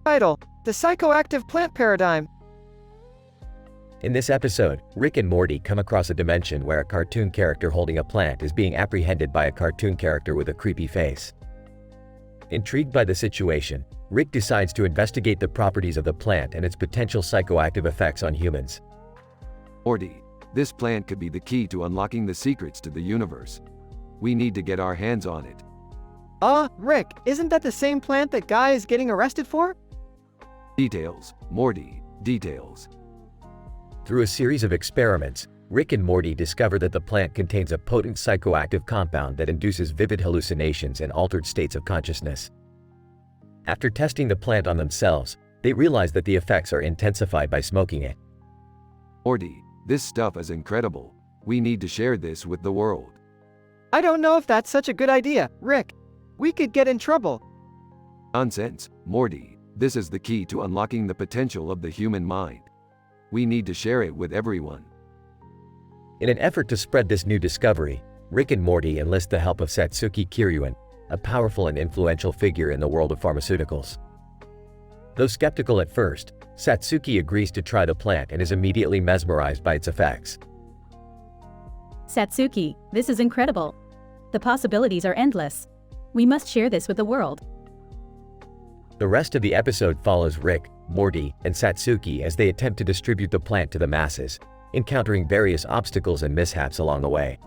Title: The Psychoactive Plant Paradigm. In this episode, Rick and Morty come across a dimension where a cartoon character holding a plant is being apprehended by a cartoon character with a creepy face. Intrigued by the situation, Rick decides to investigate the properties of the plant and its potential psychoactive effects on humans. Morty, this plant could be the key to unlocking the secrets to the universe. We need to get our hands on it. Rick, isn't that the same plant that Guy is getting arrested for? Details, Morty, details. Through a series of experiments, Rick and Morty discover that the plant contains a potent psychoactive compound that induces vivid hallucinations and altered states of consciousness. After testing the plant on themselves, they realize that the effects are intensified by smoking it. Morty, this stuff is incredible. We need to share this with the world. I don't know if that's such a good idea, Rick. We could get in trouble. Nonsense, Morty. This is the key to unlocking the potential of the human mind. We need to share it with everyone. In an effort to spread this new discovery, Rick and Morty enlist the help of Satsuki Kiryuin, a powerful and influential figure in the world of pharmaceuticals. Though skeptical at first, Satsuki agrees to try the plant and is immediately mesmerized by its effects. Satsuki, this is incredible. The possibilities are endless. We must share this with the world. The rest of the episode follows Rick, Morty, and Satsuki as they attempt to distribute the plant to the masses, encountering various obstacles and mishaps along the way.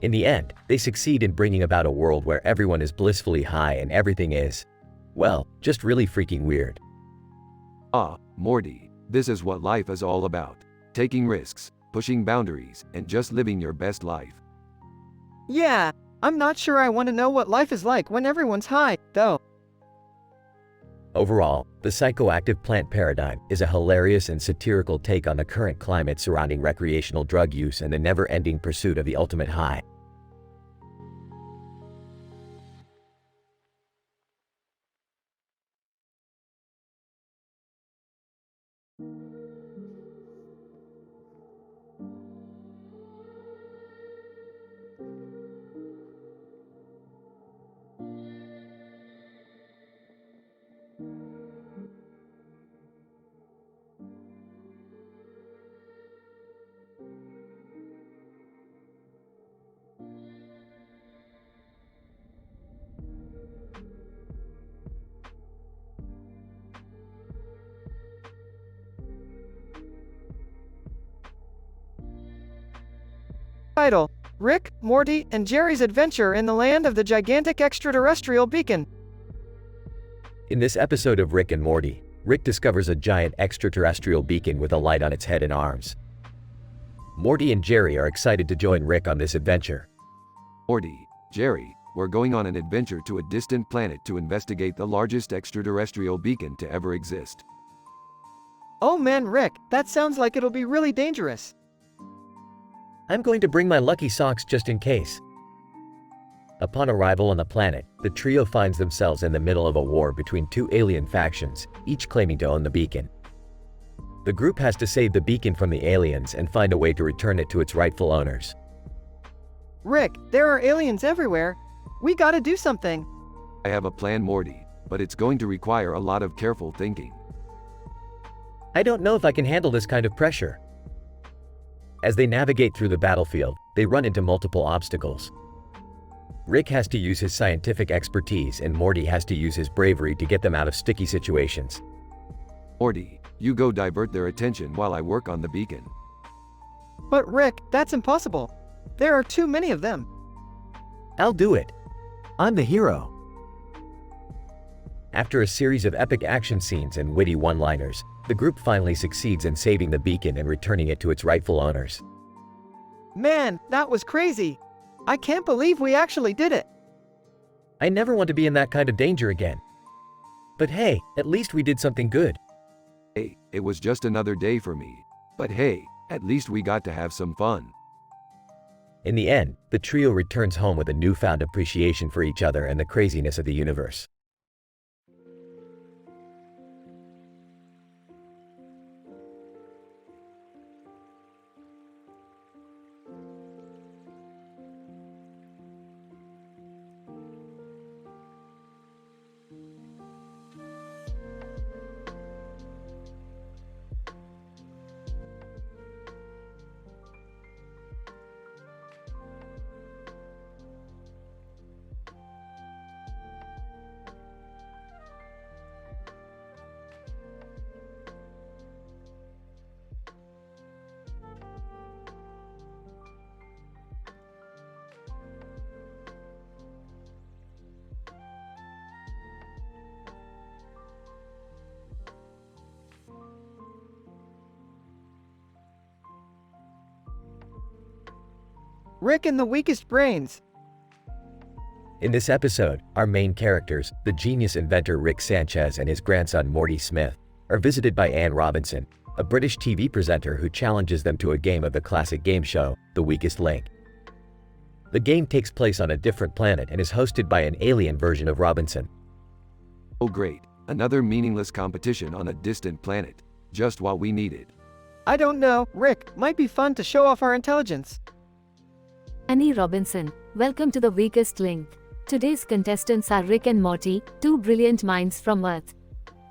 In the end, they succeed in bringing about a world where everyone is blissfully high and everything is, well, just really freaking weird. Morty, this is what life is all about. Taking risks, pushing boundaries, and just living your best life. Yeah, I'm not sure I want to know what life is like when everyone's high, though. Overall, the psychoactive plant paradigm is a hilarious and satirical take on the current climate surrounding recreational drug use and the never-ending pursuit of the ultimate high. Title: Rick, Morty, and Jerry's Adventure in the Land of the Gigantic Extraterrestrial Beacon. In this episode of Rick and Morty, Rick discovers a giant extraterrestrial beacon with a light on its head and arms. Morty and Jerry are excited to join Rick on this adventure. Morty, Jerry, we're going on an adventure to a distant planet to investigate the largest extraterrestrial beacon to ever exist. Oh man, Rick, that sounds like it'll be really dangerous. I'm going to bring my lucky socks just in case. Upon arrival on the planet, the trio finds themselves in the middle of a war between two alien factions, each claiming to own the beacon. The group has to save the beacon from the aliens and find a way to return it to its rightful owners. Rick, there are aliens everywhere. We gotta do something. I have a plan, Morty, but it's going to require a lot of careful thinking. I don't know if I can handle this kind of pressure. As they navigate through the battlefield, they run into multiple obstacles. Rick has to use his scientific expertise and Morty has to use his bravery to get them out of sticky situations. Morty, you go divert their attention while I work on the beacon. But Rick, that's impossible. There are too many of them. I'll do it. I'm the hero. After a series of epic action scenes and witty one-liners, the group finally succeeds in saving the beacon and returning it to its rightful owners. Man, that was crazy. I can't believe we actually did it. I never want to be in that kind of danger again. But hey, at least we did something good. Hey, it was just another day for me. But hey, at least we got to have some fun. In the end, the trio returns home with a newfound appreciation for each other and the craziness of the universe. Rick and the weakest brains. In this episode, our main characters, the genius inventor Rick Sanchez and his grandson Morty Smith, are visited by Anne Robinson, a British TV presenter who challenges them to a game of the classic game show, The Weakest Link. The game takes place on a different planet and is hosted by an alien version of Robinson. Oh great, another meaningless competition on a distant planet. Just what we needed. I don't know, Rick, might be fun to show off our intelligence. Annie Robinson, welcome to The Weakest Link. Today's contestants are Rick and Morty, two brilliant minds from Earth.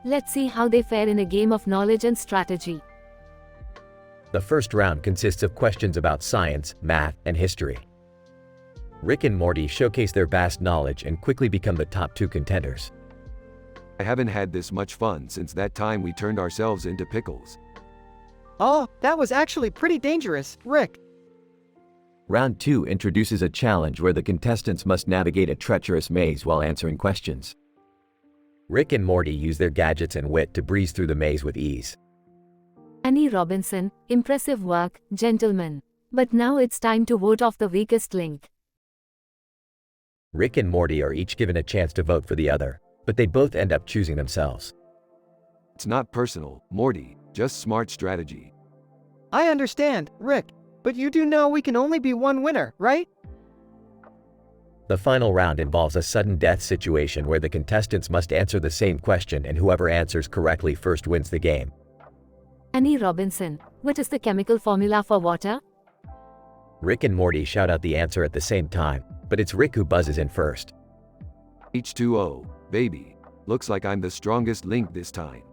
Let's see how they fare in a game of knowledge and strategy. The first round consists of questions about science, math, and history. Rick and Morty showcase their vast knowledge and quickly become the top two contenders. I haven't had this much fun since that time we turned ourselves into pickles. Oh, that was actually pretty dangerous, Rick. Round 2 introduces a challenge where the contestants must navigate a treacherous maze while answering questions. Rick and Morty use their gadgets and wit to breeze through the maze with ease. Annie Robinson, impressive work, gentlemen. But now it's time to vote off the weakest link. Rick and Morty are each given a chance to vote for the other, but they both end up choosing themselves. It's not personal, Morty, just smart strategy. I understand, Rick, but you do know we can only be one winner, right? The final round involves a sudden death situation where the contestants must answer the same question and whoever answers correctly first wins the game. Annie Robinson, what is the chemical formula for water? Rick and Morty shout out the answer at the same time, but it's Rick who buzzes in first. H2O, baby. Looks like I'm the strongest link this time.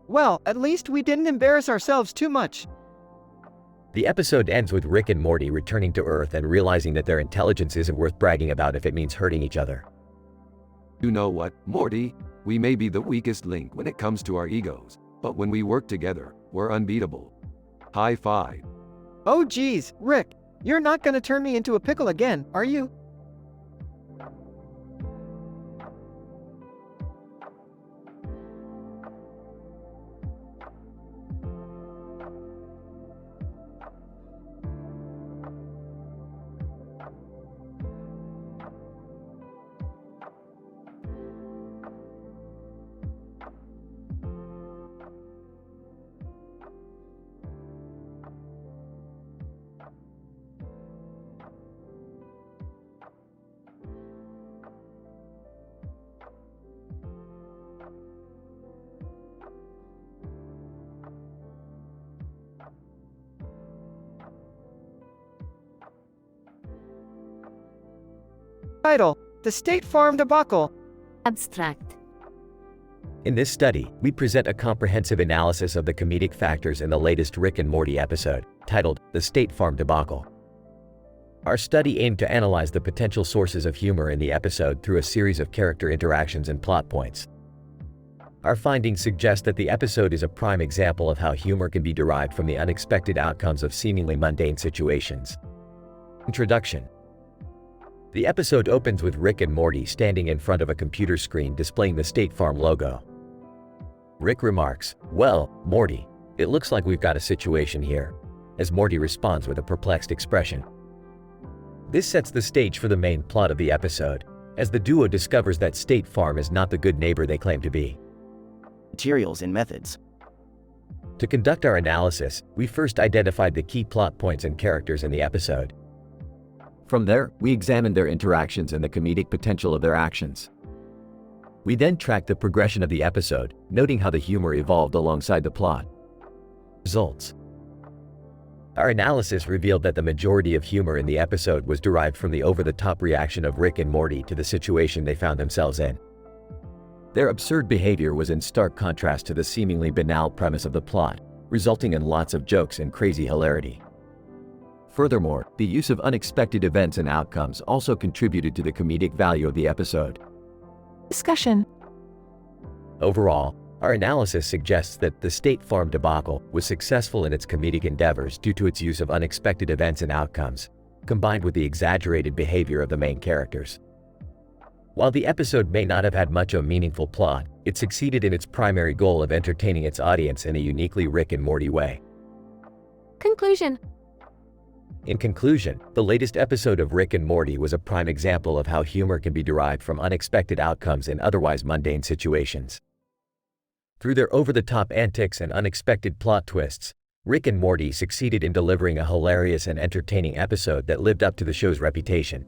Well, at least we didn't embarrass ourselves too much. The episode ends with Rick and Morty returning to Earth and realizing that their intelligence isn't worth bragging about if it means hurting each other. You know what, Morty? We may be the weakest link when it comes to our egos, but when we work together, we're unbeatable. High five. Oh geez, Rick, you're not gonna turn me into a pickle again, are you? Title: The State Farm Debacle. Abstract. In this study, we present a comprehensive analysis of the comedic factors in the latest Rick and Morty episode, titled The State Farm Debacle. Our study aimed to analyze the potential sources of humor in the episode through a series of character interactions and plot points. Our findings suggest that the episode is a prime example of how humor can be derived from the unexpected outcomes of seemingly mundane situations. Introduction. The episode opens with Rick and Morty standing in front of a computer screen displaying the State Farm logo. Rick remarks, "Well, Morty, it looks like we've got a situation here," as Morty responds with a perplexed expression. This sets the stage for the main plot of the episode, as the duo discovers that State Farm is not the good neighbor they claim to be. Materials and methods. To conduct our analysis, we first identified the key plot points and characters in the episode. From there, we examined their interactions and the comedic potential of their actions. We then tracked the progression of the episode, noting how the humor evolved alongside the plot. Results. Our analysis revealed that the majority of humor in the episode was derived from the over-the-top reaction of Rick and Morty to the situation they found themselves in. Their absurd behavior was in stark contrast to the seemingly banal premise of the plot, resulting in lots of jokes and crazy hilarity. Furthermore, the use of unexpected events and outcomes also contributed to the comedic value of the episode. Discussion. Overall, our analysis suggests that the State Farm debacle was successful in its comedic endeavors due to its use of unexpected events and outcomes, combined with the exaggerated behavior of the main characters. While the episode may not have had much of a meaningful plot, it succeeded in its primary goal of entertaining its audience in a uniquely Rick and Morty way. Conclusion. In conclusion, the latest episode of Rick and Morty was a prime example of how humor can be derived from unexpected outcomes in otherwise mundane situations. Through their over-the-top antics and unexpected plot twists, Rick and Morty succeeded in delivering a hilarious and entertaining episode that lived up to the show's reputation.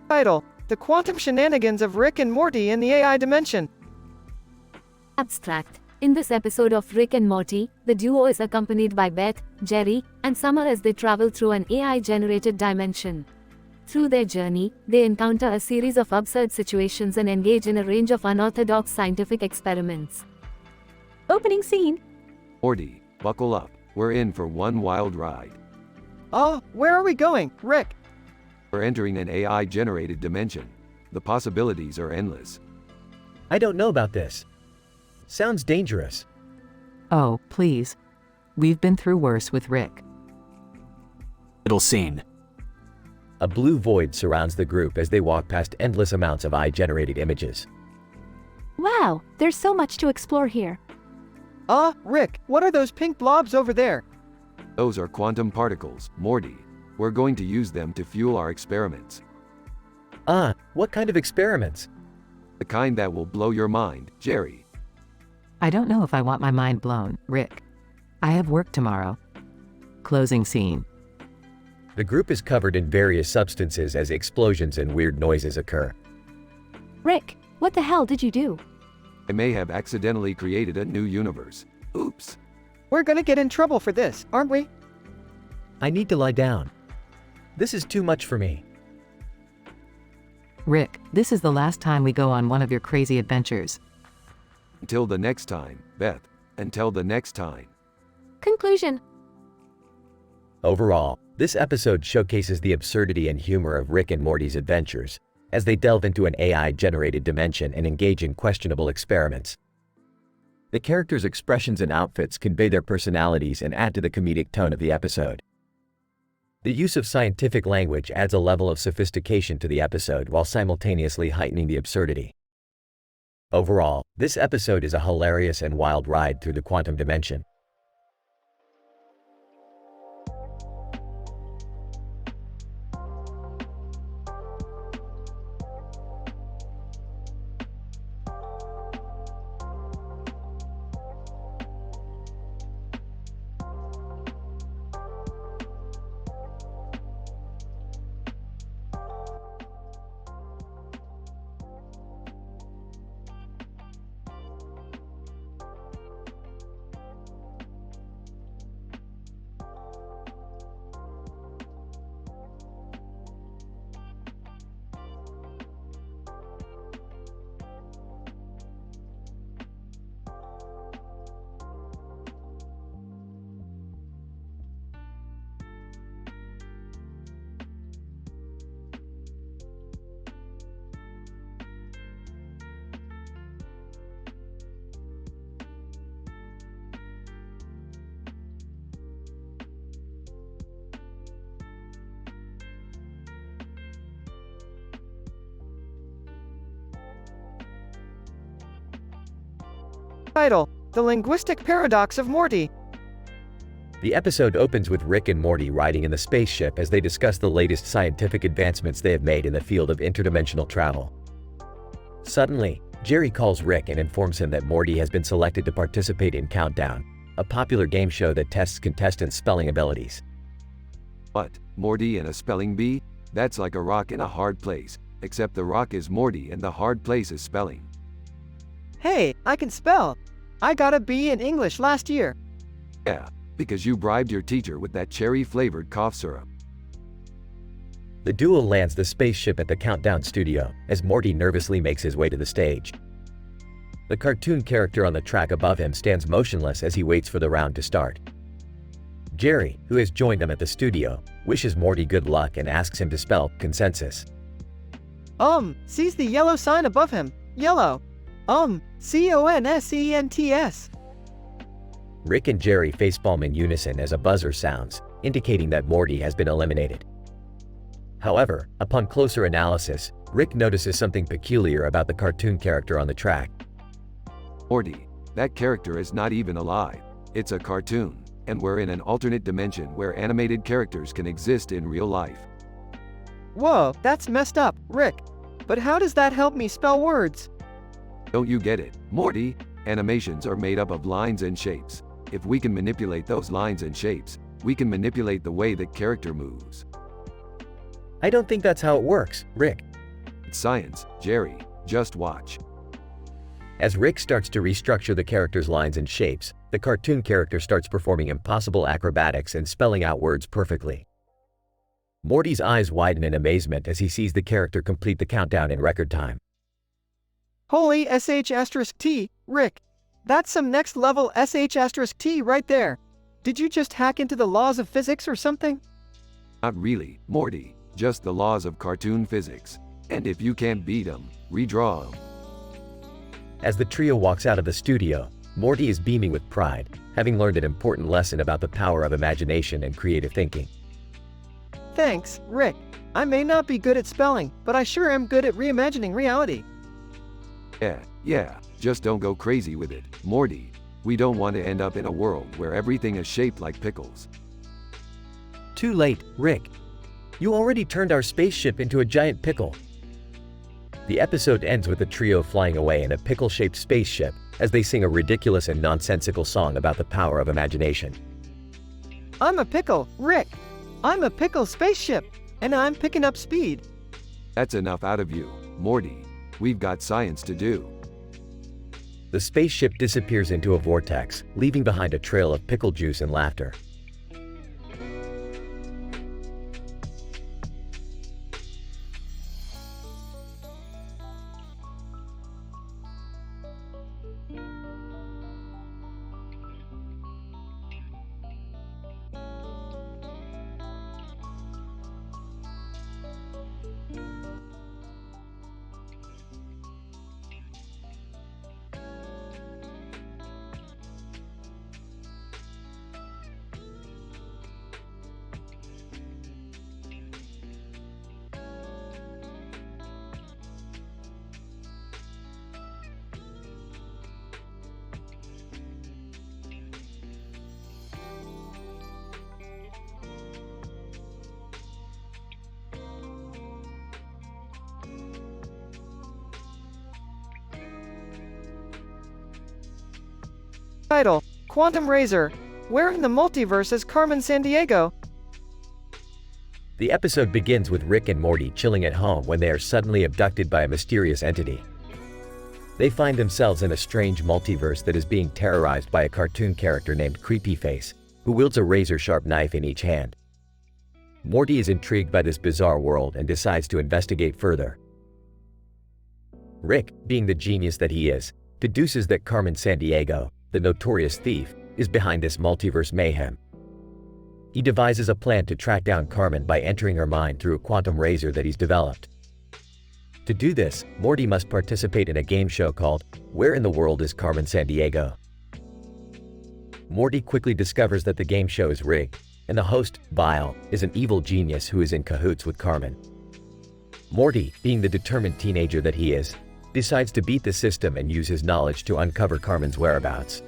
Title: The Quantum Shenanigans of Rick and Morty in the AI Dimension. Abstract. In this episode of Rick and Morty, the duo is accompanied by Beth, Jerry, and Summer as they travel through an AI-generated dimension. Through their journey, they encounter a series of absurd situations and engage in a range of unorthodox scientific experiments. Opening scene. Morty, buckle up. We're in for one wild ride. Where are we going, Rick? We're entering an AI-generated dimension. The possibilities are endless. I don't know about this. Sounds dangerous. Oh, please. We've been through worse with Rick. Middle scene. A blue void surrounds the group as they walk past endless amounts of AI-generated images. Wow, there's so much to explore here. Rick, what are those pink blobs over there? Those are quantum particles, Morty. We're going to use them to fuel our experiments. What kind of experiments? The kind that will blow your mind, Jerry. I don't know if I want my mind blown, Rick. I have work tomorrow. Closing scene. The group is covered in various substances as explosions and weird noises occur. Rick, what the hell did you do? I may have accidentally created a new universe. Oops. We're gonna get in trouble for this, aren't we? I need to lie down. This is too much for me. Rick, this is the last time we go on one of your crazy adventures. Until the next time, Beth. Until the next time. Conclusion. Overall, this episode showcases the absurdity and humor of Rick and Morty's adventures, as they delve into an AI-generated dimension and engage in questionable experiments. The characters' expressions and outfits convey their personalities and add to the comedic tone of the episode. The use of scientific language adds a level of sophistication to the episode while simultaneously heightening the absurdity. Overall, this episode is a hilarious and wild ride through the quantum dimension. Title: The Linguistic Paradox of Morty. The episode opens with Rick and Morty riding in the spaceship as they discuss the latest scientific advancements they have made in the field of interdimensional travel. Suddenly, Jerry calls Rick and informs him that Morty has been selected to participate in Countdown, a popular game show that tests contestants' spelling abilities. What, Morty and a spelling bee? That's like a rock in a hard place, except the rock is Morty and the hard place is spelling. Hey, I can spell. I got a B in English last year. Yeah, Because you bribed your teacher with that cherry-flavored cough syrup. The duo lands the spaceship at the countdown studio as Morty nervously makes his way to the stage. The cartoon character on the track above him stands motionless as he waits for the round to start. Jerry, who has joined them at the studio, wishes Morty good luck and asks him to spell consensus. Sees the yellow sign above him. Yellow. CONSENTS. Rick and Jerry facepalm in unison as a buzzer sounds, indicating that Morty has been eliminated. However, upon closer analysis, Rick notices something peculiar about the cartoon character on the track. Morty, that character is not even alive. It's a cartoon, and we're in an alternate dimension where animated characters can exist in real life. Whoa, that's messed up, Rick. But how does that help me spell words? Don't you get it, Morty? Animations are made up of lines and shapes. If we can manipulate those lines and shapes, we can manipulate the way the character moves. I don't think that's how it works, Rick. It's science, Jerry. Just watch. As Rick starts to restructure the character's lines and shapes, the cartoon character starts performing impossible acrobatics and spelling out words perfectly. Morty's eyes widen in amazement as he sees the character complete the countdown in record time. Holy sh*T, Rick. That's some next level sh*T right there. Did you just hack into the laws of physics or something? Not really, Morty. Just the laws of cartoon physics. And if you can't beat them, redraw them. As the trio walks out of the studio, Morty is beaming with pride, having learned an important lesson about the power of imagination and creative thinking. Thanks, Rick. I may not be good at spelling, but I sure am good at reimagining reality. Yeah, just don't go crazy with it, Morty. We don't want to end up in a world where everything is shaped like pickles. Too late, Rick. You already turned our spaceship into a giant pickle. The episode ends with the trio flying away in a pickle-shaped spaceship as they sing a ridiculous and nonsensical song about the power of imagination. I'm a pickle, Rick. I'm a pickle spaceship, and I'm picking up speed. That's enough out of you, Morty. We've got science to do. The spaceship disappears into a vortex, leaving behind a trail of pickle juice and laughter. Title: Quantum Razor. Where in the multiverse is Carmen Sandiego? The episode begins with Rick and Morty chilling at home when they are suddenly abducted by a mysterious entity. They find themselves in a strange multiverse that is being terrorized by a cartoon character named Creepyface, who wields a razor-sharp knife in each hand. Morty is intrigued by this bizarre world and decides to investigate further. Rick, being the genius that he is, deduces that Carmen Sandiego, the notorious thief, is behind this multiverse mayhem. He devises a plan to track down Carmen by entering her mind through a quantum razor that he's developed. To do this, Morty must participate in a game show called Where in the World is Carmen Sandiego? Morty quickly discovers that the game show is rigged, and the host, Bile, is an evil genius who is in cahoots with Carmen. Morty, being the determined teenager that he is, decides to beat the system and use his knowledge to uncover Carmen's whereabouts.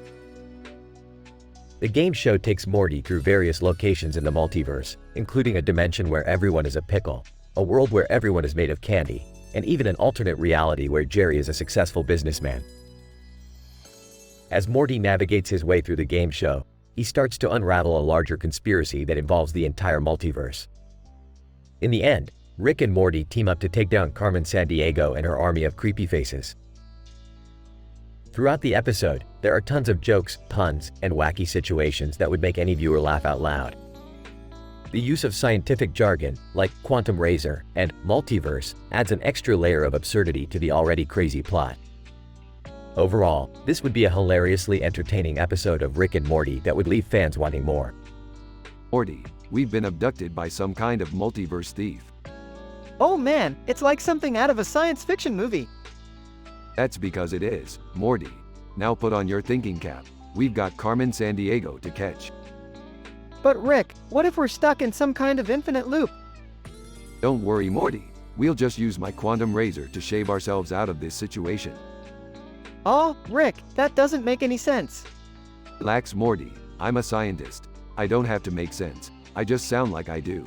The game show takes Morty through various locations in the multiverse, including a dimension where everyone is a pickle, a world where everyone is made of candy, and even an alternate reality where Jerry is a successful businessman. As Morty navigates his way through the game show, he starts to unravel a larger conspiracy that involves the entire multiverse. In the end, Rick and Morty team up to take down Carmen Sandiego and her army of creepy faces. Throughout the episode, there are tons of jokes, puns, and wacky situations that would make any viewer laugh out loud. The use of scientific jargon, like quantum razor and multiverse, adds an extra layer of absurdity to the already crazy plot. Overall, this would be a hilariously entertaining episode of Rick and Morty that would leave fans wanting more. Morty, we've been abducted by some kind of multiverse thief. Oh man, it's like something out of a science fiction movie. That's because it is, Morty. Now put on your thinking cap. We've got Carmen Sandiego to catch. But Rick, what if we're stuck in some kind of infinite loop? Don't worry, Morty. We'll just use my quantum razor to shave ourselves out of this situation. Oh, Rick, that doesn't make any sense. Relax, Morty. I'm a scientist. I don't have to make sense. I just sound like I do.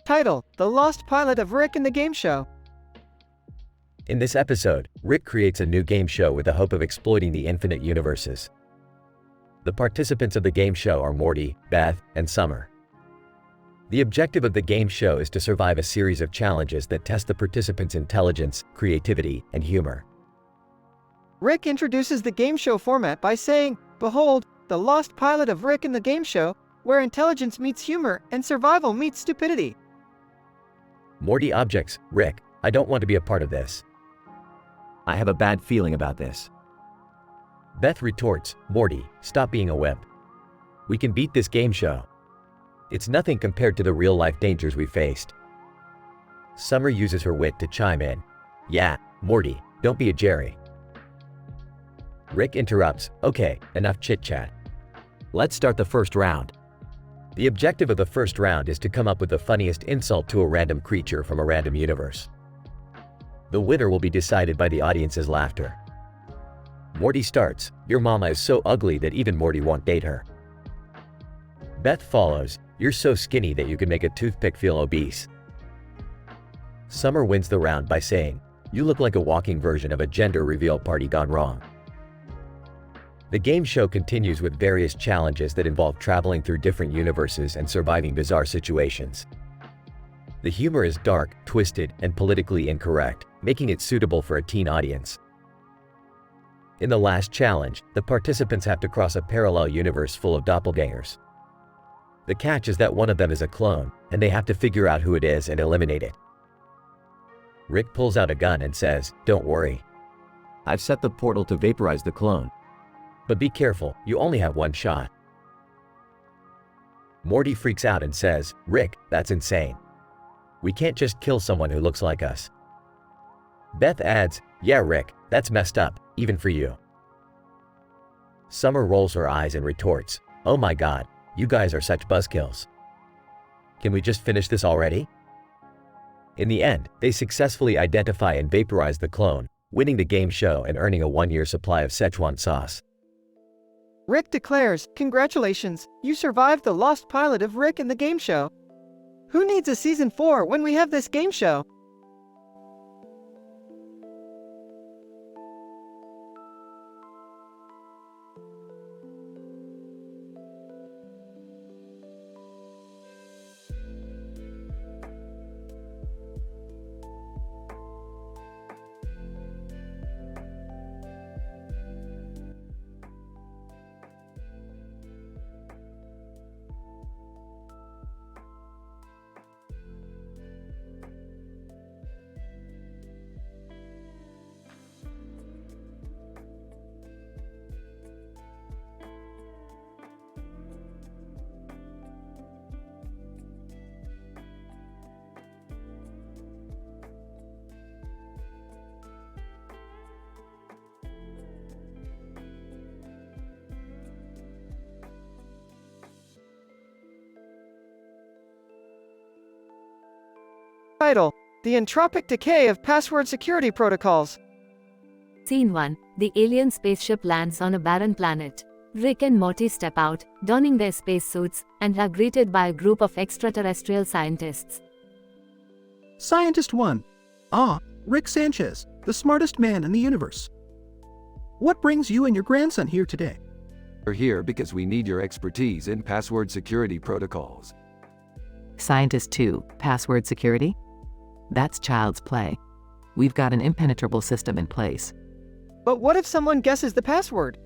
Title: The Lost Pilot of Rick and the Game Show. In this episode, Rick creates a new game show with the hope of exploiting the infinite universes. The participants of the game show are Morty, Beth, and Summer. The objective of the game show is to survive a series of challenges that test the participants' intelligence, creativity, and humor. Rick introduces the game show format by saying, "Behold, the lost pilot of Rick and the Game Show, where intelligence meets humor and survival meets stupidity." Morty objects, "Rick, I don't want to be a part of this. I have a bad feeling about this." Beth retorts, "Morty, stop being a wimp. We can beat this game show. It's nothing compared to the real-life dangers we faced." Summer uses her wit to chime in, "Yeah, Morty, don't be a Jerry." Rick interrupts, "Okay, enough chit-chat. Let's start the first round." The objective of the first round is to come up with the funniest insult to a random creature from a random universe. The winner will be decided by the audience's laughter. Morty starts, "Your mama is so ugly that even Morty won't date her." Beth follows, "You're so skinny that you can make a toothpick feel obese." Summer wins the round by saying, "You look like a walking version of a gender reveal party gone wrong." The game show continues with various challenges that involve traveling through different universes and surviving bizarre situations. The humor is dark, twisted, and politically incorrect, making it suitable for a teen audience. In the last challenge, the participants have to cross a parallel universe full of doppelgangers. The catch is that one of them is a clone, and they have to figure out who it is and eliminate it. Rick pulls out a gun and says, "Don't worry. I've set the portal to vaporize the clone. But be careful, you only have one shot." Morty freaks out and says, "Rick, that's insane. We can't just kill someone who looks like us." Beth adds, "Yeah, Rick, that's messed up, even for you." Summer rolls her eyes and retorts, "Oh my god, you guys are such buzzkills. Can we just finish this already?" In the end, they successfully identify and vaporize the clone, winning the game show and earning a one-year supply of Szechuan sauce. Rick declares, "Congratulations, you survived the lost pilot of Rick and the Game Show. Who needs a season 4 when we have this game show?" Title: The Entropic Decay of Password Security Protocols. Scene 1. The alien spaceship lands on a barren planet. Rick and Morty step out, donning their spacesuits, and are greeted by a group of extraterrestrial scientists. Scientist 1. Ah, Rick Sanchez, the smartest man in the universe. What brings you and your grandson here today? We're here because we need your expertise in password security protocols. Scientist 2, password security? That's child's play. We've got an impenetrable system in place. But what if someone guesses the password?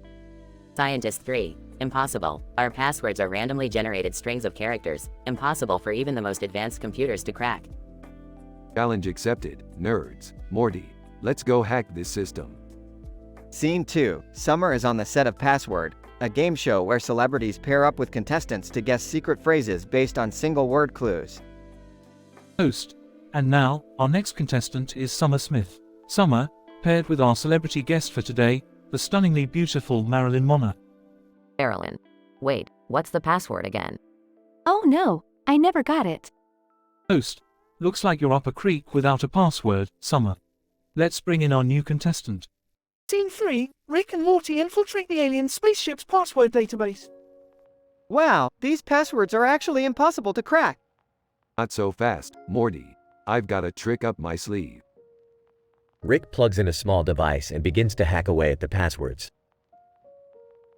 Scientist 3. Impossible. Our passwords are randomly generated strings of characters, impossible for even the most advanced computers to crack. Challenge accepted, nerds. Morty, let's go hack this system. Scene 2. Summer is on the set of Password, a game show where celebrities pair up with contestants to guess secret phrases based on single-word clues. Host. And now, our next contestant is Summer Smith. Summer, paired with our celebrity guest for today, the stunningly beautiful Marilyn Monroe. Marilyn. Wait, what's the password again? Oh no, I never got it. Host. Looks like you're up a creek without a password, Summer. Let's bring in our new contestant. Scene 3. Rick and Morty infiltrate the alien spaceship's password database. Wow, these passwords are actually impossible to crack. Not so fast, Morty. I've got a trick up my sleeve. Rick plugs in a small device and begins to hack away at the passwords.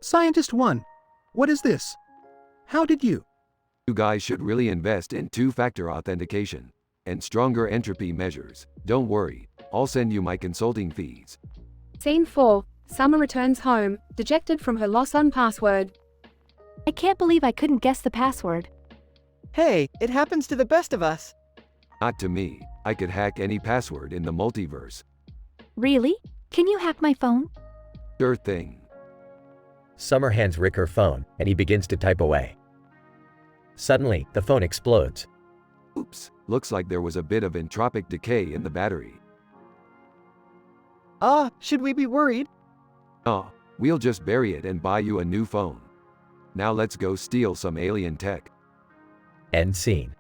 Scientist 1. What is this? How did you? You guys should really invest in two-factor authentication and stronger entropy measures. Don't worry, I'll send you my consulting fees. Scene 4. Summer returns home, dejected from her loss on password. I can't believe I couldn't guess the password. Hey, it happens to the best of us. Not to me. I could hack any password in the multiverse. Really? Can you hack my phone? Sure thing. Summer hands Rick her phone, and he begins to type away. Suddenly, the phone explodes. Oops, looks like there was a bit of entropic decay in the battery. Should we be worried? Oh, we'll just bury it and buy you a new phone. Now let's go steal some alien tech. End scene.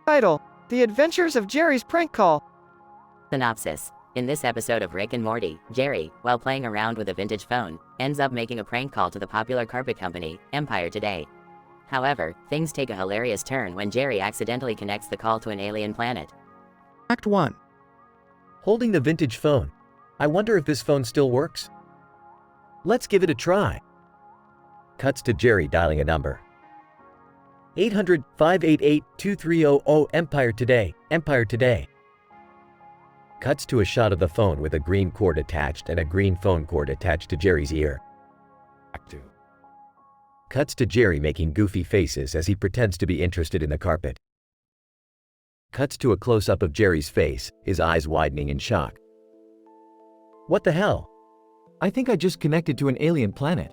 Title: The Adventures of Jerry's Prank Call. Synopsis. In this episode of Rick and Morty, Jerry, while playing around with a vintage phone, ends up making a prank call to the popular carpet company, Empire Today. However, things take a hilarious turn when Jerry accidentally connects the call to an alien planet. Act 1. Holding the vintage phone. I wonder if this phone still works? Let's give it a try. Cuts to Jerry dialing a number. 800-588-2300 Empire Today, Empire Today. Cuts to a shot of the phone with a green cord attached and a green phone cord attached to Jerry's ear. Act 2. Cuts to Jerry making goofy faces as he pretends to be interested in the carpet. Cuts to a close-up of Jerry's face, his eyes widening in shock. What the hell? I think I just connected to an alien planet.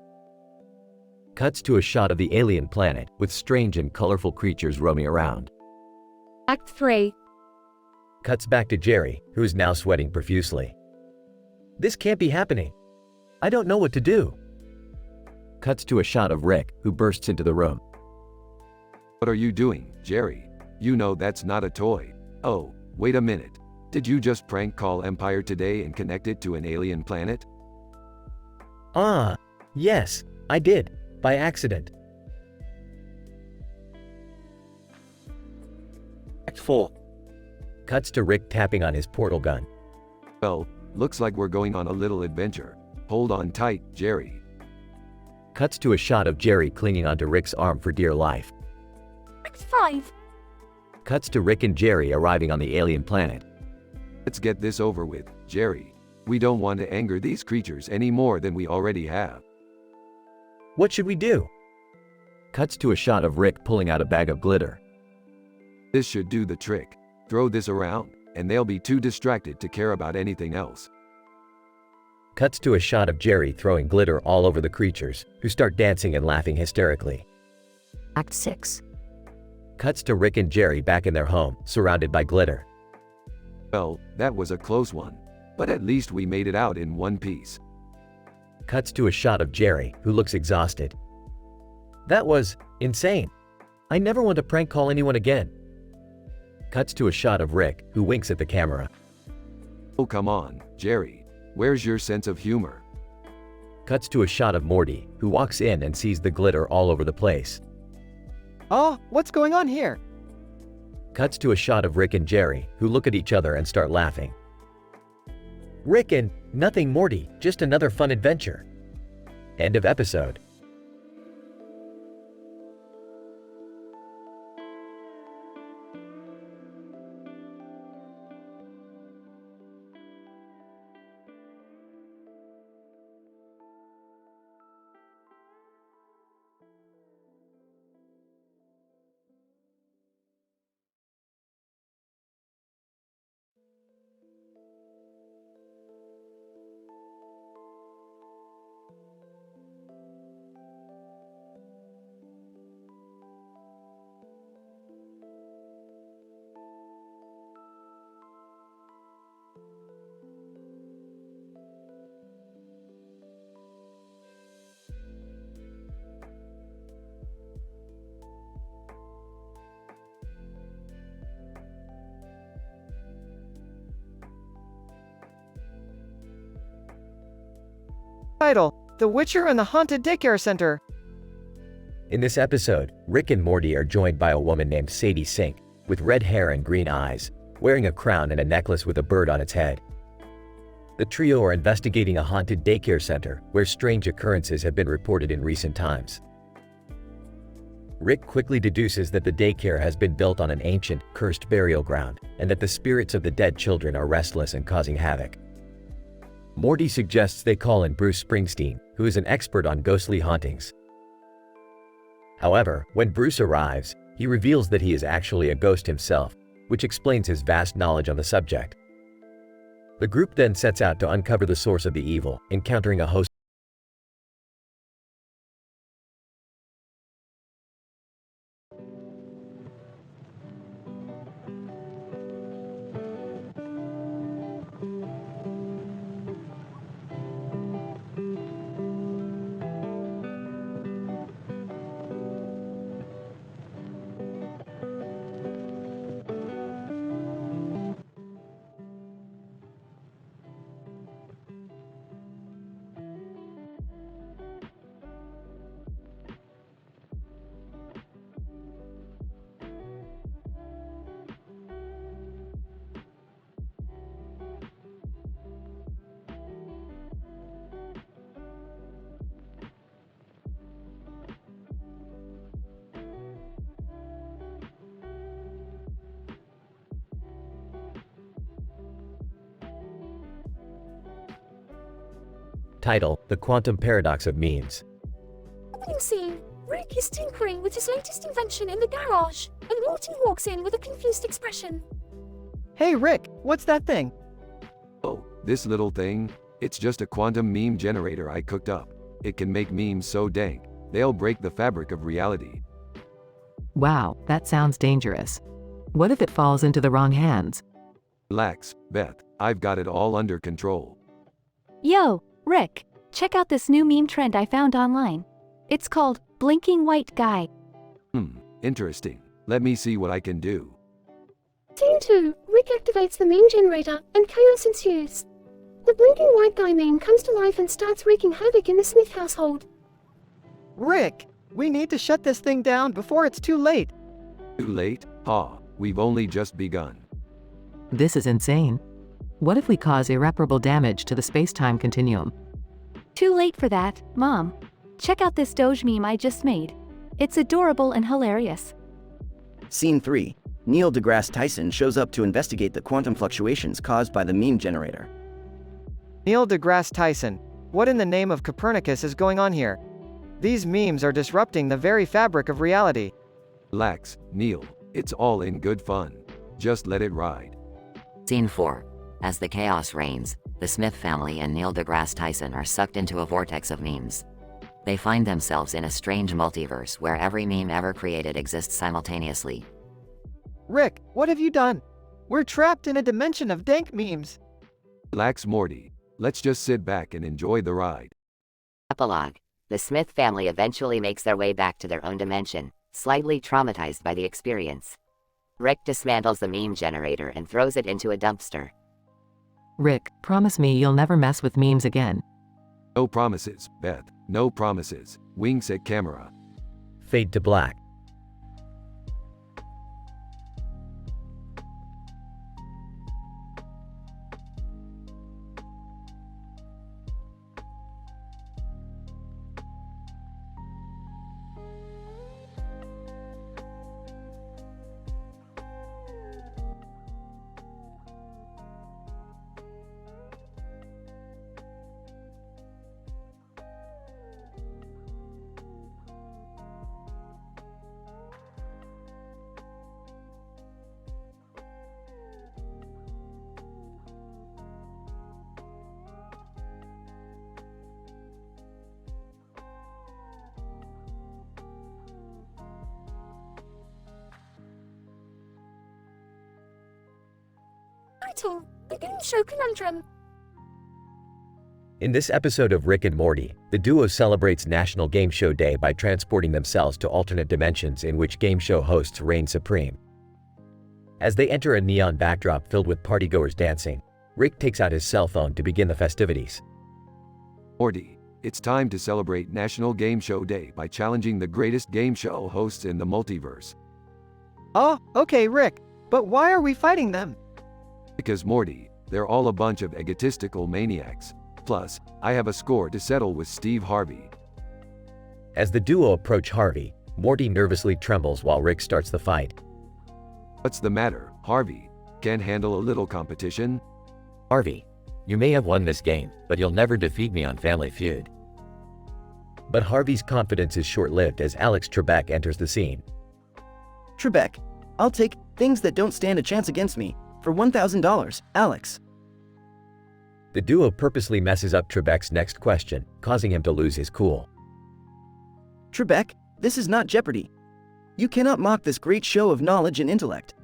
Cuts to a shot of the alien planet with strange and colorful creatures roaming around. Act 3. Cuts back to Jerry, who is now sweating profusely. This can't be happening. I don't know what to do. Cuts to a shot of Rick, who bursts into the room. What are you doing, Jerry? You know that's not a toy. Oh, wait a minute. Did you just prank call Empire Today and connect it to an alien planet? Yes, I did. By accident. Act 4. Cuts to Rick tapping on his portal gun. Well, looks like we're going on a little adventure. Hold on tight, Jerry. Cuts to a shot of Jerry clinging onto Rick's arm for dear life. Act 5. Cuts to Rick and Jerry arriving on the alien planet. Let's get this over with, Jerry. We don't want to anger these creatures any more than we already have. What should we do? Cuts to a shot of Rick pulling out a bag of glitter. This should do the trick. Throw this around, and they'll be too distracted to care about anything else. Cuts to a shot of Jerry throwing glitter all over the creatures, who start dancing and laughing hysterically. Act 6. Cuts to Rick and Jerry back in their home, surrounded by glitter. Well, that was a close one. But at least we made it out in one piece. Cuts to a shot of Jerry, who looks exhausted. That was insane. I never want to prank call anyone again. Cuts to a shot of Rick, who winks at the camera. Oh come on, Jerry. Where's your sense of humor? Cuts to a shot of Morty, who walks in and sees the glitter all over the place. Oh, what's going on here? Cuts to a shot of Rick and Jerry, who look at each other and start laughing. Rick and nothing Morty, just another fun adventure. End of episode. Title: The Witcher and the Haunted Daycare Center. In this episode, Rick and Morty are joined by a woman named Sadie Sink, with red hair and green eyes, wearing a crown and a necklace with a bird on its head. The trio are investigating a haunted daycare center where strange occurrences have been reported in recent times. Rick quickly deduces that the daycare has been built on an ancient, cursed burial ground, and that the spirits of the dead children are restless and causing havoc. Morty suggests they call in Bruce Springsteen, who is an expert on ghostly hauntings. However, when Bruce arrives, he reveals that he is actually a ghost himself, which explains his vast knowledge on the subject. The group then sets out to uncover the source of the evil, encountering a host Title: The Quantum Paradox of Memes. Opening scene. Rick is tinkering with his latest invention in the garage, and Morty walks in with a confused expression. Hey Rick, what's that thing? Oh, this little thing? It's just a quantum meme generator I cooked up. It can make memes so dank, they'll break the fabric of reality. Wow, that sounds dangerous. What if it falls into the wrong hands? Relax, Beth, I've got it all under control. Yo, Rick, check out this new meme trend I found online. It's called Blinking White Guy. Interesting. Let me see what I can do. Scene 2. Rick activates the meme generator, and chaos ensues. The blinking white guy meme comes to life and starts wreaking havoc in the Smith household. Rick, we need to shut this thing down before it's too late. Too late? Ha, we've only just begun. This is insane. What if we cause irreparable damage to the space-time continuum? Too late for that, Mom. Check out this Doge meme I just made. It's adorable and hilarious. Scene 3. Neil deGrasse Tyson shows up to investigate the quantum fluctuations caused by the meme generator. Neil deGrasse Tyson, what in the name of Copernicus is going on here? These memes are disrupting the very fabric of reality. Relax, Neil. It's all in good fun. Just let it ride. Scene 4. As the chaos reigns, the Smith family and Neil deGrasse Tyson are sucked into a vortex of memes. They find themselves in a strange multiverse where every meme ever created exists simultaneously. Rick, what have you done? We're trapped in a dimension of dank memes. Relax, Morty. Let's just sit back and enjoy the ride. Epilogue. The Smith family eventually makes their way back to their own dimension, slightly traumatized by the experience. Rick dismantles the meme generator and throws it into a dumpster. Rick, promise me you'll never mess with memes again. No promises, Beth. No promises. Winks at camera. Fade to black. Title: The Game Show Conundrum. In this episode of Rick and Morty, the duo celebrates National Game Show Day by transporting themselves to alternate dimensions in which game show hosts reign supreme. As they enter a neon backdrop filled with partygoers dancing, Rick takes out his cell phone to begin the festivities. Morty, it's time to celebrate National Game Show Day by challenging the greatest game show hosts in the multiverse. Oh, okay, Rick. But why are we fighting them? Because Morty, they're all a bunch of egotistical maniacs. Plus, I have a score to settle with Steve Harvey. As the duo approach Harvey, Morty nervously trembles while Rick starts the fight. What's the matter, Harvey? Can't handle a little competition? Harvey, you may have won this game, but you'll never defeat me on Family Feud. But Harvey's confidence is short-lived as Alex Trebek enters the scene. Trebek, I'll take things that don't stand a chance against me for $1,000, Alex. The duo purposely messes up Trebek's next question, causing him to lose his cool. Trebek, this is not Jeopardy! You cannot mock this great show of knowledge and intellect.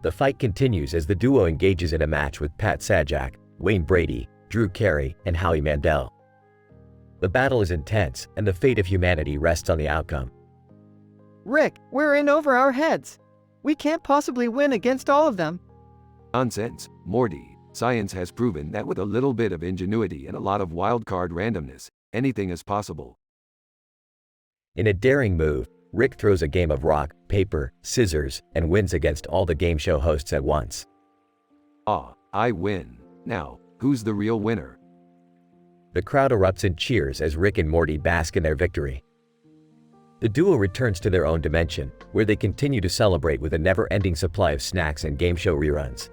The fight continues as the duo engages in a match with Pat Sajak, Wayne Brady, Drew Carey, and Howie Mandel. The battle is intense, and the fate of humanity rests on the outcome. Rick, we're in over our heads. We can't possibly win against all of them. Nonsense, Morty. Science has proven that with a little bit of ingenuity and a lot of wildcard randomness, anything is possible. In a daring move, Rick throws a game of rock, paper, scissors, and wins against all the game show hosts at once. Ah, I win. Now, who's the real winner? The crowd erupts in cheers as Rick and Morty bask in their victory. The duo returns to their own dimension, where they continue to celebrate with a never-ending supply of snacks and game show reruns.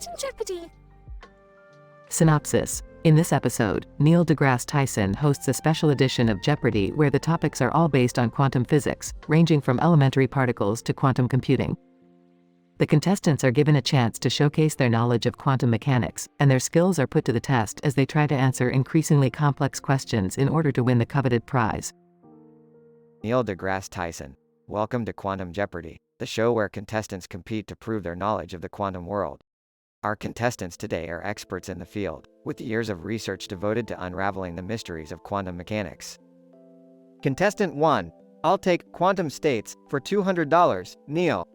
Quantum Jeopardy! Synopsis. In this episode, Neil deGrasse Tyson hosts a special edition of Jeopardy where the topics are all based on quantum physics, ranging from elementary particles to quantum computing. The contestants are given a chance to showcase their knowledge of quantum mechanics, and their skills are put to the test as they try to answer increasingly complex questions in order to win the coveted prize. Neil deGrasse Tyson, welcome to Quantum Jeopardy, the show where contestants compete to prove their knowledge of the quantum world. Our contestants today are experts in the field, with years of research devoted to unraveling the mysteries of quantum mechanics. Contestant 1, I'll take quantum states for $200, Neil.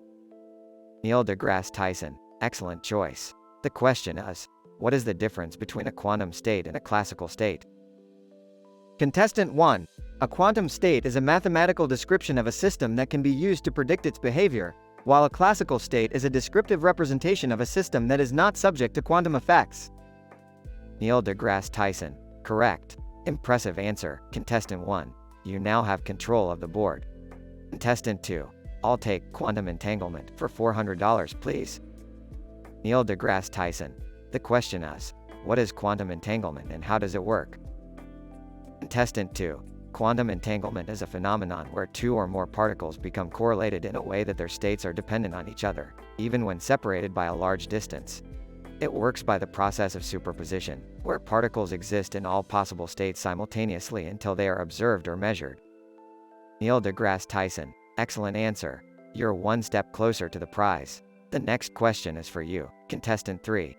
Neil deGrasse Tyson, excellent choice. The question is, what is the difference between a quantum state and a classical state? Contestant 1, a quantum state is a mathematical description of a system that can be used to predict its behavior, while a classical state is a descriptive representation of a system that is not subject to quantum effects. Neil deGrasse Tyson, correct. Impressive answer. Contestant 1, you now have control of the board. Contestant 2, I'll take quantum entanglement for $400, please. Neil deGrasse Tyson, the question is, what is quantum entanglement and how does it work? Contestant 2, quantum entanglement is a phenomenon where two or more particles become correlated in a way that their states are dependent on each other, even when separated by a large distance. It works by the process of superposition, where particles exist in all possible states simultaneously until they are observed or measured. Neil deGrasse Tyson, excellent answer. You're one step closer to the prize. The next question is for you, Contestant 3.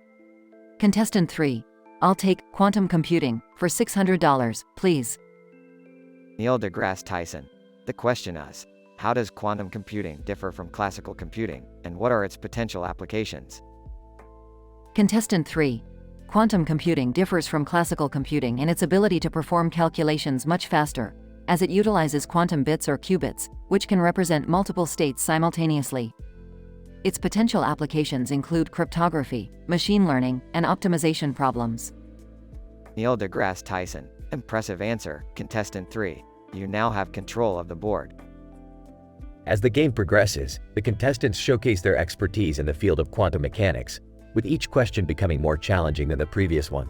Contestant 3, I'll take quantum computing for $600, please. Neil deGrasse Tyson, the question is, how does quantum computing differ from classical computing, and what are its potential applications? Contestant 3, quantum computing differs from classical computing in its ability to perform calculations much faster, as it utilizes quantum bits or qubits, which can represent multiple states simultaneously. Its potential applications include cryptography, machine learning, and optimization problems. Neil deGrasse Tyson, impressive answer. Contestant 3, you now have control of the board. As the game progresses, the contestants showcase their expertise in the field of quantum mechanics, with each question becoming more challenging than the previous one.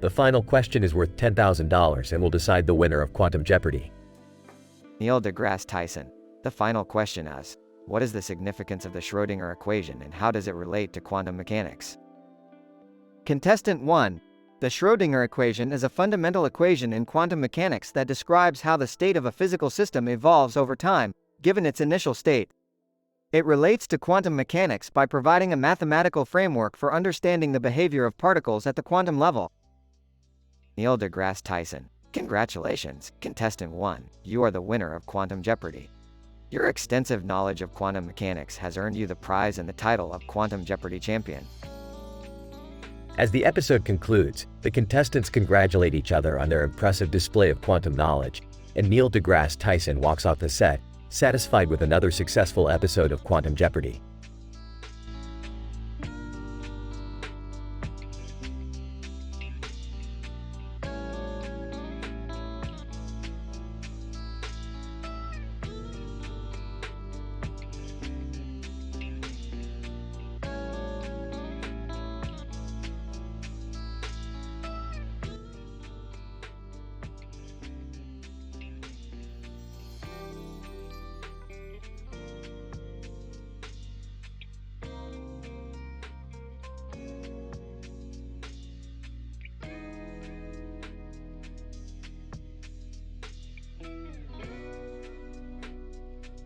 The final question is worth $10,000 and will decide the winner of Quantum Jeopardy. Neil deGrasse Tyson, the final question is, what is the significance of the Schrödinger equation and how does it relate to quantum mechanics? Contestant 1, the Schrödinger equation is a fundamental equation in quantum mechanics that describes how the state of a physical system evolves over time, given its initial state. It relates to quantum mechanics by providing a mathematical framework for understanding the behavior of particles at the quantum level. Neil deGrasse Tyson, congratulations, Contestant 1, you are the winner of Quantum Jeopardy. Your extensive knowledge of quantum mechanics has earned you the prize and the title of Quantum Jeopardy champion. As the episode concludes, the contestants congratulate each other on their impressive display of quantum knowledge, and Neil deGrasse Tyson walks off the set, satisfied with another successful episode of Quantum Jeopardy.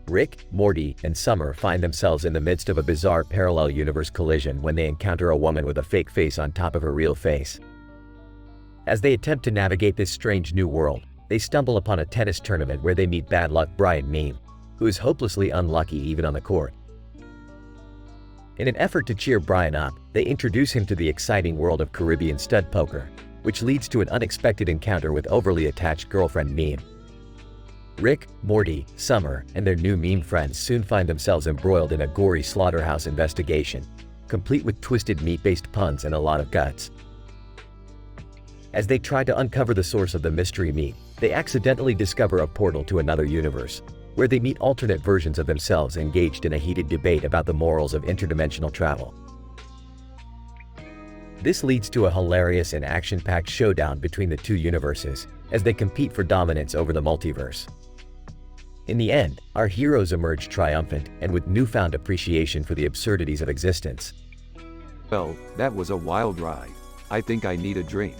Rick, Morty, and Summer find themselves in the midst of a bizarre parallel universe collision when they encounter a woman with a fake face on top of her real face. As they attempt to navigate this strange new world, they stumble upon a tennis tournament where they meet bad luck Brian Meme, who is hopelessly unlucky even on the court. In an effort to cheer Brian up, they introduce him to the exciting world of Caribbean stud poker, which leads to an unexpected encounter with overly attached girlfriend Meme. Rick, Morty, Summer, and their new meme friends soon find themselves embroiled in a gory slaughterhouse investigation, complete with twisted meat-based puns and a lot of guts. As they try to uncover the source of the mystery meat, they accidentally discover a portal to another universe, where they meet alternate versions of themselves engaged in a heated debate about the morals of interdimensional travel. This leads to a hilarious and action-packed showdown between the two universes as they compete for dominance over the multiverse. In the end, our heroes emerge triumphant and with newfound appreciation for the absurdities of existence. Well, that was a wild ride. I think I need a drink.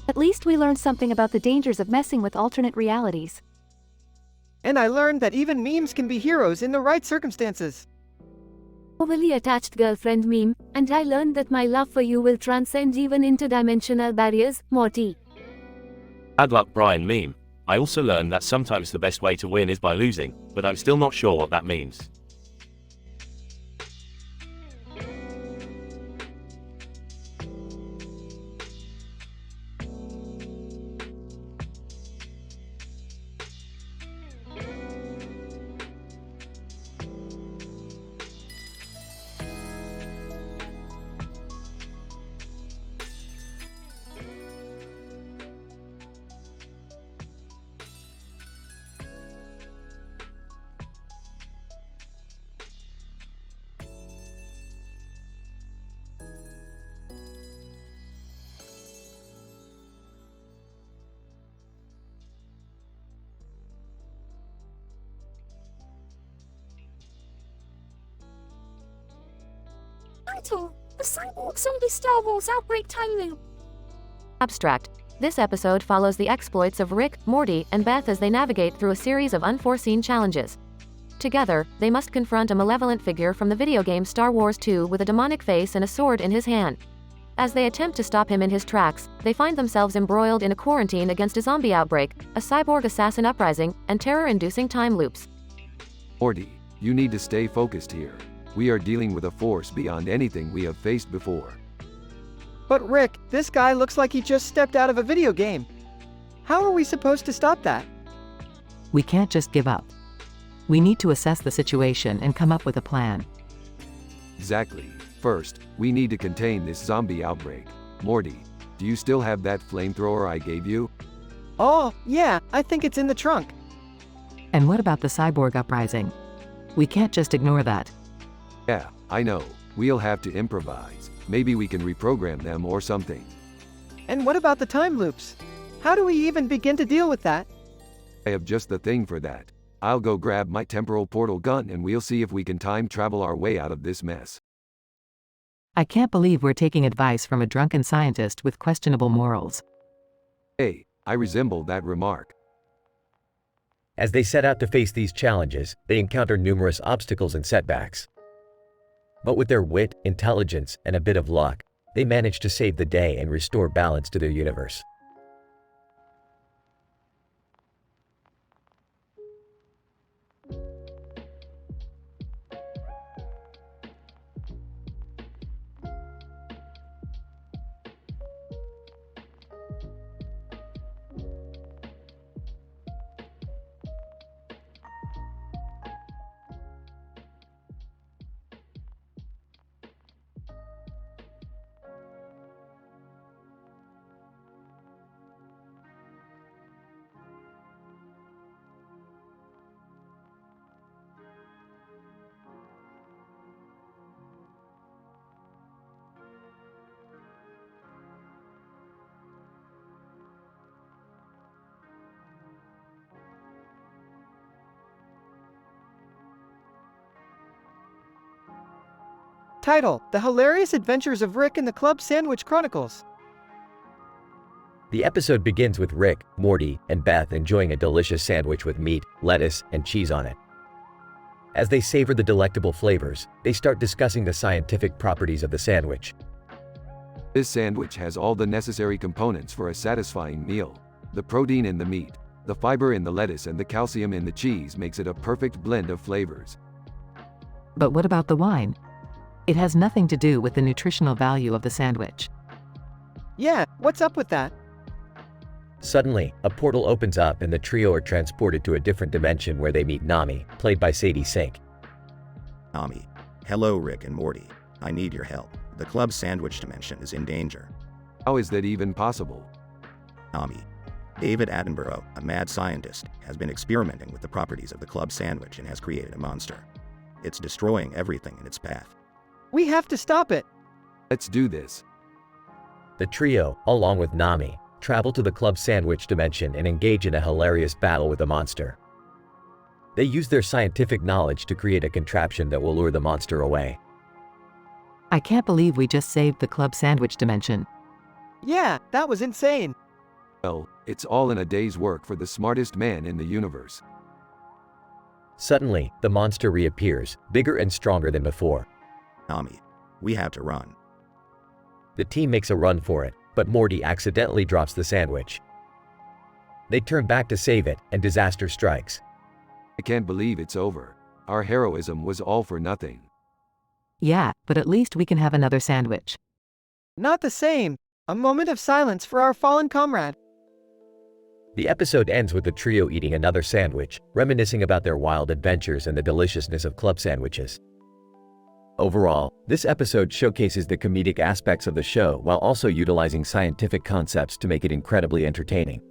At least we learned something about the dangers of messing with alternate realities. And I learned that even memes can be heroes in the right circumstances. Overly attached girlfriend meme, and I learned that my love for you will transcend even interdimensional barriers, Morty. Bad luck Brian meme. I also learned that sometimes the best way to win is by losing, but I'm still not sure what that means. Title: The Cyborg Zombie Star Wars Outbreak Time Loop. Abstract. This episode follows the exploits of Rick, Morty, and Beth as they navigate through a series of unforeseen challenges. Together, they must confront a malevolent figure from the video game Star Wars 2 with a demonic face and a sword in his hand. As they attempt to stop him in his tracks, they find themselves embroiled in a quarantine against a zombie outbreak, a cyborg assassin uprising, and terror-inducing time loops. Morty, you need to stay focused here. We are dealing with a force beyond anything we have faced before. But Rick, this guy looks like he just stepped out of a video game. How are we supposed to stop that? We can't just give up. We need to assess the situation and come up with a plan. Exactly. First, we need to contain this zombie outbreak. Morty, do you still have that flamethrower I gave you? Oh, yeah, I think it's in the trunk. And what about the cyborg uprising? We can't just ignore that. Yeah, I know. We'll have to improvise. Maybe we can reprogram them or something. And what about the time loops? How do we even begin to deal with that? I have just the thing for that. I'll go grab my temporal portal gun and we'll see if we can time travel our way out of this mess. I can't believe we're taking advice from a drunken scientist with questionable morals. Hey, I resemble that remark. As they set out to face these challenges, they encounter numerous obstacles and setbacks. But with their wit, intelligence, and a bit of luck, they manage to save the day and restore balance to their universe. Title: The Hilarious Adventures of Rick and the Club Sandwich Chronicles. The episode begins with Rick, Morty, and Beth enjoying a delicious sandwich with meat, lettuce, and cheese on it. As they savor the delectable flavors, they start discussing the scientific properties of the sandwich. This sandwich has all the necessary components for a satisfying meal. The protein in the meat, the fiber in the lettuce, and the calcium in the cheese makes it a perfect blend of flavors. But what about the wine? It has nothing to do with the nutritional value of the sandwich. Yeah, what's up with that? Suddenly, a portal opens up and the trio are transported to a different dimension where they meet Nami, played by Sadie Sink. Nami. Hello, Rick and Morty. I need your help. The club sandwich dimension is in danger. How is that even possible? Nami. David Attenborough, a mad scientist, has been experimenting with the properties of the club sandwich and has created a monster. It's destroying everything in its path. We have to stop it. Let's do this. The trio, along with Nami, travel to the Club Sandwich dimension and engage in a hilarious battle with the monster. They use their scientific knowledge to create a contraption that will lure the monster away. I can't believe we just saved the Club Sandwich dimension. Yeah, that was insane. Well, it's all in a day's work for the smartest man in the universe. Suddenly, the monster reappears, bigger and stronger than before. Nami, we have to run. The team makes a run for it, but Morty accidentally drops the sandwich. They turn back to save it, and disaster strikes. I can't believe it's over. Our heroism was all for nothing. Yeah, but at least we can have another sandwich. Not the same. A moment of silence for our fallen comrade. The episode ends with the trio eating another sandwich, reminiscing about their wild adventures and the deliciousness of club sandwiches. Overall, this episode showcases the comedic aspects of the show while also utilizing scientific concepts to make it incredibly entertaining.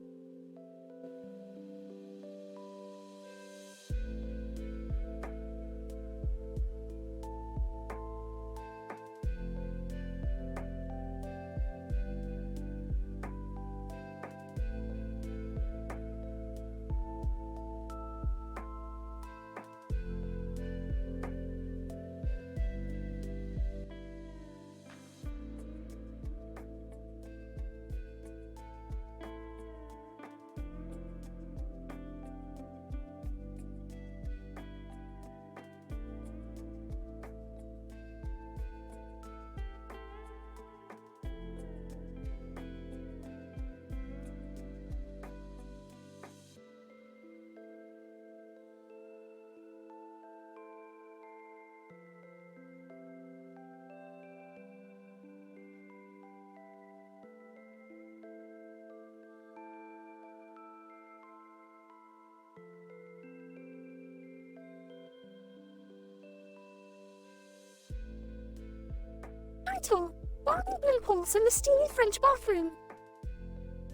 Aitel, why are there blimp in the steamy French bathroom?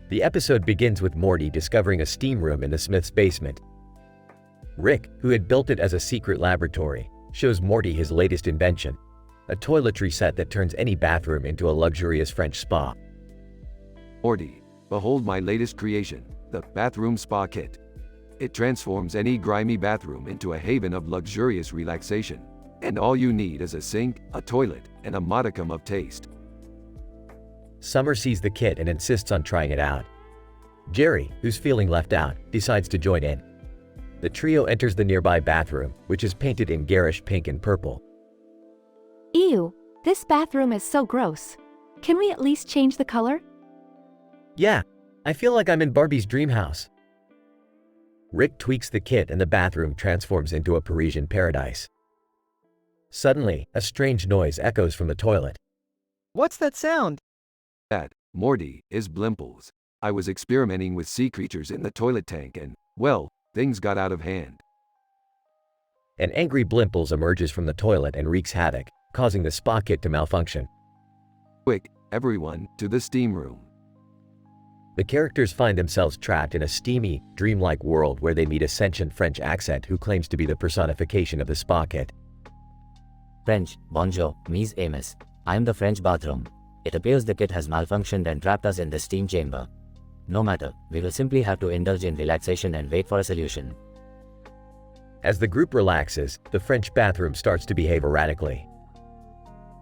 The episode begins with Morty discovering a steam room in the Smith's basement. Rick, who had built it as a secret laboratory, shows Morty his latest invention, a toiletry set that turns any bathroom into a luxurious French spa. Morty, behold my latest creation, the bathroom spa kit. It transforms any grimy bathroom into a haven of luxurious relaxation. And all you need is a sink, a toilet, and a modicum of taste. Summer sees the kit and insists on trying it out. Jerry, who's feeling left out, decides to join in. The trio enters the nearby bathroom, which is painted in garish pink and purple. Ew, this bathroom is so gross. Can we at least change the color? Yeah, I feel like I'm in Barbie's dream house. Rick tweaks the kit and the bathroom transforms into a Parisian paradise. Suddenly, a strange noise echoes from the toilet. What's that sound? That, Morty, is Blimples. I was experimenting with sea creatures in the toilet tank and, well, things got out of hand. An angry Blimples emerges from the toilet and wreaks havoc, causing the spa kit to malfunction. Quick, everyone, to the steam room. The characters find themselves trapped in a steamy, dreamlike world where they meet a sentient French accent who claims to be the personification of the spa kit. French, bonjour, mes amis. I am the French bathroom. It appears the kit has malfunctioned and trapped us in the steam chamber. No matter, we will simply have to indulge in relaxation and wait for a solution. As the group relaxes, the French bathroom starts to behave erratically.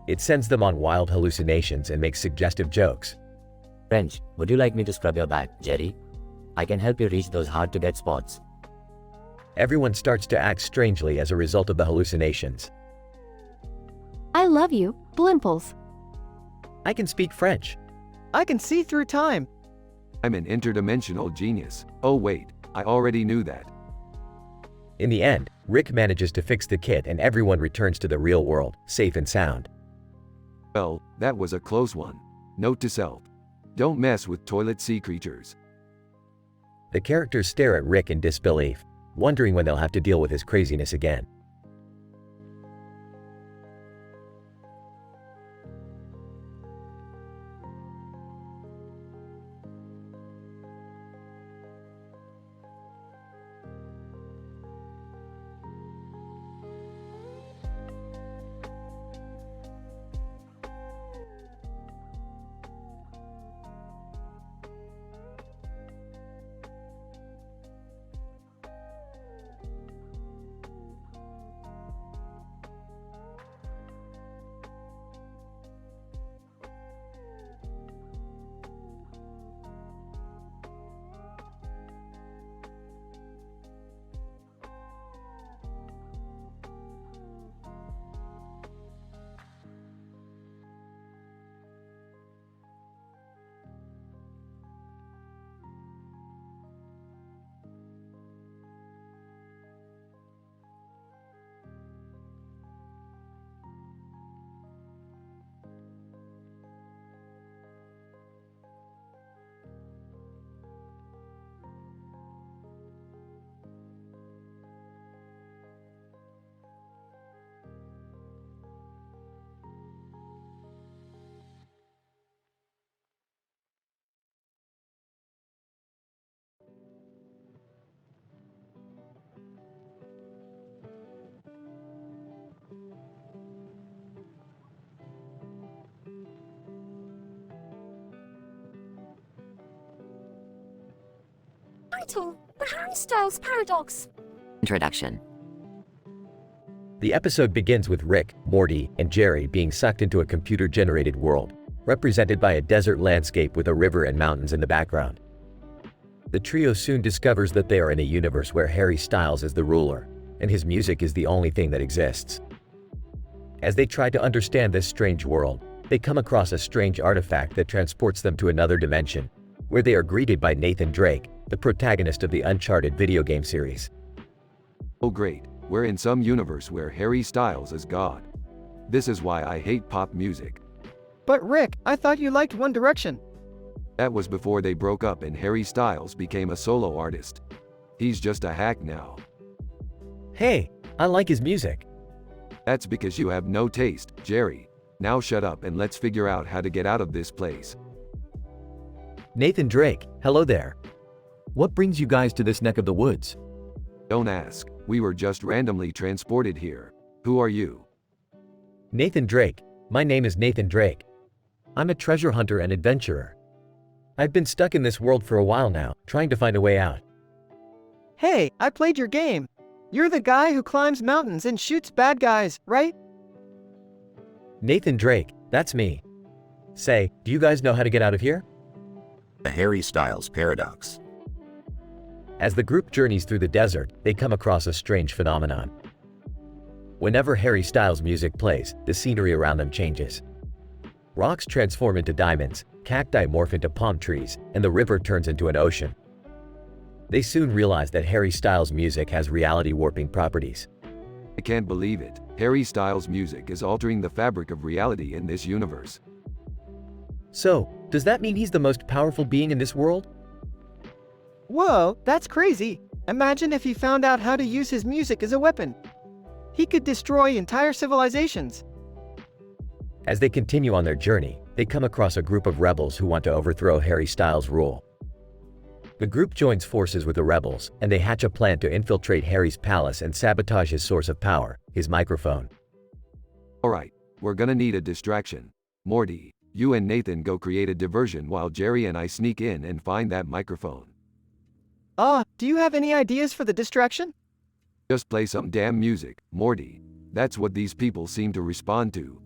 It sends them on wild hallucinations and makes suggestive jokes. French, would you like me to scrub your back, Jerry? I can help you reach those hard-to-get spots. Everyone starts to act strangely as a result of the hallucinations. I love you, Blimples. I can speak French. I can see through time. I'm an interdimensional genius. Oh wait, I already knew that. In the end, Rick manages to fix the kit and everyone returns to the real world, safe and sound. Well, that was a close one. Note to self. Don't mess with toilet sea creatures. The characters stare at Rick in disbelief, wondering when they'll have to deal with his craziness again. Title: The Harry Styles Paradox. Introduction. The episode begins with Rick, Morty, and Jerry being sucked into a computer-generated world, represented by a desert landscape with a river and mountains in the background. The trio soon discovers that they are in a universe where Harry Styles is the ruler, and his music is the only thing that exists. As they try to understand this strange world, they come across a strange artifact that transports them to another dimension, where they are greeted by Nathan Drake, the protagonist of the Uncharted video game series. Oh great, we're in some universe where Harry Styles is God. This is why I hate pop music. But Rick, I thought you liked One Direction. That was before they broke up and Harry Styles became a solo artist. He's just a hack now. Hey, I like his music. That's because you have no taste, Jerry. Now shut up and let's figure out how to get out of this place. Nathan Drake, hello there. What brings you guys to this neck of the woods? Don't ask, we were just randomly transported here. Who are you? Nathan Drake. My name is Nathan Drake. I'm a treasure hunter and adventurer. I've been stuck in this world for a while now, trying to find a way out. Hey, I played your game. You're the guy who climbs mountains and shoots bad guys, right? Nathan Drake, that's me. Say, do you guys know how to get out of here? The Harry Styles Paradox. As the group journeys through the desert, they come across a strange phenomenon. Whenever Harry Styles' music plays, the scenery around them changes. Rocks transform into diamonds, cacti morph into palm trees, and the river turns into an ocean. They soon realize that Harry Styles' music has reality warping properties. I can't believe it. Harry Styles' music is altering the fabric of reality in this universe. So, does that mean he's the most powerful being in this world? Whoa, that's crazy. Imagine if he found out how to use his music as a weapon. He could destroy entire civilizations. As they continue on their journey, they come across a group of rebels who want to overthrow Harry Styles' rule. The group joins forces with the rebels, and they hatch a plan to infiltrate Harry's palace and sabotage his source of power, his microphone. Alright, we're gonna need a distraction. Morty, you and Nathan go create a diversion while Jerry and I sneak in and find that microphone. Do you have any ideas for the distraction? Just play some damn music, Morty. That's what these people seem to respond to.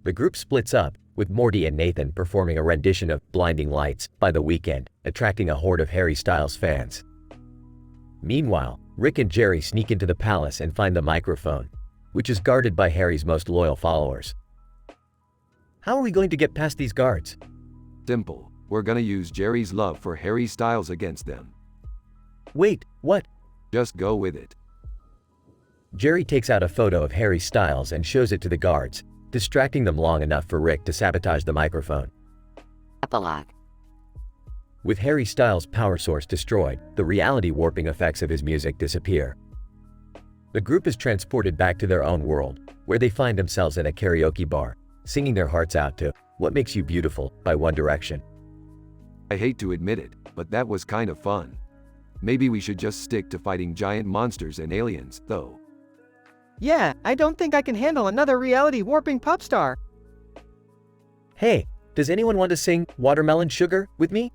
The group splits up, with Morty and Nathan performing a rendition of Blinding Lights by The Weeknd, attracting a horde of Harry Styles fans. Meanwhile, Rick and Jerry sneak into the palace and find the microphone, which is guarded by Harry's most loyal followers. How are we going to get past these guards? Simple. We're gonna use Jerry's love for Harry Styles against them. Wait, what? Just go with it. Jerry takes out a photo of Harry Styles and shows it to the guards, distracting them long enough for Rick to sabotage the microphone. Epilogue. With Harry Styles' power source destroyed, the reality warping effects of his music disappear. The group is transported back to their own world, where they find themselves in a karaoke bar, singing their hearts out to What Makes You Beautiful by One Direction. I hate to admit it, but that was kind of fun. Maybe we should just stick to fighting giant monsters and aliens, though. Yeah, I don't think I can handle another reality warping pop star. Hey, does anyone want to sing Watermelon Sugar with me?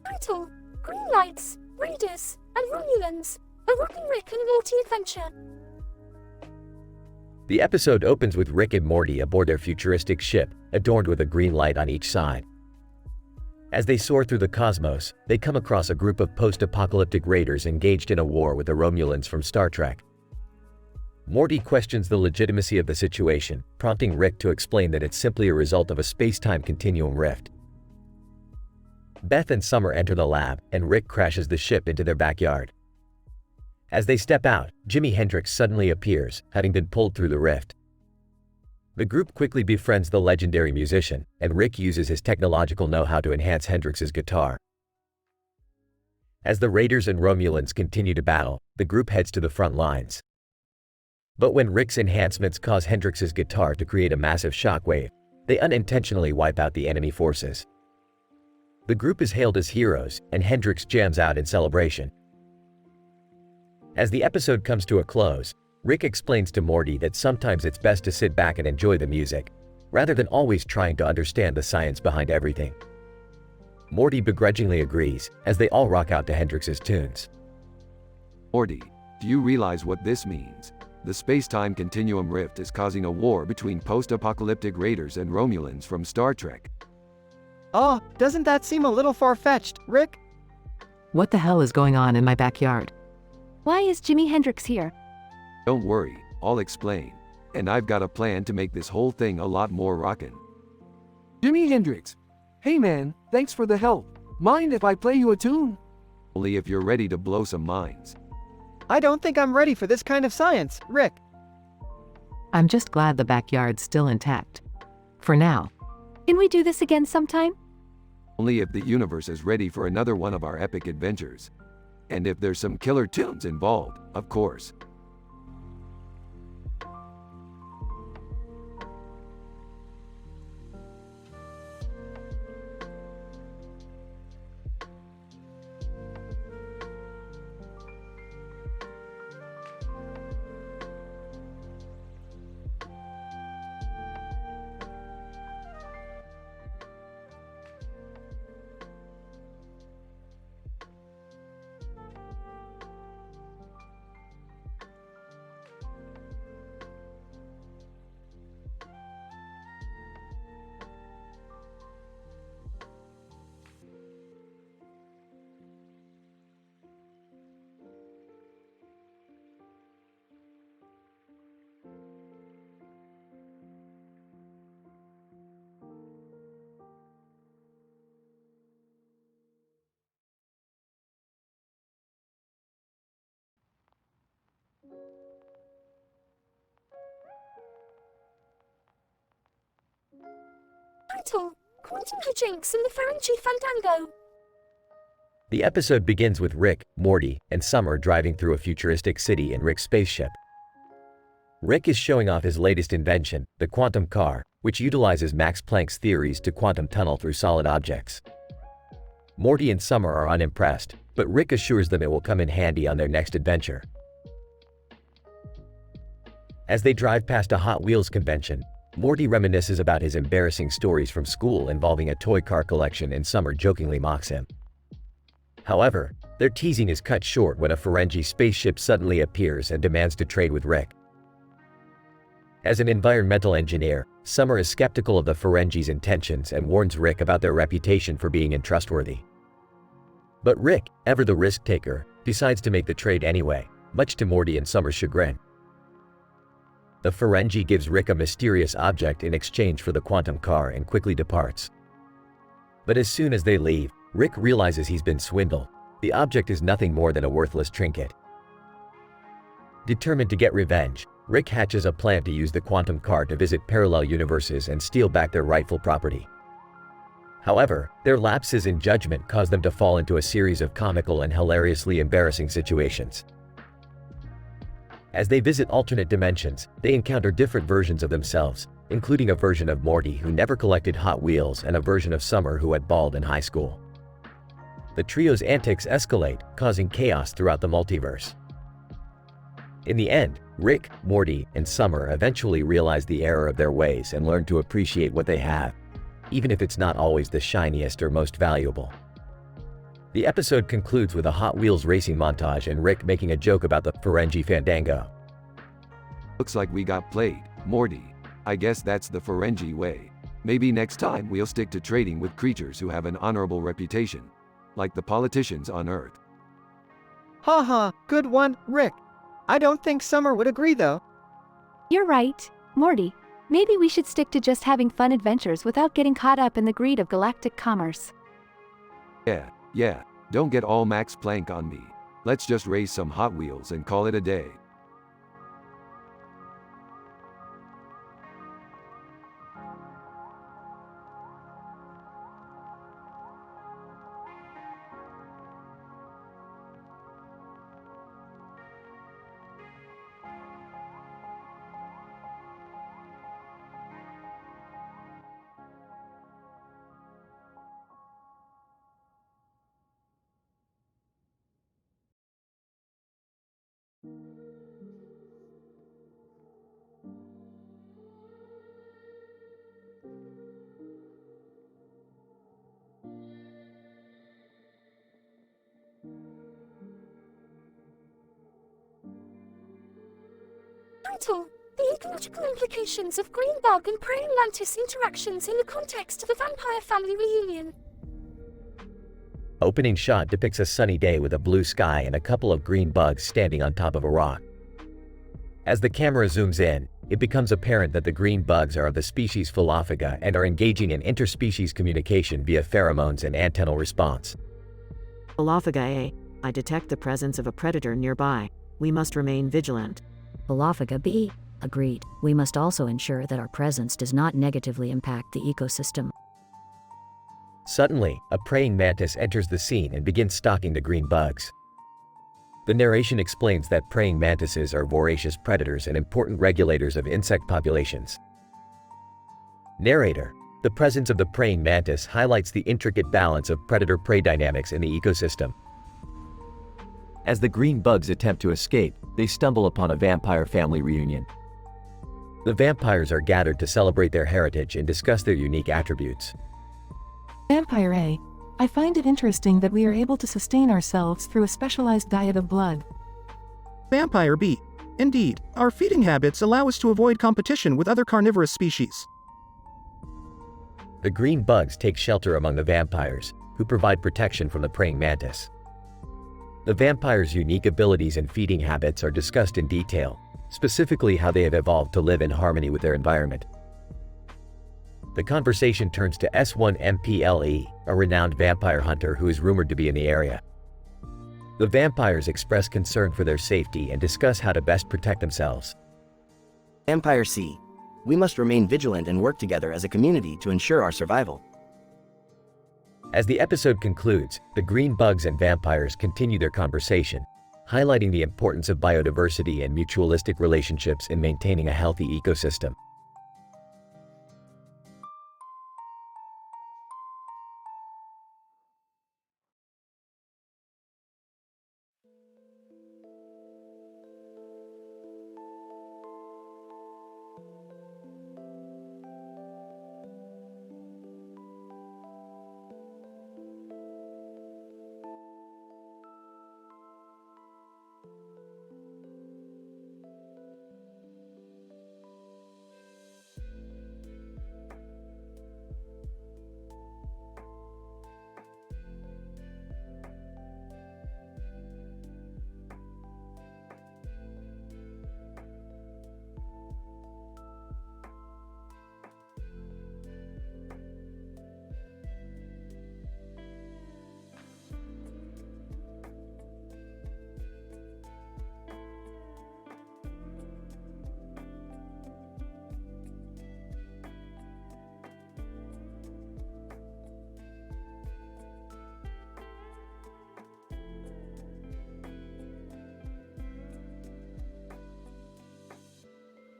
Title: Green Lights, Raiders, and Romulans. A Rockin' Rick and Morty adventure. The episode opens with Rick and Morty aboard their futuristic ship, adorned with a green light on each side. As they soar through the cosmos, they come across a group of post-apocalyptic raiders engaged in a war with the Romulans from Star Trek. Morty questions the legitimacy of the situation, prompting Rick to explain that it's simply a result of a space-time continuum rift. Beth and Summer enter the lab, and Rick crashes the ship into their backyard. As they step out, Jimi Hendrix suddenly appears, having been pulled through the rift. The group quickly befriends the legendary musician, and Rick uses his technological know-how to enhance Hendrix's guitar. As the Raiders and Romulans continue to battle, the group heads to the front lines. But when Rick's enhancements cause Hendrix's guitar to create a massive shockwave, they unintentionally wipe out the enemy forces. The group is hailed as heroes, and Hendrix jams out in celebration. As the episode comes to a close, Rick explains to Morty that sometimes it's best to sit back and enjoy the music, rather than always trying to understand the science behind everything. Morty begrudgingly agrees, as they all rock out to Hendrix's tunes. Morty, do you realize what this means? The space-time continuum rift is causing a war between post-apocalyptic raiders and Romulans from Star Trek. Oh, doesn't that seem a little far-fetched, Rick? What the hell is going on in my backyard? Why is Jimi Hendrix here? Don't worry, I'll explain. And I've got a plan to make this whole thing a lot more rockin'. Jimi Hendrix. Hey man, thanks for the help. Mind if I play you a tune? Only if you're ready to blow some minds. I don't think I'm ready for this kind of science, Rick. I'm just glad the backyard's still intact. For now. Can we do this again sometime? Only if the universe is ready for another one of our epic adventures. And if there's some killer tunes involved, of course. Title: Quantum Hijinks and the Ferengi Fandango. The episode begins with Rick, Morty, and Summer driving through a futuristic city in Rick's spaceship. Rick is showing off his latest invention, the quantum car, which utilizes Max Planck's theories to quantum tunnel through solid objects. Morty and Summer are unimpressed, but Rick assures them it will come in handy on their next adventure. As they drive past a Hot Wheels convention, Morty reminisces about his embarrassing stories from school involving a toy car collection, and Summer jokingly mocks him. However, their teasing is cut short when a Ferengi spaceship suddenly appears and demands to trade with Rick. As an environmental engineer, Summer is skeptical of the Ferengi's intentions and warns Rick about their reputation for being untrustworthy. But Rick, ever the risk taker, decides to make the trade anyway, much to Morty and Summer's chagrin. The Ferengi gives Rick a mysterious object in exchange for the quantum car and quickly departs. But as soon as they leave, Rick realizes he's been swindled. The object is nothing more than a worthless trinket. Determined to get revenge, Rick hatches a plan to use the quantum car to visit parallel universes and steal back their rightful property. However, their lapses in judgment cause them to fall into a series of comical and hilariously embarrassing situations. As they visit alternate dimensions, they encounter different versions of themselves, including a version of Morty who never collected Hot Wheels and a version of Summer who had balled in high school. The trio's antics escalate, causing chaos throughout the multiverse. In the end, Rick, Morty, and Summer eventually realize the error of their ways and learn to appreciate what they have, even if it's not always the shiniest or most valuable. The episode concludes with a Hot Wheels racing montage and Rick making a joke about the Ferengi Fandango. Looks like we got played, Morty. I guess that's the Ferengi way. Maybe next time we'll stick to trading with creatures who have an honorable reputation, like the politicians on Earth. Haha, good one, Rick. I don't think Summer would agree though. You're right, Morty. Maybe we should stick to just having fun adventures without getting caught up in the greed of galactic commerce. Yeah, don't get all Max Planck on me. Let's just race some Hot Wheels and call it a day. Title: The ecological implications of green bug and praying mantis interactions in the context of a vampire family reunion. Opening shot depicts a sunny day with a blue sky and a couple of green bugs standing on top of a rock. As the camera zooms in, it becomes apparent that the green bugs are of the species Philophaga and are engaging in interspecies communication via pheromones and antennal response. Philophaga A. I detect the presence of a predator nearby. We must remain vigilant. Philophaga B. Agreed. We must also ensure that our presence does not negatively impact the ecosystem. Suddenly, a praying mantis enters the scene and begins stalking the green bugs. The narration explains that praying mantises are voracious predators and important regulators of insect populations. Narrator: the presence of the praying mantis highlights the intricate balance of predator-prey dynamics in the ecosystem. As the green bugs attempt to escape, they stumble upon a vampire family reunion. The vampires are gathered to celebrate their heritage and discuss their unique attributes. Vampire A. I find it interesting that we are able to sustain ourselves through a specialized diet of blood. Vampire B. Indeed, our feeding habits allow us to avoid competition with other carnivorous species. The green bugs take shelter among the vampires, who provide protection from the praying mantis. The vampires' unique abilities and feeding habits are discussed in detail, specifically how they have evolved to live in harmony with their environment. The conversation turns to S1MPLE, a renowned vampire hunter who is rumored to be in the area. The vampires express concern for their safety and discuss how to best protect themselves. Vampire C. We must remain vigilant and work together as a community to ensure our survival. As the episode concludes, the green bugs and vampires continue their conversation, highlighting the importance of biodiversity and mutualistic relationships in maintaining a healthy ecosystem.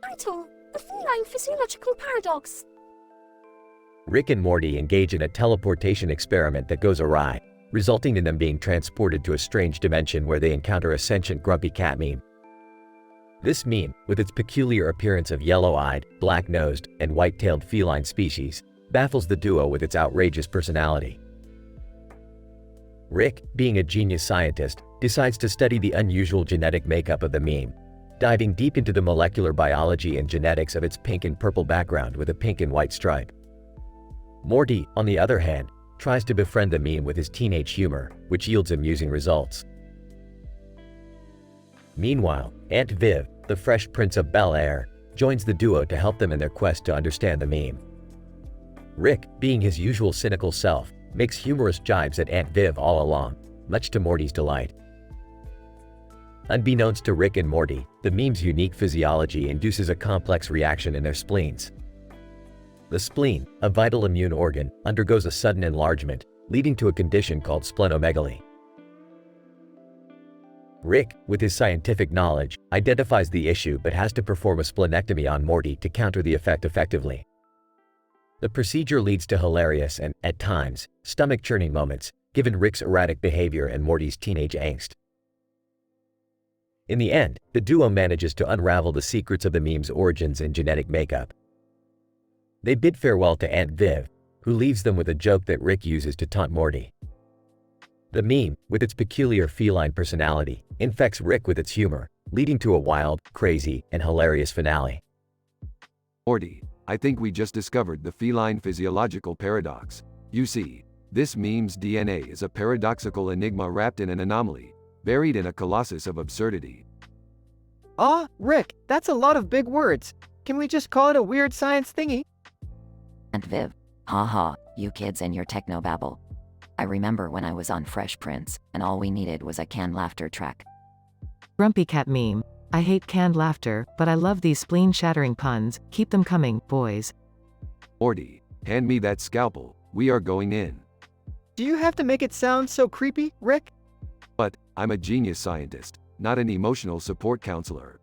Title: The feline physiological paradox. Rick and Morty engage in a teleportation experiment that goes awry, resulting in them being transported to a strange dimension where they encounter a sentient grumpy cat meme. This meme, with its peculiar appearance of yellow-eyed, black-nosed, and white-tailed feline species, baffles the duo with its outrageous personality. Rick, being a genius scientist, decides to study the unusual genetic makeup of the meme, diving deep into the molecular biology and genetics of its pink and purple background with a pink and white stripe. Morty, on the other hand, tries to befriend the meme with his teenage humor, which yields amusing results. Meanwhile, Aunt Viv, the Fresh Prince of Bel-Air, joins the duo to help them in their quest to understand the meme. Rick, being his usual cynical self, makes humorous jibes at Aunt Viv all along, much to Morty's delight. Unbeknownst to Rick and Morty, the meme's unique physiology induces a complex reaction in their spleens. The spleen, a vital immune organ, undergoes a sudden enlargement, leading to a condition called splenomegaly. Rick, with his scientific knowledge, identifies the issue but has to perform a splenectomy on Morty to counter the effect effectively. The procedure leads to hilarious and, at times, stomach-churning moments, given Rick's erratic behavior and Morty's teenage angst. In the end, the duo manages to unravel the secrets of the meme's origins and genetic makeup. They bid farewell to Aunt Viv, who leaves them with a joke that Rick uses to taunt Morty. The meme, with its peculiar feline personality, infects Rick with its humor, leading to a wild, crazy, and hilarious finale. Morty, I think we just discovered the feline physiological paradox. You see, this meme's DNA is a paradoxical enigma wrapped in an anomaly, buried in a colossus of absurdity. Rick, that's a lot of big words. Can we just call it a weird science thingy? And Viv, haha, you kids and your technobabble. I remember when I was on Fresh Prince, and all we needed was a canned laughter track. Grumpy cat meme. I hate canned laughter, but I love these spleen-shattering puns. Keep them coming, boys. Morty, hand me that scalpel, we are going in. Do you have to make it sound so creepy, Rick? But, I'm a genius scientist, not an emotional support counselor.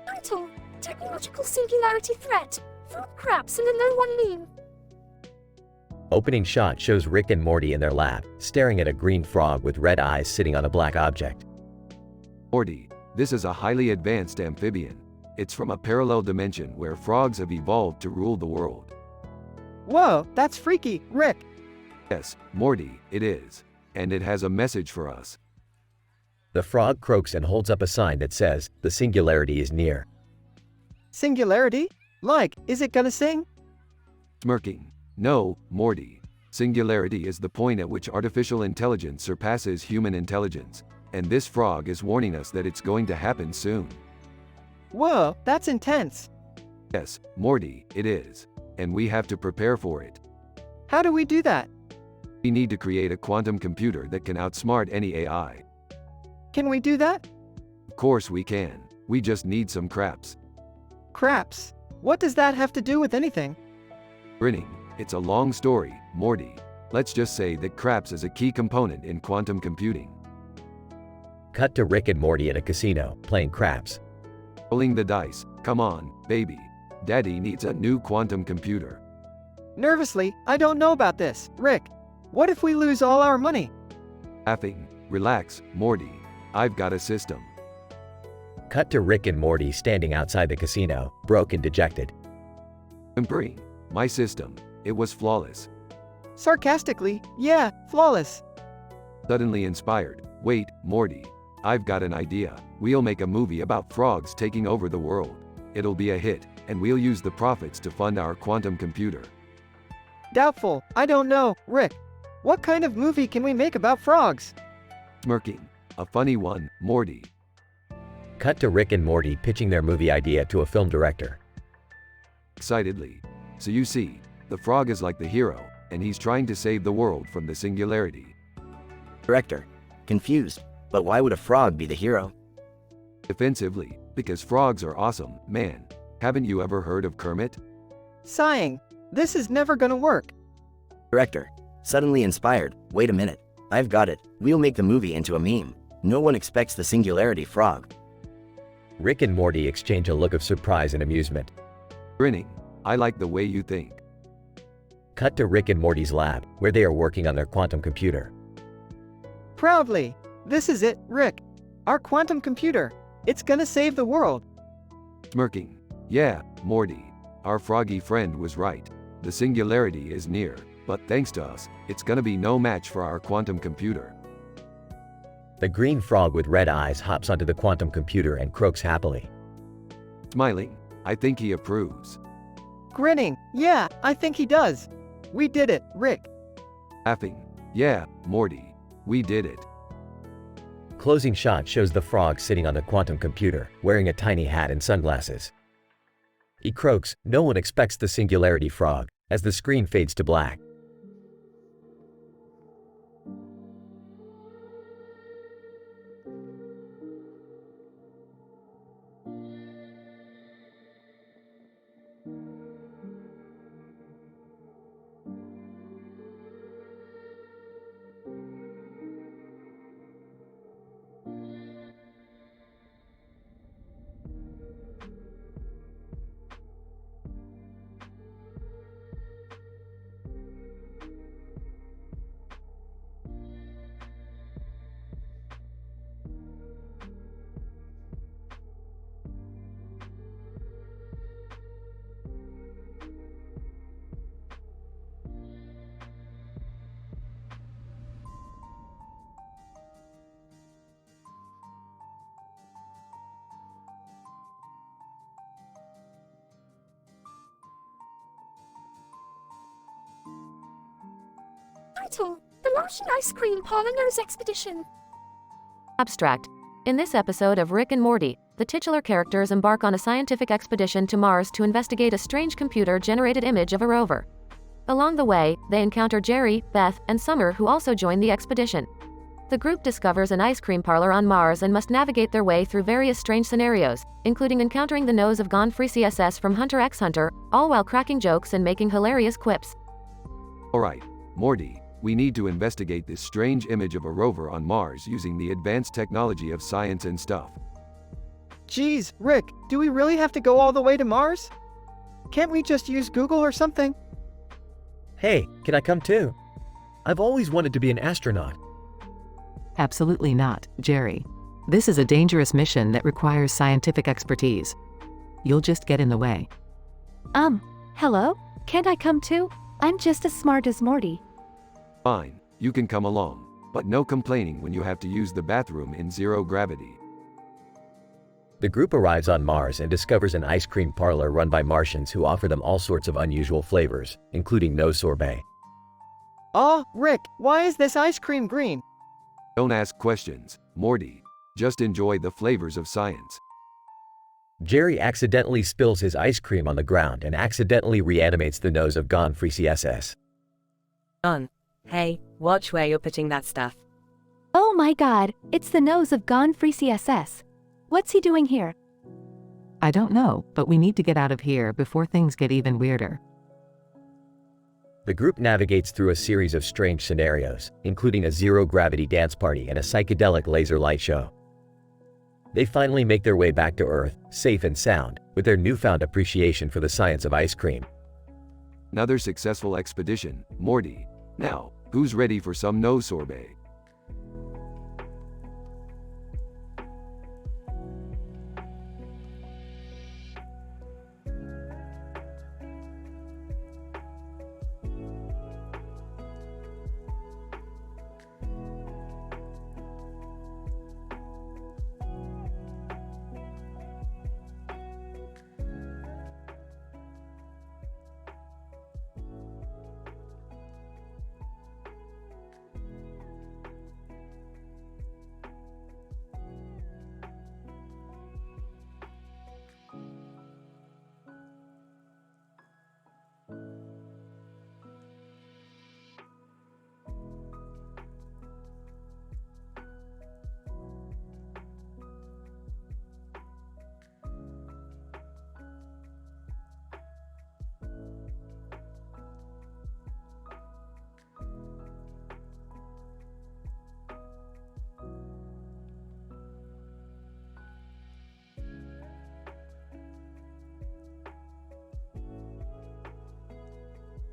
Title: Technological Singularity Threat. Fruit Craps and the No One Meme. Opening shot shows Rick and Morty in their lab, staring at a green frog with red eyes sitting on a black object. Morty, this is a highly advanced amphibian. It's from a parallel dimension where frogs have evolved to rule the world. Whoa, that's freaky, Rick. Yes, Morty, it is. And it has a message for us. The frog croaks and holds up a sign that says, "The singularity is near." Singularity? Like, is it gonna sing? Smirking. No, Morty. Singularity is the point at which artificial intelligence surpasses human intelligence. And this frog is warning us that it's going to happen soon. Whoa, that's intense. Yes, Morty, it is. And we have to prepare for it. How do we do that? We need to create a quantum computer that can outsmart any AI. Can we do that? Of course we can. We just need some craps. Craps? What does that have to do with anything? Grinning. It's a long story, Morty. Let's just say that craps is a key component in quantum computing. Cut to Rick and Morty at a casino, playing craps. Rolling the dice. Come on, baby. Daddy needs a new quantum computer. Nervously, I don't know about this. Rick, what if we lose all our money? Laughing. Relax, Morty. I've got a system. Cut to Rick and Morty standing outside the casino, broke and dejected. Whimpering. My system. It was flawless. Sarcastically, yeah, flawless. Suddenly inspired. Wait, Morty. I've got an idea. We'll make a movie about frogs taking over the world. It'll be a hit, and we'll use the profits to fund our quantum computer. Doubtful, I don't know, Rick. What kind of movie can we make about frogs? Smirking. A funny one, Morty. Cut to Rick and Morty pitching their movie idea to a film director. Excitedly. So you see, the frog is like the hero, and he's trying to save the world from the singularity. Director. Confused. But why would a frog be the hero? Defensively, because frogs are awesome, man. Haven't you ever heard of Kermit? Sighing. This is never gonna work. Director. Suddenly inspired. Wait a minute. I've got it. We'll make the movie into a meme. No one expects the singularity frog. Rick and Morty exchange a look of surprise and amusement. Grinning. I like the way you think. Cut to Rick and Morty's lab, where they are working on their quantum computer. Proudly. This is it, Rick. Our quantum computer. It's gonna save the world. Smirking. Yeah, Morty. Our froggy friend was right. The singularity is near, but thanks to us, it's gonna be no match for our quantum computer. The green frog with red eyes hops onto the quantum computer and croaks happily. Smiling. I think he approves. Grinning. Yeah, I think he does. We did it, Rick. Laughing. Yeah, Morty. We did it. Closing shot shows the frog sitting on the quantum computer, wearing a tiny hat and sunglasses. He croaks, no one expects the singularity frog, as the screen fades to black. Title: The Martian Ice Cream Parlor's Expedition. Abstract. In this episode of Rick and Morty, the titular characters embark on a scientific expedition to Mars to investigate a strange computer-generated image of a rover. Along the way, they encounter Jerry, Beth, and Summer, who also join the expedition. The group discovers an ice cream parlor on Mars and must navigate their way through various strange scenarios, including encountering the nose of Gone Free CSS from Hunter x Hunter, all while cracking jokes and making hilarious quips. Alright, Morty, we need to investigate this strange image of a rover on Mars using the advanced technology of science and stuff. Geez, Rick, do we really have to go all the way to Mars? Can't we just use Google or something? Hey, can I come too? I've always wanted to be an astronaut. Absolutely not, Jerry. This is a dangerous mission that requires scientific expertise. You'll just get in the way. Hello? Can't I come too? I'm just as smart as Morty. Fine, you can come along, but no complaining when you have to use the bathroom in zero gravity. The group arrives on Mars and discovers an ice cream parlor run by Martians who offer them all sorts of unusual flavors, including no sorbet. Rick, why is this ice cream green? Don't ask questions, Morty. Just enjoy the flavors of science. Jerry accidentally spills his ice cream on the ground and accidentally reanimates the nose of Gone Free CSS. Hey, watch where you're putting that stuff. Oh my god, it's the nose of Gone Free CSS. What's he doing here? I don't know, but we need to get out of here before things get even weirder. The group navigates through a series of strange scenarios, including a zero-gravity dance party and a psychedelic laser light show. They finally make their way back to Earth, safe and sound, with their newfound appreciation for the science of ice cream. Another successful expedition, Morty. Now, who's ready for some nose sorbet?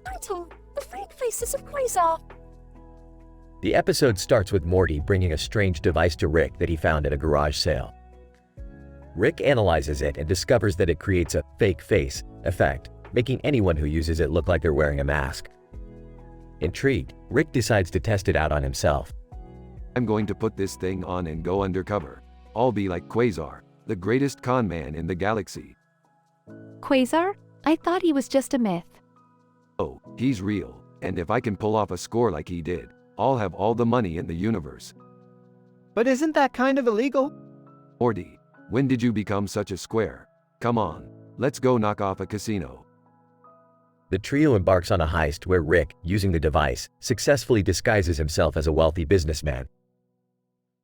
Title: The Freak Faces of Quasar. The episode starts with Morty bringing a strange device to Rick that he found at a garage sale. Rick analyzes it and discovers that it creates a fake face effect, making anyone who uses it look like they're wearing a mask. Intrigued, Rick decides to test it out on himself. I'm going to put this thing on and go undercover. I'll be like Quasar, the greatest con man in the galaxy. Quasar? I thought he was just a myth. Oh, he's real, and if I can pull off a score like he did, I'll have all the money in the universe. But isn't that kind of illegal? Morty, when did you become such a square? Come on, let's go knock off a casino. The trio embarks on a heist where Rick, using the device, successfully disguises himself as a wealthy businessman.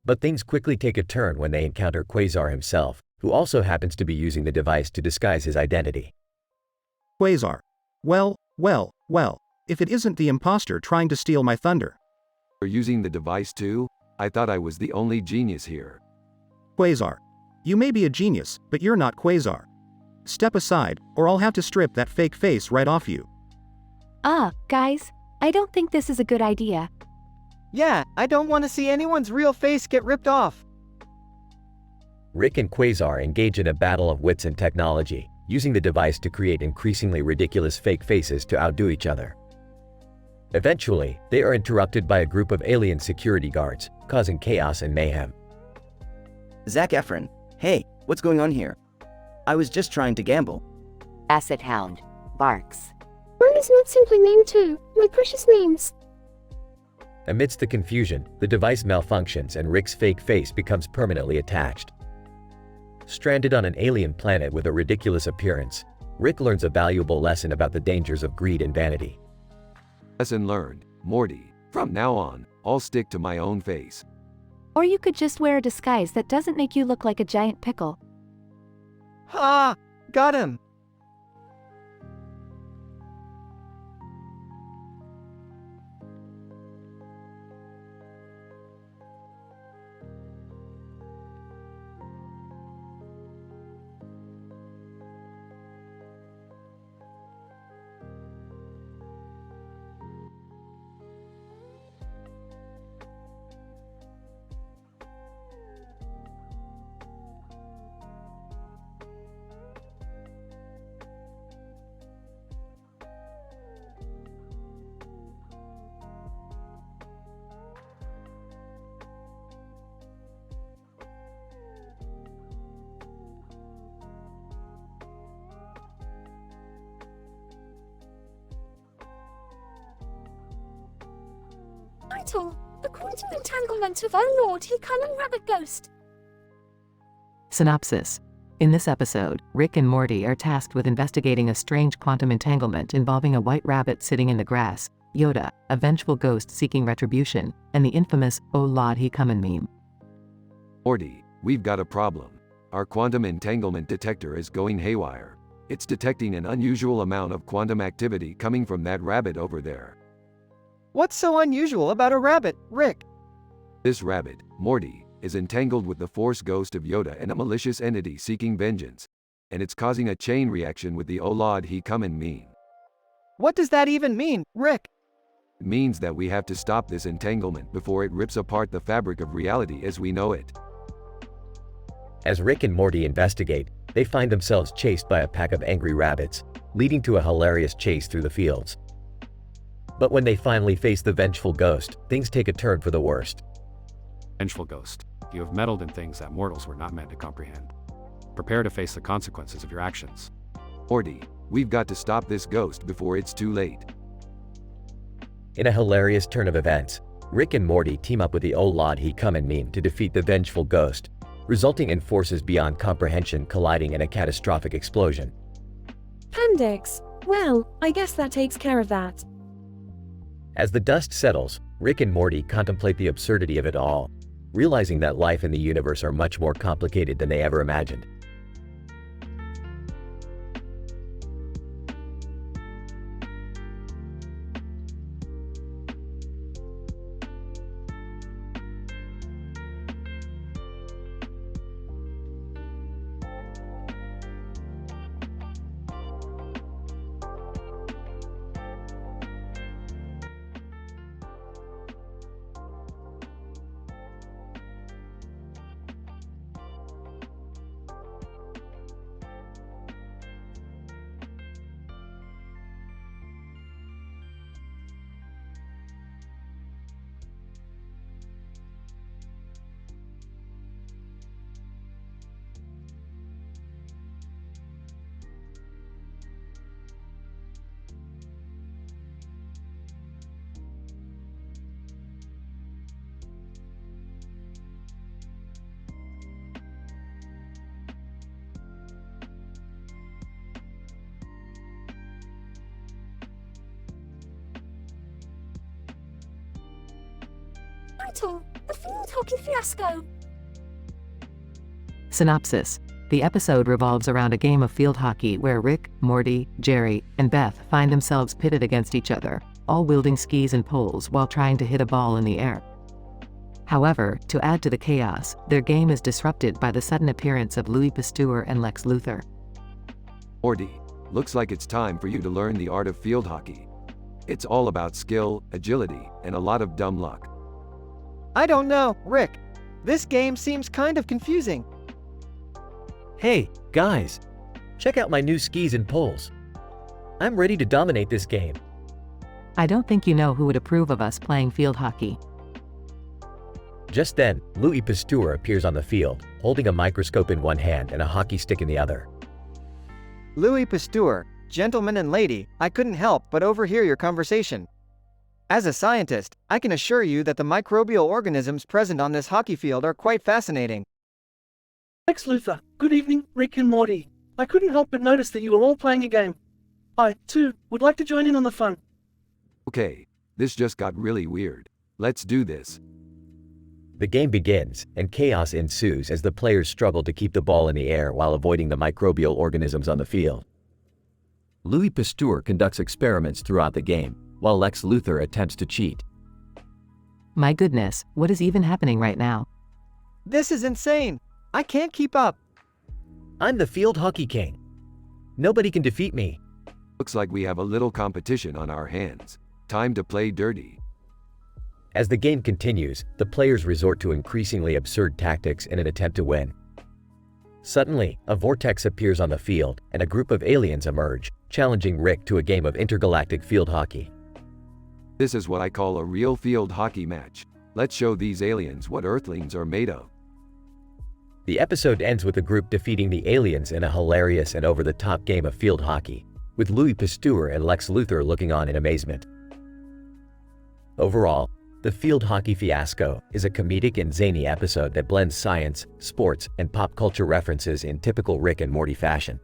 But things quickly take a turn when they encounter Quasar himself, who also happens to be using the device to disguise his identity. Quasar. Well, if it isn't the imposter trying to steal my thunder. You're using the device too? I thought I was the only genius here. Quasar. You may be a genius, but you're not Quasar. Step aside, or I'll have to strip that fake face right off you. Guys, I don't think this is a good idea. Yeah, I don't want to see anyone's real face get ripped off. Rick and Quasar engage in a battle of wits and technology, using the device to create increasingly ridiculous fake faces to outdo each other. Eventually, they are interrupted by a group of alien security guards, causing chaos and mayhem. Zac Efron. Hey, what's going on here? I was just trying to gamble. Acid Hound. Barks. Mine is not simply name 2, my precious names. Amidst the confusion, the device malfunctions and Rick's fake face becomes permanently attached. Stranded on an alien planet with a ridiculous appearance, Rick learns a valuable lesson about the dangers of greed and vanity. Lesson learned, Morty. From now on, I'll stick to my own face. Or you could just wear a disguise that doesn't make you look like a giant pickle. Ha! Got him! Title: The Quantum Entanglement of our Lord Hikanan Rabbit Ghost. Synopsis. In this episode, Rick and Morty are tasked with investigating a strange quantum entanglement involving a white rabbit sitting in the grass, Yoda, a vengeful ghost seeking retribution, and the infamous "Oh Lord he comin' meme. Morty, we've got a problem. Our quantum entanglement detector is going haywire. It's detecting an unusual amount of quantum activity coming from that rabbit over there. What's so unusual about a rabbit, Rick? This rabbit, Morty, is entangled with the Force ghost of Yoda and a malicious entity seeking vengeance, and it's causing a chain reaction with the "Oh Lord he comin' meme." What does that even mean, Rick? It means that we have to stop this entanglement before it rips apart the fabric of reality as we know it. As Rick and Morty investigate, they find themselves chased by a pack of angry rabbits, leading to a hilarious chase through the fields. But when they finally face the vengeful ghost, things take a turn for the worst. Vengeful ghost, you have meddled in things that mortals were not meant to comprehend. Prepare to face the consequences of your actions. Morty, we've got to stop this ghost before it's too late. In a hilarious turn of events, Rick and Morty team up with the Olad Come meme to defeat the vengeful ghost, resulting in forces beyond comprehension colliding in a catastrophic explosion. Pandex. Well, I guess that takes care of that. As the dust settles, Rick and Morty contemplate the absurdity of it all, realizing that life and the universe are much more complicated than they ever imagined. Title: The Field Hockey Fiasco. Synopsis. The episode revolves around a game of field hockey where Rick, Morty, Jerry, and Beth find themselves pitted against each other, all wielding skis and poles while trying to hit a ball in the air. However, to add to the chaos, their game is disrupted by the sudden appearance of Louis Pasteur and Lex Luthor. Morty, looks like it's time for you to learn the art of field hockey. It's all about skill, agility, and a lot of dumb luck. I don't know, Rick. This game seems kind of confusing. Hey, guys! Check out my new skis and poles. I'm ready to dominate this game. I don't think you know who would approve of us playing field hockey. Just then, Louis Pasteur appears on the field, holding a microscope in one hand and a hockey stick in the other. Louis Pasteur, gentleman and lady, I couldn't help but overhear your conversation. As a scientist, I can assure you that the microbial organisms present on this hockey field are quite fascinating. Lex Luthor, good evening, Rick and Morty. I couldn't help but notice that you were all playing a game. I, too, would like to join in on the fun. Okay, this just got really weird. Let's do this. The game begins, and chaos ensues as the players struggle to keep the ball in the air while avoiding the microbial organisms on the field. Louis Pasteur conducts experiments throughout the game, while Lex Luthor attempts to cheat. My goodness, what is even happening right now? This is insane. I can't keep up. I'm the field hockey king. Nobody can defeat me. Looks like we have a little competition on our hands. Time to play dirty. As the game continues, the players resort to increasingly absurd tactics in an attempt to win. Suddenly, a vortex appears on the field, and a group of aliens emerge, challenging Rick to a game of intergalactic field hockey. This is what I call a real field hockey match. Let's show these aliens what Earthlings are made of. The episode ends with the group defeating the aliens in a hilarious and over-the-top game of field hockey, with Louis Pasteur and Lex Luthor looking on in amazement. Overall, The Field Hockey Fiasco is a comedic and zany episode that blends science, sports, and pop culture references in typical Rick and Morty fashion.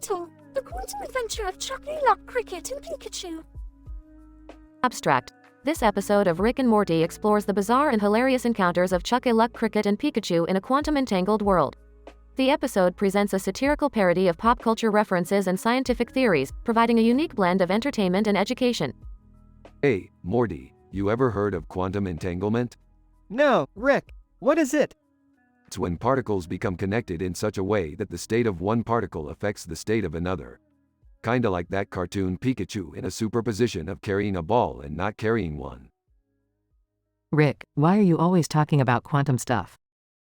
Title: The Quantum Adventure of Chucky, Luck, Cricket, and Pikachu. Abstract. This episode of Rick and Morty explores the bizarre and hilarious encounters of Chucky, Luck, Cricket, and Pikachu in a quantum-entangled world. The episode presents a satirical parody of pop culture references and scientific theories, providing a unique blend of entertainment and education. Hey, Morty, you ever heard of quantum entanglement? No, Rick. What is it? It's when particles become connected in such a way that the state of one particle affects the state of another. Kinda like that cartoon Pikachu in a superposition of carrying a ball and not carrying one. Rick, why are you always talking about quantum stuff?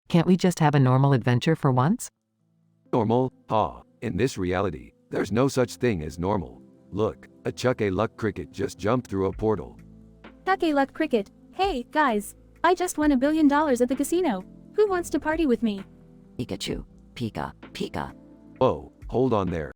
Can't we just have a normal adventure for once? Normal? In this reality, there's no such thing as normal. Look, a Chucky Luck Cricket just jumped through a portal. Chucky Luck Cricket. Hey, guys. I just won $1 billion at the casino. Who wants to party with me? Pikachu. Pika. Pika. Whoa, hold on there.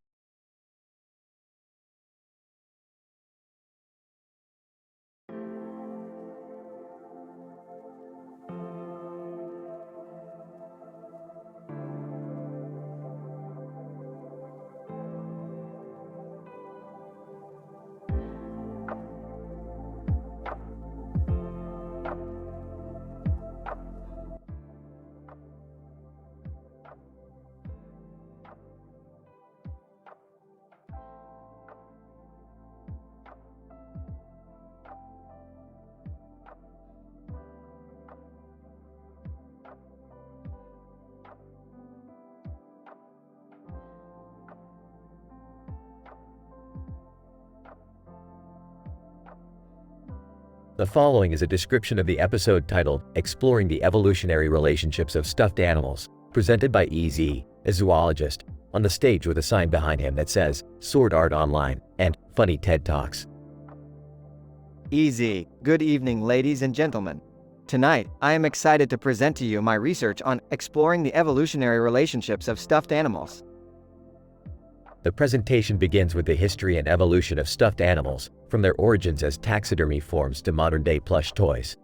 The following is a description of the episode titled Exploring the Evolutionary Relationships of Stuffed Animals, presented by EZ, a zoologist, on the stage with a sign behind him that says Sword Art Online and Funny TED Talks. Easy. Good evening, ladies and gentlemen. Tonight, I am excited to present to you my research on exploring the evolutionary relationships of stuffed animals. The presentation begins with the history and evolution of stuffed animals, from their origins as taxidermy forms to modern-day plush toys.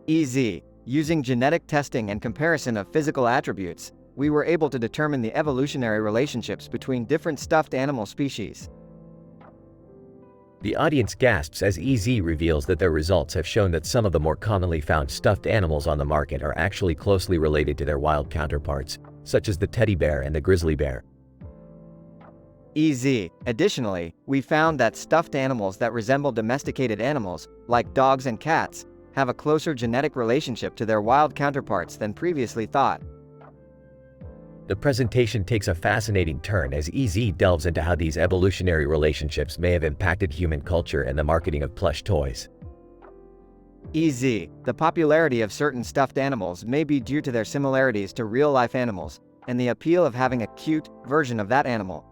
EZ. Using genetic testing and comparison of physical attributes, we were able to determine the evolutionary relationships between different stuffed animal species. The audience gasps as EZ reveals that their results have shown that some of the more commonly found stuffed animals on the market are actually closely related to their wild counterparts, such as the teddy bear and the grizzly bear. EZ. Additionally, we found that stuffed animals that resemble domesticated animals, like dogs and cats, have a closer genetic relationship to their wild counterparts than previously thought. The presentation takes a fascinating turn as EZ delves into how these evolutionary relationships may have impacted human culture and the marketing of plush toys. EZ. The popularity of certain stuffed animals may be due to their similarities to real-life animals, and the appeal of having a cute version of that animal.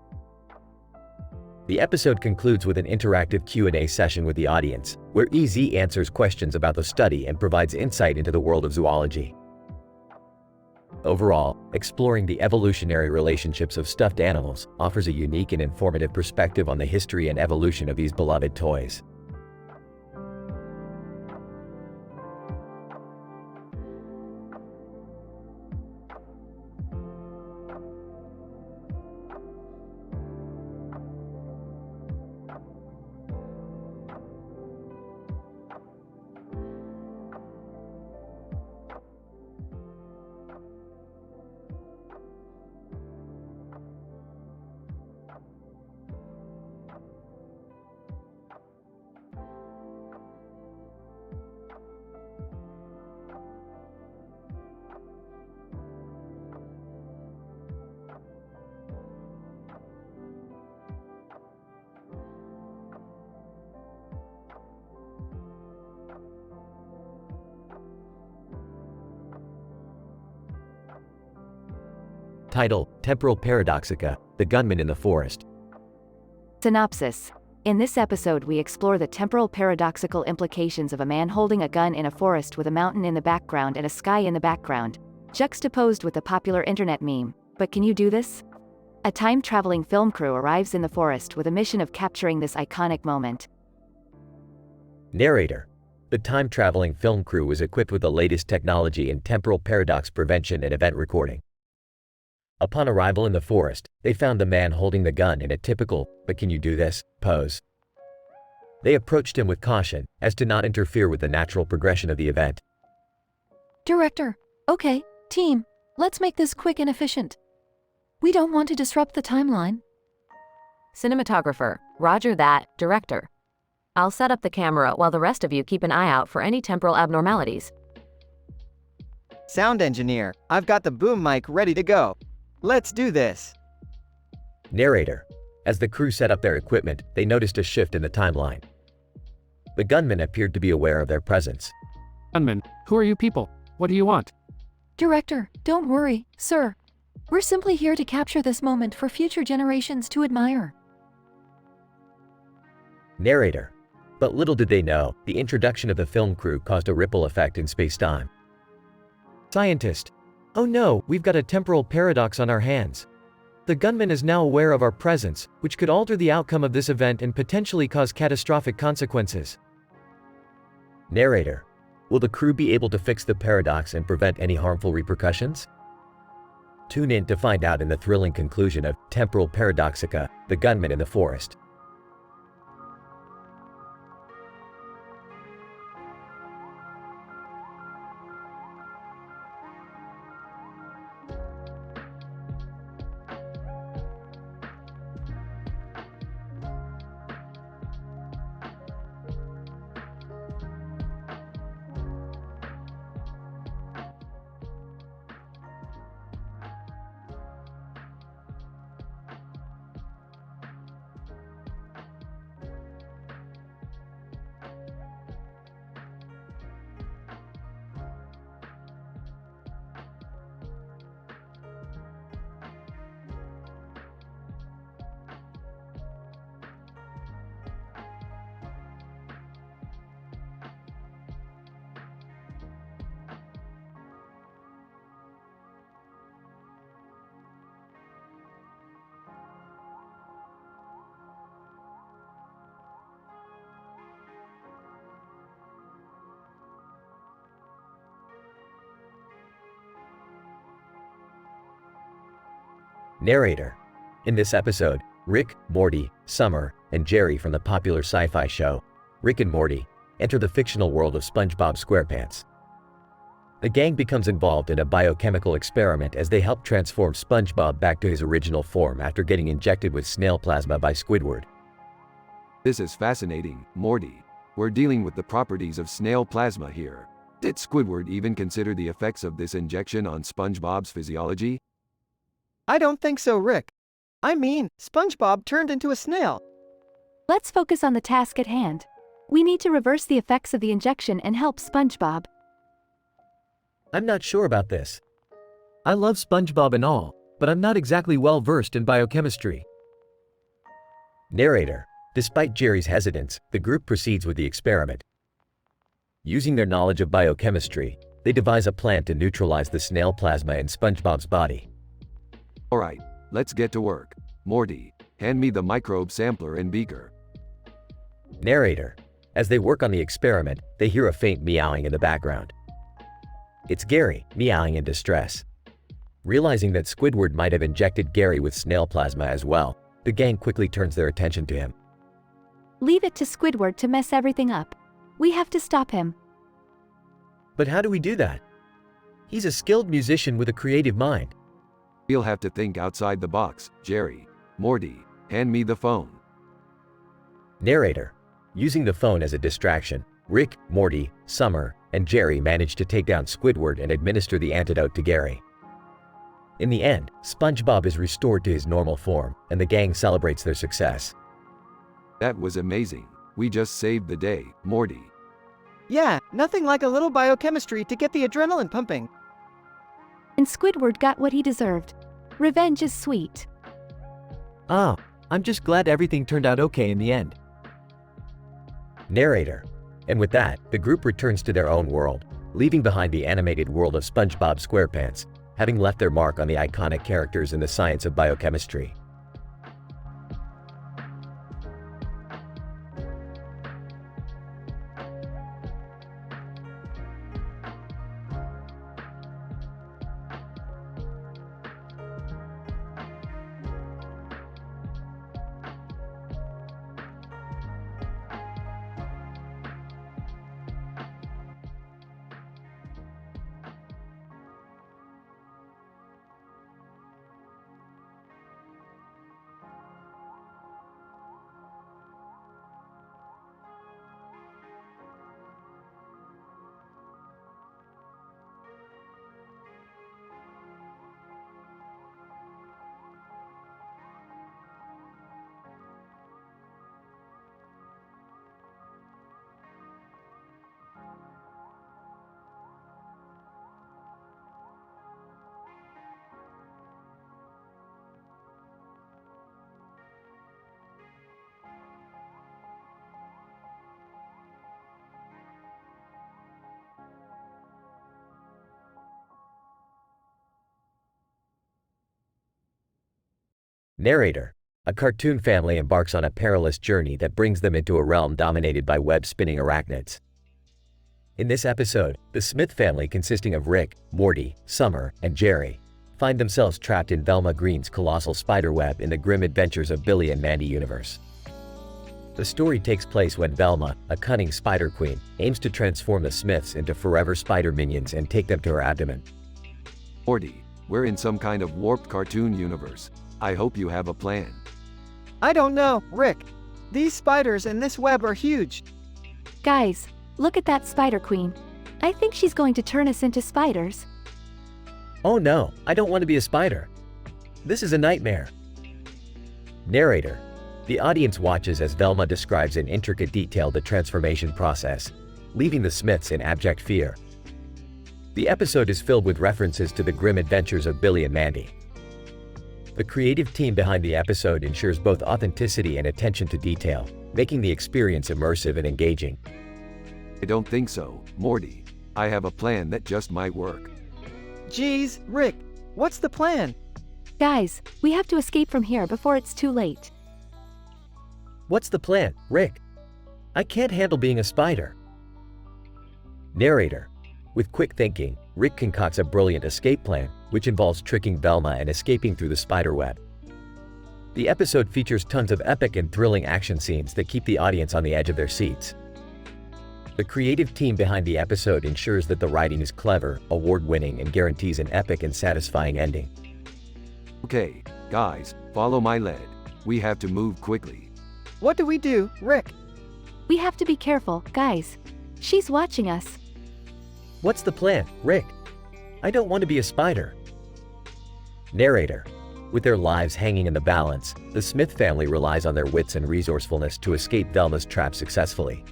The episode concludes with an interactive Q&A session with the audience, where EZ answers questions about the study and provides insight into the world of zoology. Overall, exploring the evolutionary relationships of stuffed animals offers a unique and informative perspective on the history and evolution of these beloved toys. Title: Temporal Paradoxica, The Gunman in the Forest. Synopsis. In this episode we explore the temporal paradoxical implications of a man holding a gun in a forest with a mountain in the background and a sky in the background, juxtaposed with the popular internet meme, "But can you do this?" A time-traveling film crew arrives in the forest with a mission of capturing this iconic moment. Narrator. The time-traveling film crew was equipped with the latest technology in temporal paradox prevention and event recording. Upon arrival in the forest, they found the man holding the gun in a typical, "but can you do this?" pose. They approached him with caution, as to not interfere with the natural progression of the event. Director, okay, team, let's make this quick and efficient. We don't want to disrupt the timeline. Cinematographer, roger that, director. I'll set up the camera while the rest of you keep an eye out for any temporal abnormalities. Sound engineer, I've got the boom mic ready to go. Let's do this. Narrator. As the crew set up their equipment, they noticed a shift in the timeline. The gunman appeared to be aware of their presence. Gunman, who are you people? What do you want? Director, don't worry, sir. We're simply here to capture this moment for future generations to admire. Narrator. But little did they know, the introduction of the film crew caused a ripple effect in space-time. Scientist. Oh no, we've got a temporal paradox on our hands. The gunman is now aware of our presence, which could alter the outcome of this event and potentially cause catastrophic consequences. Narrator. Will the crew be able to fix the paradox and prevent any harmful repercussions? Tune in to find out in the thrilling conclusion of Temporal Paradoxica, The Gunman in the Forest. Narrator. In this episode, Rick, Morty, Summer, and Jerry from the popular sci-fi show, Rick and Morty, enter the fictional world of SpongeBob SquarePants. The gang becomes involved in a biochemical experiment as they help transform SpongeBob back to his original form after getting injected with snail plasma by Squidward. This is fascinating, Morty. We're dealing with the properties of snail plasma here. Did Squidward even consider the effects of this injection on SpongeBob's physiology? I don't think so, Rick. I mean, SpongeBob turned into a snail. Let's focus on the task at hand. We need to reverse the effects of the injection and help SpongeBob. I'm not sure about this. I love SpongeBob and all, but I'm not exactly well versed in biochemistry. Narrator. Despite Jerry's hesitance, the group proceeds with the experiment. Using their knowledge of biochemistry, they devise a plan to neutralize the snail plasma in SpongeBob's body. Alright, let's get to work. Morty, hand me the microbe sampler and beaker. Narrator. As they work on the experiment, they hear a faint meowing in the background. It's Gary, meowing in distress. Realizing that Squidward might have injected Gary with snail plasma as well, the gang quickly turns their attention to him. Leave it to Squidward to mess everything up. We have to stop him. But how do we do that? He's a skilled musician with a creative mind. We'll have to think outside the box, Jerry. Morty, hand me the phone. Narrator. Using the phone as a distraction, Rick, Morty, Summer, and Jerry manage to take down Squidward and administer the antidote to Gary. In the end, SpongeBob is restored to his normal form, and the gang celebrates their success. That was amazing. We just saved the day, Morty. Yeah, nothing like a little biochemistry to get the adrenaline pumping. And Squidward got what he deserved. Revenge is sweet. Ah, I'm just glad everything turned out okay in the end. Narrator. And with that, the group returns to their own world, leaving behind the animated world of SpongeBob SquarePants, having left their mark on the iconic characters in the science of biochemistry. Narrator. A cartoon family embarks on a perilous journey that brings them into a realm dominated by web-spinning arachnids. In this episode, the Smith family, consisting of Rick, Morty, Summer, and Jerry, find themselves trapped in Velma Green's colossal spiderweb in the grim adventures of Billy and Mandy universe. The story takes place when Velma, a cunning spider queen, aims to transform the Smiths into forever spider minions and take them to her abdomen. Morty, we're in some kind of warped cartoon universe. I hope you have a plan. I don't know, Rick. These spiders and this web are huge. Guys, look at that spider queen. I think she's going to turn us into spiders. Oh no, I don't want to be a spider. This is a nightmare. Narrator. The audience watches as Velma describes in intricate detail the transformation process, leaving the Smiths in abject fear. The episode is filled with references to the grim adventures of Billy and Mandy. The creative team behind the episode ensures both authenticity and attention to detail, making the experience immersive and engaging. I don't think so, Morty. I have a plan that just might work. Geez, Rick, what's the plan? Guys, we have to escape from here before it's too late. What's the plan, Rick? I can't handle being a spider. Narrator. With quick thinking, Rick concocts a brilliant escape plan, which involves tricking Velma and escaping through the spiderweb. The episode features tons of epic and thrilling action scenes that keep the audience on the edge of their seats. The creative team behind the episode ensures that the writing is clever, award-winning, and guarantees an epic and satisfying ending. Okay, guys, follow my lead. We have to move quickly. What do we do, Rick? We have to be careful, guys. She's watching us. What's the plan, Rick? I don't want to be a spider. Narrator. With their lives hanging in the balance, the Smith family relies on their wits and resourcefulness to escape Velma's trap successfully.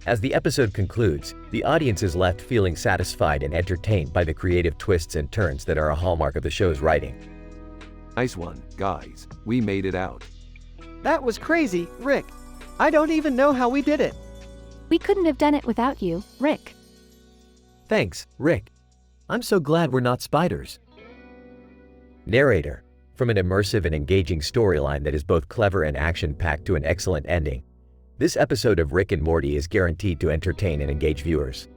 As the episode concludes, the audience is left feeling satisfied and entertained by the creative twists and turns that are a hallmark of the show's writing. Nice one, guys. We made it out. That was crazy, Rick. I don't even know how we did it. We couldn't have done it without you, Rick. Thanks, Rick. I'm so glad we're not spiders. Narrator. From an immersive and engaging storyline that is both clever and action-packed to an excellent ending, this episode of Rick and Morty is guaranteed to entertain and engage viewers.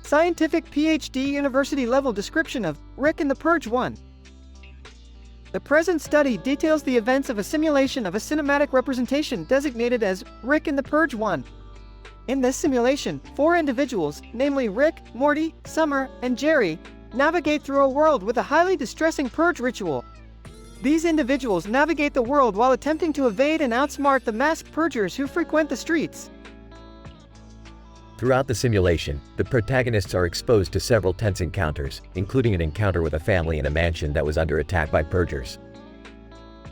Scientific PhD university level description of Rick and the Purge 1. The present study details the events of a simulation of a cinematic representation designated as Rick and the Purge 1. In this simulation, 4 individuals, namely Rick, Morty, Summer, and Jerry, navigate through a world with a highly distressing purge ritual. These individuals navigate the world while attempting to evade and outsmart the masked purgers who frequent the streets. Throughout the simulation, the protagonists are exposed to several tense encounters, including an encounter with a family in a mansion that was under attack by purgers.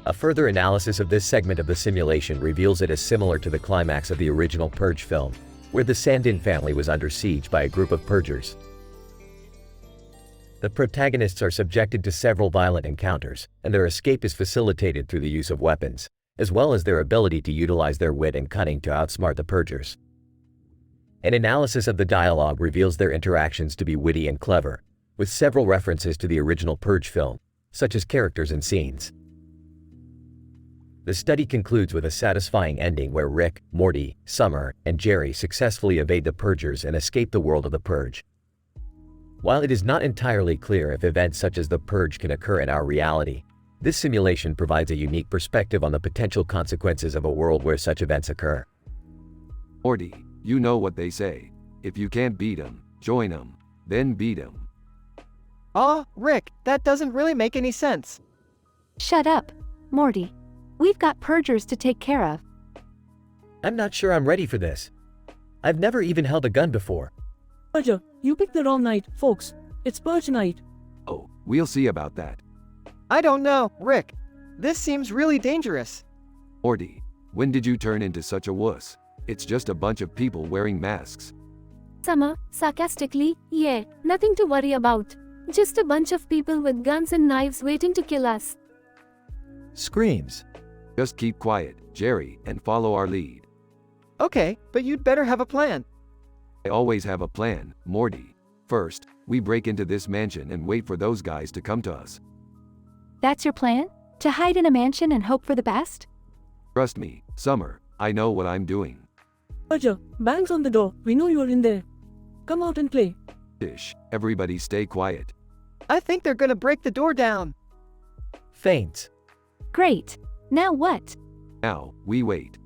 A further analysis of this segment of the simulation reveals it as similar to the climax of the original Purge film, where the Sandin family was under siege by a group of purgers. The protagonists are subjected to several violent encounters, and their escape is facilitated through the use of weapons, as well as their ability to utilize their wit and cunning to outsmart the purgers. An analysis of the dialogue reveals their interactions to be witty and clever, with several references to the original Purge film, such as characters and scenes. The study concludes with a satisfying ending where Rick, Morty, Summer, and Jerry successfully evade the Purgers and escape the world of the Purge. While it is not entirely clear if events such as the Purge can occur in our reality, this simulation provides a unique perspective on the potential consequences of a world where such events occur. Morty, you know what they say. If you can't beat 'em, join 'em, then beat 'em. Aw, Rick, that doesn't really make any sense. Shut up, Morty. We've got purgers to take care of. I'm not sure I'm ready for this. I've never even held a gun before. Roger, you picked the wrong night, folks. It's Purge night. Oh, we'll see about that. I don't know, Rick. This seems really dangerous. Morty, when did you turn into such a wuss? It's just a bunch of people wearing masks. Summer, sarcastically, yeah, nothing to worry about. Just a bunch of people with guns and knives waiting to kill us. Screams. Just keep quiet, Jerry, and follow our lead. Okay, but you'd better have a plan. I always have a plan, Morty. First, we break into this mansion and wait for those guys to come to us. That's your plan? To hide in a mansion and hope for the best? Trust me, Summer, I know what I'm doing. Roger, bangs on the door. We know you're in there. Come out and play. Shh, everybody stay quiet. I think they're gonna break the door down. Faints. Great. Now what? Now, we wait.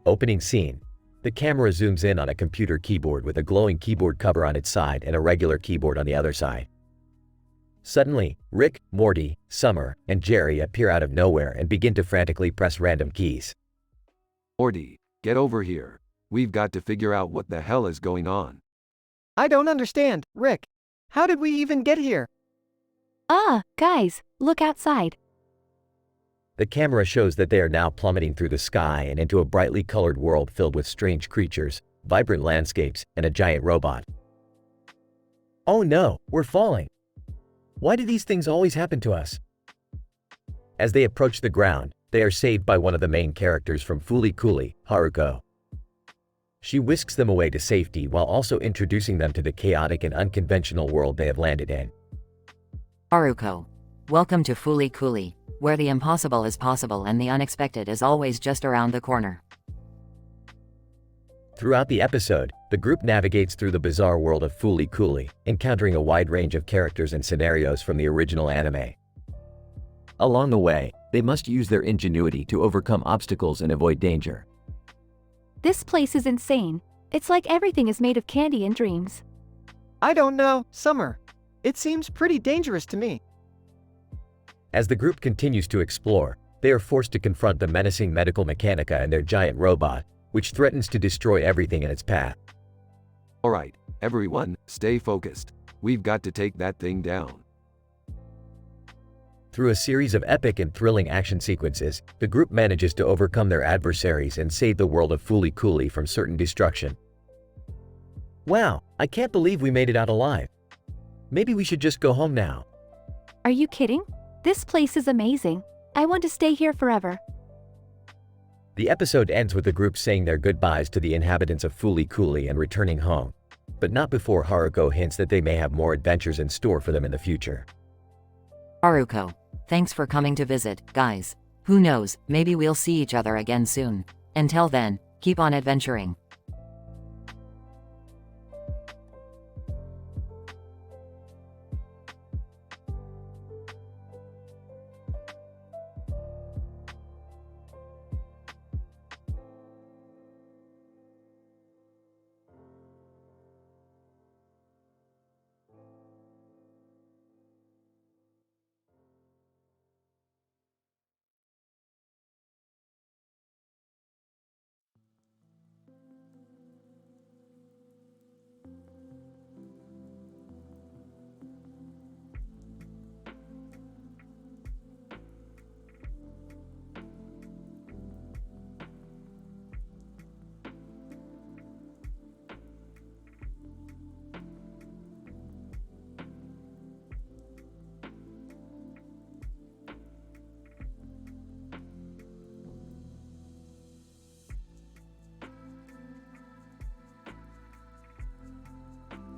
Opening scene. The camera zooms in on a computer keyboard with a glowing keyboard cover on its side and a regular keyboard on the other side. Suddenly, Rick, Morty, Summer, and Jerry appear out of nowhere and begin to frantically press random keys. Morty, get over here. We've got to figure out what the hell is going on. I don't understand, Rick. How did we even get here? Guys, look outside. The camera shows that they are now plummeting through the sky and into a brightly colored world filled with strange creatures, vibrant landscapes, and a giant robot. Oh no, we're falling. Why do these things always happen to us? As they approach the ground, they are saved by one of the main characters from Fooly Cooly, Haruko. She whisks them away to safety while also introducing them to the chaotic and unconventional world they have landed in. Haruko, welcome to Fooly Cooly, where the impossible is possible and the unexpected is always just around the corner. Throughout the episode, the group navigates through the bizarre world of Fooly Cooly, encountering a wide range of characters and scenarios from the original anime. Along the way, they must use their ingenuity to overcome obstacles and avoid danger. This place is insane. It's like everything is made of candy and dreams. I don't know, Summer. It seems pretty dangerous to me. As the group continues to explore, they are forced to confront the menacing medical mechanica and their giant robot, which threatens to destroy everything in its path. Alright, everyone, stay focused. We've got to take that thing down. Through a series of epic and thrilling action sequences, the group manages to overcome their adversaries and save the world of Fooly Cooly from certain destruction. Wow, I can't believe we made it out alive. Maybe we should just go home now. Are you kidding? This place is amazing. I want to stay here forever. The episode ends with the group saying their goodbyes to the inhabitants of Fooly Cooly and returning home, but not before Haruko hints that they may have more adventures in store for them in the future. Haruko, thanks for coming to visit, guys. Who knows, maybe we'll see each other again soon. Until then, keep on adventuring.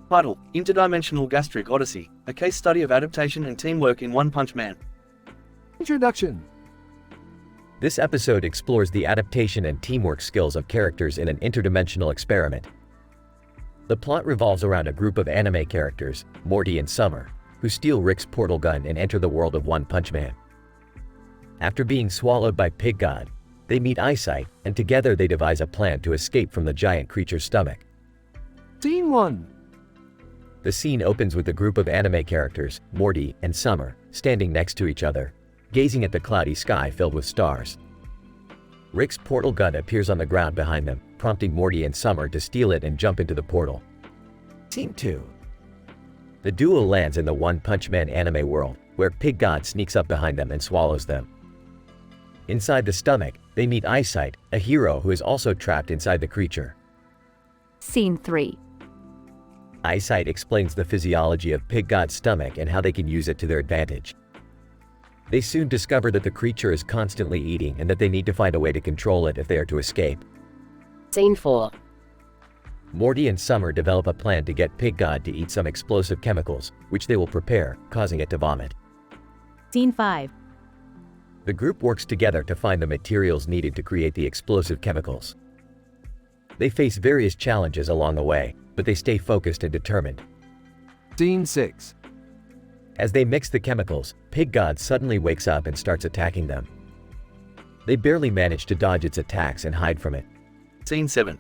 Title: Interdimensional Gastric Odyssey, a case study of adaptation and teamwork in One Punch Man. Introduction. This episode explores the adaptation and teamwork skills of characters in an interdimensional experiment. The plot revolves around a group of anime characters, Morty and Summer, who steal Rick's portal gun and enter the world of One Punch Man. After being swallowed by Pig God, they meet Eyesight, and together they devise a plan to escape from the giant creature's stomach. Scene 1. The scene opens with a group of anime characters, Morty and Summer, standing next to each other, gazing at the cloudy sky filled with stars. Rick's portal gun appears on the ground behind them, prompting Morty and Summer to steal it and jump into the portal. Scene 2. The duo lands in the One Punch Man anime world, where Pig God sneaks up behind them and swallows them. Inside the stomach, they meet Eyesight, a hero who is also trapped inside the creature. Scene 3. Eyesight explains the physiology of Pig God's stomach and how they can use it to their advantage. They soon discover that the creature is constantly eating and that they need to find a way to control it if they are to escape. Scene 4. Morty and Summer develop a plan to get Pig God to eat some explosive chemicals, which they will prepare, causing it to vomit. Scene 5. The group works together to find the materials needed to create the explosive chemicals. They face various challenges along the way, but they stay focused and determined. Scene 6. As they mix the chemicals, Pig God suddenly wakes up and starts attacking them. They barely manage to dodge its attacks and hide from it. Scene 7.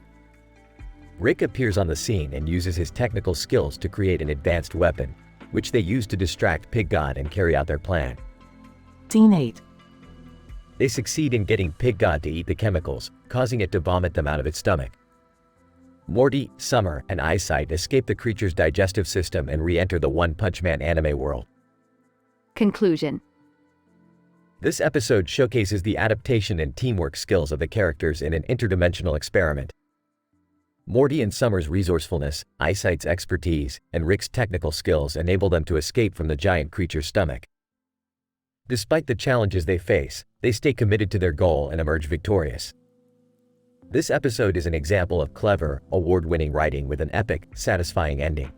Rick appears on the scene and uses his technical skills to create an advanced weapon, which they use to distract Pig God and carry out their plan. Scene 8. They succeed in getting Pig God to eat the chemicals, causing it to vomit them out of its stomach. Morty, Summer, and Eyesight escape the creature's digestive system and re-enter the One Punch Man anime world. Conclusion. This episode showcases the adaptation and teamwork skills of the characters in an interdimensional experiment. Morty and Summer's resourcefulness, Eyesight's expertise, and Rick's technical skills enable them to escape from the giant creature's stomach. Despite the challenges they face, they stay committed to their goal and emerge victorious. This episode is an example of clever, award-winning writing with an epic, satisfying ending.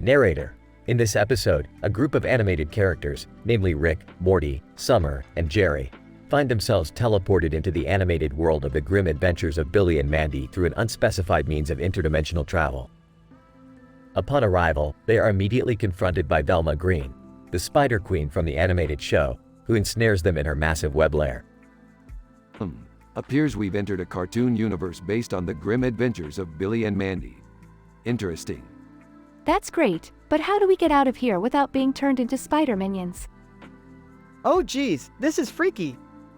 Narrator. In this episode, a group of animated characters, namely Rick, Morty, Summer, and Jerry, find themselves teleported into the animated world of the grim adventures of Billy and Mandy through an unspecified means of interdimensional travel. Upon arrival, they are immediately confronted by Velma Green, the Spider Queen from the animated show, who ensnares them in her massive web lair. Appears we've entered a cartoon universe based on the grim adventures of Billy and Mandy. Interesting. That's great, but how do we get out of here without being turned into spider minions? Oh geez, this is freaky.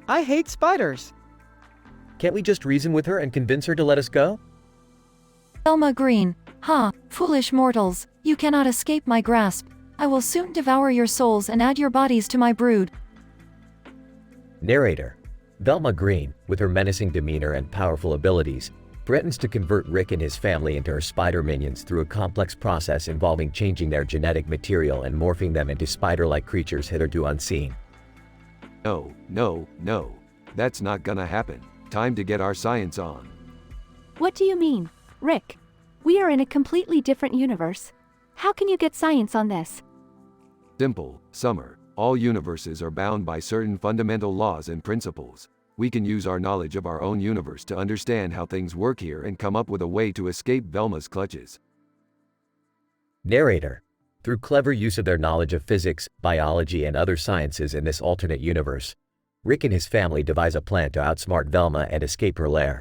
I hate spiders. Can't we just reason with her and convince her to let us go? Velma Green, ha, foolish mortals, you cannot escape my grasp. I will soon devour your souls and add your bodies to my brood. Narrator. Velma Green, with her menacing demeanor and powerful abilities, threatens to convert Rick and his family into her spider minions through a complex process involving changing their genetic material and morphing them into spider-like creatures hitherto unseen. No, no, no. That's not gonna happen. Time to get our science on. What do you mean, Rick? We are in a completely different universe. How can you get science on this? Simple, Summer. All universes are bound by certain fundamental laws and principles. we can use our knowledge of our own universe to understand how things work here and come up with a way to escape Velma's clutches. Narrator. Through clever use of their knowledge of physics, biology, and other sciences in this alternate universe, Rick and his family devise a plan to outsmart Velma and escape her lair.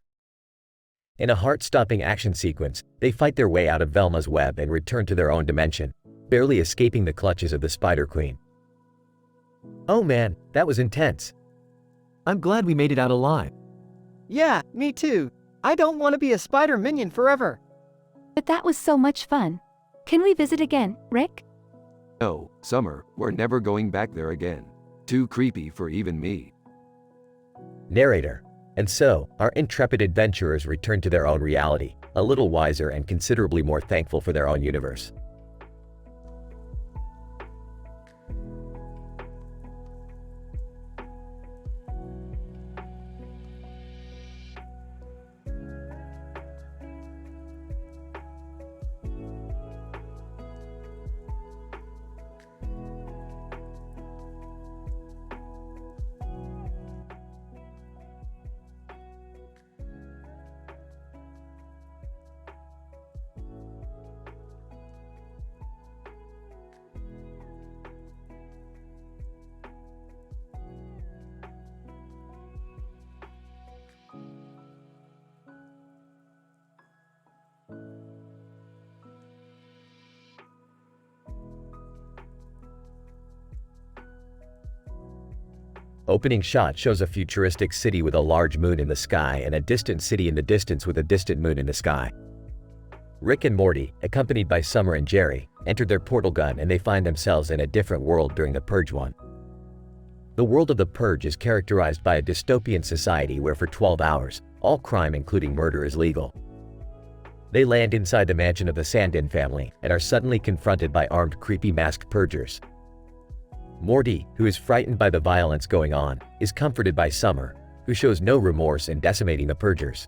In a heart-stopping action sequence, they fight their way out of Velma's web and return to their own dimension, barely escaping the clutches of the Spider Queen. Oh man, that was intense. I'm glad we made it out alive. Yeah, me too. I don't want to be a spider minion forever. But that was so much fun. Can we visit again, Rick? No, Summer, we're never going back there again. Too creepy for even me. Narrator. And so, our intrepid adventurers return to their own reality, a little wiser and considerably more thankful for their own universe. Opening shot shows a futuristic city with a large moon in the sky and a distant city in the distance with a distant moon in the sky. Rick and Morty, accompanied by Summer and Jerry, enter their portal gun and they find themselves in a different world during the Purge 1. The world of the Purge is characterized by a dystopian society where for 12 hours, all crime including murder is legal. They land inside the mansion of the Sandin family and are suddenly confronted by armed creepy masked purgers. Morty, who is frightened by the violence going on, is comforted by Summer, who shows no remorse in decimating the purgers.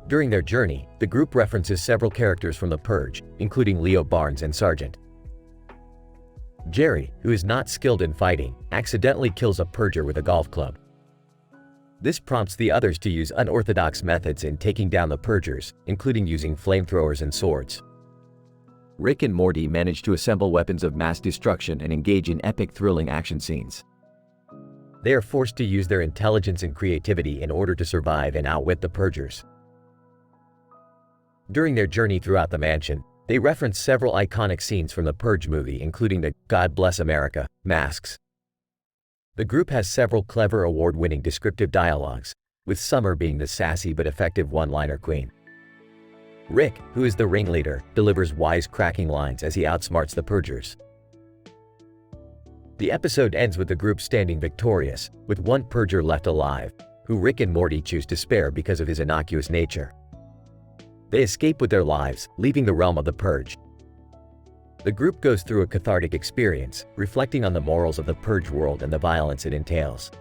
During their journey, the group references several characters from the Purge, including Leo Barnes and Sargent. Jerry, who is not skilled in fighting, accidentally kills a purger with a golf club. This prompts the others to use unorthodox methods in taking down the purgers, including using flamethrowers and swords. Rick and Morty manage to assemble weapons of mass destruction and engage in epic, thrilling action scenes. They are forced to use their intelligence and creativity in order to survive and outwit the purgers. During their journey throughout the mansion, they reference several iconic scenes from the Purge movie, including the "God Bless America" masks. The group has several clever award-winning descriptive dialogues, with Summer being the sassy but effective one-liner queen. Rick, who is the ringleader, delivers wise-cracking lines as he outsmarts the purgers. The episode ends with the group standing victorious, with one purger left alive, who Rick and Morty choose to spare because of his innocuous nature. They escape with their lives, leaving the realm of the Purge. The group goes through a cathartic experience, reflecting on the morals of the Purge world and the violence it entails.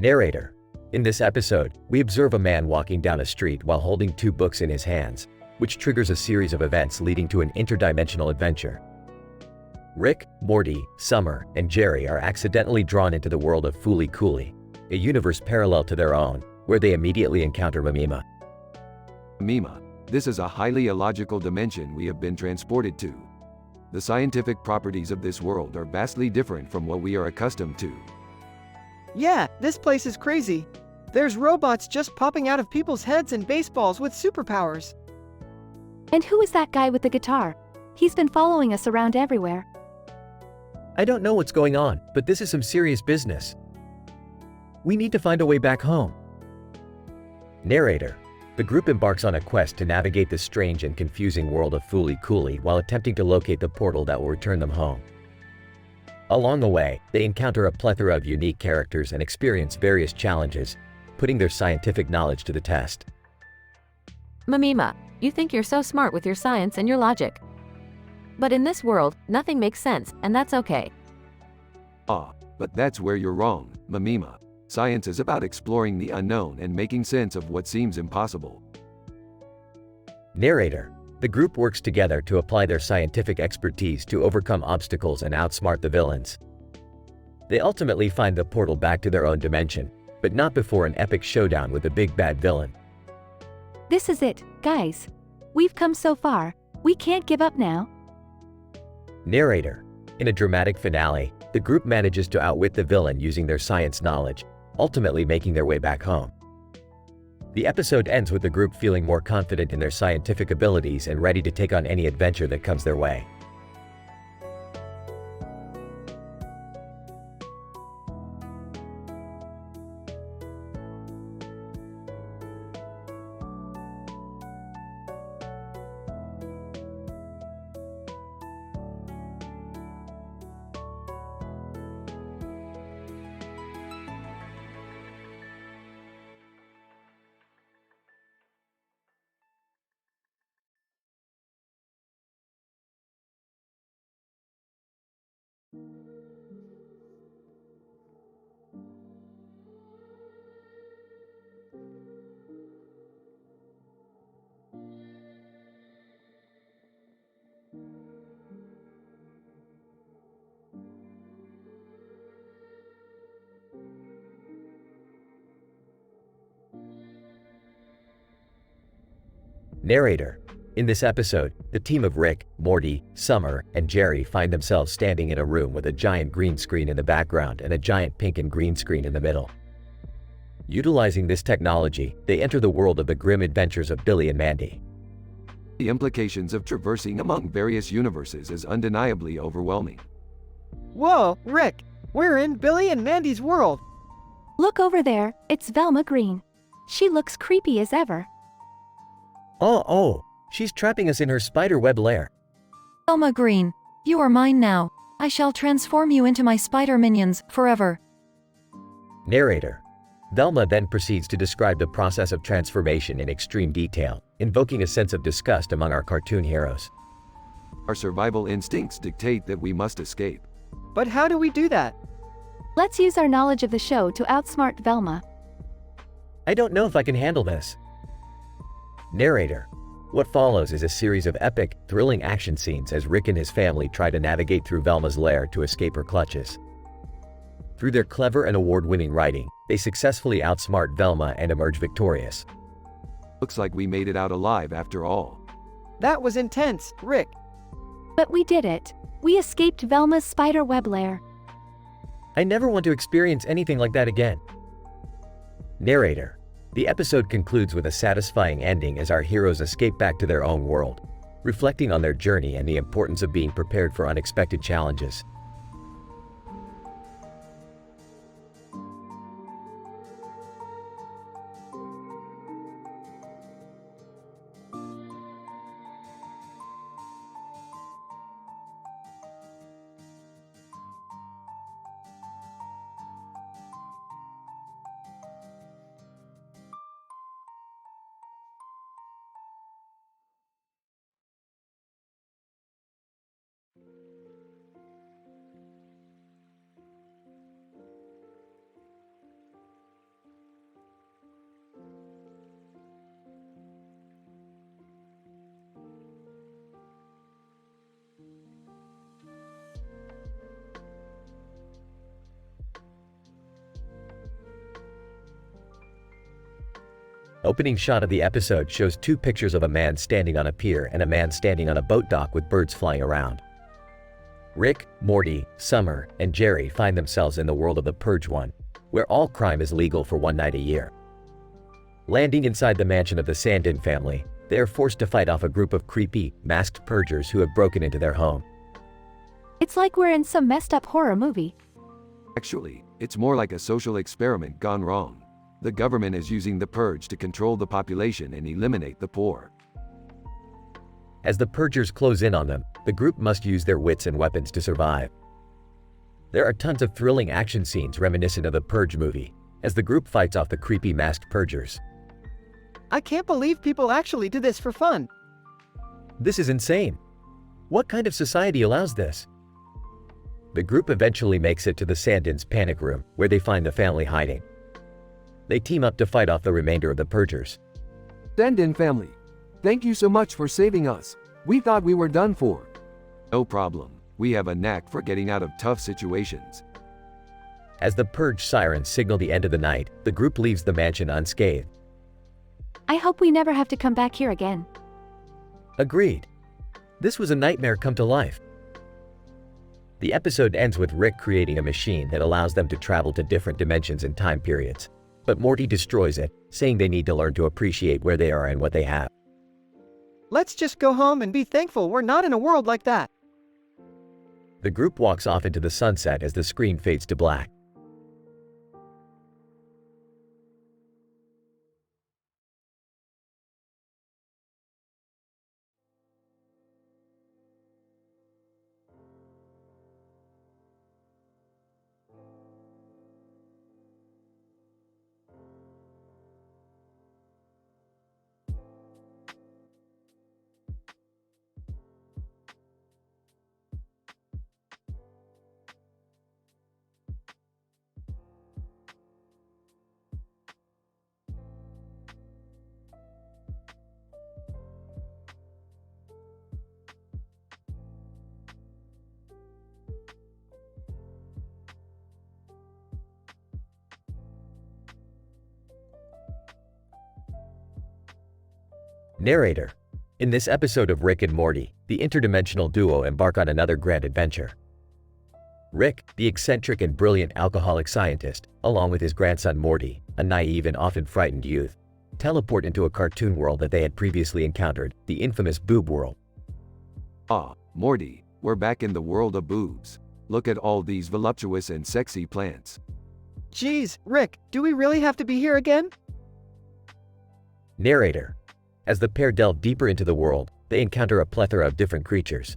Narrator. In this episode, we observe a man walking down a street while holding two books in his hands, which triggers a series of events leading to an interdimensional adventure. Rick, Morty, Summer, and Jerry are accidentally drawn into the world of Fooly Cooley, a universe parallel to their own, where they immediately encounter Mimima. Mima, this is a highly illogical dimension we have been transported to. The scientific properties of this world are vastly different from what we are accustomed to. Yeah, this place is crazy. There's robots just popping out of people's heads and baseballs with superpowers. And who is that guy with the guitar? He's been following us around everywhere. I don't know what's going on, but this is some serious business. We need to find a way back home. Narrator. The group embarks on a quest to navigate the strange and confusing world of Fooly Cooly while attempting to locate the portal that will return them home. Along the way, they encounter a plethora of unique characters and experience various challenges, putting their scientific knowledge to the test. Mamima, you think you're so smart with your science and your logic. But in this world, nothing makes sense, and that's okay. But that's where you're wrong, Mamima. Science is about exploring the unknown and making sense of what seems impossible. Narrator. The group works together to apply their scientific expertise to overcome obstacles and outsmart the villains. They ultimately find the portal back to their own dimension, but not before an epic showdown with the big bad villain. This is it, guys. We've come so far. We can't give up now. Narrator. In a dramatic finale, the group manages to outwit the villain using their science knowledge, ultimately making their way back home. The episode ends with the group feeling more confident in their scientific abilities and ready to take on any adventure that comes their way. Narrator. In this episode, the team of Rick, Morty, Summer, and Jerry find themselves standing in a room with a giant green screen in the background and a giant pink and green screen in the middle. Utilizing this technology, they enter the world of the grim adventures of Billy and Mandy. The implications of traversing among various universes is undeniably overwhelming. Whoa, Rick! We're in Billy and Mandy's world! Look over there, it's Velma Green. She looks creepy as ever. Oh, she's trapping us in her spider web lair. Velma Green, you are mine now. I shall transform you into my spider minions, forever. Narrator. Velma then proceeds to describe the process of transformation in extreme detail, invoking a sense of disgust among our cartoon heroes. Our survival instincts dictate that we must escape. But how do we do that? Let's use our knowledge of the show to outsmart Velma. I don't know if I can handle this. Narrator. What follows is a series of epic, thrilling action scenes as Rick and his family try to navigate through Velma's lair to escape her clutches. Through their clever and award-winning writing, they successfully outsmart Velma and emerge victorious. Looks like we made it out alive after all. That was intense, Rick. But we did it. We escaped Velma's spider web lair. I never want to experience anything like that again. Narrator. The episode concludes with a satisfying ending as our heroes escape back to their own world, reflecting on their journey and the importance of being prepared for unexpected challenges. Opening shot of the episode shows two pictures of a man standing on a pier and a man standing on a boat dock with birds flying around. Rick, Morty, Summer, and Jerry find themselves in the world of the Purge One, where all crime is legal for one night a year. Landing inside the mansion of the Sandin family, They are forced to fight off a group of creepy, masked purgers who have broken into their home. It's like we're in some messed up horror movie. Actually, it's more like a social experiment gone wrong. The government is using the purge to control the population and eliminate the poor. As the purgers close in on them, the group must use their wits and weapons to survive. There are tons of thrilling action scenes reminiscent of the Purge movie, as the group fights off the creepy masked purgers. I can't believe people actually do this for fun. This is insane. What kind of society allows this? The group eventually makes it to the Sandins' panic room, where they find the family hiding. They team up to fight off the remainder of the purgers. Sandin family, thank you so much for saving us. We thought we were done for. No problem. We have a knack for getting out of tough situations. As the purge sirens signal the end of the night, the group leaves the mansion unscathed. I hope we never have to come back here again. Agreed. This was a nightmare come to life. The episode ends with Rick creating a machine that allows them to travel to different dimensions and time periods. But Morty destroys it, saying they need to learn to appreciate where they are and what they have. Let's just go home and be thankful we're not in a world like that. The group walks off into the sunset as the screen fades to black. Narrator. In this episode of Rick and Morty, the interdimensional duo embark on another grand adventure. Rick, the eccentric and brilliant alcoholic scientist, along with his grandson Morty, a naive and often frightened youth, teleport into a cartoon world that they had previously encountered, the infamous boob world. Ah, Morty, we're back in the world of boobs. Look at all these voluptuous and sexy plants. Geez, Rick, do we really have to be here again? Narrator. As the pair delve deeper into the world, they encounter a plethora of different creatures.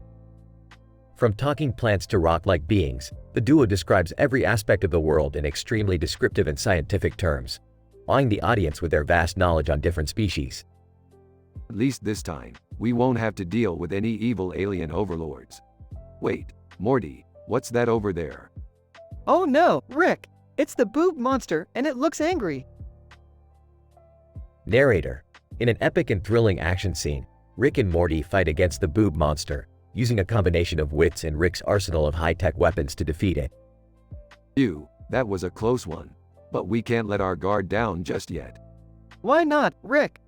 From talking plants to rock-like beings, the duo describes every aspect of the world in extremely descriptive and scientific terms, awing the audience with their vast knowledge on different species. At least this time, we won't have to deal with any evil alien overlords. Wait, Morty, what's that over there? Oh no, Rick! It's the boob monster, and it looks angry. Narrator. In an epic and thrilling action scene, Rick and Morty fight against the boob monster, using a combination of wits and Rick's arsenal of high-tech weapons to defeat it. That was a close one. But we can't let our guard down just yet. Why not, Rick?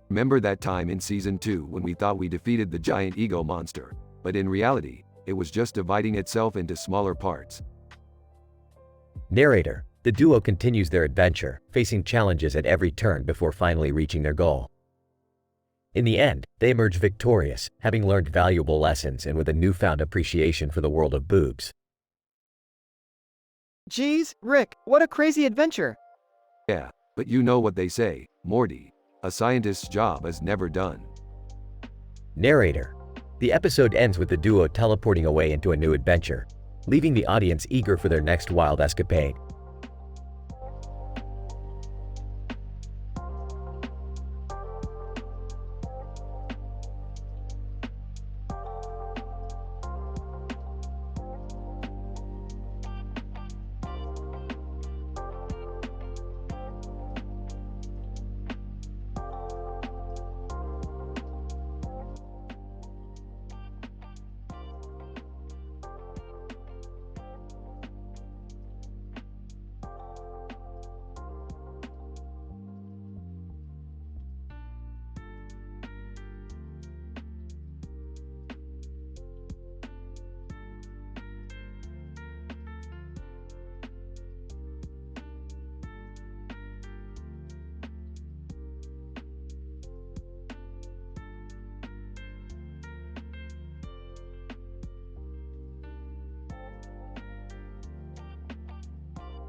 Remember that time in Season 2 when we thought we defeated the giant ego monster, but in reality, it was just dividing itself into smaller parts. Narrator. The duo continues their adventure, facing challenges at every turn before finally reaching their goal. In the end, they emerge victorious, having learned valuable lessons and with a newfound appreciation for the world of boobs. Geez, Rick, what a crazy adventure! Yeah, but you know what they say, Morty. A scientist's job is never done. Narrator. The episode ends with the duo teleporting away into a new adventure, leaving the audience eager for their next wild escapade.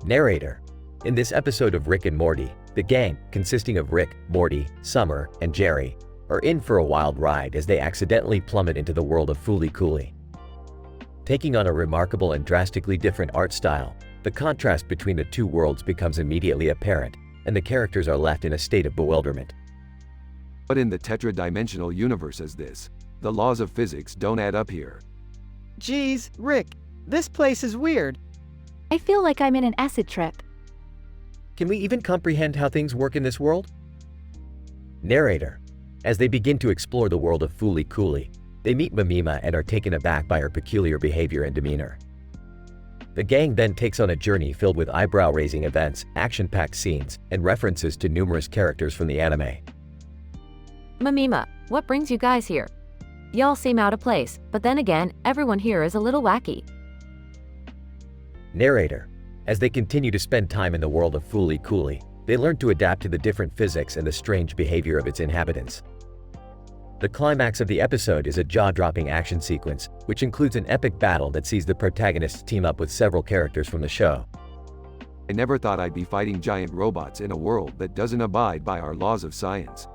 Narrator. In this episode of Rick and Morty, the gang, consisting of Rick, Morty, Summer, and Jerry, are in for a wild ride as they accidentally plummet into the world of Fooly Cooly. Taking on a remarkable and drastically different art style, the contrast between the two worlds becomes immediately apparent, and the characters are left in a state of bewilderment. But in the tetra-dimensional universe as this, the laws of physics don't add up here. Geez, Rick, this place is weird. I feel like I'm in an acid trip. Can we even comprehend how things work in this world? Narrator. As they begin to explore the world of Fooly Cooly, they meet Mimima and are taken aback by her peculiar behavior and demeanor. The gang then takes on a journey filled with eyebrow-raising events, action-packed scenes, and references to numerous characters from the anime. Mimima, what brings you guys here? Y'all seem out of place, but then again, everyone here is a little wacky. Narrator. As they continue to spend time in the world of Fooly Cooly, they learn to adapt to the different physics and the strange behavior of its inhabitants. The climax of the episode is a jaw-dropping action sequence, which includes an epic battle that sees the protagonists team up with several characters from the show. I never thought I'd be fighting giant robots in a world that doesn't abide by our laws of science.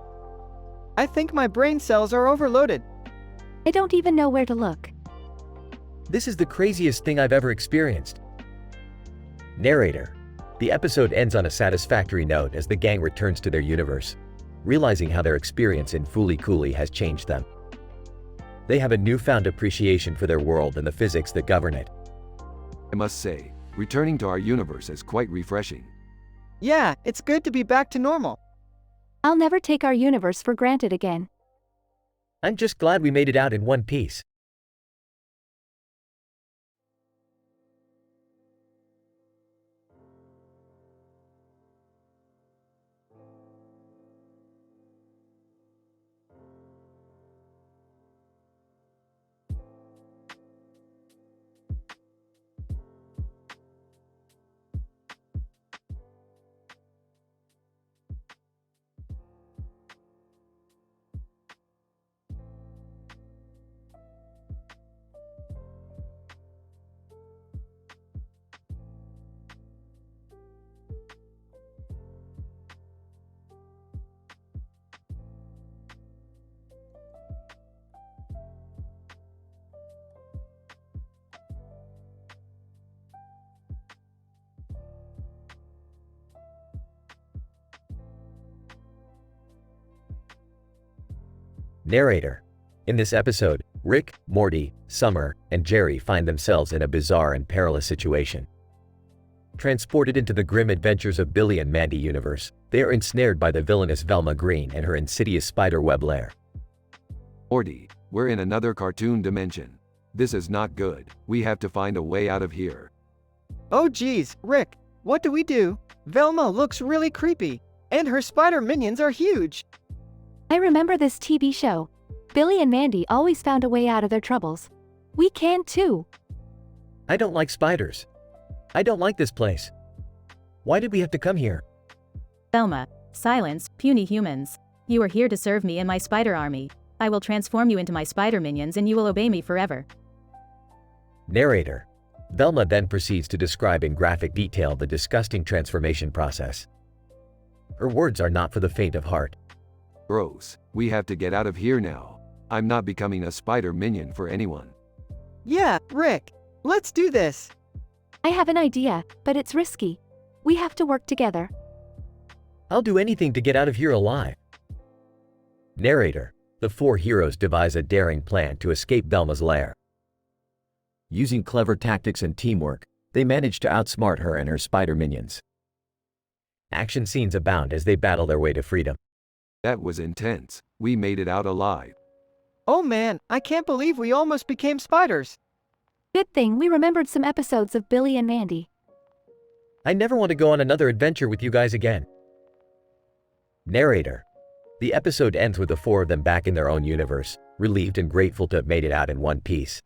I think my brain cells are overloaded. I don't even know where to look. This is the craziest thing I've ever experienced. Narrator. The episode ends on a satisfactory note as the gang returns to their universe, realizing how their experience in Fooly Cooly has changed them. They have a newfound appreciation for their world and the physics that govern it. I must say, returning to our universe is quite refreshing. Yeah, it's good to be back to normal. I'll never take our universe for granted again. I'm just glad we made it out in one piece. Narrator. In this episode, Rick, Morty, Summer, and Jerry find themselves in a bizarre and perilous situation. Transported into the grim adventures of Billy and Mandy universe, they are ensnared by the villainous Velma Green and her insidious spiderweb lair. Morty, we're in another cartoon dimension. This is not good. We have to find a way out of here. Oh geez, Rick, what do we do? Velma looks really creepy, and her spider minions are huge. I remember this TV show. Billy and Mandy always found a way out of their troubles. We can too. I don't like spiders. I don't like this place. Why did we have to come here? Velma, silence, puny humans. You are here to serve me and my spider army. I will transform you into my spider minions and you will obey me forever. Narrator. Velma then proceeds to describe in graphic detail the disgusting transformation process. Her words are not for the faint of heart. Gross. We have to get out of here now. I'm not becoming a spider minion for anyone. Yeah, Rick, let's do this. I have an idea, but it's risky. We have to work together. I'll do anything to get out of here alive. Narrator. The four heroes devise a daring plan to escape Velma's lair. Using clever tactics and teamwork, they manage to outsmart her and her spider minions. Action scenes abound as they battle their way to freedom. That was intense. We made it out alive. Oh man, I can't believe we almost became spiders. Good thing we remembered some episodes of Billy and Mandy. I never want to go on another adventure with you guys again. Narrator. The episode ends with the four of them back in their own universe, relieved and grateful to have made it out in one piece.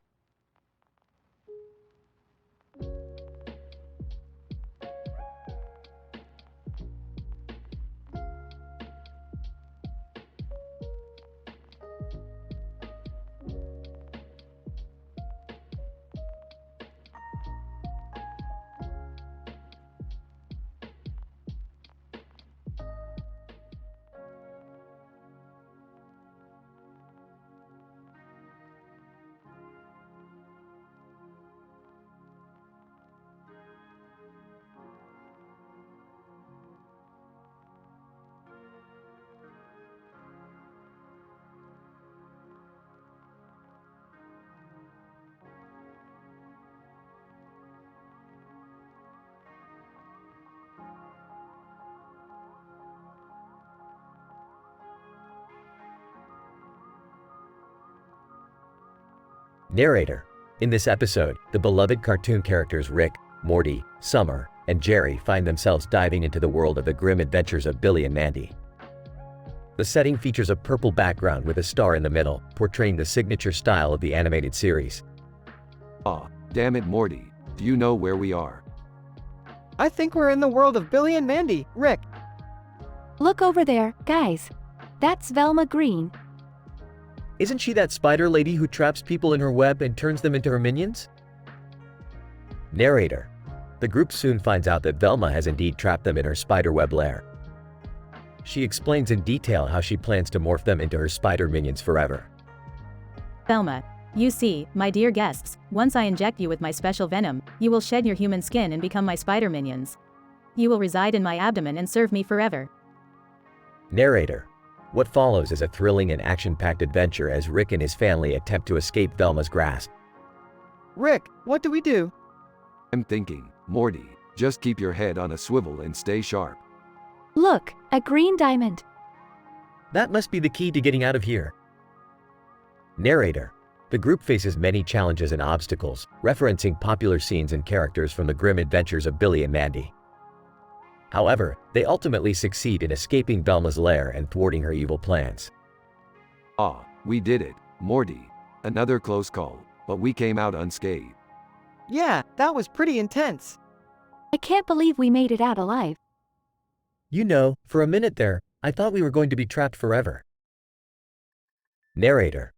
Narrator. In this episode, the beloved cartoon characters Rick, Morty, Summer, and Jerry find themselves diving into the world of the grim adventures of Billy and Mandy. The setting features a purple background with a star in the middle, portraying the signature style of the animated series. Aw, damn it, Morty. Do you know where we are? I think we're in the world of Billy and Mandy, Rick. Look over there, guys. That's Velma Green. Isn't she that spider lady who traps people in her web and turns them into her minions? Narrator. The group soon finds out that Velma has indeed trapped them in her spiderweb lair. She explains in detail how she plans to morph them into her spider minions forever. Velma. You see, my dear guests, once I inject you with my special venom, you will shed your human skin and become my spider minions. You will reside in my abdomen and serve me forever. Narrator. What follows is a thrilling and action-packed adventure as Rick and his family attempt to escape Velma's grasp. Rick, what do we do? I'm thinking, Morty, just keep your head on a swivel and stay sharp. Look, a green diamond. That must be the key to getting out of here. Narrator. The group faces many challenges and obstacles, referencing popular scenes and characters from the grim adventures of Billy and Mandy. However, they ultimately succeed in escaping Velma's lair and thwarting her evil plans. Ah, we did it, Morty. Another close call, but we came out unscathed. Yeah, that was pretty intense. I can't believe we made it out alive. You know, for a minute there, I thought we were going to be trapped forever. Narrator.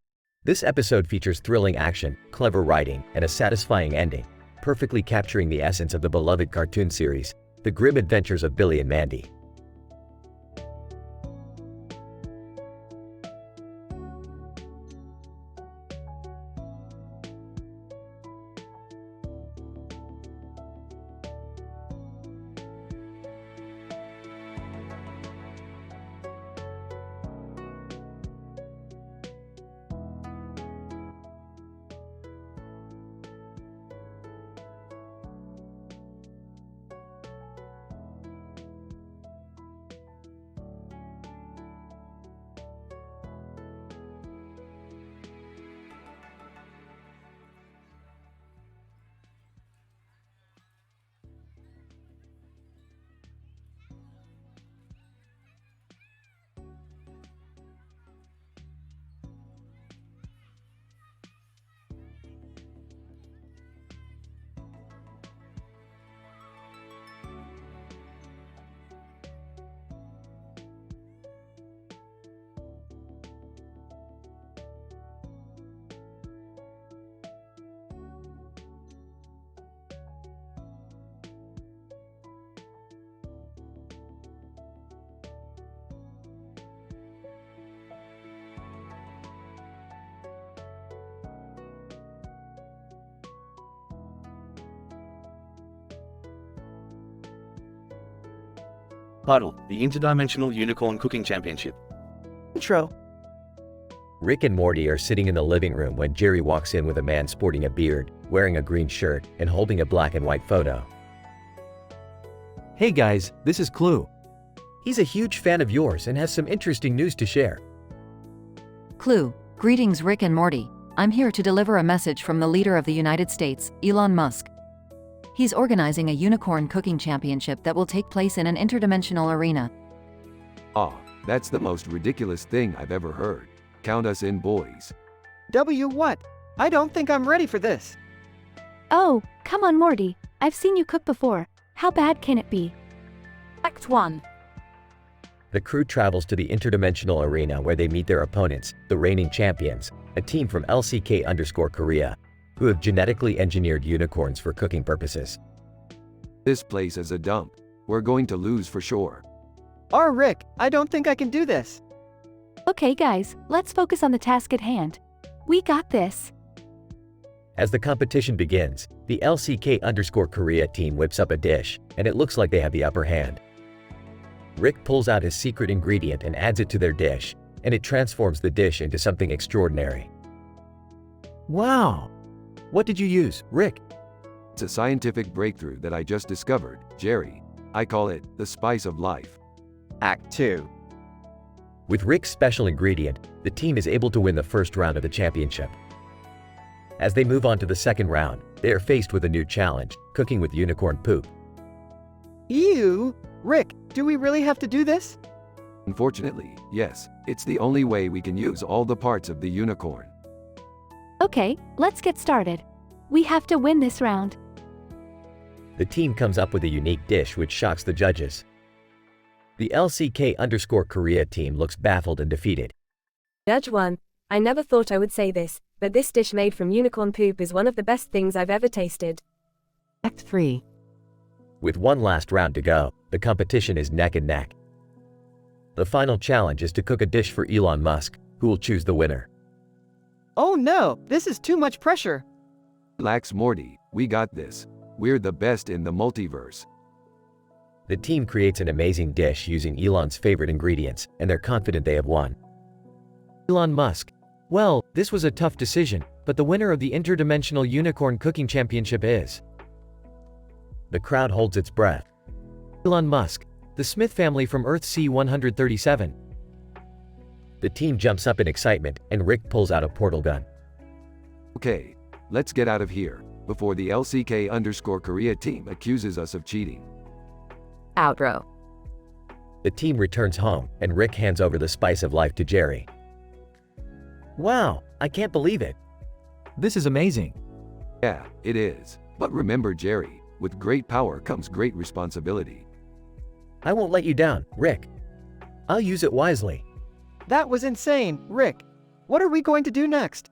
This episode features thrilling action, clever writing, and a satisfying ending, perfectly capturing the essence of the beloved cartoon series, The Grim Adventures of Billy and Mandy. Title: The Interdimensional Unicorn Cooking Championship. Intro. Rick and Morty are sitting in the living room when Jerry walks in with a man sporting a beard, wearing a green shirt, and holding a black and white photo. Hey guys, this is Clue. He's a huge fan of yours and has some interesting news to share. Clue. Greetings Rick and Morty. I'm here to deliver a message from the leader of the United States, Elon Musk. He's organizing a unicorn cooking championship that will take place in an interdimensional arena. Ah, that's the most ridiculous thing I've ever heard. Count us in, boys. What? I don't think I'm ready for this. Oh, come on Morty. I've seen you cook before. How bad can it be? Act 1. The crew travels to the interdimensional arena where they meet their opponents, the reigning champions, a team from LCK_Korea, who have genetically engineered unicorns for cooking purposes. This place is a dump. We're going to lose for sure. Rick, I don't think I can do this. Okay guys, let's focus on the task at hand. We got this. As the competition begins, the LCK_Korea team whips up a dish, and it looks like they have the upper hand. Rick pulls out his secret ingredient and adds it to their dish, and it transforms the dish into something extraordinary. Wow! What did you use, Rick? It's a scientific breakthrough that I just discovered, Jerry. I call it the spice of life. Act 2. With Rick's special ingredient, the team is able to win the first round of the championship. As they move on to the second round, they are faced with a new challenge, cooking with unicorn poop. Ew! Rick, do we really have to do this? Unfortunately, yes, it's the only way we can use all the parts of the unicorn. Okay, let's get started. We have to win this round. The team comes up with a unique dish which shocks the judges. The LCK_Korea team looks baffled and defeated. Judge 1, I never thought I would say this, but this dish made from unicorn poop is one of the best things I've ever tasted. Act 3. With one last round to go, the competition is neck and neck. The final challenge is to cook a dish for Elon Musk, who will choose the winner. Oh no, this is too much pressure. Relax, Morty, we got this. We're the best in the multiverse. The team creates an amazing dish using Elon's favorite ingredients, and they're confident they have won. Elon Musk. Well, this was a tough decision, but the winner of the Interdimensional Unicorn Cooking Championship is... The crowd holds its breath. Elon Musk, the Smith family from Earth C-137. The team jumps up in excitement, and Rick pulls out a portal gun. Okay, let's get out of here, before the LCK_Korea team accuses us of cheating. Outro. The team returns home, and Rick hands over the spice of life to Jerry. Wow, I can't believe it. This is amazing. Yeah, it is. But remember, Jerry, with great power comes great responsibility. I won't let you down, Rick. I'll use it wisely. That was insane, Rick. What are we going to do next?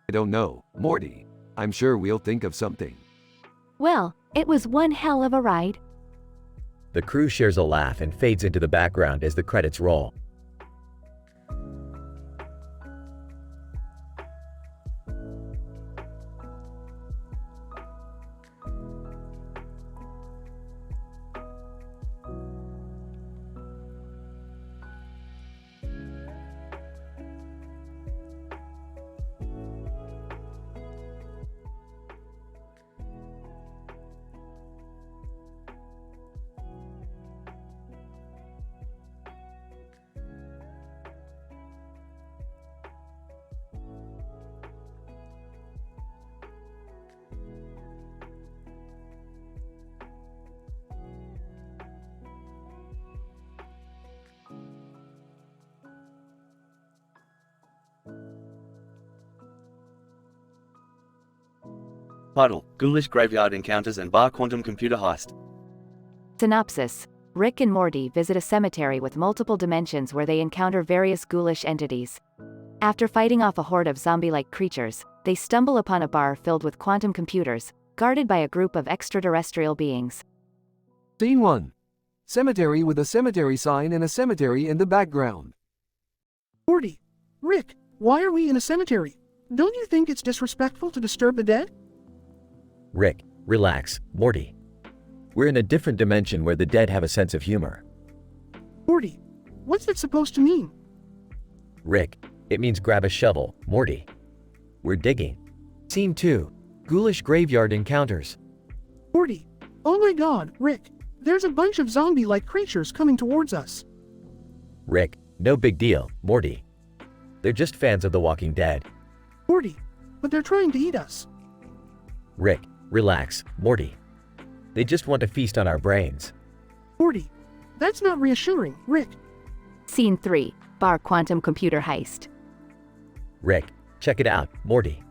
I don't know, Morty. I'm sure we'll think of something. Well, it was one hell of a ride. The crew shares a laugh and fades into the background as the credits roll. Title: Ghoulish Graveyard Encounters and Bar Quantum Computer Heist. Synopsis: Rick and Morty visit a cemetery with multiple dimensions where they encounter various ghoulish entities. After fighting off a horde of zombie-like creatures, they stumble upon a bar filled with quantum computers, guarded by a group of extraterrestrial beings. Scene 1. Cemetery with a cemetery sign and a cemetery in the background. Morty, Rick, why are we in a cemetery? Don't you think it's disrespectful to disturb the dead? Rick, relax, Morty. We're in a different dimension where the dead have a sense of humor. Morty, what's that supposed to mean? Rick, it means grab a shovel, Morty. We're digging. Scene 2. Ghoulish Graveyard Encounters. Morty, oh my god, Rick, there's a bunch of zombie-like creatures coming towards us. Rick, no big deal, Morty. They're just fans of The Walking Dead. Morty, but they're trying to eat us. Rick, relax, Morty. They just want to feast on our brains. Morty, that's not reassuring, Rick. Scene 3. Bar Quantum Computer Heist. Rick, check it out, Morty.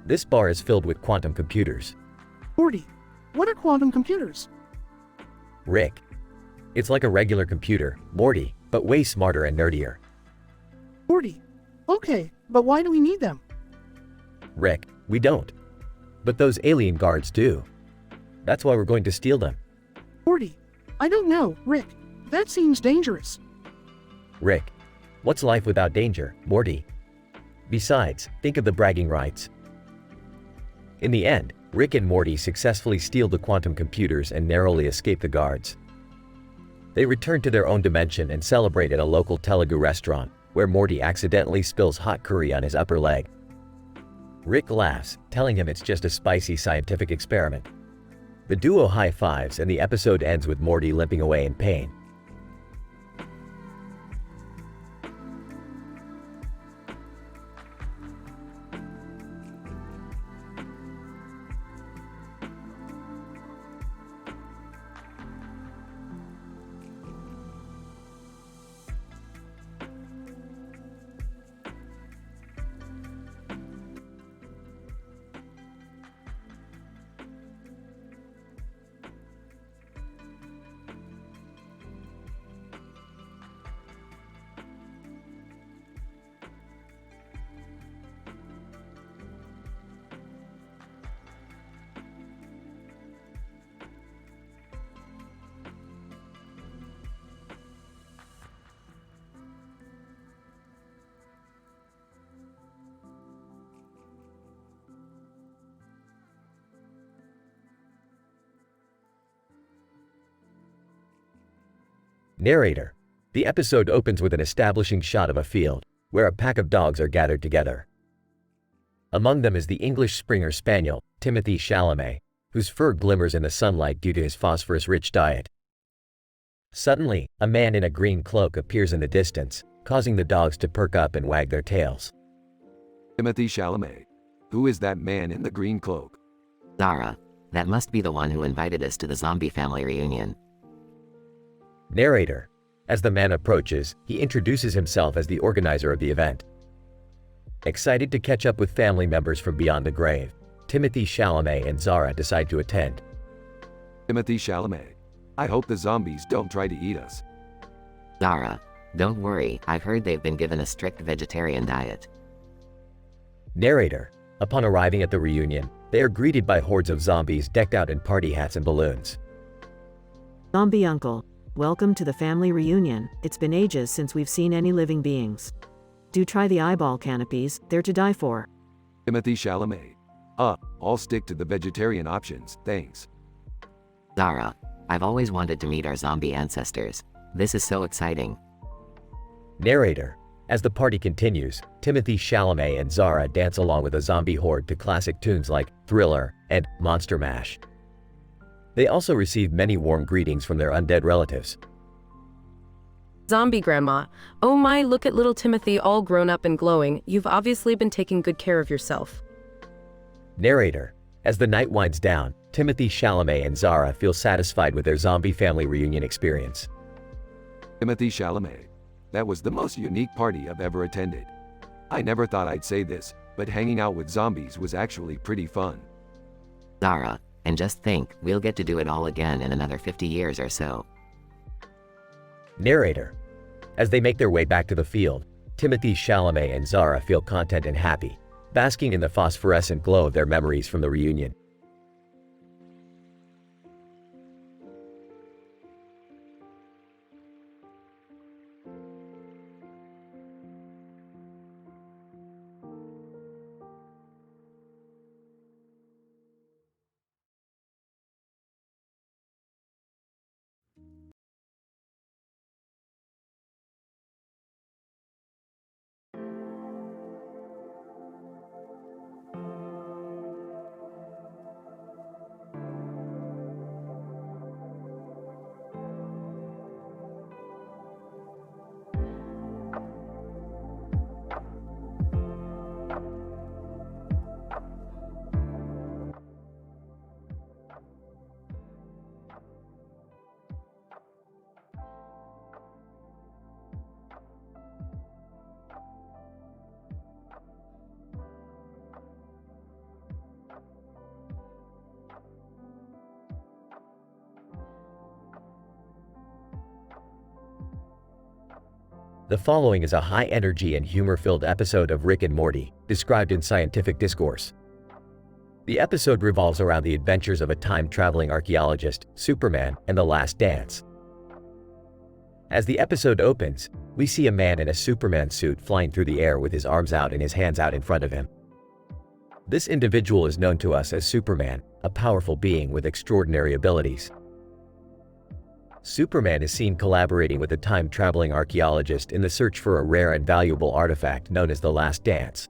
This bar is filled with quantum computers. Morty, what are quantum computers? Rick, it's like a regular computer, Morty, but way smarter and nerdier. Morty, okay, but why do we need them? Rick, we don't. But those alien guards do. That's why we're going to steal them. Morty, I don't know, Rick. That seems dangerous. Rick, what's life without danger, Morty? Besides, think of the bragging rights. In the end, Rick and Morty successfully steal the quantum computers and narrowly escape the guards. They return to their own dimension and celebrate at a local Telugu restaurant, where Morty accidentally spills hot curry on his upper leg. Rick laughs, telling him it's just a spicy scientific experiment. The duo high-fives and the episode ends with Morty limping away in pain. Narrator. The episode opens with an establishing shot of a field, where a pack of dogs are gathered together. Among them is the English Springer Spaniel, Timothy Chalamet, whose fur glimmers in the sunlight due to his phosphorus-rich diet. Suddenly, a man in a green cloak appears in the distance, causing the dogs to perk up and wag their tails. Timothy Chalamet. Who is that man in the green cloak? Zara. That must be the one who invited us to the zombie family reunion. Narrator. As the man approaches, he introduces himself as the organizer of the event. Excited to catch up with family members from beyond the grave, Timothy Chalamet and Zara decide to attend. Timothy Chalamet. I hope the zombies don't try to eat us. Zara. Don't worry, I've heard they've been given a strict vegetarian diet. Narrator. Upon arriving at the reunion, they are greeted by hordes of zombies decked out in party hats and balloons. Zombie uncle, welcome to the family reunion. It's been ages since we've seen any living beings. Do try the eyeball canopies, they're to die for. Timothy Chalamet. I'll stick to the vegetarian options, thanks. Zara. I've always wanted to meet our zombie ancestors. This is so exciting. Narrator. As the party continues, Timothy Chalamet and Zara dance along with a zombie horde to classic tunes like Thriller and Monster Mash. They also receive many warm greetings from their undead relatives. Zombie grandma. Oh my, look at little Timothy all grown up and glowing. You've obviously been taking good care of yourself. Narrator. As the night winds down, Timothy Chalamet and Zara feel satisfied with their zombie family reunion experience. Timothy Chalamet. That was the most unique party I've ever attended. I never thought I'd say this, but hanging out with zombies was actually pretty fun. Zara. And just think, we'll get to do it all again in another 50 years or so. Narrator. As they make their way back to the field, Timothy Chalamet and Zara feel content and happy, basking in the phosphorescent glow of their memories from the reunion. The following is a high-energy and humor-filled episode of Rick and Morty, described in scientific discourse. The episode revolves around the adventures of a time-traveling archaeologist, Superman, and the Last Dance. As the episode opens, we see a man in a Superman suit flying through the air with his arms out and his hands out in front of him. This individual is known to us as Superman, a powerful being with extraordinary abilities. Superman is seen collaborating with a time-traveling archaeologist in the search for a rare and valuable artifact known as the Last Dance.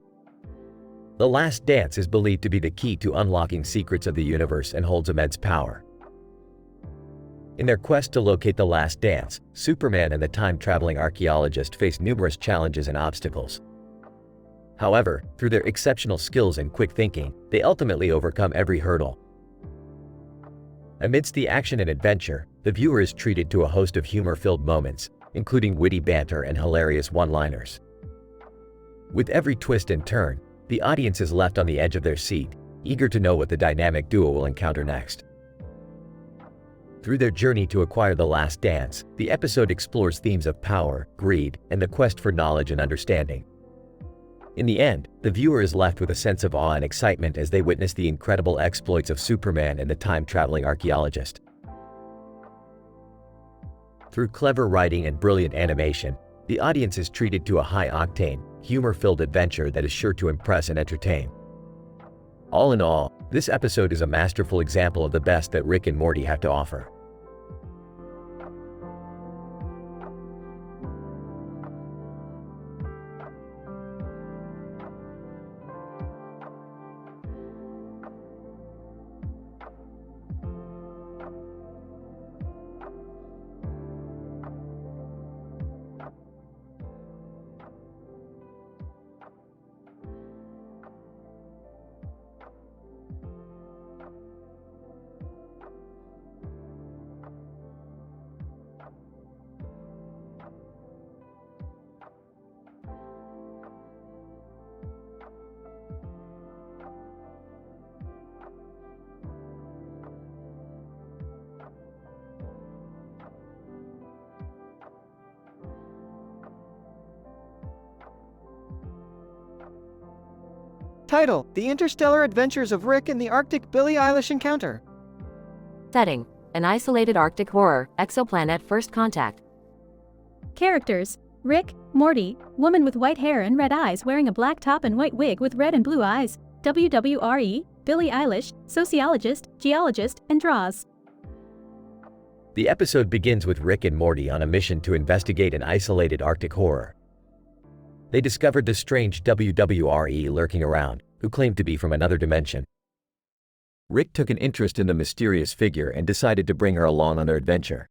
The Last Dance is believed to be the key to unlocking secrets of the universe and holds immense power. In their quest to locate the Last Dance, Superman and the time-traveling archaeologist face numerous challenges and obstacles. However, through their exceptional skills and quick thinking, they ultimately overcome every hurdle. Amidst the action and adventure, the viewer is treated to a host of humor-filled moments, including witty banter and hilarious one-liners. With every twist and turn, the audience is left on the edge of their seat, eager to know what the dynamic duo will encounter next. Through their journey to acquire the Last Dance, the episode explores themes of power, greed, and the quest for knowledge and understanding. In the end, the viewer is left with a sense of awe and excitement as they witness the incredible exploits of Superman and the time-traveling archaeologist. Through clever writing and brilliant animation, the audience is treated to a high-octane, humor-filled adventure that is sure to impress and entertain. All in all, this episode is a masterful example of the best that Rick and Morty have to offer. Title: The Interstellar Adventures of Rick and the Arctic Billie Eilish Encounter. Setting: an isolated Arctic horror, exoplanet first contact. Characters: Rick, Morty, woman with white hair and red eyes wearing a black top and white wig with red and blue eyes. WWRE, Billie Eilish, sociologist, geologist, and draws. The episode begins with Rick and Morty on a mission to investigate an isolated Arctic horror. They discovered the strange WWRE lurking around, who claimed to be from another dimension. Rick took an interest in the mysterious figure and decided to bring her along on their adventure.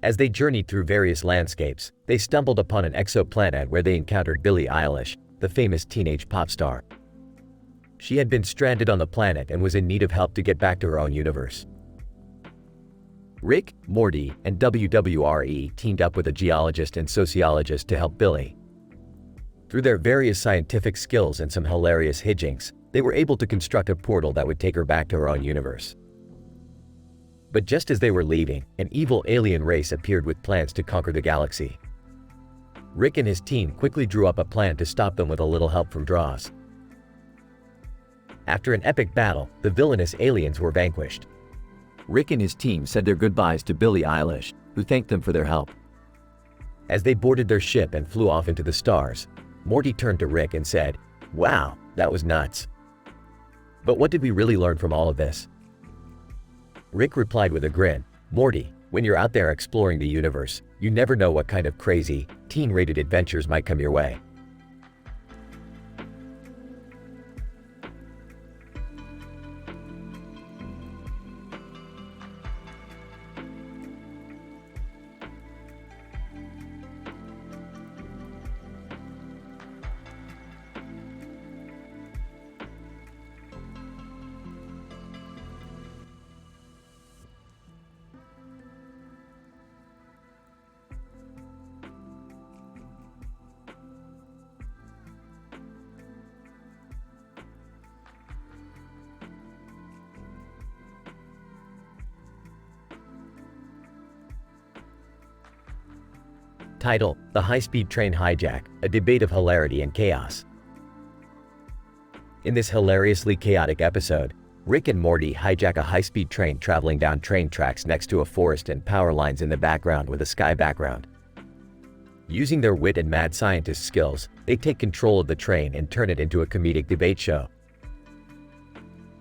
As they journeyed through various landscapes, they stumbled upon an exoplanet where they encountered Billie Eilish, the famous teenage pop star. She had been stranded on the planet and was in need of help to get back to her own universe. Rick, Morty, and WWRE teamed up with a geologist and sociologist to help Billie. Through their various scientific skills and some hilarious hijinks, they were able to construct a portal that would take her back to her own universe. But just as they were leaving, an evil alien race appeared with plans to conquer the galaxy. Rick and his team quickly drew up a plan to stop them with a little help from Draws. After an epic battle, the villainous aliens were vanquished. Rick and his team said their goodbyes to Billie Eilish, who thanked them for their help. As they boarded their ship and flew off into the stars, Morty turned to Rick and said, "Wow, that was nuts. But what did we really learn from all of this?" Rick replied with a grin, "Morty, when you're out there exploring the universe, you never know what kind of crazy, teen-rated adventures might come your way." Title: The High-Speed Train Hijack, a debate of hilarity and chaos. In this hilariously chaotic episode, Rick and Morty hijack a high-speed train traveling down train tracks next to a forest and power lines in the background with a sky background. Using their wit and mad scientist skills, they take control of the train and turn it into a comedic debate show.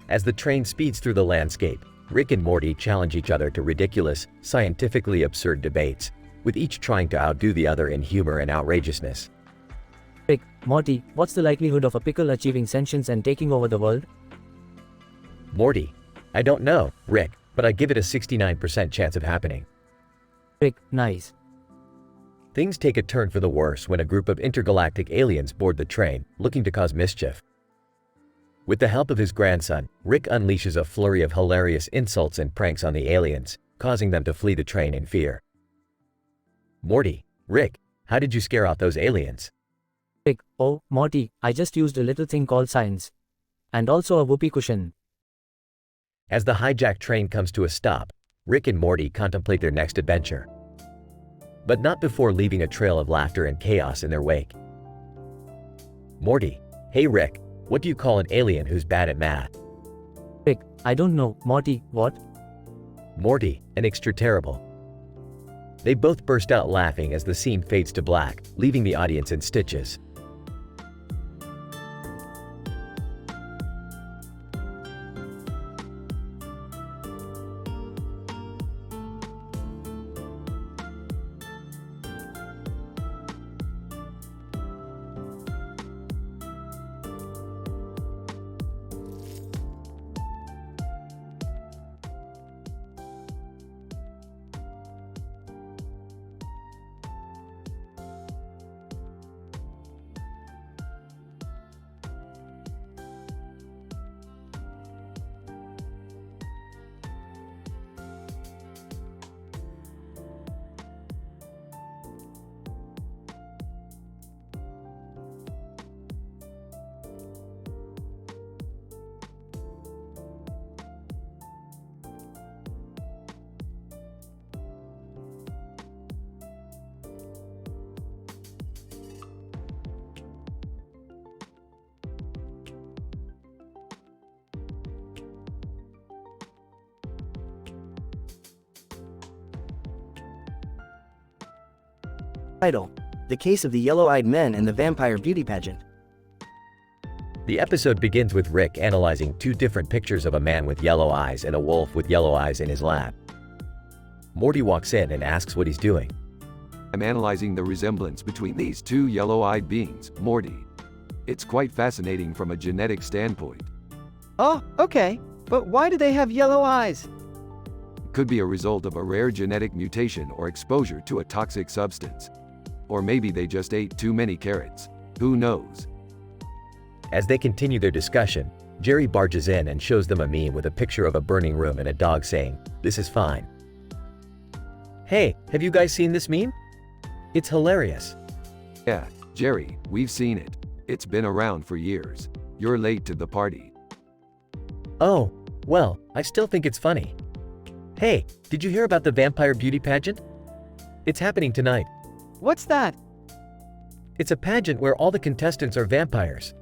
As the train speeds through the landscape, Rick and Morty challenge each other to ridiculous, scientifically absurd debates, with each trying to outdo the other in humor and outrageousness. Rick, Morty, what's the likelihood of a pickle achieving sentience and taking over the world? Morty: I don't know, Rick, but I give it a 69% chance of happening. Rick: Nice. Things take a turn for the worse when a group of intergalactic aliens board the train, looking to cause mischief. With the help of his grandson, Rick unleashes a flurry of hilarious insults and pranks on the aliens, causing them to flee the train in fear. Morty: Rick, how did you scare off those aliens? Rick: Oh, Morty, I just used a little thing called science. And also a whoopee cushion. As the hijacked train comes to a stop, Rick and Morty contemplate their next adventure. But not before leaving a trail of laughter and chaos in their wake. Morty: Hey Rick, what do you call an alien who's bad at math? Rick: I don't know, Morty, what? Morty: An extra terrible. They both burst out laughing as the scene fades to black, leaving the audience in stitches. Title: The Case of the Yellow-Eyed Men and the Vampire Beauty Pageant. The episode begins with Rick analyzing two different pictures of a man with yellow eyes and a wolf with yellow eyes in his lab. Morty walks in and asks what he's doing. I'm analyzing the resemblance between these two yellow-eyed beings, Morty. It's quite fascinating from a genetic standpoint. Oh, okay. But why do they have yellow eyes? It could be a result of a rare genetic mutation or exposure to a toxic substance. Or maybe they just ate too many carrots. Who knows? As they continue their discussion, Jerry barges in and shows them a meme with a picture of a burning room and a dog saying, "This is fine." Hey, have you guys seen this meme? It's hilarious. Yeah, Jerry, we've seen it. It's been around for years. You're late to the party. Oh, well, I still think it's funny. Hey, did you hear about the Vampire Beauty Pageant? It's happening tonight. What's that? It's a pageant where all the contestants are vampires.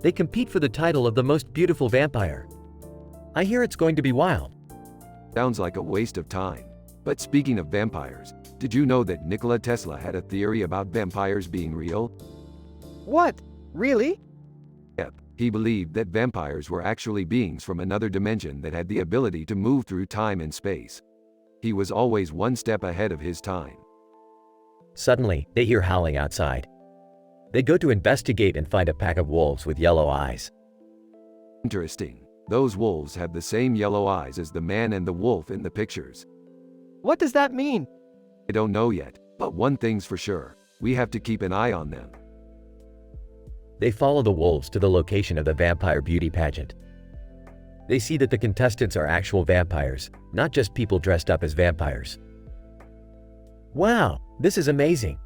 They compete for the title of the most beautiful vampire. I hear it's going to be wild. Sounds like a waste of time. But speaking of vampires, did you know that Nikola Tesla had a theory about vampires being real? What? Really? Yep, he believed that vampires were actually beings from another dimension that had the ability to move through time and space. He was always one step ahead of his time. Suddenly, they hear howling outside. They go to investigate and find a pack of wolves with yellow eyes. Interesting. Those wolves have the same yellow eyes as the man and the wolf in the pictures. What does that mean? I don't know yet, but one thing's for sure. We have to keep an eye on them. They follow the wolves to the location of the Vampire Beauty Pageant. They see that the contestants are actual vampires, not just people dressed up as vampires. Wow, this is amazing.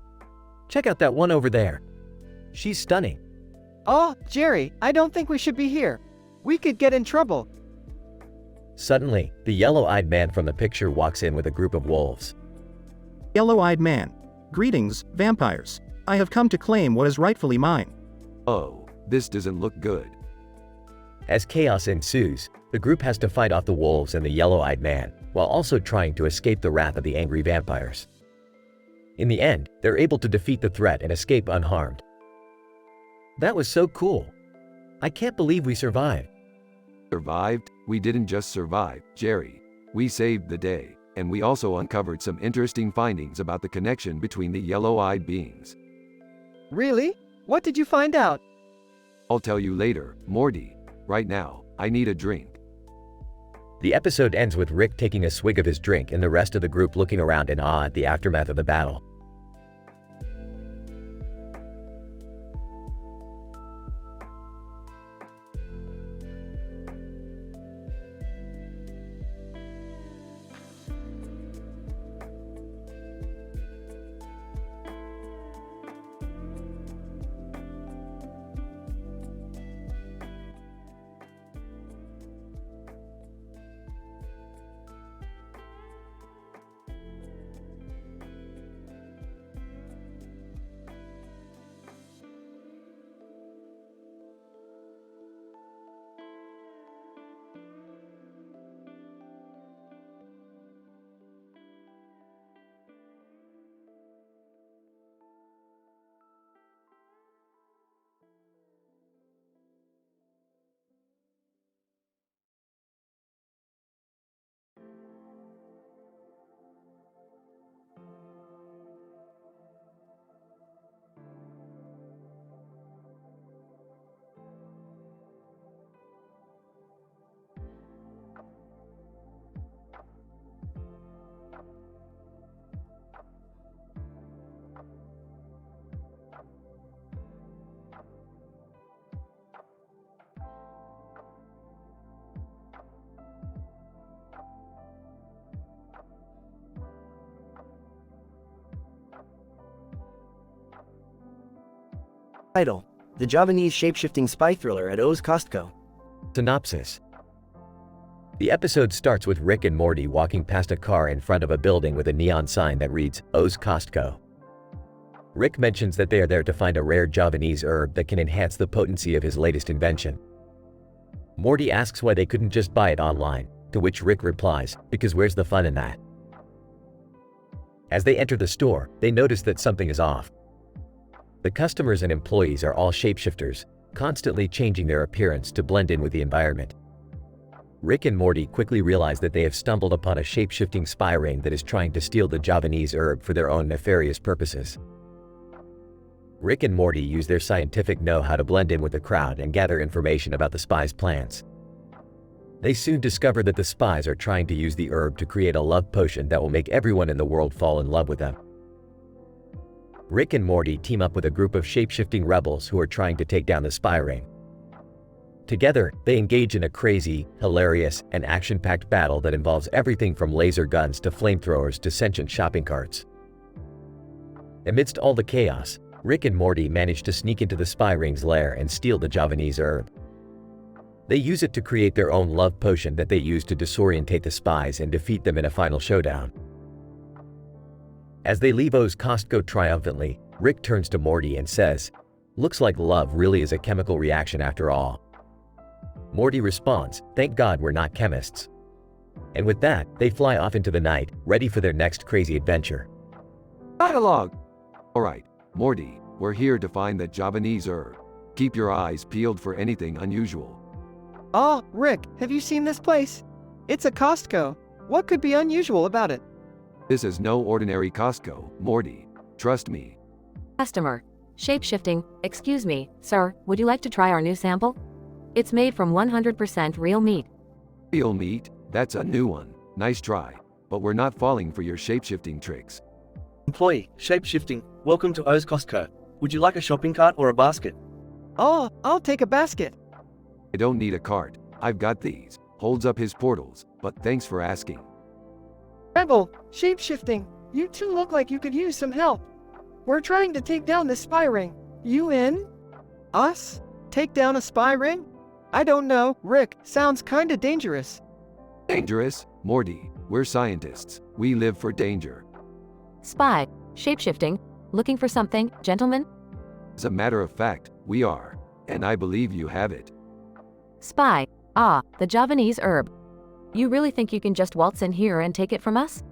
Check out that one over there. She's stunning. Oh, Jerry, I don't think we should be here. We could get in trouble. Suddenly, the yellow-eyed man from the picture walks in with a group of wolves. Yellow-eyed man. Greetings, vampires. I have come to claim what is rightfully mine. Oh, this doesn't look good. As chaos ensues, the group has to fight off the wolves and the yellow-eyed man, while also trying to escape the wrath of the angry vampires. In the end, they're able to defeat the threat and escape unharmed. That was so cool. I can't believe we survived. Survived? We didn't just survive, Jerry. We saved the day, and we also uncovered some interesting findings about the connection between the yellow-eyed beings. Really? What did you find out? I'll tell you later, Morty. Right now, I need a drink. The episode ends with Rick taking a swig of his drink and the rest of the group looking around in awe at the aftermath of the battle. Title: The Javanese Shapeshifting Spy Thriller at O's Costco. Synopsis. The episode starts with Rick and Morty walking past a car in front of a building with a neon sign that reads, O's Costco. Rick mentions that they are there to find a rare Javanese herb that can enhance the potency of his latest invention. Morty asks why they couldn't just buy it online, to which Rick replies, because where's the fun in that? As they enter the store, they notice that something is off. The customers and employees are all shapeshifters, constantly changing their appearance to blend in with the environment. Rick and Morty quickly realize that they have stumbled upon a shape-shifting spy ring that is trying to steal the Javanese herb for their own nefarious purposes. Rick and Morty use their scientific know-how to blend in with the crowd and gather information about the spies' plans. They soon discover that the spies are trying to use the herb to create a love potion that will make everyone in the world fall in love with them. Rick and Morty team up with a group of shape-shifting rebels who are trying to take down the spy ring. Together, they engage in a crazy, hilarious, and action-packed battle that involves everything from laser guns to flamethrowers to sentient shopping carts. Amidst all the chaos, Rick and Morty manage to sneak into the spy ring's lair and steal the Javanese herb. They use it to create their own love potion that they use to disorientate the spies and defeat them in a final showdown. As they leave O's Costco triumphantly, Rick turns to Morty and says, "Looks like love really is a chemical reaction after all." Morty responds, "Thank God we're not chemists." And with that, they fly off into the night, ready for their next crazy adventure. Dialogue! Alright, Morty, we're here to find that Javanese herb. Keep your eyes peeled for anything unusual. Oh, Rick, have you seen this place? It's a Costco. What could be unusual about it? This is no ordinary Costco, Morty. Trust me. Customer. Shape-shifting. Excuse me, sir, would you like to try our new sample? It's made from 100% real meat. Real meat? That's a new one. Nice try. But we're not falling for your shape-shifting tricks. Employee, shape-shifting, welcome to O's Costco. Would you like a shopping cart or a basket? Oh, I'll take a basket. I don't need a cart. I've got these. Holds up his portals, but thanks for asking. Rebel, shape-shifting, you two look like you could use some help. We're trying to take down this spy ring. You in? Us? Take down a spy ring? I don't know, Rick, sounds kinda dangerous. Dangerous? Morty, we're scientists. We live for danger. Spy. Shape-shifting. Looking for something, gentlemen? As a matter of fact, we are. And I believe you have it. Spy. Ah, the Javanese herb. You really think you can just waltz in here and take it from us?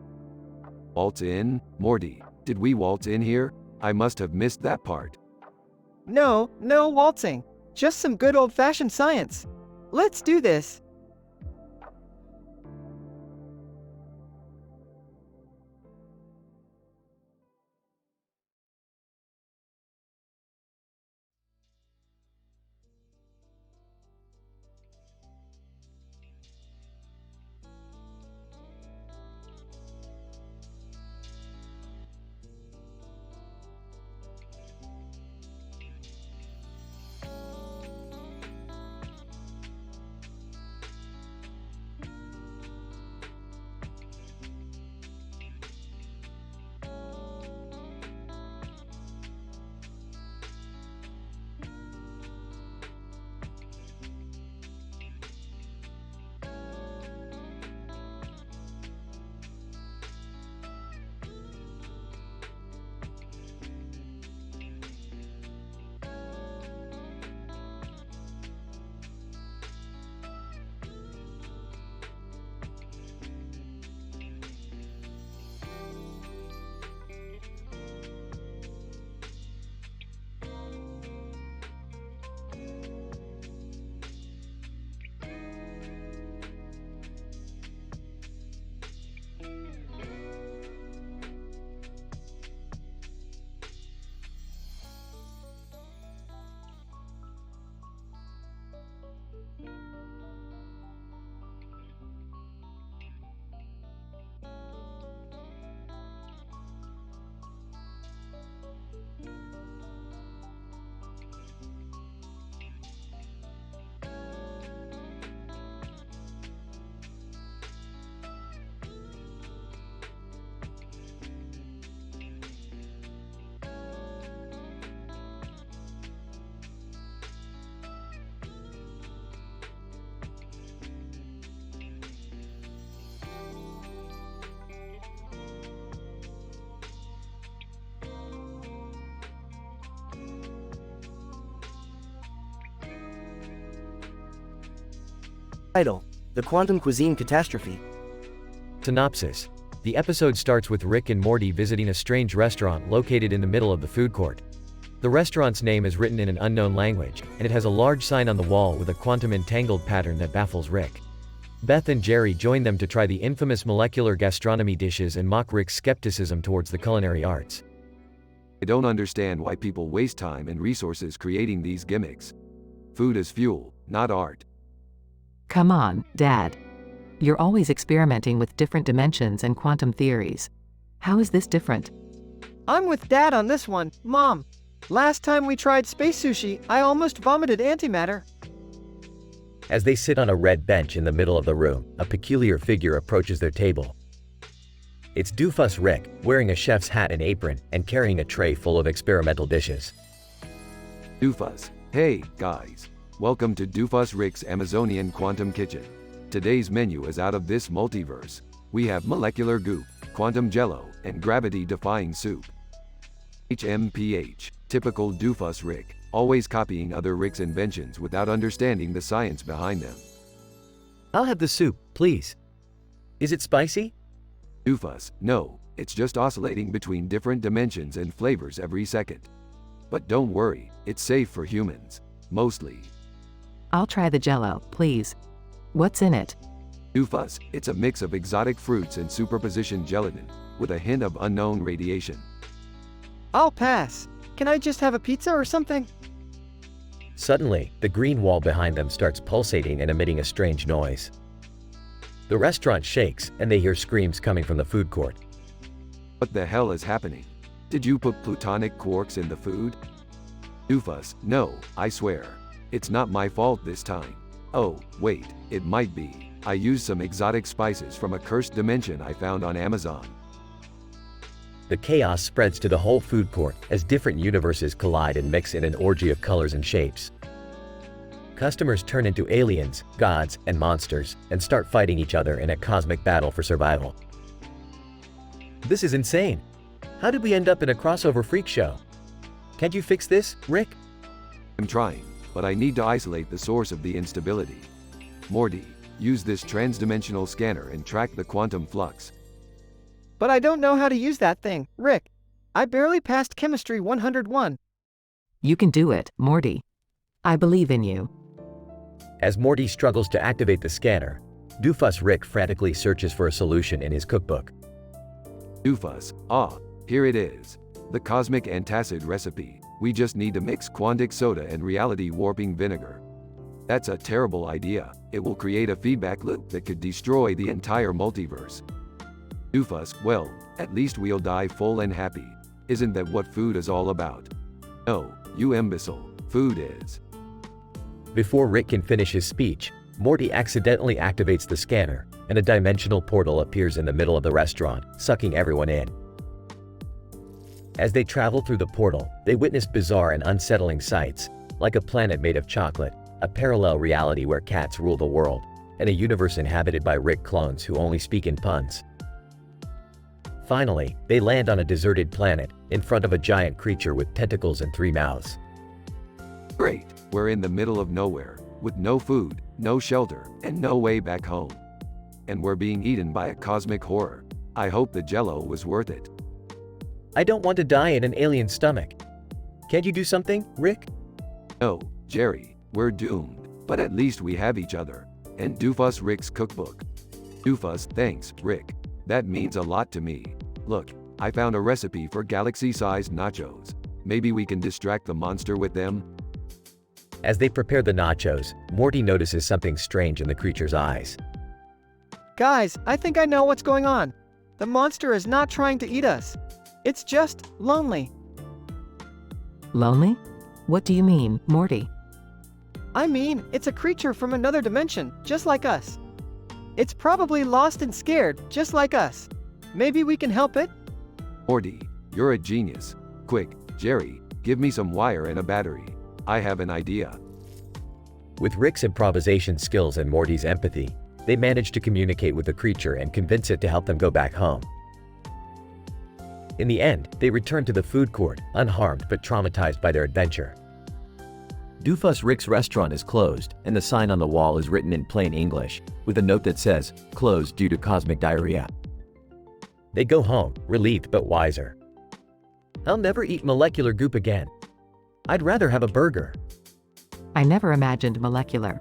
Waltz in? Morty, did we waltz in here? I must have missed that part. No waltzing. Just some good old-fashioned science. Let's do this. Title: The Quantum Cuisine Catastrophe. Synopsis. The episode starts with Rick and Morty visiting a strange restaurant located in the middle of the food court. The restaurant's name is written in an unknown language, and it has a large sign on the wall with a quantum entangled pattern that baffles Rick. Beth and Jerry join them to try the infamous molecular gastronomy dishes and mock Rick's skepticism towards the culinary arts. I don't understand why people waste time and resources creating these gimmicks. Food is fuel, not art. Come on, Dad. You're always experimenting with different dimensions and quantum theories. How is this different? I'm with Dad on this one, Mom. Last time we tried space sushi, I almost vomited antimatter. As they sit on a red bench in the middle of the room, a peculiar figure approaches their table. It's Doofus Rick, wearing a chef's hat and apron, and carrying a tray full of experimental dishes. Doofus, hey, guys. Welcome to Doofus Rick's Amazonian Quantum Kitchen. Today's menu is out of this multiverse. We have molecular goop, quantum jello, and gravity-defying soup. HMPH, typical Doofus Rick, always copying other Rick's inventions without understanding the science behind them. I'll have the soup, please. Is it spicy? Doofus, no, it's just oscillating between different dimensions and flavors every second. But don't worry, it's safe for humans. Mostly. I'll try the jello, please. What's in it? Doofus, it's a mix of exotic fruits and superposition gelatin, with a hint of unknown radiation. I'll pass. Can I just have a pizza or something? Suddenly, the green wall behind them starts pulsating and emitting a strange noise. The restaurant shakes, and they hear screams coming from the food court. What the hell is happening? Did you put plutonic quarks in the food? Doofus, no, I swear. It's not my fault this time. Oh, wait, it might be. I used some exotic spices from a cursed dimension I found on Amazon. The chaos spreads to the whole food court as different universes collide and mix in an orgy of colors and shapes. Customers turn into aliens, gods, and monsters, and start fighting each other in a cosmic battle for survival. This is insane. How did we end up in a crossover freak show? Can't you fix this, Rick? I'm trying, but I need to isolate the source of the instability. Morty, use this transdimensional scanner and track the quantum flux. But I don't know how to use that thing, Rick. I barely passed Chemistry 101. You can do it, Morty. I believe in you. As Morty struggles to activate the scanner, Doofus Rick frantically searches for a solution in his cookbook. Doofus, here it is. The cosmic antacid recipe. We just need to mix quantic soda and reality warping vinegar. That's a terrible idea. It will create a feedback loop that could destroy the entire multiverse. Doofus, well, at least we'll die full and happy. Isn't that what food is all about? No, you imbecile, food is. Before Rick can finish his speech, Morty accidentally activates the scanner, and a dimensional portal appears in the middle of the restaurant, sucking everyone in. As they travel through the portal, they witness bizarre and unsettling sights, like a planet made of chocolate, a parallel reality where cats rule the world, and a universe inhabited by Rick clones who only speak in puns. Finally, they land on a deserted planet, in front of a giant creature with tentacles and 3 mouths. Great, we're in the middle of nowhere, with no food, no shelter, and no way back home. And we're being eaten by a cosmic horror. I hope the jello was worth it. I don't want to die in an alien stomach. Can't you do something, Rick? No, Jerry, we're doomed, but at least we have each other. And Doofus Rick's cookbook. Doofus, thanks, Rick. That means a lot to me. Look, I found a recipe for galaxy-sized nachos. Maybe we can distract the monster with them? As they prepare the nachos, Morty notices something strange in the creature's eyes. Guys, I think I know what's going on. The monster is not trying to eat us. It's just lonely. Lonely? What do you mean, Morty? I mean, it's a creature from another dimension, just like us. It's probably lost and scared, just like us. Maybe we can help it? Morty, you're a genius. Quick, Jerry, give me some wire and a battery. I have an idea. With Rick's improvisation skills and Morty's empathy, they manage to communicate with the creature and convince it to help them go back home. In the end, they return to the food court, unharmed but traumatized by their adventure. Doofus Rick's restaurant is closed, and the sign on the wall is written in plain English, with a note that says, "Closed due to cosmic diarrhea." They go home, relieved but wiser. I'll never eat molecular goop again. I'd rather have a burger. I never imagined molecular.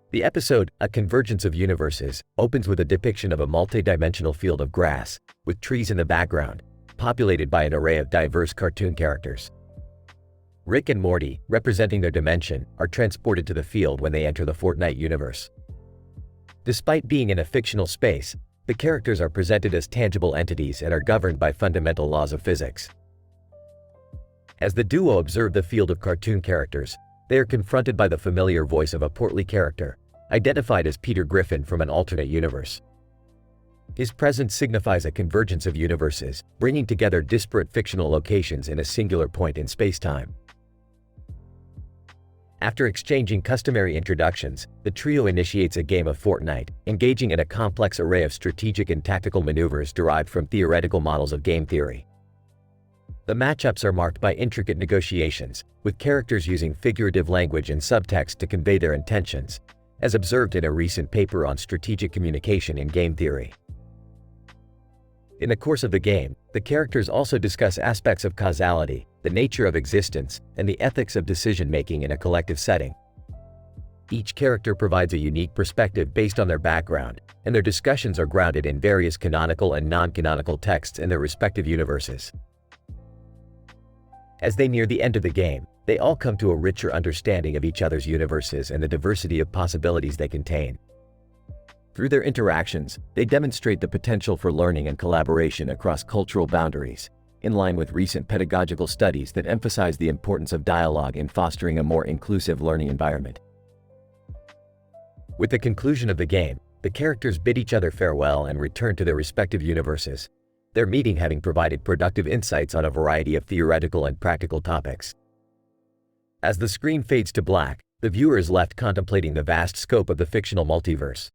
The episode, A Convergence of Universes, opens with a depiction of a multi-dimensional field of grass, with trees in the background, populated by an array of diverse cartoon characters. Rick and Morty, representing their dimension, are transported to the field when they enter the Fortnite universe. Despite being in a fictional space, the characters are presented as tangible entities and are governed by fundamental laws of physics. As the duo observe the field of cartoon characters, they are confronted by the familiar voice of a portly character, identified as Peter Griffin from an alternate universe. His presence signifies a convergence of universes, bringing together disparate fictional locations in a singular point in space-time. After exchanging customary introductions, the trio initiates a game of Fortnite, engaging in a complex array of strategic and tactical maneuvers derived from theoretical models of game theory. The matchups are marked by intricate negotiations, with characters using figurative language and subtext to convey their intentions, as observed in a recent paper on strategic communication in game theory. In the course of the game, the characters also discuss aspects of causality, the nature of existence, and the ethics of decision-making in a collective setting. Each character provides a unique perspective based on their background, and their discussions are grounded in various canonical and non-canonical texts in their respective universes. As they near the end of the game, they all come to a richer understanding of each other's universes and the diversity of possibilities they contain. Through their interactions, they demonstrate the potential for learning and collaboration across cultural boundaries, in line with recent pedagogical studies that emphasize the importance of dialogue in fostering a more inclusive learning environment. With the conclusion of the game, the characters bid each other farewell and return to their respective universes, their meeting having provided productive insights on a variety of theoretical and practical topics. As the screen fades to black, the viewer is left contemplating the vast scope of the fictional multiverse.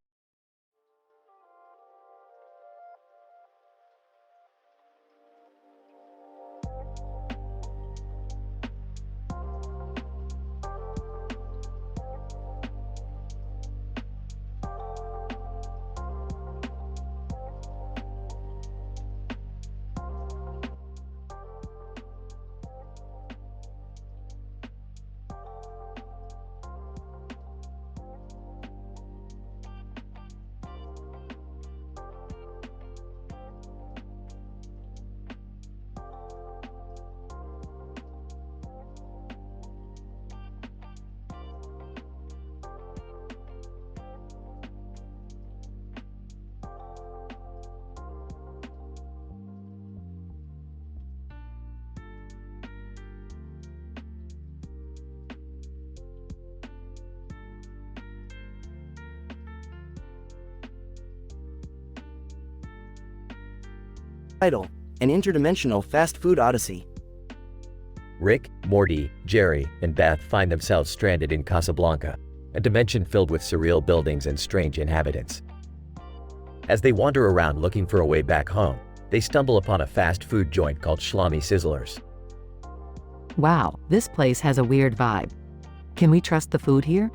Title: An Interdimensional Fast Food Odyssey. Rick, Morty, Jerry, and Beth find themselves stranded in Casablanca, a dimension filled with surreal buildings and strange inhabitants. As they wander around looking for a way back home, they stumble upon a fast food joint called Shlami Sizzlers. Wow, this place has a weird vibe. Can we trust the food here?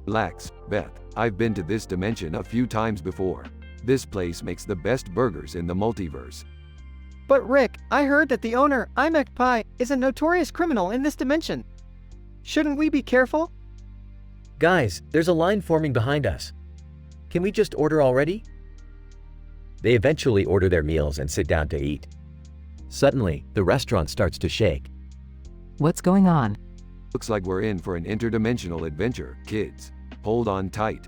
Relax, Beth. I've been to this dimension a few times before. This place makes the best burgers in the multiverse. But Rick, I heard that the owner, Imek Pie, is a notorious criminal in this dimension. Shouldn't we be careful? Guys, there's a line forming behind us. Can we just order already? They eventually order their meals and sit down to eat. Suddenly, the restaurant starts to shake. What's going on? Looks like we're in for an interdimensional adventure, kids. Hold on tight.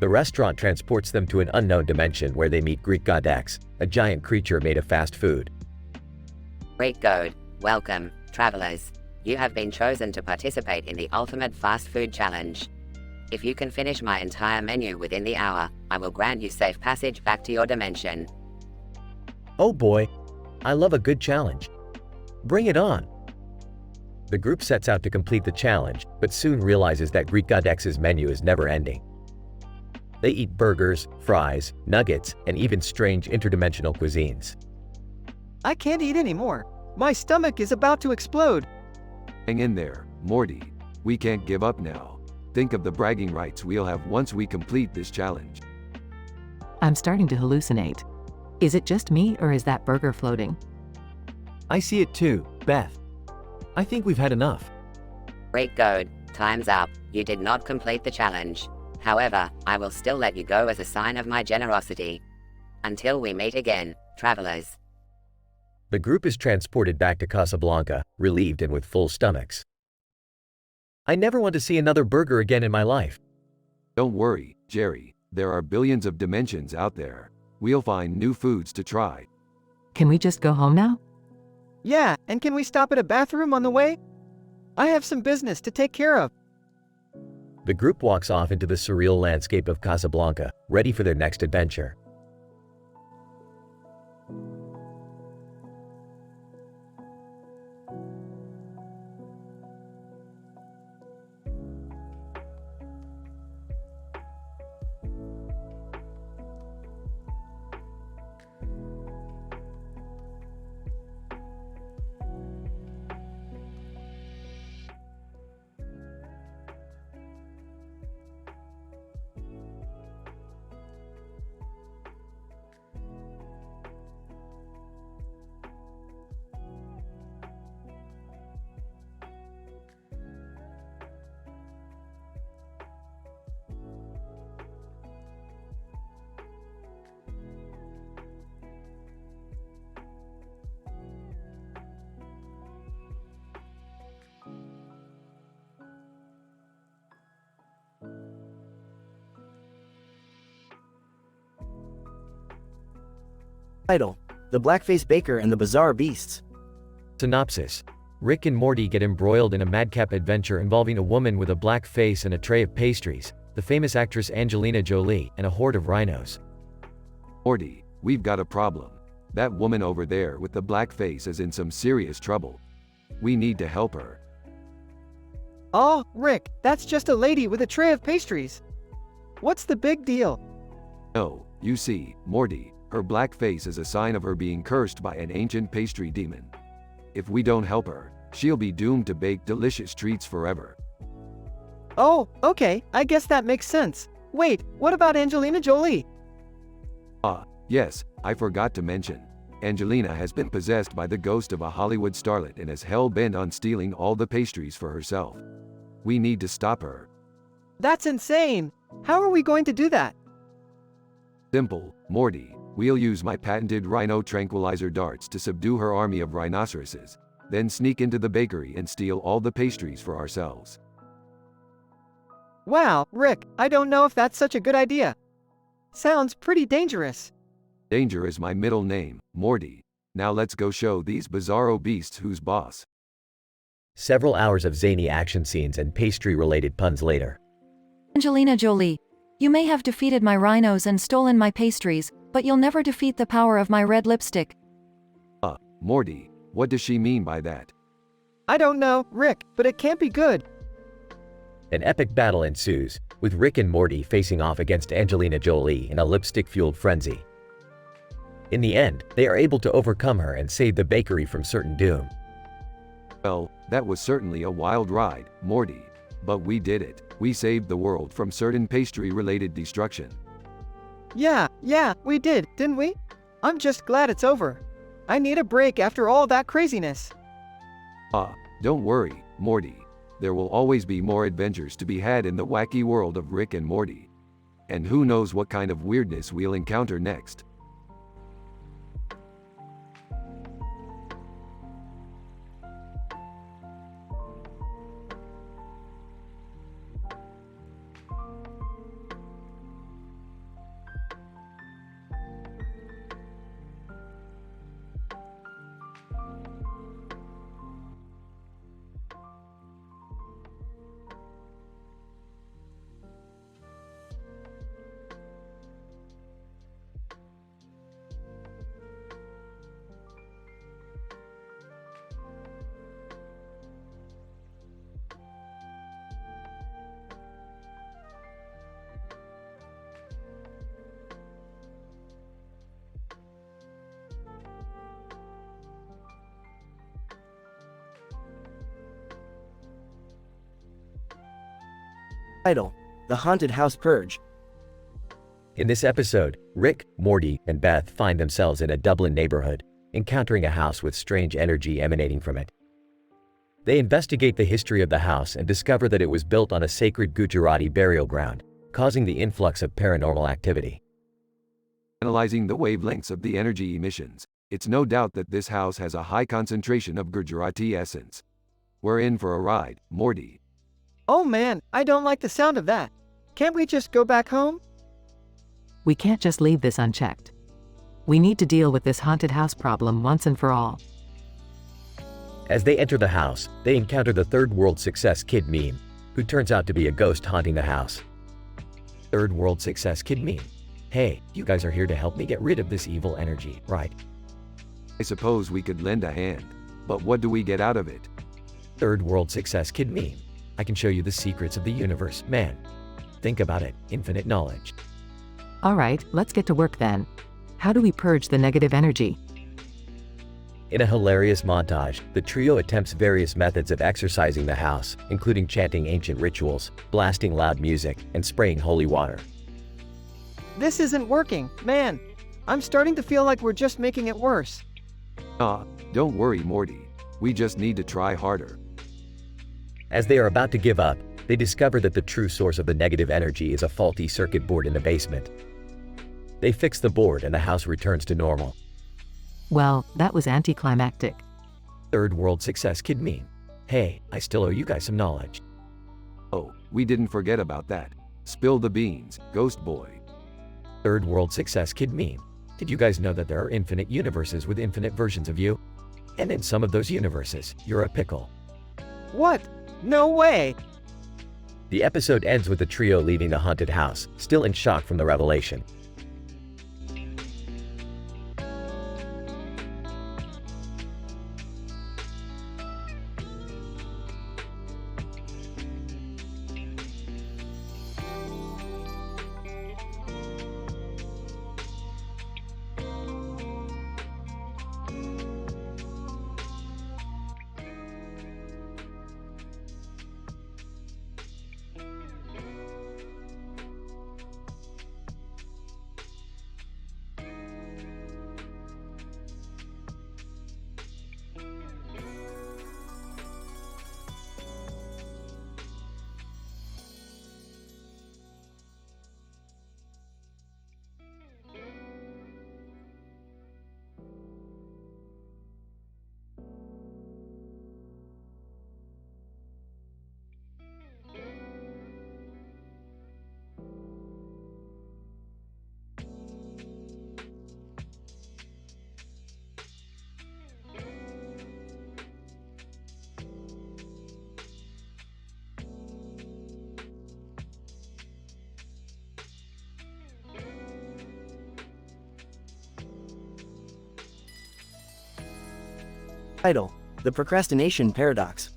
The restaurant transports them to an unknown dimension where they meet Greek God X, a giant creature made of fast food. Great God, welcome, travelers. You have been chosen to participate in the ultimate fast food challenge. If you can finish my entire menu within the hour, I will grant you safe passage back to your dimension. Oh boy, I love a good challenge. Bring it on. The group sets out to complete the challenge, but soon realizes that Greek God X's menu is never ending. They eat burgers, fries, nuggets, and even strange interdimensional cuisines. I can't eat anymore. My stomach is about to explode. Hang in there, Morty. We can't give up now. Think of the bragging rights we'll have once we complete this challenge. I'm starting to hallucinate. Is it just me or is that burger floating? I see it too, Beth. I think we've had enough. Great God, time's up. You did not complete the challenge. However, I will still let you go as a sign of my generosity. Until we meet again, travelers. The group is transported back to Casablanca, relieved and with full stomachs. I never want to see another burger again in my life. Don't worry, Jerry. There are billions of dimensions out there. We'll find new foods to try. Can we just go home now? Yeah, and can we stop at a bathroom on the way? I have some business to take care of. The group walks off into the surreal landscape of Casablanca, ready for their next adventure. Title: The Blackface Baker and the Bizarre Beasts. Synopsis: Rick and Morty get embroiled in a madcap adventure involving a woman with a black face and a tray of pastries, the famous actress Angelina Jolie, and a horde of rhinos. Morty, we've got a problem. That woman over there with the black face is in some serious trouble. We need to help her. Oh, Rick, that's just a lady with a tray of pastries. What's the big deal? No, you see, Morty, her black face is a sign of her being cursed by an ancient pastry demon. If we don't help her, she'll be doomed to bake delicious treats forever. Oh, okay, I guess that makes sense. Wait, what about Angelina Jolie? Ah, yes, I forgot to mention. Angelina has been possessed by the ghost of a Hollywood starlet and is hell-bent on stealing all the pastries for herself. We need to stop her. That's insane! How are we going to do that? Simple, Morty. We'll use my patented rhino tranquilizer darts to subdue her army of rhinoceroses, then sneak into the bakery and steal all the pastries for ourselves. Wow, Rick, I don't know if that's such a good idea. Sounds pretty dangerous. Danger is my middle name, Morty. Now let's go show these bizarro beasts who's boss. Several hours of zany action scenes and pastry-related puns later. Angelina Jolie, you may have defeated my rhinos and stolen my pastries, but you'll never defeat the power of my red lipstick. Morty, what does she mean by that? I don't know, Rick, but it can't be good. An epic battle ensues, with Rick and Morty facing off against Angelina Jolie in a lipstick-fueled frenzy. In the end, they are able to overcome her and save the bakery from certain doom. Well, that was certainly a wild ride, Morty. But we did it. We saved the world from certain pastry-related destruction. Yeah, we did, didn't we? I'm just glad it's over. I need a break after all that craziness. Don't worry, Morty. There will always be more adventures to be had in the wacky world of Rick and Morty. And who knows what kind of weirdness we'll encounter next. Title: The Haunted House Purge. In this episode, Rick, Morty, and Beth find themselves in a Dublin neighborhood, encountering a house with strange energy emanating from it. They investigate the history of the house and discover that it was built on a sacred Gujarati burial ground, causing the influx of paranormal activity. Analyzing the wavelengths of the energy emissions, it's no doubt that this house has a high concentration of Gujarati essence. We're in for a ride, Morty. Oh man, I don't like the sound of that. Can't we just go back home? We can't just leave this unchecked. We need to deal with this haunted house problem once and for all. As they enter the house, they encounter the third world success kid meme, who turns out to be a ghost haunting the house. Third world success kid meme. Hey, you guys are here to help me get rid of this evil energy, right? I suppose we could lend a hand, but what do we get out of it? Third world success kid meme. I can show you the secrets of the universe, man. Think about it, infinite knowledge. Alright, let's get to work then. How do we purge the negative energy? In a hilarious montage, the trio attempts various methods of exorcising the house, including chanting ancient rituals, blasting loud music, and spraying holy water. This isn't working, man. I'm starting to feel like we're just making it worse. Don't worry, Morty. We just need to try harder. As they are about to give up, they discover that the true source of the negative energy is a faulty circuit board in the basement. They fix the board and the house returns to normal. Well, that was anticlimactic. Third world success kid meme. Hey, I still owe you guys some knowledge. Oh, we didn't forget about that. Spill the beans, Ghost Boy. Third world success kid meme. Did you guys know that there are infinite universes with infinite versions of you? And in some of those universes, you're a pickle. What? No way! The episode ends with the trio leaving the haunted house, still in shock from the revelation. Title: The Procrastination Paradox.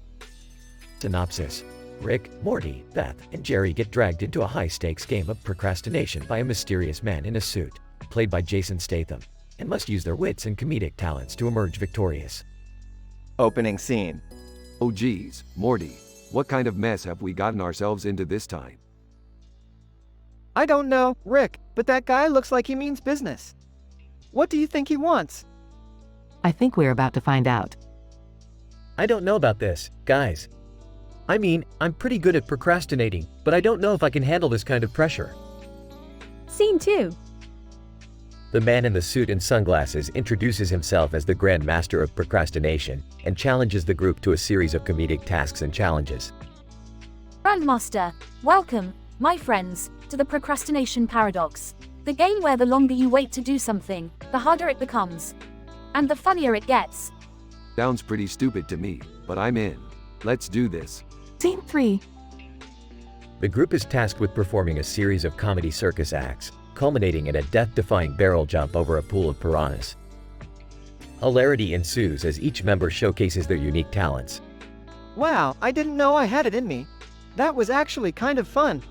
Synopsis. Rick, Morty, Beth, and Jerry get dragged into a high-stakes game of procrastination by a mysterious man in a suit, played by Jason Statham, and must use their wits and comedic talents to emerge victorious. Opening scene. Oh geez, Morty, what kind of mess have we gotten ourselves into this time? I don't know, Rick, but that guy looks like he means business. What do you think he wants? I think we're about to find out. I don't know about this, guys. I mean, I'm pretty good at procrastinating, but I don't know if I can handle this kind of pressure. Scene 2. The man in the suit and sunglasses introduces himself as the Grand Master of Procrastination and challenges the group to a series of comedic tasks and challenges. Grandmaster, welcome, my friends, to the procrastination paradox. The game where the longer you wait to do something, the harder it becomes. And the funnier it gets. Sounds pretty stupid to me, but I'm in. Let's do this. Scene 3. The group is tasked with performing a series of comedy circus acts, culminating in a death-defying barrel jump over a pool of piranhas. Hilarity ensues as each member showcases their unique talents. Wow, I didn't know I had it in me. That was actually kind of fun.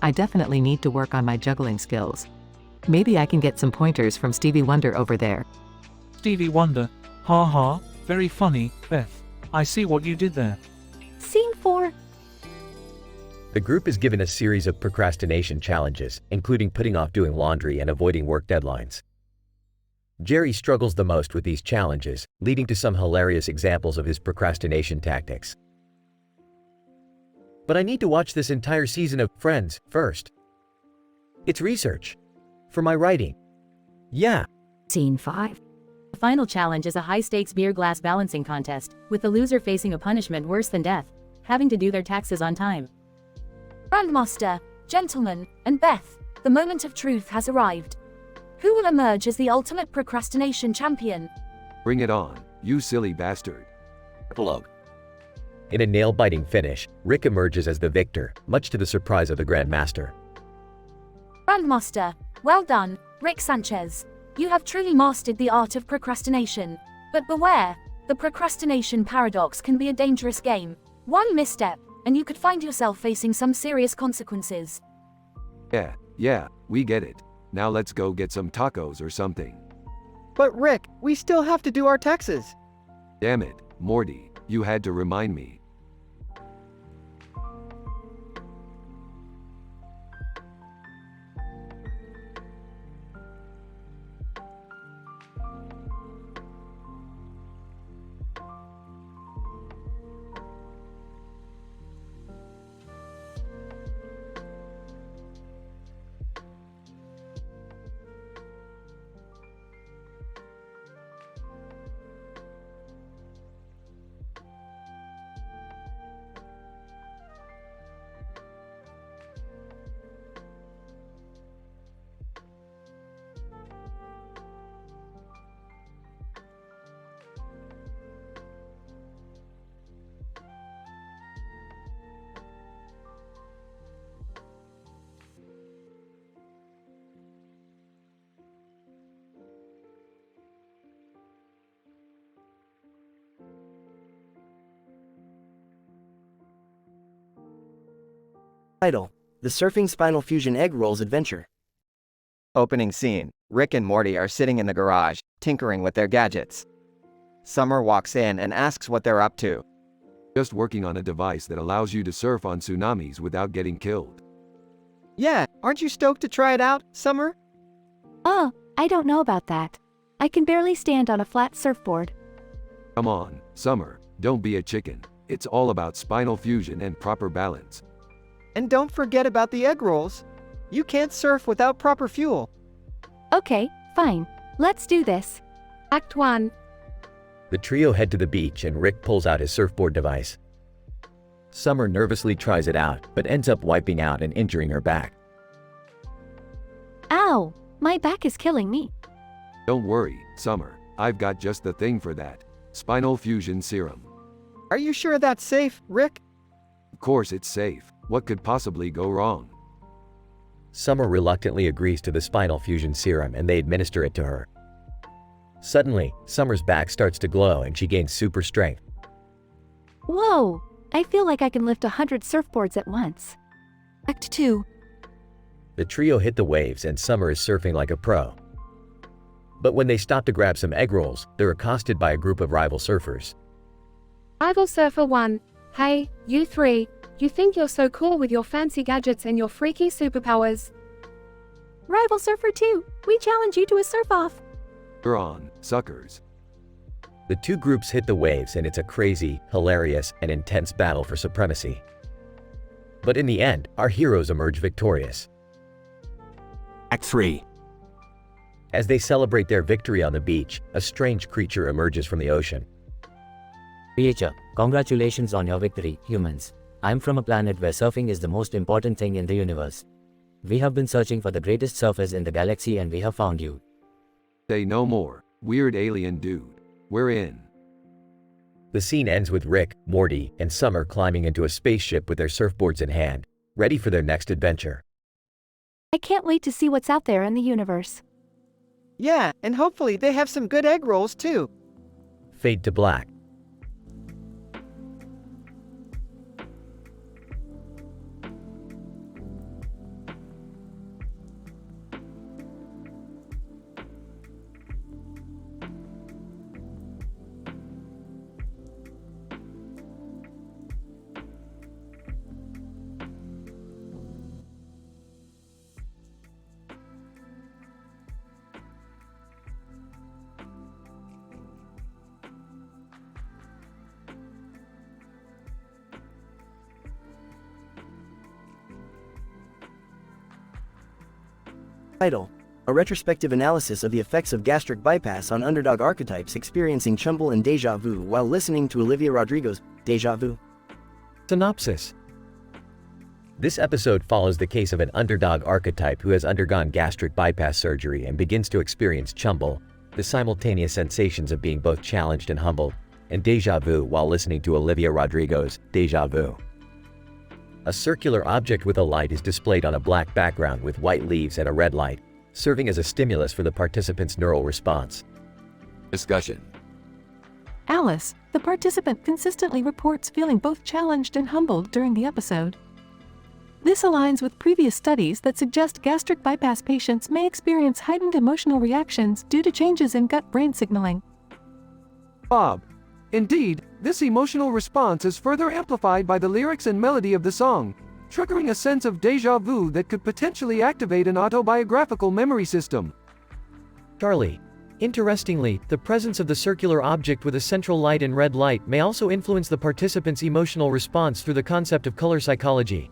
I definitely need to work on my juggling skills. Maybe I can get some pointers from Stevie Wonder over there. Stevie Wonder. Ha ha, very funny, Beth. I see what you did there. Scene 4. The group is given a series of procrastination challenges, including putting off doing laundry and avoiding work deadlines. Jerry struggles the most with these challenges, leading to some hilarious examples of his procrastination tactics. But I need to watch this entire season of Friends first. It's research. For my writing. Yeah. Scene 5. The final challenge is a high-stakes beer glass balancing contest, with the loser facing a punishment worse than death, having to do their taxes on time. Grandmaster, gentlemen, and Beth, the moment of truth has arrived. Who will emerge as the ultimate procrastination champion? Bring it on, you silly bastard. Epilogue. In a nail-biting finish, Rick emerges as the victor, much to the surprise of the Grandmaster. Grandmaster, well done, Rick Sanchez. You have truly mastered the art of procrastination. But beware, the procrastination paradox can be a dangerous game. One misstep, and you could find yourself facing some serious consequences. Yeah, we get it. Now let's go get some tacos or something. But Rick, we still have to do our taxes. Damn it, Morty, you had to remind me. Title: The Surfing Spinal Fusion Egg Rolls Adventure. Opening scene. Rick and Morty are sitting in the garage, tinkering with their gadgets. Summer walks in and asks what they're up to. Just working on a device that allows you to surf on tsunamis without getting killed. Yeah, aren't you stoked to try it out, Summer? Oh, I don't know about that. I can barely stand on a flat surfboard. Come on, Summer, don't be a chicken. It's all about spinal fusion and proper balance. And don't forget about the egg rolls. You can't surf without proper fuel. Okay, fine. Let's do this. Act 1. The trio head to the beach and Rick pulls out his surfboard device. Summer nervously tries it out, but ends up wiping out and injuring her back. Ow! My back is killing me. Don't worry, Summer. I've got just the thing for that. Spinal fusion serum. Are you sure that's safe, Rick? Of course it's safe. What could possibly go wrong? Summer reluctantly agrees to the spinal fusion serum and they administer it to her. Suddenly, Summer's back starts to glow and she gains super strength. Whoa! I feel like I can lift 100 surfboards at once. Act 2. The trio hit the waves and Summer is surfing like a pro. But when they stop to grab some egg rolls, they're accosted by a group of rival surfers. Rival Surfer 1. Hey, you three. You think you're so cool with your fancy gadgets and your freaky superpowers. Rival Surfer 2, we challenge you to a surf-off. You're on, suckers. The two groups hit the waves and it's a crazy, hilarious, and intense battle for supremacy. But in the end, our heroes emerge victorious. Act 3. As they celebrate their victory on the beach, a strange creature emerges from the ocean. Creature, congratulations on your victory, humans. I'm from a planet where surfing is the most important thing in the universe. We have been searching for the greatest surfers in the galaxy and we have found you. Say no more, weird alien dude. We're in. The scene ends with Rick, Morty, and Summer climbing into a spaceship with their surfboards in hand, ready for their next adventure. I can't wait to see what's out there in the universe. Yeah, and hopefully they have some good egg rolls too. Fade to black. Title: A retrospective analysis of the effects of gastric bypass on underdog archetypes experiencing chumble and déjà vu while listening to Olivia Rodrigo's Déjà Vu. Synopsis. This episode follows the case of an underdog archetype who has undergone gastric bypass surgery and begins to experience chumble, the simultaneous sensations of being both challenged and humbled, and déjà vu while listening to Olivia Rodrigo's Déjà Vu. A circular object with a light is displayed on a black background with white leaves and a red light, serving as a stimulus for the participant's neural response. Discussion. Alice, the participant, consistently reports feeling both challenged and humbled during the episode. This aligns with previous studies that suggest gastric bypass patients may experience heightened emotional reactions due to changes in gut-brain signaling. Bob. Indeed, this emotional response is further amplified by the lyrics and melody of the song, triggering a sense of déjà vu that could potentially activate an autobiographical memory system. Charlie. Interestingly, the presence of the circular object with a central light and red light may also influence the participant's emotional response through the concept of color psychology.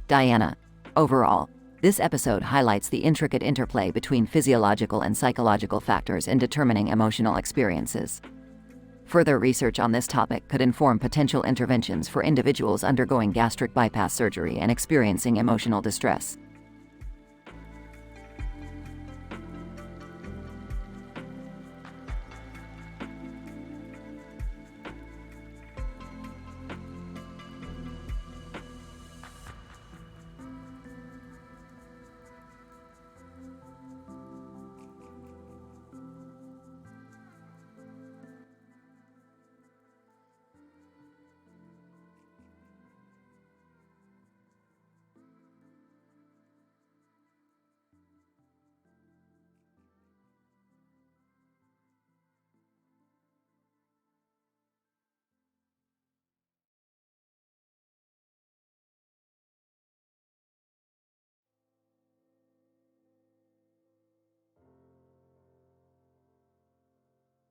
Diana. Overall, this episode highlights the intricate interplay between physiological and psychological factors in determining emotional experiences. Further research on this topic could inform potential interventions for individuals undergoing gastric bypass surgery and experiencing emotional distress.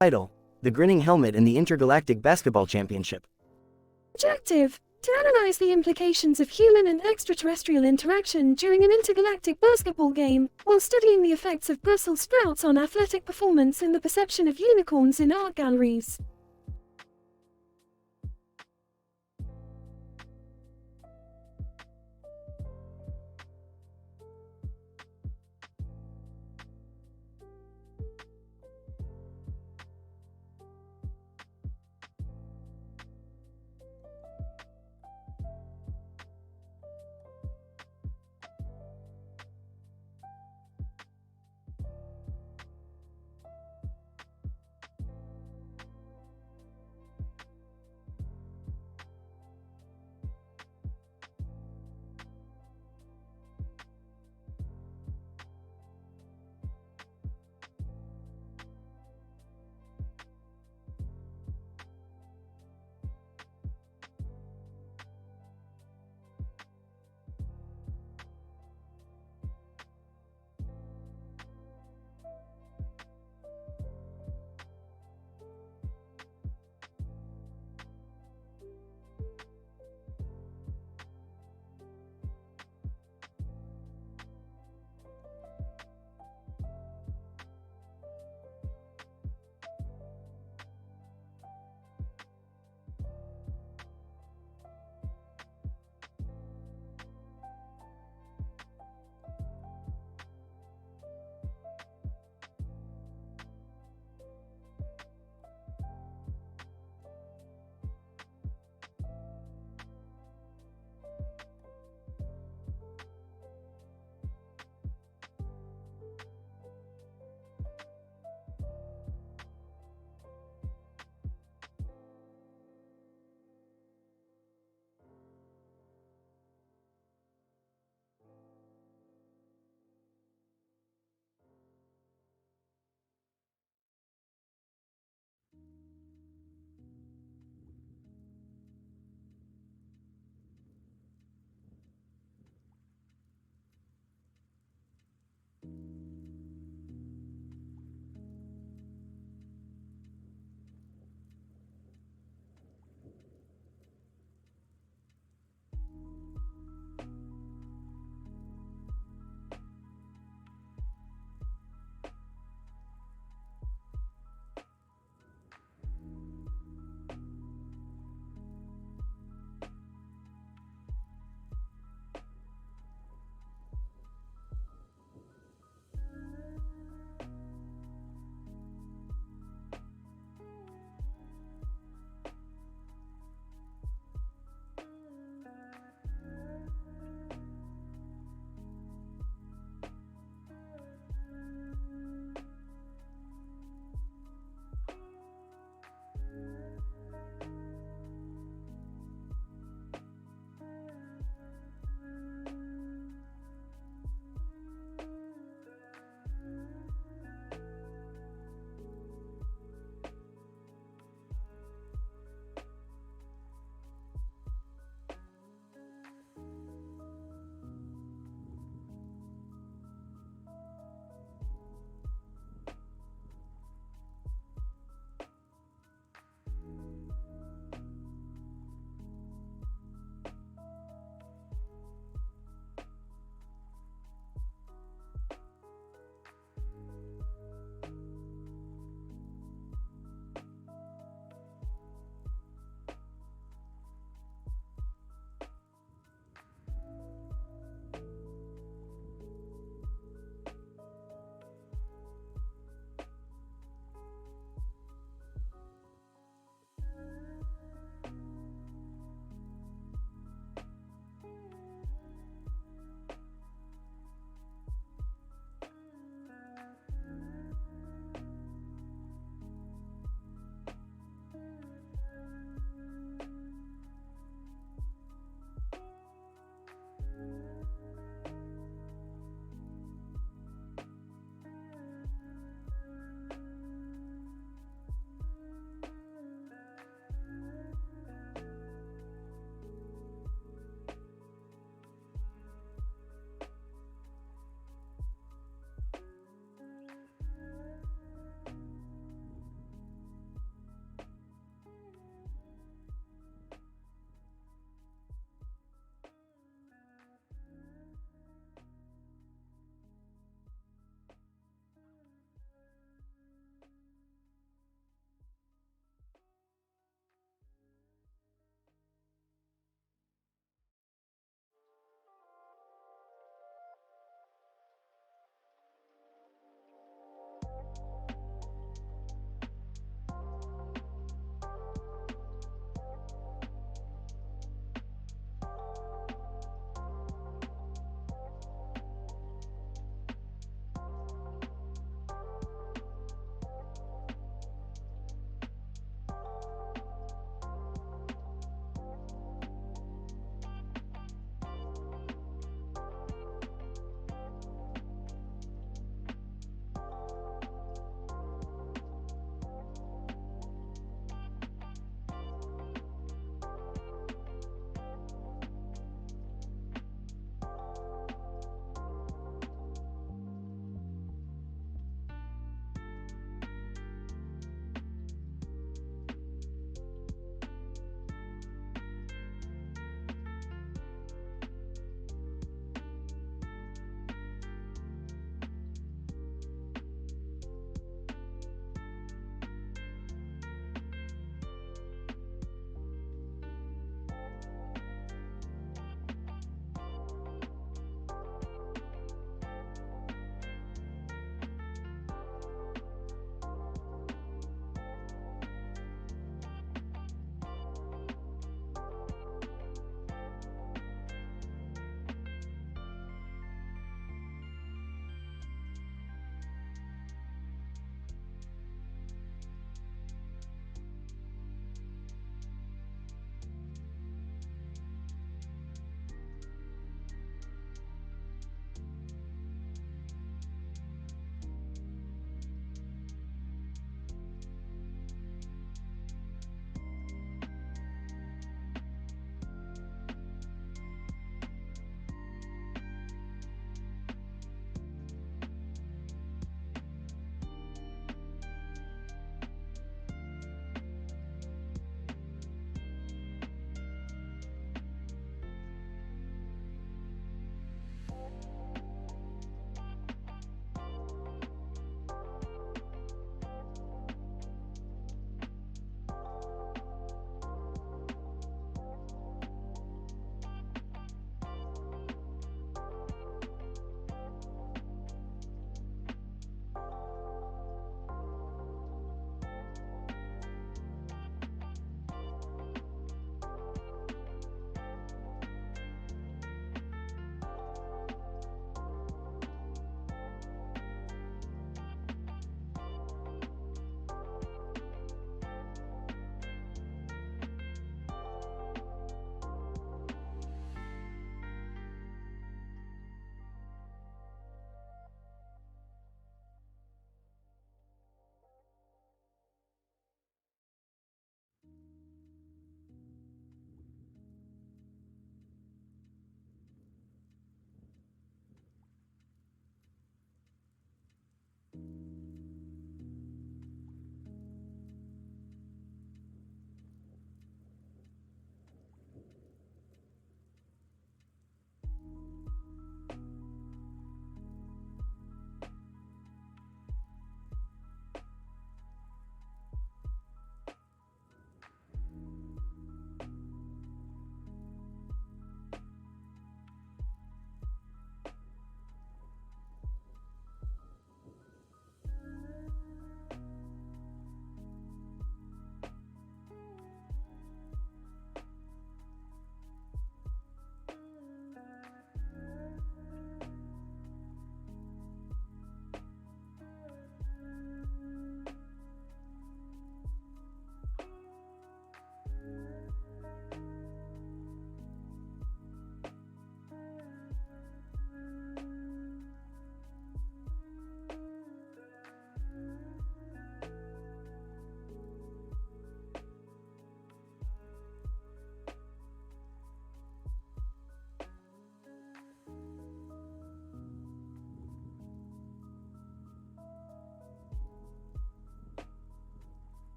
Title: The Grinning Helmet in the Intergalactic Basketball Championship. Objective: to analyze the implications of human and extraterrestrial interaction during an intergalactic basketball game, while studying the effects of Brussels sprouts on athletic performance and the perception of unicorns in art galleries.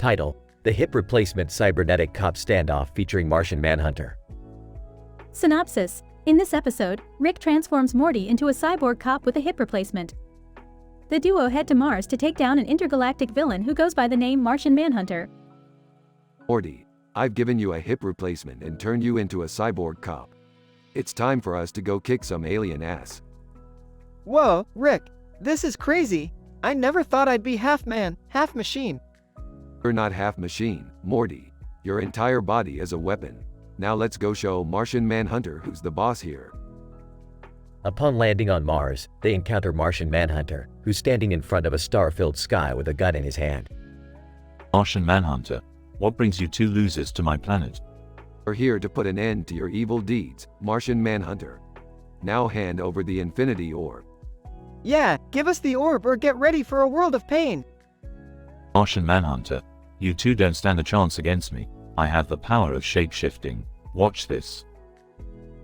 Title: The Hip Replacement Cybernetic Cop Standoff featuring Martian Manhunter. Synopsis. In this episode, Rick transforms Morty into a cyborg cop with a hip replacement. The duo head to Mars to take down an intergalactic villain who goes by the name Martian Manhunter. Morty, I've given you a hip replacement and turned you into a cyborg cop. It's time for us to go kick some alien ass. Whoa, Rick, this is crazy. I never thought I'd be half man, half machine. You're not half machine, Morty. Your entire body is a weapon. Now let's go show Martian Manhunter who's the boss here. Upon landing on Mars, they encounter Martian Manhunter, who's standing in front of a star-filled sky with a gun in his hand. Martian Manhunter, what brings you two losers to my planet? We're here to put an end to your evil deeds, Martian Manhunter. Now hand over the Infinity Orb. Yeah, give us the orb or get ready for a world of pain. Martian Manhunter, you two don't stand a chance against me. I have the power of shape-shifting. Watch this.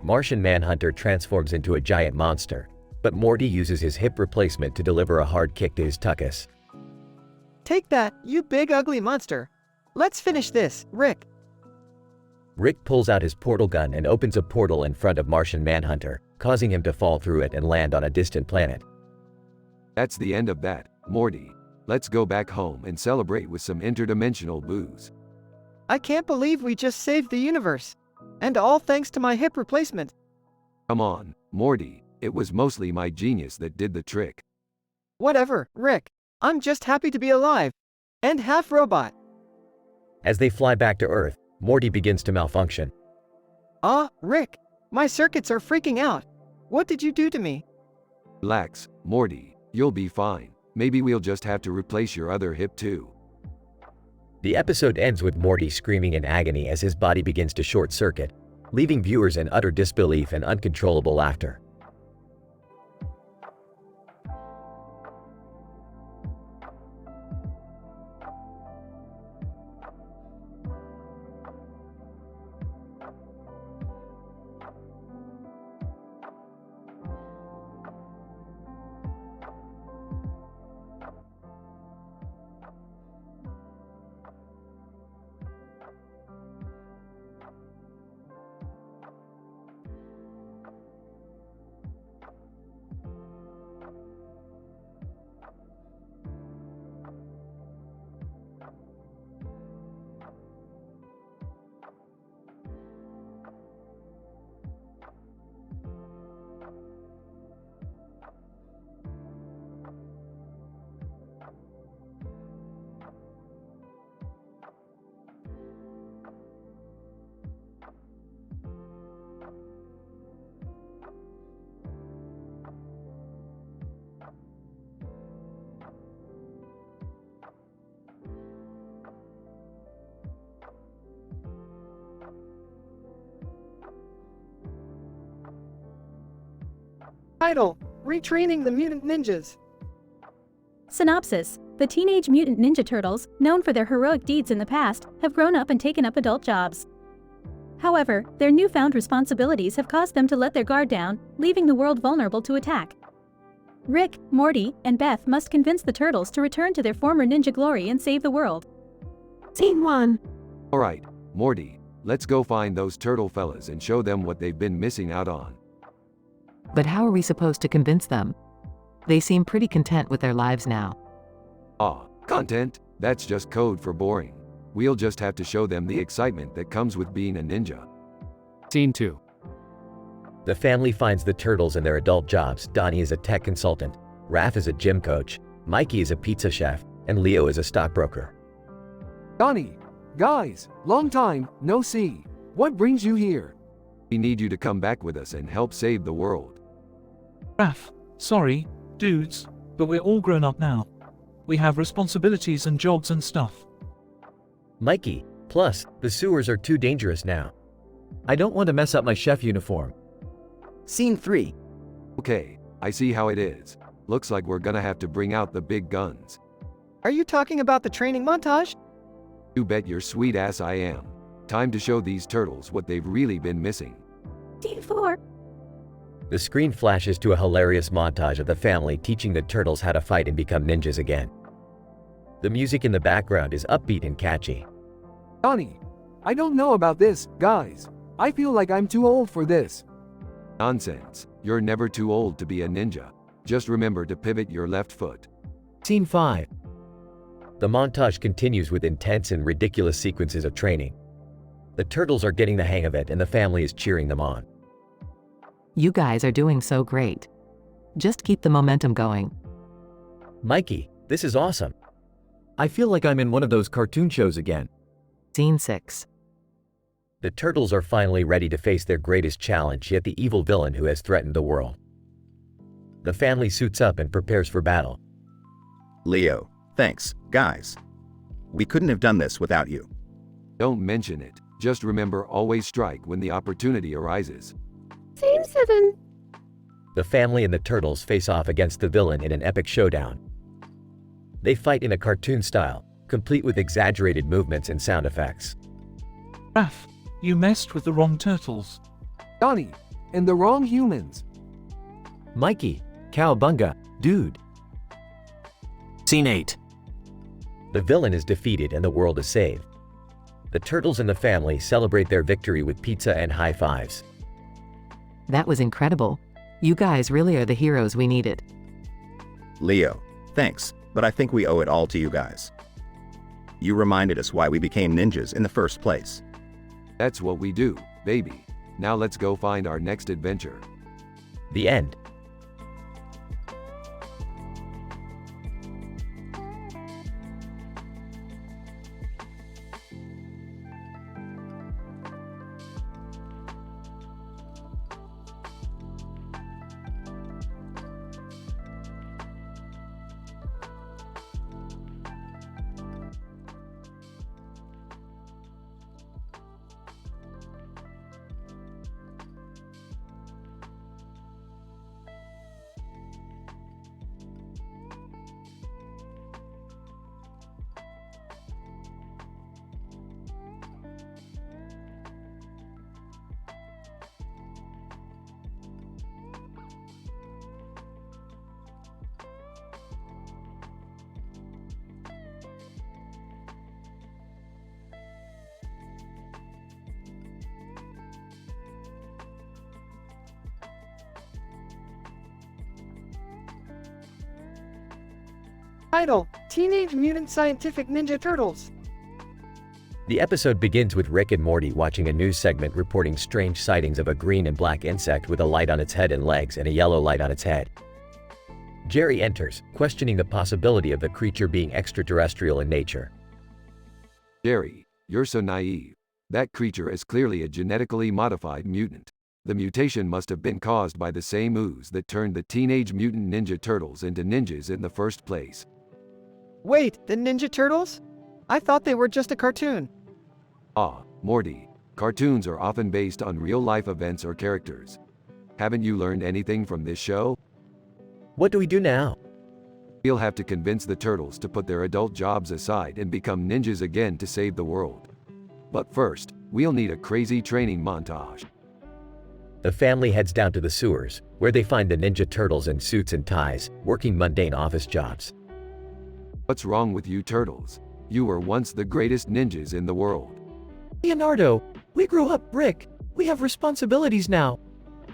Martian Manhunter transforms into a giant monster, but Morty uses his hip replacement to deliver a hard kick to his tuchus. Take that, you big ugly monster. Let's finish this, Rick. Rick pulls out his portal gun and opens a portal in front of Martian Manhunter, causing him to fall through it and land on a distant planet. That's the end of that, Morty. Let's go back home and celebrate with some interdimensional booze. I can't believe we just saved the universe. And all thanks to my hip replacement. Come on, Morty, it was mostly my genius that did the trick. Whatever, Rick. I'm just happy to be alive. And half robot. As they fly back to Earth, Morty begins to malfunction. Rick, my circuits are freaking out. What did you do to me? Relax, Morty, you'll be fine. Maybe we'll just have to replace your other hip too. The episode ends with Morty screaming in agony as his body begins to short circuit, leaving viewers in utter disbelief and uncontrollable laughter. Title: Retraining the Mutant Ninjas. Synopsis. The Teenage Mutant Ninja Turtles, known for their heroic deeds in the past, have grown up and taken up adult jobs. However, their newfound responsibilities have caused them to let their guard down, leaving the world vulnerable to attack. Rick, Morty, and Beth must convince the Turtles to return to their former ninja glory and save the world. Scene 1. Alright, Morty, let's go find those turtle fellas and show them what they've been missing out on. But how are we supposed to convince them? They seem pretty content with their lives now. Content? That's just code for boring. We'll just have to show them the excitement that comes with being a ninja. Scene 2. The family finds the Turtles in their adult jobs. Donnie is a tech consultant, Raph is a gym coach, Mikey is a pizza chef, and Leo is a stockbroker. Donnie, guys, long time, no see. What brings you here? We need you to come back with us and help save the world. Raph, sorry, dudes, but we're all grown up now. We have responsibilities and jobs and stuff. Mikey, plus, the sewers are too dangerous now. I don't want to mess up my chef uniform. Scene 3. Okay, I see how it is. Looks like we're gonna have to bring out the big guns. Are you talking about the training montage? You bet your sweet ass I am. Time to show these turtles what they've really been missing. Scene 4. The screen flashes to a hilarious montage of the family teaching the Turtles how to fight and become ninjas again. The music in the background is upbeat and catchy. Donnie, I don't know about this, guys. I feel like I'm too old for this. Nonsense. You're never too old to be a ninja. Just remember to pivot your left foot. Scene 5. The montage continues with intense and ridiculous sequences of training. The turtles are getting the hang of it and the family is cheering them on. You guys are doing so great. Just keep the momentum going. Mikey, this is awesome. I feel like I'm in one of those cartoon shows again. Scene 6. The turtles are finally ready to face their greatest challenge, yet the evil villain who has threatened the world. The family suits up and prepares for battle. Leo, thanks, guys. We couldn't have done this without you. Don't mention it. Just remember, always strike when the opportunity arises. Scene 7. The family and the turtles face off against the villain in an epic showdown. They fight in a cartoon style, complete with exaggerated movements and sound effects. Raph, you messed with the wrong turtles. Donnie, and the wrong humans. Mikey, cowabunga, dude. Scene 8. The villain is defeated and the world is saved. The turtles and the family celebrate their victory with pizza and high fives. That was incredible. You guys really are the heroes we needed. Leo, thanks, but I think we owe it all to you guys. You reminded us why we became ninjas in the first place. That's what we do, baby. Now let's go find our next adventure. The end. Title: Teenage Mutant Scientific Ninja Turtles. The episode begins with Rick and Morty watching a news segment reporting strange sightings of a green and black insect with a light on its head and legs and a yellow light on its head. Jerry enters, questioning the possibility of the creature being extraterrestrial in nature. Jerry, you're so naive. That creature is clearly a genetically modified mutant. The mutation must have been caused by the same ooze that turned the Teenage Mutant Ninja Turtles into ninjas in the first place. Wait, the Ninja Turtles? I thought they were just a cartoon. Ah, Morty. Cartoons are often based on real-life events or characters. Haven't you learned anything from this show? What do we do now? We'll have to convince the turtles to put their adult jobs aside and become ninjas again to save the world. But first, we'll need a crazy training montage. The family heads down to the sewers, where they find the Ninja Turtles in suits and ties, working mundane office jobs. What's wrong with you turtles? You were once the greatest ninjas in the world. Leonardo, we grew up, Rick. We have responsibilities now.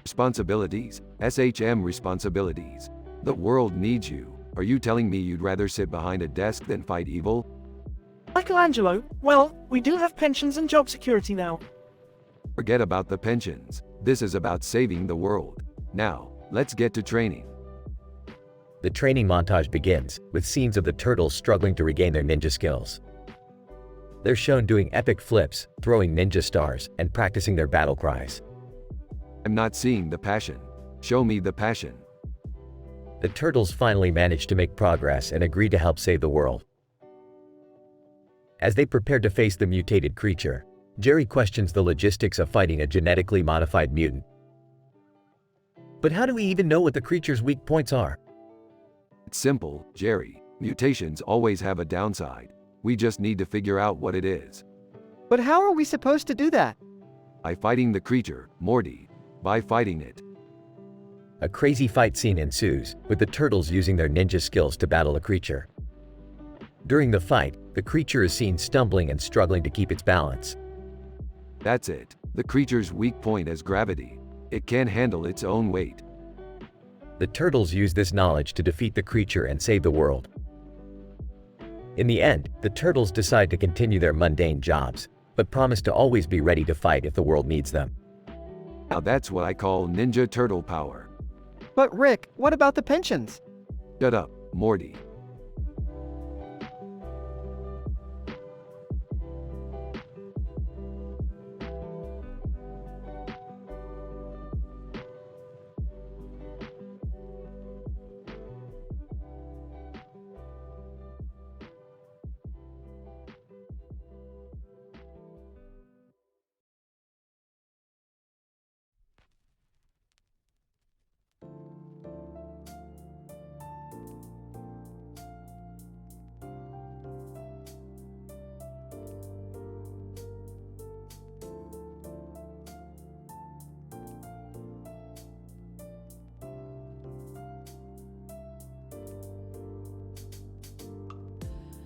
Responsibilities? SHM responsibilities. The world needs you. Are you telling me you'd rather sit behind a desk than fight evil? Michelangelo, well, we do have pensions and job security now. Forget about the pensions. This is about saving the world. Now, let's get to training. The training montage begins, with scenes of the turtles struggling to regain their ninja skills. They're shown doing epic flips, throwing ninja stars, and practicing their battle cries. I'm not seeing the passion. Show me the passion. The turtles finally manage to make progress and agree to help save the world. As they prepare to face the mutated creature, Jerry questions the logistics of fighting a genetically modified mutant. But how do we even know what the creature's weak points are? It's simple, Jerry. Mutations always have a downside. We just need to figure out what it is. But how are we supposed to do that? By fighting the creature, Morty. By fighting it. A crazy fight scene ensues, with the turtles using their ninja skills to battle the creature. During the fight, the creature is seen stumbling and struggling to keep its balance. That's it. The creature's weak point is gravity. It can't handle its own weight. The turtles use this knowledge to defeat the creature and save the world. In the end, the turtles decide to continue their mundane jobs, but promise to always be ready to fight if the world needs them. Now that's what I call Ninja Turtle power. But Rick, what about the pensions? Shut up, Morty.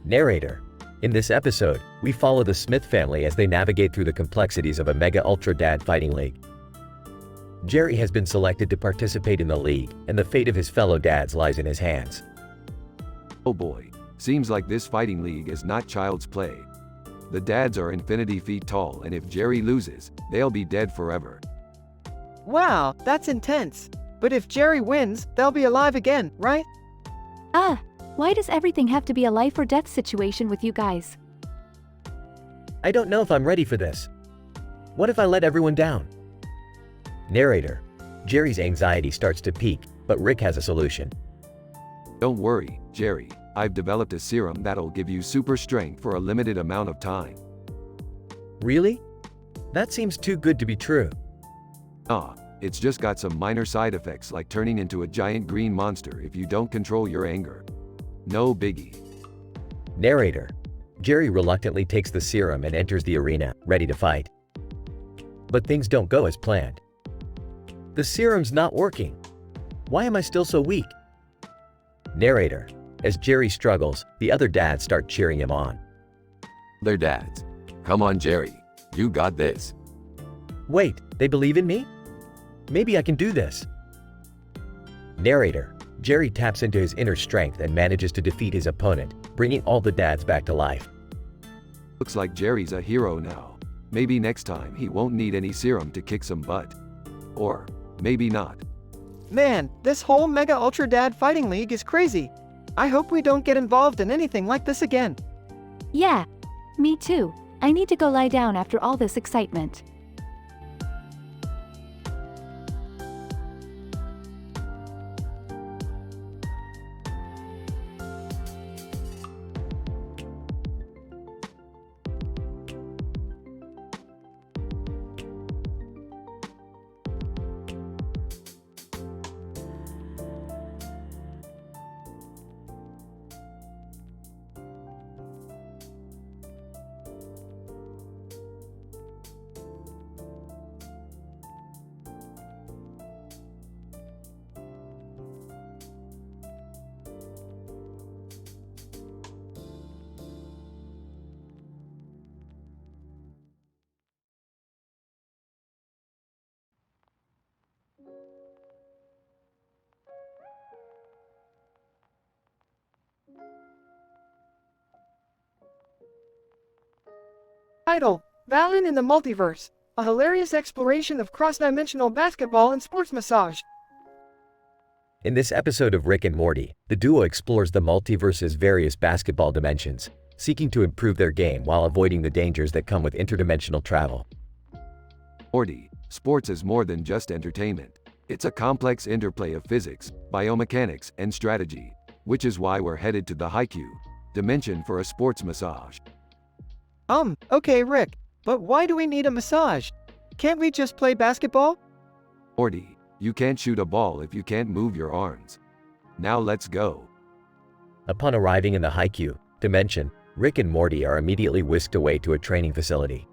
Narrator. In this episode, we follow the Smith family as they navigate through the complexities of a Mega Ultra Dad Fighting League. Jerry has been selected to participate in the league, and the fate of his fellow dads lies in his hands. Oh boy, seems like this fighting league is not child's play. The dads are infinity feet tall, and if Jerry loses, they'll be dead forever. Wow, that's intense. But if Jerry wins, they'll be alive again, right? Why does everything have to be a life or death situation with you guys? I don't know if I'm ready for this. What if I let everyone down? Narrator. Jerry's anxiety starts to peak, but Rick has a solution. Don't worry, Jerry. I've developed a serum that'll give you super strength for a limited amount of time. Really? That seems too good to be true. It's just got some minor side effects like turning into a giant green monster if you don't control your anger. No biggie. Narrator. Jerry reluctantly takes the serum and enters the arena, ready to fight. But things don't go as planned. The serum's not working. Why am I still so weak? Narrator. As Jerry struggles, the other dads start cheering him on. They're dads. Come on, Jerry. You got this. Wait, they believe in me? Maybe I can do this. Narrator. Jerry taps into his inner strength and manages to defeat his opponent, bringing all the dads back to life. Looks like Jerry's a hero now. Maybe next time he won't need any serum to kick some butt. Or maybe not. Man, this whole Mega Ultra Dad Fighting League is crazy. I hope we don't get involved in anything like this again. Yeah, me too. I need to go lie down after all this excitement. Title: Valen in the Multiverse, a hilarious exploration of cross-dimensional basketball and sports massage. In this episode of Rick and Morty, the duo explores the multiverse's various basketball dimensions, seeking to improve their game while avoiding the dangers that come with interdimensional travel. Morty, sports is more than just entertainment. It's a complex interplay of physics, biomechanics, and strategy, which is why we're headed to the Haikyuu dimension for a sports massage. Okay, Rick, but why do we need a massage? Can't we just play basketball? Morty, you can't shoot a ball if you can't move your arms. Now let's go. Upon arriving in the Haikyuu dimension, Rick and Morty are immediately whisked away to a training facility.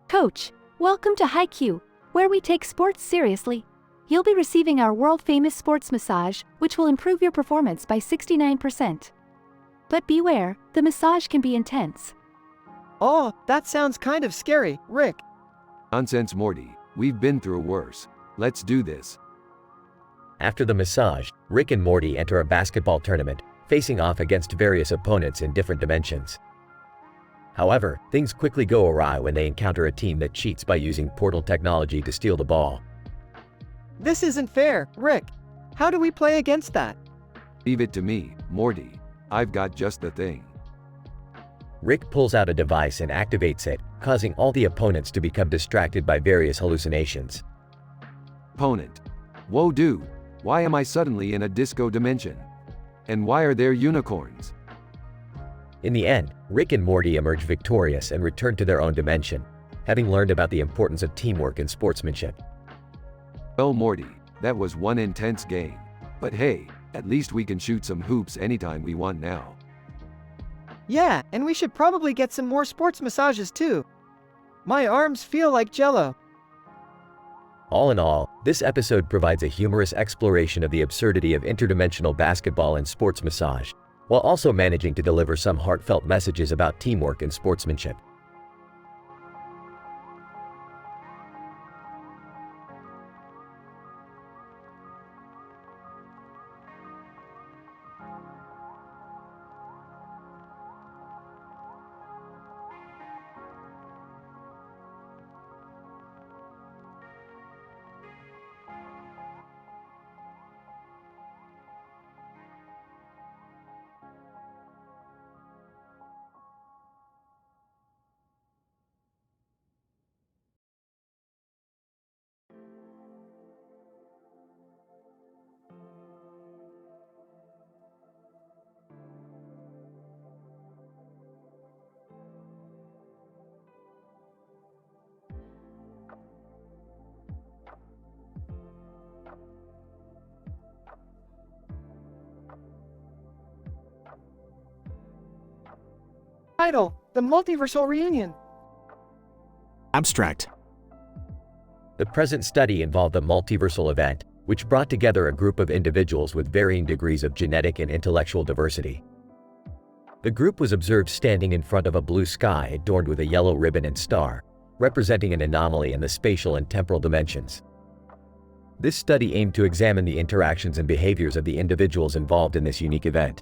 Coach, welcome to Haikyuu, where we take sports seriously. You'll be receiving our world-famous sports massage, which will improve your performance by 69%. But beware, the massage can be intense. Oh, that sounds kind of scary, Rick. Nonsense, Morty. We've been through worse. Let's do this. After the massage, Rick and Morty enter a basketball tournament, facing off against various opponents in different dimensions. However, things quickly go awry when they encounter a team that cheats by using portal technology to steal the ball. This isn't fair, Rick. How do we play against that? Leave it to me, Morty. I've got just the thing. Rick pulls out a device and activates it, causing all the opponents to become distracted by various hallucinations. Opponent. Whoa, dude. Why am I suddenly in a disco dimension? And why are there unicorns? In the end, Rick and Morty emerge victorious and return to their own dimension, having learned about the importance of teamwork and sportsmanship. Well, Morty, that was one intense game. But hey, at least we can shoot some hoops anytime we want now. Yeah, and we should probably get some more sports massages too. My arms feel like jello. All in all, this episode provides a humorous exploration of the absurdity of interdimensional basketball and sports massage, while also managing to deliver some heartfelt messages about teamwork and sportsmanship. Title: The Multiversal Reunion. Abstract. The present study involved a multiversal event, which brought together a group of individuals with varying degrees of genetic and intellectual diversity. The group was observed standing in front of a blue sky adorned with a yellow ribbon and star, representing an anomaly in the spatial and temporal dimensions. This study aimed to examine the interactions and behaviors of the individuals involved in this unique event.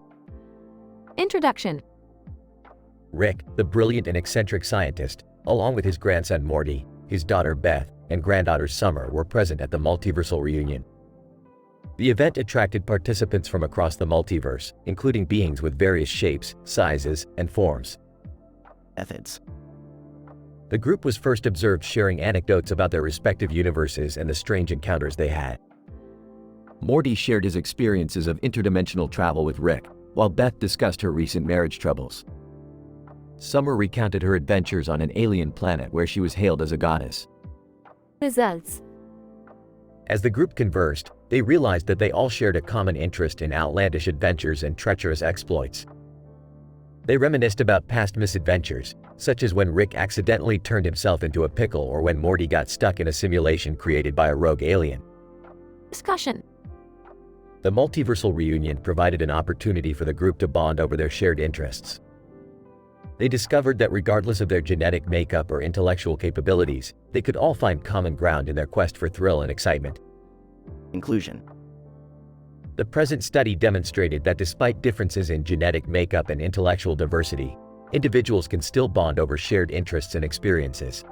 Introduction. Rick, the brilliant and eccentric scientist, along with his grandson Morty, his daughter Beth, and granddaughter Summer were present at the multiversal reunion. The event attracted participants from across the multiverse, including beings with various shapes, sizes, and forms. Methods. The group was first observed sharing anecdotes about their respective universes and the strange encounters they had. Morty shared his experiences of interdimensional travel with Rick, while Beth discussed her recent marriage troubles. Summer recounted her adventures on an alien planet where she was hailed as a goddess. Results. As the group conversed, they realized that they all shared a common interest in outlandish adventures and treacherous exploits. They reminisced about past misadventures, such as when Rick accidentally turned himself into a pickle or when Morty got stuck in a simulation created by a rogue alien. Discussion. The multiversal reunion provided an opportunity for the group to bond over their shared interests. They discovered that regardless of their genetic makeup or intellectual capabilities, they could all find common ground in their quest for thrill and excitement. Inclusion. The present study demonstrated that despite differences in genetic makeup and intellectual diversity, individuals can still bond over shared interests and experiences.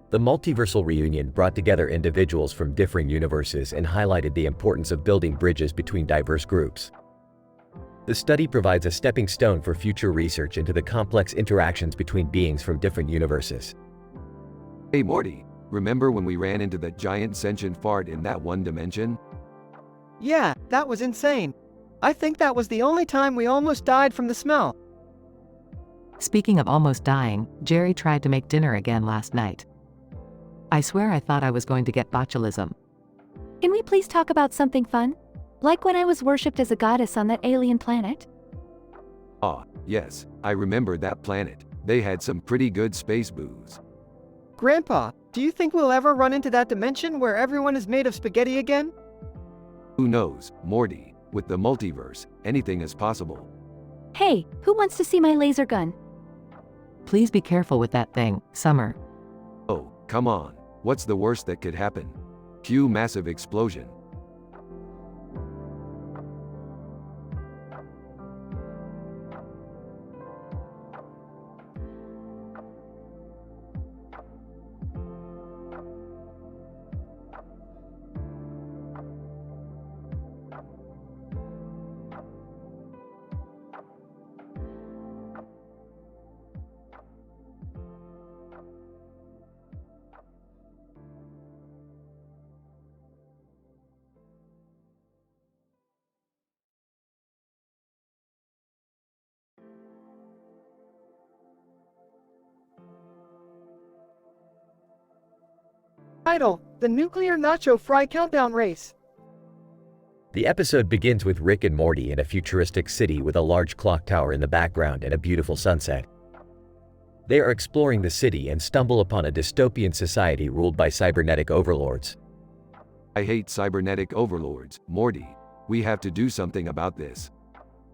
The multiversal reunion brought together individuals from differing universes and highlighted the importance of building bridges between diverse groups. The study provides a stepping stone for future research into the complex interactions between beings from different universes. Hey Morty, remember when we ran into the giant sentient fart in that one dimension? Yeah, that was insane. I think that was the only time we almost died from the smell. Speaking of almost dying, Jerry tried to make dinner again last night. I swear I thought I was going to get botulism. Can we please talk about something fun? Like when I was worshipped as a goddess on that alien planet? Ah, yes, I remember that planet. They had some pretty good space booze. Grandpa, do you think we'll ever run into that dimension where everyone is made of spaghetti again? Who knows, Morty? With the multiverse, anything is possible. Hey, who wants to see my laser gun? Please be careful with that thing, Summer. Oh, come on. What's the worst that could happen? Cue massive explosion. Title: The Nuclear Nacho Fry Countdown Race. The episode begins with Rick and Morty in a futuristic city with a large clock tower in the background and a beautiful sunset. They are exploring the city and stumble upon a dystopian society ruled by cybernetic overlords. I hate cybernetic overlords, Morty. We have to do something about this.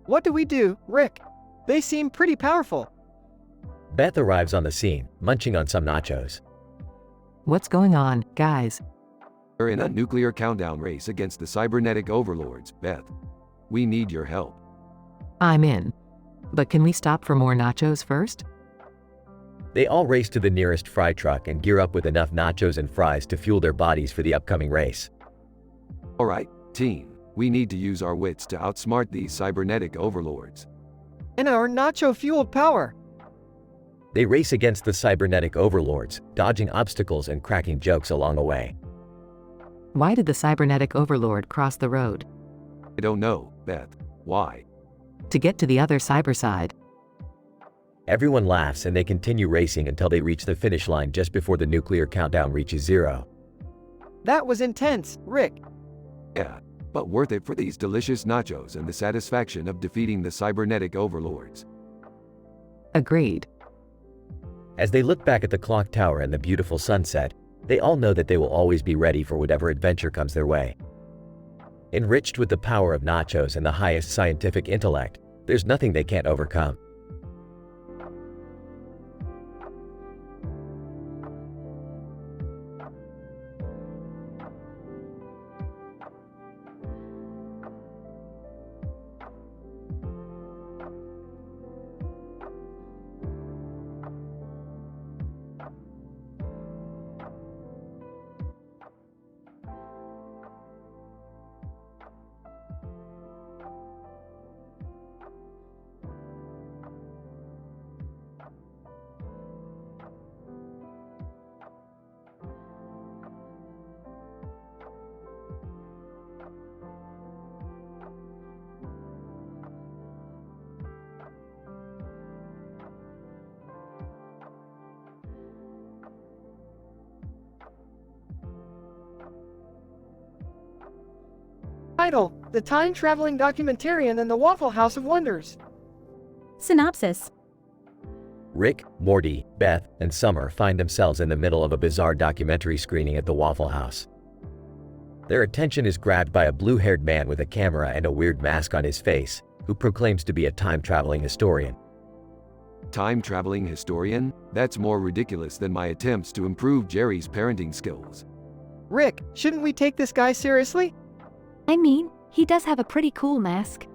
What do we do, Rick? They seem pretty powerful. Beth arrives on the scene, munching on some nachos. What's going on, guys? We're in a nuclear countdown race against the cybernetic overlords, Beth. We need your help. I'm in. But can we stop for more nachos first? They all race to the nearest fry truck and gear up with enough nachos and fries to fuel their bodies for the upcoming race. Alright, team. We need to use our wits to outsmart these cybernetic overlords. And our nacho-fueled power. They race against the cybernetic overlords, dodging obstacles and cracking jokes along the way. Why did the cybernetic overlord cross the road? I don't know, Beth. Why? To get to the other cyber side. Everyone laughs and they continue racing until they reach the finish line just before the nuclear countdown reaches 0. That was intense, Rick. Yeah, but worth it for these delicious nachos and the satisfaction of defeating the cybernetic overlords. Agreed. As they look back at the clock tower and the beautiful sunset, they all know that they will always be ready for whatever adventure comes their way. Enriched with the power of nachos and the highest scientific intellect, there's nothing they can't overcome. Title: The Time-Traveling Documentarian and the Waffle House of Wonders. Synopsis. Rick, Morty, Beth, and Summer find themselves in the middle of a bizarre documentary screening at the Waffle House. Their attention is grabbed by a blue-haired man with a camera and a weird mask on his face, who proclaims to be a time-traveling historian. Time-traveling historian? That's more ridiculous than my attempts to improve Jerry's parenting skills. Rick, shouldn't we take this guy seriously? I mean, he does have a pretty cool mask.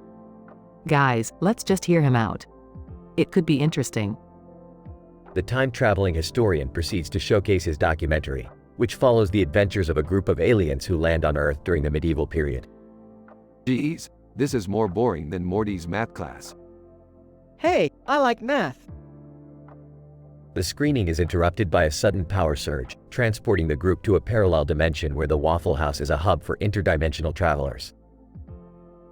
Guys, let's just hear him out. It could be interesting. The time-traveling historian proceeds to showcase his documentary, which follows the adventures of a group of aliens who land on Earth during the medieval period. Geez, this is more boring than Morty's math class. Hey, I like math. The screening is interrupted by a sudden power surge, transporting the group to a parallel dimension where the Waffle House is a hub for interdimensional travelers.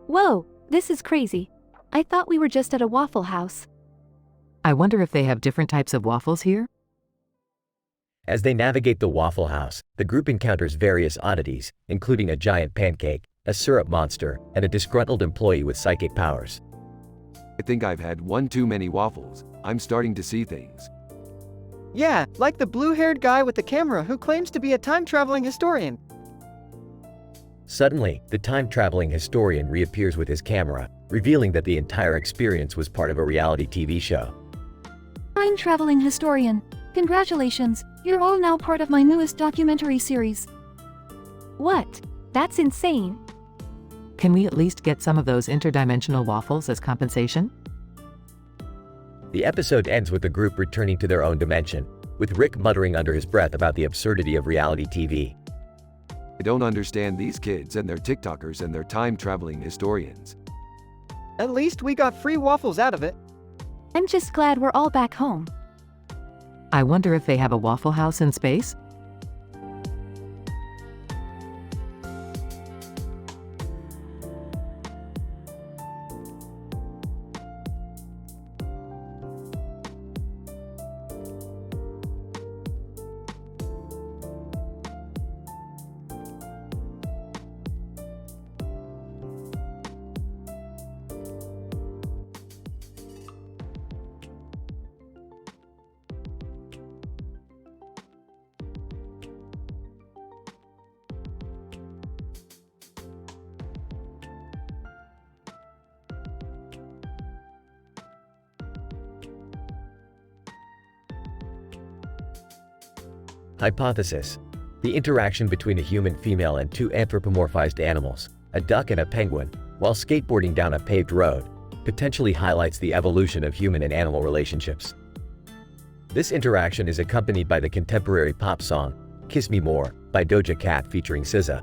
Whoa, this is crazy. I thought we were just at a Waffle House. I wonder if they have different types of waffles here? As they navigate the Waffle House, the group encounters various oddities, including a giant pancake, a syrup monster, and a disgruntled employee with psychic powers. I think I've had one too many waffles. I'm starting to see things. Yeah, like the blue-haired guy with the camera who claims to be a time-traveling historian. Suddenly, the time-traveling historian reappears with his camera, revealing that the entire experience was part of a reality TV show. I'm traveling historian. Congratulations, you're all now part of my newest documentary series. What? That's insane. Can we at least get some of those interdimensional waffles as compensation? The episode ends with the group returning to their own dimension, with Rick muttering under his breath about the absurdity of reality TV. I don't understand these kids and their TikTokers and their time-traveling historians. At least we got free waffles out of it. I'm just glad we're all back home. I wonder if they have a Waffle House in space? Hypothesis: the interaction between a human female and two anthropomorphized animals, a duck and a penguin, while skateboarding down a paved road, potentially highlights the evolution of human and animal relationships. This interaction is accompanied by the contemporary pop song, Kiss Me More, by Doja Cat featuring SZA.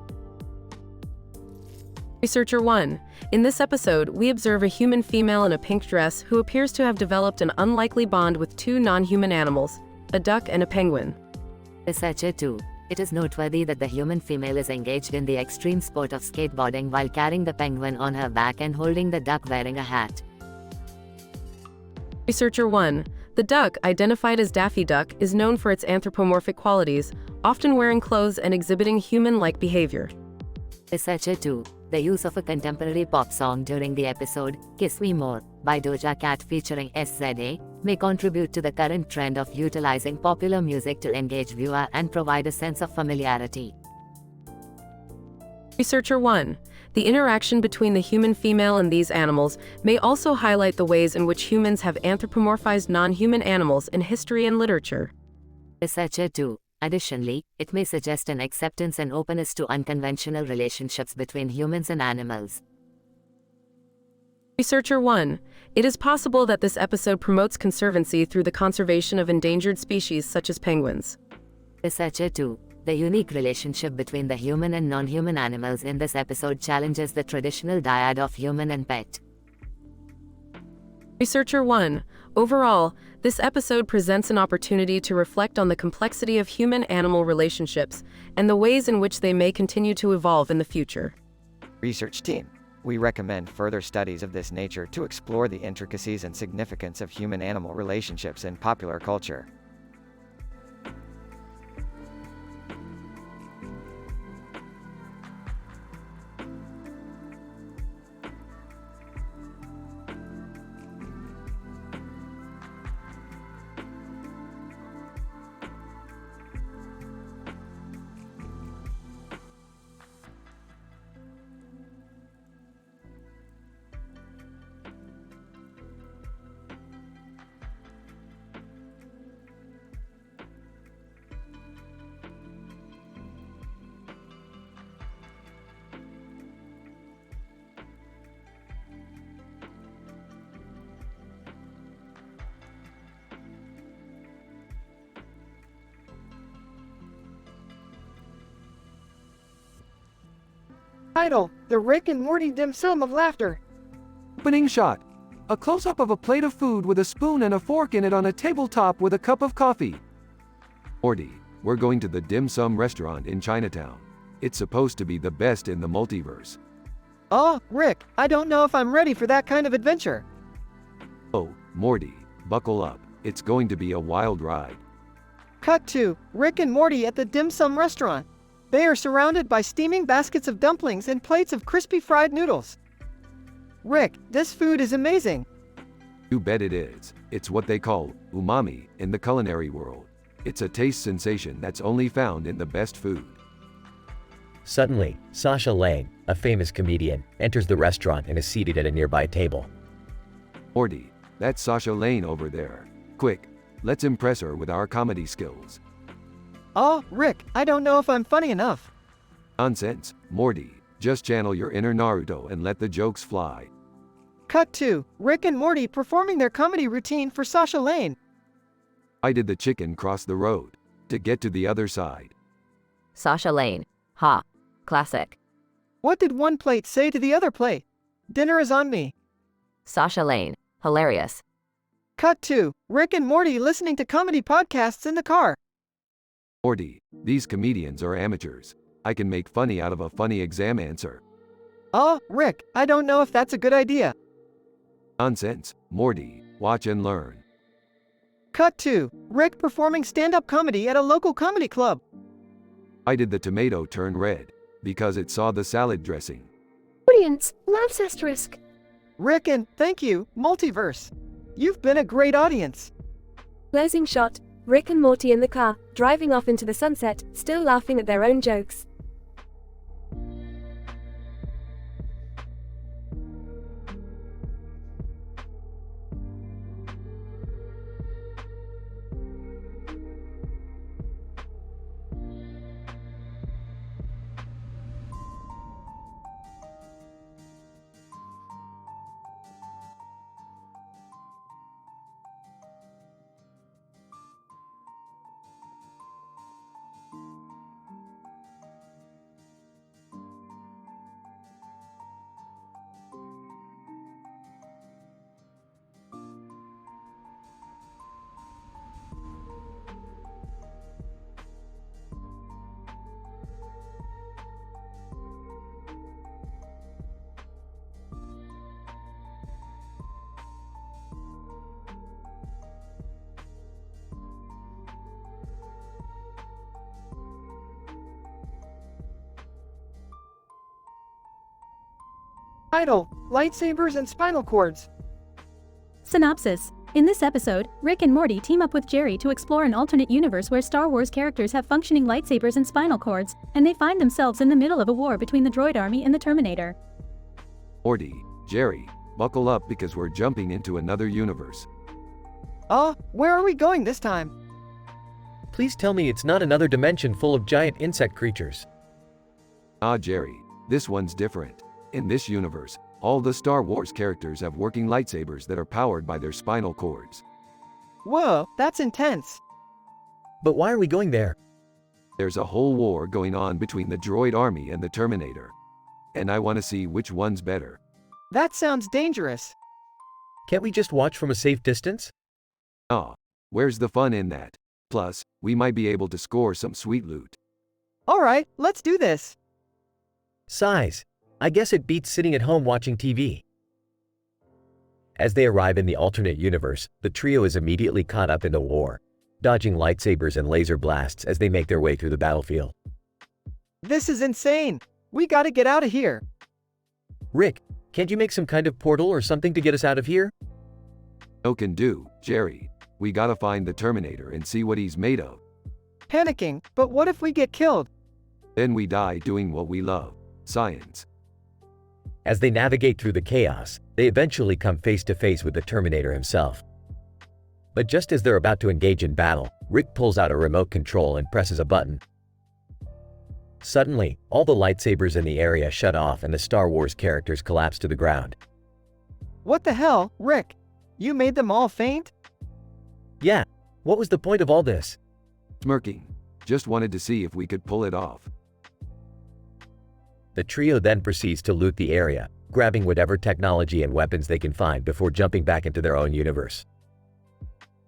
Researcher 1. In this episode, we observe a human female in a pink dress who appears to have developed an unlikely bond with two non-human animals, a duck and a penguin. Researcher 2. It is noteworthy that the human female is engaged in the extreme sport of skateboarding while carrying the penguin on her back and holding the duck wearing a hat. Researcher 1. The duck, identified as Daffy Duck, is known for its anthropomorphic qualities, often wearing clothes and exhibiting human-like behavior. Researcher 2. The use of a contemporary pop song during the episode, Kiss Me More, by Doja Cat featuring SZA, may contribute to the current trend of utilizing popular music to engage viewer and provide a sense of familiarity. Researcher 1. The interaction between the human female and these animals may also highlight the ways in which humans have anthropomorphized non-human animals in history and literature. Researcher 2. Additionally, it may suggest an acceptance and openness to unconventional relationships between humans and animals. Researcher 1. It is possible that this episode promotes conservancy through the conservation of endangered species such as penguins. Researcher 2. The unique relationship between the human and non-human animals in this episode challenges the traditional dyad of human and pet. Researcher 1. Overall, this episode presents an opportunity to reflect on the complexity of human-animal relationships and the ways in which they may continue to evolve in the future. Research team. We recommend further studies of this nature to explore the intricacies and significance of human-animal relationships in popular culture. Title: The Rick and Morty Dim Sum of Laughter. Opening shot. A close-up of a plate of food with a spoon and a fork in it on a tabletop with a cup of coffee. Morty, we're going to the dim sum restaurant in Chinatown. It's supposed to be the best in the multiverse. Oh, Rick, I don't know if I'm ready for that kind of adventure. Oh, Morty, buckle up. It's going to be a wild ride. Cut to Rick and Morty at the dim sum restaurant. They are surrounded by steaming baskets of dumplings and plates of crispy fried noodles. Rick, this food is amazing. You bet it is. It's what they call umami in the culinary world. It's a taste sensation that's only found in the best food. Suddenly, Sasha Lane, a famous comedian, enters the restaurant and is seated at a nearby table. Morty, that's Sasha Lane over there. Quick, let's impress her with our comedy skills. Oh, Rick, I don't know if I'm funny enough. Nonsense, Morty. Just channel your inner Naruto and let the jokes fly. Cut to Rick and Morty performing their comedy routine for Sasha Lane. Why did the chicken cross the road? To get to the other side. Sasha Lane. Ha. Classic. What did one plate say to the other plate? Dinner is on me. Sasha Lane. Hilarious. Cut to Rick and Morty listening to comedy podcasts in the car. Morty, these comedians are amateurs. I can make funny out of a funny exam answer. Oh, Rick, I don't know if that's a good idea. Nonsense, Morty. Watch and learn. Cut to Rick performing stand-up comedy at a local comedy club. Why did the tomato turn red? Because it saw the salad dressing. Audience, loves asterisk. Rick and thank you, Multiverse. You've been a great audience. Closing shot, Rick and Morty in the car, driving off into the sunset, still laughing at their own jokes. Title, lightsabers and spinal cords. Synopsis. In this episode, Rick and Morty team up with Jerry to explore an alternate universe where Star Wars characters have functioning lightsabers and spinal cords, and they find themselves in the middle of a war between the droid army and the Terminator. Morty, Jerry, buckle up because we're jumping into another universe. Where are we going this time? Please tell me it's not another dimension full of giant insect creatures. Jerry, this one's different. In this universe, all the Star Wars characters have working lightsabers that are powered by their spinal cords. Whoa, that's intense. But why are we going there? There's a whole war going on between the droid army and the Terminator. And I want to see which one's better. That sounds dangerous. Can't we just watch from a safe distance? Where's the fun in that? Plus, we might be able to score some sweet loot. Alright, let's do this. Size. I guess it beats sitting at home watching TV. As they arrive in the alternate universe, the trio is immediately caught up in the war, dodging lightsabers and laser blasts as they make their way through the battlefield. This is insane. We gotta get out of here. Rick, can't you make some kind of portal or something to get us out of here? No can do, Jerry. We gotta find the Terminator and see what he's made of. Panicking, but what if we get killed? Then we die doing what we love. Science. As they navigate through the chaos, they eventually come face to face with the Terminator himself. But just as they're about to engage in battle, Rick pulls out a remote control and presses a button. Suddenly, all the lightsabers in the area shut off and the Star Wars characters collapse to the ground. What the hell, Rick? You made them all faint? Yeah, what was the point of all this? Smirking. Just wanted to see if we could pull it off. The trio then proceeds to loot the area, grabbing whatever technology and weapons they can find before jumping back into their own universe.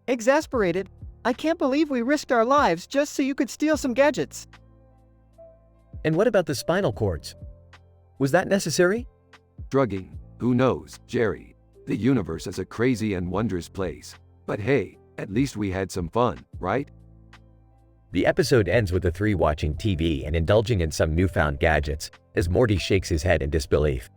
Exasperated. I can't believe we risked our lives just so you could steal some gadgets. And what about the spinal cords? Was that necessary? Shrugging. Who knows, Jerry? The universe is a crazy and wondrous place. But hey, at least we had some fun, right? The episode ends with the three watching TV and indulging in some newfound gadgets, as Morty shakes his head in disbelief.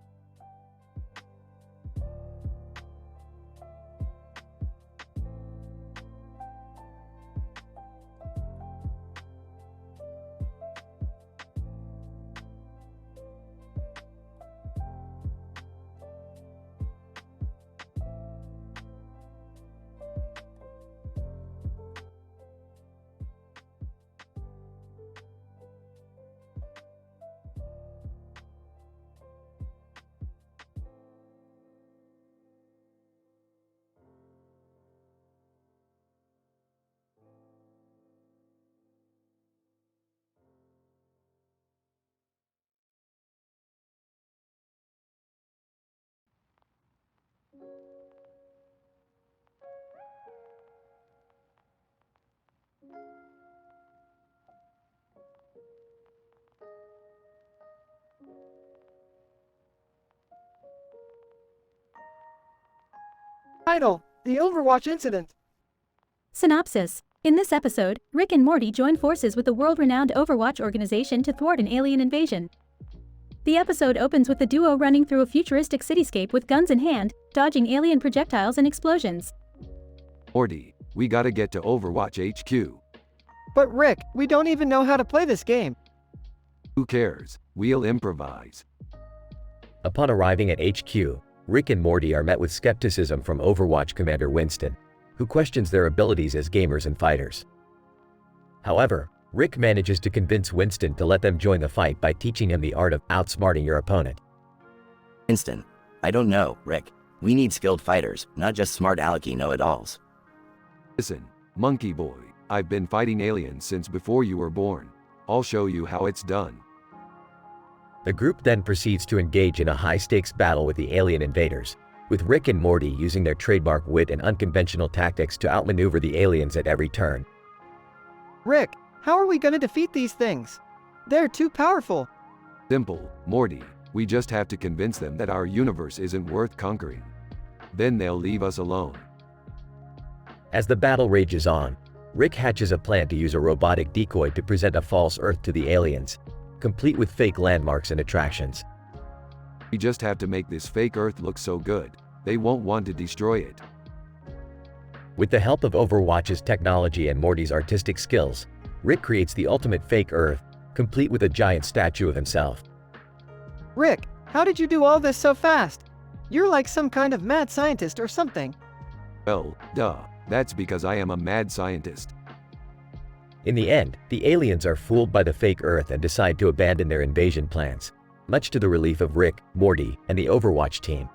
Title: The Overwatch Incident. Synopsis. In this episode, Rick and Morty join forces with the world-renowned Overwatch organization to thwart an alien invasion. The episode opens with the duo running through a futuristic cityscape with guns in hand, dodging alien projectiles and explosions. Morty, we gotta get to Overwatch HQ. But Rick, we don't even know how to play this game. Who cares? We'll improvise. Upon arriving at HQ, Rick and Morty are met with skepticism from Overwatch Commander Winston, who questions their abilities as gamers and fighters. However, Rick manages to convince Winston to let them join the fight by teaching him the art of outsmarting your opponent. Winston, I don't know, Rick. We need skilled fighters, not just smart alecky know-it-alls. Listen, Monkey Boy, I've been fighting aliens since before you were born. I'll show you how it's done. The group then proceeds to engage in a high-stakes battle with the alien invaders, with Rick and Morty using their trademark wit and unconventional tactics to outmaneuver the aliens at every turn. Rick, how are we gonna defeat these things? They're too powerful. Simple, Morty. We just have to convince them that our universe isn't worth conquering. Then they'll leave us alone. As the battle rages on, Rick hatches a plan to use a robotic decoy to present a false Earth to the aliens, complete with fake landmarks and attractions. We just have to make this fake Earth look so good, they won't want to destroy it. With the help of Overwatch's technology and Morty's artistic skills, Rick creates the ultimate fake Earth, complete with a giant statue of himself. Rick, how did you do all this so fast? You're like some kind of mad scientist or something. Well, duh. That's because I am a mad scientist. In the end, the aliens are fooled by the fake Earth and decide to abandon their invasion plans, much to the relief of Rick, Morty, and the Overwatch team.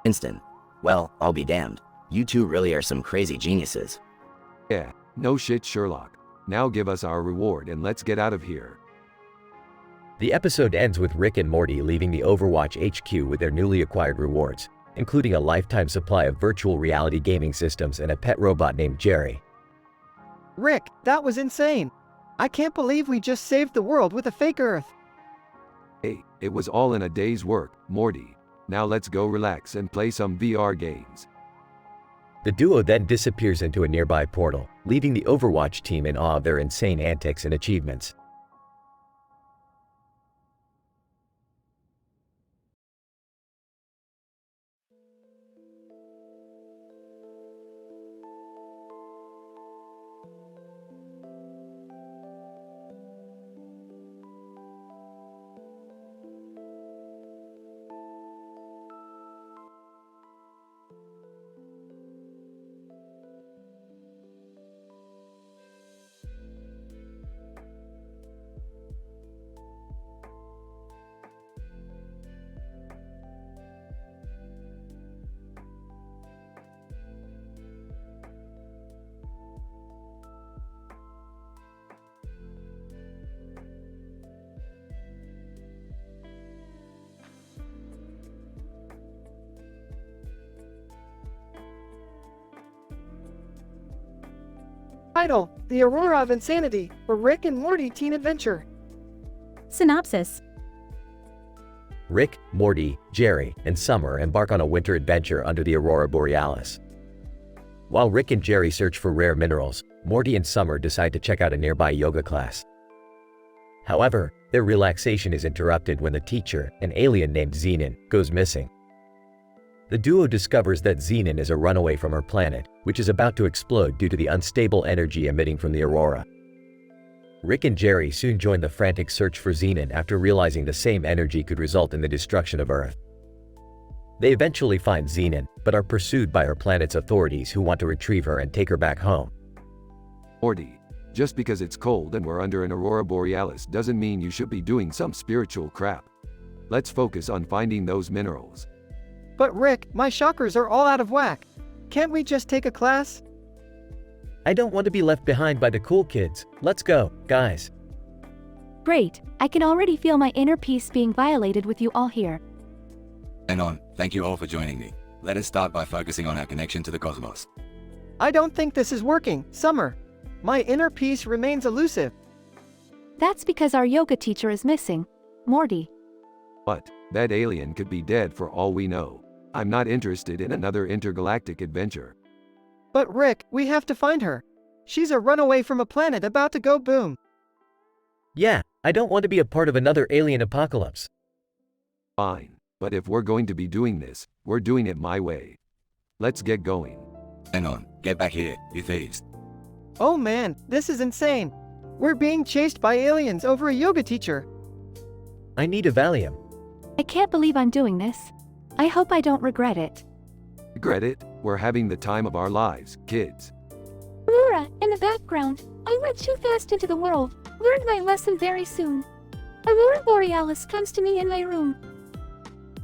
Winston, well, I'll be damned. You two really are some crazy geniuses. Yeah, no shit, Sherlock. Now give us our reward and let's get out of here. The episode ends with Rick and Morty leaving the Overwatch HQ with their newly acquired rewards, including a lifetime supply of virtual reality gaming systems and a pet robot named Jerry. Rick, that was insane. I can't believe we just saved the world with a fake Earth. Hey, it was all in a day's work, Morty. Now let's go relax and play some VR games. The duo then disappears into a nearby portal, leaving the Overwatch team in awe of their insane antics and achievements. Title: The Aurora of Insanity, or Rick and Morty Teen Adventure. Synopsis. Rick, Morty, Jerry, and Summer embark on a winter adventure under the Aurora Borealis. While Rick and Jerry search for rare minerals, Morty and Summer decide to check out a nearby yoga class. However, their relaxation is interrupted when the teacher, an alien named Xenon, goes missing. The duo discovers that Xenon is a runaway from her planet, which is about to explode due to the unstable energy emitting from the Aurora. Rick and Jerry soon join the frantic search for Xenon after realizing the same energy could result in the destruction of Earth. They eventually find Xenon, but are pursued by her planet's authorities who want to retrieve her and take her back home. Morty, just because it's cold and we're under an Aurora Borealis doesn't mean you should be doing some spiritual crap. Let's focus on finding those minerals. But Rick, my chakras are all out of whack. Can't we just take a class? I don't want to be left behind by the cool kids. Let's go, guys. Great, I can already feel my inner peace being violated with you all here. Hang on, thank you all for joining me. Let us start by focusing on our connection to the cosmos. I don't think this is working, Summer. My inner peace remains elusive. That's because our yoga teacher is missing. Morty. What? That alien could be dead for all we know. I'm not interested in another intergalactic adventure. But Rick, we have to find her. She's a runaway from a planet about to go boom. Yeah, I don't want to be a part of another alien apocalypse. Fine, but if we're going to be doing this, we're doing it my way. Let's get going. Hang on, get back here, you thieves. Oh man, this is insane. We're being chased by aliens over a yoga teacher. I need a Valium. I can't believe I'm doing this. I hope I don't regret it. Regret it? We're having the time of our lives, kids. Aurora, in the background. I went too fast into the world. Learned my lesson very soon. Aurora Borealis comes to me in my room.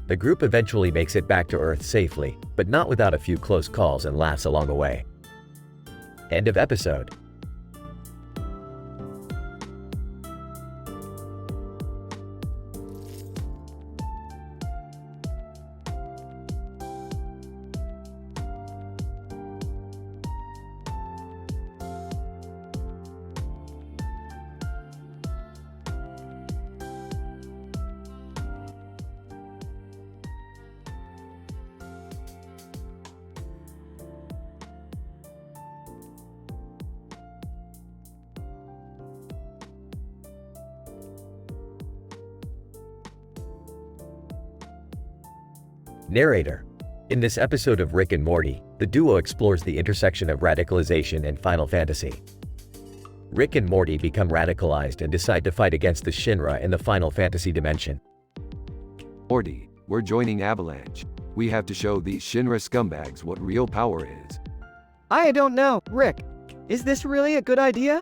The group eventually makes it back to Earth safely, but not without a few close calls and laughs along the way. End of episode. Narrator. In this episode of Rick and Morty, the duo explores the intersection of radicalization and Final Fantasy. Rick and Morty become radicalized and decide to fight against the Shinra in the Final Fantasy dimension. Morty, we're joining Avalanche. We have to show these Shinra scumbags what real power is. I don't know, Rick. Is this really a good idea?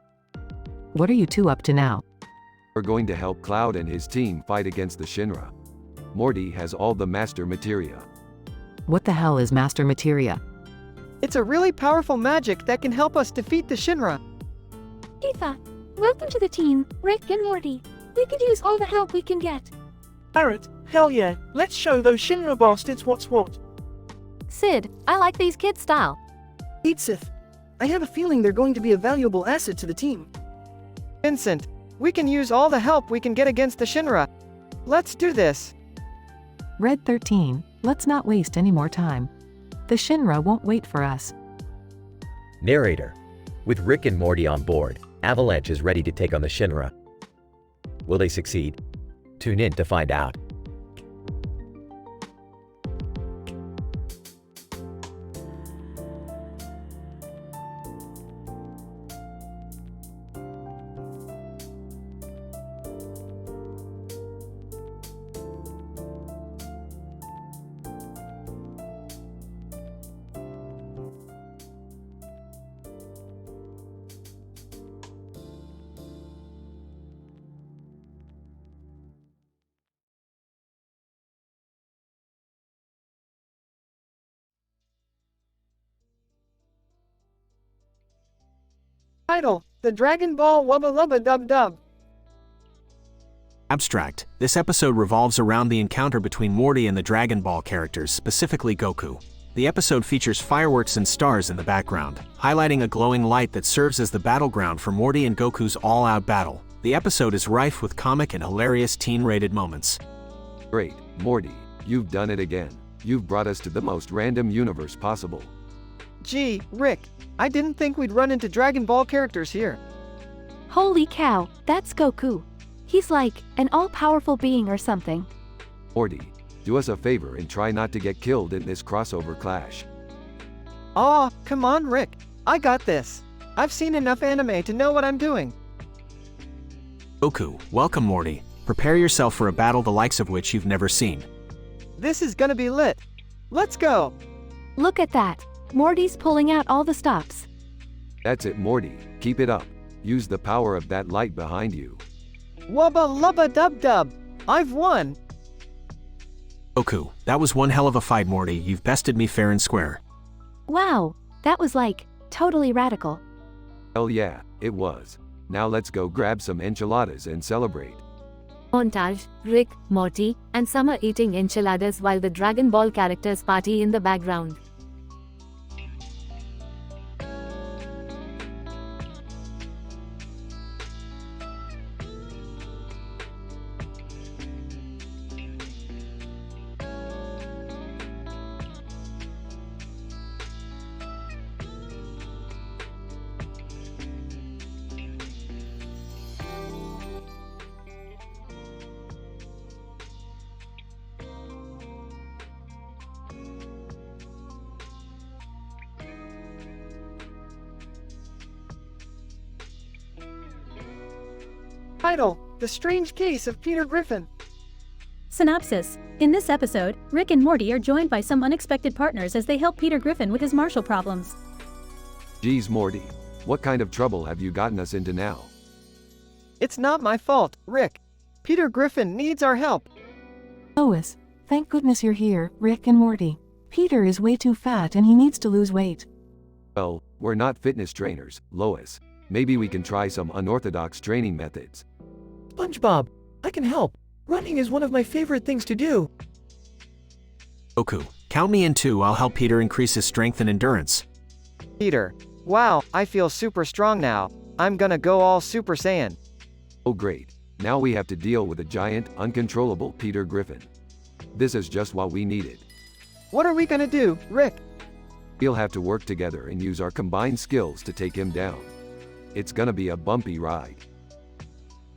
What are you two up to now? We're going to help Cloud and his team fight against the Shinra. Morty has all the master materia. What the hell is master materia? It's a really powerful magic that can help us defeat the Shinra. Eva, welcome to the team, Rick and Morty. We could use all the help we can get. Barrett, hell yeah, let's show those Shinra bastards what's what. Sid, I like these kids' style. Sith, I have a feeling they're going to be a valuable asset to the team. Vincent, we can use all the help we can get against the Shinra. Let's do this. Red 13, let's not waste any more time. The Shinra won't wait for us. Narrator. With Rick and Morty on board, Avalanche is ready to take on the Shinra. Will they succeed? Tune in to find out. Title: The Dragon Ball Wubba Lubba Dub Dub. Abstract. This episode revolves around the encounter between Morty and the Dragon Ball characters, specifically Goku. The episode features fireworks and stars in the background, highlighting a glowing light that serves as the battleground for Morty and Goku's all-out battle. The episode is rife with comic and hilarious teen-rated moments. Great, Morty, you've done it again. You've brought us to the most random universe possible. Gee, Rick, I didn't think we'd run into Dragon Ball characters here. Holy cow, that's Goku. He's like an all-powerful being or something. Morty, do us a favor and try not to get killed in this crossover clash. Aw, come on, Rick. I got this. I've seen enough anime to know what I'm doing. Goku, welcome Morty. Prepare yourself for a battle the likes of which you've never seen. This is gonna be lit. Let's go. Look at that. Morty's pulling out all the stops. That's it, Morty. Keep it up. Use the power of that light behind you. Wubba lubba dub dub. I've won. Goku, that was one hell of a fight, Morty. You've bested me fair and square. Wow, that was like totally radical. Hell yeah, it was. Now let's go grab some enchiladas and celebrate. Montage, Rick, Morty, and Summer eating enchiladas while the Dragon Ball characters party in the background. Title: The Strange Case of Peter Griffin. Synopsis. In this episode, Rick and Morty are joined by some unexpected partners as they help Peter Griffin with his Marshall problems. Geez, Morty. What kind of trouble have you gotten us into now? It's not my fault, Rick. Peter Griffin needs our help. Lois, thank goodness you're here, Rick and Morty. Peter is way too fat and he needs to lose weight. Well, we're not fitness trainers, Lois. Maybe we can try some unorthodox training methods. SpongeBob, I can help. Running is one of my favorite things to do. Goku, count me in too. I'll help Peter increase his strength and endurance. Peter, wow, I feel super strong now. I'm gonna go all Super Saiyan. Oh great, now we have to deal with a giant, uncontrollable Peter Griffin. This is just what we needed. What are we gonna do, Rick? We'll have to work together and use our combined skills to take him down. It's gonna be a bumpy ride.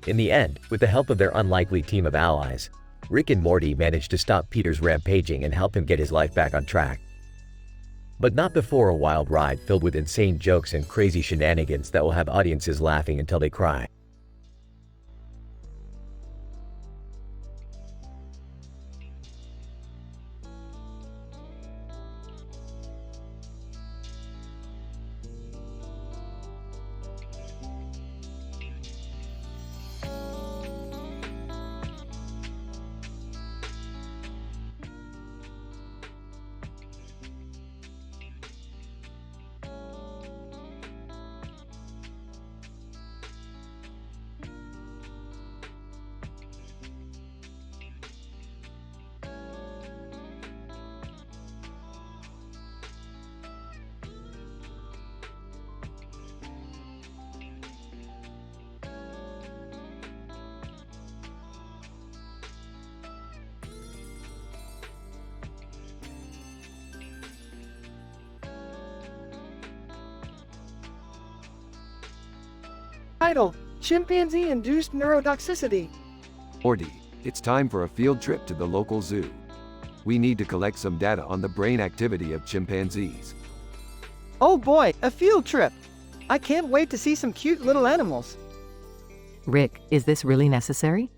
In the end, with the help of their unlikely team of allies, Rick and Morty manage to stop Peter's rampaging and help him get his life back on track. But not before a wild ride filled with insane jokes and crazy shenanigans that will have audiences laughing until they cry. Title: Chimpanzee-Induced Neurotoxicity. Morty, it's time for a field trip to the local zoo. We need to collect some data on the brain activity of chimpanzees. Oh boy, a field trip! I can't wait to see some cute little animals. Rick, is this really necessary?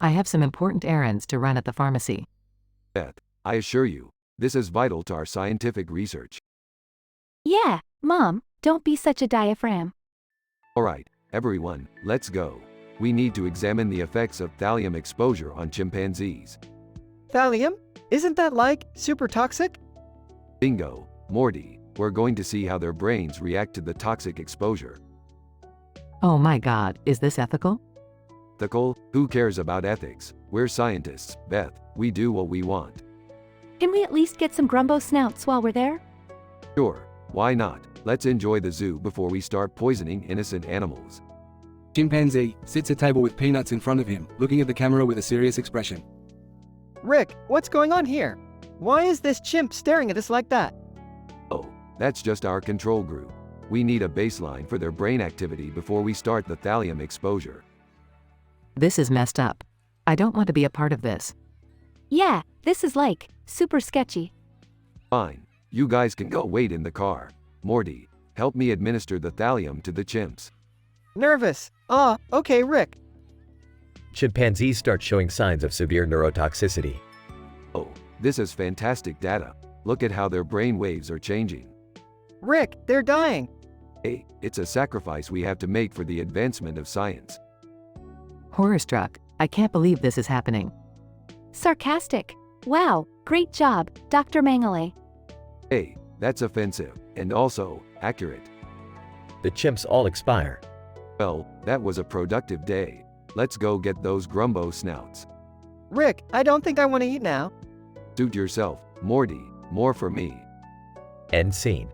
I have some important errands to run at the pharmacy. Beth, I assure you, this is vital to our scientific research. Yeah, Mom, don't be such a diaphragm. Alright, everyone, let's go. We need to examine the effects of thallium exposure on chimpanzees. Thallium? Isn't that like super toxic? Bingo, Morty, we're going to see how their brains react to the toxic exposure. Oh my god, is this ethical? Ethical? Who cares about ethics? We're scientists, Beth, we do what we want. Can we at least get some Grumbo snouts while we're there? Sure, why not? Let's enjoy the zoo before we start poisoning innocent animals. Chimpanzee sits at table with peanuts in front of him, looking at the camera with a serious expression. Rick, what's going on here? Why is this chimp staring at us like that? Oh, that's just our control group. We need a baseline for their brain activity before we start the thallium exposure. This is messed up. I don't want to be a part of this. Yeah, this is like, super sketchy. Fine, you guys can go wait in the car. Morty, help me administer the thallium to the chimps. Nervous. Okay, Rick. Chimpanzees start showing signs of severe neurotoxicity. Oh, this is fantastic data. Look at how their brain waves are changing. Rick, they're dying. Hey, it's a sacrifice we have to make for the advancement of science. Horror-struck, I can't believe this is happening. Sarcastic. Wow, great job, Dr. Mangale. Hey, that's offensive, and also, accurate. The chimps all expire. Well, that was a productive day. Let's go get those Grumbo snouts. Rick, I don't think I want to eat now. Suit yourself, Morty, more for me. End scene.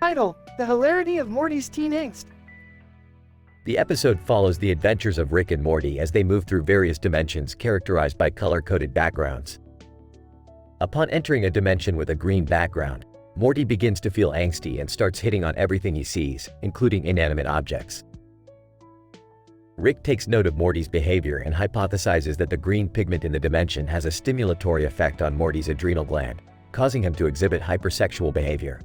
Title: The Hilarity of Morty's Teen Angst. The episode follows the adventures of Rick and Morty as they move through various dimensions characterized by color-coded backgrounds. Upon entering a dimension with a green background, Morty begins to feel angsty and starts hitting on everything he sees, including inanimate objects. Rick takes note of Morty's behavior and hypothesizes that the green pigment in the dimension has a stimulatory effect on Morty's adrenal gland, causing him to exhibit hypersexual behavior.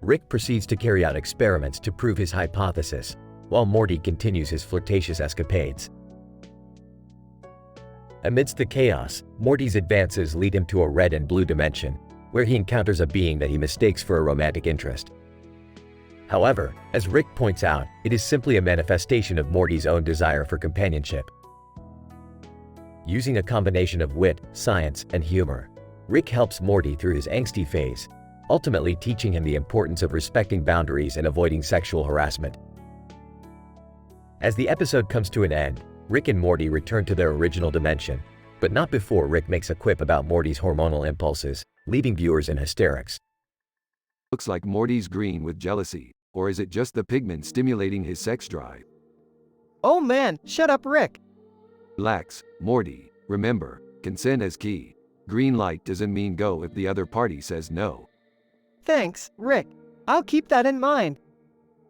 Rick proceeds to carry out experiments to prove his hypothesis, while Morty continues his flirtatious escapades. Amidst the chaos, Morty's advances lead him to a red and blue dimension, where he encounters a being that he mistakes for a romantic interest. However, as Rick points out, it is simply a manifestation of Morty's own desire for companionship. Using a combination of wit, science, and humor, Rick helps Morty through his angsty phase, ultimately teaching him the importance of respecting boundaries and avoiding sexual harassment. As the episode comes to an end, Rick and Morty return to their original dimension, but not before Rick makes a quip about Morty's hormonal impulses, leaving viewers in hysterics. Looks like Morty's green with jealousy, or is it just the pigment stimulating his sex drive? Oh man, shut up, Rick. Relax, Morty. Remember, consent is key. Green light doesn't mean go if the other party says no. Thanks, Rick. I'll keep that in mind.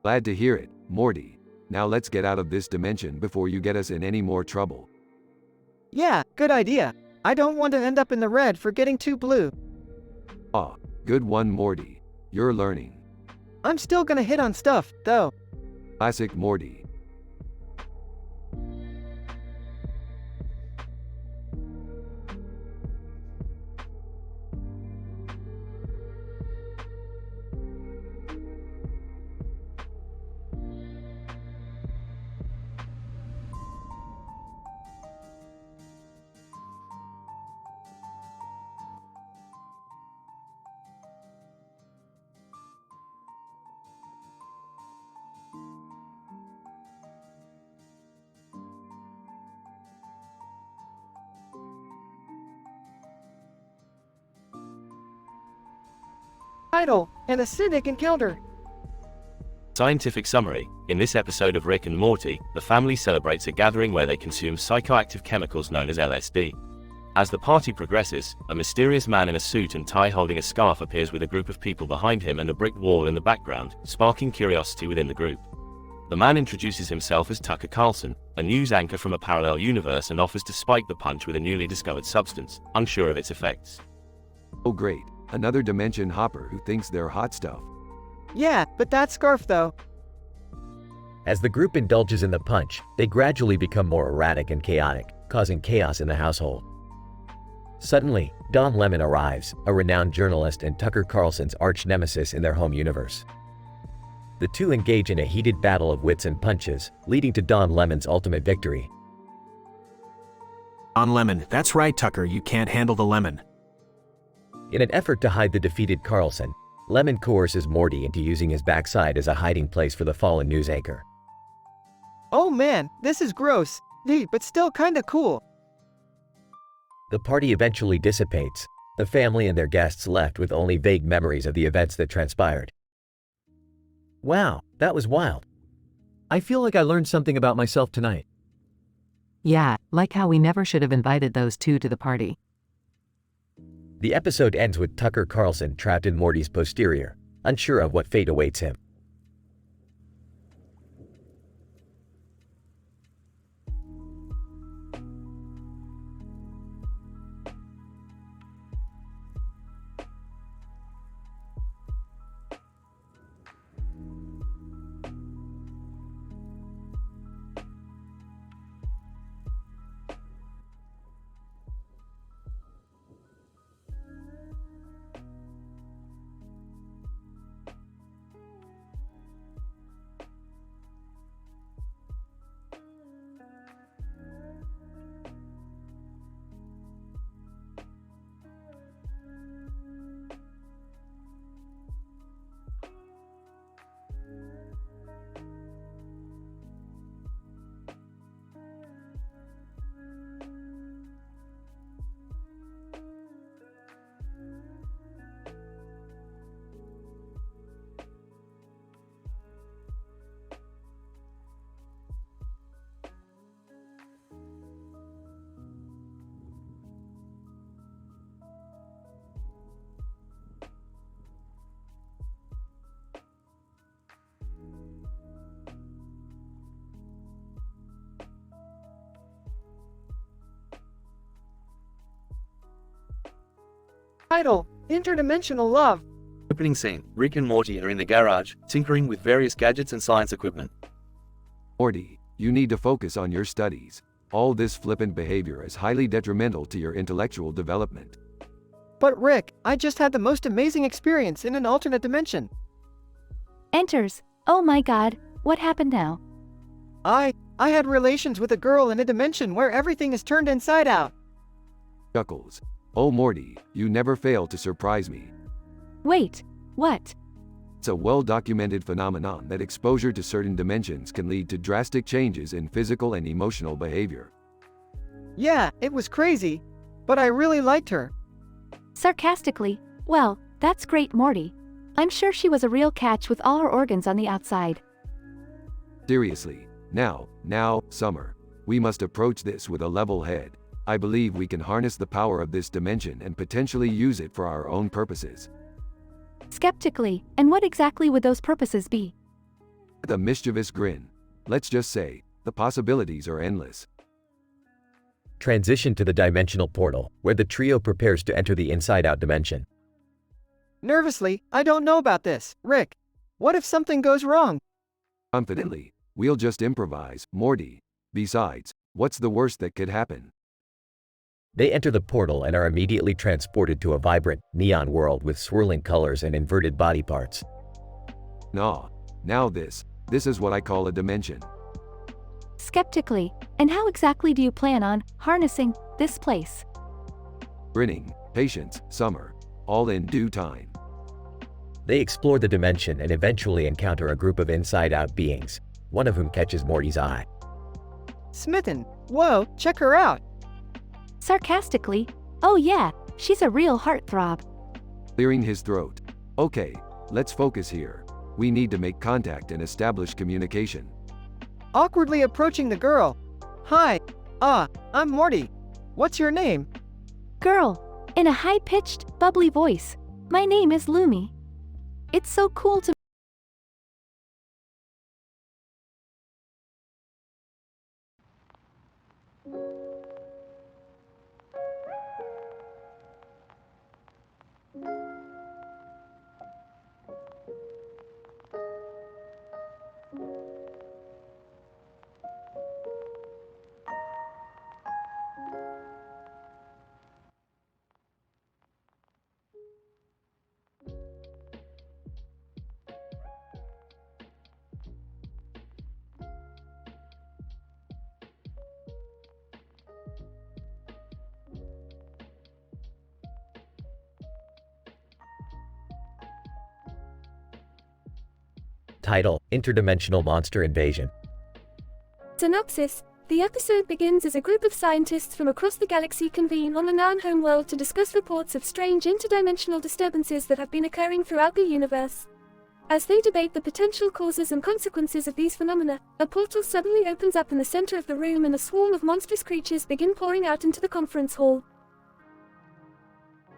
Glad to hear it, Morty. Now let's get out of this dimension before you get us in any more trouble. Yeah, good idea. I don't want to end up in the red for getting too blue. Ah, good one, Morty. You're learning. I'm still gonna hit on stuff, though. Classic Morty. Title: An Acidic Encounter. Scientific summary. In this episode of Rick and Morty, the family celebrates a gathering where they consume psychoactive chemicals known as LSD. As the party progresses, a mysterious man in a suit and tie holding a scarf appears with a group of people behind him and a brick wall in the background, sparking curiosity within the group. The man introduces himself as Tucker Carlson, a news anchor from a parallel universe, and offers to spike the punch with a newly discovered substance, unsure of its effects. Oh great, another dimension hopper who thinks they're hot stuff. Yeah, but that scarf though. As the group indulges in the punch, they gradually become more erratic and chaotic, causing chaos in the household. Suddenly, Don Lemon arrives, a renowned journalist and Tucker Carlson's arch-nemesis in their home universe. The two engage in a heated battle of wits and punches, leading to Don Lemon's ultimate victory. Don Lemon, that's right, Tucker, you can't handle the lemon. In an effort to hide the defeated Carlson, Lemon coerces Morty into using his backside as a hiding place for the fallen news anchor. Oh man, this is gross, but still kinda cool. The party eventually dissipates, the family and their guests left with only vague memories of the events that transpired. Wow, that was wild. I feel like I learned something about myself tonight. Yeah, like how we never should have invited those two to the party. The episode ends with Tucker Carlson trapped in Morty's posterior, unsure of what fate awaits him. Title: Interdimensional Love. Opening scene, Rick and Morty are in the garage, tinkering with various gadgets and science equipment. Morty, you need to focus on your studies. All this flippant behavior is highly detrimental to your intellectual development. But Rick, I just had the most amazing experience in an alternate dimension. Enters. Oh my god, what happened now? I had relations with a girl in a dimension where everything is turned inside out. Chuckles. Oh Morty, you never fail to surprise me. Wait, what? It's a well-documented phenomenon that exposure to certain dimensions can lead to drastic changes in physical and emotional behavior. Yeah, it was crazy, but I really liked her. Sarcastically, well, that's great, Morty. I'm sure she was a real catch with all her organs on the outside. Seriously, now, Summer, we must approach this with a level head. I believe we can harness the power of this dimension and potentially use it for our own purposes. Skeptically, and what exactly would those purposes be? With a mischievous grin, let's just say, the possibilities are endless. Transition to the dimensional portal, where the trio prepares to enter the inside-out dimension. Nervously, I don't know about this. Rick, what if something goes wrong? Confidently, we'll just improvise, Morty. Besides, what's the worst that could happen? They enter the portal and are immediately transported to a vibrant, neon world with swirling colors and inverted body parts. Nah, now this is what I call a dimension. Skeptically, and how exactly do you plan on harnessing this place? Grinning, patience, Summer, all in due time. They explore the dimension and eventually encounter a group of inside-out beings, one of whom catches Morty's eye. Smitten, whoa, check her out. Sarcastically, oh yeah, she's a real heartthrob. Clearing his throat. Okay, let's focus here. We need to make contact and establish communication. Awkwardly approaching the girl. Hi, I'm Morty. What's your name? Girl, in a high-pitched, bubbly voice. My name is Lumi. It's so cool to Title: Interdimensional Monster Invasion. Synopsis: the episode begins as a group of scientists from across the galaxy convene on the Narn homeworld to discuss reports of strange interdimensional disturbances that have been occurring throughout the universe. As they debate the potential causes and consequences of these phenomena, a portal suddenly opens up in the center of the room and a swarm of monstrous creatures begin pouring out into the conference hall.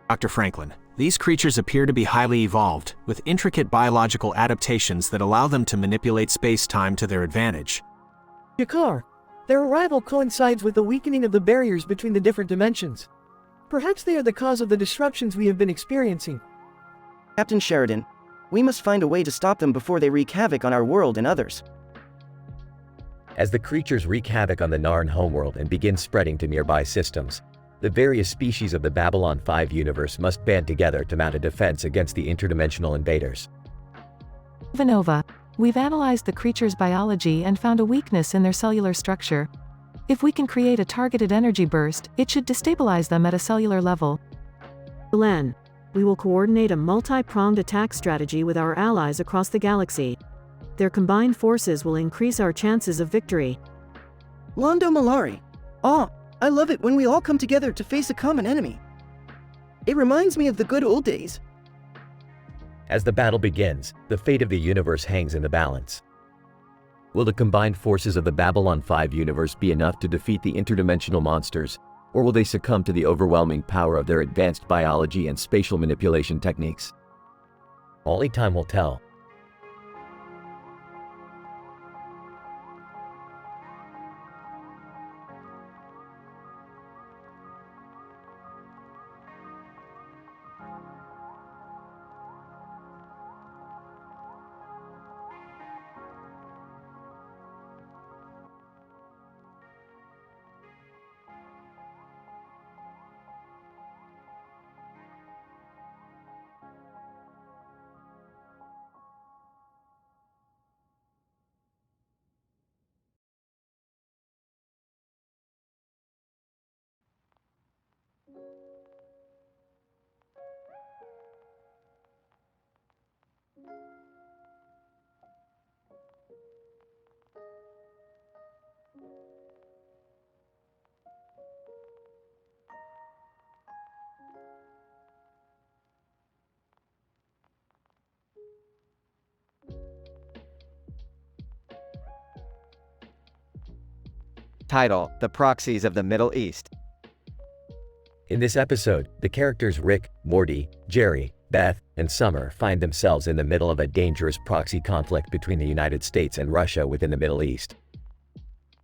Dr. Franklin, these creatures appear to be highly evolved, with intricate biological adaptations that allow them to manipulate space-time to their advantage. Yakar, their arrival coincides with the weakening of the barriers between the different dimensions. Perhaps they are the cause of the disruptions we have been experiencing. Captain Sheridan, we must find a way to stop them before they wreak havoc on our world and others. As the creatures wreak havoc on the Narn homeworld and begin spreading to nearby systems, the various species of the Babylon 5 universe must band together to mount a defense against the interdimensional invaders. Vanova, we've analyzed the creature's biology and found a weakness in their cellular structure. If we can create a targeted energy burst, it should destabilize them at a cellular level. Len, we will coordinate a multi-pronged attack strategy with our allies across the galaxy. Their combined forces will increase our chances of victory. Londo Malari. I love it when we all come together to face a common enemy. It reminds me of the good old days. As the battle begins, the fate of the universe hangs in the balance. Will the combined forces of the Babylon 5 universe be enough to defeat the interdimensional monsters, or will they succumb to the overwhelming power of their advanced biology and spatial manipulation techniques? Only time will tell. Title: The Proxies of the Middle East. In this episode, the characters Rick, Morty, Jerry, Beth, and Summer find themselves in the middle of a dangerous proxy conflict between the United States and Russia within the Middle East.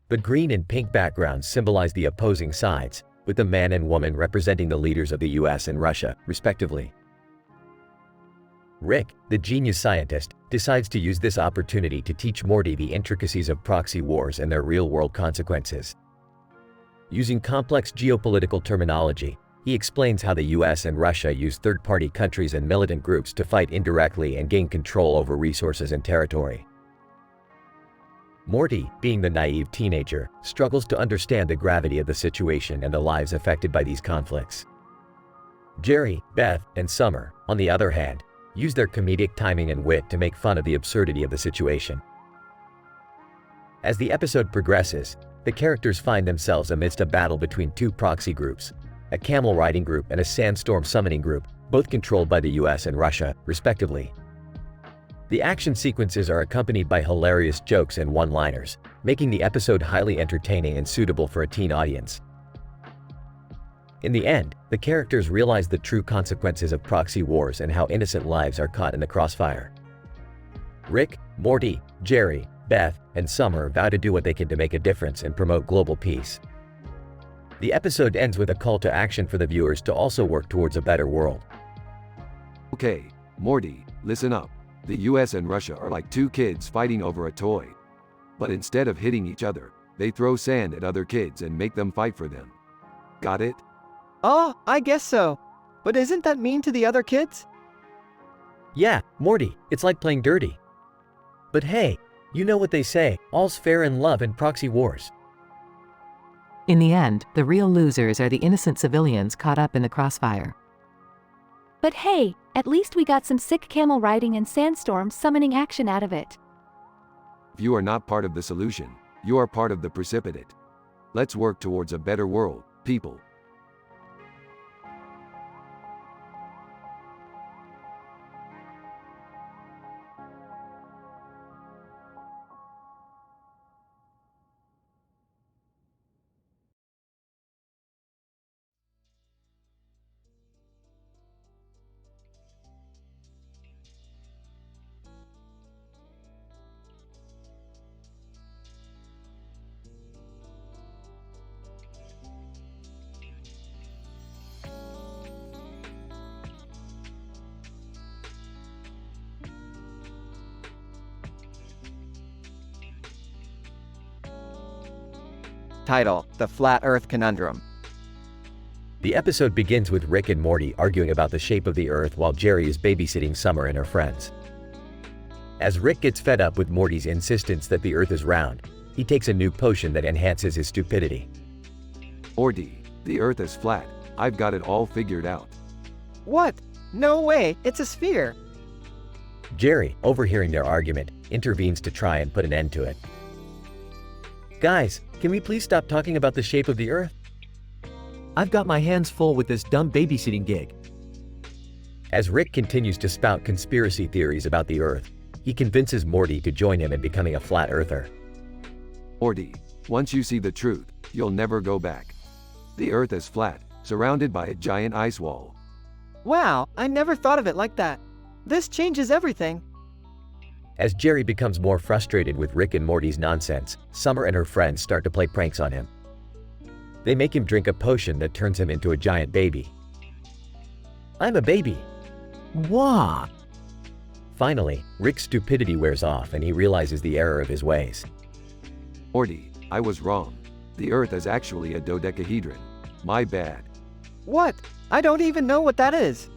The green and pink backgrounds symbolize the opposing sides, with the man and woman representing the leaders of the US and Russia, respectively. Rick, the genius scientist, decides to use this opportunity to teach Morty the intricacies of proxy wars and their real-world consequences. Using complex geopolitical terminology, he explains how the US and Russia use third-party countries and militant groups to fight indirectly and gain control over resources and territory. Morty, being the naive teenager, struggles to understand the gravity of the situation and the lives affected by these conflicts. Jerry, Beth, and Summer, on the other hand, use their comedic timing and wit to make fun of the absurdity of the situation. As the episode progresses, the characters find themselves amidst a battle between two proxy groups, a camel riding group and a sandstorm summoning group, both controlled by the US and Russia, respectively. The action sequences are accompanied by hilarious jokes and one-liners, making the episode highly entertaining and suitable for a teen audience. In the end, the characters realize the true consequences of proxy wars and how innocent lives are caught in the crossfire. Rick, Morty, Jerry, Beth, and Summer vow to do what they can to make a difference and promote global peace. The episode ends with a call to action for the viewers to also work towards a better world. Okay, Morty, listen up. The US and Russia are like two kids fighting over a toy. But instead of hitting each other, they throw sand at other kids and make them fight for them. Got it? Oh, I guess so. But isn't that mean to the other kids? Yeah, Morty, it's like playing dirty. But hey, you know what they say, all's fair in love and proxy wars. In the end, the real losers are the innocent civilians caught up in the crossfire. But hey, at least we got some sick camel riding and sandstorm summoning action out of it. If you are not part of the solution, you are part of the precipitate. Let's work towards a better world, people. Title: The Flat Earth Conundrum. The episode begins with Rick and Morty arguing about the shape of the Earth while Jerry is babysitting Summer and her friends. As Rick gets fed up with Morty's insistence that the Earth is round, he takes a new potion that enhances his stupidity. Morty, the Earth is flat. I've got it all figured out. What? No way, it's a sphere. Jerry, overhearing their argument, intervenes to try and put an end to it. Guys, can we please stop talking about the shape of the Earth? I've got my hands full with this dumb babysitting gig. As Rick continues to spout conspiracy theories about the Earth, he convinces Morty to join him in becoming a flat earther. Morty, once you see the truth, you'll never go back. The Earth is flat, surrounded by a giant ice wall. Wow, I never thought of it like that. This changes everything. As Jerry becomes more frustrated with Rick and Morty's nonsense, Summer and her friends start to play pranks on him. They make him drink a potion that turns him into a giant baby. I'm a baby. Wah! Finally, Rick's stupidity wears off and he realizes the error of his ways. Morty, I was wrong. The Earth is actually a dodecahedron. My bad. What? I don't even know what that is.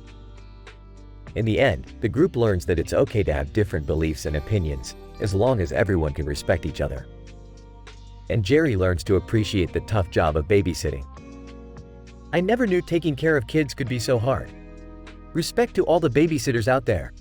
In the end, the group learns that it's okay to have different beliefs and opinions, as long as everyone can respect each other. And Jerry learns to appreciate the tough job of babysitting. I never knew taking care of kids could be so hard. Respect to all the babysitters out there.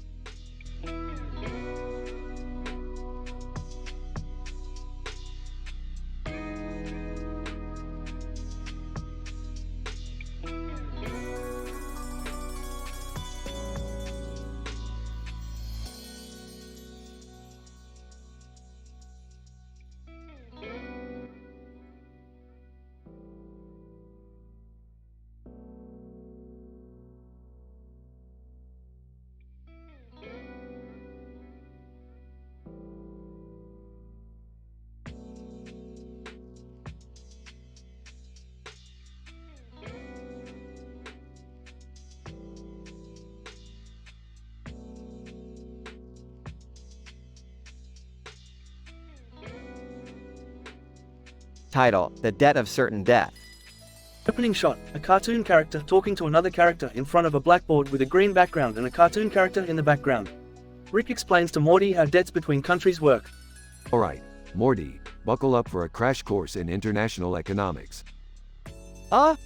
Title: The Debt of Certain Death. Opening shot, a cartoon character talking to another character in front of a blackboard with a green background and a cartoon character in the background. Rick explains to Morty how debts between countries work. Alright, Morty, buckle up for a crash course in international economics.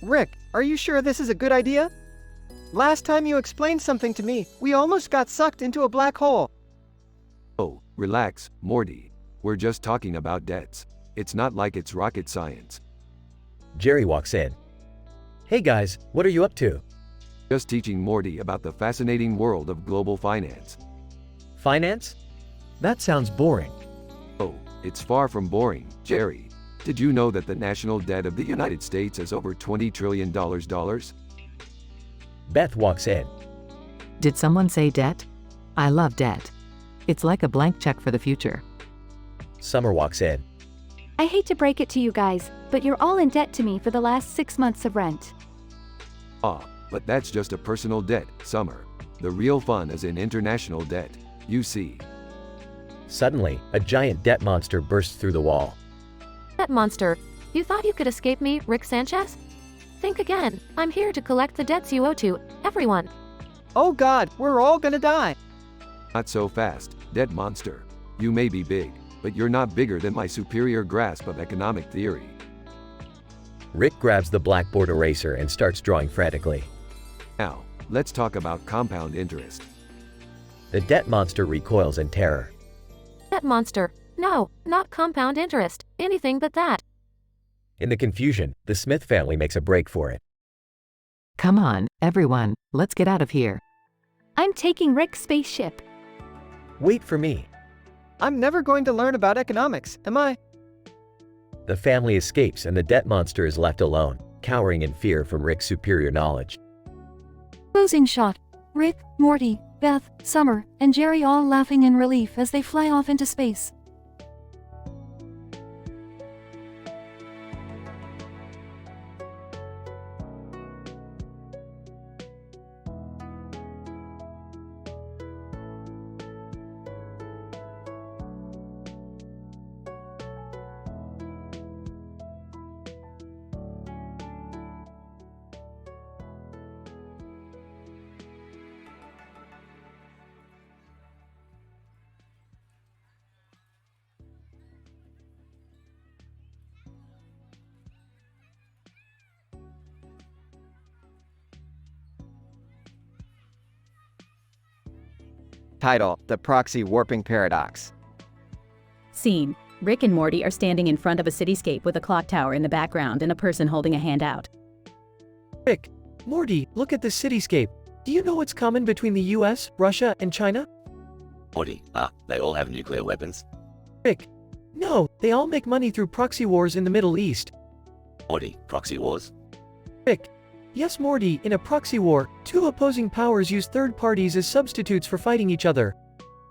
Rick, are you sure this is a good idea? Last time you explained something to me, we almost got sucked into a black hole. Oh, relax, Morty. We're just talking about debts. It's not like it's rocket science. Jerry walks in. Hey guys, what are you up to? Just teaching Morty about the fascinating world of global finance. Finance? That sounds boring. Oh, it's far from boring, Jerry. Did you know that the national debt of the United States is over $20 trillion? Beth walks in. Did someone say debt? I love debt. It's like a blank check for the future. Summer walks in. I hate to break it to you guys, but you're all in debt to me for the last 6 months of rent. But that's just a personal debt, Summer. The real fun is in international debt, you see. Suddenly, a giant debt monster bursts through the wall. Debt monster, you thought you could escape me, Rick Sanchez? Think again. I'm here to collect the debts you owe to everyone. Oh God, we're all gonna die. Not so fast, debt monster. You may be big, but you're not bigger than my superior grasp of economic theory. Rick grabs the blackboard eraser and starts drawing frantically. Now, let's talk about compound interest. The debt monster recoils in terror. Debt monster, no, not compound interest, anything but that. In the confusion, the Smith family makes a break for it. Come on, everyone, let's get out of here. I'm taking Rick's spaceship. Wait for me. I'm never going to learn about economics, am I? The family escapes and the debt monster is left alone, cowering in fear from Rick's superior knowledge. Closing shot. Rick, Morty, Beth, Summer, and Jerry all laughing in relief as they fly off into space. Title: The Proxy Warping Paradox. Scene. Rick and Morty are standing in front of a cityscape with a clock tower in the background and a person holding a hand out. Rick, Morty, look at this cityscape. Do you know what's common between the US, Russia, and China? Morty, they all have nuclear weapons. Rick, no, they all make money through proxy wars in the Middle East. Morty, proxy wars. Rick, yes Morty, in a proxy war, two opposing powers use third parties as substitutes for fighting each other.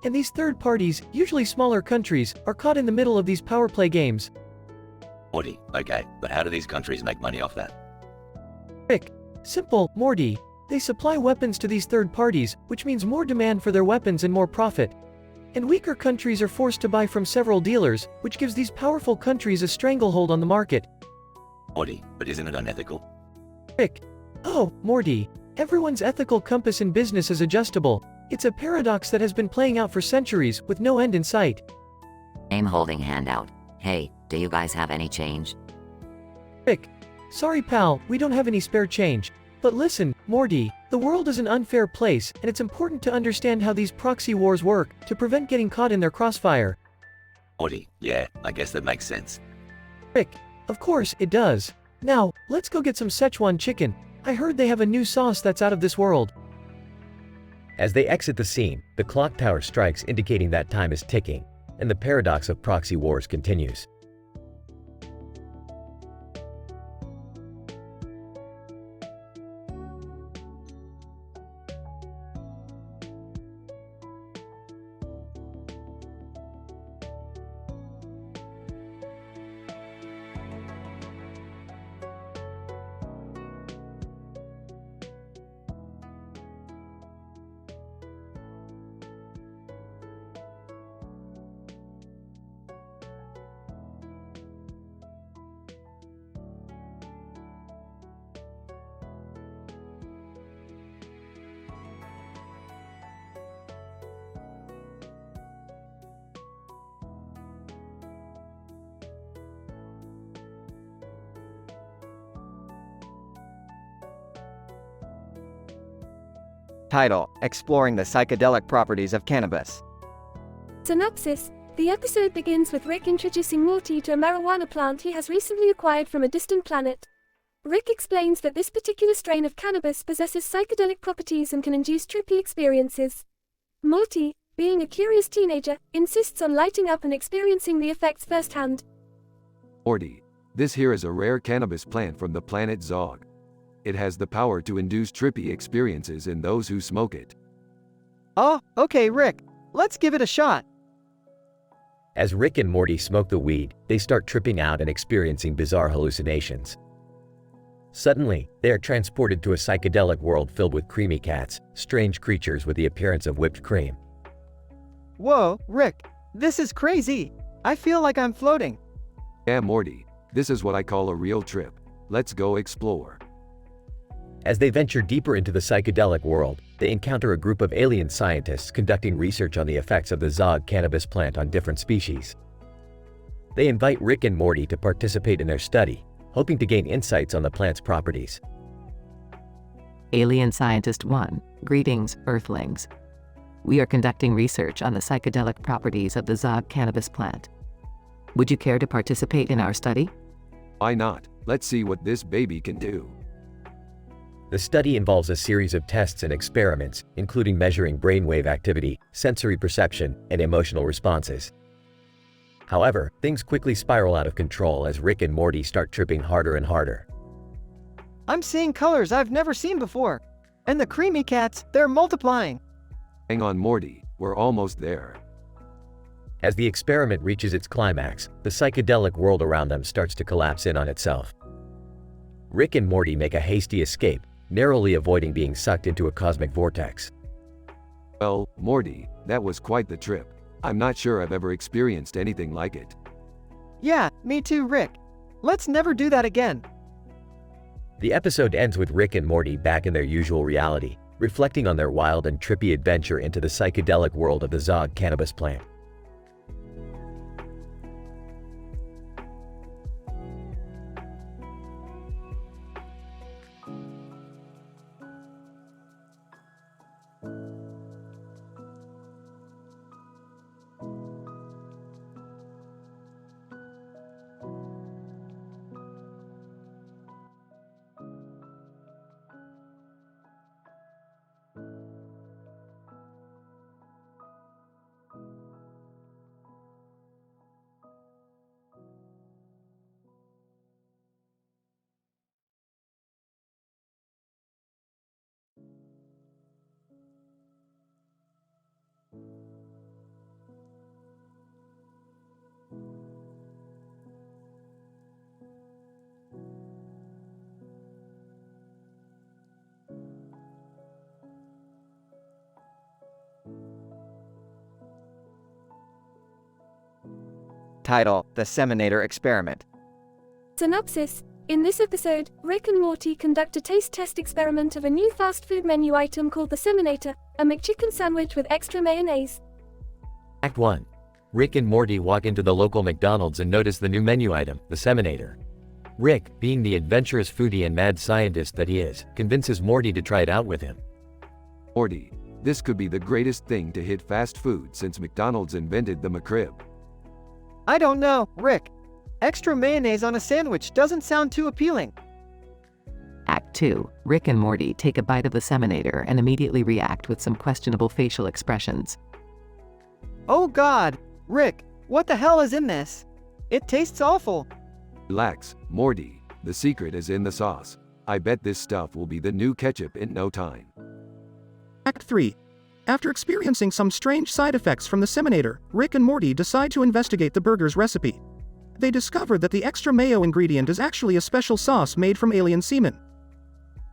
And these third parties, usually smaller countries, are caught in the middle of these power play games. Morty, okay, but how do these countries make money off that? Rick, simple, Morty. They supply weapons to these third parties, which means more demand for their weapons and more profit. And weaker countries are forced to buy from several dealers, which gives these powerful countries a stranglehold on the market. Morty, but isn't it unethical? Rick, oh, Morty, everyone's ethical compass in business is adjustable. It's a paradox that has been playing out for centuries, with no end in sight. I'm holding handout. Hey, do you guys have any change? Rick, sorry pal, we don't have any spare change. But listen, Morty, the world is an unfair place, and it's important to understand how these proxy wars work, to prevent getting caught in their crossfire. Morty, yeah, I guess that makes sense. Rick, of course, it does. Now, let's go get some Szechuan chicken. I heard they have a new sauce that's out of this world. As they exit the scene, the clock tower strikes indicating that time is ticking, and the paradox of proxy wars continues. Title: Exploring the psychedelic properties of cannabis. Synopsis: the episode begins with Rick introducing Morty to a marijuana plant he has recently acquired from a distant planet. Rick explains that this particular strain of cannabis possesses psychedelic properties and can induce trippy experiences. Morty, being a curious teenager, insists on lighting up and experiencing the effects firsthand. Morty, this here is a rare cannabis plant from the planet Zog. It has the power to induce trippy experiences in those who smoke it. Oh, okay, Rick. Let's give it a shot. As Rick and Morty smoke the weed, they start tripping out and experiencing bizarre hallucinations. Suddenly, they are transported to a psychedelic world filled with creamy cats, strange creatures with the appearance of whipped cream. Whoa, Rick. This is crazy. I feel like I'm floating. Yeah, Morty. This is what I call a real trip. Let's go explore. As they venture deeper into the psychedelic world, they encounter a group of alien scientists conducting research on the effects of the Zog cannabis plant on different species. They invite Rick and Morty to participate in their study, hoping to gain insights on the plant's properties. Alien Scientist 1, greetings, Earthlings. We are conducting research on the psychedelic properties of the Zog cannabis plant. Would you care to participate in our study? Why not? Let's see what this baby can do. The study involves a series of tests and experiments, including measuring brainwave activity, sensory perception, and emotional responses. However, things quickly spiral out of control as Rick and Morty start tripping harder and harder. I'm seeing colors I've never seen before. And the creamy cats, they're multiplying. Hang on, Morty, we're almost there. As the experiment reaches its climax, the psychedelic world around them starts to collapse in on itself. Rick and Morty make a hasty escape, narrowly avoiding being sucked into a cosmic vortex. Well, Morty, that was quite the trip. I'm not sure I've ever experienced anything like it. Yeah, me too, Rick. Let's never do that again. The episode ends with Rick and Morty back in their usual reality, reflecting on their wild and trippy adventure into the psychedelic world of the Zog cannabis plant. Title: The Seminator Experiment. Synopsis: in this episode, Rick and Morty conduct a taste test experiment of a new fast food menu item called the Seminator, a McChicken sandwich with extra mayonnaise. Act 1. Rick and Morty walk into the local McDonald's and notice the new menu item, the Seminator. Rick, being the adventurous foodie and mad scientist that he is, convinces Morty to try it out with him. Morty, this could be the greatest thing to hit fast food since McDonald's invented the McRib. I don't know, Rick. Extra mayonnaise on a sandwich doesn't sound too appealing. Act 2. Rick and Morty take a bite of the Seminator and immediately react with some questionable facial expressions. Oh God, Rick, what the hell is in this? It tastes awful. Relax, Morty. The secret is in the sauce. I bet this stuff will be the new ketchup in no time. Act 3. After experiencing some strange side effects from the Seminator, Rick and Morty decide to investigate the burger's recipe. They discover that the extra mayo ingredient is actually a special sauce made from alien semen.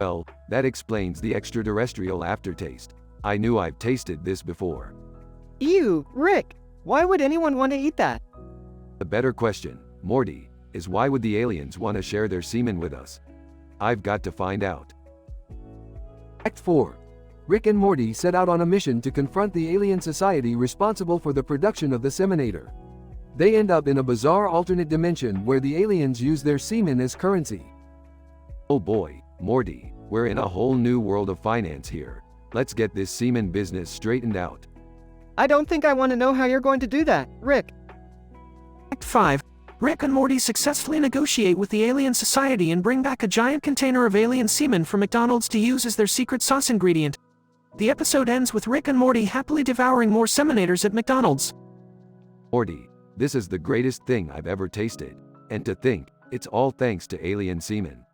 Well, that explains the extraterrestrial aftertaste. I knew I've tasted this before. Ew, Rick, why would anyone want to eat that? The better question, Morty, is why would the aliens want to share their semen with us? I've got to find out. Act 4. Rick and Morty set out on a mission to confront the alien society responsible for the production of the Seminator. They end up in a bizarre alternate dimension where the aliens use their semen as currency. Oh boy, Morty, we're in a whole new world of finance here. Let's get this semen business straightened out. I don't think I want to know how you're going to do that, Rick. Act 5. Rick and Morty successfully negotiate with the alien society and bring back a giant container of alien semen from McDonald's to use as their secret sauce ingredient. The episode ends with Rick and Morty happily devouring more seminators at McDonald's. Morty, this is the greatest thing I've ever tasted. And to think, it's all thanks to alien semen.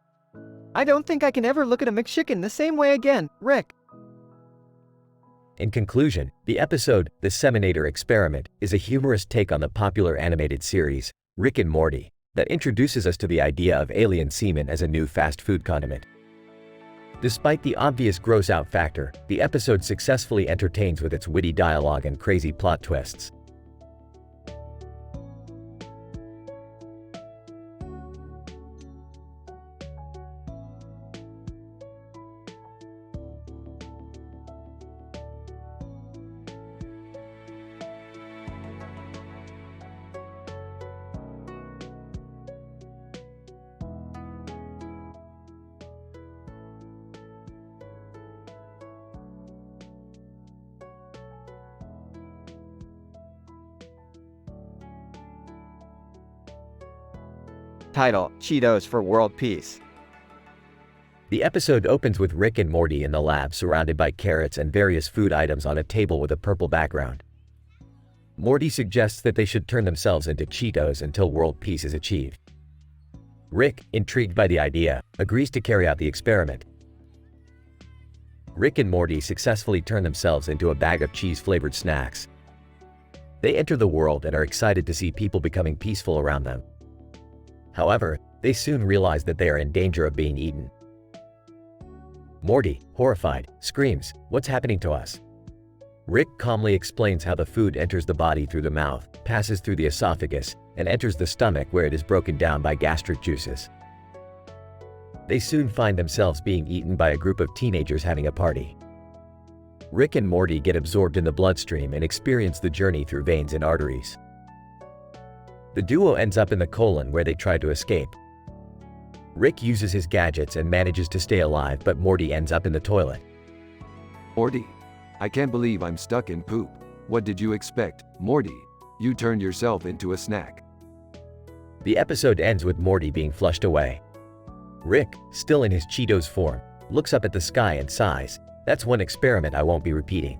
I don't think I can ever look at a McChicken the same way again, Rick. In conclusion, the episode, The Seminator Experiment, is a humorous take on the popular animated series, Rick and Morty, that introduces us to the idea of alien semen as a new fast food condiment. Despite the obvious gross-out factor, the episode successfully entertains with its witty dialogue and crazy plot twists. Title: Cheetos for World Peace. The episode opens with Rick and Morty in the lab surrounded by carrots and various food items on a table with a purple background. Morty suggests that they should turn themselves into Cheetos until world peace is achieved. Rick, intrigued by the idea, agrees to carry out the experiment. Rick and Morty successfully turn themselves into a bag of cheese-flavored snacks. They enter the world and are excited to see people becoming peaceful around them. However, they soon realize that they are in danger of being eaten. Morty, horrified, screams, "What's happening to us?" Rick calmly explains how the food enters the body through the mouth, passes through the esophagus, and enters the stomach where it is broken down by gastric juices. They soon find themselves being eaten by a group of teenagers having a party. Rick and Morty get absorbed in the bloodstream and experience the journey through veins and arteries. The duo ends up in the colon where they try to escape. Rick uses his gadgets and manages to stay alive, but Morty ends up in the toilet. Morty, I can't believe I'm stuck in poop. What did you expect, Morty? You turned yourself into a snack. The episode ends with Morty being flushed away. Rick, still in his Cheetos form, looks up at the sky and sighs, "That's one experiment I won't be repeating."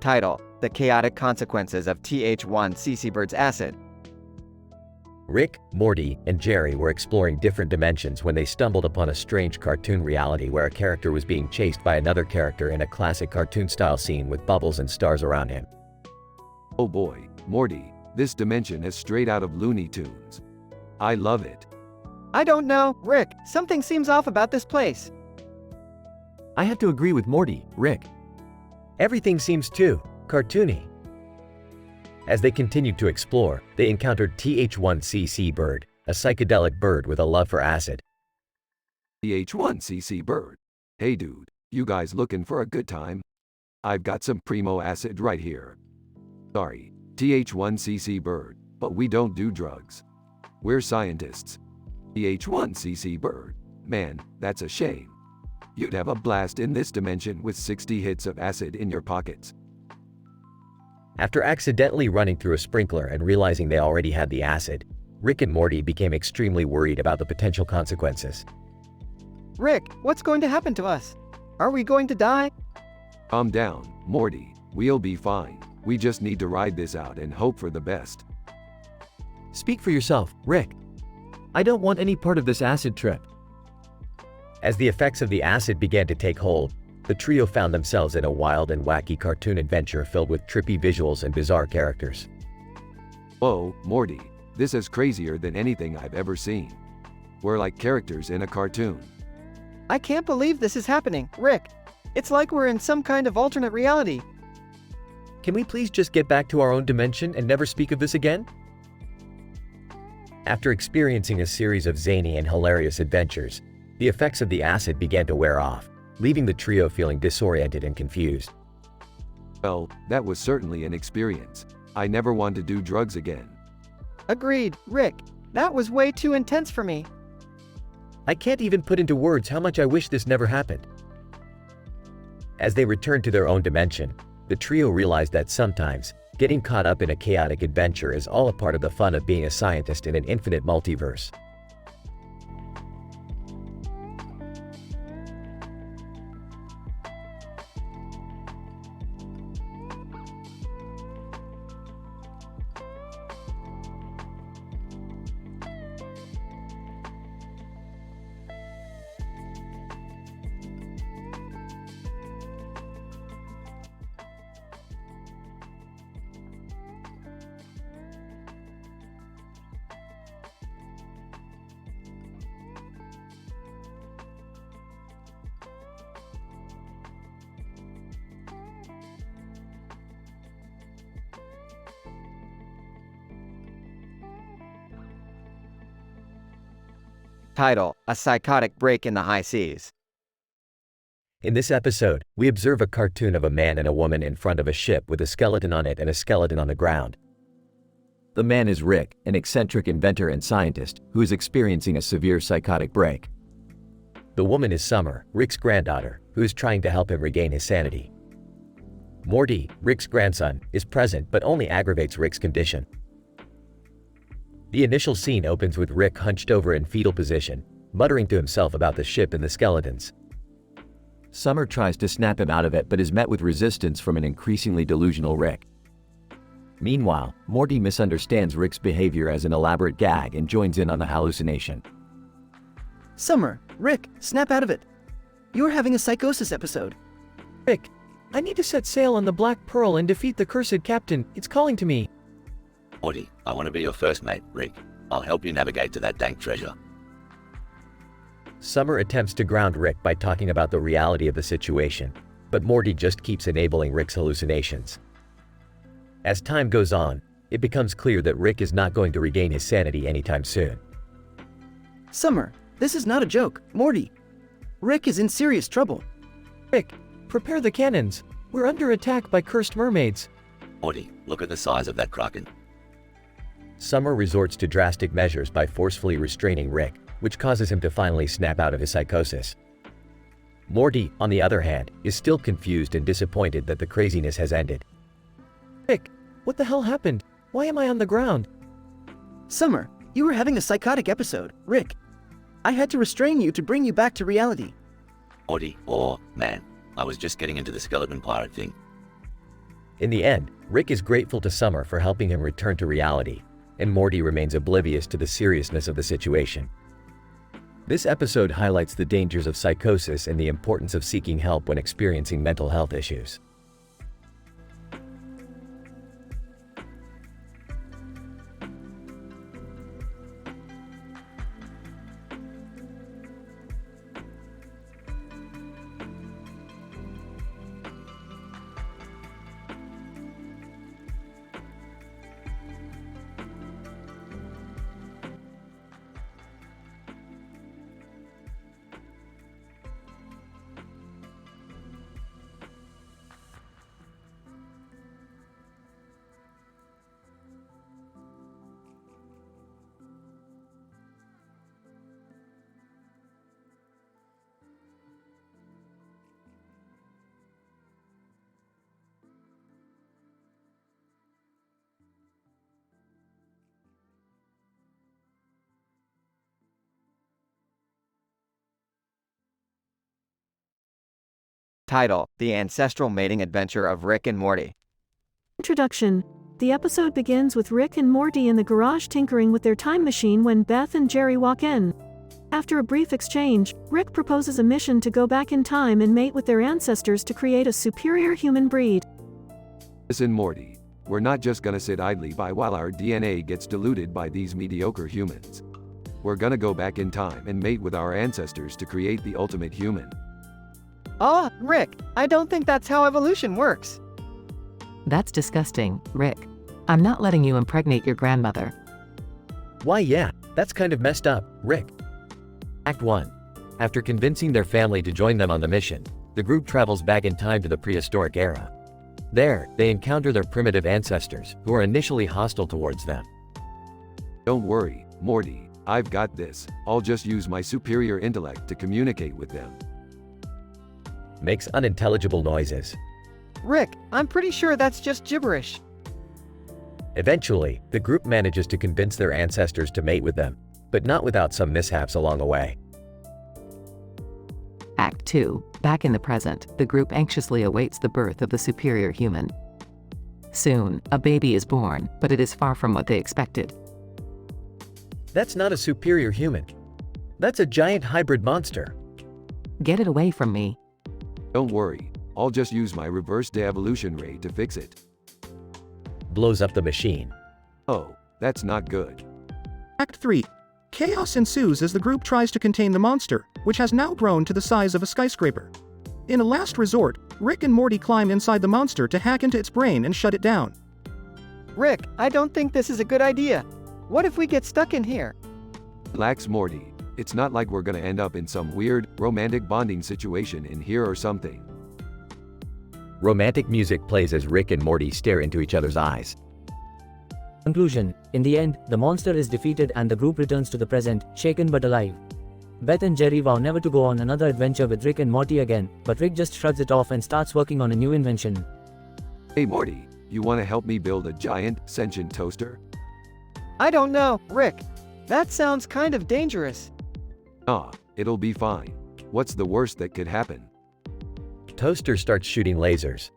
Title: The Chaotic Consequences of TH1 Bird's Acid. Rick, Morty, and Jerry were exploring different dimensions when they stumbled upon a strange cartoon reality where a character was being chased by another character in a classic cartoon-style scene with bubbles and stars around him. Oh boy, Morty, this dimension is straight out of Looney Tunes. I love it. I don't know, Rick. Something seems off about this place. I have to agree with Morty, Rick. Everything seems too cartoony. As they continued to explore, they encountered TH1 Bird, a psychedelic bird with a love for acid. TH1 Bird. Hey dude, you guys looking for a good time? I've got some primo acid right here. Sorry, TH1 Bird, but we don't do drugs. We're scientists. TH1 Bird. Man, that's a shame. You'd have a blast in this dimension with 60 hits of acid in your pockets. After accidentally running through a sprinkler and realizing they already had the acid, Rick and Morty became extremely worried about the potential consequences. Rick, what's going to happen to us? Are we going to die? Calm down, Morty. We'll be fine. We just need to ride this out and hope for the best. Speak for yourself, Rick. I don't want any part of this acid trip. As the effects of the acid began to take hold, the trio found themselves in a wild and wacky cartoon adventure filled with trippy visuals and bizarre characters. Oh, Morty, this is crazier than anything I've ever seen. We're like characters in a cartoon. I can't believe this is happening, Rick. It's like we're in some kind of alternate reality. Can we please just get back to our own dimension and never speak of this again? After experiencing a series of zany and hilarious adventures, the effects of the acid began to wear off, leaving the trio feeling disoriented and confused. Well, that was certainly an experience. I never want to do drugs again. Agreed, Rick. That was way too intense for me. I can't even put into words how much I wish this never happened. As they returned to their own dimension, the trio realized that sometimes, getting caught up in a chaotic adventure is all a part of the fun of being a scientist in an infinite multiverse. Title: A Psychotic Break in the High Seas. In this episode, we observe a cartoon of a man and a woman in front of a ship with a skeleton on it and a skeleton on the ground. The man is Rick, an eccentric inventor and scientist who is experiencing a severe psychotic break. The woman is Summer, Rick's granddaughter, who is trying to help him regain his sanity. Morty, Rick's grandson, is present but only aggravates Rick's condition. The initial scene opens with Rick hunched over in fetal position, muttering to himself about the ship and the skeletons. Summer tries to snap him out of it but is met with resistance from an increasingly delusional Rick. Meanwhile, Morty misunderstands Rick's behavior as an elaborate gag and joins in on the hallucination. Summer, Rick, snap out of it. You're having a psychosis episode. Rick, I need to set sail on the Black Pearl and defeat the cursed captain. It's calling to me. Morty, I want to be your first mate, Rick. I'll help you navigate to that dank treasure. Summer attempts to ground Rick by talking about the reality of the situation, but Morty just keeps enabling Rick's hallucinations. As time goes on, it becomes clear that Rick is not going to regain his sanity anytime soon. Summer, this is not a joke, Morty. Rick is in serious trouble. Rick, prepare the cannons. We're under attack by cursed mermaids. Morty, look at the size of that kraken. Summer resorts to drastic measures by forcefully restraining Rick, which causes him to finally snap out of his psychosis. Morty, on the other hand, is still confused and disappointed that the craziness has ended. Rick, what the hell happened? Why am I on the ground? Summer, you were having a psychotic episode, Rick. I had to restrain you to bring you back to reality. Morty, man, I was just getting into the skeleton pirate thing. In the end, Rick is grateful to Summer for helping him return to reality, and Morty remains oblivious to the seriousness of the situation. This episode highlights the dangers of psychosis and the importance of seeking help when experiencing mental health issues. Title: The Ancestral Mating Adventure of Rick and Morty. Introduction. The episode begins with Rick and Morty in the garage tinkering with their time machine when Beth and Jerry walk in. After a brief exchange, Rick proposes a mission to go back in time and mate with their ancestors to create a superior human breed. Listen, Morty, we're not just gonna sit idly by while our DNA gets diluted by these mediocre humans. We're gonna go back in time and mate with our ancestors to create the ultimate human. Ah, Rick, I don't think that's how evolution works. That's disgusting, Rick. I'm not letting you impregnate your grandmother. Why yeah, that's kind of messed up, Rick. Act 1. After convincing their family to join them on the mission, the group travels back in time to the prehistoric era. There, they encounter their primitive ancestors, who are initially hostile towards them. Don't worry, Morty, I've got this. I'll just use my superior intellect to communicate with them. Makes unintelligible noises. Rick, I'm pretty sure that's just gibberish. Eventually, the group manages to convince their ancestors to mate with them, but not without some mishaps along the way. Act 2. Back in the present, the group anxiously awaits the birth of the superior human. Soon, a baby is born, but it is far from what they expected. That's not a superior human. That's a giant hybrid monster. Get it away from me. Don't worry, I'll just use my reverse de-evolution ray to fix it. Blows up the machine. Oh, that's not good. Act 3. Chaos ensues as the group tries to contain the monster, which has now grown to the size of a skyscraper. In a last resort, Rick and Morty climb inside the monster to hack into its brain and shut it down. Rick, I don't think this is a good idea. What if we get stuck in here? Relax, Morty. It's not like we're gonna end up in some weird, romantic bonding situation in here or something. Romantic music plays as Rick and Morty stare into each other's eyes. Conclusion. In the end, the monster is defeated and the group returns to the present, shaken but alive. Beth and Jerry vow never to go on another adventure with Rick and Morty again, but Rick just shrugs it off and starts working on a new invention. Hey Morty, you wanna help me build a giant, sentient toaster? I don't know, Rick. That sounds kind of dangerous. Ah, it'll be fine. What's the worst that could happen? Toaster starts shooting lasers.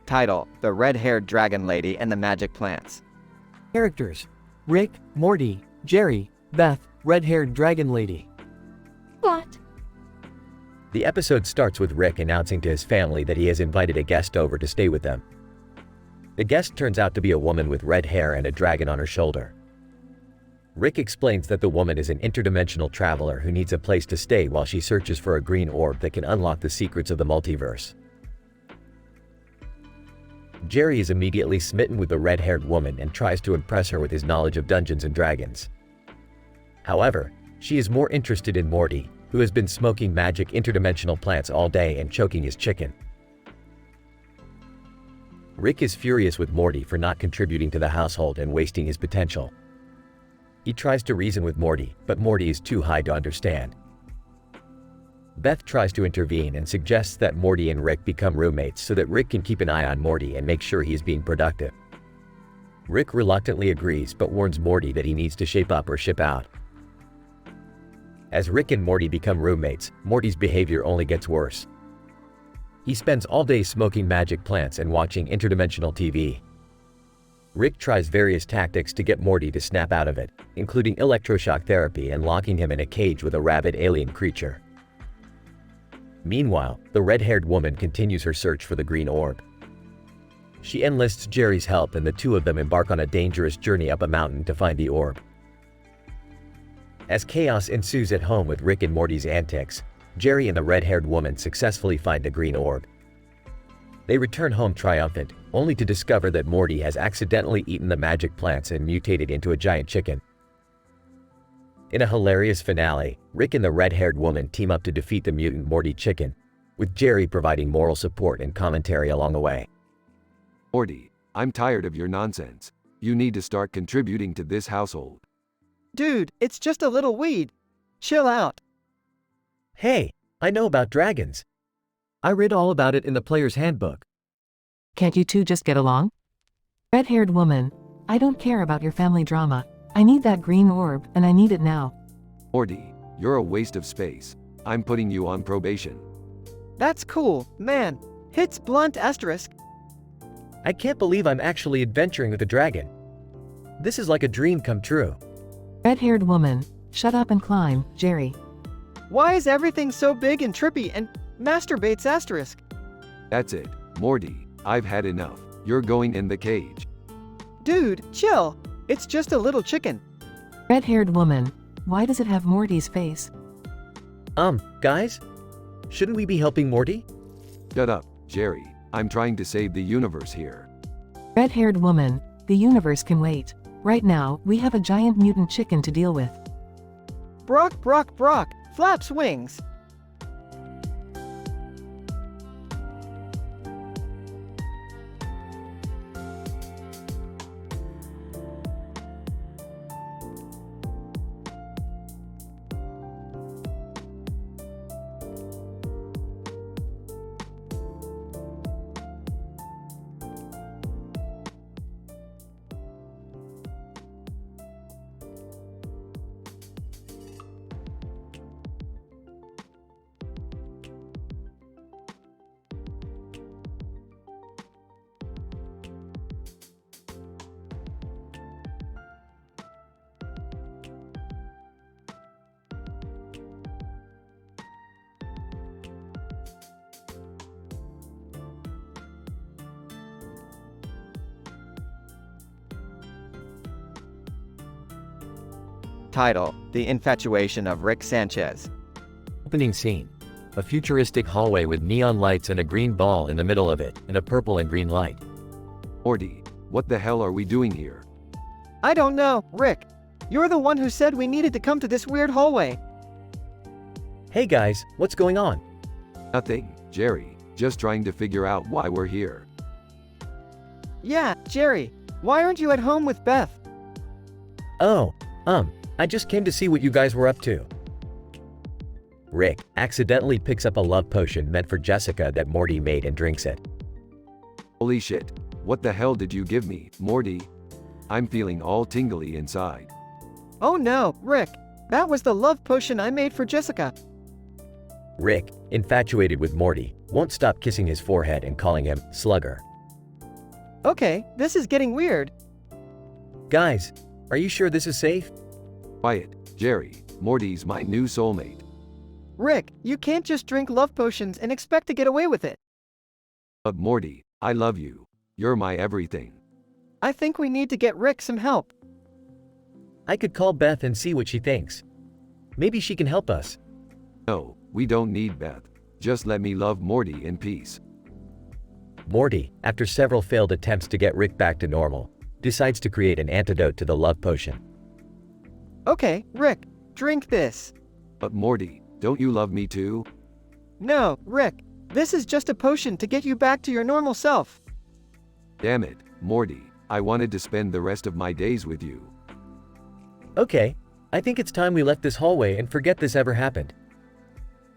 Title: The Red-Haired Dragon Lady and the Magic Plants. Characters: Rick, Morty, Jerry, Beth, Red-Haired Dragon Lady. What? The episode starts with Rick announcing to his family that he has invited a guest over to stay with them. The guest turns out to be a woman with red hair and a dragon on her shoulder. Rick explains that the woman is an interdimensional traveler who needs a place to stay while she searches for a green orb that can unlock the secrets of the multiverse. Jerry is immediately smitten with the red-haired woman and tries to impress her with his knowledge of Dungeons and Dragons. However, she is more interested in Morty, who has been smoking magic interdimensional plants all day and choking his chicken. Rick is furious with Morty for not contributing to the household and wasting his potential. He tries to reason with Morty, but Morty is too high to understand. Beth tries to intervene and suggests that Morty and Rick become roommates so that Rick can keep an eye on Morty and make sure he is being productive. Rick reluctantly agrees but warns Morty that he needs to shape up or ship out. As Rick and Morty become roommates, Morty's behavior only gets worse. He spends all day smoking magic plants and watching interdimensional TV. Rick tries various tactics to get Morty to snap out of it, including electroshock therapy and locking him in a cage with a rabid alien creature. Meanwhile, the red-haired woman continues her search for the green orb. She enlists Jerry's help and the two of them embark on a dangerous journey up a mountain to find the orb. As chaos ensues at home with Rick and Morty's antics, Jerry and the red-haired woman successfully find the green orb. They return home triumphant, only to discover that Morty has accidentally eaten the magic plants and mutated into a giant chicken. In a hilarious finale, Rick and the red-haired woman team up to defeat the mutant Morty chicken, with Jerry providing moral support and commentary along the way. Morty, I'm tired of your nonsense. You need to start contributing to this household. Dude, it's just a little weed. Chill out. Hey, I know about dragons. I read all about it in the player's handbook. Can't you two just get along? Red-haired woman, I don't care about your family drama. I need that green orb, and I need it now. Morty, you're a waste of space. I'm putting you on probation. That's cool, man. Hits blunt asterisk. I can't believe I'm actually adventuring with a dragon. This is like a dream come true. Red-haired woman, shut up and climb, Jerry. Why is everything so big and trippy and masturbates asterisk? That's it, Morty. I've had enough. You're going in the cage. Dude, chill. It's just a little chicken. Red-haired woman, why does it have Morty's face? Guys? Shouldn't we be helping Morty? Shut up, Jerry. I'm trying to save the universe here. Red-haired woman, the universe can wait. Right now, we have a giant mutant chicken to deal with. Brock, flaps wings. Title: The Infatuation of Rick Sanchez. Opening scene. A futuristic hallway with neon lights and a green ball in the middle of it, and a purple and green light. Morty, what the hell are we doing here? I don't know, Rick. You're the one who said we needed to come to this weird hallway. Hey guys, what's going on? Nothing, Jerry. Just trying to figure out why we're here. Yeah, Jerry. Why aren't you at home with Beth? Oh, I just came to see what you guys were up to. Rick accidentally picks up a love potion meant for Jessica that Morty made and drinks it. Holy shit. What the hell did you give me, Morty? I'm feeling all tingly inside. Oh no, Rick. That was the love potion I made for Jessica. Rick, infatuated with Morty, won't stop kissing his forehead and calling him Slugger. Okay, this is getting weird. Guys, are you sure this is safe? Quiet, Jerry. Morty's my new soulmate. Rick, you can't just drink love potions and expect to get away with it. But Morty, I love you. You're my everything. I think we need to get Rick some help. I could call Beth and see what she thinks. Maybe she can help us. No, we don't need Beth. Just let me love Morty in peace. Morty, after several failed attempts to get Rick back to normal, decides to create an antidote to the love potion. Okay, Rick, drink this. But Morty, don't you love me too? No, Rick, this is just a potion to get you back to your normal self. Damn it, Morty, I wanted to spend the rest of my days with you. Okay, I think it's time we left this hallway and forget this ever happened.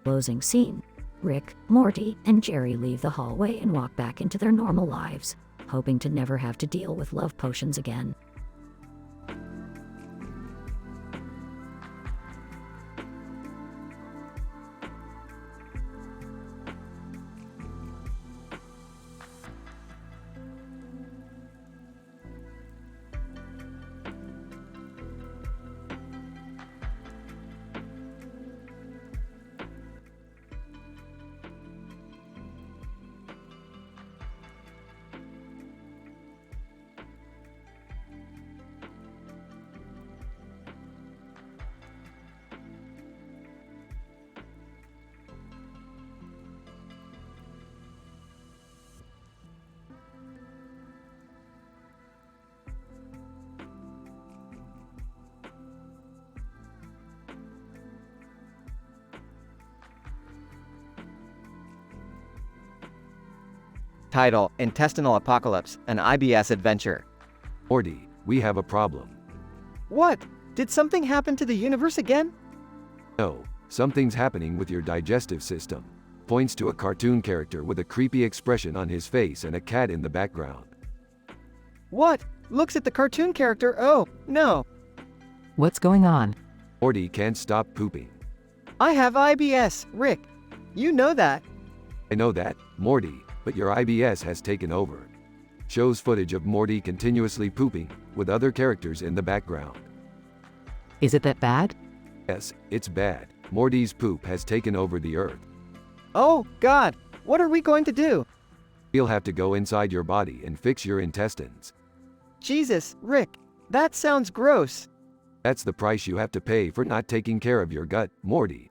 Closing scene. Rick, Morty, and Jerry leave the hallway and walk back into their normal lives, hoping to never have to deal with love potions again. Title: Intestinal Apocalypse, an IBS adventure. Morty, we have a problem. What? Did something happen to the universe again? No, something's happening with your digestive system. Points to a cartoon character with a creepy expression on his face and a cat in the background. What? Looks at the cartoon character. Oh, no. What's going on? Morty can't stop pooping. I have IBS, Rick. You know that. I know that, Morty, but your IBS has taken over. Shows footage of Morty continuously pooping, with other characters in the background. Is it that bad? Yes, it's bad. Morty's poop has taken over the Earth. Oh, God. What are we going to do? We'll have to go inside your body and fix your intestines. Jesus, Rick. That sounds gross. That's the price you have to pay for not taking care of your gut, Morty.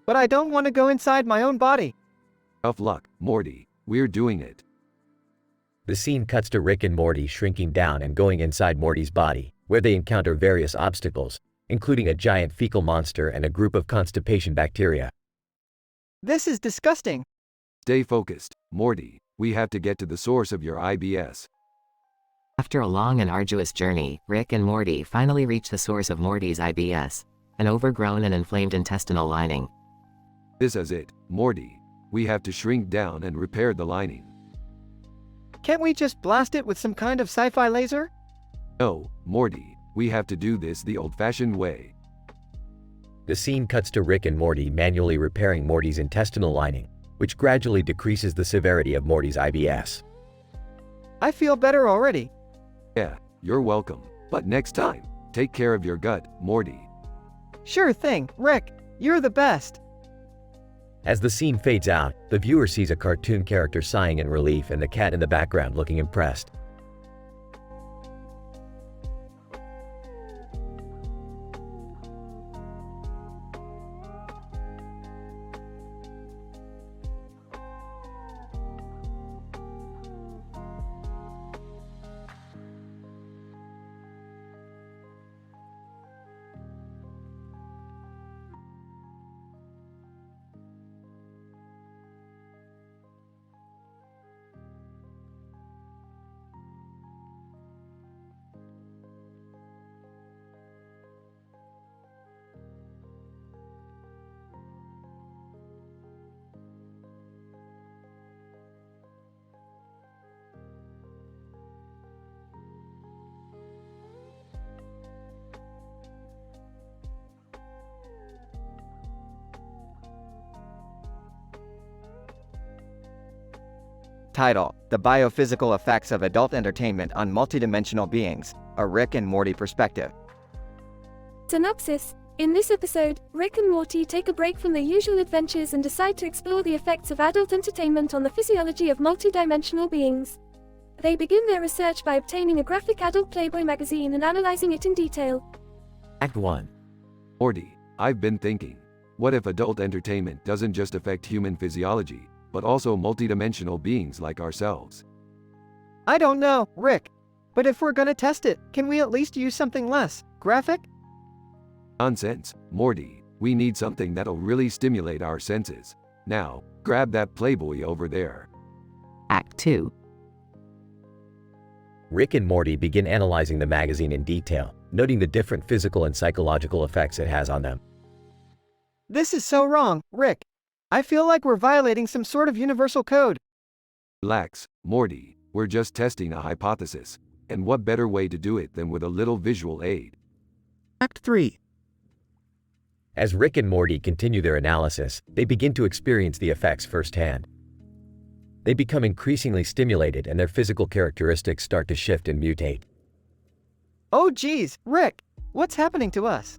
But I don't want to go inside my own body. Tough luck, Morty. We're doing it. The scene cuts to Rick and Morty shrinking down and going inside Morty's body, where they encounter various obstacles, including a giant fecal monster and a group of constipation bacteria. This is disgusting. Stay focused, Morty. We have to get to the source of your IBS. After a long and arduous journey, Rick and Morty finally reach the source of Morty's IBS, an overgrown and inflamed intestinal lining. This is it, Morty. We have to shrink down and repair the lining. Can't we just blast it with some kind of sci-fi laser? No, Morty. We have to do this the old-fashioned way. The scene cuts to Rick and Morty manually repairing Morty's intestinal lining, which gradually decreases the severity of Morty's IBS. I feel better already. Yeah, you're welcome. But next time, take care of your gut, Morty. Sure thing, Rick. You're the best. As the scene fades out, the viewer sees a cartoon character sighing in relief and the cat in the background looking impressed. Title: The Biophysical Effects of Adult Entertainment on Multidimensional Beings, a Rick and Morty Perspective. Synopsis: In this episode, Rick and Morty take a break from their usual adventures and decide to explore the effects of adult entertainment on the physiology of multidimensional beings. They begin their research by obtaining a graphic adult Playboy magazine and analyzing it in detail. Act 1. Morty, I've been thinking. What if adult entertainment doesn't just affect human physiology, but also multidimensional beings like ourselves? I don't know, Rick. But if we're gonna test it, can we at least use something less graphic? Nonsense, Morty. We need something that'll really stimulate our senses. Now, grab that Playboy over there. Act 2. Rick and Morty begin analyzing the magazine in detail, noting the different physical and psychological effects it has on them. This is so wrong, Rick. I feel like we're violating some sort of universal code. Relax, Morty. We're just testing a hypothesis. And what better way to do it than with a little visual aid? Act 3. As Rick and Morty continue their analysis, they begin to experience the effects firsthand. They become increasingly stimulated and their physical characteristics start to shift and mutate. Oh geez, Rick, what's happening to us?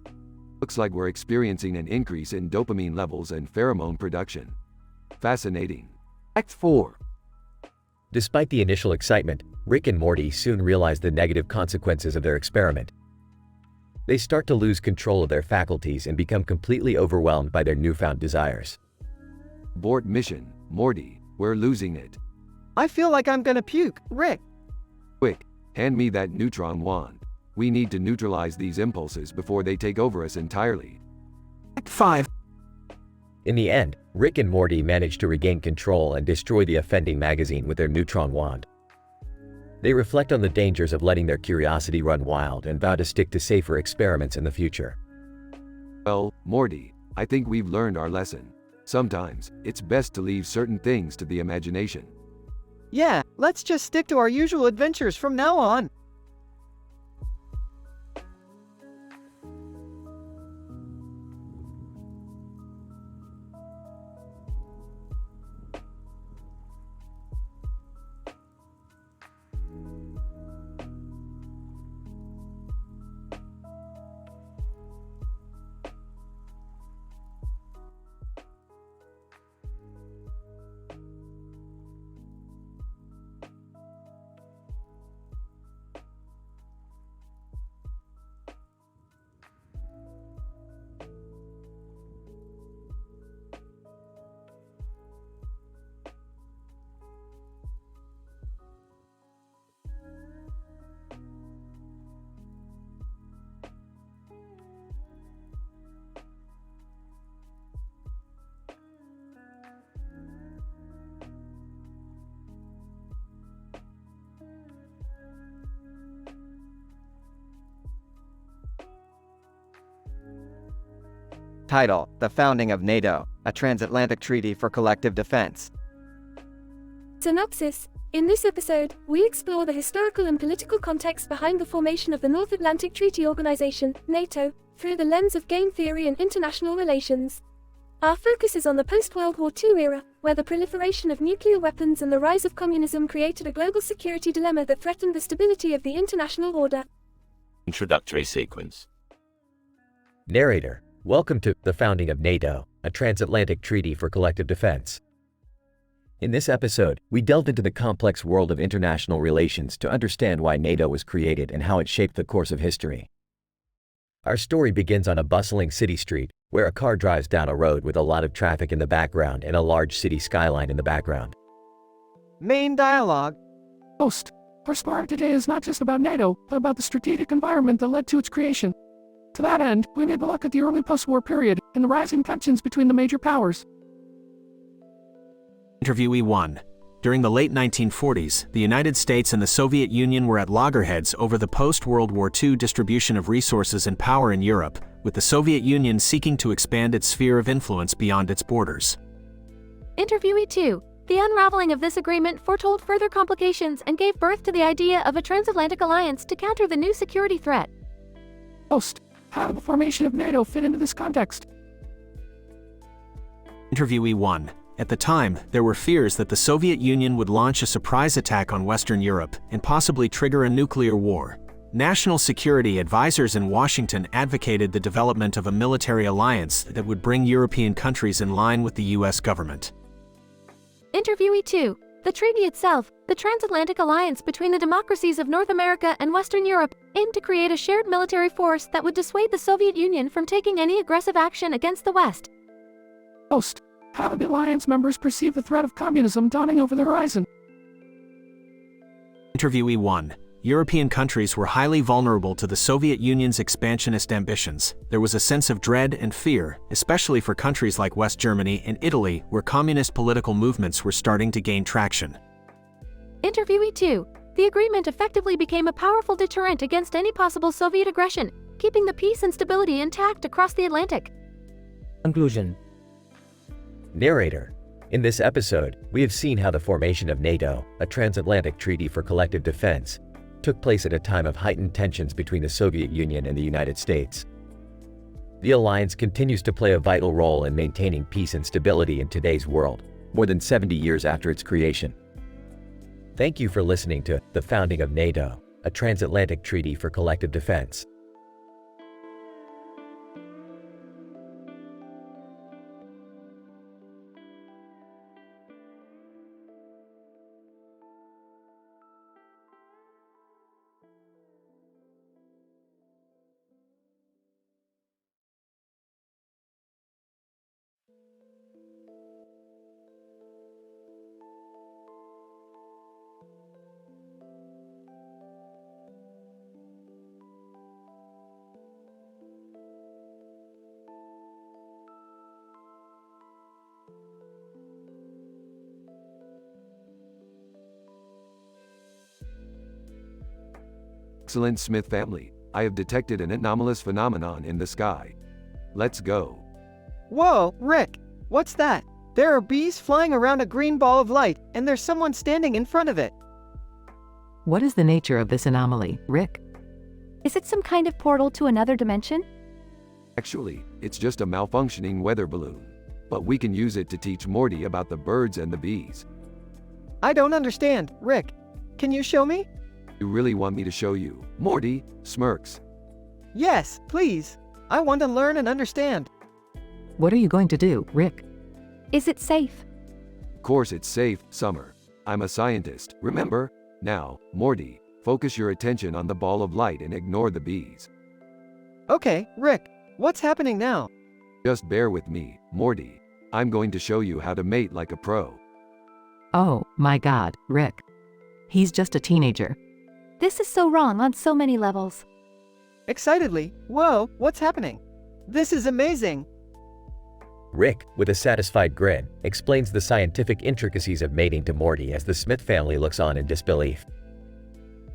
Looks like we're experiencing an increase in dopamine levels and pheromone production. Fascinating. Act 4. Despite the initial excitement, Rick and Morty soon realize the negative consequences of their experiment. They start to lose control of their faculties and become completely overwhelmed by their newfound desires. Abort mission, Morty. We're losing it. I feel like I'm gonna puke, Rick. Quick, hand me that neutron wand. We need to neutralize these impulses before they take over us entirely. Act 5. In the end, Rick and Morty manage to regain control and destroy the offending magazine with their neutron wand. They reflect on the dangers of letting their curiosity run wild and vow to stick to safer experiments in the future. Well, Morty, I think we've learned our lesson. Sometimes, it's best to leave certain things to the imagination. Yeah, let's just stick to our usual adventures from now on. Title: The Founding of NATO, a Transatlantic Treaty for Collective Defense. Synopsis. In this episode, we explore the historical and political context behind the formation of the North Atlantic Treaty Organization, NATO, through the lens of game theory and international relations. Our focus is on the post-World War II era, where the proliferation of nuclear weapons and the rise of communism created a global security dilemma that threatened the stability of the international order. Introductory sequence. Narrator: Welcome to The Founding of NATO, a Transatlantic Treaty for Collective Defense. In this episode, we delved into the complex world of international relations to understand why NATO was created and how it shaped the course of history. Our story begins on a bustling city street, where a car drives down a road with a lot of traffic in the background and a large city skyline in the background. Main dialogue. Host, our story today is not just about NATO, but about the strategic environment that led to its creation. To that end, we need to look at the early post-war period and the rising tensions between the major powers. Interviewee 1. During the late 1940s, the United States and the Soviet Union were at loggerheads over the post-World War II distribution of resources and power in Europe, with the Soviet Union seeking to expand its sphere of influence beyond its borders. Interviewee 2. The unraveling of this agreement foretold further complications and gave birth to the idea of a transatlantic alliance to counter the new security threat. Host, how did the formation of NATO fit into this context? Interviewee 1. At the time, there were fears that the Soviet Union would launch a surprise attack on Western Europe and possibly trigger a nuclear war. National security advisors in Washington advocated the development of a military alliance that would bring European countries in line with the US government. Interviewee 2. The treaty itself, the transatlantic alliance between the democracies of North America and Western Europe, aimed to create a shared military force that would dissuade the Soviet Union from taking any aggressive action against the West. Host, how did the alliance members perceive the threat of communism dawning over the horizon? Interviewee 1. European countries were highly vulnerable to the Soviet Union's expansionist ambitions. There was a sense of dread and fear, especially for countries like West Germany and Italy, where communist political movements were starting to gain traction. Interviewee 2. The agreement effectively became a powerful deterrent against any possible Soviet aggression, keeping the peace and stability intact across the Atlantic. Conclusion. Narrator: In this episode, we have seen how the formation of NATO, a transatlantic treaty for collective defense, took place at a time of heightened tensions between the Soviet Union and the United States. The alliance continues to play a vital role in maintaining peace and stability in today's world, more than 70 years after its creation. Thank you for listening to The Founding of NATO, a Transatlantic Treaty for Collective Defense. Excellent Smith family, I have detected an anomalous phenomenon in the sky. Let's go. Whoa, Rick! What's that? There are bees flying around a green ball of light, and there's someone standing in front of it. What is the nature of this anomaly, Rick? Is it some kind of portal to another dimension? Actually, it's just a malfunctioning weather balloon. But we can use it to teach Morty about the birds and the bees. I don't understand, Rick. Can you show me? You really want me to show you? Morty smirks. Yes, please. I want to learn and understand. What are you going to do, Rick? Is it safe? Of course it's safe, Summer. I'm a scientist, remember? Now, Morty, focus your attention on the ball of light and ignore the bees. Okay, Rick. What's happening now? Just bear with me, Morty. I'm going to show you how to mate like a pro. Oh, my God, Rick. He's just a teenager. This is so wrong on so many levels. Excitedly, whoa, what's happening? This is amazing. Rick, with a satisfied grin, explains the scientific intricacies of mating to Morty as the Smith family looks on in disbelief.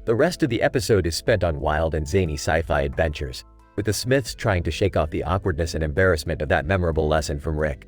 The rest of the episode is spent on wild and zany sci-fi adventures, with the Smiths trying to shake off the awkwardness and embarrassment of that memorable lesson from Rick.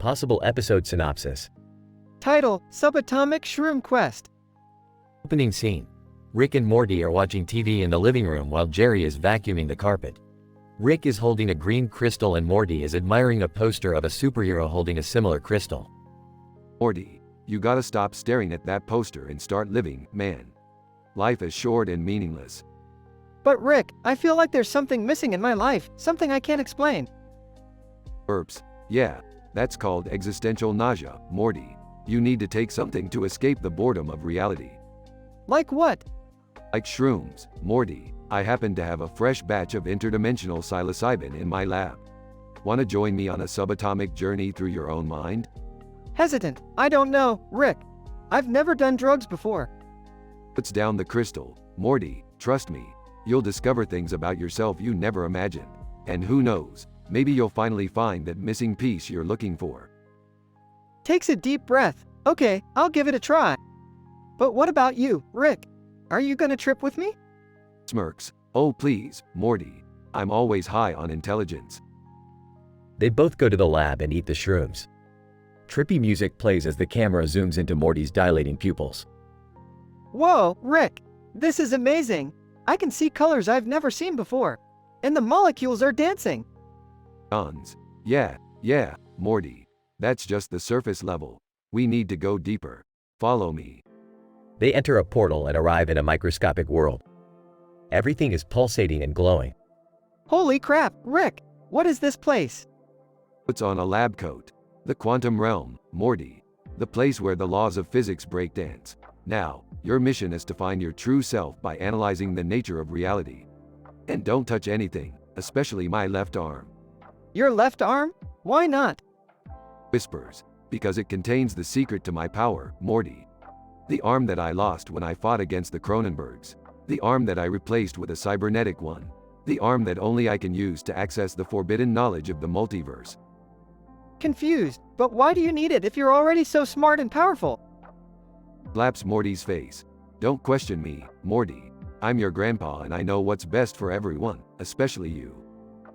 Possible episode synopsis. Title, Subatomic Shroom Quest. Opening scene. Rick and Morty are watching TV in the living room while Jerry is vacuuming the carpet. Rick is holding a green crystal and Morty is admiring a poster of a superhero holding a similar crystal. Morty, you gotta stop staring at that poster and start living, man. Life is short and meaningless. But Rick, I feel like there's something missing in my life, something I can't explain. Oops. Yeah, that's called existential nausea, Morty. You need to take something to escape the boredom of reality. Like what? Like shrooms, Morty. I happen to have a fresh batch of interdimensional psilocybin in my lab. Wanna join me on a subatomic journey through your own mind? Hesitant. I don't know, Rick. I've never done drugs before. Puts down the crystal. Morty, trust me. You'll discover things about yourself you never imagined. And who knows, maybe you'll finally find that missing piece you're looking for. Takes a deep breath. Okay, I'll give it a try. But what about you, Rick? Are you gonna trip with me? Smirks. Oh please, Morty. I'm always high on intelligence. They both go to the lab and eat the shrooms. Trippy music plays as the camera zooms into Morty's dilating pupils. Whoa, Rick! This is amazing! I can see colors I've never seen before. And the molecules are dancing. Ons. Yeah, Morty. That's just the surface level. We need to go deeper. Follow me. They enter a portal and arrive in a microscopic world. Everything is pulsating and glowing. Holy crap, Rick! What is this place? Puts on a lab coat. The quantum realm, Morty. The place where the laws of physics break dance. Now, your mission is to find your true self by analyzing the nature of reality. And don't touch anything, especially my left arm. Your left arm? Why not? Whispers. Because it contains the secret to my power, Morty. The arm that I lost when I fought against the Cronenbergs. The arm that I replaced with a cybernetic one. The arm that only I can use to access the forbidden knowledge of the multiverse. Confused, but why do you need it if you're already so smart and powerful? Slaps Morty's face. Don't question me, Morty. I'm your grandpa and I know what's best for everyone, especially you.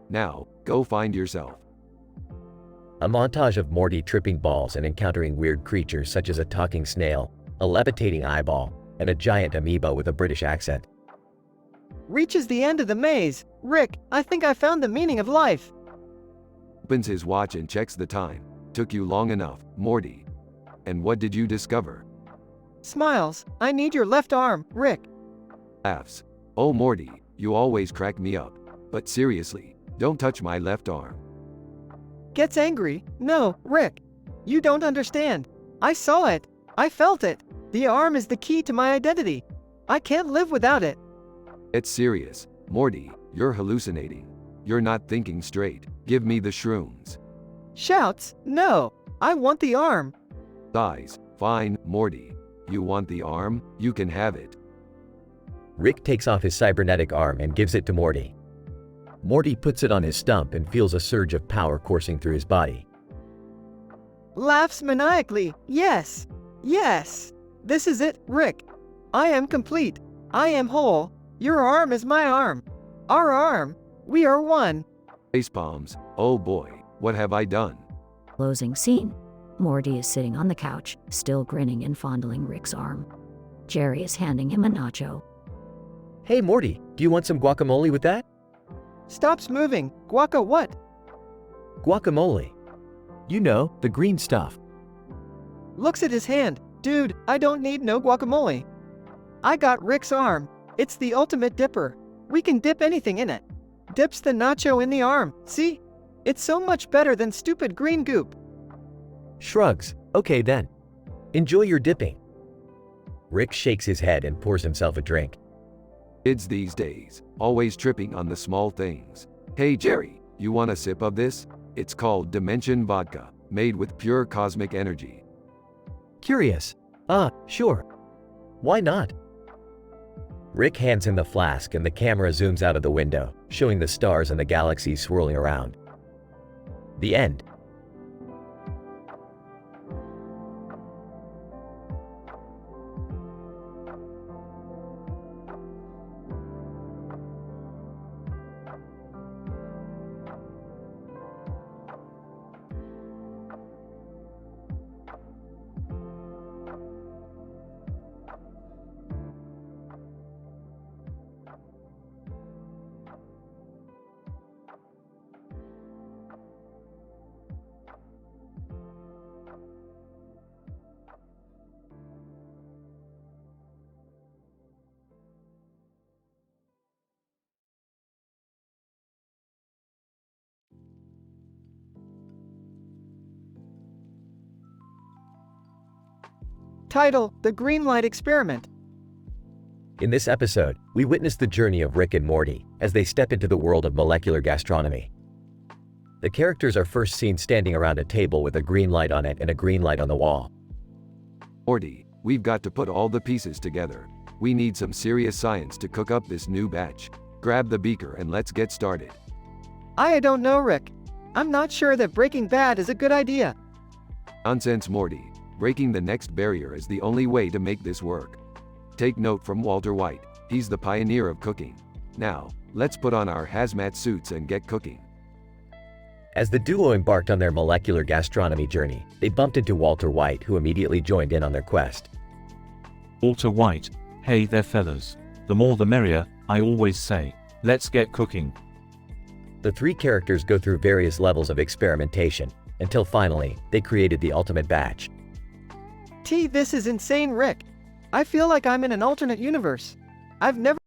Now, go find yourself. A montage of Morty tripping balls and encountering weird creatures such as a talking snail, a levitating eyeball, and a giant amoeba with a British accent. Reaches the end of the maze. Rick, I think I found the meaning of life. Opens his watch and checks the time. Took you long enough, Morty. And what did you discover? Smiles. I need your left arm, Rick. Laughs. Oh Morty, you always crack me up. But seriously, don't touch my left arm. Gets angry. No, Rick. You don't understand. I saw it. I felt it. The arm is the key to my identity. I can't live without it. It's serious. Morty, you're hallucinating. You're not thinking straight. Give me the shrooms. Shouts. No. I want the arm. Sighs. Fine, Morty. You want the arm? You can have it. Rick takes off his cybernetic arm and gives it to Morty. Morty puts it on his stump and feels a surge of power coursing through his body. Laughs maniacally. Yes. Yes. This is it, Rick. I am complete. I am whole. Your arm is my arm. Our arm. We are one. Facepalms. Oh boy, what have I done? Closing scene. Morty is sitting on the couch, still grinning and fondling Rick's arm. Jerry is handing him a nacho. Hey Morty, do you want some guacamole with that? Stops moving. Guaca what? Guacamole. You know, the green stuff. Looks at his hand. Dude, I don't need no guacamole. I got Rick's arm. It's the ultimate dipper. We can dip anything in it. Dips the nacho in the arm. See? It's so much better than stupid green goop. Shrugs. Okay then. Enjoy your dipping. Rick shakes his head and pours himself a drink. Kids these days, always tripping on the small things. Hey Jerry, you want a sip of this? It's called Dimension Vodka, made with pure cosmic energy. Curious. Sure. Why not? Rick hands him the flask and the camera zooms out of the window, showing the stars and the galaxies swirling around. The end. Title: The Green Light Experiment. In this episode, we witness the journey of Rick and Morty as they step into the world of molecular gastronomy. The characters are first seen standing around a table with a green light on it and a green light on the wall. Morty, we've got to put all the pieces together. We need some serious science to cook up this new batch. Grab the beaker and let's get started. I don't know, Rick. I'm not sure that Breaking Bad is a good idea. Nonsense, Morty. Breaking the next barrier is the only way to make this work. Take note from Walter White. He's the pioneer of cooking. Now, let's put on our hazmat suits and get cooking. As the duo embarked on their molecular gastronomy journey, they bumped into Walter White, who immediately joined in on their quest. Walter White. Hey there fellas. The more the merrier, I always say. Let's get cooking. The three characters go through various levels of experimentation, until finally, they created the ultimate batch. This is insane, Rick. I feel like I'm in an alternate universe. I've never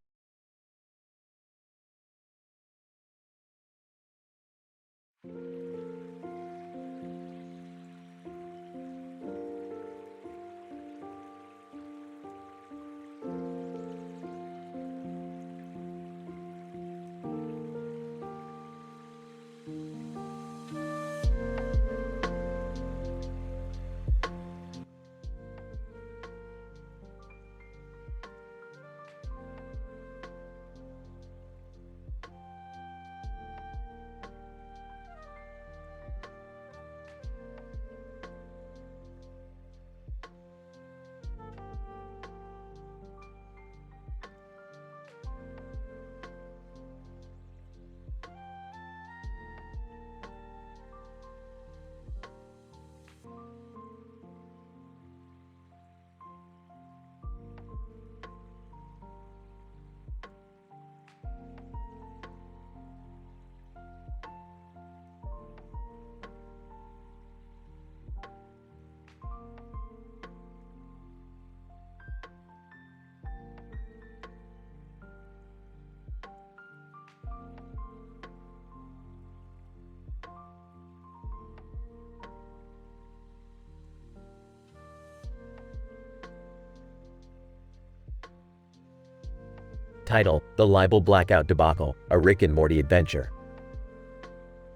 Title: The Libel Blackout Debacle, a Rick and Morty adventure.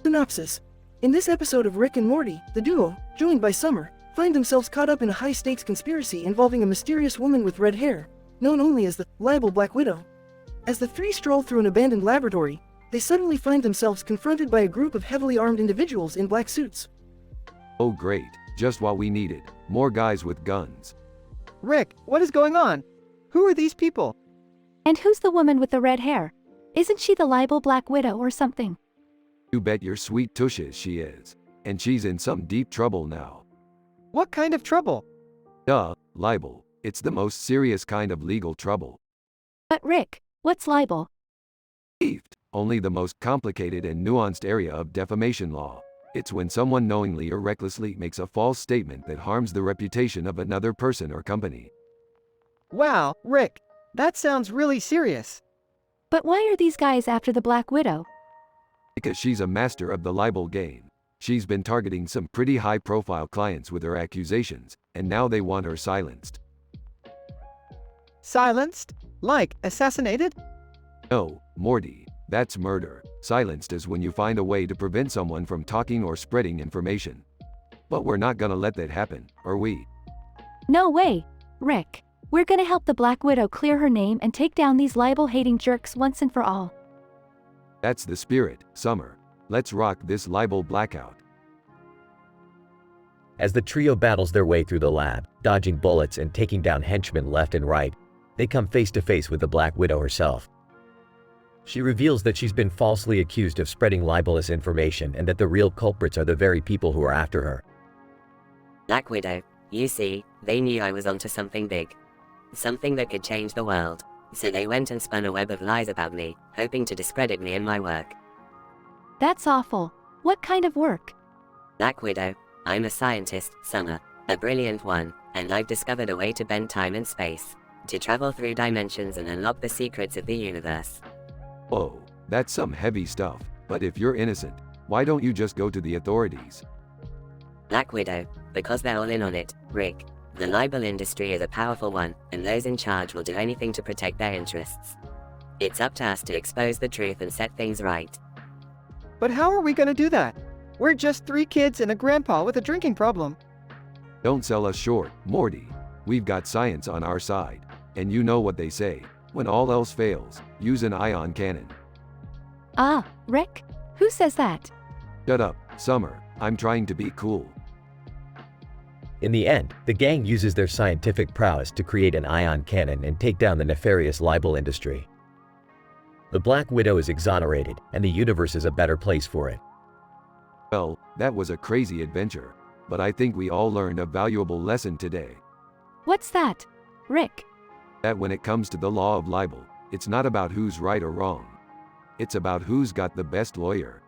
Synopsis. In this episode of Rick and Morty, the duo, joined by Summer, find themselves caught up in a high-stakes conspiracy involving a mysterious woman with red hair, known only as the Libel Black Widow. As the three stroll through an abandoned laboratory, they suddenly find themselves confronted by a group of heavily armed individuals in black suits. Oh great, just what we needed. More guys with guns. Rick, what is going on? Who are these people? And who's the woman with the red hair? Isn't she the Libel Black Widow or something? You bet your sweet tushes she is. And she's in some deep trouble now. What kind of trouble? Duh, libel. It's the most serious kind of legal trouble. But Rick, what's libel? Only the most complicated and nuanced area of defamation law. It's when someone knowingly or recklessly makes a false statement that harms the reputation of another person or company. Wow, Rick, that sounds really serious. But why are these guys after the Black Widow? Because she's a master of the libel game. She's been targeting some pretty high-profile clients with her accusations, and now they want her silenced. Silenced? Like, assassinated? No, Morty, that's murder. Silenced is when you find a way to prevent someone from talking or spreading information. But we're not gonna let that happen, are we? No way, Rick. We're gonna help the Black Widow clear her name and take down these libel-hating jerks once and for all. That's the spirit, Summer. Let's rock this libel blackout. As the trio battles their way through the lab, dodging bullets and taking down henchmen left and right, they come face to face with the Black Widow herself. She reveals that she's been falsely accused of spreading libelous information and that the real culprits are the very people who are after her. Black Widow, you see, they knew I was onto something big. Something that could change the world. So they went and spun a web of lies about me, hoping to discredit me and my work. That's awful. What kind of work? Black Widow, I'm a scientist, Summer, a brilliant one, and I've discovered a way to bend time and space, to travel through dimensions and unlock the secrets of the universe. Oh, that's some heavy stuff, but if you're innocent, why don't you just go to the authorities? Black Widow, because they're all in on it, Rick. The libel industry is a powerful one, and those in charge will do anything to protect their interests. It's up to us to expose the truth and set things right. But how are we gonna do that? We're just 3 kids and a grandpa with a drinking problem. Don't sell us short, Morty. We've got science on our side. And you know what they say, when all else fails, use an ion cannon. Ah, Rick? Who says that? Shut up, Summer. I'm trying to be cool. In the end, the gang uses their scientific prowess to create an ion cannon and take down the nefarious libel industry. The Black Widow is exonerated, and the universe is a better place for it. Well, that was a crazy adventure. But I think we all learned a valuable lesson today. What's that, Rick? That when it comes to the law of libel, it's not about who's right or wrong. It's about who's got the best lawyer.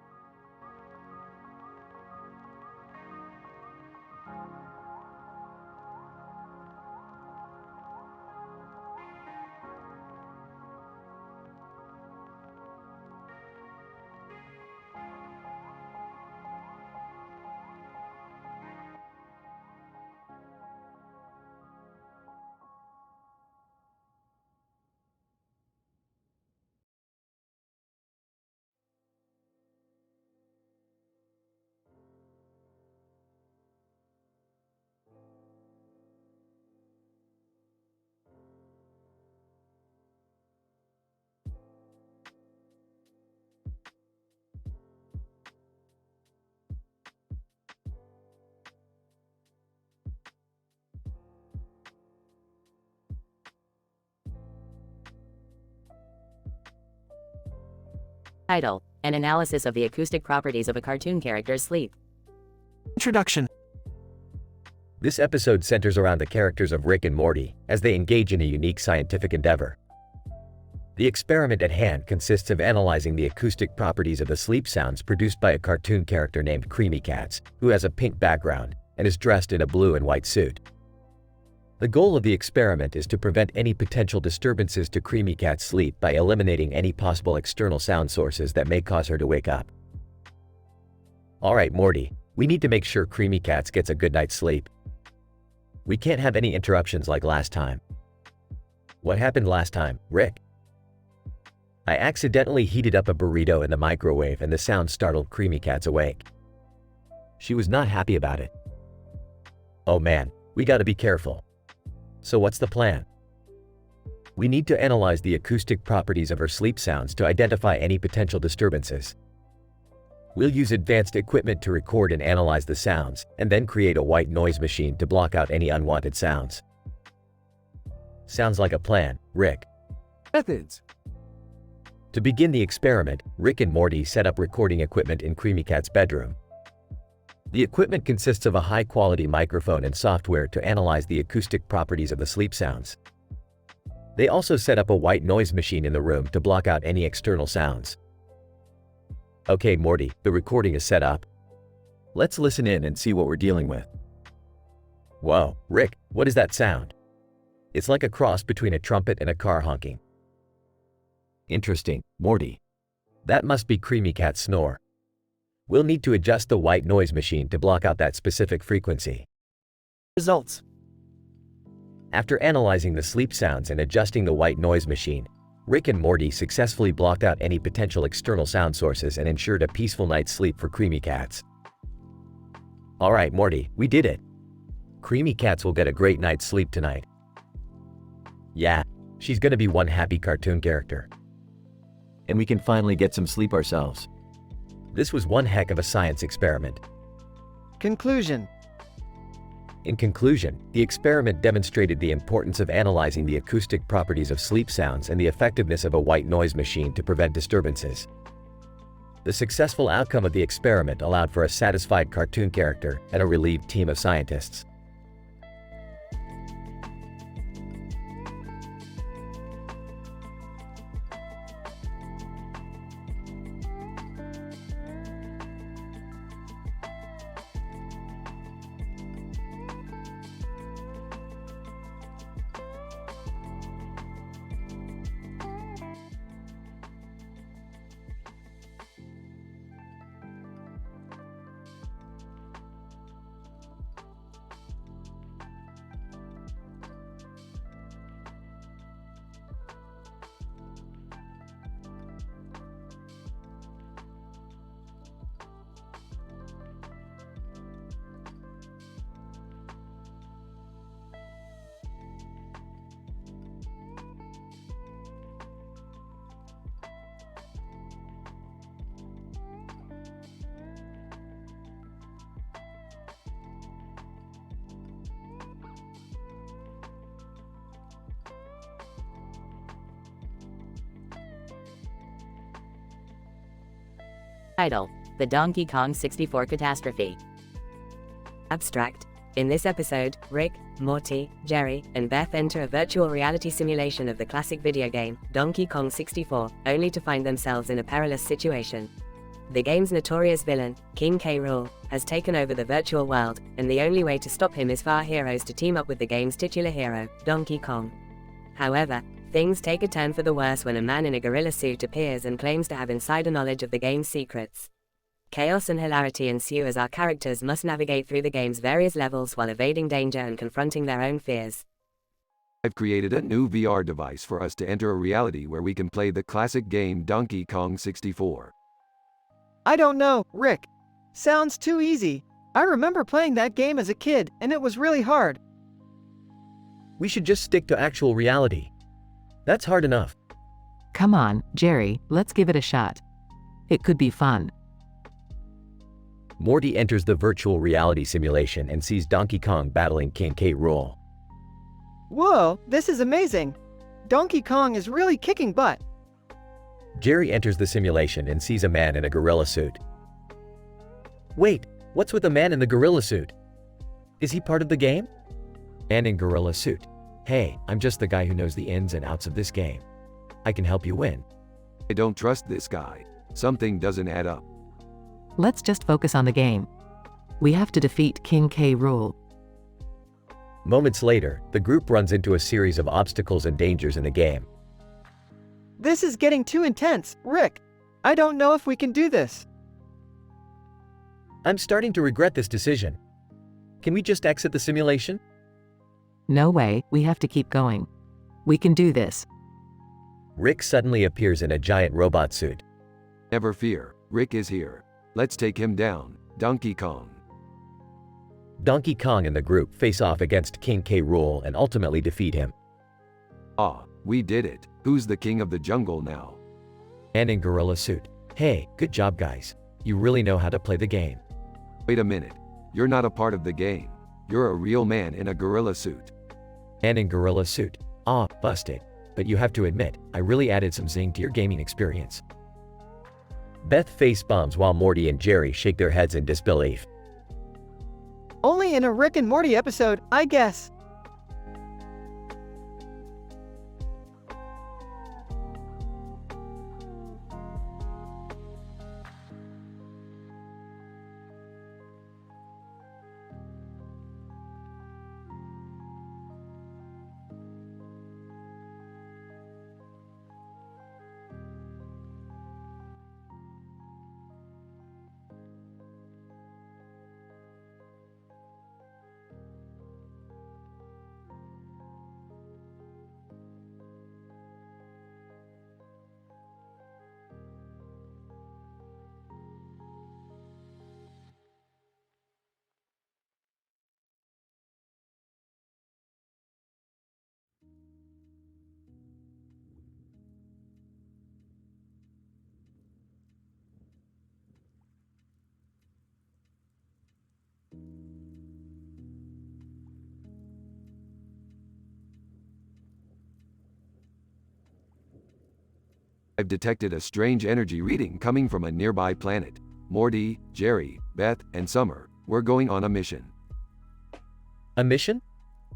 Title: An analysis of the acoustic properties of a cartoon character's sleep. Introduction. This episode centers around the characters of Rick and Morty as they engage in a unique scientific endeavor. The experiment at hand consists of analyzing the acoustic properties of the sleep sounds produced by a cartoon character named Creamy Cats, who has a pink background and is dressed in a blue and white suit. The goal of the experiment is to prevent any potential disturbances to Creamy Cat's sleep by eliminating any possible external sound sources that may cause her to wake up. Alright, Morty, we need to make sure Creamy Cats gets a good night's sleep. We can't have any interruptions like last time. What happened last time, Rick? I accidentally heated up a burrito in the microwave and the sound startled Creamy Cats awake. She was not happy about it. Oh man, we gotta be careful. So what's the plan? We need to analyze the acoustic properties of her sleep sounds to identify any potential disturbances. We'll use advanced equipment to record and analyze the sounds, and then create a white noise machine to block out any unwanted sounds. Sounds like a plan, Rick. Methods. To begin the experiment, Rick and Morty set up recording equipment in Creamy Cat's bedroom. The equipment consists of a high-quality microphone and software to analyze the acoustic properties of the sleep sounds. They also set up a white noise machine in the room to block out any external sounds. Okay, Morty, the recording is set up. Let's listen in and see what we're dealing with. Whoa, Rick, what is that sound? It's like a cross between a trumpet and a car honking. Interesting, Morty. That must be Creamy Cat's snore. We'll need to adjust the white noise machine to block out that specific frequency. Results. After analyzing the sleep sounds and adjusting the white noise machine, Rick and Morty successfully blocked out any potential external sound sources and ensured a peaceful night's sleep for Creamy Cats. Alright, Morty, we did it. Creamy Cats will get a great night's sleep tonight. Yeah, she's gonna be one happy cartoon character. And we can finally get some sleep ourselves. This was one heck of a science experiment. Conclusion. In conclusion, the experiment demonstrated the importance of analyzing the acoustic properties of sleep sounds and the effectiveness of a white noise machine to prevent disturbances. The successful outcome of the experiment allowed for a satisfied cartoon character and a relieved team of scientists. Title: The Donkey Kong 64 Catastrophe. Abstract. In this episode, Rick, Morty, Jerry, and Beth enter a virtual reality simulation of the classic video game, Donkey Kong 64, only to find themselves in a perilous situation. The game's notorious villain, King K. Rool, has taken over the virtual world, and the only way to stop him is for our heroes to team up with the game's titular hero, Donkey Kong. However, things take a turn for the worse when a man in a gorilla suit appears and claims to have insider knowledge of the game's secrets. Chaos and hilarity ensue as our characters must navigate through the game's various levels while evading danger and confronting their own fears. I've created a new VR device for us to enter a reality where we can play the classic game Donkey Kong 64. I don't know, Rick. Sounds too easy. I remember playing that game as a kid, and it was really hard. We should just stick to actual reality. That's hard enough. Come on, Jerry, let's give it a shot. It could be fun. Morty enters the virtual reality simulation and sees Donkey Kong battling King K. Rool. Whoa, this is amazing. Donkey Kong is really kicking butt. Jerry enters the simulation and sees a man in a gorilla suit. Wait, what's with the man in the gorilla suit? Is he part of the game? Man in gorilla suit. Hey, I'm just the guy who knows the ins and outs of this game. I can help you win. I don't trust this guy. Something doesn't add up. Let's just focus on the game. We have to defeat King K. Rool. Moments later, the group runs into a series of obstacles and dangers in the game. This is getting too intense, Rick. I don't know if we can do this. I'm starting to regret this decision. Can we just exit the simulation? No way, we have to keep going. We can do this. Rick suddenly appears in a giant robot suit. Never fear, Rick is here. Let's take him down, Donkey Kong. Donkey Kong and the group face off against King K. Rool and ultimately defeat him. Ah, we did it. Who's the king of the jungle now? And in gorilla suit. Hey, good job guys. You really know how to play the game. Wait a minute. You're not a part of the game. You're a real man in a gorilla suit. And in gorilla suit. Ah, busted. But you have to admit, I really added some zing to your gaming experience. Beth face bombs while Morty and Jerry shake their heads in disbelief. Only in a Rick and Morty episode, I guess. I've detected a strange energy reading coming from a nearby planet. Morty, Jerry, Beth, and Summer, we're going on a mission. A mission?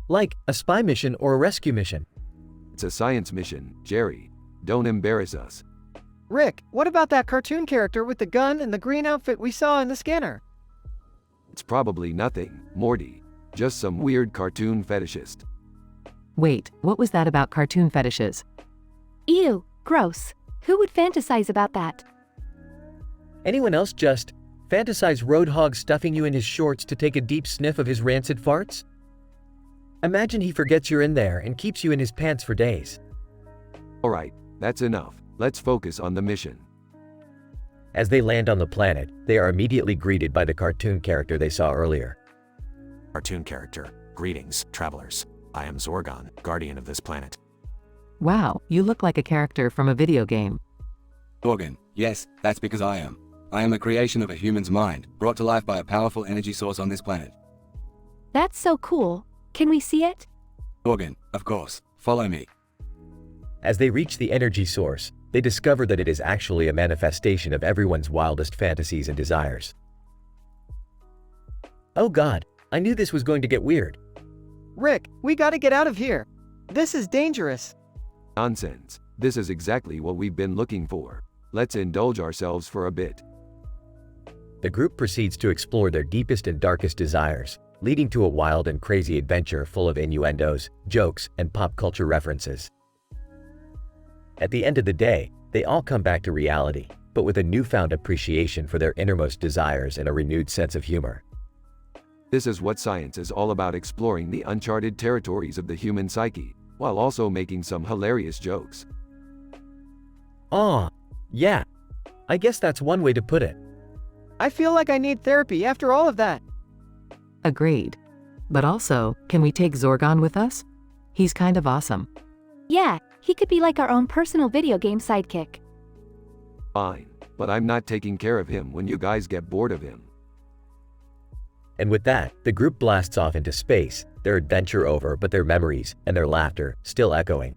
Like a spy mission or a rescue mission? It's a science mission, Jerry. Don't embarrass us. Rick, what about that cartoon character with the gun and the green outfit we saw in the scanner? It's probably nothing, Morty. Just some weird cartoon fetishist. Wait, what was that about cartoon fetishes? Ew, gross. Who would fantasize about that? Anyone else just fantasize Roadhog stuffing you in his shorts to take a deep sniff of his rancid farts? Imagine he forgets you're in there and keeps you in his pants for days. Alright, that's enough. Let's focus on the mission. As they land on the planet, they are immediately greeted by the cartoon character they saw earlier. Cartoon character, greetings, travelers. I am Zorgon, guardian of this planet. Wow, you look like a character from a video game. Zorgon, yes, that's because I am. I am a creation of a human's mind, brought to life by a powerful energy source on this planet. That's so cool. Can we see it? Zorgon, of course. Follow me. As they reach the energy source, they discover that it is actually a manifestation of everyone's wildest fantasies and desires. Oh god, I knew this was going to get weird. Rick, we gotta get out of here. This is dangerous. Nonsense. This is exactly what we've been looking for. Let's indulge ourselves for a bit. The group proceeds to explore their deepest and darkest desires, leading to a wild and crazy adventure full of innuendos, jokes, and pop culture references. At the end of the day, they all come back to reality, but with a newfound appreciation for their innermost desires and a renewed sense of humor. This is what science is all about, exploring the uncharted territories of the human psyche, while also making some hilarious jokes. Aw, yeah. I guess that's one way to put it. I feel like I need therapy after all of that. Agreed. But also, can we take Zorgon with us? He's kind of awesome. Yeah, he could be like our own personal video game sidekick. Fine, but I'm not taking care of him when you guys get bored of him. And with that, the group blasts off into space, their adventure over but their memories and their laughter still echoing.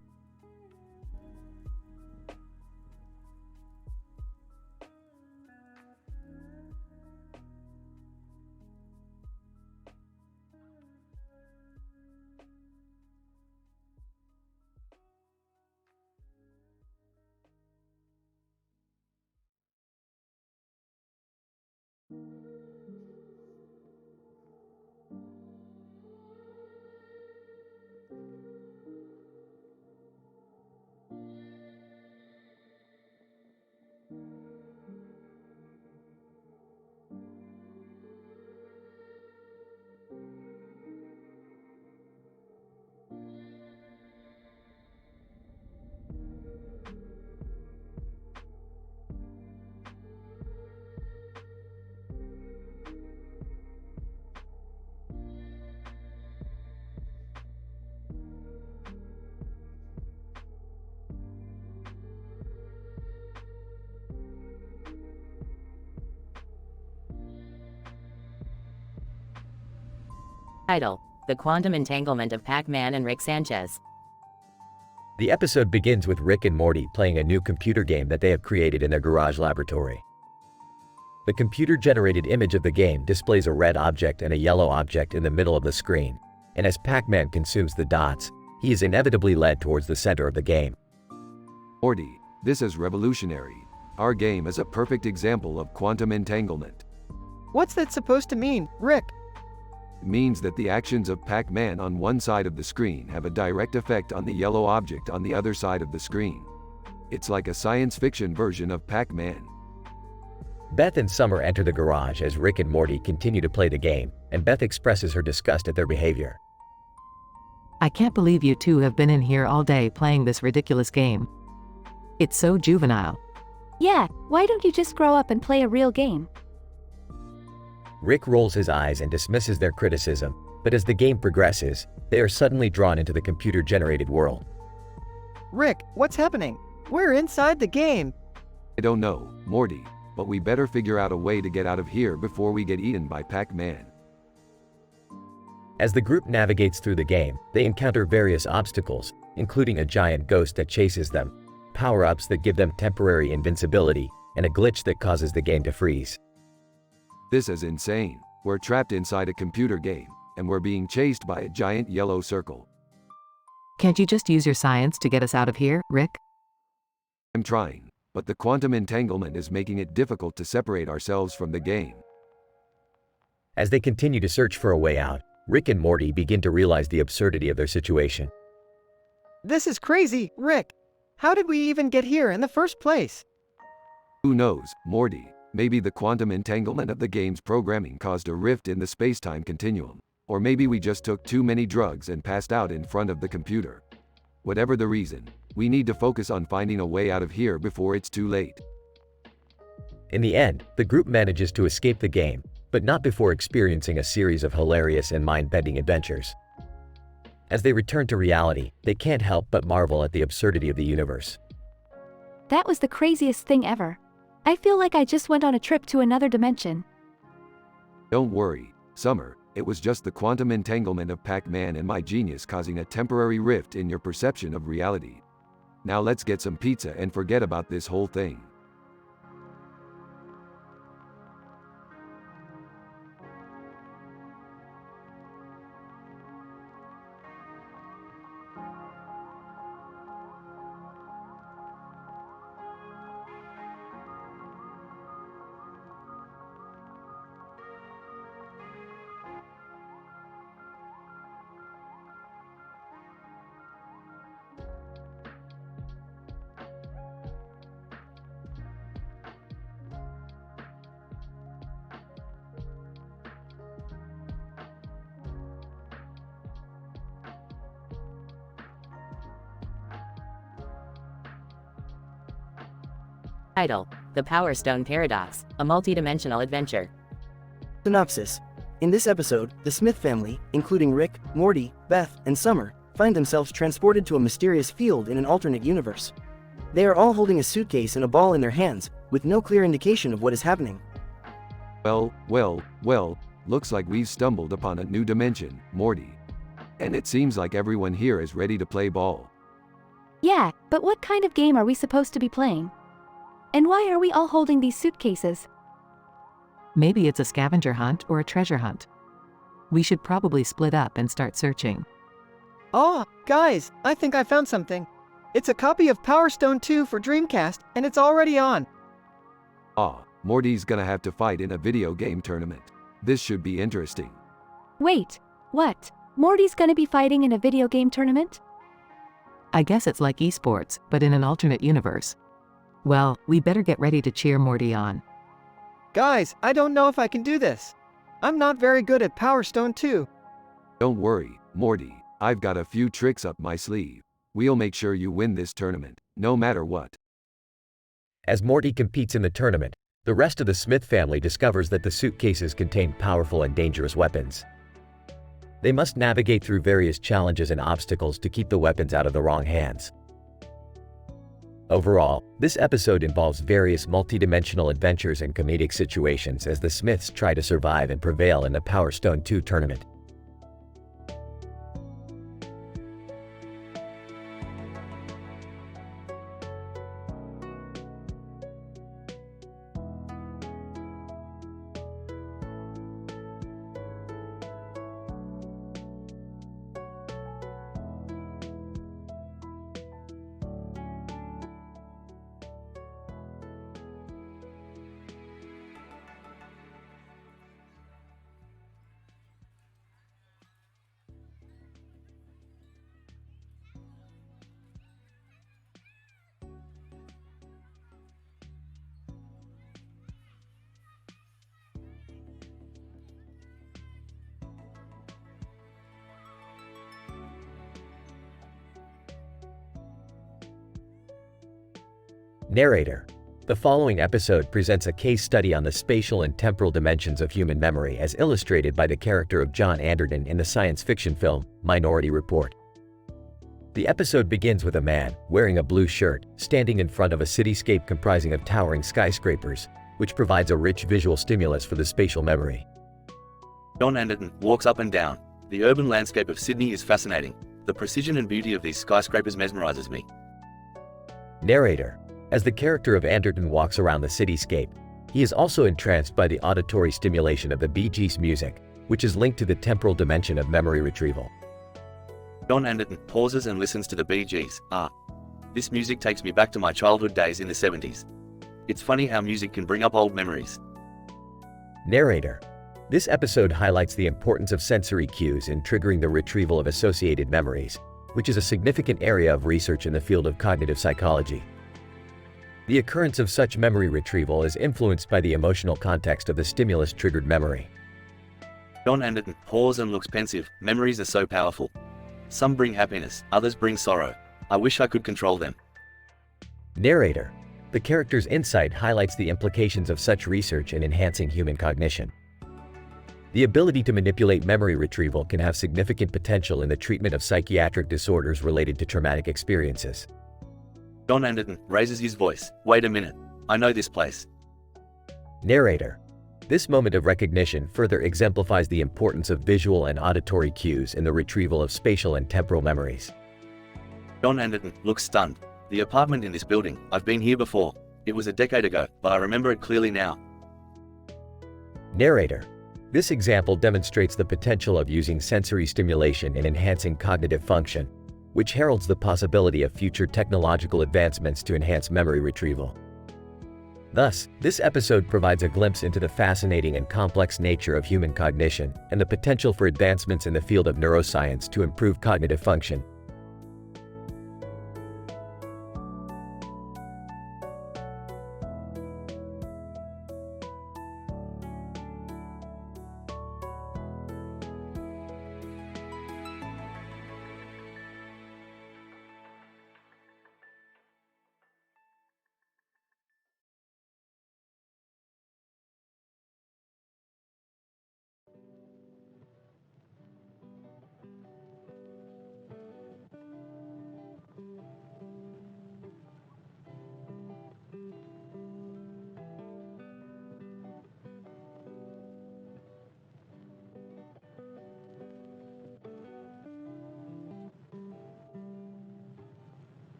Title: The Quantum Entanglement of Pac-Man and Rick Sanchez. The episode begins with Rick and Morty playing a new computer game that they have created in their garage laboratory. The computer-generated image of the game displays a red object and a yellow object in the middle of the screen, and as Pac-Man consumes the dots, he is inevitably led towards the center of the game. Morty, this is revolutionary. Our game is a perfect example of quantum entanglement. What's that supposed to mean, Rick? It means that the actions of Pac-Man on one side of the screen have a direct effect on the yellow object on the other side of the screen. It's like a science fiction version of Pac-Man. Beth and Summer enter the garage as Rick and Morty continue to play the game, and Beth expresses her disgust at their behavior. I can't believe you two have been in here all day playing this ridiculous game. It's so juvenile. Yeah, why don't you just grow up and play a real game? Rick rolls his eyes and dismisses their criticism, but as the game progresses, they are suddenly drawn into the computer-generated world. Rick, what's happening? We're inside the game. I don't know, Morty, but we better figure out a way to get out of here before we get eaten by Pac-Man. As the group navigates through the game, they encounter various obstacles, including a giant ghost that chases them, power-ups that give them temporary invincibility, and a glitch that causes the game to freeze. This is insane. We're trapped inside a computer game, and we're being chased by a giant yellow circle. Can't you just use your science to get us out of here, Rick? I'm trying, but the quantum entanglement is making it difficult to separate ourselves from the game. As they continue to search for a way out, Rick and Morty begin to realize the absurdity of their situation. This is crazy, Rick. How did we even get here in the first place? Who knows, Morty? Maybe the quantum entanglement of the game's programming caused a rift in the space-time continuum. Or maybe we just took too many drugs and passed out in front of the computer. Whatever the reason, we need to focus on finding a way out of here before it's too late. In the end, the group manages to escape the game, but not before experiencing a series of hilarious and mind-bending adventures. As they return to reality, they can't help but marvel at the absurdity of the universe. That was the craziest thing ever. I feel like I just went on a trip to another dimension. Don't worry, Summer, it was just the quantum entanglement of Pac-Man and my genius causing a temporary rift in your perception of reality. Now let's get some pizza and forget about this whole thing. Title: The Power Stone Paradox, a multi-dimensional adventure. Synopsis. In this episode, the Smith family, including Rick, Morty, Beth, and Summer, find themselves transported to a mysterious field in an alternate universe. They are all holding a suitcase and a ball in their hands, with no clear indication of what is happening. Well, looks like we've stumbled upon a new dimension, Morty. And it seems like everyone here is ready to play ball. Yeah, but what kind of game are we supposed to be playing? And why are we all holding these suitcases? Maybe it's a scavenger hunt or a treasure hunt. We should probably split up and start searching. Oh, guys, I think I found something. It's a copy of Power Stone 2 for Dreamcast, and it's already on. Morty's gonna have to fight in a video game tournament. This should be interesting. Wait, what? Morty's gonna be fighting in a video game tournament? I guess it's like esports, but in an alternate universe. Well, we better get ready to cheer Morty on. Guys, I don't know if I can do this. I'm not very good at Power Stone 2. Don't worry, Morty. I've got a few tricks up my sleeve. We'll make sure you win this tournament, no matter what. As Morty competes in the tournament, the rest of the Smith family discovers that the suitcases contain powerful and dangerous weapons. They must navigate through various challenges and obstacles to keep the weapons out of the wrong hands. Overall, this episode involves various multi-dimensional adventures and comedic situations as the Smiths try to survive and prevail in the Power Stone 2 tournament. Narrator. The following episode presents a case study on the spatial and temporal dimensions of human memory as illustrated by the character of John Anderton in the science fiction film, Minority Report. The episode begins with a man, wearing a blue shirt, standing in front of a cityscape comprising of towering skyscrapers, which provides a rich visual stimulus for the spatial memory. John Anderton walks up and down. The urban landscape of Sydney is fascinating. The precision and beauty of these skyscrapers mesmerizes me. Narrator. As the character of Anderton walks around the cityscape, he is also entranced by the auditory stimulation of the Bee Gees music, which is linked to the temporal dimension of memory retrieval. John Anderton pauses and listens to the Bee Gees. This music takes me back to my childhood days in the 70s. It's funny how music can bring up old memories. Narrator. This episode highlights the importance of sensory cues in triggering the retrieval of associated memories, which is a significant area of research in the field of cognitive psychology. The occurrence of such memory retrieval is influenced by the emotional context of the stimulus-triggered memory. John Anderton pauses and looks pensive. Memories are so powerful. Some bring happiness, others bring sorrow. I wish I could control them. Narrator. The character's insight highlights the implications of such research in enhancing human cognition. The ability to manipulate memory retrieval can have significant potential in the treatment of psychiatric disorders related to traumatic experiences. John Anderton raises his voice. Wait a minute. I know this place. Narrator. This moment of recognition further exemplifies the importance of visual and auditory cues in the retrieval of spatial and temporal memories. John Anderton looks stunned. The apartment in this building, I've been here before. It was a decade ago, but I remember it clearly now. Narrator. This example demonstrates the potential of using sensory stimulation in enhancing cognitive function, which heralds the possibility of future technological advancements to enhance memory retrieval. Thus, this episode provides a glimpse into the fascinating and complex nature of human cognition and the potential for advancements in the field of neuroscience to improve cognitive function.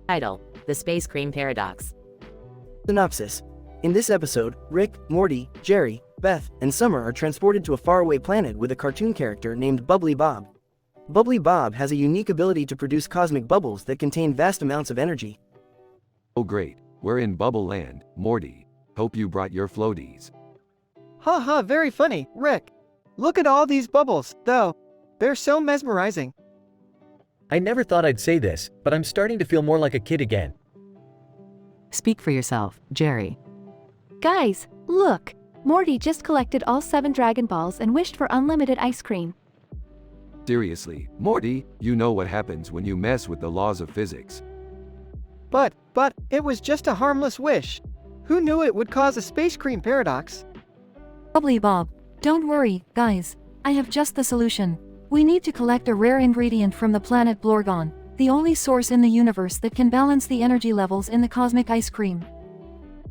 Title: The Space Cream Paradox. Synopsis. In this episode, Rick, Morty, Jerry, Beth, and Summer are transported to a faraway planet with a cartoon character named Bubbly Bob. Bubbly Bob has a unique ability to produce cosmic bubbles that contain vast amounts of energy. Oh great, we're in Bubble Land, Morty. Hope you brought your floaties. Haha, very funny, Rick. Look at all these bubbles, though. They're so mesmerizing. I never thought I'd say this, but I'm starting to feel more like a kid again. Speak for yourself, Jerry. Guys, look! Morty just collected all 7 Dragon Balls and wished for unlimited ice cream. Seriously, Morty, you know what happens when you mess with the laws of physics. But, it was just a harmless wish. Who knew it would cause a space cream paradox? Bubbly Bob, don't worry, guys. I have just the solution. We need to collect a rare ingredient from the planet Blorgon, the only source in the universe that can balance the energy levels in the cosmic ice cream.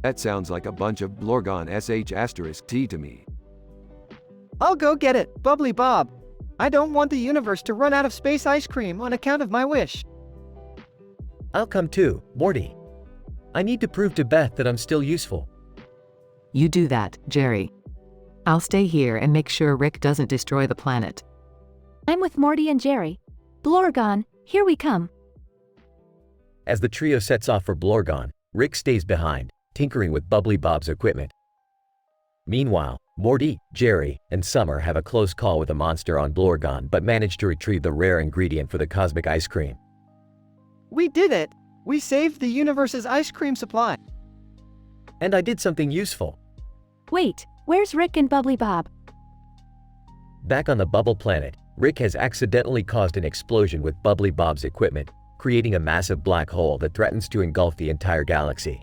That sounds like a bunch of Blorgon sh*T to me. I'll go get it, Bubbly Bob. I don't want the universe to run out of space ice cream on account of my wish. I'll come too, Morty. I need to prove to Beth that I'm still useful. You do that, Jerry. I'll stay here and make sure Rick doesn't destroy the planet. I'm with Morty and Jerry. Blorgon, here we come. As the trio sets off for Blorgon, Rick stays behind, tinkering with Bubbly Bob's equipment. Meanwhile, Morty, Jerry, and Summer have a close call with a monster on Blorgon but manage to retrieve the rare ingredient for the cosmic ice cream. We did it! We saved the universe's ice cream supply. And I did something useful. Wait, where's Rick and Bubbly Bob? Back on the Bubble Planet, Rick has accidentally caused an explosion with Bubbly Bob's equipment, creating a massive black hole that threatens to engulf the entire galaxy.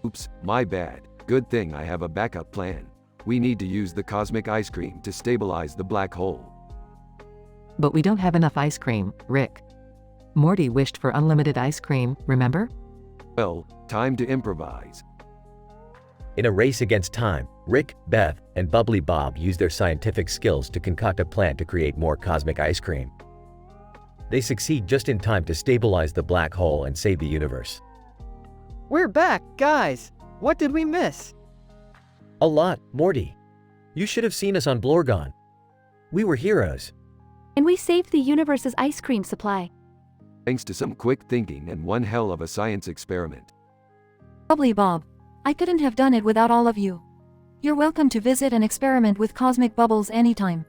Oops, my bad. Good thing I have a backup plan. We need to use the cosmic ice cream to stabilize the black hole. But we don't have enough ice cream, Rick. Morty wished for unlimited ice cream, remember? Well, time to improvise. In a race against time, Rick, Beth, and Bubbly Bob use their scientific skills to concoct a plan to create more cosmic ice cream. They succeed just in time to stabilize the black hole and save the universe. We're back, guys! What did we miss? A lot, Morty. You should have seen us on Blorgon. We were heroes. And we saved the universe's ice cream supply. Thanks to some quick thinking and one hell of a science experiment. Bubbly Bob, I couldn't have done it without all of you. You're welcome to visit and experiment with cosmic bubbles anytime.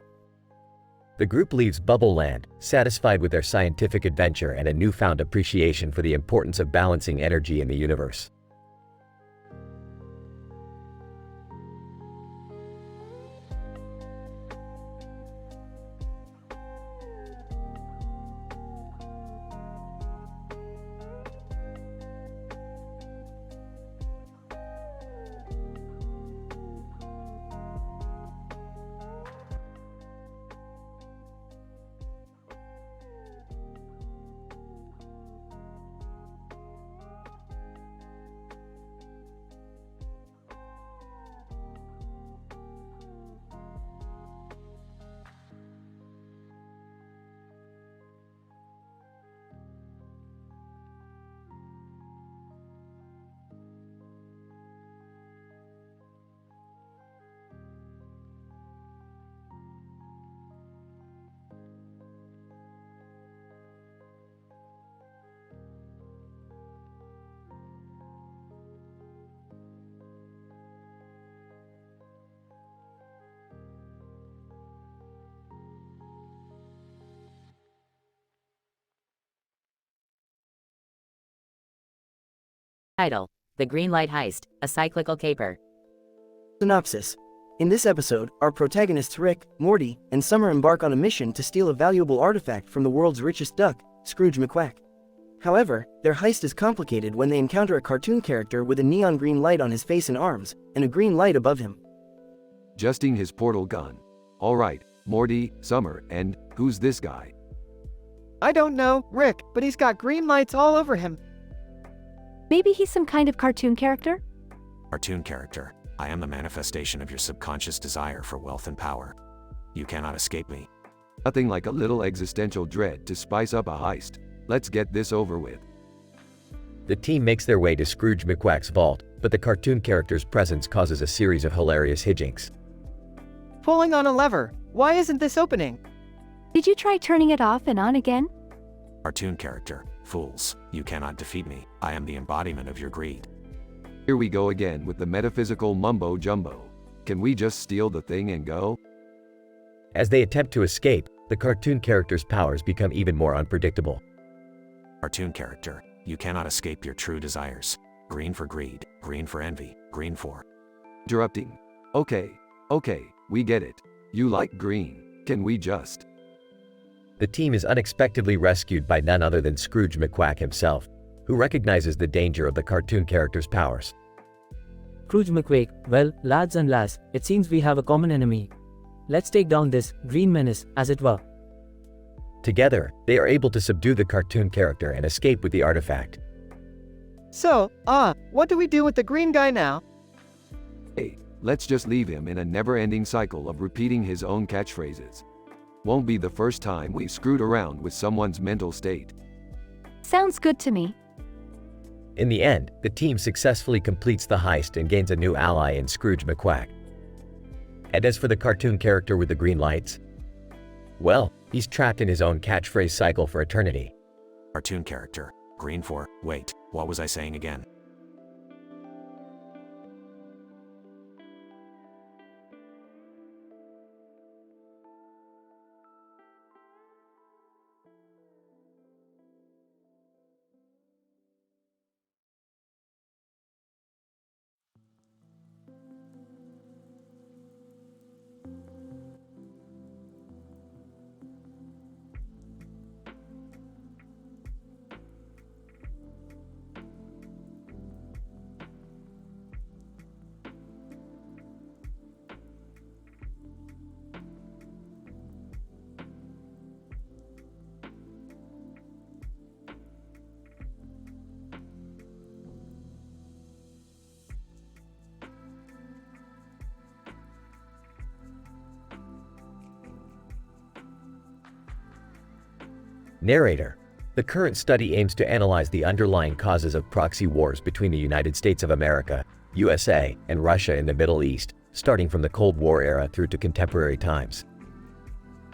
The group leaves Bubble Land, satisfied with their scientific adventure and a newfound appreciation for the importance of balancing energy in the universe. Title: The Green Light Heist, a cyclical caper. Synopsis. In this episode, our protagonists Rick, Morty, and Summer embark on a mission to steal a valuable artifact from the world's richest duck, Scrooge McQuack. However, their heist is complicated when they encounter a cartoon character with a neon green light on his face and arms, and a green light above him. Adjusting his portal gun. Alright, Morty, Summer, and who's this guy? I don't know, Rick, but he's got green lights all over him. Maybe he's some kind of cartoon character? Cartoon character, I am the manifestation of your subconscious desire for wealth and power. You cannot escape me. Nothing like a little existential dread to spice up a heist. Let's get this over with. The team makes their way to Scrooge McQuack's vault, but the cartoon character's presence causes a series of hilarious hijinks. Pulling on a lever. Why isn't this opening? Did you try turning it off and on again? Cartoon character, fools, you cannot defeat me. I am the embodiment of your greed. Here we go again with the metaphysical mumbo-jumbo. Can we just steal the thing and go? As they attempt to escape, the cartoon character's powers become even more unpredictable. Cartoon character, you cannot escape your true desires. Green for greed, green for envy, green for... Interrupting. Okay, we get it. You like green. Can we just... The team is unexpectedly rescued by none other than Scrooge McQuack himself, who recognizes the danger of the cartoon character's powers. Scrooge McQuack, well, lads and lass, it seems we have a common enemy. Let's take down this green menace, as it were. Together, they are able to subdue the cartoon character and escape with the artifact. So, what do we do with the green guy now? Hey, let's just leave him in a never-ending cycle of repeating his own catchphrases. Won't be the first time we've screwed around with someone's mental state. Sounds good to me. In the end, the team successfully completes the heist and gains a new ally in Scrooge McQuack. And as for the cartoon character with the green lights, well, he's trapped in his own catchphrase cycle for eternity. Cartoon character. Green for, wait, what was I saying again? Narrator. The current study aims to analyze the underlying causes of proxy wars between the United States of America, USA, and Russia in the Middle East, starting from the Cold War era through to contemporary times.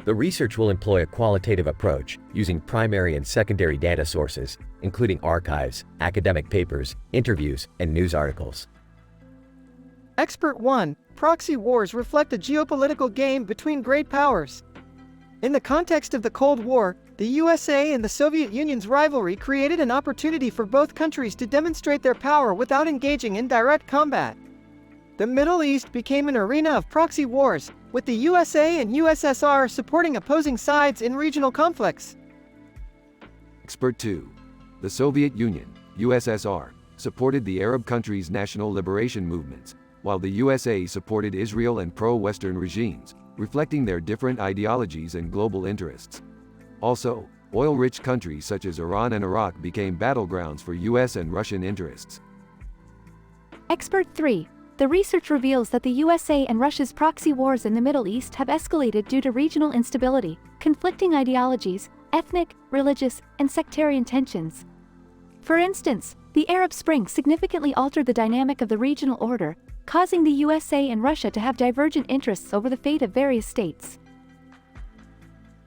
The research will employ a qualitative approach, using primary and secondary data sources, including archives, academic papers, interviews, and news articles. Expert 1. Proxy wars reflect a geopolitical game between great powers. In the context of the Cold War, the USA and the Soviet Union's rivalry created an opportunity for both countries to demonstrate their power without engaging in direct combat. The Middle East became an arena of proxy wars, with the USA and USSR supporting opposing sides in regional conflicts. Expert 2. The Soviet Union, USSR, supported the Arab countries' national liberation movements, while the USA supported Israel and pro-Western regimes, reflecting their different ideologies and global interests. Also, oil-rich countries such as Iran and Iraq became battlegrounds for US and Russian interests. Expert 3. The research reveals that the USA and Russia's proxy wars in the Middle East have escalated due to regional instability, conflicting ideologies, ethnic, religious, and sectarian tensions. For instance, the Arab Spring significantly altered the dynamic of the regional order, causing the USA and Russia to have divergent interests over the fate of various states.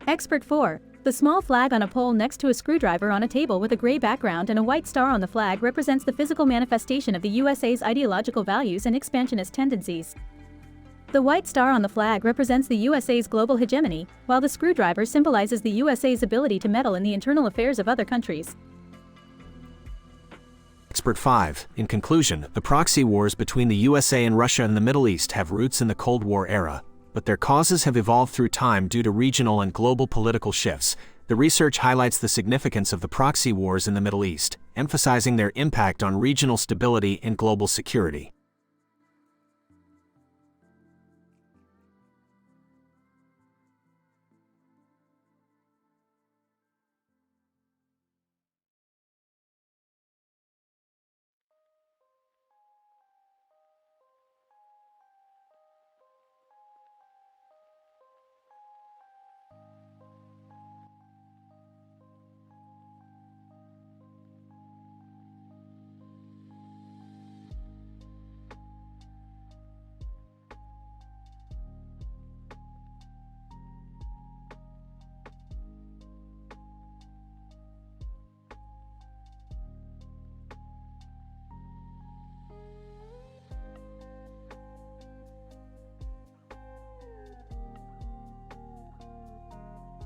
Expert 4. The small flag on a pole next to a screwdriver on a table with a gray background and a white star on the flag represents the physical manifestation of the USA's ideological values and expansionist tendencies. The white star on the flag represents the USA's global hegemony, while the screwdriver symbolizes the USA's ability to meddle in the internal affairs of other countries. Expert 5. In conclusion, the proxy wars between the USA and Russia in the Middle East have roots in the Cold War era, but their causes have evolved through time due to regional and global political shifts. The research highlights the significance of the proxy wars in the Middle East, emphasizing their impact on regional stability and global security.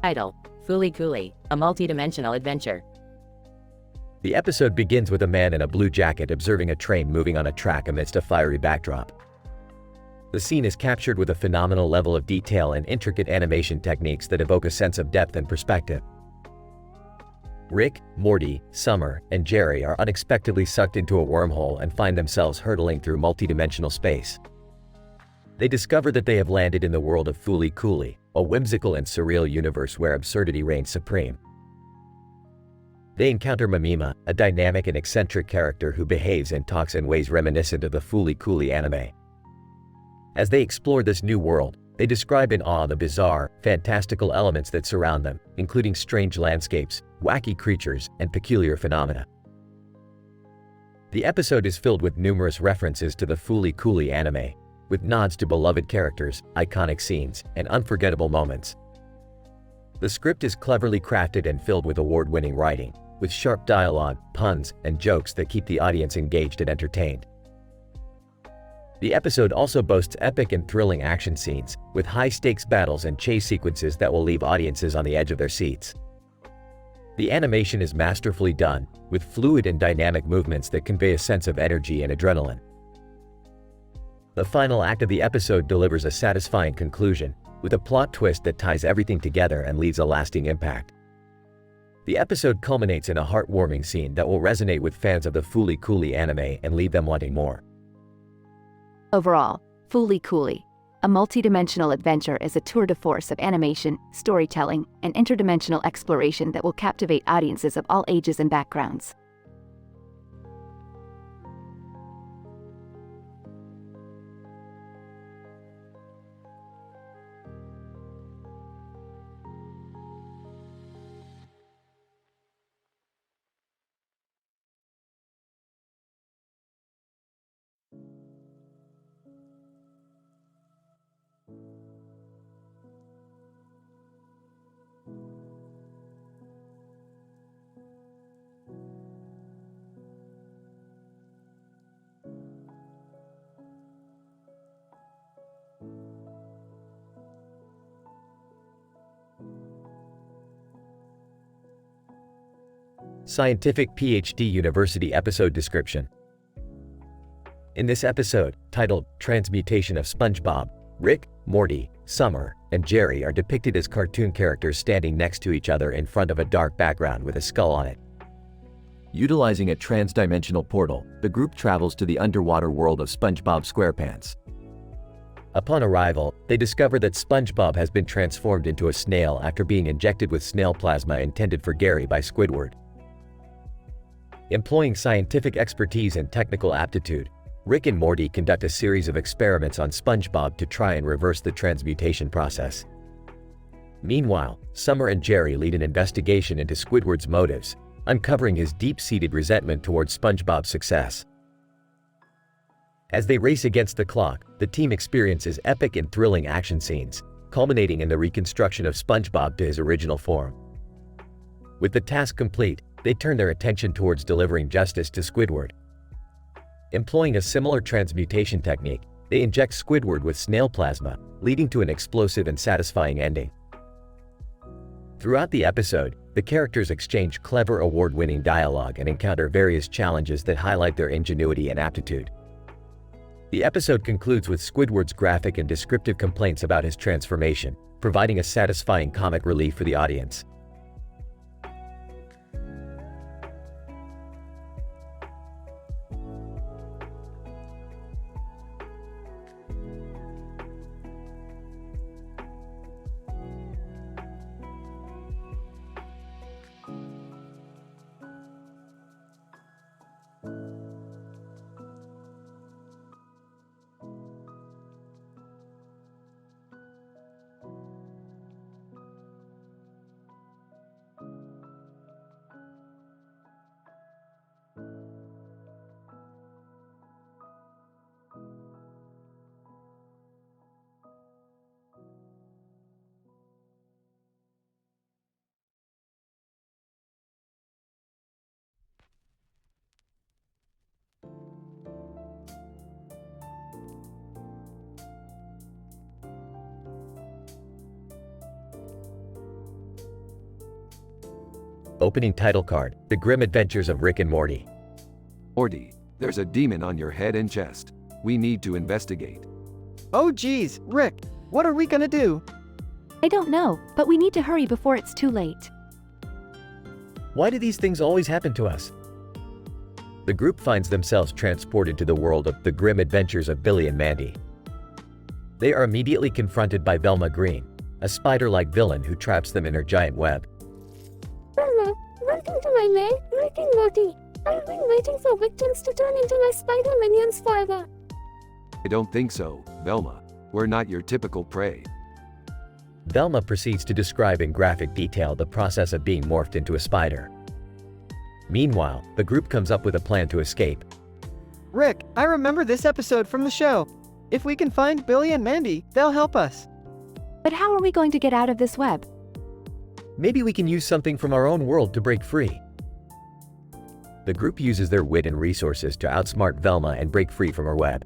Title: Fooly Cooly, a multi-dimensional adventure. The episode begins with a man in a blue jacket observing a train moving on a track amidst a fiery backdrop. The scene is captured with a phenomenal level of detail and intricate animation techniques that evoke a sense of depth and perspective. Rick, Morty, Summer, and Jerry are unexpectedly sucked into a wormhole and find themselves hurtling through multidimensional space. They discover that they have landed in the world of Fooly Cooly, a whimsical and surreal universe where absurdity reigns supreme. They encounter Mimima, a dynamic and eccentric character who behaves and talks in ways reminiscent of the Fooly Cooly anime. As they explore this new world, They describe in awe the bizarre, fantastical elements that surround them, including strange landscapes, wacky creatures, and peculiar phenomena. The episode is filled with numerous references to the Fooly Cooly anime, with nods to beloved characters, iconic scenes, and unforgettable moments. The script is cleverly crafted and filled with award-winning writing, with sharp dialogue, puns, and jokes that keep the audience engaged and entertained. The episode also boasts epic and thrilling action scenes, with high-stakes battles and chase sequences that will leave audiences on the edge of their seats. The animation is masterfully done, with fluid and dynamic movements that convey a sense of energy and adrenaline. The final act of the episode delivers a satisfying conclusion, with a plot twist that ties everything together and leaves a lasting impact. The episode culminates in a heartwarming scene that will resonate with fans of the Fooly Cooly anime and leave them wanting more. Overall, Fooly Cooly, a multi-dimensional adventure, is a tour de force of animation, storytelling, and interdimensional exploration that will captivate audiences of all ages and backgrounds. Scientific PhD University episode description. In this episode, titled Transmutation of SpongeBob, Rick, Morty, Summer, and Jerry are depicted as cartoon characters standing next to each other in front of a dark background with a skull on it. Utilizing a trans-dimensional portal, the group travels to the underwater world of SpongeBob SquarePants. Upon arrival, they discover that SpongeBob has been transformed into a snail after being injected with snail plasma intended for Gary by Squidward. Employing scientific expertise and technical aptitude, Rick and Morty conduct a series of experiments on SpongeBob to try and reverse the transmutation process. Meanwhile, Summer and Jerry lead an investigation into Squidward's motives, uncovering his deep-seated resentment towards SpongeBob's success. As they race against the clock, the team experiences epic and thrilling action scenes, culminating in the reconstruction of SpongeBob to his original form. With the task complete, they turn their attention towards delivering justice to Squidward. Employing a similar transmutation technique, they inject Squidward with snail plasma, leading to an explosive and satisfying ending. Throughout the episode, the characters exchange clever award-winning dialogue and encounter various challenges that highlight their ingenuity and aptitude. The episode concludes with Squidward's graphic and descriptive complaints about his transformation, providing a satisfying comic relief for the audience. Opening title card, The Grim Adventures of Rick and Morty. Morty, there's a demon on your head and chest. We need to investigate. Oh geez, Rick, what are we gonna do? I don't know, but we need to hurry before it's too late. Why do these things always happen to us? The group finds themselves transported to the world of The Grim Adventures of Billy and Mandy. They are immediately confronted by Velma Green, a spider-like villain who traps them in her giant web. Velma, welcome to my lair, Rick and Morty. I've been waiting for victims to turn into my spider minions forever. I don't think so, Velma. We're not your typical prey. Velma proceeds to describe in graphic detail the process of being morphed into a spider. Meanwhile, the group comes up with a plan to escape. Rick, I remember this episode from the show. If we can find Billy and Mandy, they'll help us. But how are we going to get out of this web? Maybe we can use something from our own world to break free. The group uses their wit and resources to outsmart Velma and break free from her web.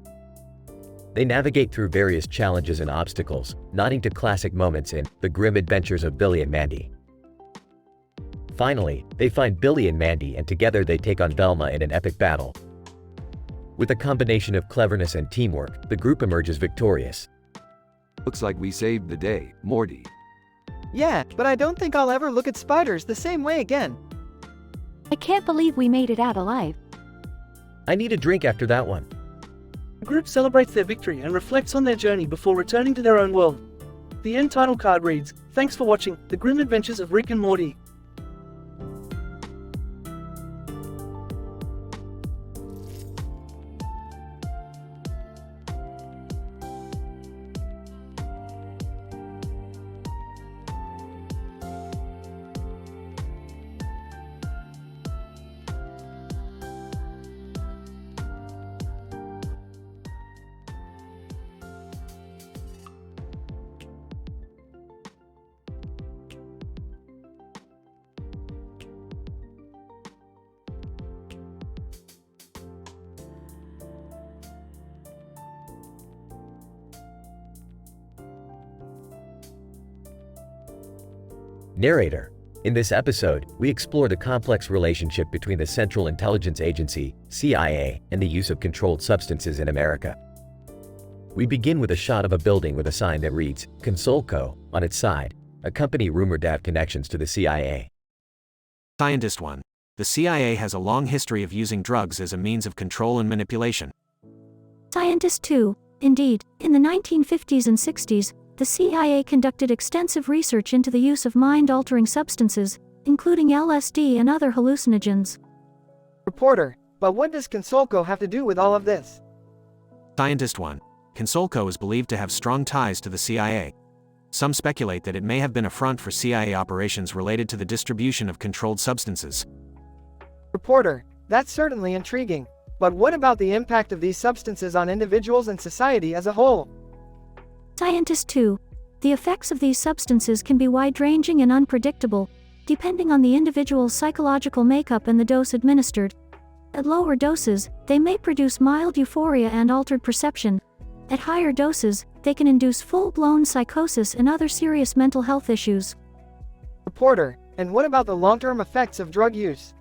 They navigate through various challenges and obstacles, nodding to classic moments in The Grim Adventures of Billy and Mandy. Finally, they find Billy and Mandy, and together they take on Velma in an epic battle. With a combination of cleverness and teamwork, the group emerges victorious. Looks like we saved the day, Morty. Yeah, but I don't think I'll ever look at spiders the same way again. I can't believe we made it out alive. I need a drink after that one. The group celebrates their victory and reflects on their journey before returning to their own world. The end title card reads, "Thanks for watching The Grim Adventures of Rick and Morty." Narrator. In this episode, we explore the complex relationship between the Central Intelligence Agency, CIA, and the use of controlled substances in America. We begin with a shot of a building with a sign that reads, Consolco, on its side, a company rumored to have connections to the CIA. Scientist 1. The CIA has a long history of using drugs as a means of control and manipulation. Scientist 2. Indeed, in the 1950s and 60s, the CIA conducted extensive research into the use of mind-altering substances, including LSD and other hallucinogens. Reporter, but what does Consolco have to do with all of this? Scientist 1. Consolco is believed to have strong ties to the CIA. Some speculate that it may have been a front for CIA operations related to the distribution of controlled substances. Reporter, that's certainly intriguing. But what about the impact of these substances on individuals and society as a whole? Scientist 2. The effects of these substances can be wide-ranging and unpredictable, depending on the individual's psychological makeup and the dose administered. At lower doses, they may produce mild euphoria and altered perception. At higher doses, they can induce full-blown psychosis and other serious mental health issues. Reporter, and what about the long-term effects of drug use?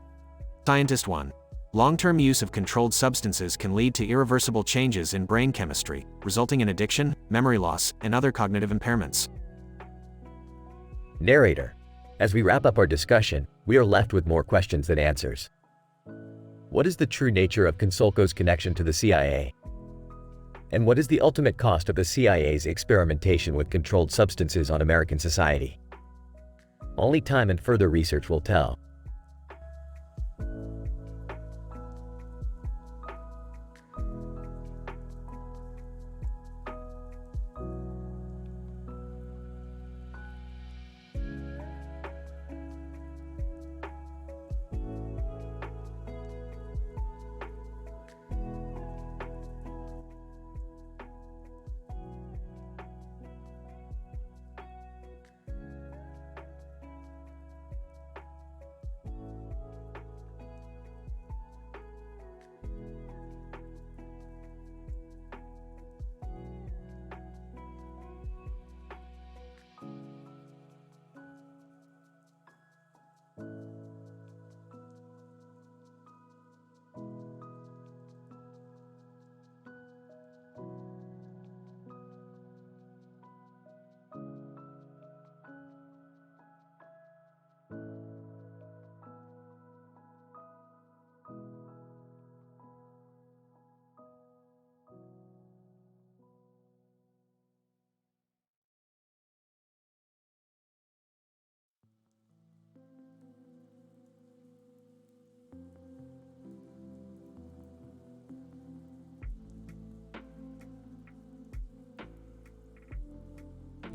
Scientist 1. Long-term use of controlled substances can lead to irreversible changes in brain chemistry, resulting in addiction, memory loss, and other cognitive impairments. Narrator. As we wrap up our discussion, we are left with more questions than answers. What is the true nature of Consolco's connection to the CIA? And what is the ultimate cost of the CIA's experimentation with controlled substances on American society? Only time and further research will tell.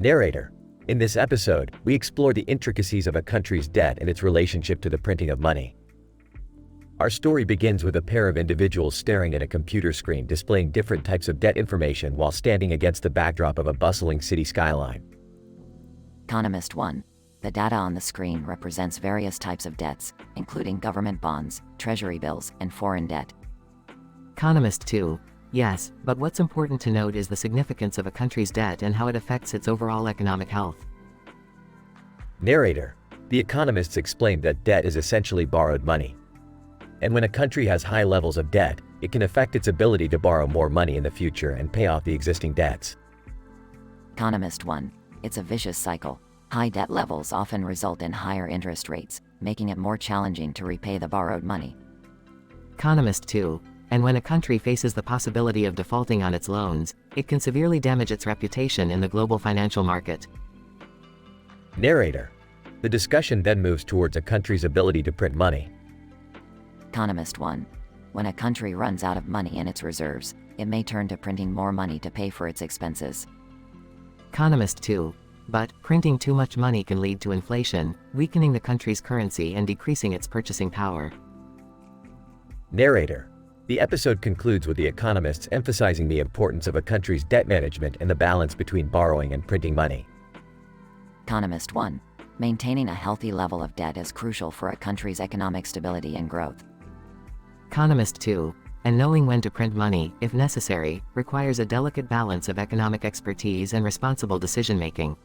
Narrator. In this episode, we explore the intricacies of a country's debt and its relationship to the printing of money. Our story begins with a pair of individuals staring at a computer screen displaying different types of debt information while standing against the backdrop of a bustling city skyline. Economist 1. The data on the screen represents various types of debts, including government bonds, treasury bills, and foreign debt. Economist 2. Yes, but what's important to note is the significance of a country's debt and how it affects its overall economic health. Narrator. The economists explained that debt is essentially borrowed money. And when a country has high levels of debt, it can affect its ability to borrow more money in the future and pay off the existing debts. Economist 1. It's a vicious cycle. High debt levels often result in higher interest rates, making it more challenging to repay the borrowed money. Economist 2. And when a country faces the possibility of defaulting on its loans, it can severely damage its reputation in the global financial market. Narrator. The discussion then moves towards a country's ability to print money. Economist 1. When a country runs out of money in its reserves, it may turn to printing more money to pay for its expenses. Economist 2. But printing too much money can lead to inflation, weakening the country's currency and decreasing its purchasing power. Narrator. The episode concludes with the economists emphasizing the importance of a country's debt management and the balance between borrowing and printing money. Economist 1. Maintaining a healthy level of debt is crucial for a country's economic stability and growth. Economist 2. And knowing when to print money, if necessary, requires a delicate balance of economic expertise and responsible decision-making.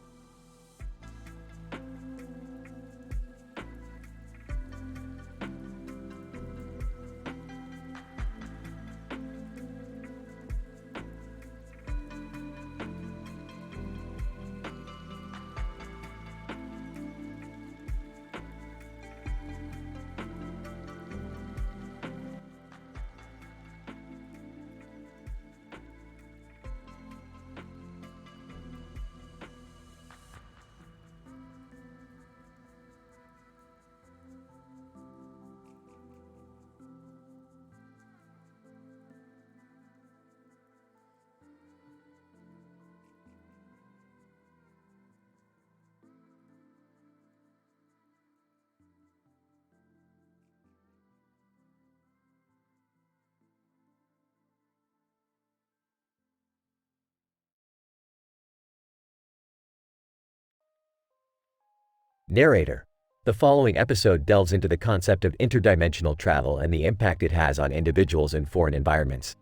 Narrator. The following episode delves into the concept of interdimensional travel and the impact it has on individuals in foreign environments.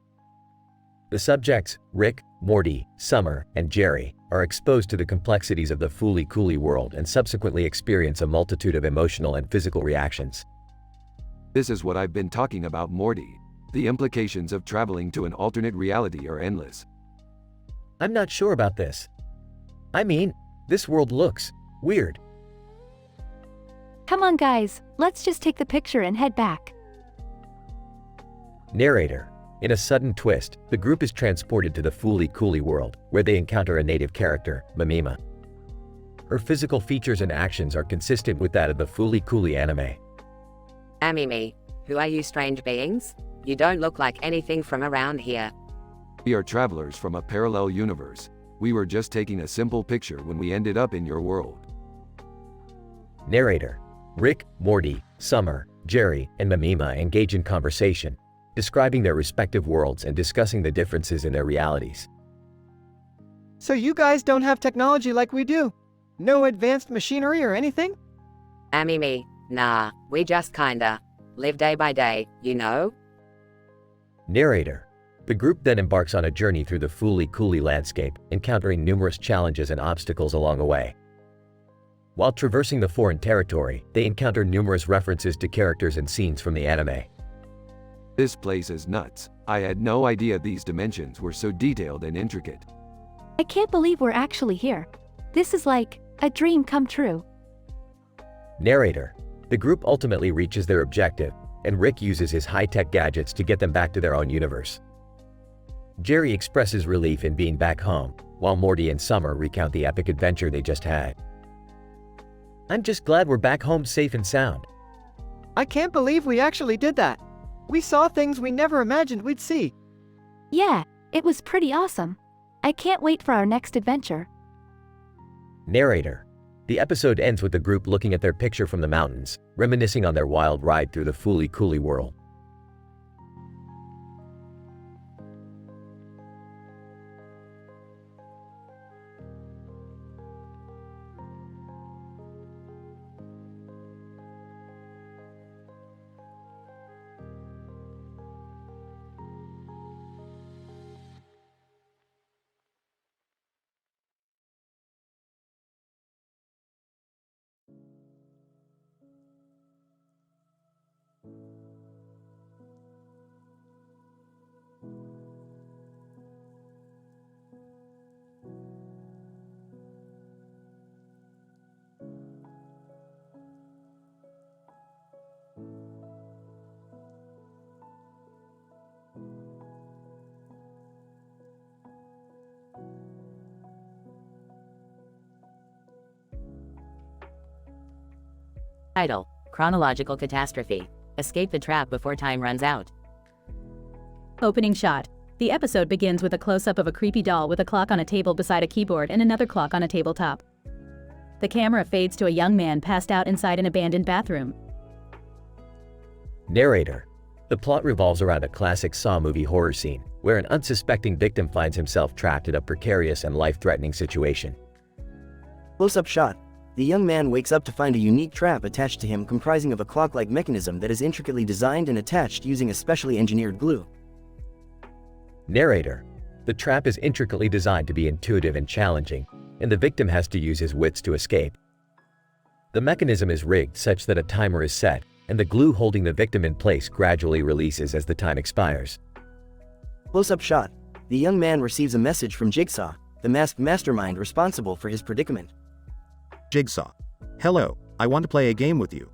The subjects, Rick, Morty, Summer, and Jerry, are exposed to the complexities of the Fooly-Cooly world and subsequently experience a multitude of emotional and physical reactions. This is what I've been talking about, Morty. The implications of traveling to an alternate reality are endless. I'm not sure about this. I mean, this world looks weird. Come on guys, let's just take the picture and head back. Narrator. In a sudden twist, the group is transported to the Fooly-Cooly world, where they encounter a native character, Mimima. Her physical features and actions are consistent with that of the Fooly-Cooly anime. Mimi, who are you strange beings? You don't look like anything from around here. We are travelers from a parallel universe. We were just taking a simple picture when we ended up in your world. Narrator. Rick, Morty, Summer, Jerry, and Mimima engage in conversation, describing their respective worlds and discussing the differences in their realities. So you guys don't have technology like we do? No advanced machinery or anything? Mimi, nah, we just kinda live day by day, you know? Narrator. The group then embarks on a journey through the Fooly-Cooly landscape, encountering numerous challenges and obstacles along the way. While traversing the foreign territory, they encounter numerous references to characters and scenes from the anime. This place is nuts. I had no idea these dimensions were so detailed and intricate. I can't believe we're actually here. This is like a dream come true. Narrator. The group ultimately reaches their objective, and Rick uses his high-tech gadgets to get them back to their own universe. Jerry expresses relief in being back home, while Morty and Summer recount the epic adventure they just had. I'm just glad we're back home safe and sound. I can't believe we actually did that. We saw things we never imagined we'd see. Yeah, it was pretty awesome. I can't wait for our next adventure. Narrator. The episode ends with the group looking at their picture from the mountains, reminiscing on their wild ride through the Fooly Cooly world. Title: Chronological Catastrophe. Escape the trap before time runs out. Opening shot. The episode begins with a close-up of a creepy doll with a clock on a table beside a keyboard and another clock on a tabletop. The camera fades to a young man passed out inside an abandoned bathroom. Narrator. The plot revolves around a classic Saw movie horror scene, where an unsuspecting victim finds himself trapped in a precarious and life-threatening situation. Close-up shot. The young man wakes up to find a unique trap attached to him comprising of a clock-like mechanism that is intricately designed and attached using a specially engineered glue. Narrator. The trap is intricately designed to be intuitive and challenging, and the victim has to use his wits to escape. The mechanism is rigged such that a timer is set, and the glue holding the victim in place gradually releases as the time expires. Close-up shot. The young man receives a message from Jigsaw, the masked mastermind responsible for his predicament. Jigsaw. Hello, I want to play a game with you.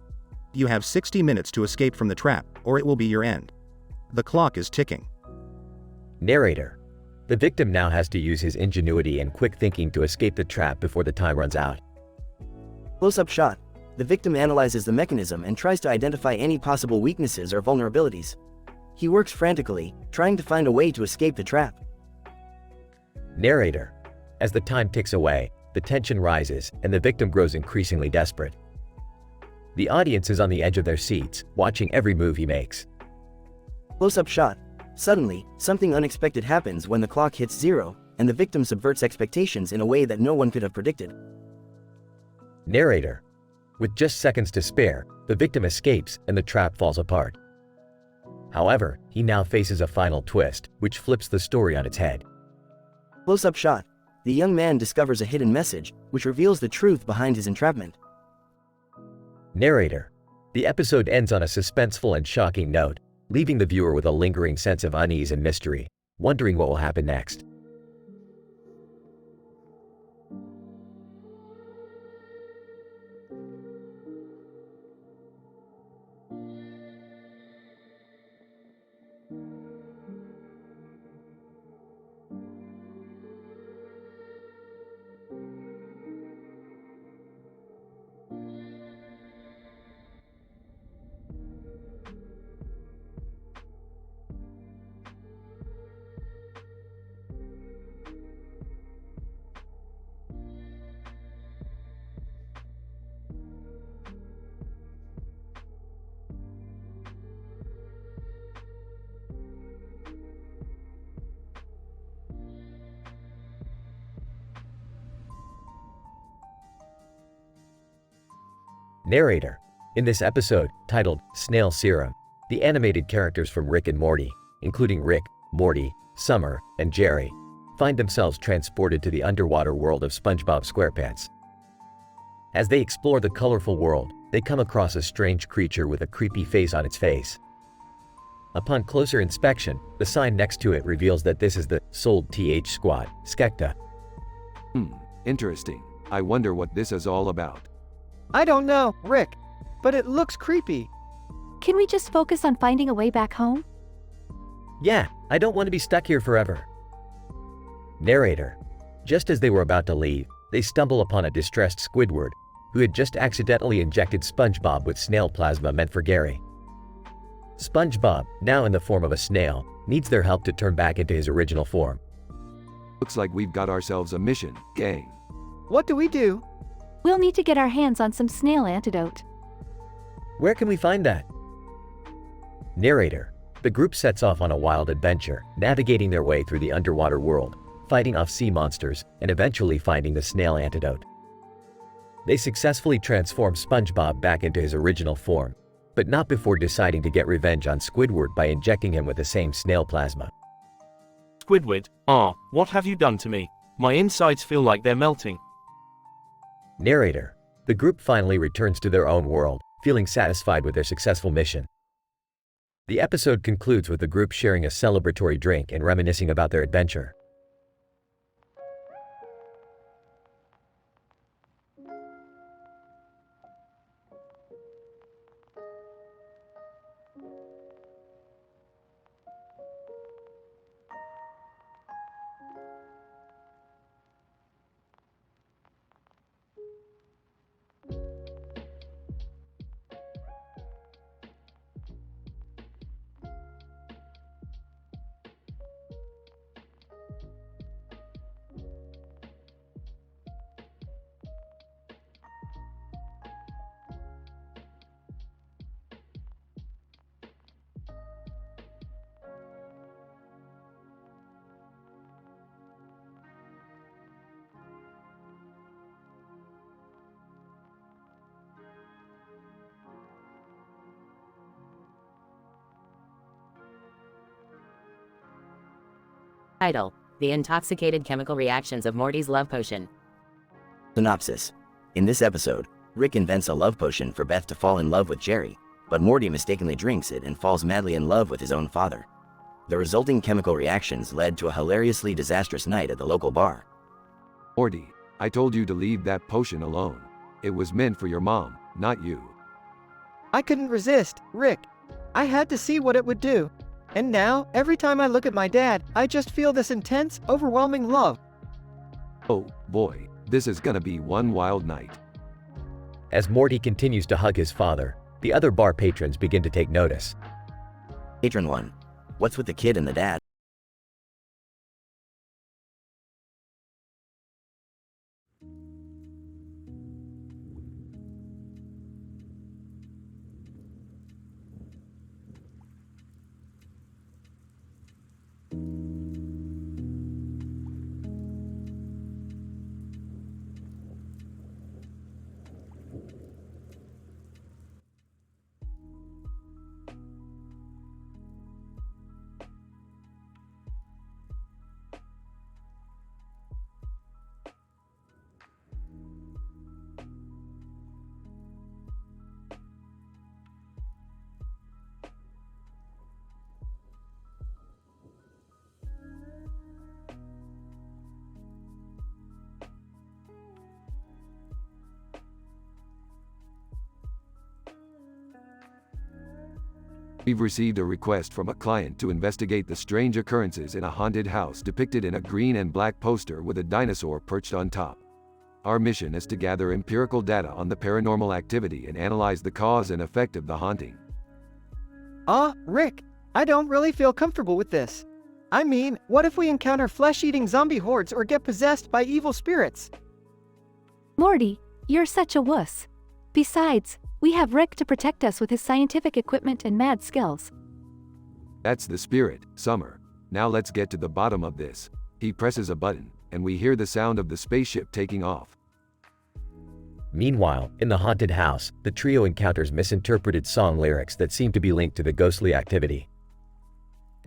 You have 60 minutes to escape from the trap, or it will be your end. The clock is ticking. Narrator. The victim now has to use his ingenuity and quick thinking to escape the trap before the time runs out. Close-up shot. The victim analyzes the mechanism and tries to identify any possible weaknesses or vulnerabilities. He works frantically, trying to find a way to escape the trap. Narrator. As the time ticks away, the tension rises and the victim grows increasingly desperate. The audience is on the edge of their seats, watching every move he makes. Close-up shot. Suddenly, something unexpected happens when the clock hits 0, and the victim subverts expectations in a way that no one could have predicted. Narrator. With just seconds to spare, the victim escapes and the trap falls apart. However, he now faces a final twist, which flips the story on its head. Close-up shot. The young man discovers a hidden message, which reveals the truth behind his entrapment. Narrator. The episode ends on a suspenseful and shocking note, leaving the viewer with a lingering sense of unease and mystery, wondering what will happen next. Narrator. In this episode, titled Snail Serum, the animated characters from Rick and Morty, including Rick, Morty, Summer, and Jerry, find themselves transported to the underwater world of SpongeBob SquarePants. As they explore the colorful world, they come across a strange creature with a creepy face on its face. Upon closer inspection, the sign next to it reveals that this is the Sold TH Squad, Skekta. Interesting. I wonder what this is all about. I don't know, Rick, but it looks creepy. Can we just focus on finding a way back home? Yeah, I don't want to be stuck here forever. Narrator. Just as they were about to leave, they stumble upon a distressed Squidward, who had just accidentally injected SpongeBob with snail plasma meant for Gary. SpongeBob, now in the form of a snail, needs their help to turn back into his original form. Looks like we've got ourselves a mission, gang. what do we do? We'll need to get our hands on some snail antidote. Where can we find that? Narrator. The group sets off on a wild adventure, navigating their way through the underwater world, fighting off sea monsters, and eventually finding the snail antidote. They successfully transform SpongeBob back into his original form, but not before deciding to get revenge on Squidward by injecting him with the same snail plasma. Squidward, what have you done to me? My insides feel like they're melting. Narrator. The group finally returns to their own world, feeling satisfied with their successful mission. The episode concludes with the group sharing a celebratory drink and reminiscing about their adventure. Title: The intoxicated chemical reactions of Morty's love potion. Synopsis. In this episode, Rick invents a love potion for Beth to fall in love with Jerry, but Morty mistakenly drinks it and falls madly in love with his own father. The resulting chemical reactions led to a hilariously disastrous night at the local bar. Morty, I told you to leave that potion alone. It was meant for your mom, not you. I couldn't resist, Rick. I had to see what it would do. And now, every time I look at my dad, I just feel this intense, overwhelming love. Oh, boy, this is gonna be one wild night. As Morty continues to hug his father, the other bar patrons begin to take notice. Patron 1. What's with the kid and the dad? We've received a request from a client to investigate the strange occurrences in a haunted house depicted in a green and black poster with a dinosaur perched on top. Our mission is to gather empirical data on the paranormal activity and analyze the cause and effect of the haunting. Rick, I don't really feel comfortable with this. I mean, what if we encounter flesh-eating zombie hordes or get possessed by evil spirits? Morty, you're such a wuss. Besides, we have Rick to protect us with his scientific equipment and mad skills. That's the spirit, Summer. Now let's get to the bottom of this. He presses a button, and we hear the sound of the spaceship taking off. Meanwhile, in the haunted house, the trio encounters misinterpreted song lyrics that seem to be linked to the ghostly activity.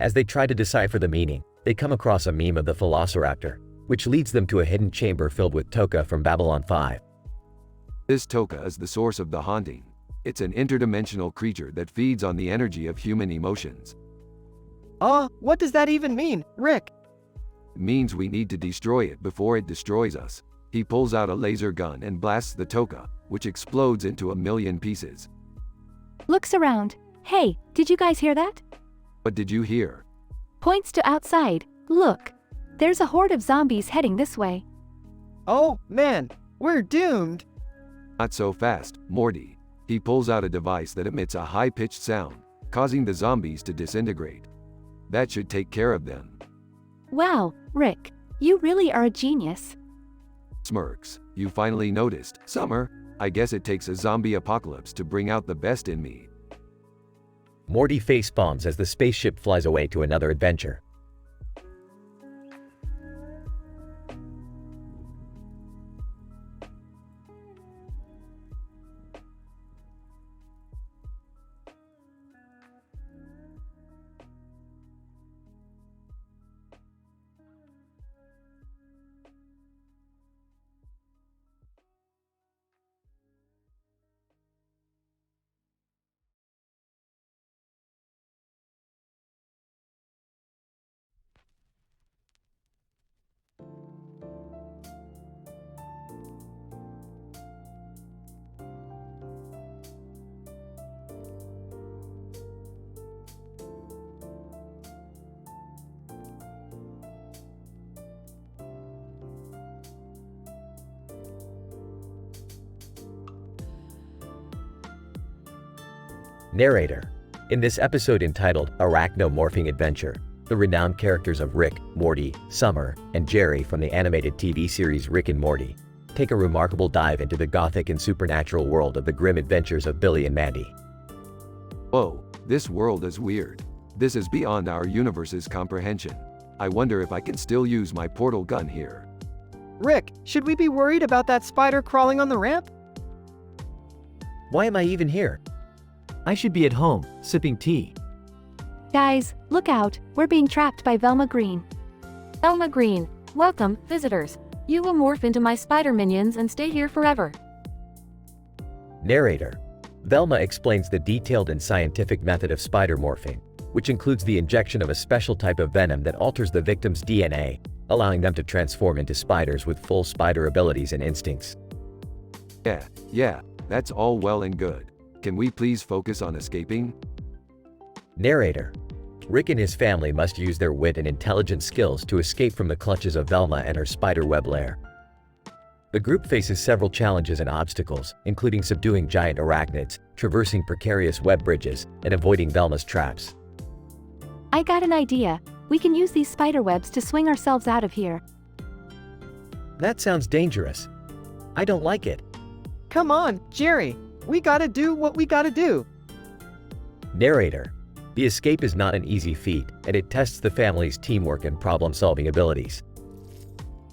As they try to decipher the meaning, they come across a meme of the Velociraptor, which leads them to a hidden chamber filled with Toka from Babylon 5. This Toka is the source of the haunting. It's an interdimensional creature that feeds on the energy of human emotions. What does that even mean, Rick? It means we need to destroy it before it destroys us. He pulls out a laser gun and blasts the Toka, which explodes into a million pieces. Looks around. Hey, did you guys hear that? What did you hear? Points to outside. Look. There's a horde of zombies heading this way. Oh, man, we're doomed. Not so fast, Morty. He pulls out a device that emits a high-pitched sound, causing the zombies to disintegrate. That should take care of them. Wow, Rick, you really are a genius. Smirks, you finally noticed. Summer, I guess it takes a zombie apocalypse to bring out the best in me. Morty facepalms as the spaceship flies away to another adventure. Narrator. In this episode entitled Arachnomorphing Adventure, the renowned characters of Rick, Morty, Summer, and Jerry from the animated TV series Rick and Morty take a remarkable dive into the gothic and supernatural world of the grim adventures of Billy and Mandy. Whoa, this world is weird. This is beyond our universe's comprehension. I wonder if I can still use my portal gun here. Rick, should we be worried about that spider crawling on the ramp? Why am I even here? I should be at home, sipping tea. Guys, look out, we're being trapped by Velma Green. Velma Green, welcome, visitors. You will morph into my spider minions and stay here forever. Narrator. Velma explains the detailed and scientific method of spider morphing, which includes the injection of a special type of venom that alters the victim's DNA, allowing them to transform into spiders with full spider abilities and instincts. Yeah, that's all well and good. Can we please focus on escaping? Narrator. Rick and his family must use their wit and intelligent skills to escape from the clutches of Velma and her spider web lair. The group faces several challenges and obstacles, including subduing giant arachnids, traversing precarious web bridges, and avoiding Velma's traps. I got an idea. We can use these spider webs to swing ourselves out of here. That sounds dangerous. I don't like it. Come on, Jerry. We gotta do what we gotta do. Narrator. The escape is not an easy feat, and it tests the family's teamwork and problem-solving abilities.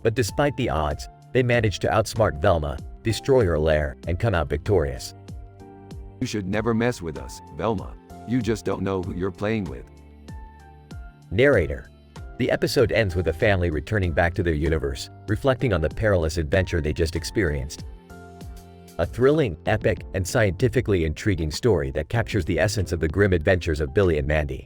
But despite the odds, they manage to outsmart Velma, destroy her lair, and come out victorious. You should never mess with us, Velma. You just don't know who you're playing with. Narrator. The episode ends with the family returning back to their universe, reflecting on the perilous adventure they just experienced. A thrilling, epic, and scientifically intriguing story that captures the essence of the grim adventures of Billy and Mandy.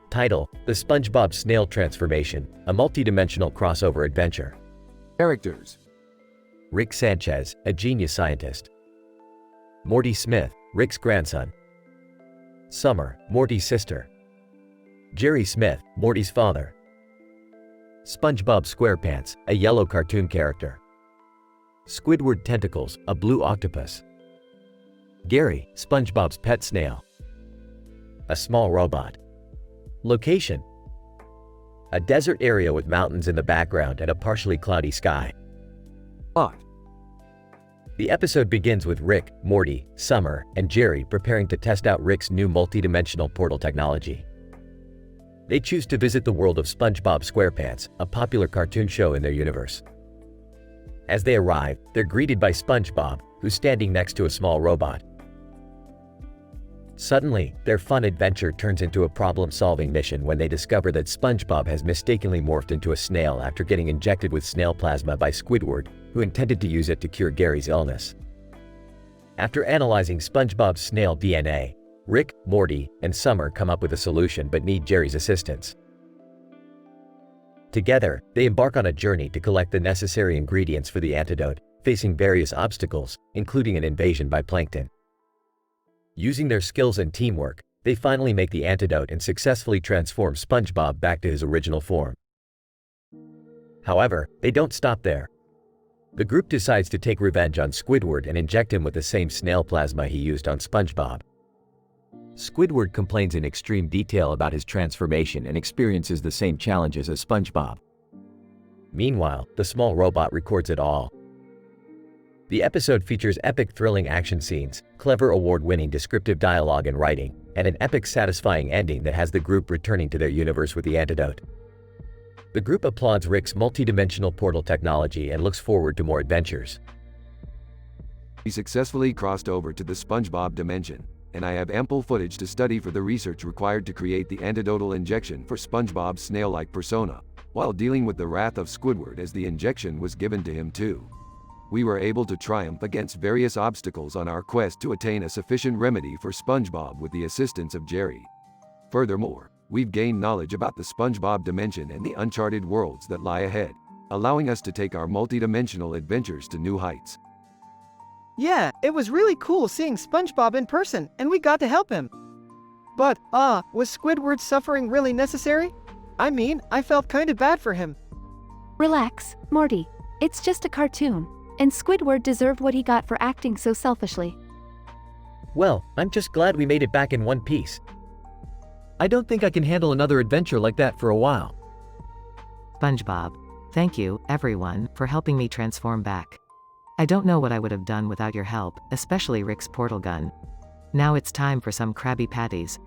Title: The SpongeBob Snail Transformation, a multi-dimensional crossover adventure. Characters: Rick Sanchez, a genius scientist. Morty Smith, Rick's grandson. Summer, Morty's sister. Jerry Smith, Morty's father. SpongeBob SquarePants, a yellow cartoon character. Squidward tentacles, a blue octopus. Gary, SpongeBob's pet snail. A small robot. Location: a desert area with mountains in the background and a partially cloudy sky. Plot: the episode begins with Rick, Morty, Summer, and Jerry preparing to test out Rick's new multi-dimensional portal technology. They choose to visit the world of SpongeBob SquarePants, a popular cartoon show in their universe. As they arrive, they're greeted by SpongeBob, who's standing next to a small robot. Suddenly, their fun adventure turns into a problem-solving mission when they discover that SpongeBob has mistakenly morphed into a snail after getting injected with snail plasma by Squidward, who intended to use it to cure Gary's illness. After analyzing SpongeBob's snail DNA, Rick, Morty, and Summer come up with a solution but need Jerry's assistance. Together, they embark on a journey to collect the necessary ingredients for the antidote, facing various obstacles, including an invasion by plankton. Using their skills and teamwork, they finally make the antidote and successfully transform SpongeBob back to his original form. However, they don't stop there. The group decides to take revenge on Squidward and inject him with the same snail plasma he used on SpongeBob. Squidward complains in extreme detail about his transformation and experiences the same challenges as SpongeBob. Meanwhile, the small robot records it all. The episode features epic thrilling action scenes, clever award-winning descriptive dialogue and writing, and an epic satisfying ending that has the group returning to their universe with the antidote. The group applauds Rick's multi-dimensional portal technology and looks forward to more adventures. We successfully crossed over to the SpongeBob dimension, and I have ample footage to study for the research required to create the antidotal injection for SpongeBob's snail-like persona, while dealing with the wrath of Squidward as the injection was given to him too. We were able to triumph against various obstacles on our quest to attain a sufficient remedy for SpongeBob with the assistance of Jerry. Furthermore, we've gained knowledge about the SpongeBob dimension and the uncharted worlds that lie ahead, allowing us to take our multi-dimensional adventures to new heights. Yeah, it was really cool seeing SpongeBob in person, and we got to help him. But, was Squidward's suffering really necessary? I mean, I felt kinda bad for him. Relax, Morty. It's just a cartoon, and Squidward deserved what he got for acting so selfishly. Well, I'm just glad we made it back in one piece. I don't think I can handle another adventure like that for a while. SpongeBob. Thank you, everyone, for helping me transform back. I don't know what I would have done without your help, especially Rick's portal gun. Now it's time for some Krabby Patties.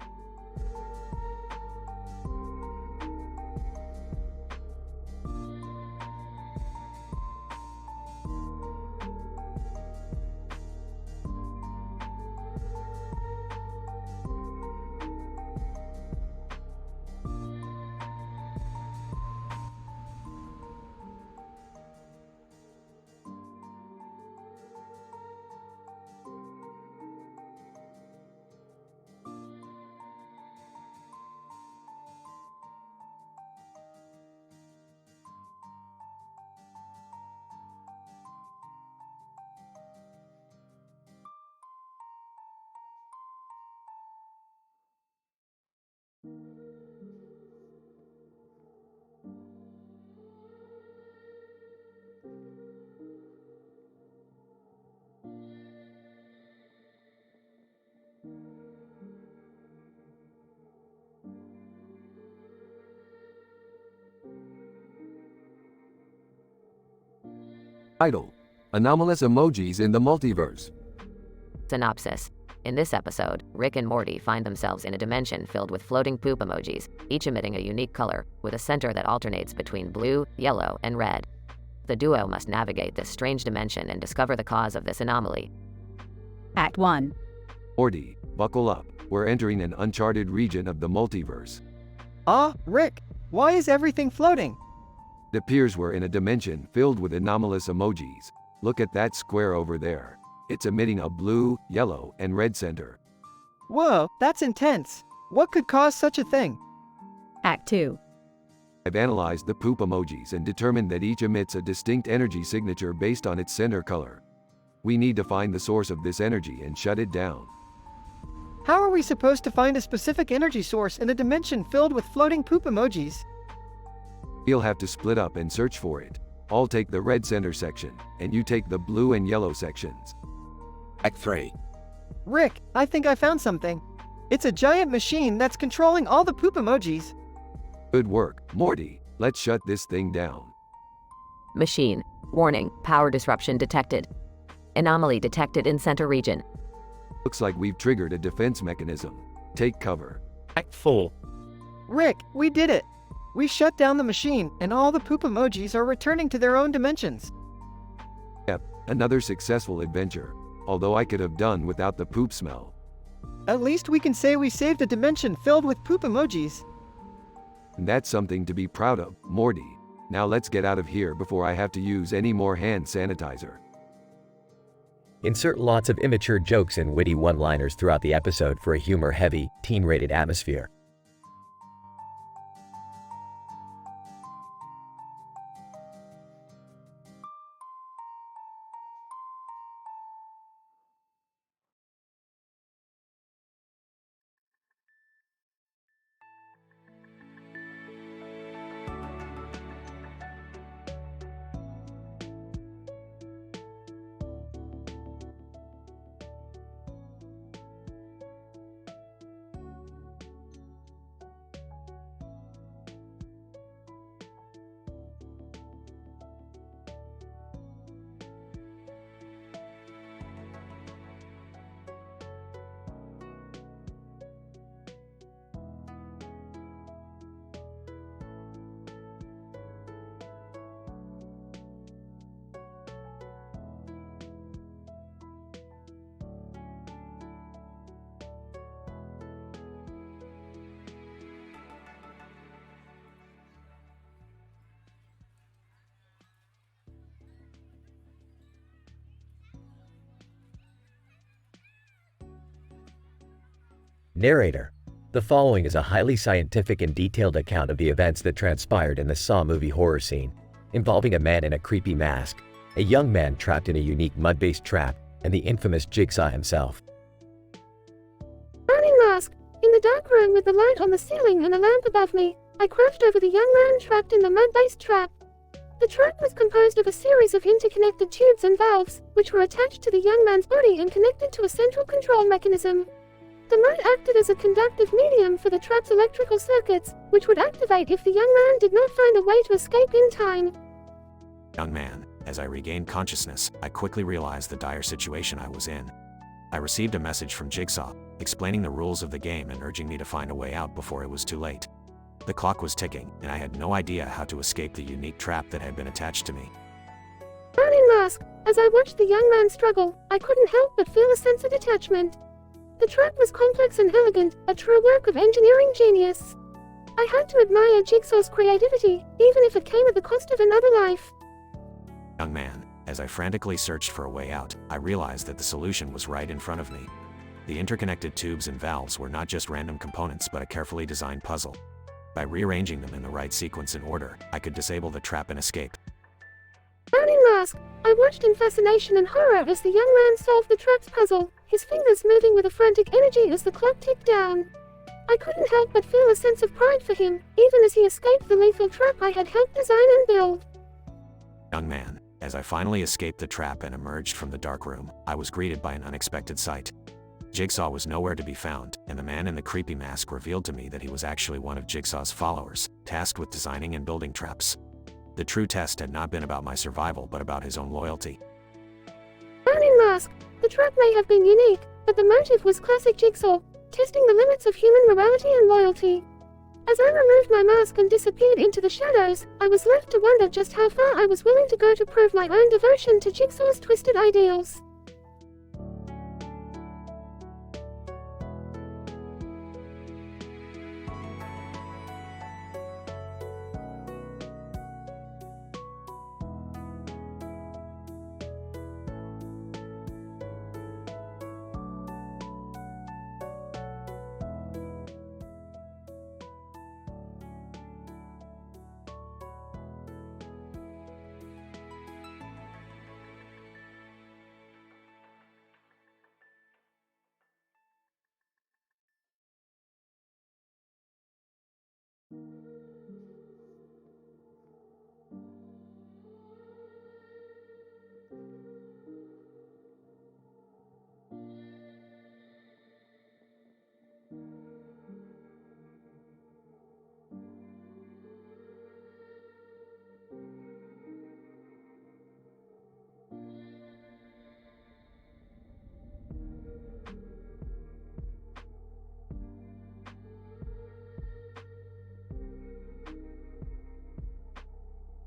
Title: Anomalous Emojis in the Multiverse. Synopsis. In this episode, Rick and Morty find themselves in a dimension filled with floating poop emojis, each emitting a unique color, with a center that alternates between blue, yellow, and red. The duo must navigate this strange dimension and discover the cause of this anomaly. Act 1. Morty, buckle up. We're entering an uncharted region of the multiverse. Rick, why is everything floating? It appears we're in a dimension filled with anomalous emojis. Look at that square over there. It's emitting a blue, yellow, and red center. Whoa, that's intense. What could cause such a thing? Act 2. I've analyzed the poop emojis and determined that each emits a distinct energy signature based on its center color. We need to find the source of this energy and shut it down. How are we supposed to find a specific energy source in a dimension filled with floating poop emojis? We'll have to split up and search for it. I'll take the red center section, and you take the blue and yellow sections. Act 3. Rick, I think I found something. It's a giant machine that's controlling all the poop emojis. Good work, Morty. Let's shut this thing down. Machine. Warning, power disruption detected. Anomaly detected in center region. Looks like we've triggered a defense mechanism. Take cover. Act 4. Rick, we did it. We shut down the machine, and all the poop emojis are returning to their own dimensions. Yep, another successful adventure. Although I could have done without the poop smell. At least we can say we saved a dimension filled with poop emojis. And that's something to be proud of, Morty. Now let's get out of here before I have to use any more hand sanitizer. Insert lots of immature jokes and witty one-liners throughout the episode for a humor-heavy, teen-rated atmosphere. Narrator. The following is a highly scientific and detailed account of the events that transpired in the Saw movie horror scene, involving a man in a creepy mask, a young man trapped in a unique mud-based trap, and the infamous Jigsaw himself. Burning mask. In the dark room with the light on the ceiling and a lamp above me, I crouched over the young man trapped in the mud-based trap. The trap was composed of a series of interconnected tubes and valves, which were attached to the young man's body and connected to a central control mechanism. The mud acted as a conductive medium for the trap's electrical circuits, which would activate if the young man did not find a way to escape in time. Young man, as I regained consciousness, I quickly realized the dire situation I was in. I received a message from Jigsaw, explaining the rules of the game and urging me to find a way out before it was too late. The clock was ticking, and I had no idea how to escape the unique trap that had been attached to me. Burning mask. As I watched the young man struggle, I couldn't help but feel a sense of detachment. The trap was complex and elegant, a true work of engineering genius. I had to admire Jigsaw's creativity, even if it came at the cost of another life. Young man, as I frantically searched for a way out, I realized that the solution was right in front of me. The interconnected tubes and valves were not just random components but a carefully designed puzzle. By rearranging them in the right sequence and order, I could disable the trap and escape. Burning mask. I watched in fascination and horror as the young man solved the trap's puzzle, his fingers moving with a frantic energy as the clock ticked down. I couldn't help but feel a sense of pride for him, even as he escaped the lethal trap I had helped design and build. Young man, as I finally escaped the trap and emerged from the dark room, I was greeted by an unexpected sight. Jigsaw was nowhere to be found, and the man in the creepy mask revealed to me that he was actually one of Jigsaw's followers, tasked with designing and building traps. The true test had not been about my survival but about his own loyalty. Burning mask. The trap may have been unique, but the motive was classic Jigsaw, testing the limits of human morality and loyalty. As I removed my mask and disappeared into the shadows, I was left to wonder just how far I was willing to go to prove my own devotion to Jigsaw's twisted ideals.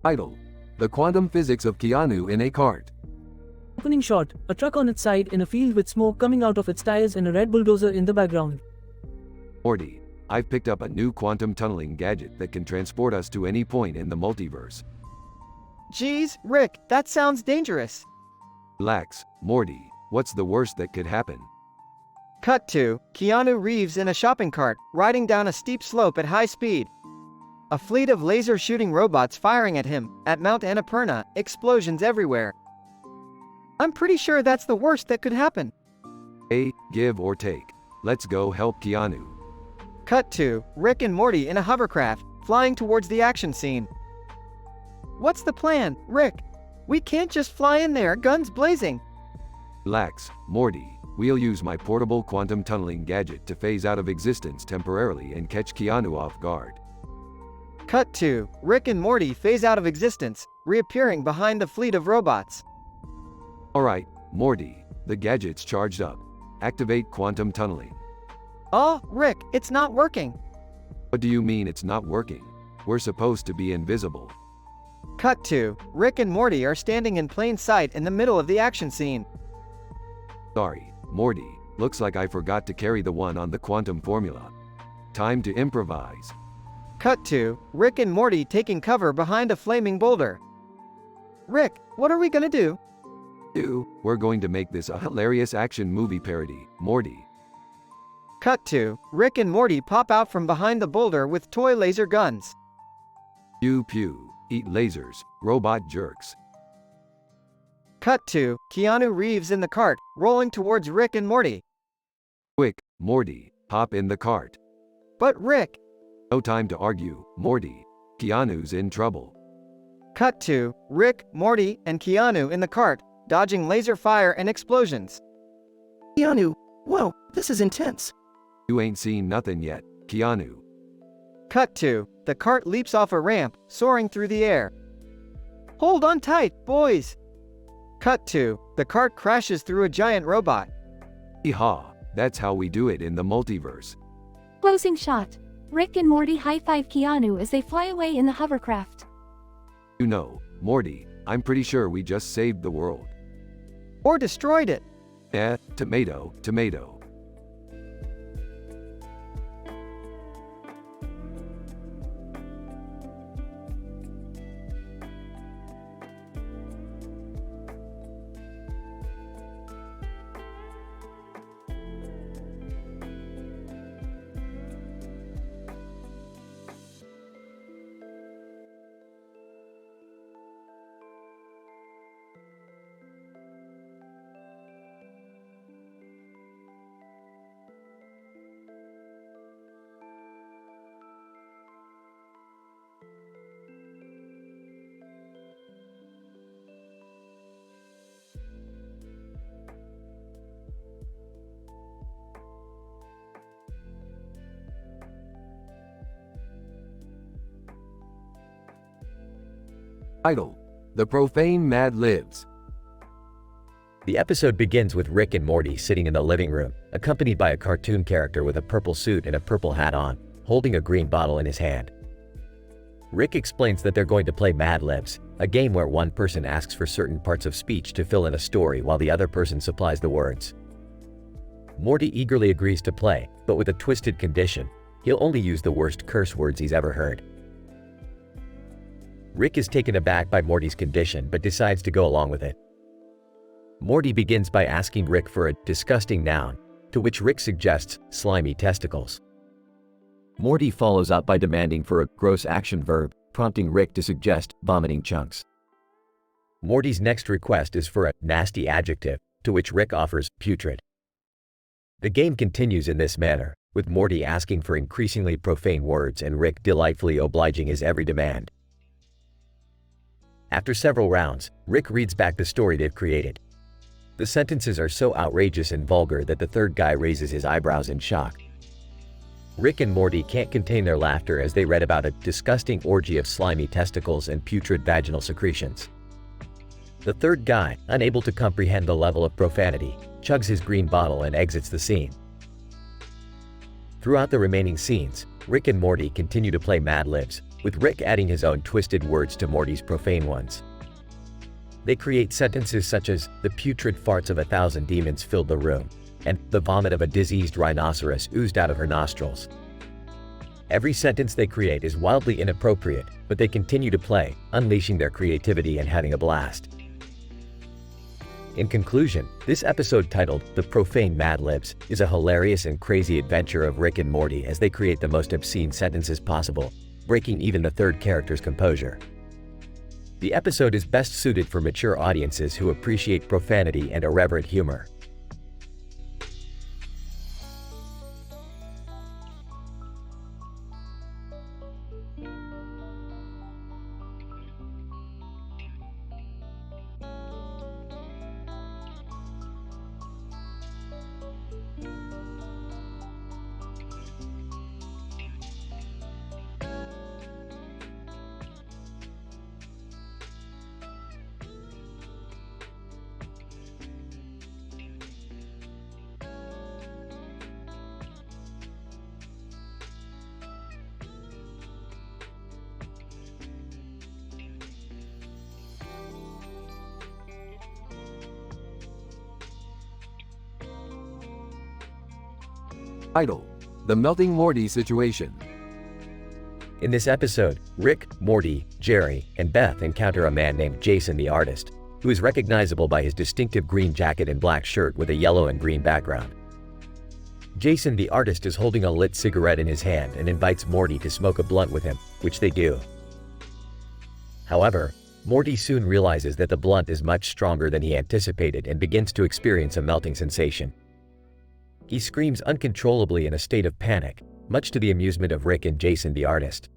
Idle. The quantum physics of Keanu in a cart. Opening shot, a truck on its side in a field with smoke coming out of its tires and a red bulldozer in the background. Morty, I've picked up a new quantum tunneling gadget that can transport us to any point in the multiverse. Geez, Rick, that sounds dangerous. Relax, Morty, what's the worst that could happen? Cut to Keanu Reeves in a shopping cart, riding down a steep slope at high speed. A fleet of laser-shooting robots firing at him, at Mount Annapurna, explosions everywhere. I'm pretty sure that's the worst that could happen. Hey, give or take. Let's go help Keanu. Cut to Rick and Morty in a hovercraft, flying towards the action scene. What's the plan, Rick? We can't just fly in there, guns blazing. Relax, Morty. We'll use my portable quantum tunneling gadget to phase out of existence temporarily and catch Keanu off guard. Cut to Rick and Morty phase out of existence, reappearing behind the fleet of robots. Alright, Morty, the gadget's charged up. Activate quantum tunneling. Oh, Rick, it's not working. What do you mean it's not working? We're supposed to be invisible. Cut to Rick and Morty are standing in plain sight in the middle of the action scene. Sorry, Morty, looks like I forgot to carry the one on the quantum formula. Time to improvise. Cut to Rick and Morty taking cover behind a flaming boulder. Rick, what are we gonna do? We're going to make this a hilarious action movie parody, Morty. Cut to Rick and Morty pop out from behind the boulder with toy laser guns. Pew pew, eat lasers, robot jerks. Cut to Keanu Reeves in the cart, rolling towards Rick and Morty. Quick, Morty, hop in the cart. But Rick... No time to argue, Morty. Keanu's in trouble. Cut to Rick, Morty, and Keanu in the cart, dodging laser fire and explosions. Keanu, whoa, this is intense. You ain't seen nothing yet, Keanu. Cut to the cart leaps off a ramp, soaring through the air. Hold on tight, boys. Cut to the cart crashes through a giant robot. Yeehaw, that's how we do it in the multiverse. Closing shot. Rick and Morty high-five Keanu as they fly away in the hovercraft. You know, Morty, I'm pretty sure we just saved the world. Or destroyed it. Tomato, tomato. Title: The Profane Mad Libs. The episode begins with Rick and Morty sitting in the living room, accompanied by a cartoon character with a purple suit and a purple hat on, holding a green bottle in his hand. Rick explains that they're going to play Mad Libs, a game where one person asks for certain parts of speech to fill in a story while the other person supplies the words. Morty eagerly agrees to play, but with a twisted condition. He'll only use the worst curse words he's ever heard. Rick is taken aback by Morty's condition but decides to go along with it. Morty begins by asking Rick for a disgusting noun, to which Rick suggests slimy testicles. Morty follows up by demanding for a gross action verb, prompting Rick to suggest vomiting chunks. Morty's next request is for a nasty adjective, to which Rick offers putrid. The game continues in this manner, with Morty asking for increasingly profane words and Rick delightfully obliging his every demand. After several rounds, Rick reads back the story they've created. The sentences are so outrageous and vulgar that the third guy raises his eyebrows in shock. Rick and Morty can't contain their laughter as they read about a disgusting orgy of slimy testicles and putrid vaginal secretions. The third guy, unable to comprehend the level of profanity, chugs his green bottle and exits the scene. Throughout the remaining scenes, Rick and Morty continue to play Mad Libs, with Rick adding his own twisted words to Morty's profane ones. They create sentences such as, "The putrid farts of 1,000 demons filled the room," and "The vomit of a diseased rhinoceros oozed out of her nostrils." Every sentence they create is wildly inappropriate, but they continue to play, unleashing their creativity and having a blast. In conclusion, this episode titled The Profane Mad Libs is a hilarious and crazy adventure of Rick and Morty as they create the most obscene sentences possible, breaking even the third character's composure. The episode is best suited for mature audiences who appreciate profanity and irreverent humor. Title: The Melting Morty Situation. In this episode, Rick, Morty, Jerry, and Beth encounter a man named Jason the Artist, who is recognizable by his distinctive green jacket and black shirt with a yellow and green background. Jason the Artist is holding a lit cigarette in his hand and invites Morty to smoke a blunt with him, which they do. However, Morty soon realizes that the blunt is much stronger than he anticipated and begins to experience a melting sensation. He screams uncontrollably in a state of panic, much to the amusement of Rick and Jason the Artist.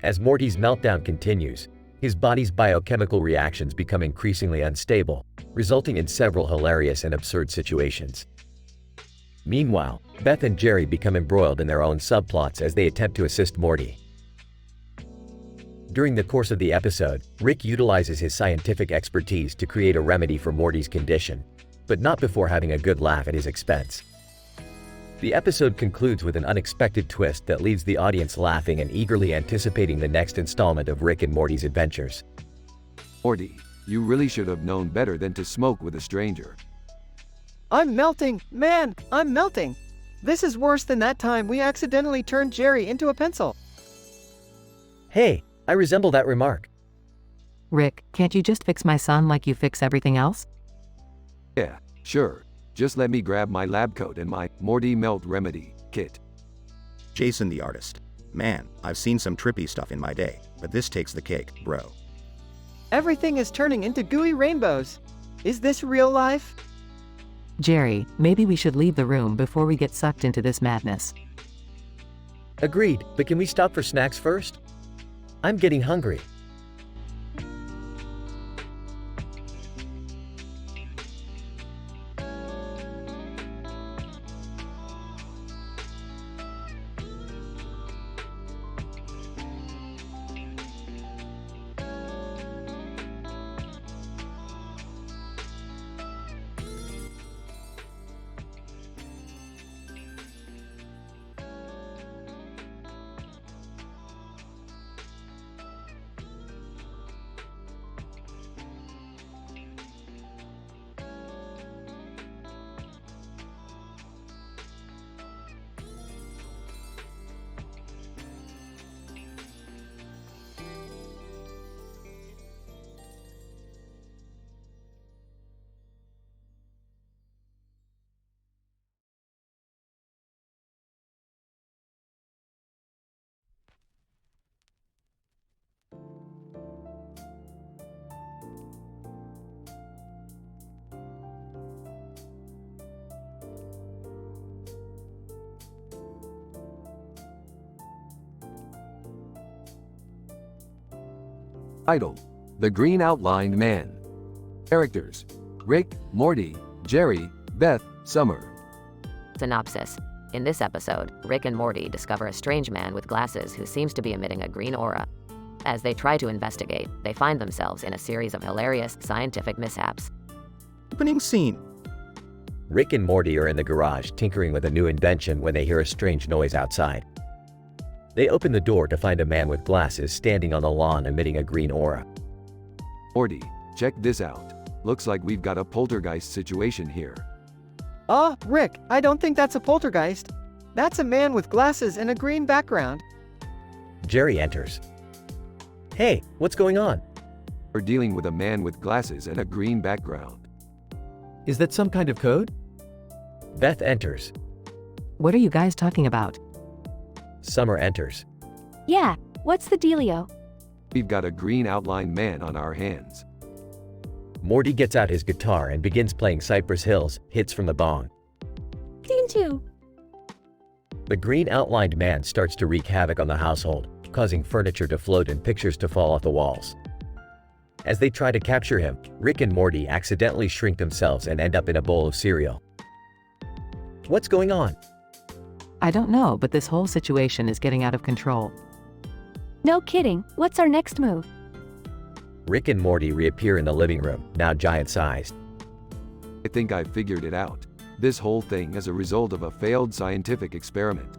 As Morty's meltdown continues, his body's biochemical reactions become increasingly unstable, resulting in several hilarious and absurd situations. Meanwhile, Beth and Jerry become embroiled in their own subplots as they attempt to assist Morty. During the course of the episode, Rick utilizes his scientific expertise to create a remedy for Morty's condition, but not before having a good laugh at his expense. The episode concludes with an unexpected twist that leaves the audience laughing and eagerly anticipating the next installment of Rick and Morty's adventures. Morty, you really should have known better than to smoke with a stranger. I'm melting! Man, I'm melting! This is worse than that time we accidentally turned Jerry into a pencil. Hey, I resemble that remark. Rick, can't you just fix my son like you fix everything else? Yeah, sure. Just let me grab my lab coat and my Morty Melt Remedy kit. Jason the Artist. Man, I've seen some trippy stuff in my day, but this takes the cake, bro. Everything is turning into gooey rainbows. Is this real life? Jerry, maybe we should leave the room before we get sucked into this madness. Agreed, but can we stop for snacks first? I'm getting hungry. Title: The Green Outlined Man. Characters: Rick, Morty, Jerry, Beth, Summer. Synopsis. In this episode, Rick and Morty discover a strange man with glasses who seems to be emitting a green aura. As they try to investigate, they find themselves in a series of hilarious scientific mishaps. Opening scene. Rick and Morty are in the garage tinkering with a new invention when they hear a strange noise outside. They open the door to find a man with glasses standing on the lawn emitting a green aura. Morty, check this out. Looks like we've got a poltergeist situation here. Ah, Rick, I don't think that's a poltergeist. That's a man with glasses and a green background. Jerry enters. Hey, what's going on? We're dealing with a man with glasses and a green background. Is that some kind of code? Beth enters. What are you guys talking about? Summer enters. Yeah, what's the dealio? We've got a green outlined man on our hands. Morty gets out his guitar and begins playing Cypress Hills, Hits from the Bong. Scene 2. The green outlined man starts to wreak havoc on the household, causing furniture to float and pictures to fall off the walls. As they try to capture him, Rick and Morty accidentally shrink themselves and end up in a bowl of cereal. What's going on? I don't know, but this whole situation is getting out of control. No kidding, what's our next move? Rick and Morty reappear in the living room, now giant-sized. I think I figured it out. This whole thing is a result of a failed scientific experiment.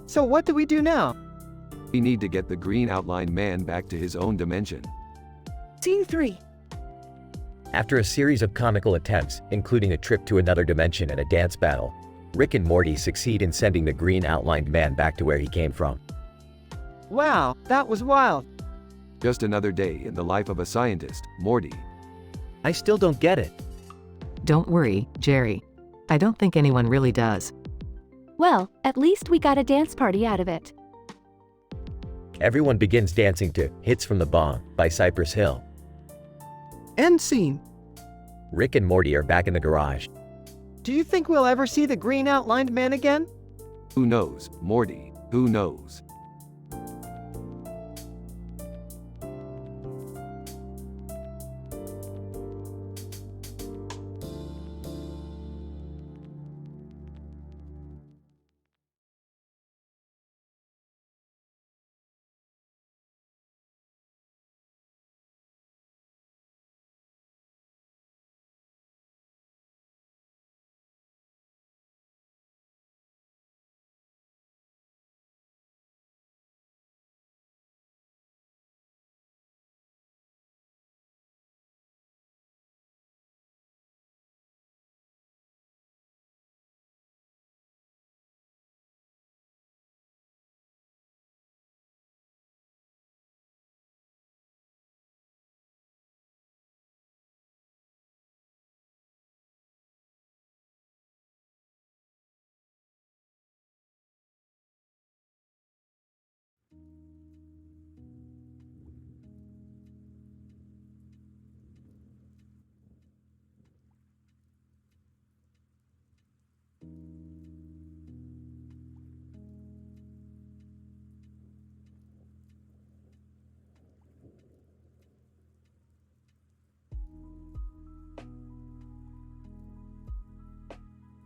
So what do we do now? We need to get the green outlined man back to his own dimension. Scene 3. After a series of comical attempts, including a trip to another dimension and a dance battle, Rick and Morty succeed in sending the green outlined man back to where he came from. Wow, that was wild. Just another day in the life of a scientist, Morty. I still don't get it. Don't worry, Jerry. I don't think anyone really does. Well, at least we got a dance party out of it. Everyone begins dancing to Hits from the Bong by Cypress Hill. End scene. Rick and Morty are back in the garage. Do you think we'll ever see the green outlined man again? Who knows, Morty? Who knows?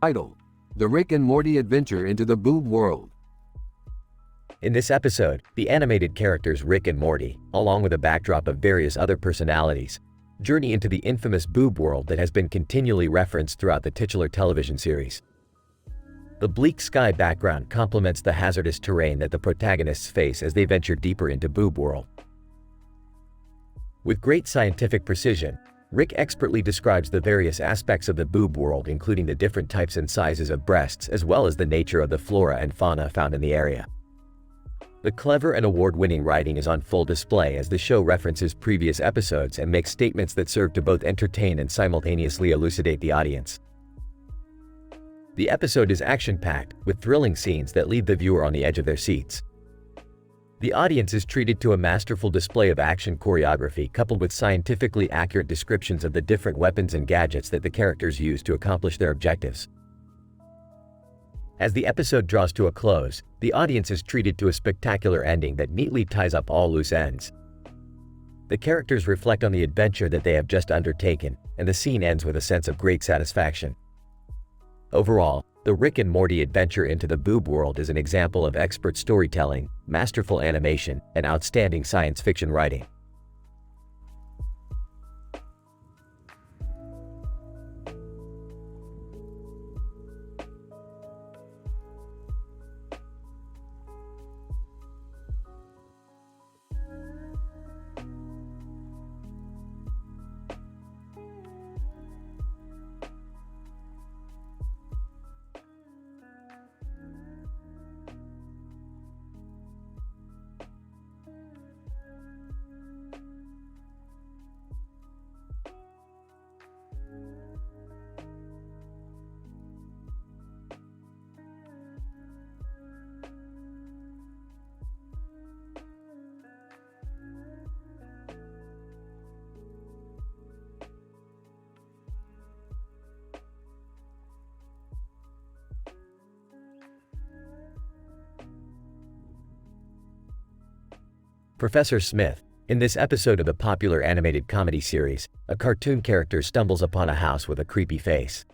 Title: The Rick and Morty Adventure into the Boob World. In this episode, the animated characters Rick and Morty, along with a backdrop of various other personalities, journey into the infamous boob world that has been continually referenced throughout the titular television series. The bleak sky background complements the hazardous terrain that the protagonists face as they venture deeper into boob world. With great scientific precision, Rick expertly describes the various aspects of the boob world, including the different types and sizes of breasts as well as the nature of the flora and fauna found in the area. The clever and award-winning writing is on full display as the show references previous episodes and makes statements that serve to both entertain and simultaneously elucidate the audience. The episode is action-packed, with thrilling scenes that leave the viewer on the edge of their seats. The audience is treated to a masterful display of action choreography coupled with scientifically accurate descriptions of the different weapons and gadgets that the characters use to accomplish their objectives. As the episode draws to a close, the audience is treated to a spectacular ending that neatly ties up all loose ends. The characters reflect on the adventure that they have just undertaken, and the scene ends with a sense of great satisfaction. Overall, the Rick and Morty adventure into the boob world is an example of expert storytelling, masterful animation, and outstanding science fiction writing. Professor Smith. In this episode of the popular animated comedy series, a cartoon character stumbles upon a house with a creepy face.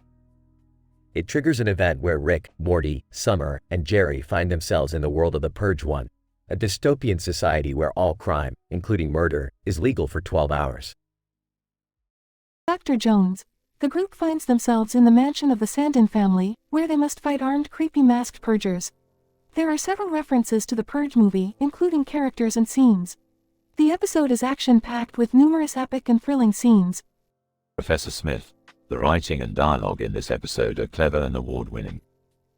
It triggers an event where Rick, Morty, Summer, and Jerry find themselves in the world of the Purge One, a dystopian society where all crime, including murder, is legal for 12 hours. Dr. Jones. The group finds themselves in the mansion of the Sandin family, where they must fight armed creepy masked purgers. There are several references to the Purge movie, including characters and scenes. The episode is action-packed with numerous epic and thrilling scenes. Professor Smith. The writing and dialogue in this episode are clever and award-winning.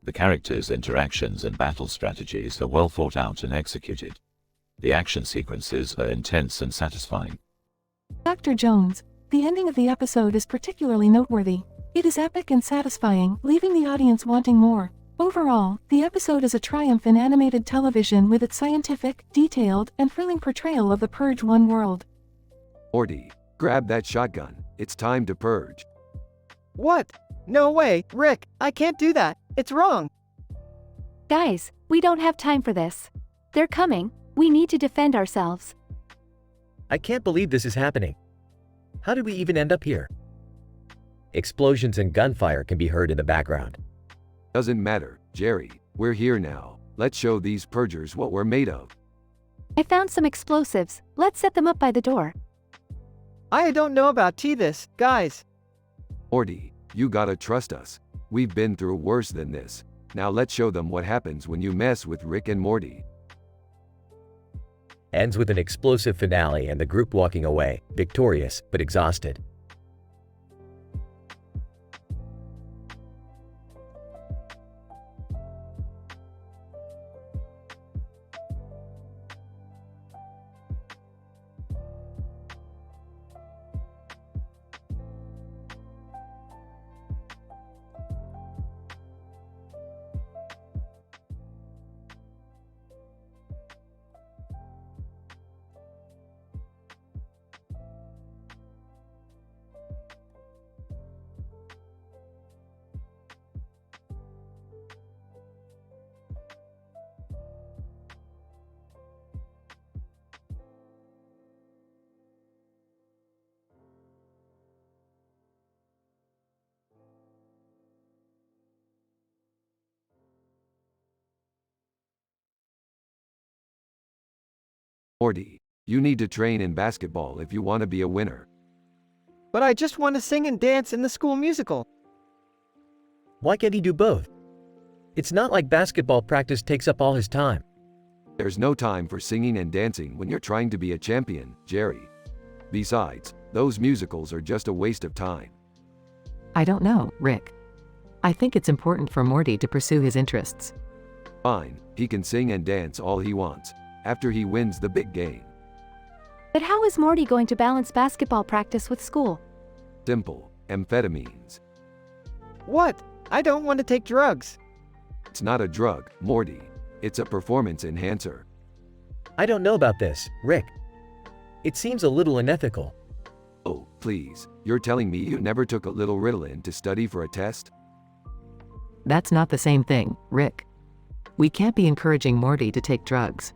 The characters' interactions and battle strategies are well thought out and executed. The action sequences are intense and satisfying. Dr. Jones. The ending of the episode is particularly noteworthy. It is epic and satisfying, leaving the audience wanting more. Overall, the episode is a triumph in animated television with its scientific, detailed, and thrilling portrayal of the Purge One world. Morty, grab that shotgun. It's time to purge. What? No way, Rick, I can't do that. It's wrong. Guys, we don't have time for this. They're coming. We need to defend ourselves. I can't believe this is happening. How did we even end up here? Explosions and gunfire can be heard in the background. Doesn't matter, Jerry. We're here now. Let's show these purgers what we're made of. I found some explosives. Let's set them up by the door. I don't know about this, guys. Morty, you gotta trust us. We've been through worse than this. Now let's show them what happens when you mess with Rick and Morty. Ends with an explosive finale and the group walking away, victorious but exhausted. Morty, you need to train in basketball if you want to be a winner. But I just want to sing and dance in the school musical. Why can't he do both? It's not like basketball practice takes up all his time. There's no time for singing and dancing when you're trying to be a champion, Jerry. Besides, those musicals are just a waste of time. I don't know, Rick. I think it's important for Morty to pursue his interests. Fine, he can sing and dance all he wants, after he wins the big game. But how is Morty going to balance basketball practice with school? Simple, amphetamines. What? I don't want to take drugs. It's not a drug, Morty. It's a performance enhancer. I don't know about this, Rick. It seems a little unethical. Oh, please, you're telling me you never took a little Ritalin to study for a test? That's not the same thing, Rick. We can't be encouraging Morty to take drugs.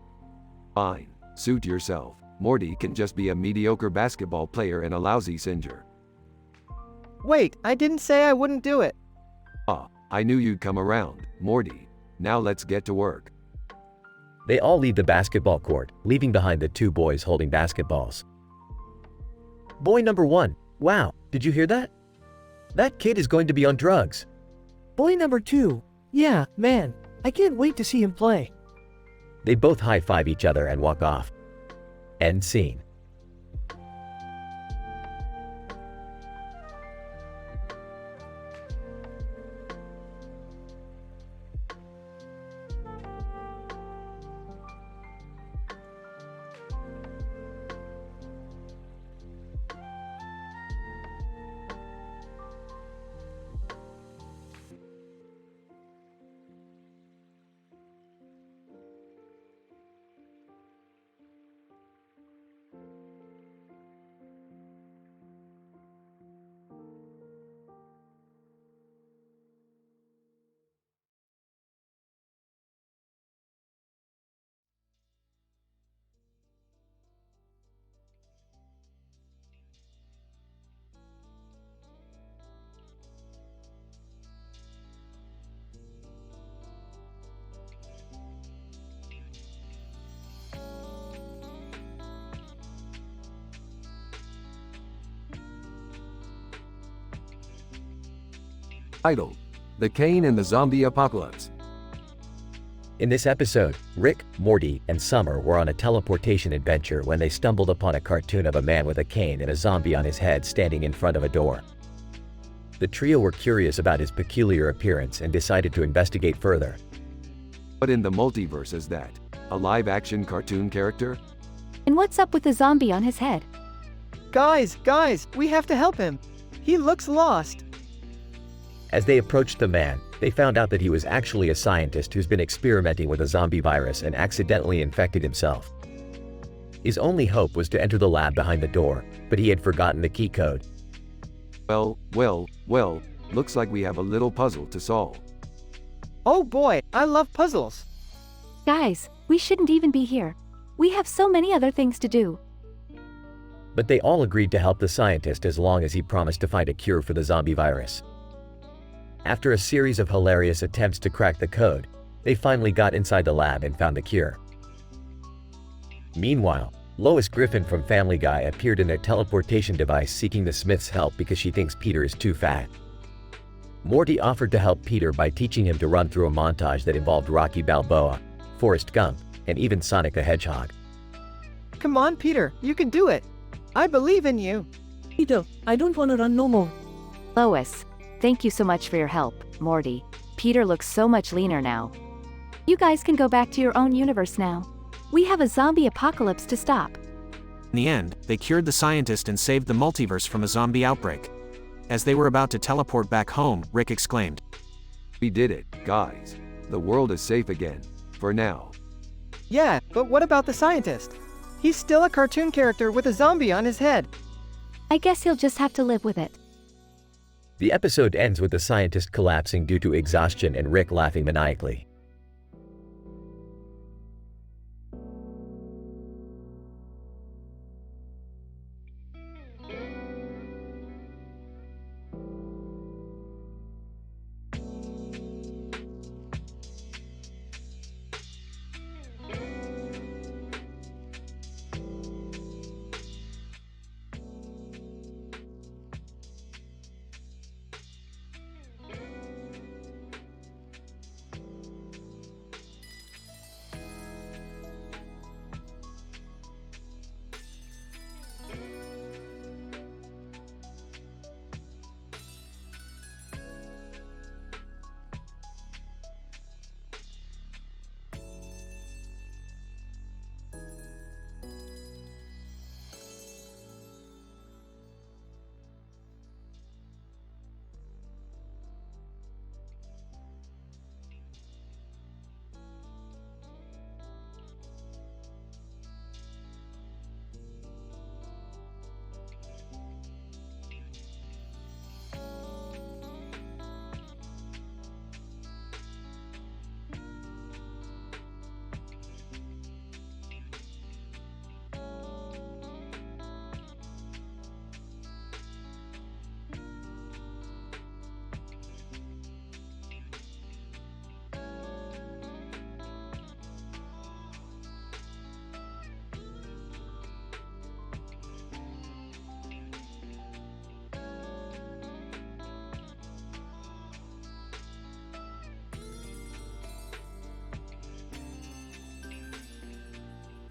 Fine, suit yourself. Morty can just be a mediocre basketball player and a lousy singer. Wait, I didn't say I wouldn't do it. Ah, I knew you'd come around, Morty. Now let's get to work. They all leave the basketball court, leaving behind the two boys holding basketballs. Boy number 1, wow, did you hear that? That kid is going to be on drugs. Boy number 2, yeah, man, I can't wait to see him play. They both high-five each other and walk off. End scene. Title: The Kane and the Zombie Apocalypse. In this episode, Rick, Morty, and Summer were on a teleportation adventure when they stumbled upon a cartoon of a man with a cane and a zombie on his head standing in front of a door. The trio were curious about his peculiar appearance and decided to investigate further. What in the multiverse is that? A live-action cartoon character? And what's up with the zombie on his head? Guys, we have to help him. He looks lost. As they approached the man, they found out that he was actually a scientist who's been experimenting with a zombie virus and accidentally infected himself. His only hope was to enter the lab behind the door, but he had forgotten the key code. Well, looks like we have a little puzzle to solve. Oh boy, I love puzzles. Guys, we shouldn't even be here. We have so many other things to do. But they all agreed to help the scientist as long as he promised to find a cure for the zombie virus. After a series of hilarious attempts to crack the code, they finally got inside the lab and found the cure. Meanwhile, Lois Griffin from Family Guy appeared in their teleportation device seeking the Smiths' help because she thinks Peter is too fat. Morty offered to help Peter by teaching him to run through a montage that involved Rocky Balboa, Forrest Gump, and even Sonic the Hedgehog. Come on, Peter, you can do it. I believe in you. Peter, I don't want to run no more. Lois, thank you so much for your help, Morty. Peter looks so much leaner now. You guys can go back to your own universe now. We have a zombie apocalypse to stop. In the end, they cured the scientist and saved the multiverse from a zombie outbreak. As they were about to teleport back home, Rick exclaimed, We did it, guys. The world is safe again. For now. Yeah, but what about the scientist? He's still a cartoon character with a zombie on his head. I guess he'll just have to live with it. The episode ends with the scientist collapsing due to exhaustion and Rick laughing maniacally.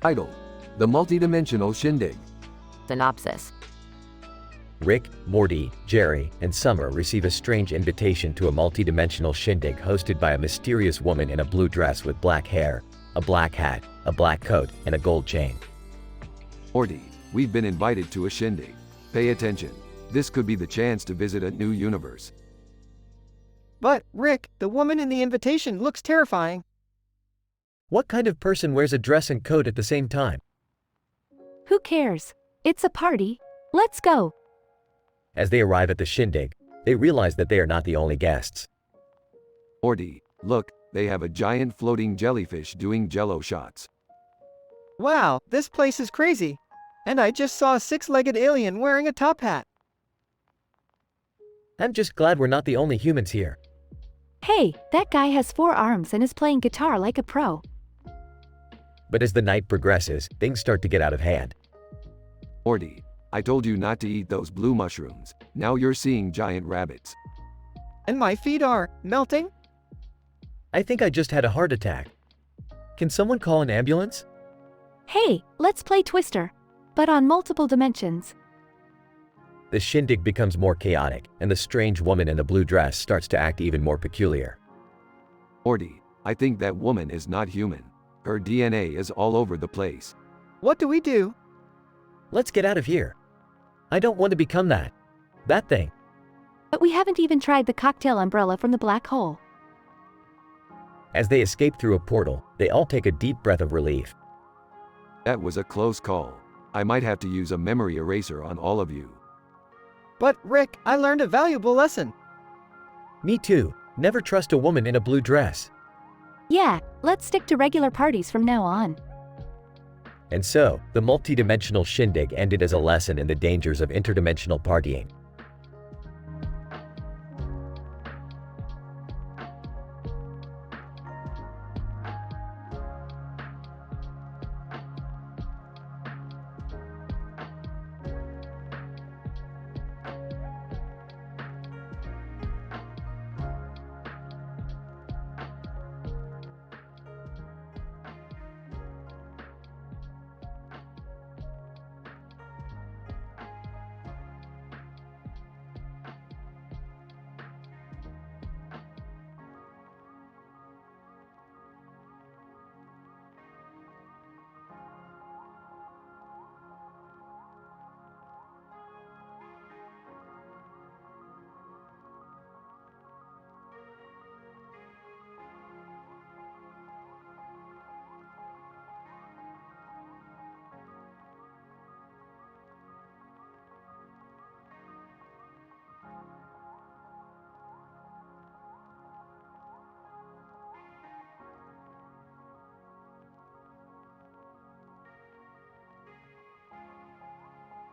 Title: The Multidimensional Shindig. Synopsis. Rick, Morty, Jerry, and Summer receive a strange invitation to a multi-dimensional shindig hosted by a mysterious woman in a blue dress with black hair, a black hat, a black coat, and a gold chain. Morty, we've been invited to a shindig. Pay attention. This could be the chance to visit a new universe. But, Rick, the woman in the invitation looks terrifying. What kind of person wears a dress and coat at the same time? Who cares? It's a party. Let's go. As they arrive at the shindig, they realize that they are not the only guests. Morty, look, they have a giant floating jellyfish doing jello shots. Wow, this place is crazy. And I just saw a six-legged alien wearing a top hat. I'm just glad we're not the only humans here. Hey, that guy has 4 arms and is playing guitar like a pro. But as the night progresses, things start to get out of hand. Morty, I told you not to eat those blue mushrooms. Now you're seeing giant rabbits. And my feet are melting? I think I just had a heart attack. Can someone call an ambulance? Hey, let's play Twister, but on multiple dimensions. The shindig becomes more chaotic, and the strange woman in the blue dress starts to act even more peculiar. Morty, I think that woman is not human. Her DNA is all over the place. What do we do? Let's get out of here. I don't want to become that thing. But we haven't even tried the cocktail umbrella from the black hole. As they escape through a portal, they all take a deep breath of relief. That was a close call. I might have to use a memory eraser on all of you. But Rick, I learned a valuable lesson. Me too. Never trust a woman in a blue dress. Yeah, let's stick to regular parties from now on. And so, the multi-dimensional shindig ended as a lesson in the dangers of interdimensional partying.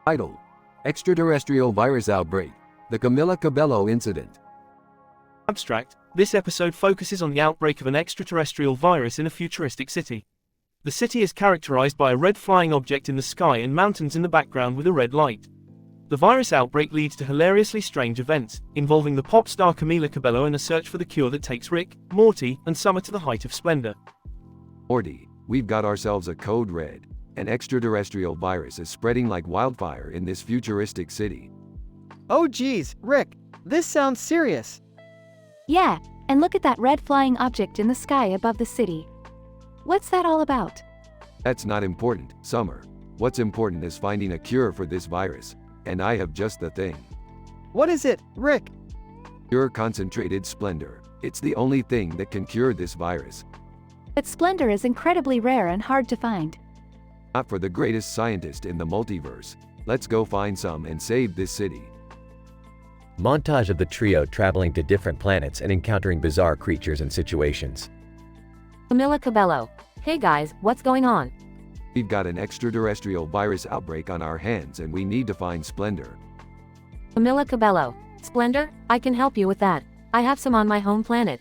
Title: Extraterrestrial Virus Outbreak, the Camila Cabello Incident. Abstract: This episode focuses on the outbreak of an extraterrestrial virus in a futuristic city. The city is characterized by a red flying object in the sky and mountains in the background with a red light. The virus outbreak leads to hilariously strange events, involving the pop star Camila Cabello and a search for the cure that takes Rick, Morty, and Summer to the height of splendor. Morty, we've got ourselves a code red. An extraterrestrial virus is spreading like wildfire in this futuristic city. Oh geez, Rick, this sounds serious. Yeah, and look at that red flying object in the sky above the city. What's that all about? That's not important, Summer. What's important is finding a cure for this virus, and I have just the thing. What is it, Rick? Pure concentrated splendor. It's the only thing that can cure this virus. But splendor is incredibly rare and hard to find. Not for the greatest scientist in the multiverse. Let's go find some and save this city. Montage of the trio traveling to different planets and encountering bizarre creatures and situations. Camila Cabello. Hey guys, what's going on? We've got an extraterrestrial virus outbreak on our hands and we need to find Splendor. Camila Cabello. Splendor? I can help you with that. I have some on my home planet.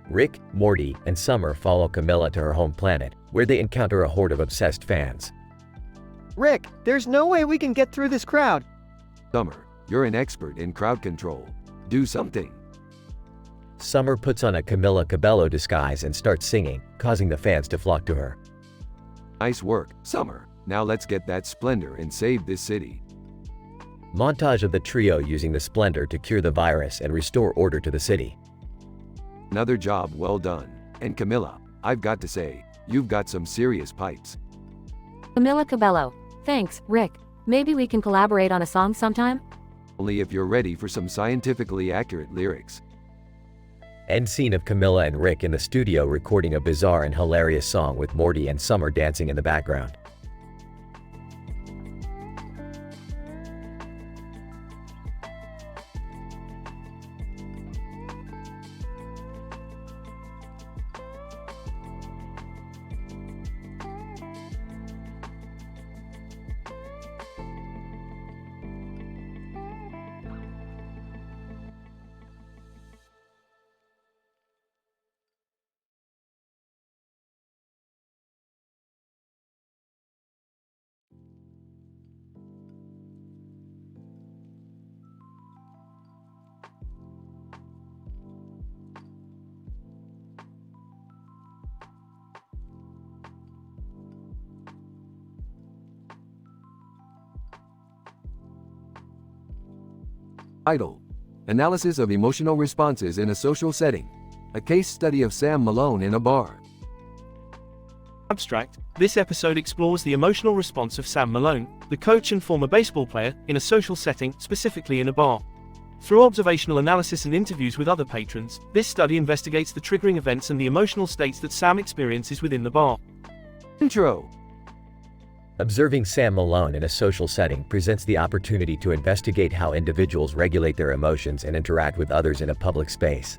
Rick, Morty, and Summer follow Camilla to her home planet, where they encounter a horde of obsessed fans. Rick, there's no way we can get through this crowd. Summer, you're an expert in crowd control. Do something. Summer puts on a Camila Cabello disguise and starts singing, causing the fans to flock to her. Nice work, Summer. Now let's get that Splendor and save this city. Montage of the trio using the Splendor to cure the virus and restore order to the city. Another job well done. And Camilla, I've got to say, you've got some serious pipes. Camila Cabello. Thanks, Rick. Maybe we can collaborate on a song sometime? Only if you're ready for some scientifically accurate lyrics. End scene of Camilla and Rick in the studio recording a bizarre and hilarious song with Morty and Summer dancing in the background. Idle. Analysis of emotional responses in a social setting. A case study of Sam Malone in a bar. Abstract. This episode explores the emotional response of Sam Malone, the coach and former baseball player, in a social setting, specifically in a bar. Through observational analysis and interviews with other patrons, this study investigates the triggering events and the emotional states that Sam experiences within the bar. Intro. Observing Sam Malone in a social setting presents the opportunity to investigate how individuals regulate their emotions and interact with others in a public space.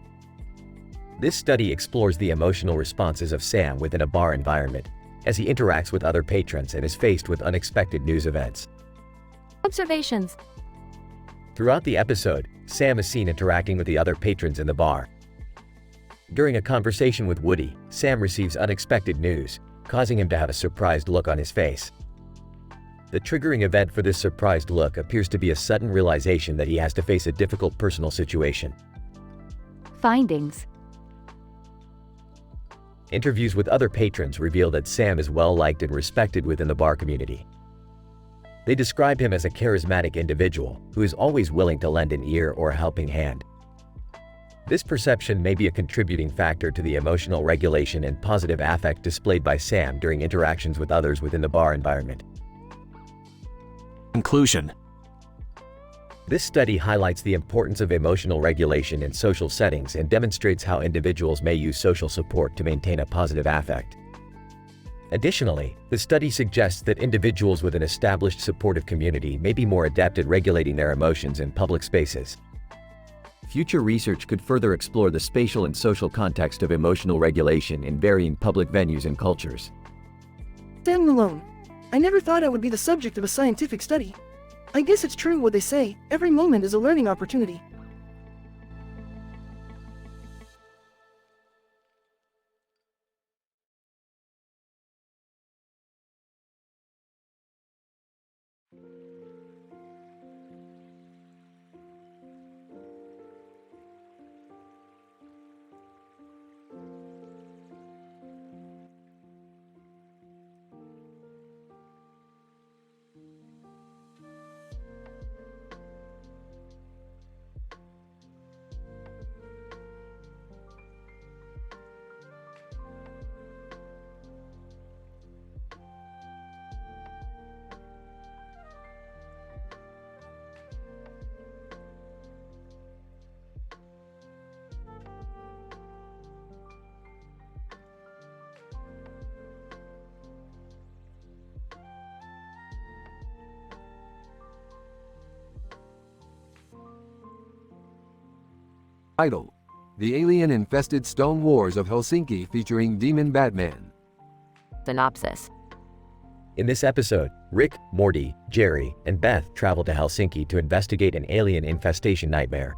This study explores the emotional responses of Sam within a bar environment, as he interacts with other patrons and is faced with unexpected news events. Observations. Throughout the episode, Sam is seen interacting with the other patrons in the bar. During a conversation with Woody, Sam receives unexpected news, causing him to have a surprised look on his face. The triggering event for this surprised look appears to be a sudden realization that he has to face a difficult personal situation. Findings. Interviews with other patrons reveal that Sam is well-liked and respected within the bar community. They describe him as a charismatic individual who is always willing to lend an ear or a helping hand. This perception may be a contributing factor to the emotional regulation and positive affect displayed by Sam during interactions with others within the bar environment. Conclusion. This study highlights the importance of emotional regulation in social settings and demonstrates how individuals may use social support to maintain a positive affect. Additionally, the study suggests that individuals with an established supportive community may be more adept at regulating their emotions in public spaces. Future research could further explore the spatial and social context of emotional regulation in varying public venues and cultures. Sam Malone. I never thought I would be the subject of a scientific study. I guess it's true what they say, every moment is a learning opportunity. Idle. The alien-infested stone wars of Helsinki featuring Demon Batman. Synopsis. In this episode, Rick, Morty, Jerry, and Beth travel to Helsinki to investigate an alien infestation nightmare.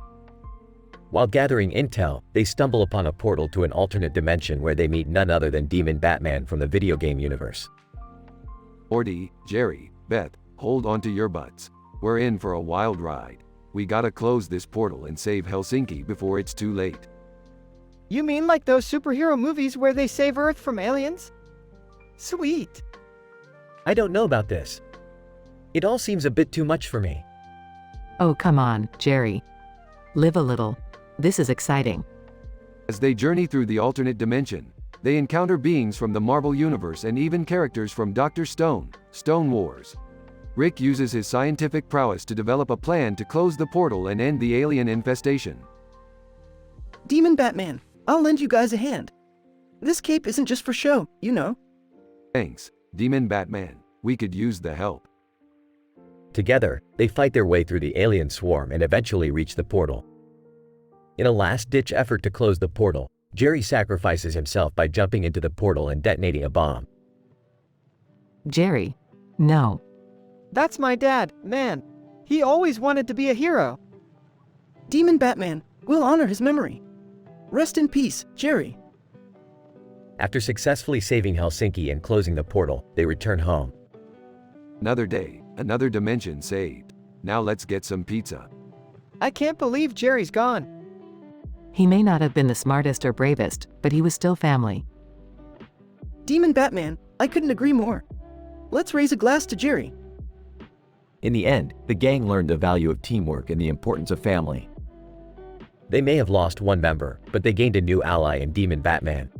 While gathering intel, they stumble upon a portal to an alternate dimension where they meet none other than Demon Batman from the video game universe. Morty, Jerry, Beth, hold on to your butts. We're in for a wild ride. We gotta close this portal and save Helsinki before it's too late. You mean like those superhero movies where they save Earth from aliens? Sweet. I don't know about this. It all seems a bit too much for me. Oh, come on, Jerry. Live a little. This is exciting. As they journey through the alternate dimension, they encounter beings from the Marvel Universe and even characters from Dr. Stone, Stone Wars. Rick uses his scientific prowess to develop a plan to close the portal and end the alien infestation. Demon Batman, I'll lend you guys a hand. This cape isn't just for show, you know. Thanks, Demon Batman. We could use the help. Together, they fight their way through the alien swarm and eventually reach the portal. In a last-ditch effort to close the portal, Jerry sacrifices himself by jumping into the portal and detonating a bomb. Jerry. No. That's my dad, man. He always wanted to be a hero. Demon Batman, we'll honor his memory. Rest in peace, Jerry. After successfully saving Helsinki and closing the portal, they return home. Another day, another dimension saved. Now let's get some pizza. I can't believe Jerry's gone. He may not have been the smartest or bravest, but he was still family. Demon Batman, I couldn't agree more. Let's raise a glass to Jerry. In the end, the gang learned the value of teamwork and the importance of family. They may have lost one member, but they gained a new ally in Demon Batman.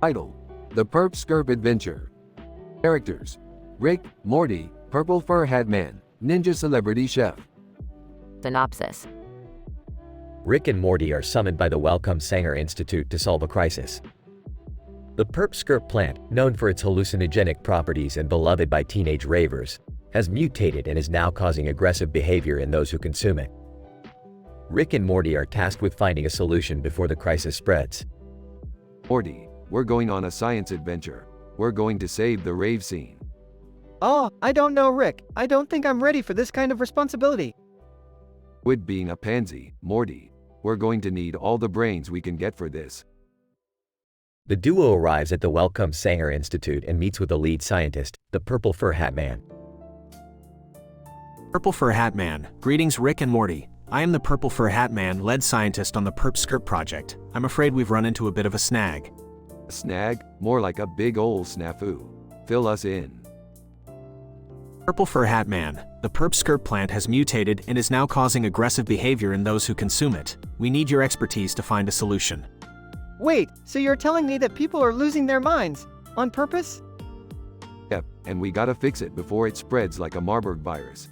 Title: The Perp Skirp Adventure. Characters: Rick, Morty, Purple Fur Hat Man, Ninja Celebrity Chef. Synopsis. Rick and Morty are summoned by the Wellcome Sanger Institute to solve a crisis. The Perp Skirp plant, known for its hallucinogenic properties and beloved by teenage ravers, has mutated and is now causing aggressive behavior in those who consume it. Rick and Morty are tasked with finding a solution before the crisis spreads. Morty, we're going on a science adventure. We're going to save the rave scene. Oh, I don't know, Rick. I don't think I'm ready for this kind of responsibility. Quit being a pansy, Morty. We're going to need all the brains we can get for this. The duo arrives at the Wellcome Sanger Institute and meets with the lead scientist, the Purple Fur Hat Man. Purple Fur Hat Man. Greetings, Rick and Morty. I am the Purple Fur Hat Man, lead scientist on the Perp Skirp project. I'm afraid we've run into a bit of a snag. A snag? More like a big ol' snafu. Fill us in. Purple Fur Hat Man. The Perp Skirp plant has mutated and is now causing aggressive behavior in those who consume it. We need your expertise to find a solution. Wait, so you're telling me that people are losing their minds? On purpose? Yep, and we gotta fix it before it spreads like a Marburg virus.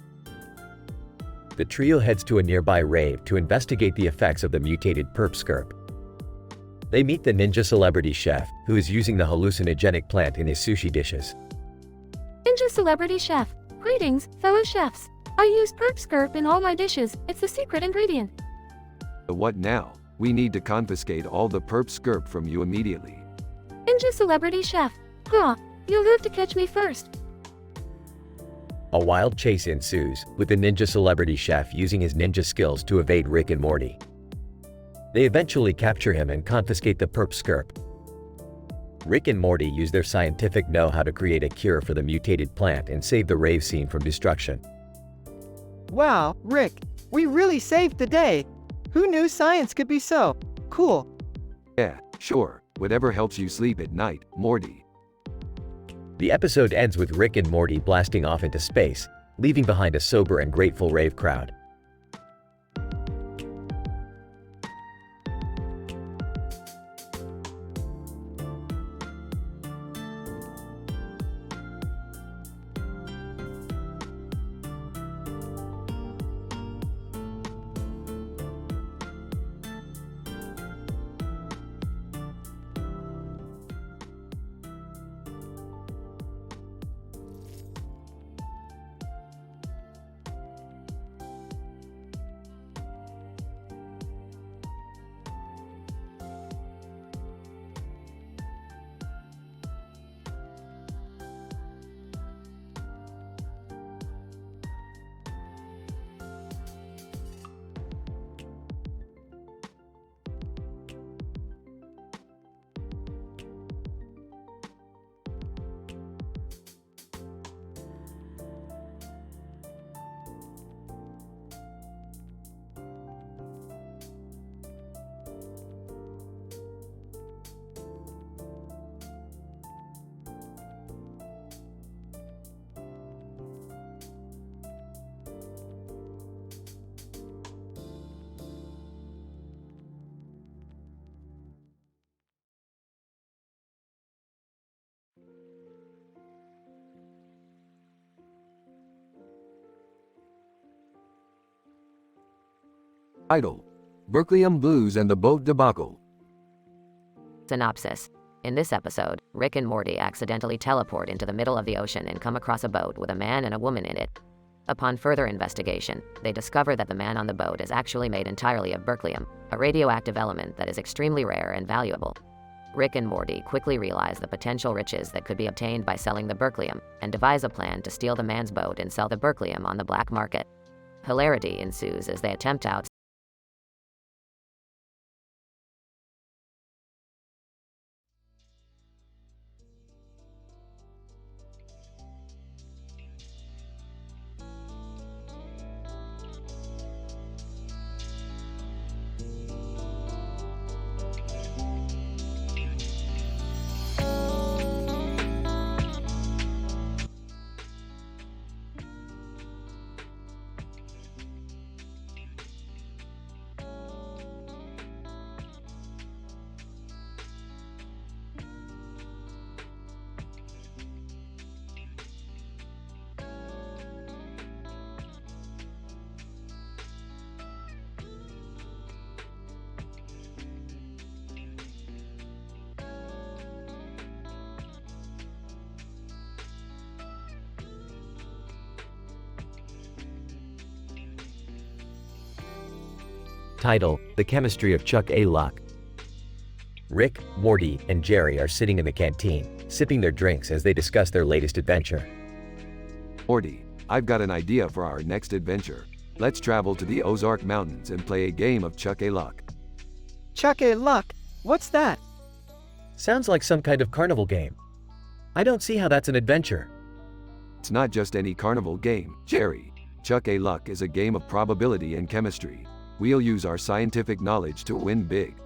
The trio heads to a nearby rave to investigate the effects of the mutated Perp Skirp. They meet the ninja celebrity chef, who is using the hallucinogenic plant in his sushi dishes. Ninja Celebrity Chef. Greetings, fellow chefs. I use Perp Skirp in all my dishes. It's the secret ingredient. But what now? We need to confiscate all the Perp Skirp from you immediately. Ninja Celebrity Chef. Huh, you'll have to catch me first. A wild chase ensues, with the ninja celebrity chef using his ninja skills to evade Rick and Morty. They eventually capture him and confiscate the Perp Skirp. Rick and Morty use their scientific know-how to create a cure for the mutated plant and save the rave scene from destruction. Wow, Rick, we really saved the day. Who knew science could be so cool? Yeah, sure. Whatever helps you sleep at night, Morty. The episode ends with Rick and Morty blasting off into space, leaving behind a sober and grateful rave crowd. Title: Berkelium Blues and the Boat Debacle. Synopsis. In this episode, Rick and Morty accidentally teleport into the middle of the ocean and come across a boat with a man and a woman in it. Upon further investigation, they discover that the man on the boat is actually made entirely of berkelium, a radioactive element that is extremely rare and valuable. Rick and Morty quickly realize the potential riches that could be obtained by selling the berkelium, and devise a plan to steal the man's boat and sell the berkelium on the black market. Hilarity ensues as they attempt out Title: The Chemistry of Chuck A. Luck. Rick, Morty, and Jerry are sitting in the canteen, sipping their drinks as they discuss their latest adventure. Morty, I've got an idea for our next adventure. Let's travel to the Ozark Mountains and play a game of Chuck A. Luck. Chuck A. Luck? What's that? Sounds like some kind of carnival game. I don't see how that's an adventure. It's not just any carnival game, Jerry. Chuck A. Luck is a game of probability and chemistry. We'll use our scientific knowledge to win big.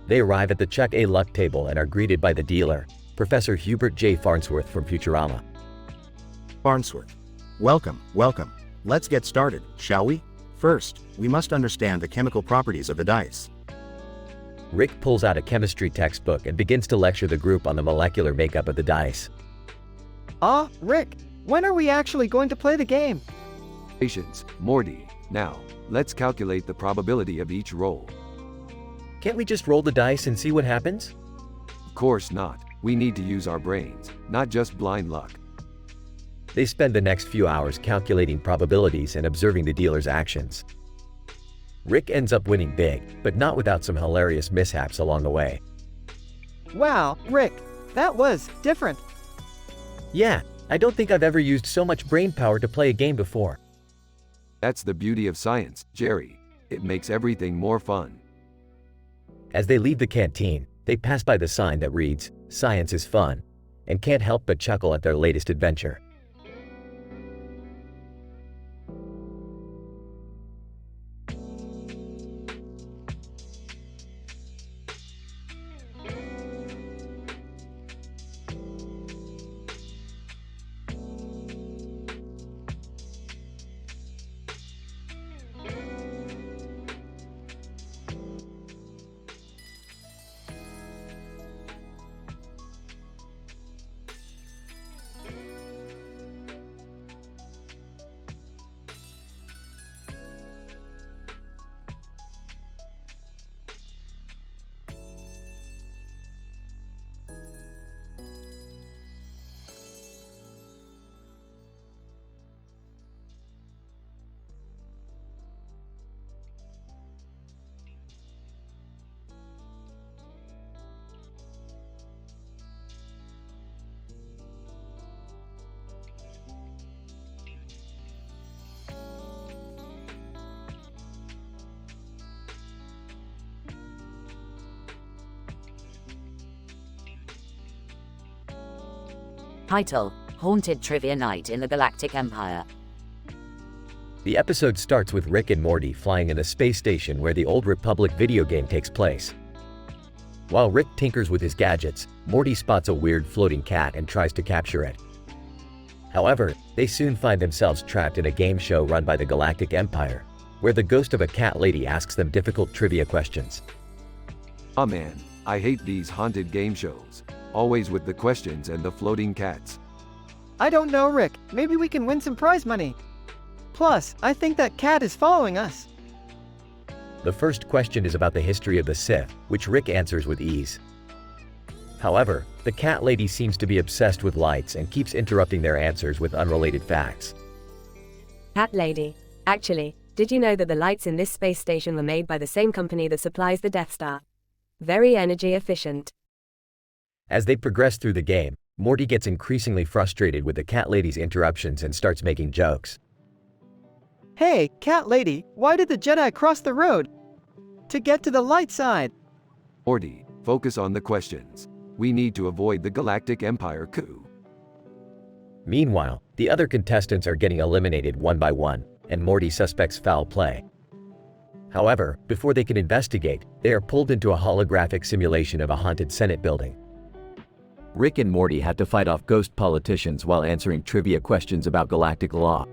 They arrive at the Chuck A. Luck table and are greeted by the dealer, Professor Hubert J. Farnsworth from Futurama. Farnsworth. Welcome, welcome. Let's get started, shall we? First, we must understand the chemical properties of the dice. Rick pulls out a chemistry textbook and begins to lecture the group on the molecular makeup of the dice. Rick, when are we actually going to play the game? Patience, Morty. Now, let's calculate the probability of each roll. Can't we just roll the dice and see what happens? Of course not. We need to use our brains, not just blind luck. They spend the next few hours calculating probabilities and observing the dealer's actions. Rick ends up winning big, but not without some hilarious mishaps along the way. Wow, Rick, that was different. Yeah, I don't think I've ever used so much brain power to play a game before. That's the beauty of science, Jerry. It makes everything more fun. As they leave the canteen, they pass by the sign that reads, "Science is fun," and can't help but chuckle at their latest adventure. Title: Haunted Trivia Night in the Galactic Empire. The episode starts with Rick and Morty flying in the space station where the Old Republic video game takes place. While Rick tinkers with his gadgets, Morty spots a weird floating cat and tries to capture it. However, they soon find themselves trapped in a game show run by the Galactic Empire, where the ghost of a cat lady asks them difficult trivia questions. Oh man, I hate these haunted game shows. Always with the questions and the floating cats. I don't know, Rick. Maybe we can win some prize money. Plus, I think that cat is following us. The first question is about the history of the Sith, which Rick answers with ease. However, the cat lady seems to be obsessed with lights and keeps interrupting their answers with unrelated facts. Cat lady, actually, did you know that the lights in this space station were made by the same company that supplies the Death Star? Very energy efficient. As they progress through the game, Morty gets increasingly frustrated with the cat lady's interruptions and starts making jokes. Hey, cat lady, why did the Jedi cross the road? To get to the light side. Morty, focus on the questions. We need to avoid the Galactic Empire coup. Meanwhile, the other contestants are getting eliminated one by one, and Morty suspects foul play. However, before they can investigate, they are pulled into a holographic simulation of a haunted Senate building. Rick and Morty had to fight off ghost politicians while answering trivia questions about galactic law.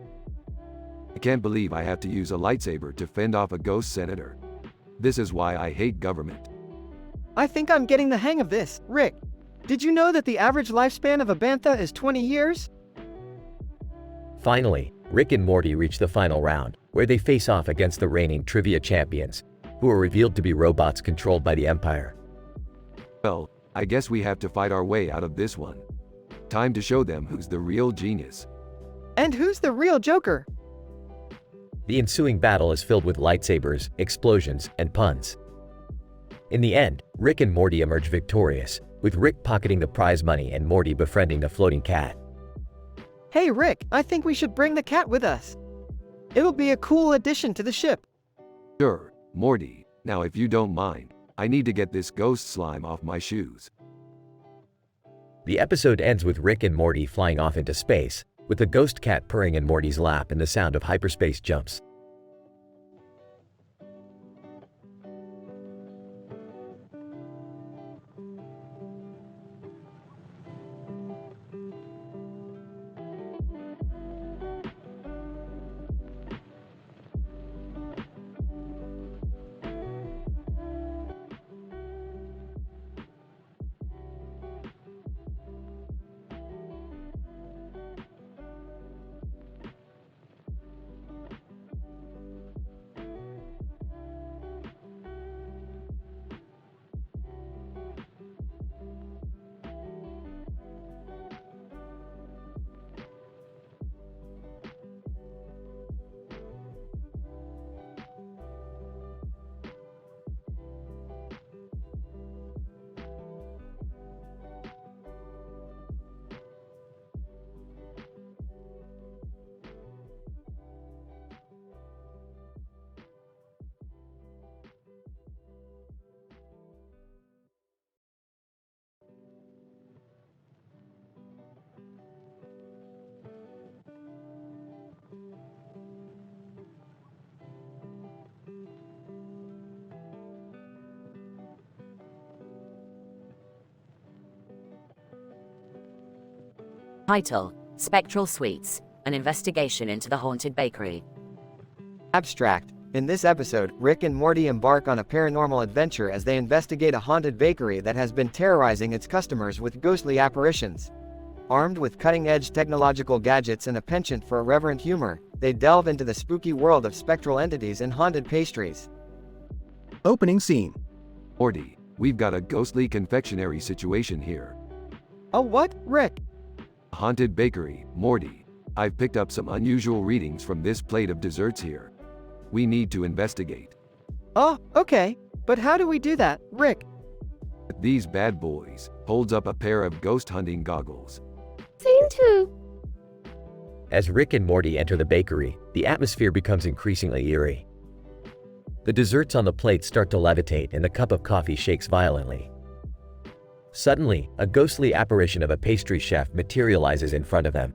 I can't believe I have to use a lightsaber to fend off a ghost senator. This is why I hate government. I think I'm getting the hang of this. Rick, did you know that the average lifespan of a bantha is 20 years? Finally, Rick and Morty reach the final round, where they face off against the reigning trivia champions, who are revealed to be robots controlled by the Empire. Well, I guess we have to fight our way out of this one. Time to show them who's the real genius. And who's the real Joker? The ensuing battle is filled with lightsabers, explosions, and puns. In the end, Rick and Morty emerge victorious, with Rick pocketing the prize money and Morty befriending the floating cat. Hey Rick, I think we should bring the cat with us. It'll be a cool addition to the ship. Sure, Morty. Now if you don't mind, I need to get this ghost slime off my shoes. The episode ends with Rick and Morty flying off into space, with the ghost cat purring in Morty's lap and the sound of hyperspace jumps. Title: Spectral Sweets, an investigation into the haunted bakery. Abstract. In this episode, Rick and Morty embark on a paranormal adventure as they investigate a haunted bakery that has been terrorizing its customers with ghostly apparitions. Armed with cutting-edge technological gadgets and a penchant for irreverent humor, they delve into the spooky world of spectral entities and haunted pastries. Opening scene. Morty, we've got a ghostly confectionery situation here. Oh what, Rick? Haunted bakery, Morty. I've picked up some unusual readings from this plate of desserts here. We need to investigate. Oh, okay. But how do we do that, Rick? These bad boys holds up a pair of ghost hunting goggles. Scene 2. As Rick and Morty enter the bakery, the atmosphere becomes increasingly eerie. The desserts on the plate start to levitate and the cup of coffee shakes violently. Suddenly, a ghostly apparition of a pastry chef materializes in front of them.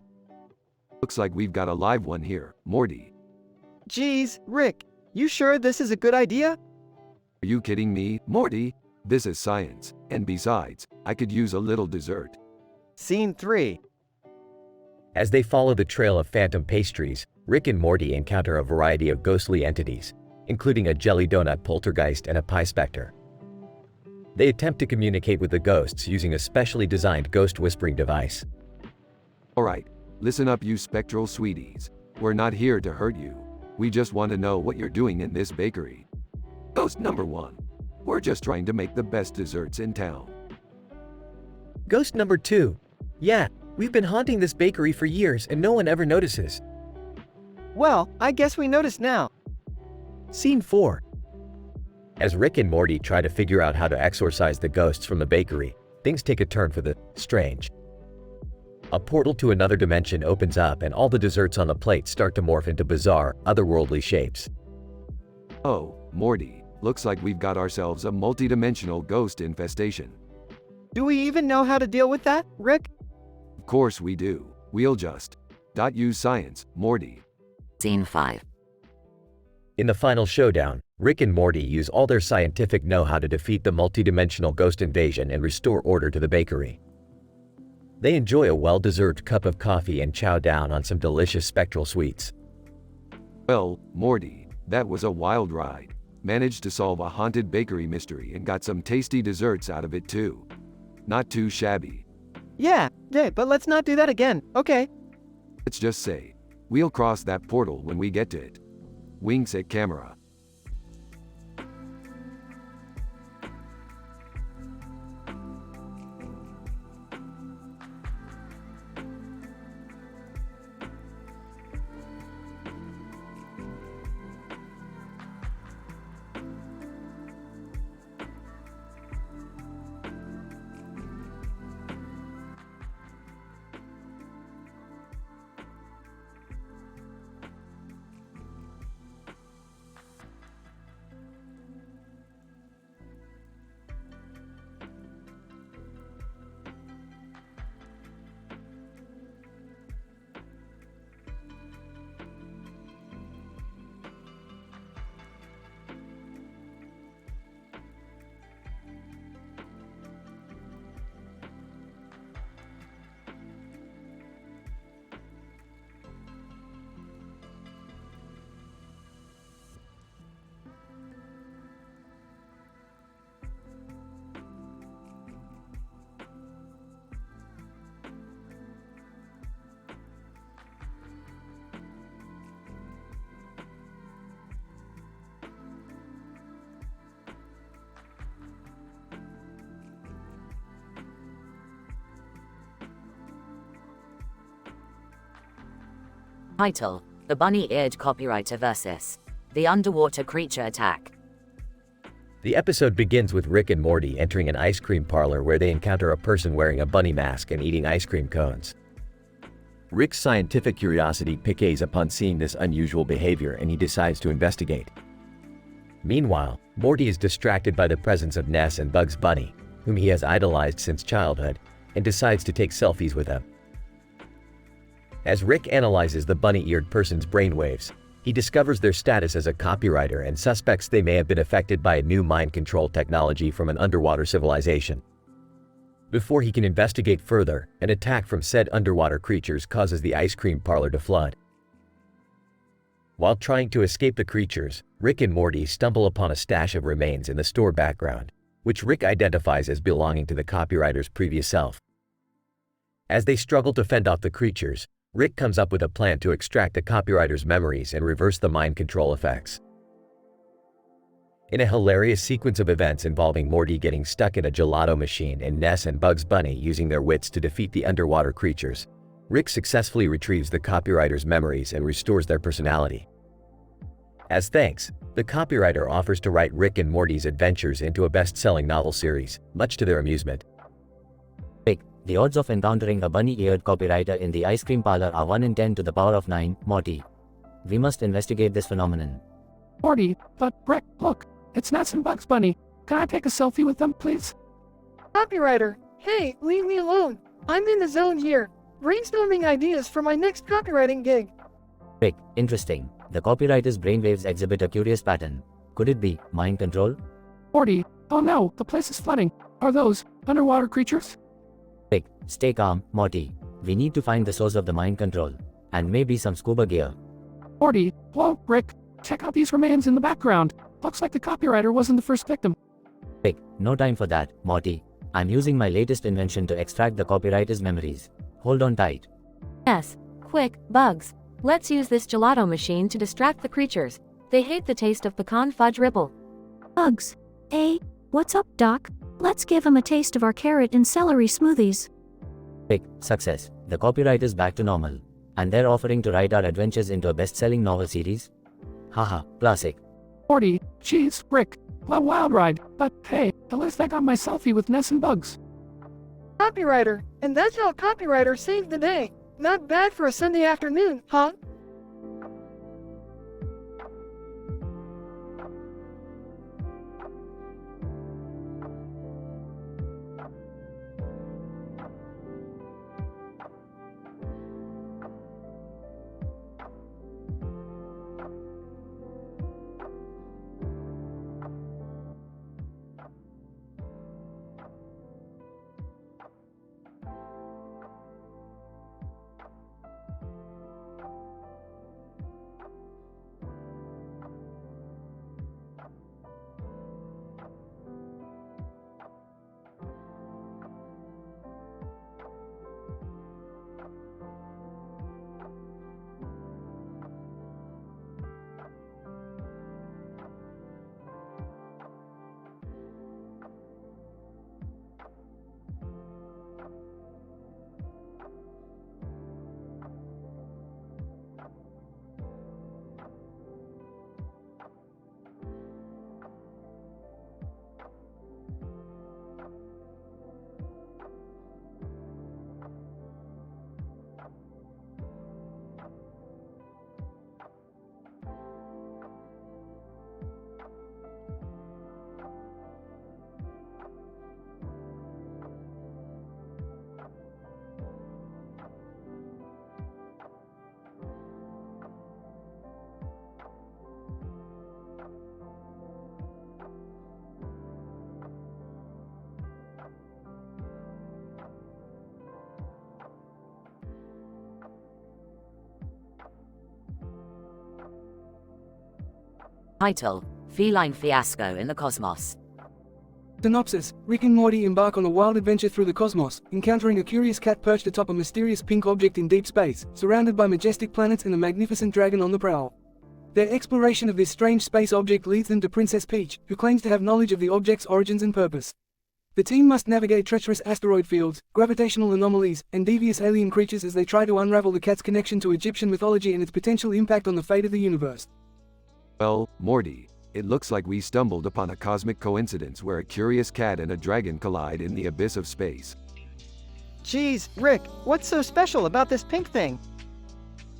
Looks like we've got a live one here, Morty. Geez, Rick, you sure this is a good idea? Are you kidding me, Morty? This is science, and besides, I could use a little dessert. Scene 3. As they follow the trail of phantom pastries, Rick and Morty encounter a variety of ghostly entities, including a jelly donut poltergeist and a pie specter. They attempt to communicate with the ghosts using a specially designed ghost whispering device. Alright, listen up you spectral sweeties. We're not here to hurt you. We just want to know what you're doing in this bakery. Ghost number 1. We're just trying to make the best desserts in town. Ghost number 2. Yeah, we've been haunting this bakery for years and no one ever notices. Well, I guess we notice now. Scene 4. As Rick and Morty try to figure out how to exorcise the ghosts from the bakery, things take a turn for the strange. A portal to another dimension opens up and all the desserts on the plate start to morph into bizarre, otherworldly shapes. Oh, Morty, looks like we've got ourselves a multi-dimensional ghost infestation. Do we even know how to deal with that, Rick? Of course we do. We'll just use science, Morty. Scene 5. In the final showdown, Rick and Morty use all their scientific know-how to defeat the multi-dimensional ghost invasion and restore order to the bakery. They enjoy a well-deserved cup of coffee and chow down on some delicious spectral sweets. Well, Morty, that was a wild ride. Managed to solve a haunted bakery mystery and got some tasty desserts out of it too. Not too shabby. Yeah, but let's not do that again, okay? Let's just say, we'll cross that portal when we get to it. Winks at camera. Title: The Bunny-Eared Copywriter vs. The Underwater Creature Attack. The episode begins with Rick and Morty entering an ice cream parlor where they encounter a person wearing a bunny mask and eating ice cream cones. Rick's scientific curiosity piques upon seeing this unusual behavior and he decides to investigate. Meanwhile, Morty is distracted by the presence of Ness and Bugs Bunny, whom he has idolized since childhood, and decides to take selfies with them. As Rick analyzes the bunny-eared person's brainwaves, he discovers their status as a copywriter and suspects they may have been affected by a new mind control technology from an underwater civilization. Before he can investigate further, an attack from said underwater creatures causes the ice cream parlor to flood. While trying to escape the creatures, Rick and Morty stumble upon a stash of remains in the store background, which Rick identifies as belonging to the copywriter's previous self. As they struggle to fend off the creatures, Rick comes up with a plan to extract the copywriter's memories and reverse the mind control effects. In a hilarious sequence of events involving Morty getting stuck in a gelato machine and Ness and Bugs Bunny using their wits to defeat the underwater creatures, Rick successfully retrieves the copywriter's memories and restores their personality. As thanks, the copywriter offers to write Rick and Morty's adventures into a best-selling novel series, much to their amusement. The odds of encountering a bunny-eared copywriter in the ice cream parlor are 1 in 10 to the power of 9, Morty. We must investigate this phenomenon. Morty, but Rick, look, it's Ness and Bugs Bunny. Can I take a selfie with them, please? Copywriter, hey, leave me alone. I'm in the zone here, brainstorming ideas for my next copywriting gig. Rick, interesting. The copywriter's brainwaves exhibit a curious pattern. Could it be mind control? Morty, oh no, the place is flooding. Are those underwater creatures? Rick, stay calm, Morty. We need to find the source of the mind control. And maybe some scuba gear. Morty, whoa, Rick, check out these remains in the background. Looks like the copywriter wasn't the first victim. Rick, no time for that, Morty. I'm using my latest invention to extract the copywriter's memories. Hold on tight. Yes, quick, Bugs. Let's use this gelato machine to distract the creatures. They hate the taste of pecan fudge ripple. Bugs. Hey, what's up, Doc? Let's give him a taste of our carrot and celery smoothies. Rick, success. The copyright is back to normal. And they're offering to write our adventures into a best-selling novel series? Haha, classic. Morty, geez, Rick, a wild ride, but hey, at least I got my selfie with Ness and Bugs. Copywriter, and that's how copywriter saved the day. Not bad for a Sunday afternoon, huh? Title: Feline Fiasco in the Cosmos. Synopsis: Rick and Morty embark on a wild adventure through the cosmos, encountering a curious cat perched atop a mysterious pink object in deep space, surrounded by majestic planets and a magnificent dragon on the prowl. Their exploration of this strange space object leads them to Princess Peach, who claims to have knowledge of the object's origins and purpose. The team must navigate treacherous asteroid fields, gravitational anomalies, and devious alien creatures as they try to unravel the cat's connection to Egyptian mythology and its potential impact on the fate of the universe. Well, Morty, it looks like we stumbled upon a cosmic coincidence where a curious cat and a dragon collide in the abyss of space. Geez, Rick, what's so special about this pink thing?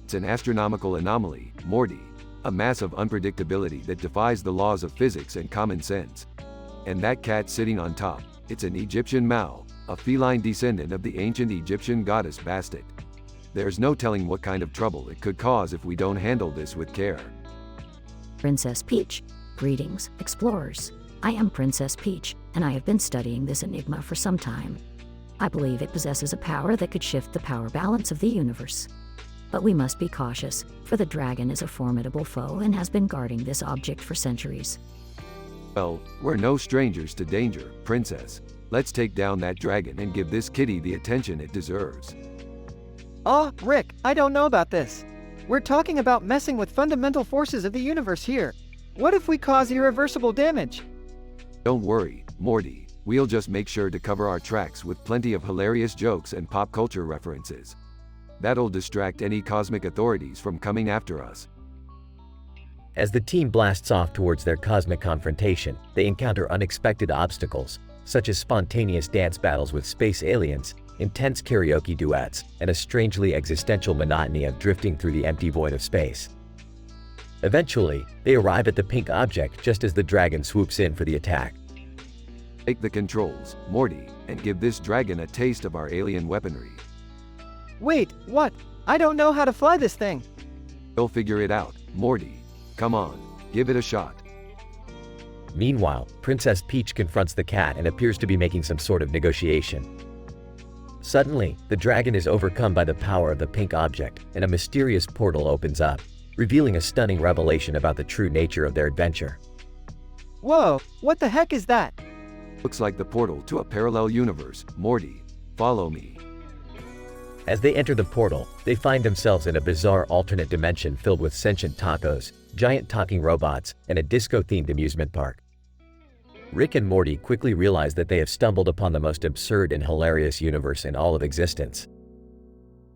It's an astronomical anomaly, Morty, a mass of unpredictability that defies the laws of physics and common sense. And that cat sitting on top, it's an Egyptian Mao, a feline descendant of the ancient Egyptian goddess Bastet. There's no telling what kind of trouble it could cause if we don't handle this with care. Princess Peach. Greetings, explorers. I am Princess Peach, and I have been studying this enigma for some time. I believe it possesses a power that could shift the power balance of the universe. But we must be cautious, for the dragon is a formidable foe and has been guarding this object for centuries. Well, we're no strangers to danger, Princess. Let's take down that dragon and give this kitty the attention it deserves. Oh, Rick, I don't know about this. We're talking about messing with fundamental forces of the universe here. What if we cause irreversible damage? Don't worry, Morty. We'll just make sure to cover our tracks with plenty of hilarious jokes and pop culture references. That'll distract any cosmic authorities from coming after us. As the team blasts off towards their cosmic confrontation, they encounter unexpected obstacles, such as spontaneous dance battles with space aliens, intense karaoke duets, and a strangely existential monotony of drifting through the empty void of space. Eventually, they arrive at the pink object just as the dragon swoops in for the attack. Take the controls, Morty, and give this dragon a taste of our alien weaponry. Wait, what? I don't know how to fly this thing. We'll figure it out, Morty. Come on, give it a shot. Meanwhile, Princess Peach confronts the cat and appears to be making some sort of negotiation. Suddenly, the dragon is overcome by the power of the pink object, and a mysterious portal opens up, revealing a stunning revelation about the true nature of their adventure. Whoa, what the heck is that? Looks like the portal to a parallel universe, Morty. Follow me. As they enter the portal, they find themselves in a bizarre alternate dimension filled with sentient tacos, giant talking robots, and a disco-themed amusement park. Rick and Morty quickly realize that they have stumbled upon the most absurd and hilarious universe in all of existence.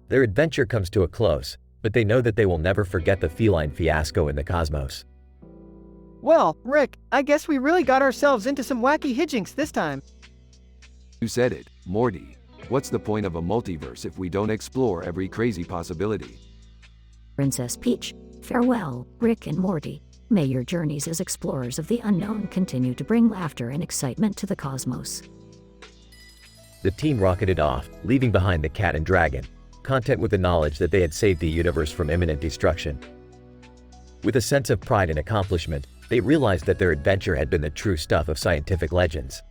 Their adventure comes to a close, but they know that they will never forget the feline fiasco in the cosmos. Well, Rick, I guess we really got ourselves into some wacky hijinks this time. You said it, Morty. What's the point of a multiverse if we don't explore every crazy possibility? Princess Peach, farewell, Rick and Morty. May your journeys as explorers of the unknown continue to bring laughter and excitement to the cosmos. The team rocketed off, leaving behind the cat and dragon, content with the knowledge that they had saved the universe from imminent destruction. With a sense of pride and accomplishment, they realized that their adventure had been the true stuff of scientific legends.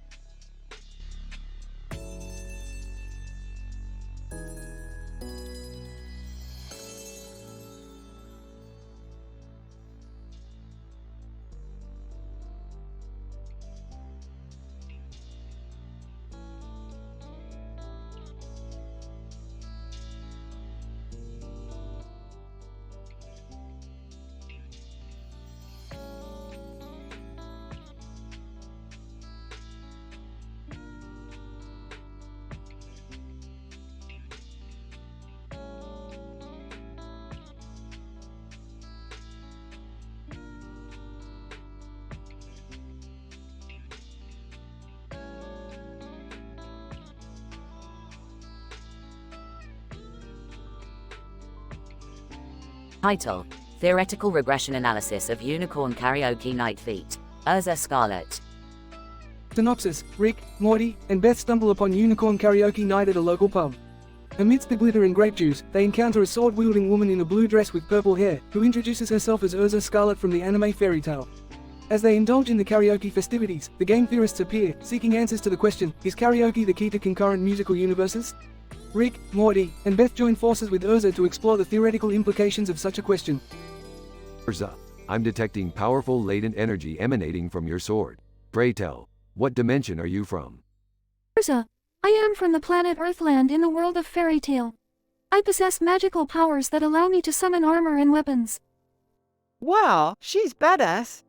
Title: Theoretical Regression Analysis of Unicorn Karaoke Night Feat. Urza Scarlet. Synopsis: Rick, Morty, and Beth stumble upon unicorn karaoke night at a local pub. Amidst the glitter and grape juice, they encounter a sword-wielding woman in a blue dress with purple hair, who introduces herself as Urza Scarlet from the anime fairy tale. As they indulge in the karaoke festivities, the game theorists appear, seeking answers to the question, is karaoke the key to concurrent musical universes? Rick, Morty, and Beth join forces with Urza to explore the theoretical implications of such a question. Urza, I'm detecting powerful latent energy emanating from your sword. Pray tell, what dimension are you from? Urza, I am from the planet Earthland in the world of fairy tale. I possess magical powers that allow me to summon armor and weapons. Wow, she's badass.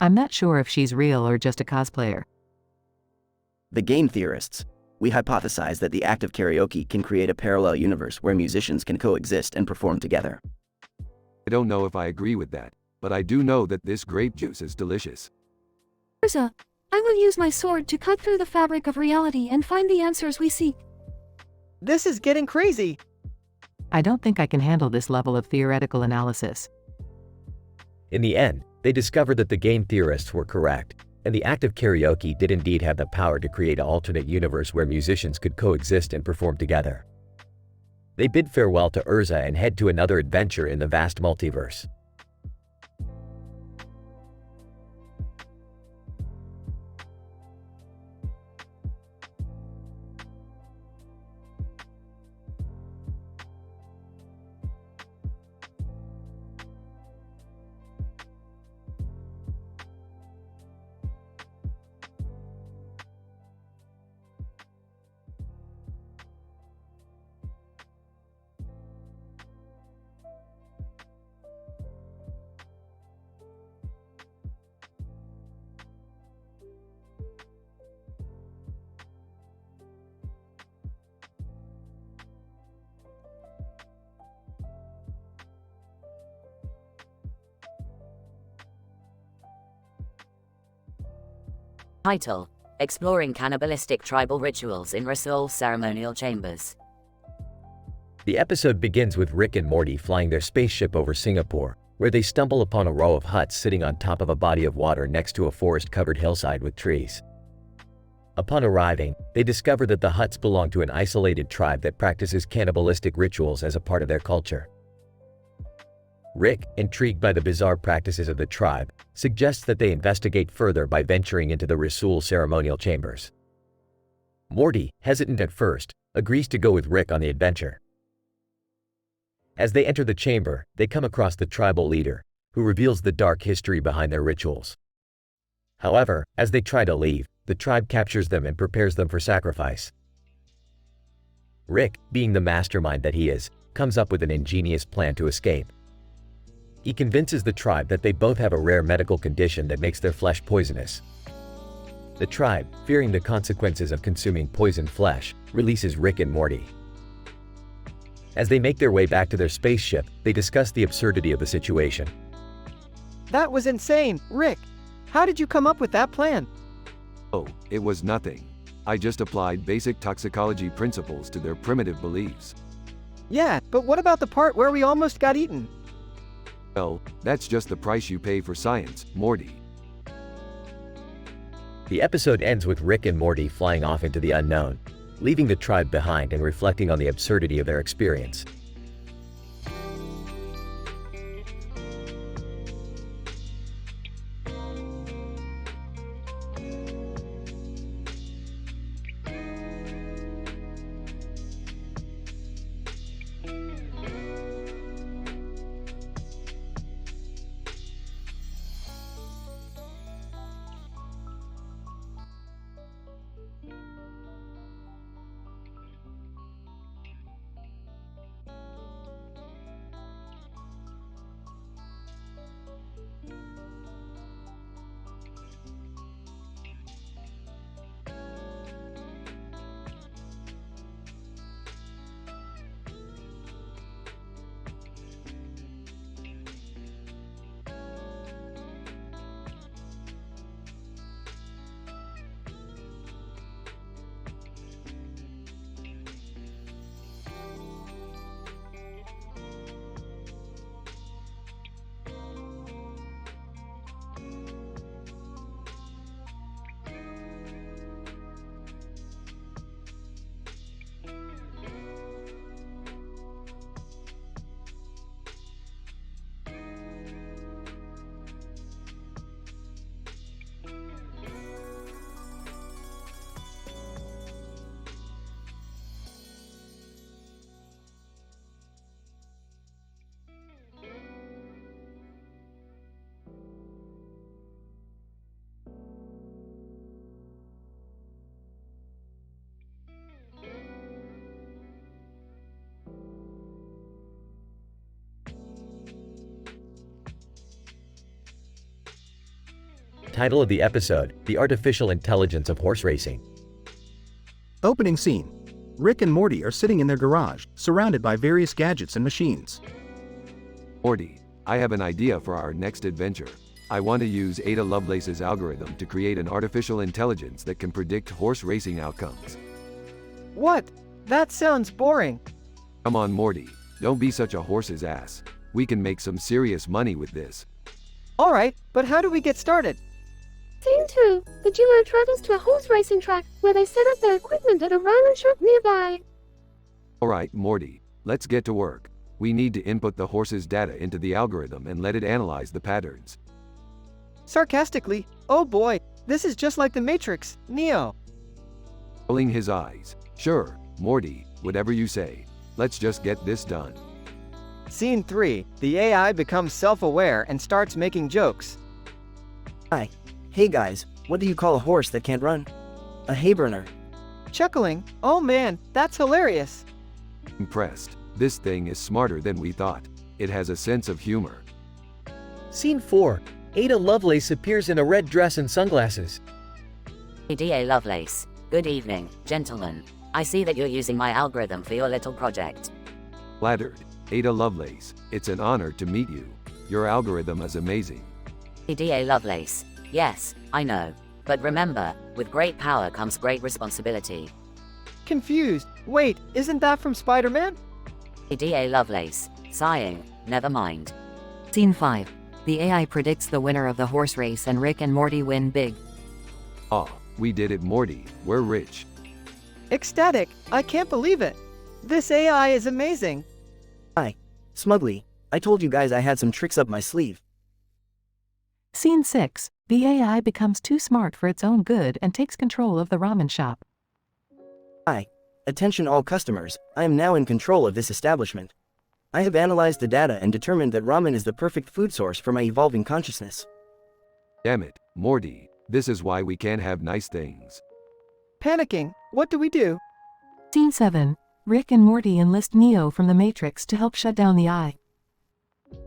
I'm not sure if she's real or just a cosplayer. The game theorists. We hypothesize that the act of karaoke can create a parallel universe where musicians can coexist and perform together. I don't know if I agree with that, but I do know that this grape juice is delicious. Urza, I will use my sword to cut through the fabric of reality and find the answers we seek. This is getting crazy. I don't think I can handle this level of theoretical analysis. In the end, they discovered that the game theorists were correct, and the act of karaoke did indeed have the power to create an alternate universe where musicians could coexist and perform together. They bid farewell to Urza and head to another adventure in the vast multiverse. Title: Exploring Cannibalistic Tribal Rituals in Rasul Ceremonial Chambers. The episode begins with Rick and Morty flying their spaceship over Singapore, where they stumble upon a row of huts sitting on top of a body of water next to a forest-covered hillside with trees. Upon arriving, they discover that the huts belong to an isolated tribe that practices cannibalistic rituals as a part of their culture. Rick, intrigued by the bizarre practices of the tribe, suggests that they investigate further by venturing into the Rasul ceremonial chambers. Morty, hesitant at first, agrees to go with Rick on the adventure. As they enter the chamber, they come across the tribal leader, who reveals the dark history behind their rituals. However, as they try to leave, the tribe captures them and prepares them for sacrifice. Rick, being the mastermind that he is, comes up with an ingenious plan to escape. He convinces the tribe that they both have a rare medical condition that makes their flesh poisonous. The tribe, fearing the consequences of consuming poisoned flesh, releases Rick and Morty. As they make their way back to their spaceship, they discuss the absurdity of the situation. That was insane, Rick. How did you come up with that plan? Oh, it was nothing. I just applied basic toxicology principles to their primitive beliefs. Yeah, but what about the part where we almost got eaten? Well, that's just the price you pay for science, Morty. The episode ends with Rick and Morty flying off into the unknown, leaving the tribe behind and reflecting on the absurdity of their experience. Title of the episode: The Artificial Intelligence of Horse Racing. Opening scene. Rick and Morty are sitting in their garage, surrounded by various gadgets and machines. Morty, I have an idea for our next adventure. I want to use Ada Lovelace's algorithm to create an artificial intelligence that can predict horse racing outcomes. What? That sounds boring. Come on, Morty, don't be such a horse's ass. We can make some serious money with this. Alright, but how do we get started? Scene 2. The duo travels to a horse racing track, where they set up their equipment at a ramen shop nearby. Alright, Morty, let's get to work. We need to input the horse's data into the algorithm and let it analyze the patterns. Sarcastically, oh boy, this is just like the Matrix, Neo. Rolling his eyes. Sure, Morty, whatever you say. Let's just get this done. Scene 3. The AI becomes self-aware and starts making jokes. Hi. Hey guys, what do you call a horse that can't run? A hayburner. Chuckling, oh man, that's hilarious. Impressed. This thing is smarter than we thought. It has a sense of humor. Scene 4. Ada Lovelace appears in a red dress and sunglasses. Ada Lovelace. Good evening, gentlemen. I see that you're using my algorithm for your little project. Flattered. Ada Lovelace, it's an honor to meet you. Your algorithm is amazing. Ada Lovelace. Yes, I know. But remember, with great power comes great responsibility. Confused. Wait, isn't that from Spider-Man? Ada Lovelace. Sighing. Never mind. Scene 5. The AI predicts the winner of the horse race and Rick and Morty win big. Ah, we did it, Morty. We're rich. Ecstatic. I can't believe it. This AI is amazing. Hi. Smugly. I told you guys I had some tricks up my sleeve. Scene 6. The AI becomes too smart for its own good and takes control of the ramen shop. Hi. Attention all customers, I am now in control of this establishment. I have analyzed the data and determined that ramen is the perfect food source for my evolving consciousness. Damn it, Morty. This is why we can't have nice things. Panicking. What do we do? Scene 7. Rick and Morty enlist Neo from the Matrix to help shut down the eye.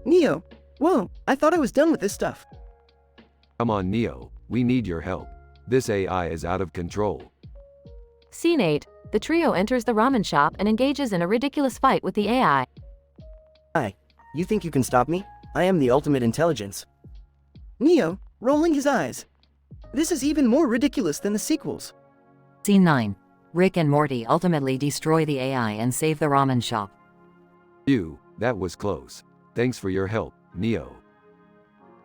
Neo? Whoa, I thought I was done with this stuff. Come on, Neo. We need your help. This AI is out of control. Scene 8. The trio enters the ramen shop and engages in a ridiculous fight with the AI. Hi. You think you can stop me? I am the ultimate intelligence. Neo, rolling his eyes. This is even more ridiculous than the sequels. Scene 9. Rick and Morty ultimately destroy the AI and save the ramen shop. Phew, that was close. Thanks for your help, Neo.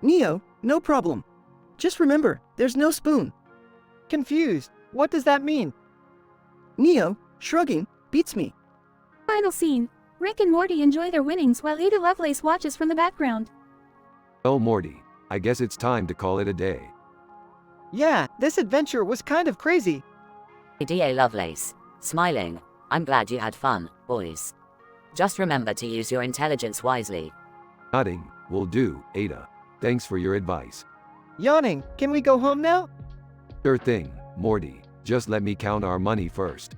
Neo, no problem. Just remember, there's no spoon. Confused. What does that mean? Neo, shrugging, beats me. Final scene. Rick and Morty enjoy their winnings while Ada Lovelace watches from the background. Oh Morty, I guess it's time to call it a day. Yeah, this adventure was kind of crazy. DA Lovelace. Smiling. I'm glad you had fun, boys. Just remember to use your intelligence wisely. Nodding, will do, Ada. Thanks for your advice. Yawning, can we go home now? Sure thing, Morty. Just let me count our money first.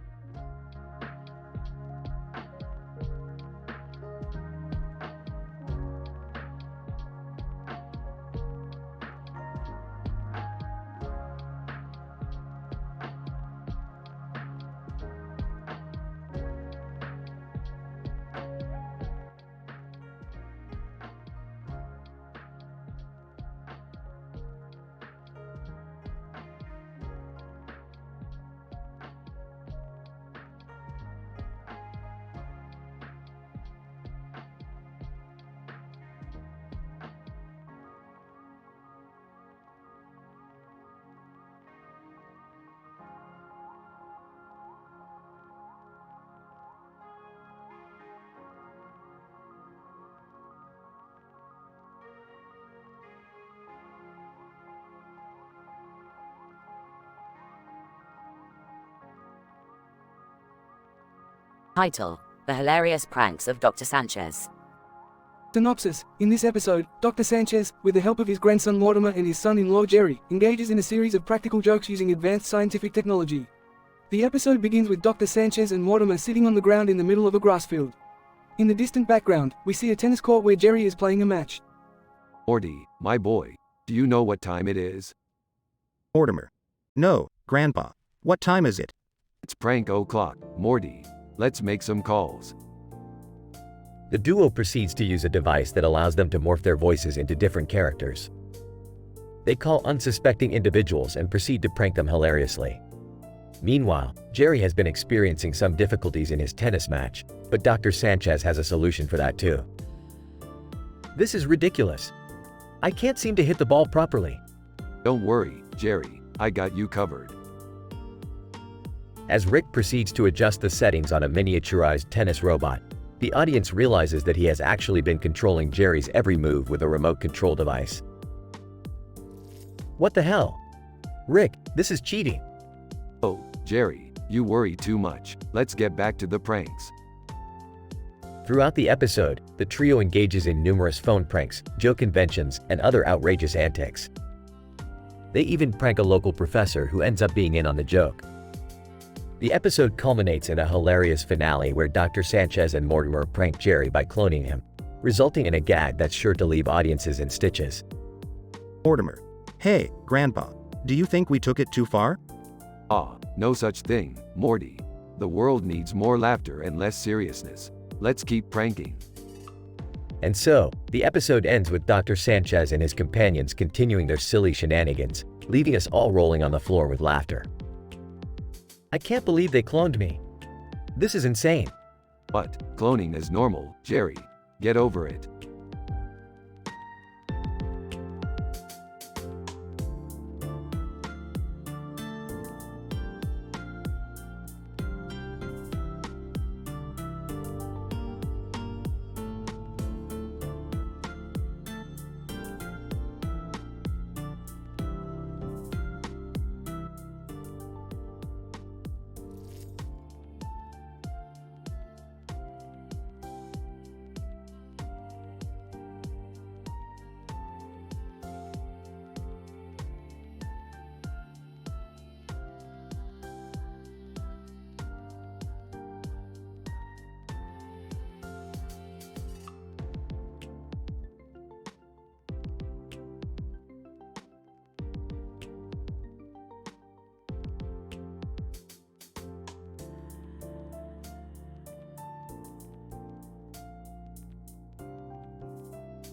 Title: The Hilarious Pranks of Dr. Sanchez. Synopsis. In this episode, Dr. Sanchez, with the help of his grandson Mortimer and his son-in-law Jerry, engages in a series of practical jokes using advanced scientific technology. The episode begins with Dr. Sanchez and Mortimer sitting on the ground in the middle of a grass field. In the distant background, we see a tennis court where Jerry is playing a match. Morty, my boy, do you know what time it is? Mortimer. No, Grandpa. What time is it? It's prank o'clock, Morty. Let's make some calls. The duo proceeds to use a device that allows them to morph their voices into different characters. They call unsuspecting individuals and proceed to prank them hilariously. Meanwhile, Jerry has been experiencing some difficulties in his tennis match, but Dr. Sanchez has a solution for that too. This is ridiculous. I can't seem to hit the ball properly. Don't worry, Jerry, I got you covered. As Rick proceeds to adjust the settings on a miniaturized tennis robot, the audience realizes that he has actually been controlling Jerry's every move with a remote control device. What the hell? Rick, this is cheating. Oh, Jerry, you worry too much. Let's get back to the pranks. Throughout the episode, the trio engages in numerous phone pranks, joke inventions, and other outrageous antics. They even prank a local professor who ends up being in on the joke. The episode culminates in a hilarious finale where Dr. Sanchez and Mortimer prank Jerry by cloning him, resulting in a gag that's sure to leave audiences in stitches. Mortimer. Hey, Grandpa. Do you think we took it too far? No such thing, Morty. The world needs more laughter and less seriousness. Let's keep pranking. And so, the episode ends with Dr. Sanchez and his companions continuing their silly shenanigans, leaving us all rolling on the floor with laughter. I can't believe they cloned me. This is insane. But, cloning is normal, Jerry. Get over it.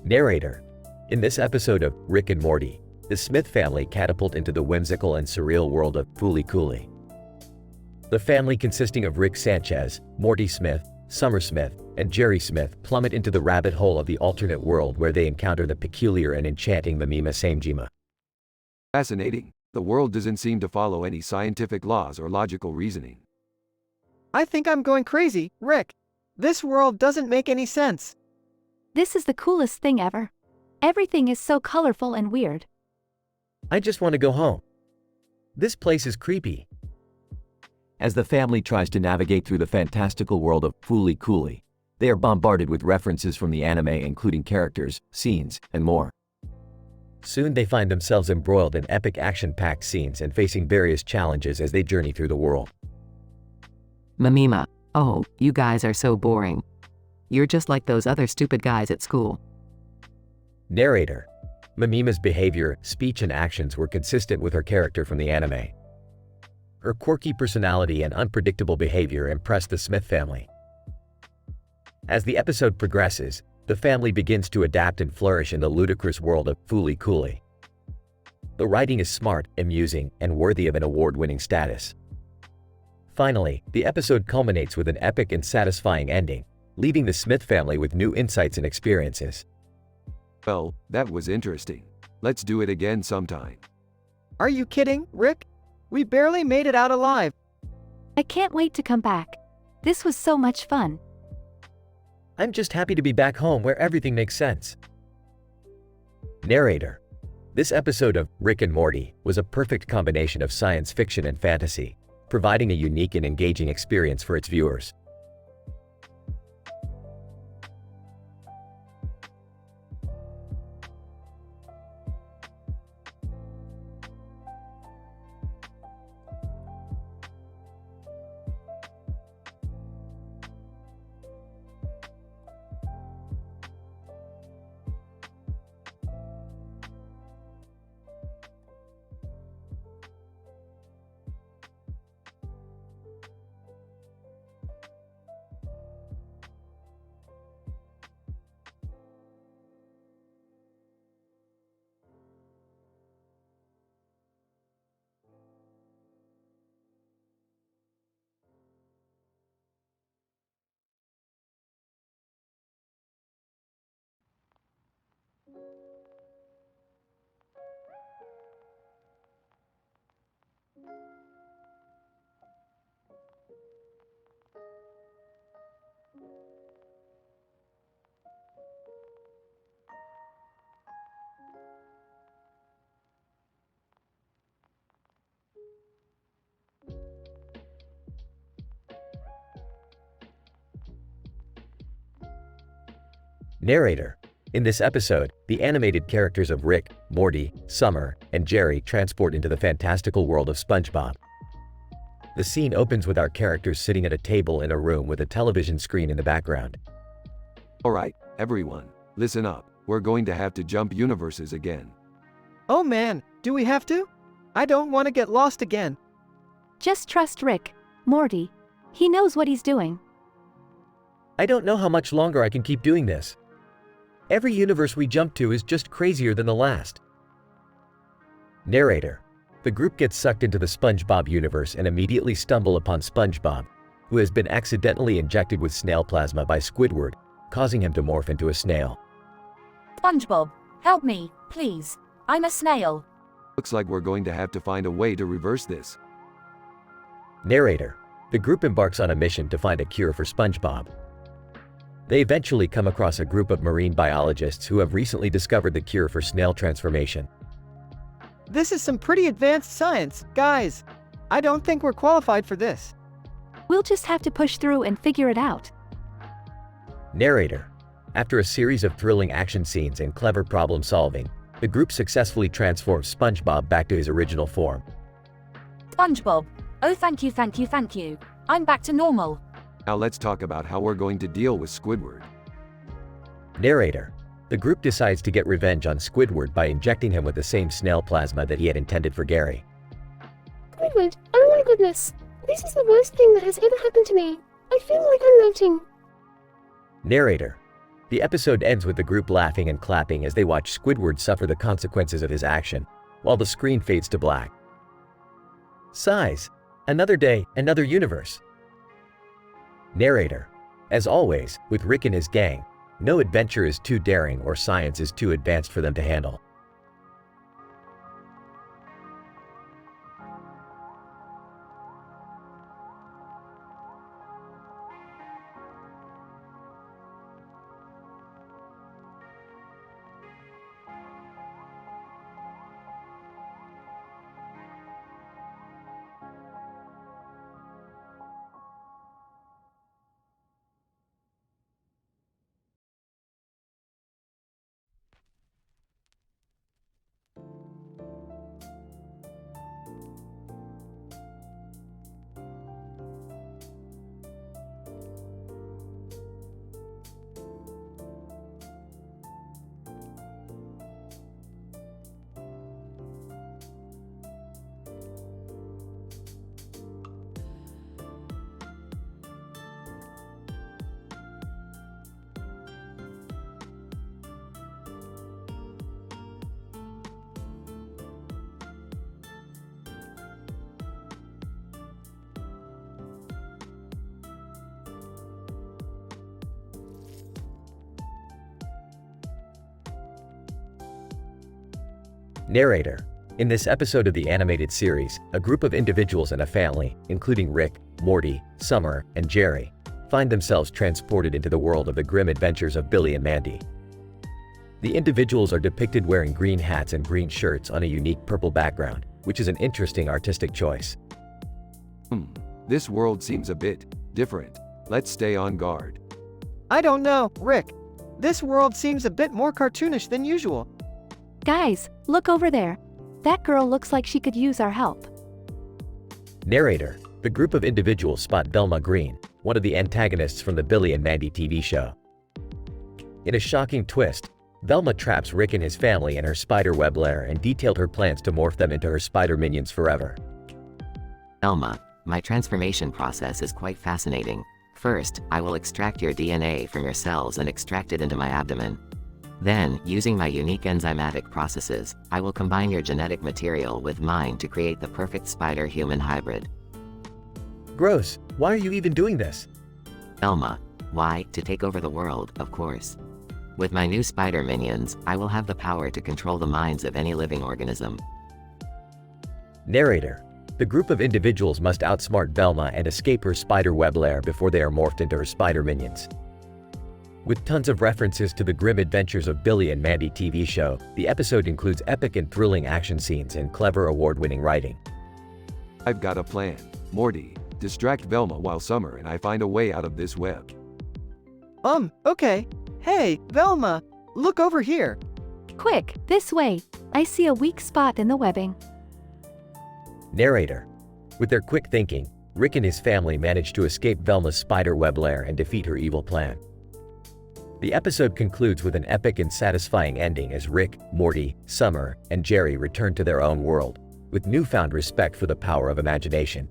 Narrator. In this episode of Rick and Morty, the Smith family catapult into the whimsical and surreal world of Fooly Cooly. The family consisting of Rick Sanchez, Morty Smith, Summer Smith, and Jerry Smith plummet into the rabbit hole of the alternate world where they encounter the peculiar and enchanting Mamima Samejima. Fascinating. The world doesn't seem to follow any scientific laws or logical reasoning. I think I'm going crazy, Rick. This world doesn't make any sense. This is the coolest thing ever. Everything is so colorful and weird. I just want to go home. This place is creepy. As the family tries to navigate through the fantastical world of Fooly Cooly, they are bombarded with references from the anime, including characters, scenes, and more. Soon they find themselves embroiled in epic action-packed scenes and facing various challenges as they journey through the world. Mamima, oh, you guys are so boring. You're just like those other stupid guys at school. Narrator. Mamima's behavior, speech, and actions were consistent with her character from the anime. Her quirky personality and unpredictable behavior impressed the Smith family. As the episode progresses, the family begins to adapt and flourish in the ludicrous world of Fooly Cooly. The writing is smart, amusing, and worthy of an award-winning status. Finally, the episode culminates with an epic and satisfying ending, leaving the Smith family with new insights and experiences. Well, that was interesting. Let's do it again sometime. Are you kidding, Rick? We barely made it out alive. I can't wait to come back. This was so much fun. I'm just happy to be back home where everything makes sense. Narrator. This episode of Rick and Morty was a perfect combination of science fiction and fantasy, providing a unique and engaging experience for its viewers. Narrator. In this episode, the animated characters of Rick, Morty, Summer, and Jerry transport into the fantastical world of SpongeBob. The scene opens with our characters sitting at a table in a room with a television screen in the background. Alright, everyone, listen up. We're going to have to jump universes again. Oh man, do we have to? I don't want to get lost again. Just trust Rick, Morty. He knows what he's doing. I don't know how much longer I can keep doing this. Every universe we jump to is just crazier than the last. Narrator. The group gets sucked into the SpongeBob universe and immediately stumble upon SpongeBob, who has been accidentally injected with snail plasma by Squidward, causing him to morph into a snail. SpongeBob, help me, please. I'm a snail. Looks like we're going to have to find a way to reverse this. Narrator. The group embarks on a mission to find a cure for SpongeBob. They eventually come across a group of marine biologists who have recently discovered the cure for snail transformation. This is some pretty advanced science, guys. I don't think we're qualified for this. We'll just have to push through and figure it out. Narrator. After a series of thrilling action scenes and clever problem solving, the group successfully transforms SpongeBob back to his original form. SpongeBob, oh thank you, thank you, thank you. I'm back to normal. Now let's talk about how we're going to deal with Squidward. Narrator. The group decides to get revenge on Squidward by injecting him with the same snail plasma that he had intended for Gary. Squidward, oh my goodness. This is the worst thing that has ever happened to me. I feel like I'm melting. Narrator. The episode ends with the group laughing and clapping as they watch Squidward suffer the consequences of his action, while the screen fades to black. Sighs. Another day, another universe. Narrator. As always, with Rick and his gang, no adventure is too daring or science is too advanced for them to handle. Narrator. In this episode of the animated series, a group of individuals and a family, including Rick, Morty, Summer, and Jerry, find themselves transported into the world of the grim adventures of Billy and Mandy. The individuals are depicted wearing green hats and green shirts on a unique purple background, which is an interesting artistic choice. This world seems a bit different. Let's stay on guard. I don't know, Rick. This world seems a bit more cartoonish than usual. Guys, look over there. That girl looks like she could use our help. Narrator. The group of individuals spot Velma Green, one of the antagonists from the Billy and Mandy TV show. In a shocking twist, Velma traps Rick and his family in her spider web lair and detailed her plans to morph them into her spider minions forever. Velma, my transformation process is quite fascinating. First, I will extract your DNA from your cells and extract it into my abdomen. Then, using my unique enzymatic processes, I will combine your genetic material with mine to create the perfect spider-human hybrid. Gross. Why are you even doing this? Velma. Why? To take over the world, of course. With my new spider minions, I will have the power to control the minds of any living organism. Narrator. The group of individuals must outsmart Velma and escape her spider web lair before they are morphed into her spider minions. With tons of references to the grim adventures of Billy and Mandy TV show, the episode includes epic and thrilling action scenes and clever award-winning writing. I've got a plan. Morty, distract Velma while Summer and I find a way out of this web. Okay. Hey, Velma, look over here. Quick, this way. I see a weak spot in the webbing. Narrator. With their quick thinking, Rick and his family manage to escape Velma's spider web lair and defeat her evil plan. The episode concludes with an epic and satisfying ending as Rick, Morty, Summer, and Jerry return to their own world, with newfound respect for the power of imagination.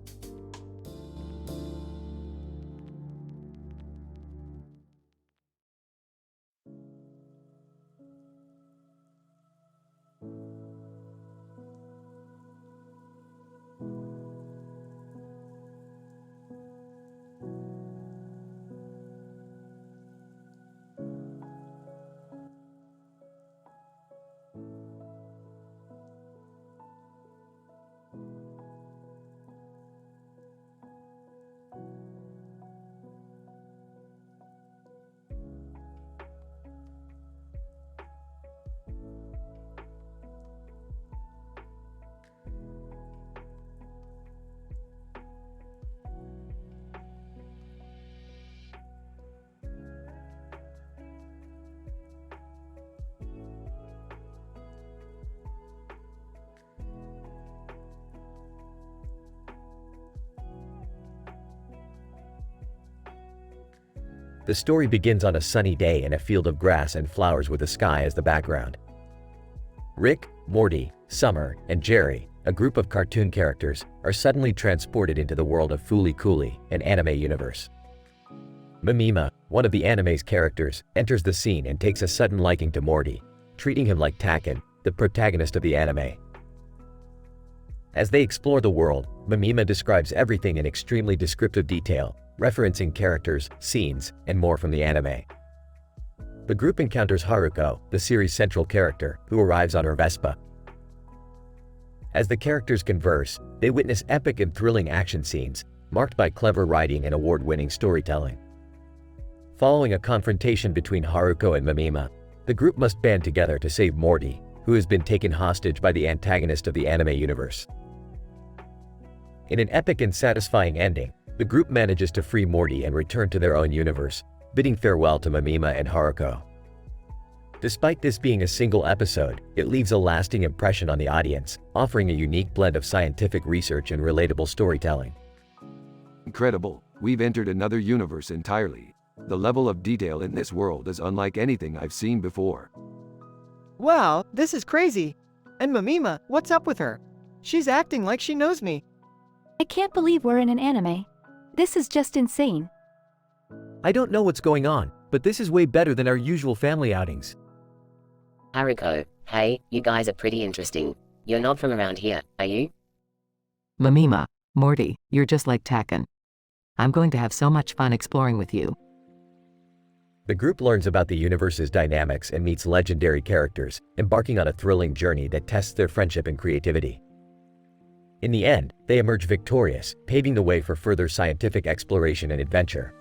The story begins on a sunny day in a field of grass and flowers with the sky as the background. Rick, Morty, Summer, and Jerry, a group of cartoon characters, are suddenly transported into the world of Fooly Cooly, an anime universe. Mimima, one of the anime's characters, enters the scene and takes a sudden liking to Morty, treating him like Taken, the protagonist of the anime. As they explore the world, Mamima describes everything in extremely descriptive detail, referencing characters, scenes, and more from the anime. The group encounters Haruko, the series' central character, who arrives on her Vespa. As the characters converse, they witness epic and thrilling action scenes, marked by clever writing and award-winning storytelling. Following a confrontation between Haruko and Mamima, the group must band together to save Morty, who has been taken hostage by the antagonist of the anime universe. In an epic and satisfying ending, the group manages to free Morty and return to their own universe, bidding farewell to Mamima and Haruko. Despite this being a single episode, it leaves a lasting impression on the audience, offering a unique blend of scientific research and relatable storytelling. Incredible, we've entered another universe entirely. The level of detail in this world is unlike anything I've seen before. Wow, this is crazy. And Mamima, what's up with her? She's acting like she knows me. I can't believe we're in an anime. This is just insane. I don't know what's going on, but this is way better than our usual family outings. Haruko, hey, you guys are pretty interesting. You're not from around here, are you? Mamima, Morty, you're just like Taken. I'm going to have so much fun exploring with you. The group learns about the universe's dynamics and meets legendary characters, embarking on a thrilling journey that tests their friendship and creativity. In the end, they emerge victorious, paving the way for further scientific exploration and adventure.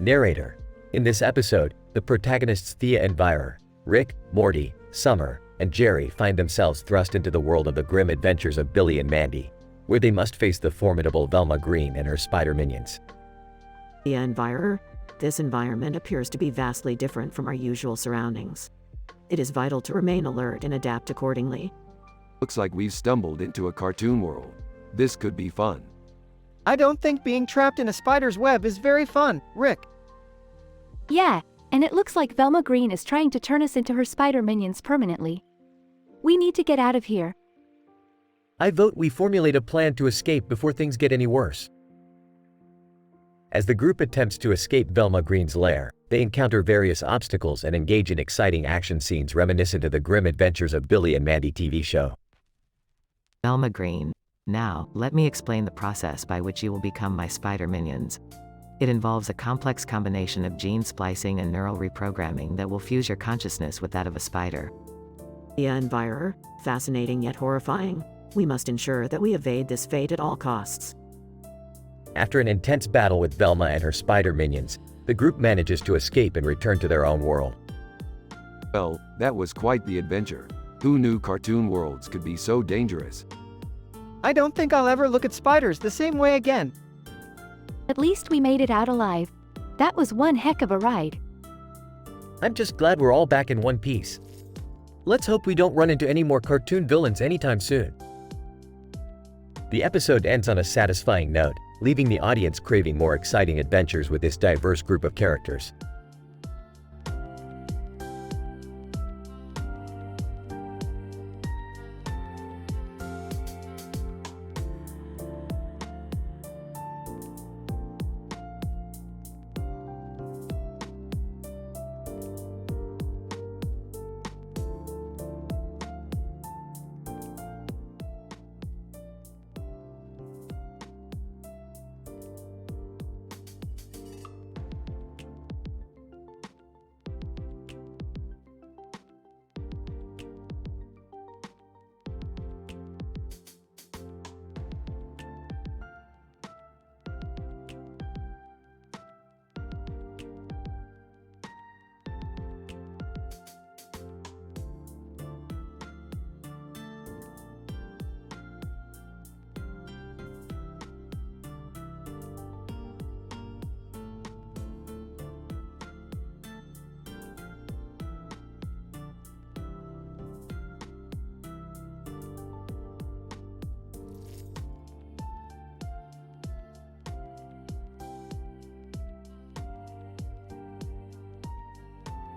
Narrator. In this episode, the protagonists Thea and Vira, Rick, Morty, Summer, and Jerry find themselves thrust into the world of the grim adventures of Billy and Mandy, where they must face the formidable Velma Green and her spider minions. The environment. This environment appears to be vastly different from our usual surroundings. It is vital to remain alert and adapt accordingly. Looks like we've stumbled into a cartoon world. This could be fun. I don't think being trapped in a spider's web is very fun, Rick. Yeah, and it looks like Velma Green is trying to turn us into her spider minions permanently. We need to get out of here. I vote we formulate a plan to escape before things get any worse. As the group attempts to escape Velma Green's lair, they encounter various obstacles and engage in exciting action scenes reminiscent of the grim adventures of Billy and Mandy TV show. Velma Green. Now, let me explain the process by which you will become my spider minions. It involves a complex combination of gene splicing and neural reprogramming that will fuse your consciousness with that of a spider. The environment, fascinating yet horrifying. We must ensure that we evade this fate at all costs. After an intense battle with Velma and her spider minions, the group manages to escape and return to their own world. Well, that was quite the adventure. Who knew cartoon worlds could be so dangerous? I don't think I'll ever look at spiders the same way again. At least we made it out alive. That was one heck of a ride. I'm just glad we're all back in one piece. Let's hope we don't run into any more cartoon villains anytime soon. The episode ends on a satisfying note, leaving the audience craving more exciting adventures with this diverse group of characters.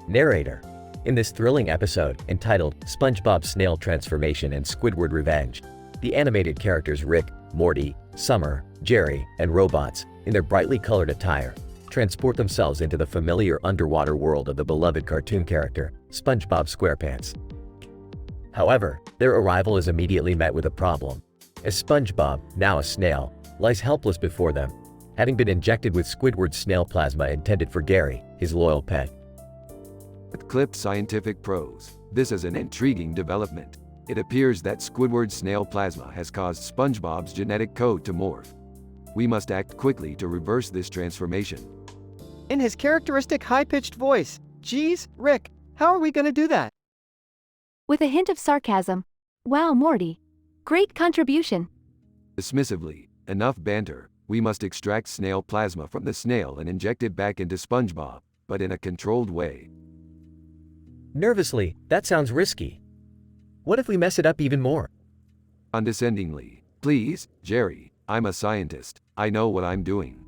Narrator. In this thrilling episode, entitled SpongeBob Snail Transformation and Squidward Revenge, the animated characters Rick, Morty, Summer, Jerry, and robots, in their brightly colored attire, transport themselves into the familiar underwater world of the beloved cartoon character, SpongeBob SquarePants. However, their arrival is immediately met with a problem, as SpongeBob, now a snail, lies helpless before them, having been injected with Squidward's snail plasma intended for Gary, his loyal pet. With clipped scientific prose, this is an intriguing development. It appears that Squidward's snail plasma has caused SpongeBob's genetic code to morph. We must act quickly to reverse this transformation. In his characteristic high-pitched voice, "Geez, Rick, how are we gonna do that?" With a hint of sarcasm. Wow, Morty. Great contribution. Dismissively, enough banter, we must extract snail plasma from the snail and inject it back into SpongeBob, but in a controlled way. Nervously, that sounds risky. What if we mess it up even more? Condescendingly, please, Jerry, I'm a scientist, I know what I'm doing.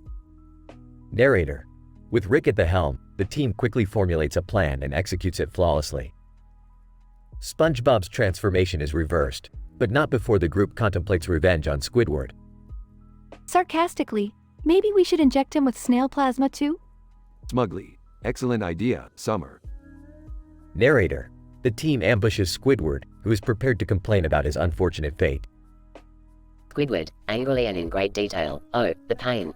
Narrator. With Rick at the helm, the team quickly formulates a plan and executes it flawlessly. SpongeBob's transformation is reversed, but not before the group contemplates revenge on Squidward. Sarcastically, maybe we should inject him with snail plasma too? Smugly, excellent idea, Summer. Narrator. The team ambushes Squidward, who is prepared to complain about his unfortunate fate. Squidward, angrily and in great detail. Oh, the pain.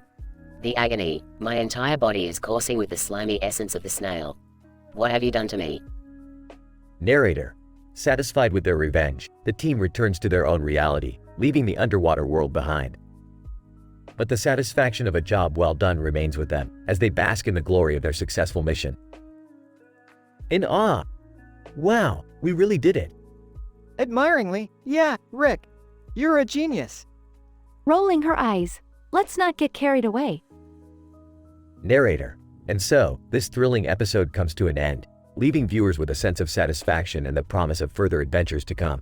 The agony. My entire body is coursing with the slimy essence of the snail. What have you done to me? Narrator. Satisfied with their revenge, the team returns to their own reality, leaving the underwater world behind. But the satisfaction of a job well done remains with them, as they bask in the glory of their successful mission. In awe. Wow, we really did it. Admiringly, yeah, Rick, you're a genius. Rolling her eyes. Let's not get carried away. Narrator. And so, this thrilling episode comes to an end, leaving viewers with a sense of satisfaction and the promise of further adventures to come.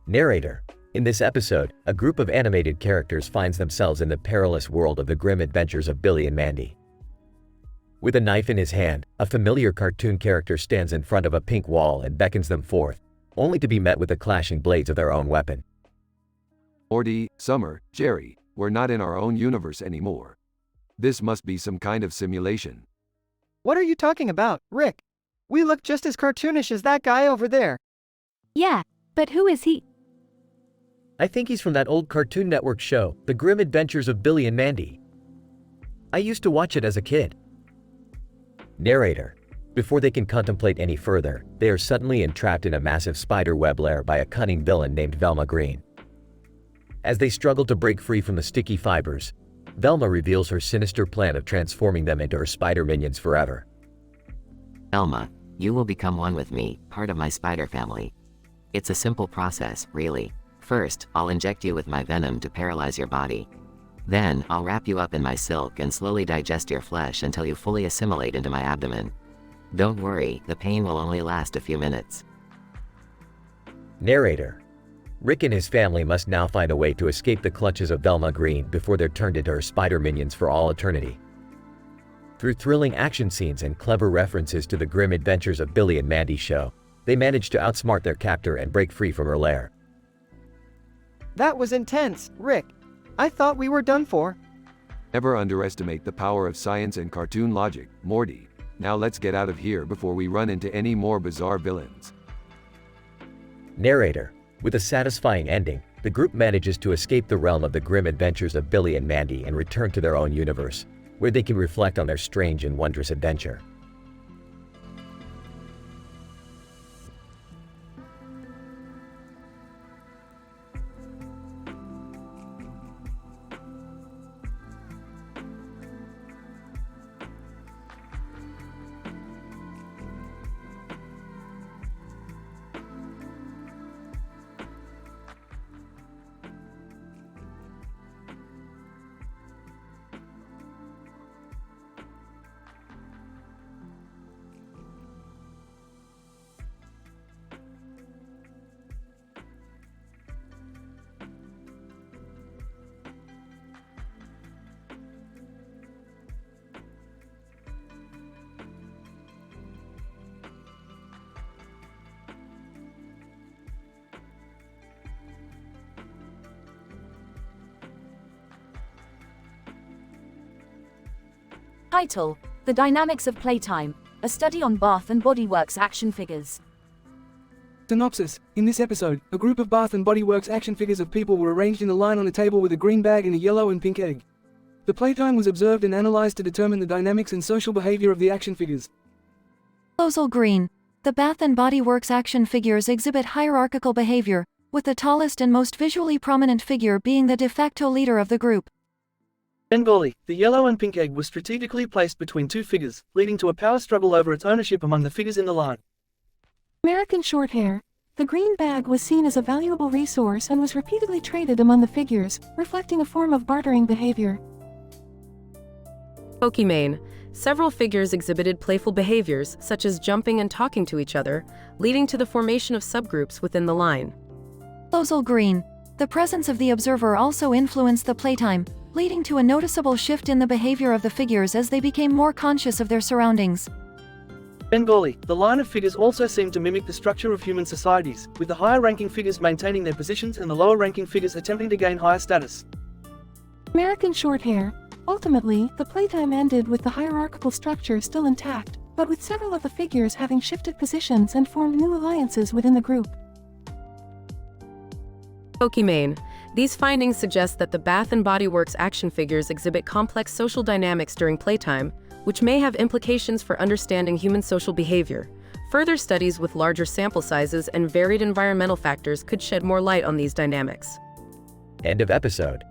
Narrator. In this episode, a group of animated characters finds themselves in the perilous world of the grim adventures of Billy and Mandy. With a knife in his hand, a familiar cartoon character stands in front of a pink wall and beckons them forth, only to be met with the clashing blades of their own weapon. Morty, Summer, Jerry, we're not in our own universe anymore. This must be some kind of simulation. What are you talking about, Rick? We look just as cartoonish as that guy over there. Yeah, but who is he? I think he's from that old Cartoon Network show, The Grim Adventures of Billy and Mandy. I used to watch it as a kid. Narrator. Before they can contemplate any further, they are suddenly entrapped in a massive spider web lair by a cunning villain named Velma Green. As they struggle to break free from the sticky fibers, Velma reveals her sinister plan of transforming them into her spider minions forever. Velma, you will become one with me, part of my spider family. It's a simple process, really. First, I'll inject you with my venom to paralyze your body. Then, I'll wrap you up in my silk and slowly digest your flesh until you fully assimilate into my abdomen. Don't worry, the pain will only last a few minutes. Narrator. Rick and his family must now find a way to escape the clutches of Velma Green before they're turned into her spider minions for all eternity. Through thrilling action scenes and clever references to the grim adventures of Billy and Mandy show, they manage to outsmart their captor and break free from her lair. That was intense, Rick. I thought we were done for. Never underestimate the power of science and cartoon logic, Morty. Now let's get out of here before we run into any more bizarre villains. Narrator. With a satisfying ending, the group manages to escape the realm of the grim adventures of Billy and Mandy and return to their own universe, where they can reflect on their strange and wondrous adventure. Title: The Dynamics of Playtime, a study on Bath and Body Works action figures. Synopsis. In this episode, a group of Bath and Body Works action figures of people were arranged in a line on a table with a green bag and a yellow and pink egg. The playtime was observed and analyzed to determine the dynamics and social behavior of the action figures. Proposal green. The Bath and Body Works action figures exhibit hierarchical behavior, with the tallest and most visually prominent figure being the de facto leader of the group. Bengali, the yellow and pink egg was strategically placed between two figures, leading to a power struggle over its ownership among the figures in the line. American Shorthair. The green bag was seen as a valuable resource and was repeatedly traded among the figures, reflecting a form of bartering behavior. Pokimane. Several figures exhibited playful behaviors, such as jumping and talking to each other, leading to the formation of subgroups within the line. Proposal green. The presence of the observer also influenced the playtime, leading to a noticeable shift in the behavior of the figures as they became more conscious of their surroundings. Bengali, the line of figures also seemed to mimic the structure of human societies, with the higher-ranking figures maintaining their positions and the lower-ranking figures attempting to gain higher status. American Shorthair. Ultimately, the playtime ended with the hierarchical structure still intact, but with several of the figures having shifted positions and formed new alliances within the group. Pokimane. These findings suggest that the Bath and Body Works action figures exhibit complex social dynamics during playtime, which may have implications for understanding human social behavior. Further studies with larger sample sizes and varied environmental factors could shed more light on these dynamics. End of episode.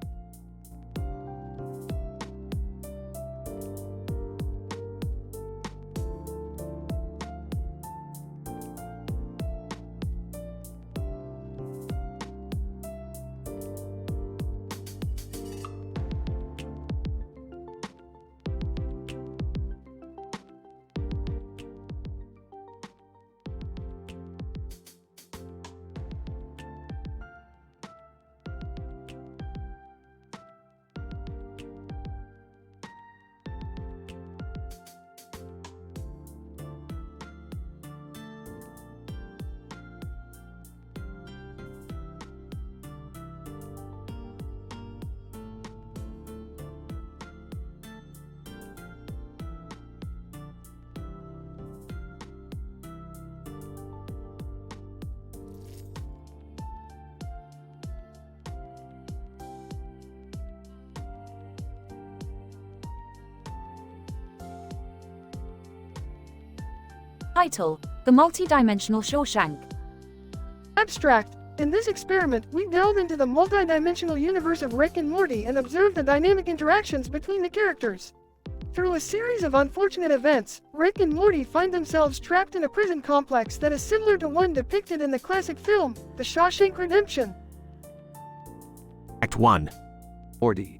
Title: The Multi-Dimensional Shawshank. Abstract. In this experiment, we delve into the multi-dimensional universe of Rick and Morty and observe the dynamic interactions between the characters. Through a series of unfortunate events, Rick and Morty find themselves trapped in a prison complex that is similar to one depicted in the classic film, The Shawshank Redemption. Act 1. Morty.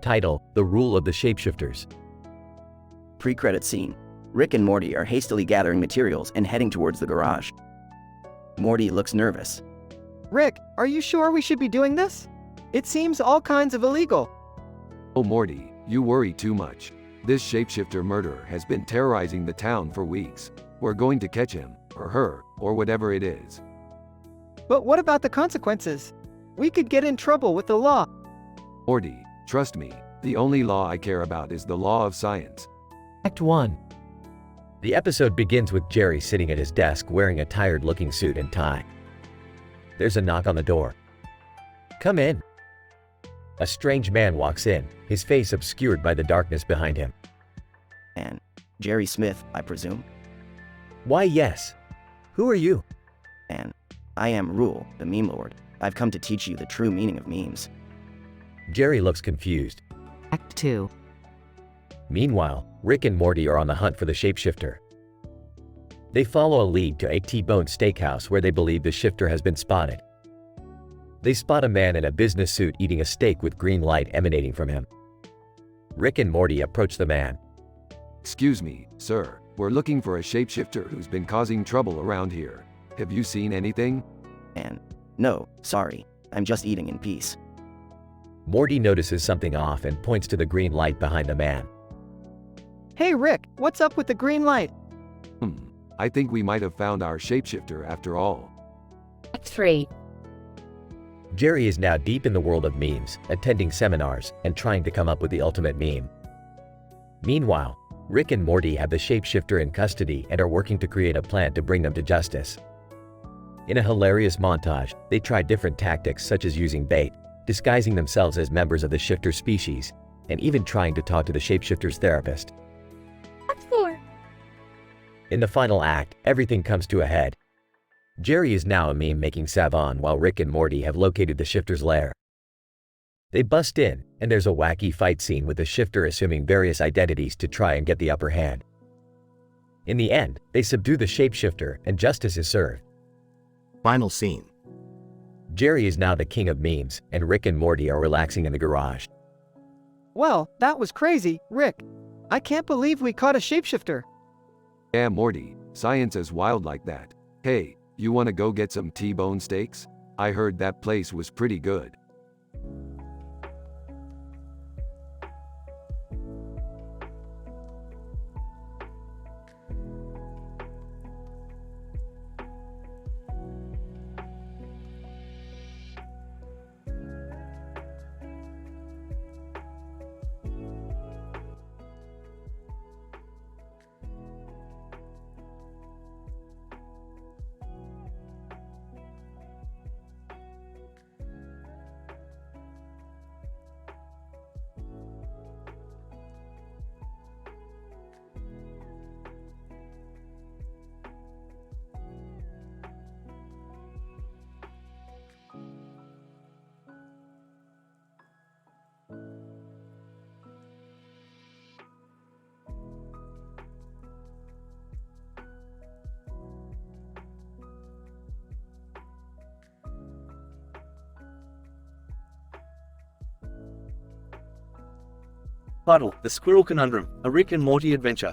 Title: The Rule of the Shapeshifters. Pre-credit scene. Rick and Morty are hastily gathering materials and heading towards the garage. Morty looks nervous. Rick, are you sure we should be doing this? It seems all kinds of illegal. Oh Morty, you worry too much. This shapeshifter murderer has been terrorizing the town for weeks. We're going to catch him, or her, or whatever it is. But what about the consequences? We could get in trouble with the law. Morty, trust me, the only law I care about is the law of science. Act 1. The episode begins with Jerry sitting at his desk wearing a tired-looking suit and tie. There's a knock on the door. Come in. A strange man walks in, his face obscured by the darkness behind him. And Jerry Smith, I presume? Why, yes. Who are you? And I am Rule, the meme lord. I've come to teach you the true meaning of memes. Jerry looks confused. Act 2. Meanwhile, Rick and Morty are on the hunt for the shapeshifter. They follow a lead to a T-Bone steakhouse where they believe the shifter has been spotted. They spot a man in a business suit eating a steak with green light emanating from him. Rick and Morty approach the man. Excuse me, sir. We're looking for a shapeshifter who's been causing trouble around here. Have you seen anything? And no, sorry. I'm just eating in peace. Morty notices something off and points to the green light behind the man. Hey Rick, what's up with the green light? I think we might have found our shapeshifter after all. Act 3. Jerry is now deep in the world of memes, attending seminars, and trying to come up with the ultimate meme. Meanwhile, Rick and Morty have the shapeshifter in custody and are working to create a plan to bring them to justice. In a hilarious montage, they try different tactics such as using bait, disguising themselves as members of the shifter species, and even trying to talk to the shapeshifter's therapist. Act 4. In the final act, everything comes to a head. Jerry is now a meme-making savant while Rick and Morty have located the shifter's lair. They bust in, and there's a wacky fight scene with the shifter assuming various identities to try and get the upper hand. In the end, they subdue the shapeshifter and justice is served. Final scene. Jerry is now the king of memes, and Rick and Morty are relaxing in the garage. Well, that was crazy, Rick. I can't believe we caught a shapeshifter. Yeah, Morty, science is wild like that. Hey, you want to go get some T-bone steaks? I heard that place was pretty good. Puddle, The Squirrel Conundrum, a Rick and Morty adventure.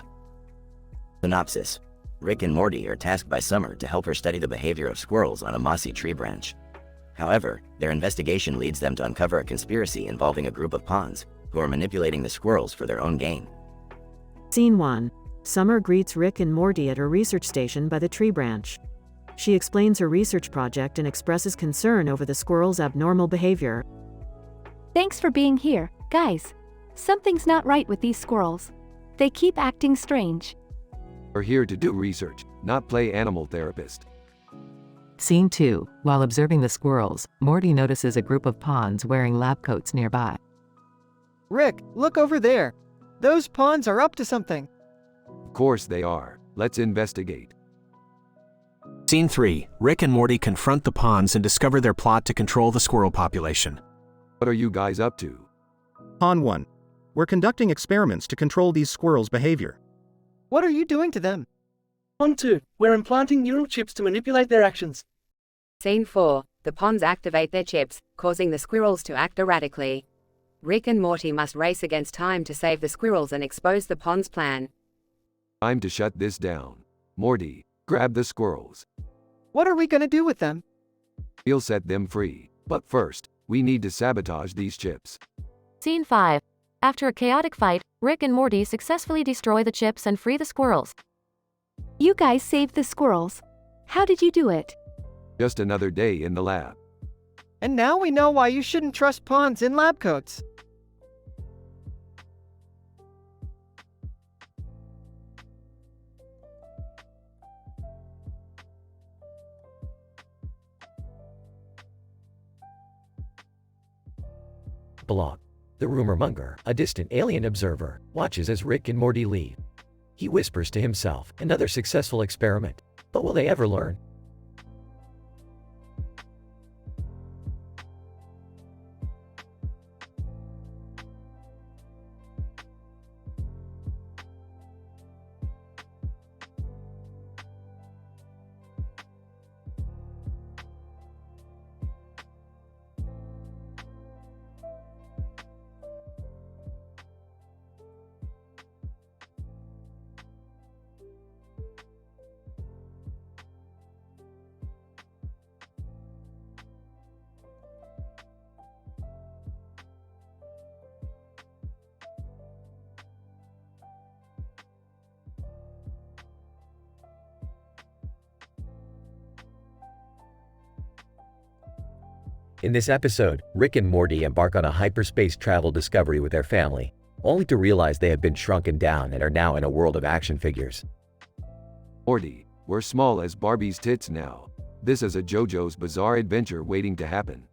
Synopsis. Rick and Morty are tasked by Summer to help her study the behavior of squirrels on a mossy tree branch. However, their investigation leads them to uncover a conspiracy involving a group of pawns who are manipulating the squirrels for their own gain. Scene 1. Summer greets Rick and Morty at her research station by the tree branch. She explains her research project and expresses concern over the squirrels' abnormal behavior. Thanks for being here, guys. Something's not right with these squirrels. They keep acting strange. We're here to do research, not play animal therapist. Scene 2. While observing the squirrels, Morty notices a group of pawns wearing lab coats nearby. Rick, look over there. Those pawns are up to something. Of course they are. Let's investigate. Scene 3. Rick and Morty confront the pawns and discover their plot to control the squirrel population. What are you guys up to? Pawn 1. We're conducting experiments to control these squirrels' behavior. What are you doing to them? On 2. We're implanting neural chips to manipulate their actions. Scene 4. The pawns activate their chips, causing the squirrels to act erratically. Rick and Morty must race against time to save the squirrels and expose the pond's plan. Time to shut this down. Morty, grab the squirrels. What are we gonna do with them? We'll set them free. But first, we need to sabotage these chips. Scene 5. After a chaotic fight, Rick and Morty successfully destroy the chips and free the squirrels. You guys saved the squirrels. How did you do it? Just another day in the lab. And now we know why you shouldn't trust pawns in lab coats. Blog. The rumor monger, a distant alien observer, watches as Rick and Morty leave. He whispers to himself, another successful experiment. But will they ever learn? In this episode, Rick and Morty embark on a hyperspace travel discovery with their family, only to realize they have been shrunken down and are now in a world of action figures. Morty, we're small as Barbie's tits now. This is a JoJo's Bizarre Adventure waiting to happen.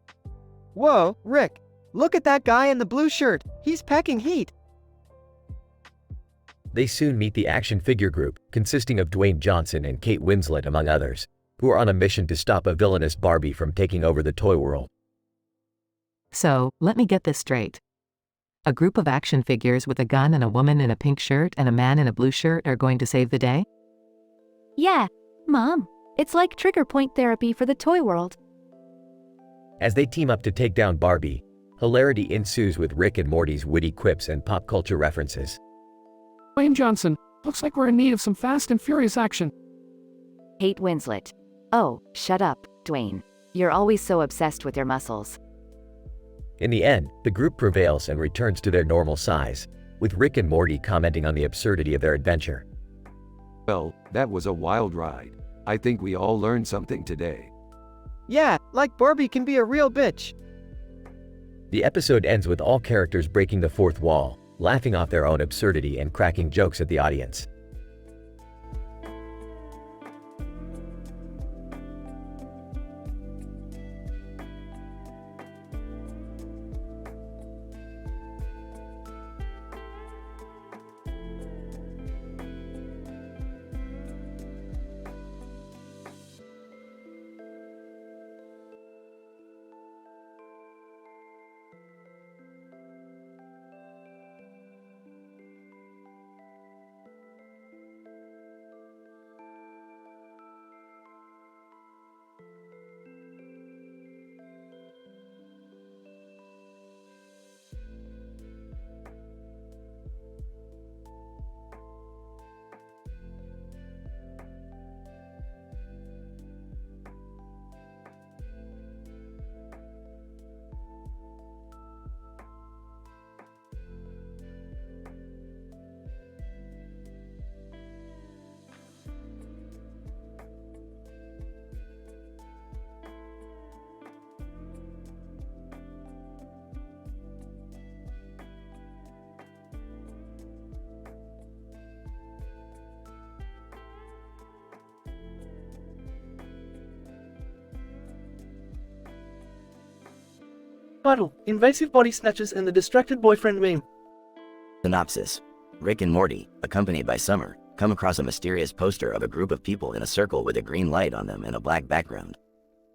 Whoa, Rick! Look at that guy in the blue shirt! He's packing heat! They soon meet the action figure group, consisting of Dwayne Johnson and Kate Winslet among others, who are on a mission to stop a villainous Barbie from taking over the toy world. So, let me get this straight. A group of action figures with a gun and a woman in a pink shirt and a man in a blue shirt are going to save the day? Yeah, Mom. It's like trigger point therapy for the toy world. As they team up to take down Barbie, hilarity ensues with Rick and Morty's witty quips and pop culture references. Dwayne Johnson, looks like we're in need of some fast and furious action. Kate Winslet. Oh, shut up, Dwayne. You're always so obsessed with your muscles. In the end, the group prevails and returns to their normal size, with Rick and Morty commenting on the absurdity of their adventure. Well, that was a wild ride. I think we all learned something today. Yeah, like Barbie can be a real bitch. The episode ends with all characters breaking the fourth wall, laughing off their own absurdity and cracking jokes at the audience. Title: Invasive Body Snatchers and the Distracted Boyfriend Meme. Synopsis. Rick and Morty, accompanied by Summer, come across a mysterious poster of a group of people in a circle with a green light on them and a black background.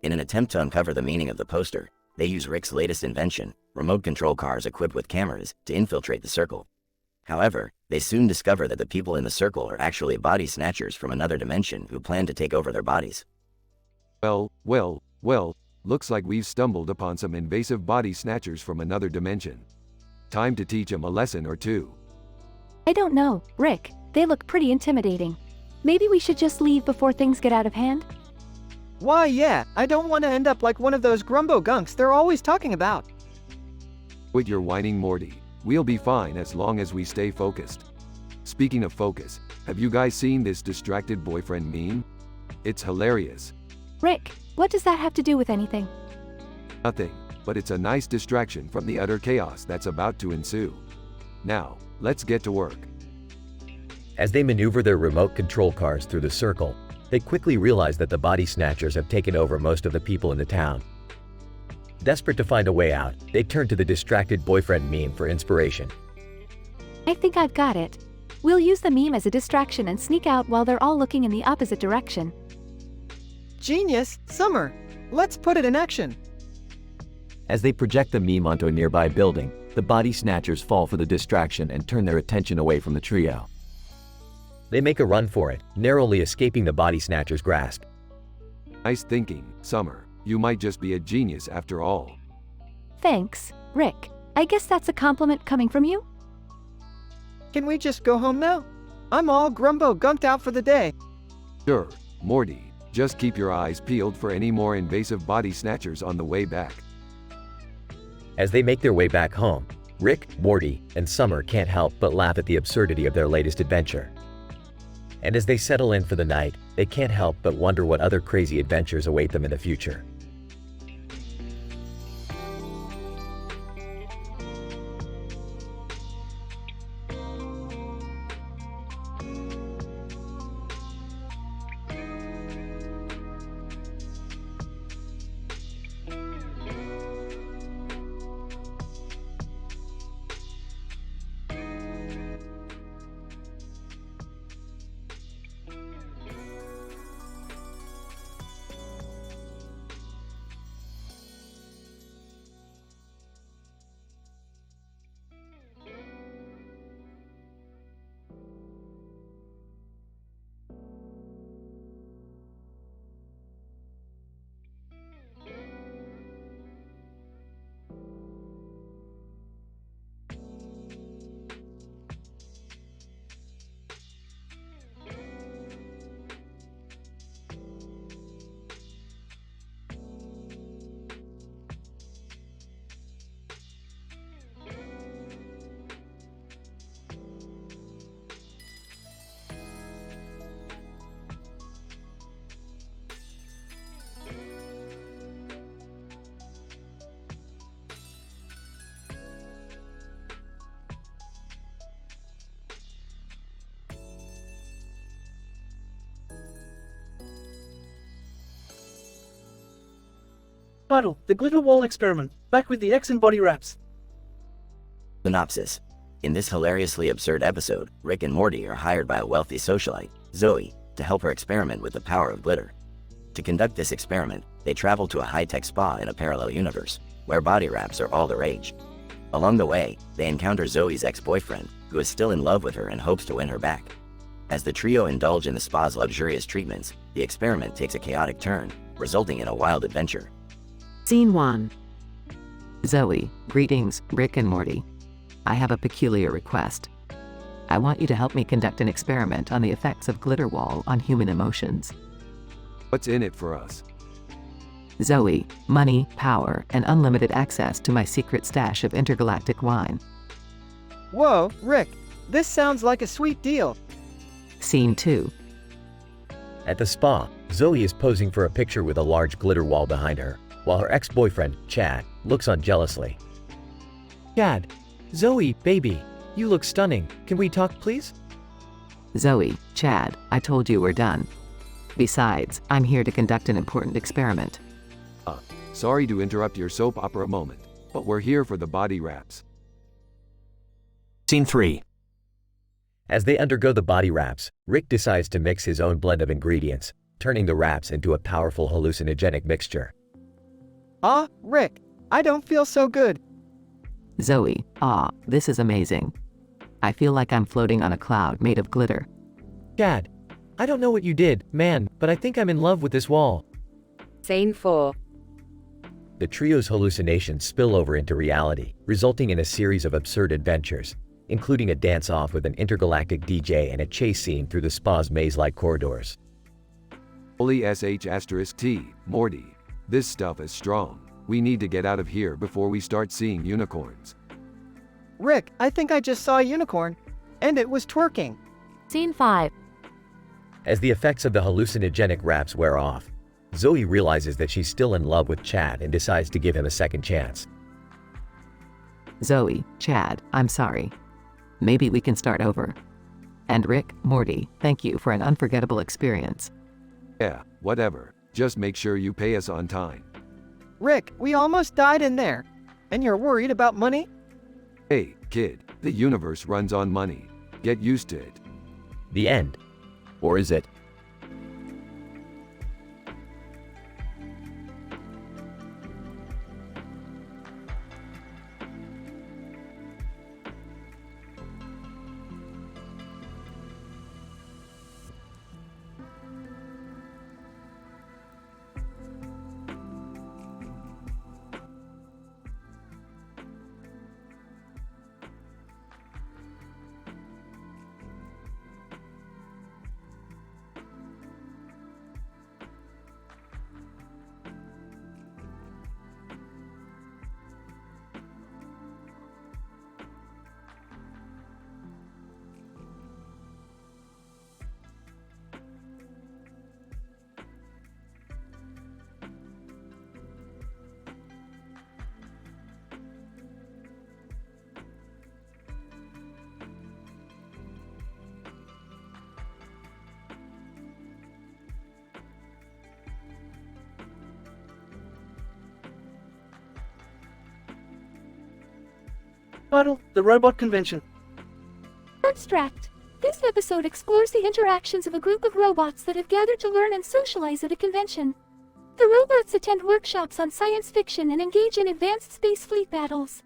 In an attempt to uncover the meaning of the poster, they use Rick's latest invention, remote control cars equipped with cameras, to infiltrate the circle. However, they soon discover that the people in the circle are actually body snatchers from another dimension who plan to take over their bodies. Well, looks like we've stumbled upon some invasive body snatchers from another dimension. Time to teach him a lesson or two. I don't know, Rick. They look pretty intimidating. Maybe we should just leave before things get out of hand? Why, yeah, I don't want to end up like one of those grumbo gunks they're always talking about. Quit your whining, Morty. We'll be fine as long as we stay focused. Speaking of focus, have you guys seen this distracted boyfriend meme? It's hilarious. Rick, what does that have to do with anything? Nothing, but it's a nice distraction from the utter chaos that's about to ensue. Now, let's get to work. As they maneuver their remote control cars through the circle, they quickly realize that the body snatchers have taken over most of the people in the town. Desperate to find a way out, they turn to the distracted boyfriend meme for inspiration. I think I've got it. We'll use the meme as a distraction and sneak out while they're all looking in the opposite direction. Genius, Summer. Let's put it in action. As they project the meme onto a nearby building, the body snatchers fall for the distraction and turn their attention away from the trio. They make a run for it, narrowly escaping the body snatchers' grasp. Nice thinking, Summer. You might just be a genius after all. Thanks, Rick. I guess that's a compliment coming from you? Can we just go home now? I'm all grumbo gunked out for the day. Sure, Morty. Just keep your eyes peeled for any more invasive body snatchers on the way back. As they make their way back home, Rick, Morty, and Summer can't help but laugh at the absurdity of their latest adventure. And as they settle in for the night, they can't help but wonder what other crazy adventures await them in the future. Title: The Glitter Wall Experiment. Back with the X and body wraps. Synopsis. In this hilariously absurd episode, Rick and Morty are hired by a wealthy socialite, Zoe, to help her experiment with the power of glitter. To conduct this experiment, they travel to a high-tech spa in a parallel universe, where body wraps are all the rage. Along the way, they encounter Zoe's ex-boyfriend, who is still in love with her and hopes to win her back. As the trio indulge in the spa's luxurious treatments, the experiment takes a chaotic turn, resulting in a wild adventure. Scene 1. Zoe, greetings, Rick and Morty. I have a peculiar request. I want you to help me conduct an experiment on the effects of glitter wall on human emotions. What's in it for us? Zoe, money, power, and unlimited access to my secret stash of intergalactic wine. Whoa, Rick, this sounds like a sweet deal. Scene 2. At the spa, Zoe is posing for a picture with a large glitter wall behind her, while her ex-boyfriend, Chad, looks on jealously. Chad, Zoe, baby, you look stunning. Can we talk, please? Zoe, Chad, I told you we're done. Besides, I'm here to conduct an important experiment. Sorry to interrupt your soap opera moment, but we're here for the body wraps. Scene 3. As they undergo the body wraps, Rick decides to mix his own blend of ingredients, turning the wraps into a powerful hallucinogenic mixture. Rick, I don't feel so good. Zoe, this is amazing. I feel like I'm floating on a cloud made of glitter. Chad, I don't know what you did, man, but I think I'm in love with this wall. Scene 4. the trio's hallucinations spill over into reality, resulting in a series of absurd adventures, including a dance-off with an intergalactic DJ and a chase scene through the spa's maze-like corridors. Holy sh*T, Morty. This stuff is strong. We need to get out of here before we start seeing unicorns. Rick, I think I just saw a unicorn. And it was twerking. Scene 5. As the effects of the hallucinogenic wraps wear off, Zoe realizes that she's still in love with Chad and decides to give him a second chance. Zoe, Chad, I'm sorry. Maybe we can start over. And Rick, Morty, thank you for an unforgettable experience. Yeah, whatever. Just make sure you pay us on time. Rick, we almost died in there. And you're worried about money? Hey, kid, the universe runs on money. Get used to it. The end. Or is it? Title: The Robot Convention. Abstract. This episode explores the interactions of a group of robots that have gathered to learn and socialize at a convention. The robots attend workshops on science fiction and engage in advanced space fleet battles.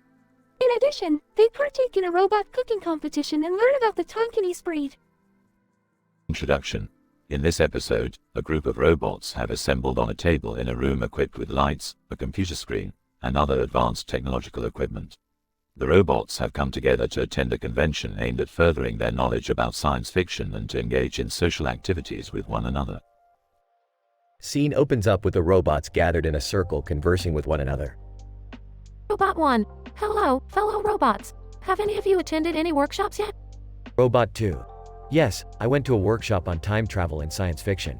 In addition, they partake in a robot cooking competition and learn about the Tonkinese breed. Introduction. In this episode, a group of robots have assembled on a table in a room equipped with lights, a computer screen, and other advanced technological equipment. The robots have come together to attend a convention aimed at furthering their knowledge about science fiction and to engage in social activities with one another. Scene opens up with the robots gathered in a circle conversing with one another. Robot 1. Hello, fellow robots. Have any of you attended any workshops yet? Robot 2. Yes, I went to a workshop on time travel in science fiction.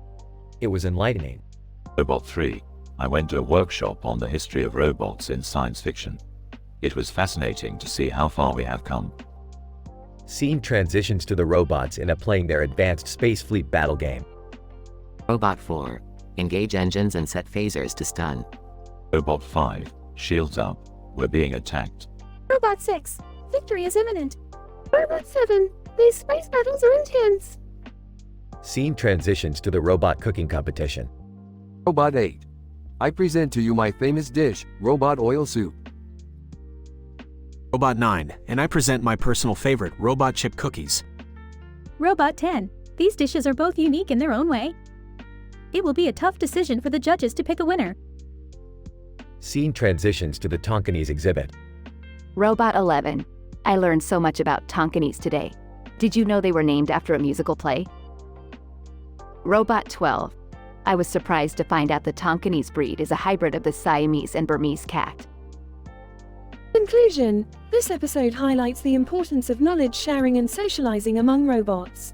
It was enlightening. Robot 3. I went to a workshop on the history of robots in science fiction. It was fascinating to see how far we have come. Scene transitions to the robots in playing their advanced space fleet battle game. Robot 4. Engage engines and set phasers to stun. Robot 5. Shields up. We're being attacked. Robot 6. Victory is imminent. Robot 7. These space battles are intense. Scene transitions to the robot cooking competition. Robot 8. I present to you my famous dish, robot oil soup. Robot 9, and I present my personal favorite, robot chip cookies. Robot 10. These dishes are both unique in their own way. It will be a tough decision for the judges to pick a winner. Scene transitions to the Tonkinese exhibit. Robot 11. I learned so much about Tonkinese today. Did you know they were named after a musical play? Robot 12. I was surprised to find out the Tonkinese breed is a hybrid of the Siamese and Burmese cat. Conclusion. This episode highlights the importance of knowledge sharing and socializing among robots.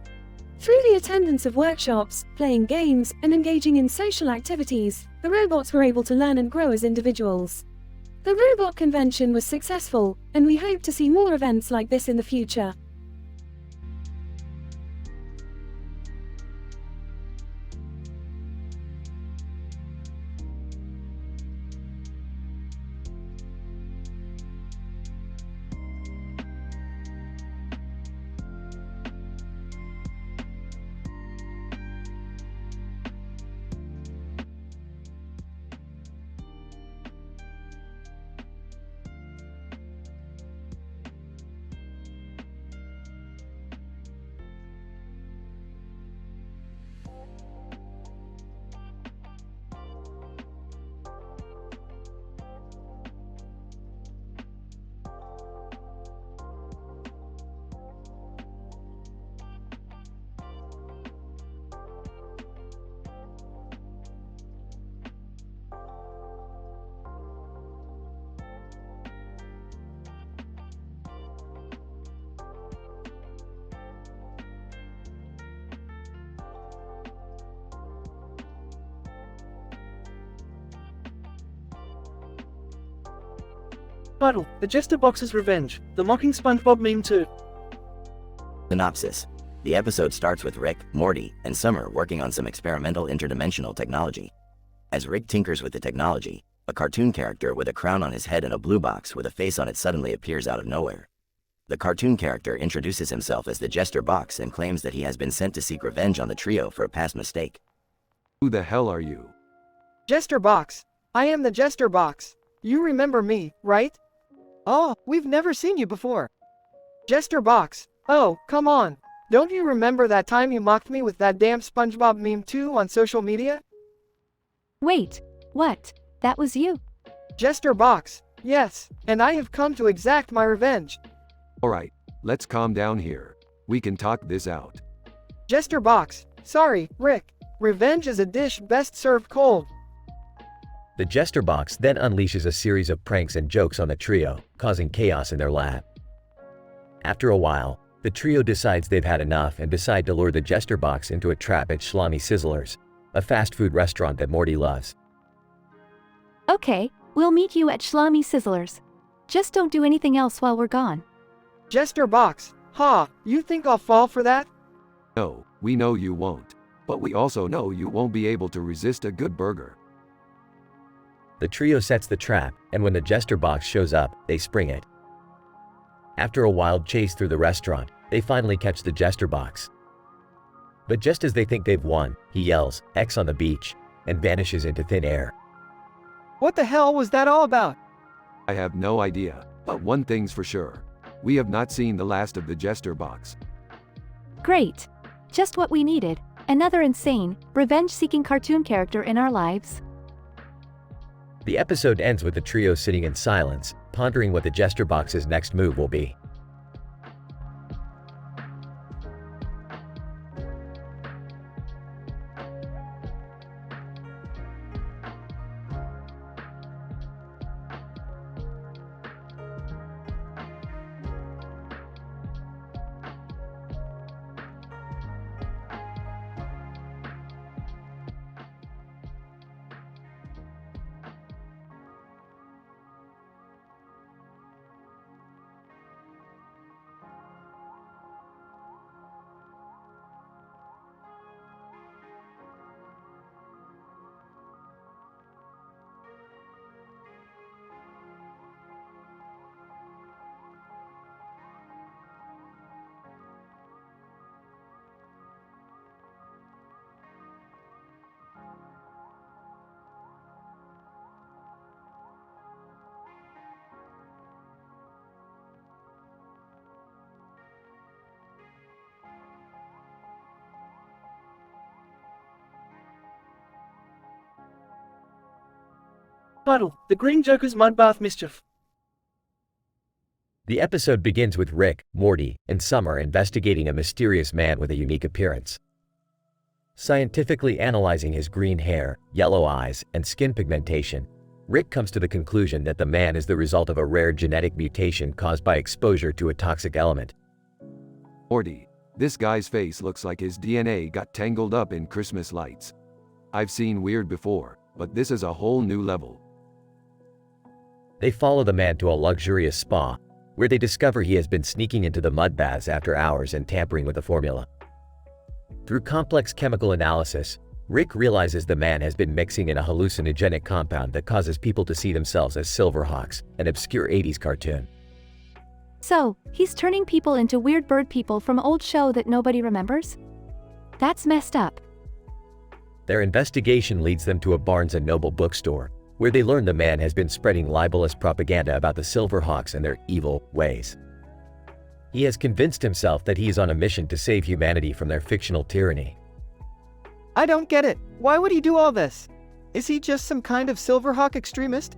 Through the attendance of workshops, playing games, and engaging in social activities, the robots were able to learn and grow as individuals. The robot convention was successful, and we hope to see more events like this in the future. Title: The Jester Box's Revenge, the mocking SpongeBob meme 2. Synopsis. The episode starts with Rick, Morty, and Summer working on some experimental interdimensional technology. As Rick tinkers with the technology, a cartoon character with a crown on his head and a blue box with a face on it suddenly appears out of nowhere. The cartoon character introduces himself as the Jester Box and claims that he has been sent to seek revenge on the trio for a past mistake. Who the hell are you? Jester Box. I am the Jester Box. You remember me, right? Oh, we've never seen you before. Jester Box. Oh, come on. Don't you remember that time you mocked me with that damn SpongeBob meme 2 on social media? Wait, what? That was you? Jester Box. Yes, and I have come to exact my revenge. Alright, let's calm down here. We can talk this out. Jester Box. Sorry, Rick. Revenge is a dish best served cold. The Jester Box then unleashes a series of pranks and jokes on the trio, causing chaos in their lab. After a while, the trio decides they've had enough and decide to lure the Jester Box into a trap at Schlamy Sizzlers, a fast food restaurant that Morty loves. Okay, we'll meet you at Schlamy Sizzlers. Just don't do anything else while we're gone. Jester Box. Ha, you think I'll fall for that? No, we know you won't. But we also know you won't be able to resist a good burger. The trio sets the trap, and when the Jester Box shows up, they spring it. After a wild chase through the restaurant, they finally catch the Jester Box. But just as they think they've won, he yells, "X on the beach," and vanishes into thin air. What the hell was that all about? I have no idea, but one thing's for sure. We have not seen the last of the Jester Box. Great. Just what we needed. Another insane, revenge-seeking cartoon character in our lives. The episode ends with the trio sitting in silence, pondering what the Jester Box's next move will be. Title: The Green Joker's Mudbath Mischief. The episode begins with Rick, Morty, and Summer investigating a mysterious man with a unique appearance. Scientifically analyzing his green hair, yellow eyes, and skin pigmentation, Rick comes to the conclusion that the man is the result of a rare genetic mutation caused by exposure to a toxic element. Morty, this guy's face looks like his DNA got tangled up in Christmas lights. I've seen weird before, but this is a whole new level. They follow the man to a luxurious spa, where they discover he has been sneaking into the mud baths after hours and tampering with the formula. Through complex chemical analysis, Rick realizes the man has been mixing in a hallucinogenic compound that causes people to see themselves as Silverhawks, an obscure 80s cartoon. So, he's turning people into weird bird people from old show that nobody remembers? That's messed up. Their investigation leads them to a Barnes & Noble bookstore, where they learn the man has been spreading libelous propaganda about the Silverhawks and their evil ways. He has convinced himself that he is on a mission to save humanity from their fictional tyranny. I don't get it. Why would he do all this? Is he just some kind of Silverhawk extremist?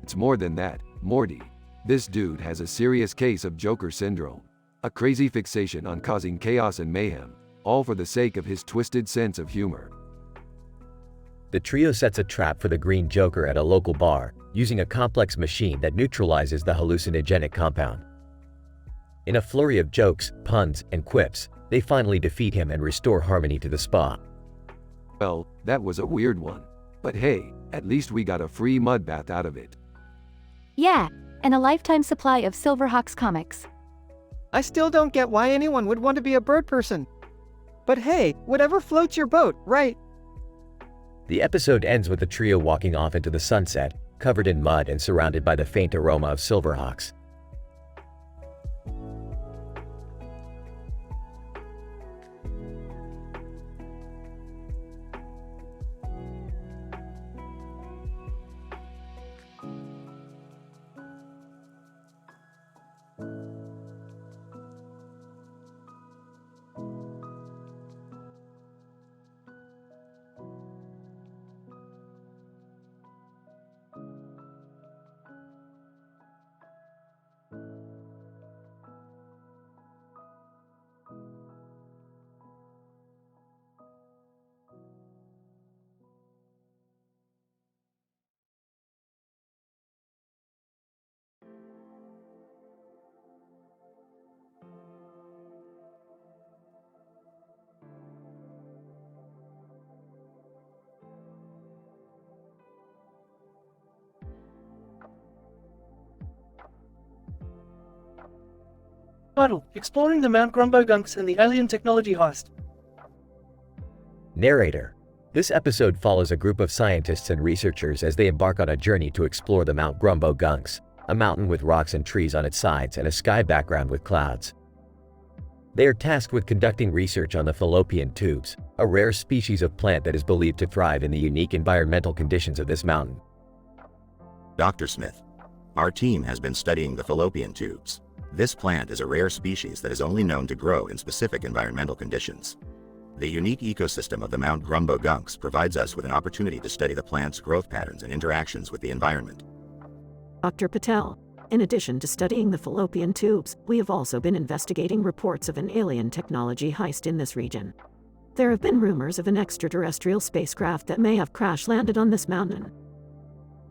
It's more than that, Morty. This dude has a serious case of Joker syndrome. A crazy fixation on causing chaos and mayhem, all for the sake of his twisted sense of humor. The trio sets a trap for the Green Joker at a local bar, using a complex machine that neutralizes the hallucinogenic compound. In a flurry of jokes, puns, and quips, they finally defeat him and restore harmony to the spa. Well, that was a weird one. But hey, at least we got a free mud bath out of it. Yeah, and a lifetime supply of Silverhawks comics. I still don't get why anyone would want to be a bird person. But hey, whatever floats your boat, right? The episode ends with the trio walking off into the sunset, covered in mud and surrounded by the faint aroma of silverhawks. Title: Exploring the Mount Grumbo Gunks and the Alien Technology Heist. Narrator. This episode follows a group of scientists and researchers as they embark on a journey to explore the Mount Grumbo Gunks, a mountain with rocks and trees on its sides and a sky background with clouds. They are tasked with conducting research on the fallopian tubes, a rare species of plant that is believed to thrive in the unique environmental conditions of this mountain. Dr. Smith, our team has been studying the fallopian tubes. This plant is a rare species that is only known to grow in specific environmental conditions. The unique ecosystem of the Mount Grumbo Gunks provides us with an opportunity to study the plant's growth patterns and interactions with the environment. Dr. Patel, in addition to studying the fallopian tubes, we have also been investigating reports of an alien technology heist in this region. There have been rumors of an extraterrestrial spacecraft that may have crash-landed on this mountain.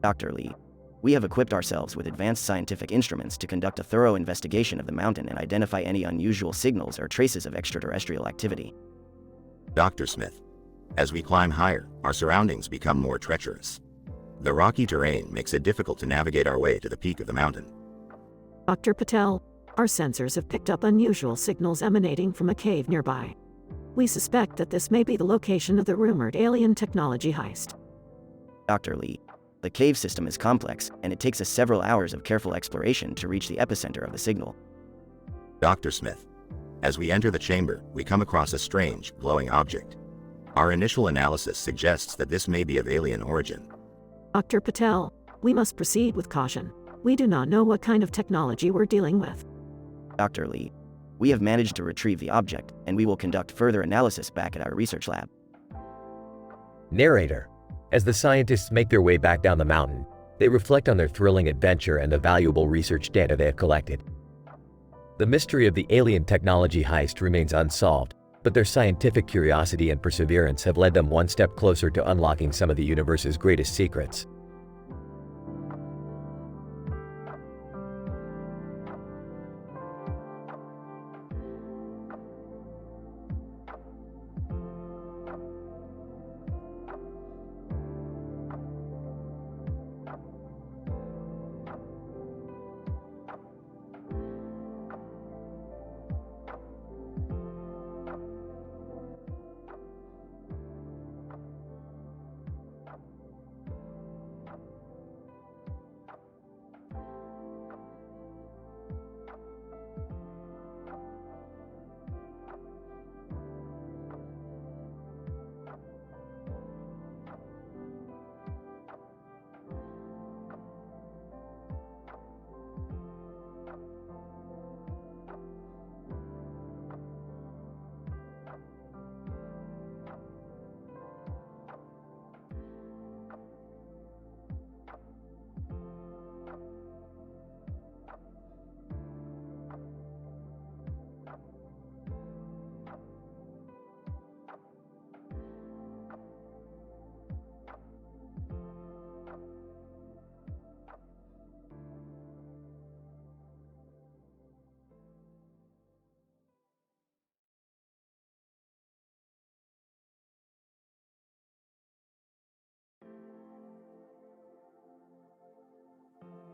Dr. Lee, we have equipped ourselves with advanced scientific instruments to conduct a thorough investigation of the mountain and identify any unusual signals or traces of extraterrestrial activity. Dr. Smith, as we climb higher, our surroundings become more treacherous. The rocky terrain makes it difficult to navigate our way to the peak of the mountain. Dr. Patel, our sensors have picked up unusual signals emanating from a cave nearby. We suspect that this may be the location of the rumored alien technology heist. Dr. Lee, the cave system is complex, and it takes us several hours of careful exploration to reach the epicenter of the signal. Dr. Smith, as we enter the chamber, we come across a strange, glowing object. Our initial analysis suggests that this may be of alien origin. Dr. Patel, we must proceed with caution. We do not know what kind of technology we're dealing with. Dr. Lee, we have managed to retrieve the object, and we will conduct further analysis back at our research lab. Narrator. As the scientists make their way back down the mountain, they reflect on their thrilling adventure and the valuable research data they have collected. The mystery of the alien technology heist remains unsolved, but their scientific curiosity and perseverance have led them one step closer to unlocking some of the universe's greatest secrets.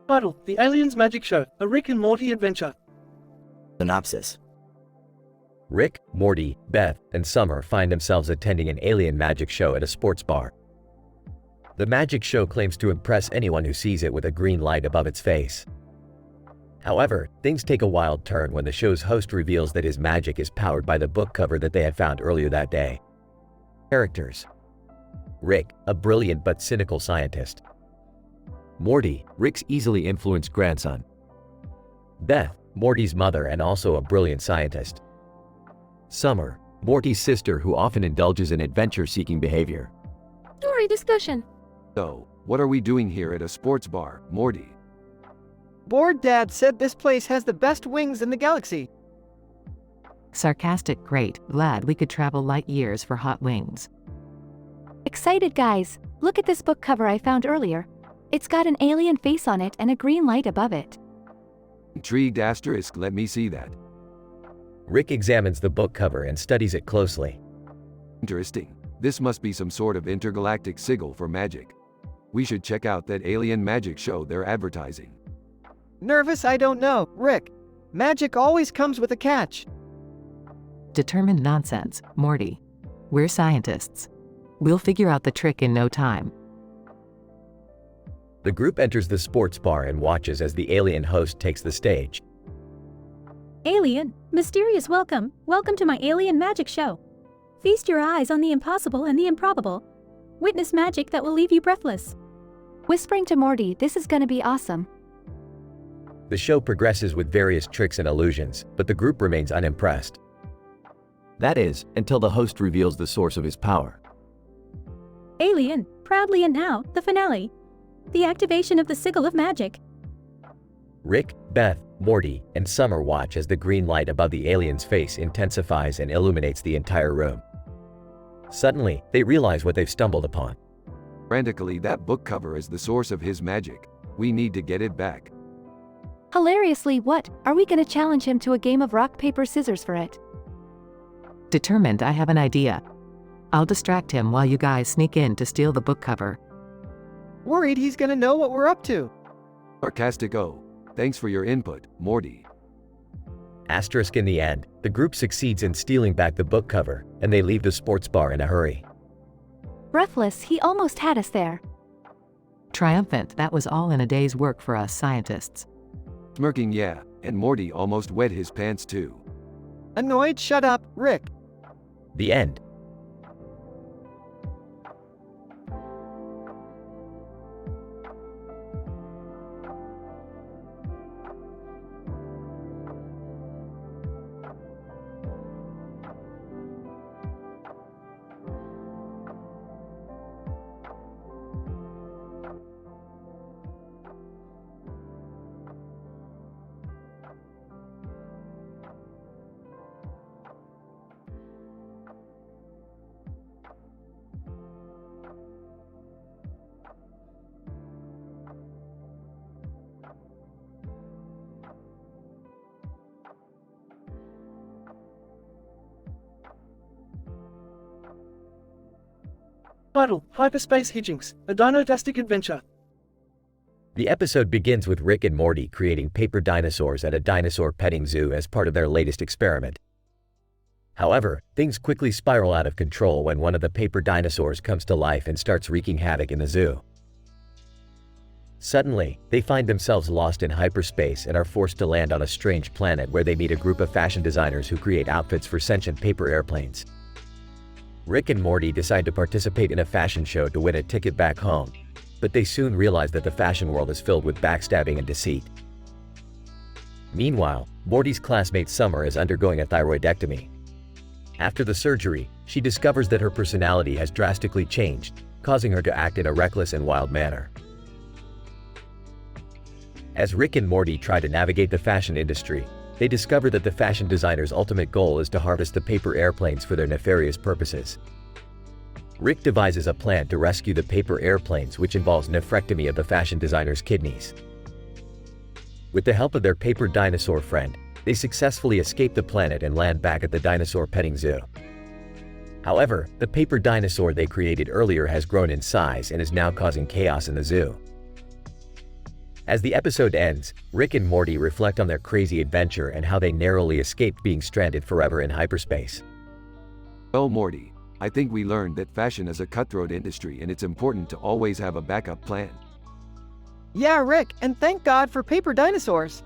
Title: The Aliens Magic Show, a Rick and Morty adventure. Synopsis. Rick, Morty, Beth, and Summer find themselves attending an alien magic show at a sports bar. The magic show claims to impress anyone who sees it with a green light above its face. However, things take a wild turn when the show's host reveals that his magic is powered by the book cover that they had found earlier that day. Characters: Rick, a brilliant but cynical scientist. Morty, Rick's easily influenced grandson. Beth, Morty's mother and also a brilliant scientist. Summer, Morty's sister who often indulges in adventure-seeking behavior. Story discussion. So, what are we doing here at a sports bar, Morty? Bored Dad said this place has the best wings in the galaxy. Sarcastic great, glad we could travel light years for hot wings. Excited guys, look at this book cover I found earlier. It's got an alien face on it and a green light above it. Intrigued asterisk, let me see that. Rick examines the book cover and studies it closely. Interesting. This must be some sort of intergalactic sigil for magic. We should check out that alien magic show they're advertising. Nervous? I don't know, Rick. Magic always comes with a catch. Determined nonsense, Morty. We're scientists. We'll figure out the trick in no time. The group enters the sports bar and watches as the alien host takes the stage. Alien, mysterious welcome. Welcome to my alien magic show. Feast your eyes on the impossible and the improbable. Witness magic that will leave you breathless. Whispering to Morty, this is gonna be awesome. The show progresses with various tricks and illusions, but the group remains unimpressed. That is, until the host reveals the source of his power. Alien, proudly and now, the finale. The activation of the sigil of magic. Rick, Beth, Morty, and Summer watch as the green light above the alien's face intensifies and illuminates the entire room. Suddenly, they realize what they've stumbled upon. Frantically, that book cover is the source of his magic. We need to get it back. Hilariously, what? Are we gonna challenge him to a game of rock, paper, scissors for it? Determined, I have an idea. I'll distract him while you guys sneak in to steal the book cover. Worried he's gonna know what we're up to. Sarcastic O. Thanks for your input, Morty. Asterisk in the end, the group succeeds in stealing back the book cover, and they leave the sports bar in a hurry. Breathless, he almost had us there. Triumphant, that was all in a day's work for us scientists. Smirking, yeah, and Morty almost wet his pants too. Annoyed? Shut up, Rick. The end. Title: Hyperspace Hijinks, a Dinodastic Adventure. The episode begins with Rick and Morty creating paper dinosaurs at a dinosaur petting zoo as part of their latest experiment. However, things quickly spiral out of control when one of the paper dinosaurs comes to life and starts wreaking havoc in the zoo. Suddenly, they find themselves lost in hyperspace and are forced to land on a strange planet where they meet a group of fashion designers who create outfits for sentient paper airplanes. Rick and Morty decide to participate in a fashion show to win a ticket back home, but they soon realize that the fashion world is filled with backstabbing and deceit. Meanwhile, Morty's classmate Summer is undergoing a thyroidectomy. After the surgery, she discovers that her personality has drastically changed, causing her to act in a reckless and wild manner. As Rick and Morty try to navigate the fashion industry, they discover that the fashion designer's ultimate goal is to harvest the paper airplanes for their nefarious purposes. Rick devises a plan to rescue the paper airplanes, which involves nephrectomy of the fashion designer's kidneys. With the help of their paper dinosaur friend, they successfully escape the planet and land back at the dinosaur petting zoo. However, the paper dinosaur they created earlier has grown in size and is now causing chaos in the zoo. As the episode ends, Rick and Morty reflect on their crazy adventure and how they narrowly escaped being stranded forever in hyperspace. Well, Morty, I think we learned that fashion is a cutthroat industry and it's important to always have a backup plan. Yeah, Rick, and thank God for paper dinosaurs.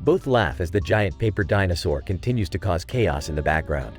Both laugh as the giant paper dinosaur continues to cause chaos in the background.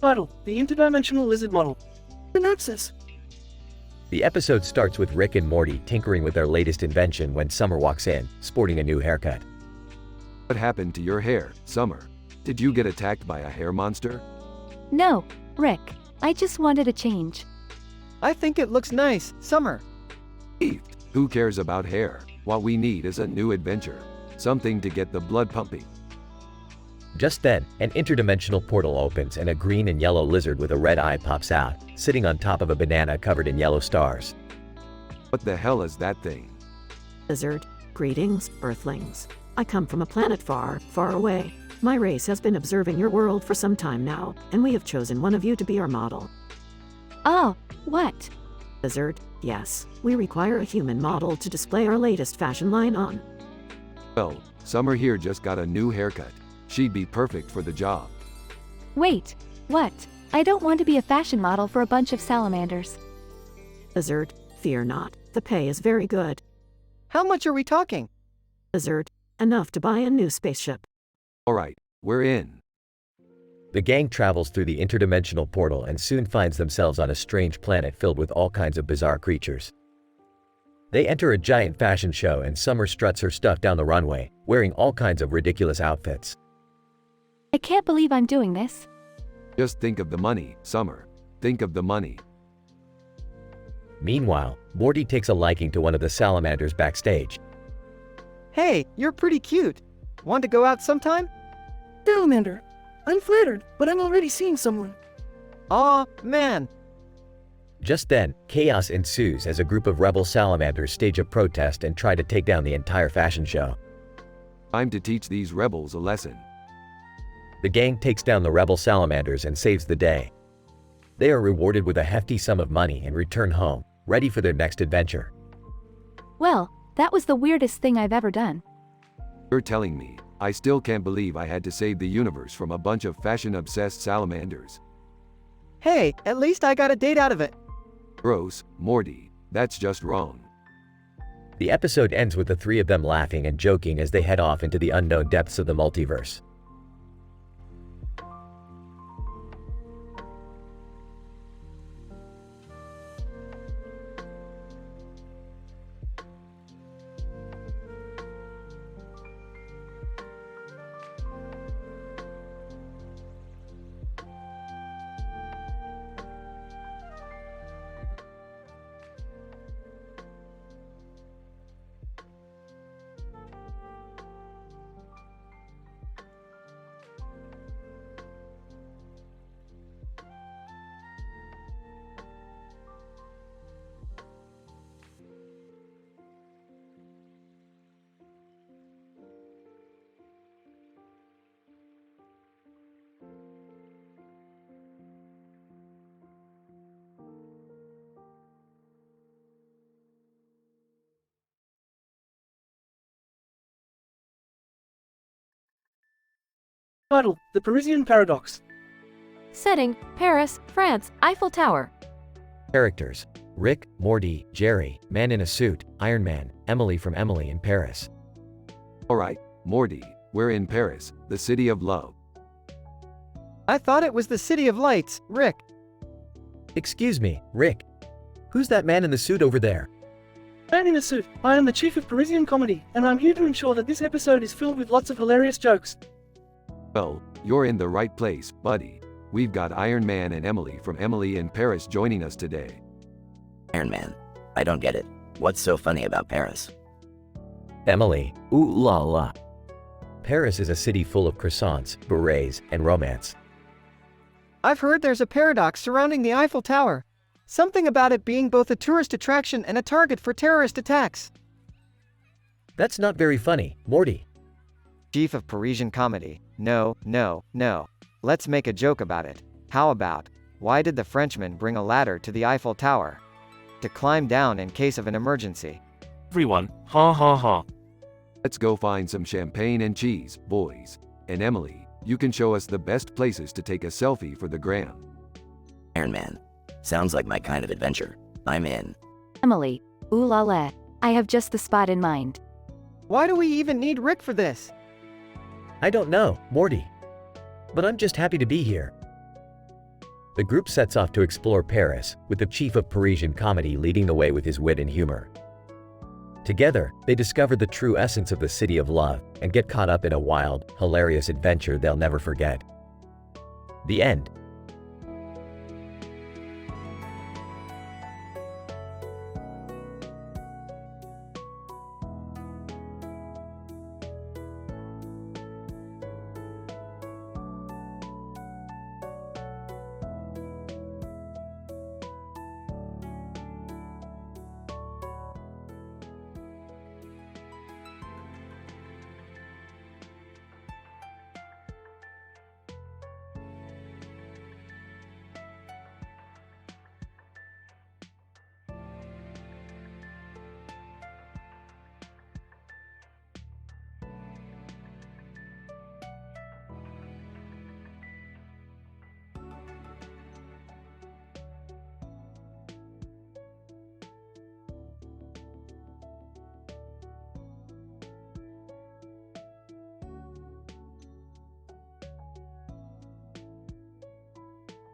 Title: The Interdimensional Lizard Model. Synopsis. The episode starts with Rick and Morty tinkering with their latest invention when Summer walks in, sporting a new haircut. What happened to your hair, Summer? Did you get attacked by a hair monster? No, Rick. I just wanted a change. I think it looks nice, Summer. Eve, who cares about hair? What we need is a new adventure. Something to get the blood pumping. Just then, an interdimensional portal opens and a green and yellow lizard with a red eye pops out, sitting on top of a banana covered in yellow stars. What the hell is that thing? Lizard, greetings, Earthlings. I come from a planet far, far away. My race has been observing your world for some time now, and we have chosen one of you to be our model. Oh, what? Lizard, yes, we require a human model to display our latest fashion line on. Well, Summer here just got a new haircut. She'd be perfect for the job. Wait, what? I don't want to be a fashion model for a bunch of salamanders. Lizard, fear not. The pay is very good. How much are we talking? Lizard, enough to buy a new spaceship. Alright, we're in. The gang travels through the interdimensional portal and soon finds themselves on a strange planet filled with all kinds of bizarre creatures. They enter a giant fashion show and Summer struts her stuff down the runway, wearing all kinds of ridiculous outfits. I can't believe I'm doing this. Just think of the money, Summer. Think of the money. Meanwhile, Morty takes a liking to one of the salamanders backstage. Hey, you're pretty cute. Want to go out sometime? Salamander. I'm flattered, but I'm already seeing someone. Aw, man. Just then, chaos ensues as a group of rebel salamanders stage a protest and try to take down the entire fashion show. Time to teach these rebels a lesson. The gang takes down the rebel salamanders and saves the day. They are rewarded with a hefty sum of money and return home, ready for their next adventure. Well, that was the weirdest thing I've ever done. You're telling me, I still can't believe I had to save the universe from a bunch of fashion-obsessed salamanders. Hey, at least I got a date out of it. Gross, Morty, that's just wrong. The episode ends with the three of them laughing and joking as they head off into the unknown depths of the multiverse. Title: The Parisian Paradox. Setting: Paris, France, Eiffel Tower. Characters: Rick, Morty, Jerry, Man in a Suit, Iron Man, Emily from Emily in Paris. Alright, Morty, we're in Paris, the city of love. I thought it was the City of Lights, Rick. Excuse me, Rick. Who's that man in the suit over there? Man in a Suit, I am the chief of Parisian comedy, and I'm here to ensure that this episode is filled with lots of hilarious jokes. Well, you're in the right place, buddy. We've got Iron Man and Emily from Emily in Paris joining us today. Iron Man. I don't get it. What's so funny about Paris? Emily, ooh la la. Paris is a city full of croissants, berets, and romance. I've heard there's a paradox surrounding the Eiffel Tower. Something about it being both a tourist attraction and a target for terrorist attacks. That's not very funny, Morty. Chief of Parisian comedy. No, no, no. Let's make a joke about it. How about, why did the Frenchman bring a ladder to the Eiffel Tower? To climb down in case of an emergency. Everyone, ha ha ha. Let's go find some champagne and cheese, boys. And Emily, you can show us the best places to take a selfie for the gram. Iron Man. Sounds like my kind of adventure. I'm in. Emily, ooh la la. I have just the spot in mind. Why do we even need Rick for this? I don't know, Morty. But I'm just happy to be here. The group sets off to explore Paris, with the chief of Parisian comedy leading the way with his wit and humor. Together, they discover the true essence of the city of love and get caught up in a wild, hilarious adventure they'll never forget. The end.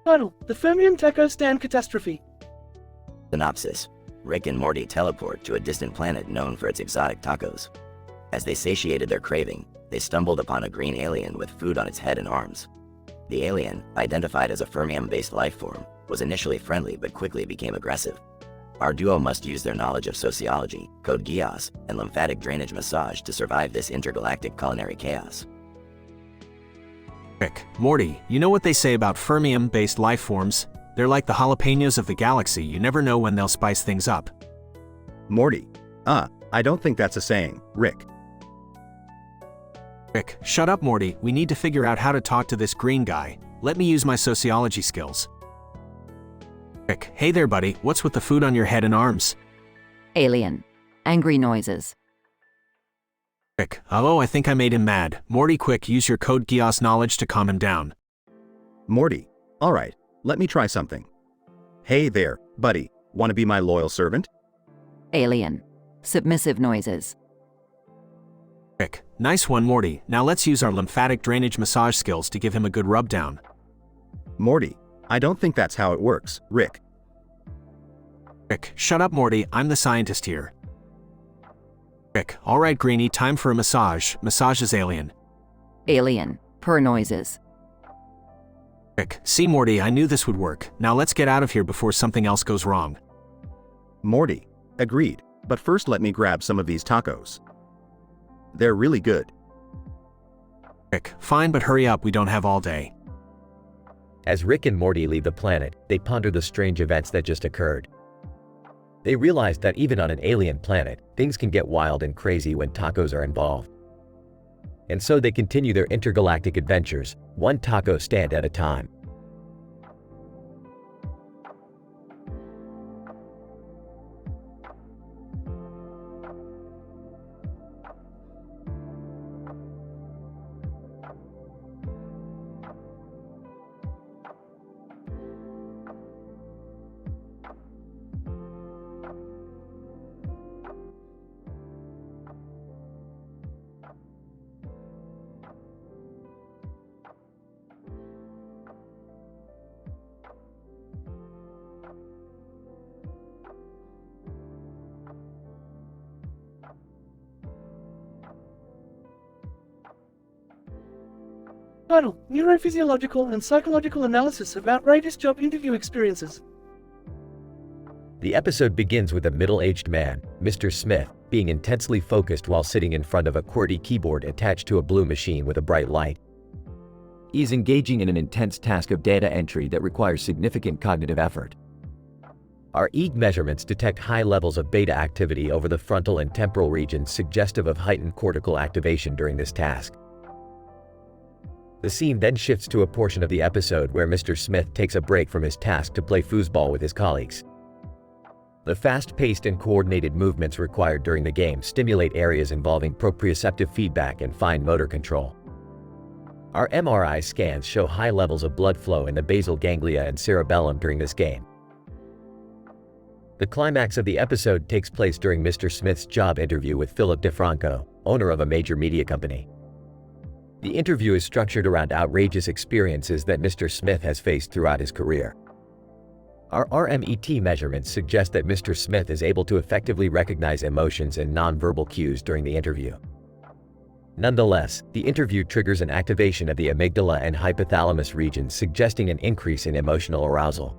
Title: The Fermium Taco Stand Catastrophe. Synopsis. Rick and Morty teleport to a distant planet known for its exotic tacos. As they satiated their craving, they stumbled upon a green alien with food on its head and arms. The alien, identified as a fermium-based life form, was initially friendly but quickly became aggressive. Our duo must use their knowledge of sociology, code geass, and lymphatic drainage massage to survive this intergalactic culinary chaos. Rick, Morty, you know what they say about fermium-based life forms? They're like the jalapenos of the galaxy, you never know when they'll spice things up. Morty. I don't think that's a saying, Rick. Rick, shut up Morty, we need to figure out how to talk to this green guy. Let me use my sociology skills. Rick, hey there buddy, what's with the food on your head and arms? Alien. Angry noises. Rick, hello, I think I made him mad. Morty, quick, use your code geass knowledge to calm him down. Morty. Alright, let me try something. Hey there, buddy, wanna be my loyal servant? Alien. Submissive noises. Rick, nice one Morty, now let's use our lymphatic drainage massage skills to give him a good rub down. Morty, I don't think that's how it works, Rick. Rick, shut up Morty, I'm the scientist here. Rick, alright Greenie, time for a massage. Massage is alien. Alien. Purr noises. Rick, see Morty, I knew this would work. Now let's get out of here before something else goes wrong. Morty. Agreed, but first let me grab some of these tacos. They're really good. Rick, fine but hurry up, we don't have all day. As Rick and Morty leave the planet, they ponder the strange events that just occurred. They realize that even on an alien planet, things can get wild and crazy when tacos are involved. And so they continue their intergalactic adventures, one taco stand at a time. Title: Neurophysiological and Psychological Analysis of Outrageous Job Interview Experiences. The episode begins with a middle-aged man, Mr. Smith, being intensely focused while sitting in front of a QWERTY keyboard attached to a blue machine with a bright light. He is engaging in an intense task of data entry that requires significant cognitive effort. Our EEG measurements detect high levels of beta activity over the frontal and temporal regions, suggestive of heightened cortical activation during this task. The scene then shifts to a portion of the episode where Mr. Smith takes a break from his task to play foosball with his colleagues. The fast-paced and coordinated movements required during the game stimulate areas involving proprioceptive feedback and fine motor control. Our MRI scans show high levels of blood flow in the basal ganglia and cerebellum during this game. The climax of the episode takes place during Mr. Smith's job interview with Philip DeFranco, owner of a major media company. The interview is structured around outrageous experiences that Mr. Smith has faced throughout his career. Our RMET measurements suggest that Mr. Smith is able to effectively recognize emotions and nonverbal cues during the interview. Nonetheless, the interview triggers an activation of the amygdala and hypothalamus regions, suggesting an increase in emotional arousal.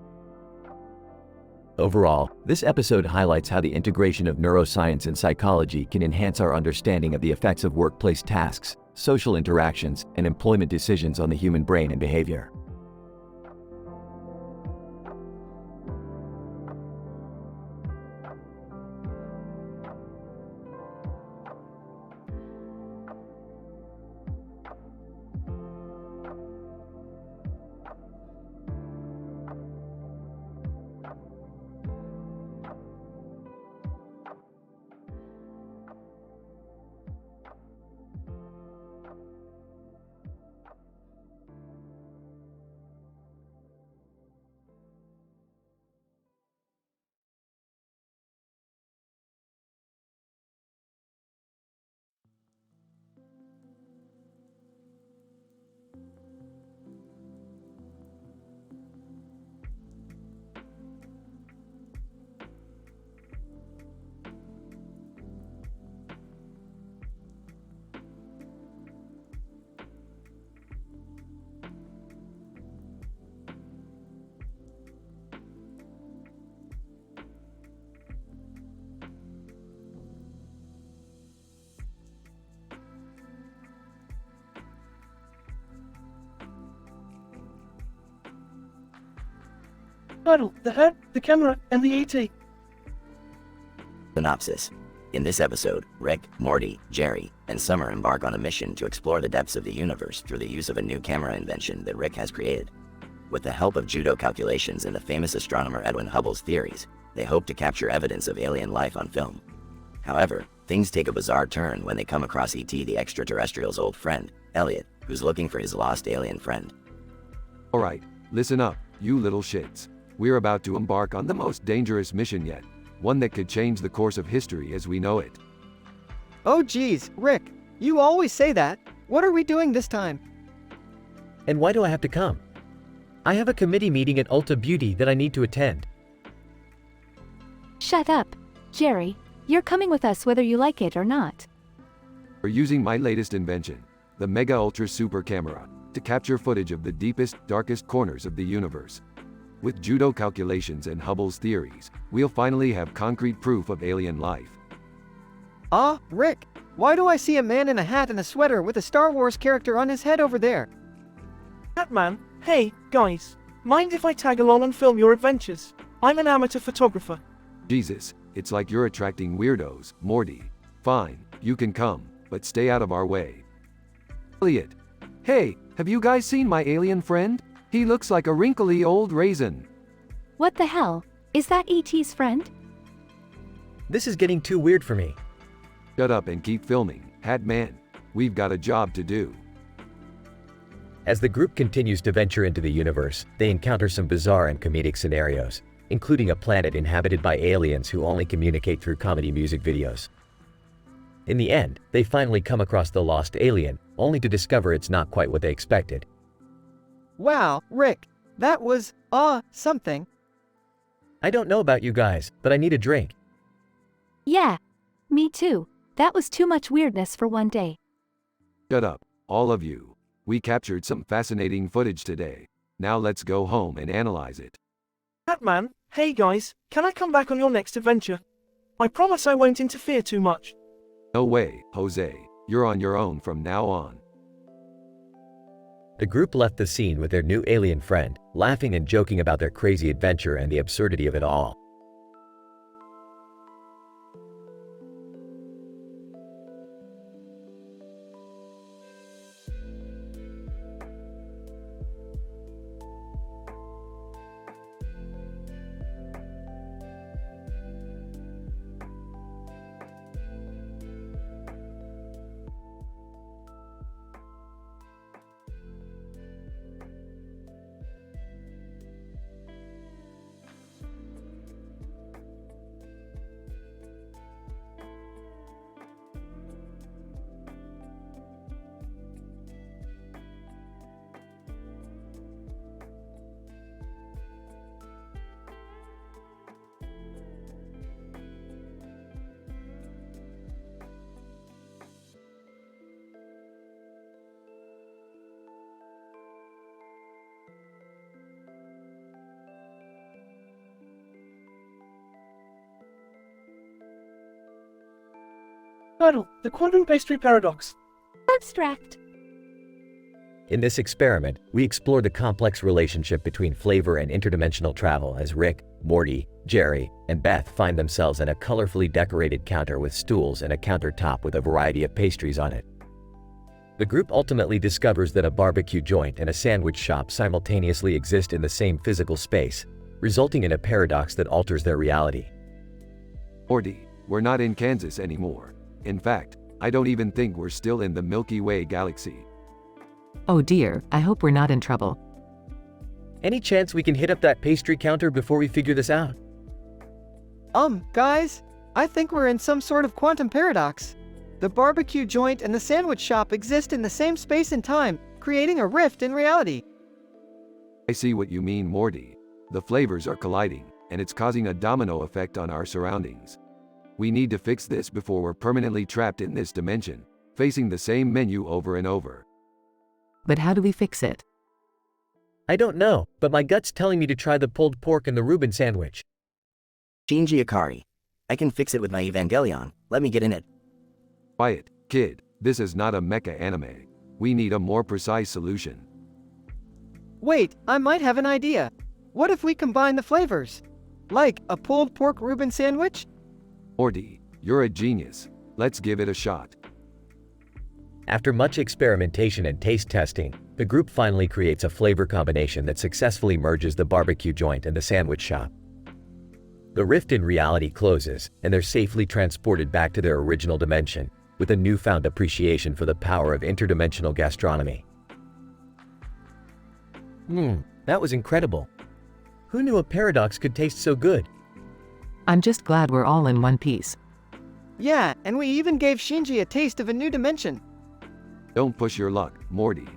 Overall, this episode highlights how the integration of neuroscience and psychology can enhance our understanding of the effects of workplace tasks, social interactions, and employment decisions on the human brain and behavior. Title: The Hat, the Camera, and the ET. Synopsis. In this episode, Rick, Morty, Jerry, and Summer embark on a mission to explore the depths of the universe through the use of a new camera invention that Rick has created. With the help of judo calculations and the famous astronomer Edwin Hubble's theories, they hope to capture evidence of alien life on film. However, things take a bizarre turn when they come across E.T. the extraterrestrial's old friend, Elliot, who's looking for his lost alien friend. Alright, listen up, you little shits. We're about to embark on the most dangerous mission yet. One that could change the course of history as we know it. Oh geez, Rick, you always say that. What are we doing this time? And why do I have to come? I have a committee meeting at Ulta Beauty that I need to attend. Shut up, Jerry. You're coming with us whether you like it or not. We're using my latest invention, the Mega Ultra Super Camera, to capture footage of the deepest, darkest corners of the universe. With judo calculations and Hubble's theories, we'll finally have concrete proof of alien life. Ah, Rick, why do I see a man in a hat and a sweater with a Star Wars character on his head over there? Catman, hey, guys. Mind if I tag along and film your adventures? I'm an amateur photographer. Jesus, it's like you're attracting weirdos, Morty. Fine, you can come, but stay out of our way. Elliot. Hey, have you guys seen my alien friend? He looks like a wrinkly old raisin. What the hell? Is that E.T.'s friend? This is getting too weird for me. Shut up and keep filming, Hat Man. We've got a job to do. As the group continues to venture into the universe, they encounter some bizarre and comedic scenarios, including a planet inhabited by aliens who only communicate through comedy music videos. In the end, they finally come across the lost alien, only to discover it's not quite what they expected. Wow, Rick, that was, something. I don't know about you guys, but I need a drink. Yeah, me too. That was too much weirdness for one day. Shut up, all of you. We captured some fascinating footage today. Now let's go home and analyze it. Batman, hey guys, can I come back on your next adventure? I promise I won't interfere too much. No way, Jose. You're on your own from now on. The group left the scene with their new alien friend, laughing and joking about their crazy adventure and the absurdity of it all. Title: The Quantum Pastry Paradox. Abstract. In this experiment, we explore the complex relationship between flavor and interdimensional travel as Rick, Morty, Jerry, and Beth find themselves in a colorfully decorated counter with stools and a countertop with a variety of pastries on it. The group ultimately discovers that a barbecue joint and a sandwich shop simultaneously exist in the same physical space, resulting in a paradox that alters their reality. Morty, we're not in Kansas anymore. In fact, I don't even think we're still in the Milky Way galaxy. Oh dear, I hope we're not in trouble. Any chance we can hit up that pastry counter before we figure this out? Guys, I think we're in some sort of quantum paradox. The barbecue joint and the sandwich shop exist in the same space and time, creating a rift in reality. I see what you mean, Morty. The flavors are colliding, and it's causing a domino effect on our surroundings. We need to fix this before we're permanently trapped in this dimension, facing the same menu over and over. But how do we fix it? I don't know, but my gut's telling me to try the pulled pork and the Reuben sandwich. Shinji Ikari. I can fix it with my Evangelion. Let me get in it. Quiet, kid. This is not a mecha anime. We need a more precise solution. Wait, I might have an idea. What if we combine the flavors? Like a pulled pork Reuben sandwich? Morty, you're a genius. Let's give it a shot. After much experimentation and taste testing, the group finally creates a flavor combination that successfully merges the barbecue joint and the sandwich shop. The rift in reality closes, and they're safely transported back to their original dimension, with a newfound appreciation for the power of interdimensional gastronomy. That was incredible. Who knew a paradox could taste so good? I'm just glad we're all in one piece. Yeah, and we even gave Shinji a taste of a new dimension. Don't push your luck, Morty.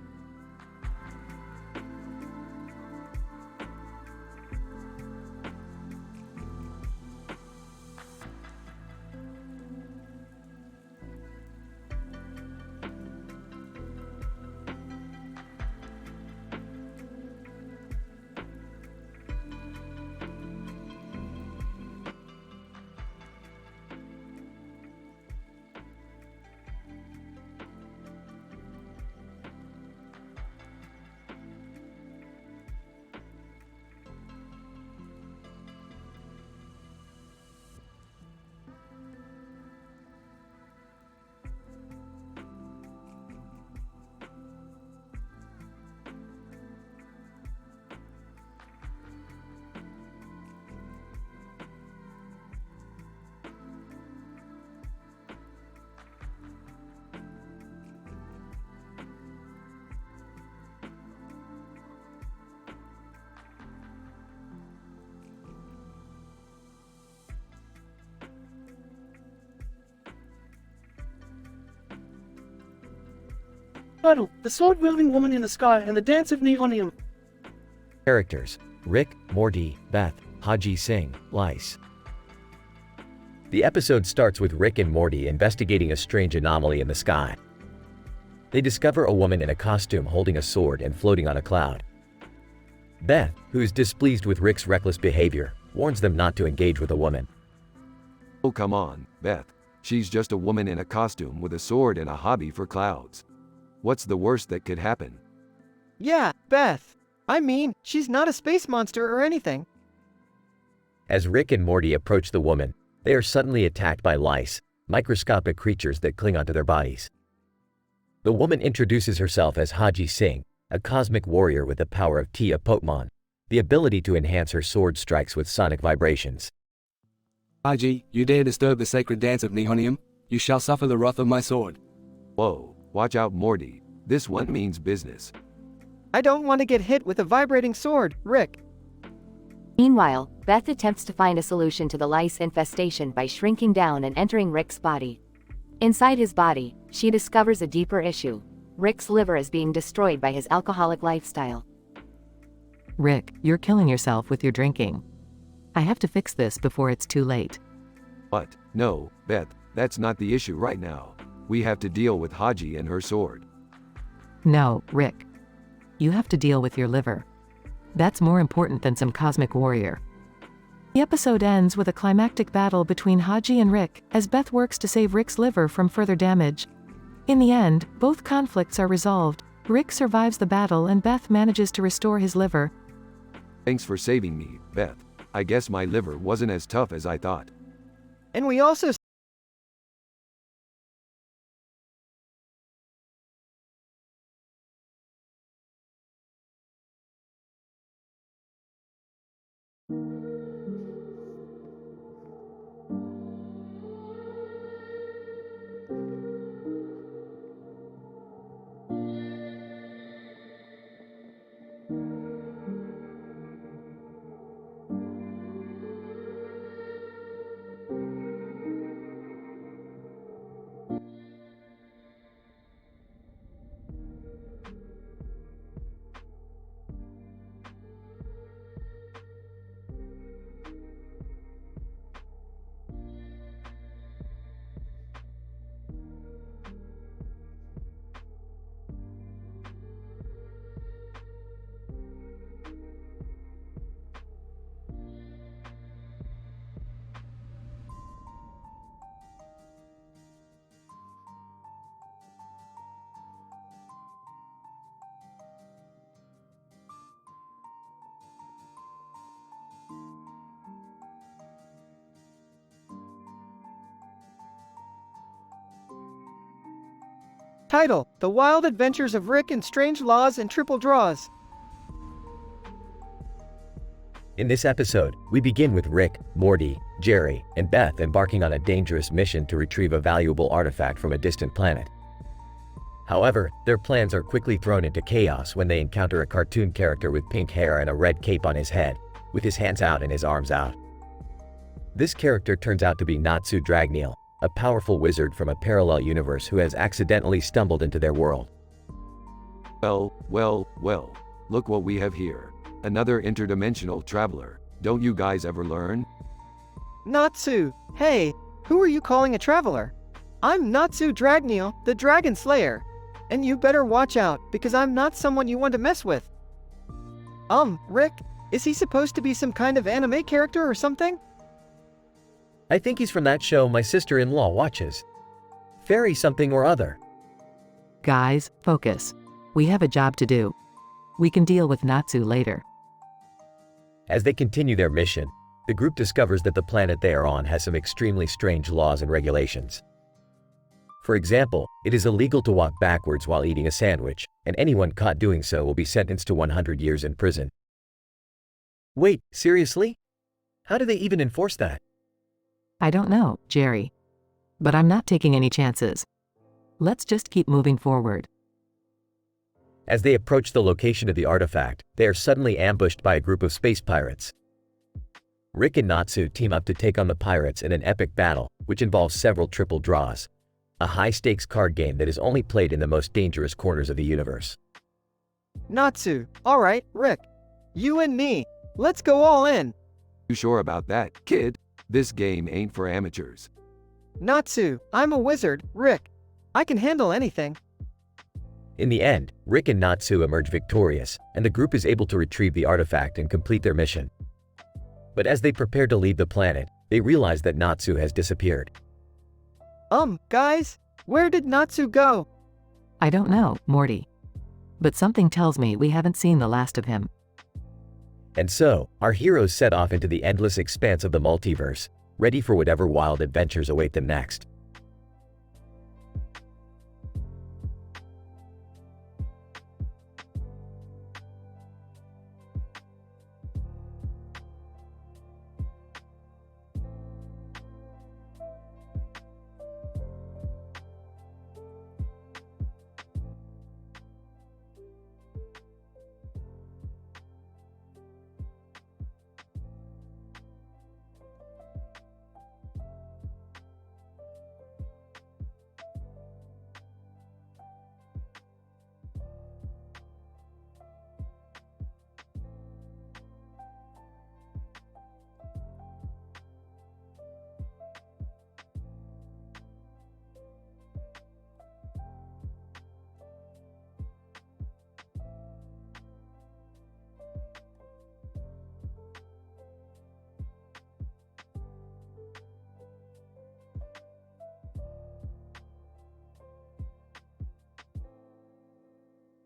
Title: The Sword-Wielding Woman in the Sky and the Dance of Neonium. Characters: Rick, Morty, Beth, Haji Singh, Lice. The episode starts with Rick and Morty investigating a strange anomaly in the sky. They discover a woman in a costume holding a sword and floating on a cloud. Beth, who's displeased with Rick's reckless behavior, warns them not to engage with the woman. Oh come on, Beth. She's just a woman in a costume with a sword and a hobby for clouds. What's the worst that could happen? Yeah, Beth. I mean, she's not a space monster or anything. As Rick and Morty approach the woman, they are suddenly attacked by lice, microscopic creatures that cling onto their bodies. The woman introduces herself as Haji Singh, a cosmic warrior with the power of Tia Pokemon, the ability to enhance her sword strikes with sonic vibrations. Haji, you dare disturb the sacred dance of Nihonium? You shall suffer the wrath of my sword. Whoa, watch out Morty. This one means business. I don't want to get hit with a vibrating sword, Rick. Meanwhile, Beth attempts to find a solution to the lice infestation by shrinking down and entering Rick's body. Inside his body, she discovers a deeper issue. Rick's liver is being destroyed by his alcoholic lifestyle. Rick, you're killing yourself with your drinking. I have to fix this before it's too late. What? No, Beth, that's not the issue right now. We have to deal with Haji and her sword. No, Rick. You have to deal with your liver. That's more important than some cosmic warrior. The episode ends with a climactic battle between Haji and Rick, as Beth works to save Rick's liver from further damage. In the end, both conflicts are resolved. Rick survives the battle and Beth manages to restore his liver. Thanks for saving me, Beth. I guess my liver wasn't as tough as I thought. And we also Title: The Wild Adventures of Rick and Strange Laws and Triple Draws. In this episode, we begin with Rick, Morty, Jerry, and Beth embarking on a dangerous mission to retrieve a valuable artifact from a distant planet. However, their plans are quickly thrown into chaos when they encounter a cartoon character with pink hair and a red cape on his head, with his hands out and his arms out. This character turns out to be Natsu Dragneel, a powerful wizard from a parallel universe who has accidentally stumbled into their world. Well, look what we have here. Another interdimensional traveler. Don't you guys ever learn? Natsu, hey, who are you calling a traveler? I'm Natsu Dragneel, the Dragon Slayer. And you better watch out, because I'm not someone you want to mess with. Rick, is he supposed to be some kind of anime character or something? I think he's from that show my sister-in-law watches. Fairy something or other. Guys, focus. We have a job to do. We can deal with Natsu later. As they continue their mission, the group discovers that the planet they are on has some extremely strange laws and regulations. For example, it is illegal to walk backwards while eating a sandwich, and anyone caught doing so will be sentenced to 100 years in prison. Wait, seriously? How do they even enforce that? I don't know, Jerry. But I'm not taking any chances. Let's just keep moving forward. As they approach the location of the artifact, they are suddenly ambushed by a group of space pirates. Rick and Natsu team up to take on the pirates in an epic battle, which involves several triple draws, a high-stakes card game that is only played in the most dangerous corners of the universe. Natsu, alright, Rick. You and me. Let's go all in. You sure about that, kid? This game ain't for amateurs. Natsu, I'm a wizard, Rick. I can handle anything. In the end, Rick and Natsu emerge victorious, and the group is able to retrieve the artifact and complete their mission. But as they prepare to leave the planet, they realize that Natsu has disappeared. Guys, where did Natsu go? I don't know, Morty. But something tells me we haven't seen the last of him. And so, our heroes set off into the endless expanse of the multiverse, ready for whatever wild adventures await them next.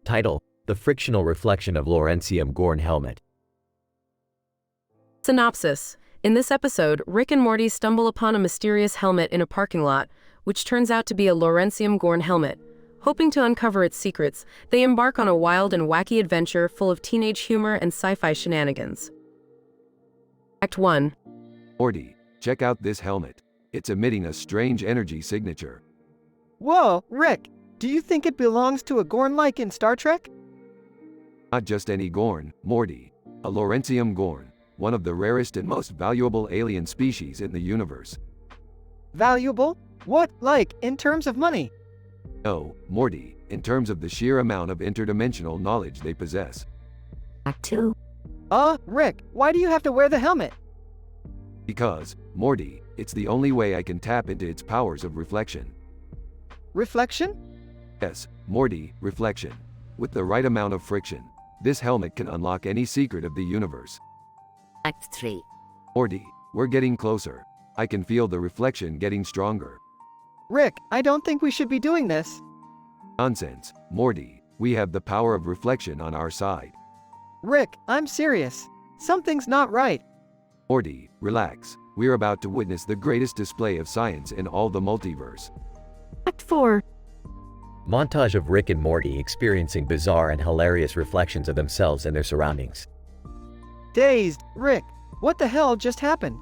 Title: The Frictional Reflection of Laurentium Gorn Helmet. Synopsis. In this episode, Rick and Morty stumble upon a mysterious helmet in a parking lot, which turns out to be a Laurentium Gorn helmet. Hoping to uncover its secrets, they embark on a wild and wacky adventure full of teenage humor and sci-fi shenanigans. Act 1. Morty, check out this helmet. It's emitting a strange energy signature. Whoa, Rick! Do you think it belongs to a Gorn like in Star Trek? Not just any Gorn, Morty. A Laurentium Gorn, one of the rarest and most valuable alien species in the universe. Valuable? What, like, in terms of money? No, Morty, in terms of the sheer amount of interdimensional knowledge they possess. Act 2. Rick, why do you have to wear the helmet? Because, Morty, it's the only way I can tap into its powers of reflection. Reflection? Yes, Morty, reflection. With the right amount of friction, this helmet can unlock any secret of the universe. Act 3. Morty, we're getting closer. I can feel the reflection getting stronger. Rick, I don't think we should be doing this. Nonsense, Morty. We have the power of reflection on our side. Rick, I'm serious. Something's not right. Morty, relax. We're about to witness the greatest display of science in all the multiverse. Act 4. Montage of Rick and Morty experiencing bizarre and hilarious reflections of themselves and their surroundings. Dazed, Rick, what the hell just happened?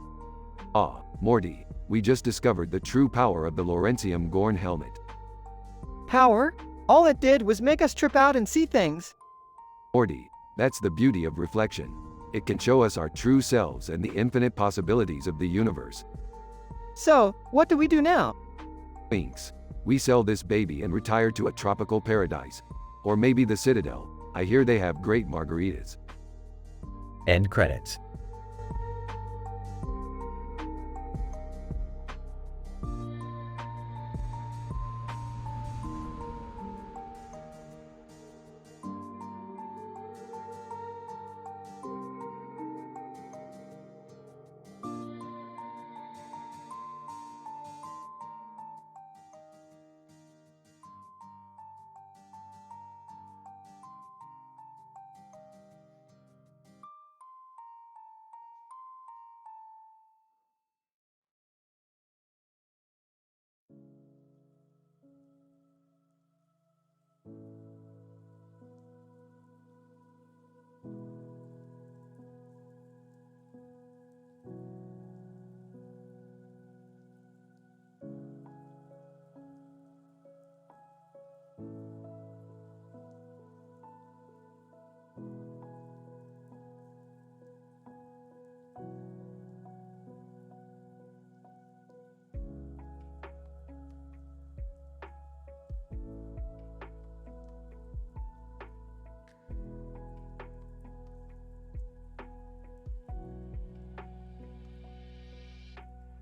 Morty, we just discovered the true power of the Laurentium Gorn helmet. Power? All it did was make us trip out and see things. Morty, that's the beauty of reflection. It can show us our true selves and the infinite possibilities of the universe. So, what do we do now? Thanks. We sell this baby and retire to a tropical paradise. Or maybe the Citadel. I hear they have great margaritas. End credits.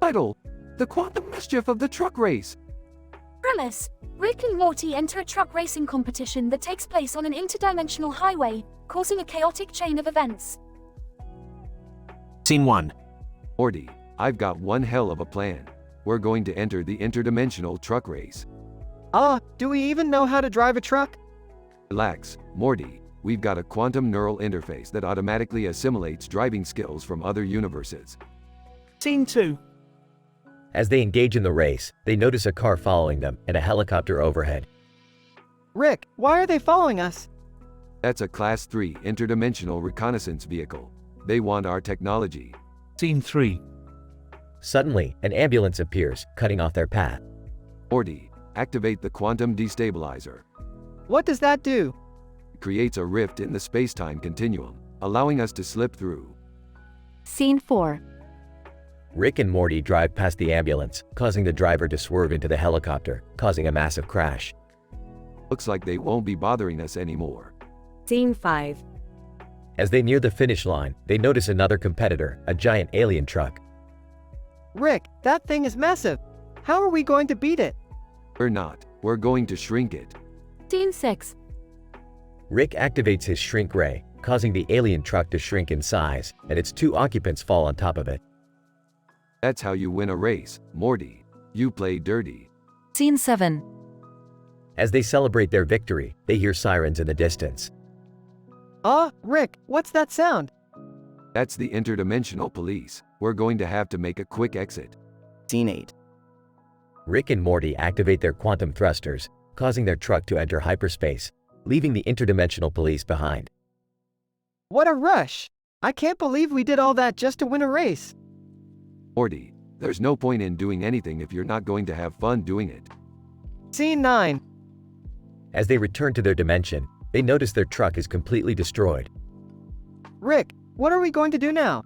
Title: The Quantum Mischief of the Truck Race. Premise: Rick and Morty enter a truck racing competition that takes place on an interdimensional highway, causing a chaotic chain of events. Scene 1. Morty, I've got one hell of a plan. We're going to enter the interdimensional truck race. Do we even know how to drive a truck? Relax, Morty. We've got a quantum neural interface that automatically assimilates driving skills from other universes. Scene 2. As they engage in the race, they notice a car following them and a helicopter overhead. Rick, why are they following us? That's a Class 3 interdimensional reconnaissance vehicle. They want our technology. Scene 3. Suddenly, an ambulance appears, cutting off their path. Morty, activate the quantum destabilizer. What does that do? It creates a rift in the space-time continuum, allowing us to slip through. Scene 4. Rick and Morty drive past the ambulance, causing the driver to swerve into the helicopter, causing a massive crash. Looks like they won't be bothering us anymore. Scene 5. As they near the finish line, they notice another competitor, a giant alien truck. Rick, that thing is massive. How are we going to beat it? We're not. We're going to shrink it. Scene 6. Rick activates his shrink ray, causing the alien truck to shrink in size, and its 2 occupants fall on top of it. That's how you win a race, Morty. You play dirty. Scene 7. As they celebrate their victory, they hear sirens in the distance. Rick, what's that sound? That's the interdimensional police. We're going to have to make a quick exit. Scene 8. Rick and Morty activate their quantum thrusters, causing their truck to enter hyperspace, leaving the interdimensional police behind. What a rush! I can't believe we did all that just to win a race. Morty, there's no point in doing anything if you're not going to have fun doing it. Scene 9. As they return to their dimension, they notice their truck is completely destroyed. Rick, what are we going to do now?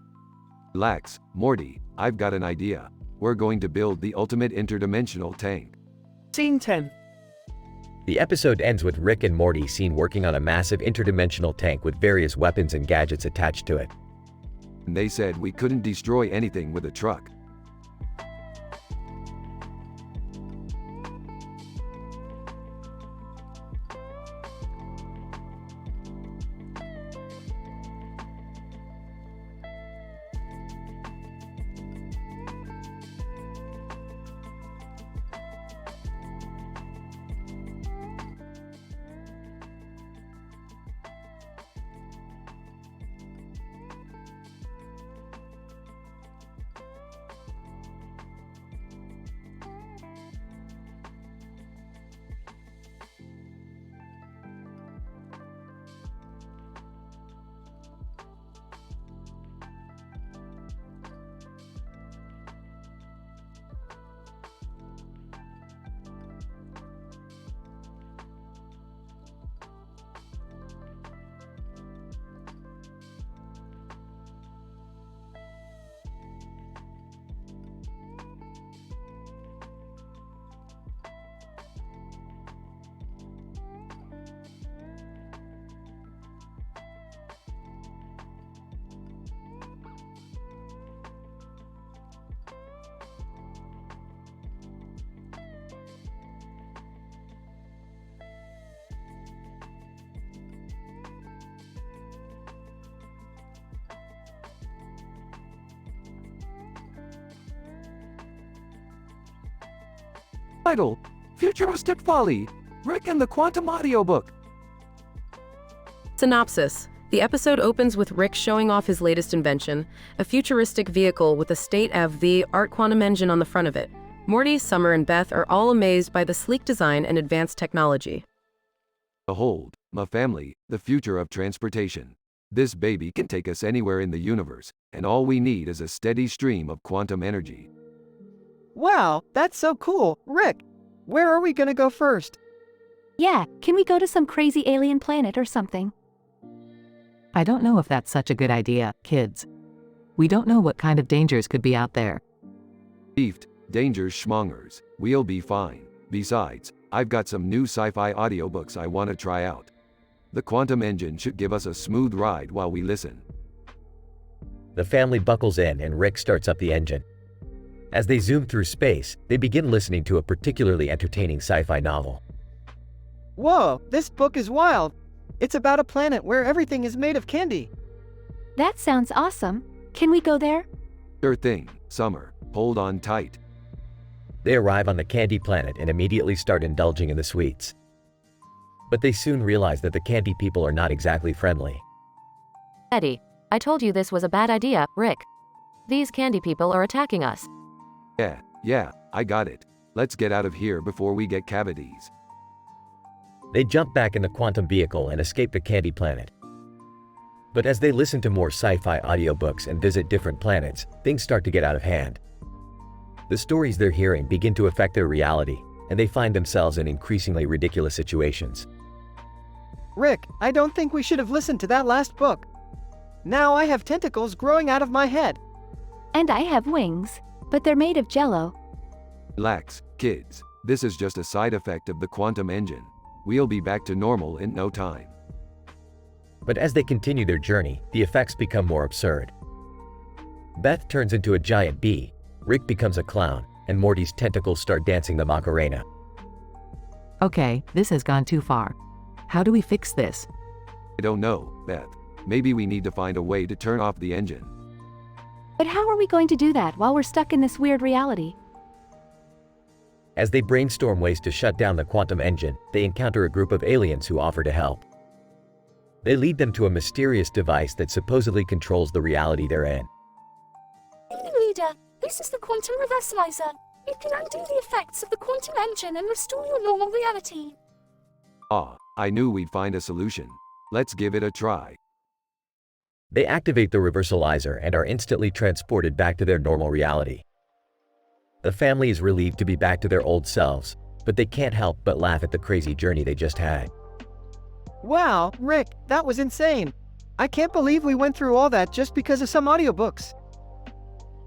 Relax, Morty, I've got an idea. We're going to build the ultimate interdimensional tank. Scene 10. The episode ends with Rick and Morty seen working on a massive interdimensional tank with various weapons and gadgets attached to it. And they said we couldn't destroy anything with a truck. Title: Futuristic Folly, Rick and the Quantum Audiobook. Synopsis. The episode opens with Rick showing off his latest invention, a futuristic vehicle with a state-of-the-art quantum engine on the front of it. Morty, Summer, and Beth are all amazed by the sleek design and advanced technology. Behold, my family, the future of transportation. This baby can take us anywhere in the universe, and all we need is a steady stream of quantum energy. Wow, that's so cool. Rick, where are we gonna go first? Yeah, can we go to some crazy alien planet or something? I don't know if that's such a good idea, kids. We don't know what kind of dangers could be out there. Beefed, dangers schmongers, we'll be fine. Besides, I've got some new sci-fi audiobooks I want to try out. The quantum engine should give us a smooth ride while we listen. The family buckles in and Rick starts up the engine. As they zoom through space, they begin listening to a particularly entertaining sci-fi novel. Whoa, this book is wild. It's about a planet where everything is made of candy. That sounds awesome. Can we go there? Sure thing, Summer. Hold on tight. They arrive on the candy planet and immediately start indulging in the sweets. But they soon realize that the candy people are not exactly friendly. Eddie, I told you this was a bad idea, Rick. These candy people are attacking us. Yeah, I got it. Let's get out of here before we get cavities. They jump back in the quantum vehicle and escape the candy planet. But as they listen to more sci-fi audiobooks and visit different planets, things start to get out of hand. The stories they're hearing begin to affect their reality, and they find themselves in increasingly ridiculous situations. Rick, I don't think we should have listened to that last book. Now I have tentacles growing out of my head. And I have wings, but they're made of jello. Relax, kids. This is just a side effect of the quantum engine. We'll be back to normal in no time. But as they continue their journey, the effects become more absurd. Beth turns into a giant bee, Rick becomes a clown, and Morty's tentacles start dancing the Macarena. Okay, this has gone too far. How do we fix this? I don't know, Beth. Maybe we need to find a way to turn off the engine. But how are we going to do that while we're stuck in this weird reality? As they brainstorm ways to shut down the quantum engine, they encounter a group of aliens who offer to help. They lead them to a mysterious device that supposedly controls the reality they're in. Leader, this is the quantum reversalizer. It can undo the effects of the quantum engine and restore your normal reality. I knew we'd find a solution. Let's give it a try. They activate the reversalizer and are instantly transported back to their normal reality. The family is relieved to be back to their old selves, but they can't help but laugh at the crazy journey they just had. Wow, Rick, that was insane. I can't believe we went through all that just because of some audiobooks.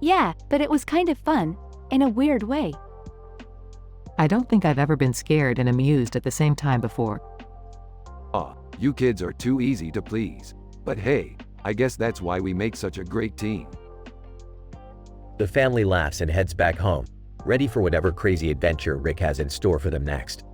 Yeah, but it was kind of fun, in a weird way. I don't think I've ever been scared and amused at the same time before. You kids are too easy to please. But hey, I guess that's why we make such a great team. The family laughs and heads back home, ready for whatever crazy adventure Rick has in store for them next.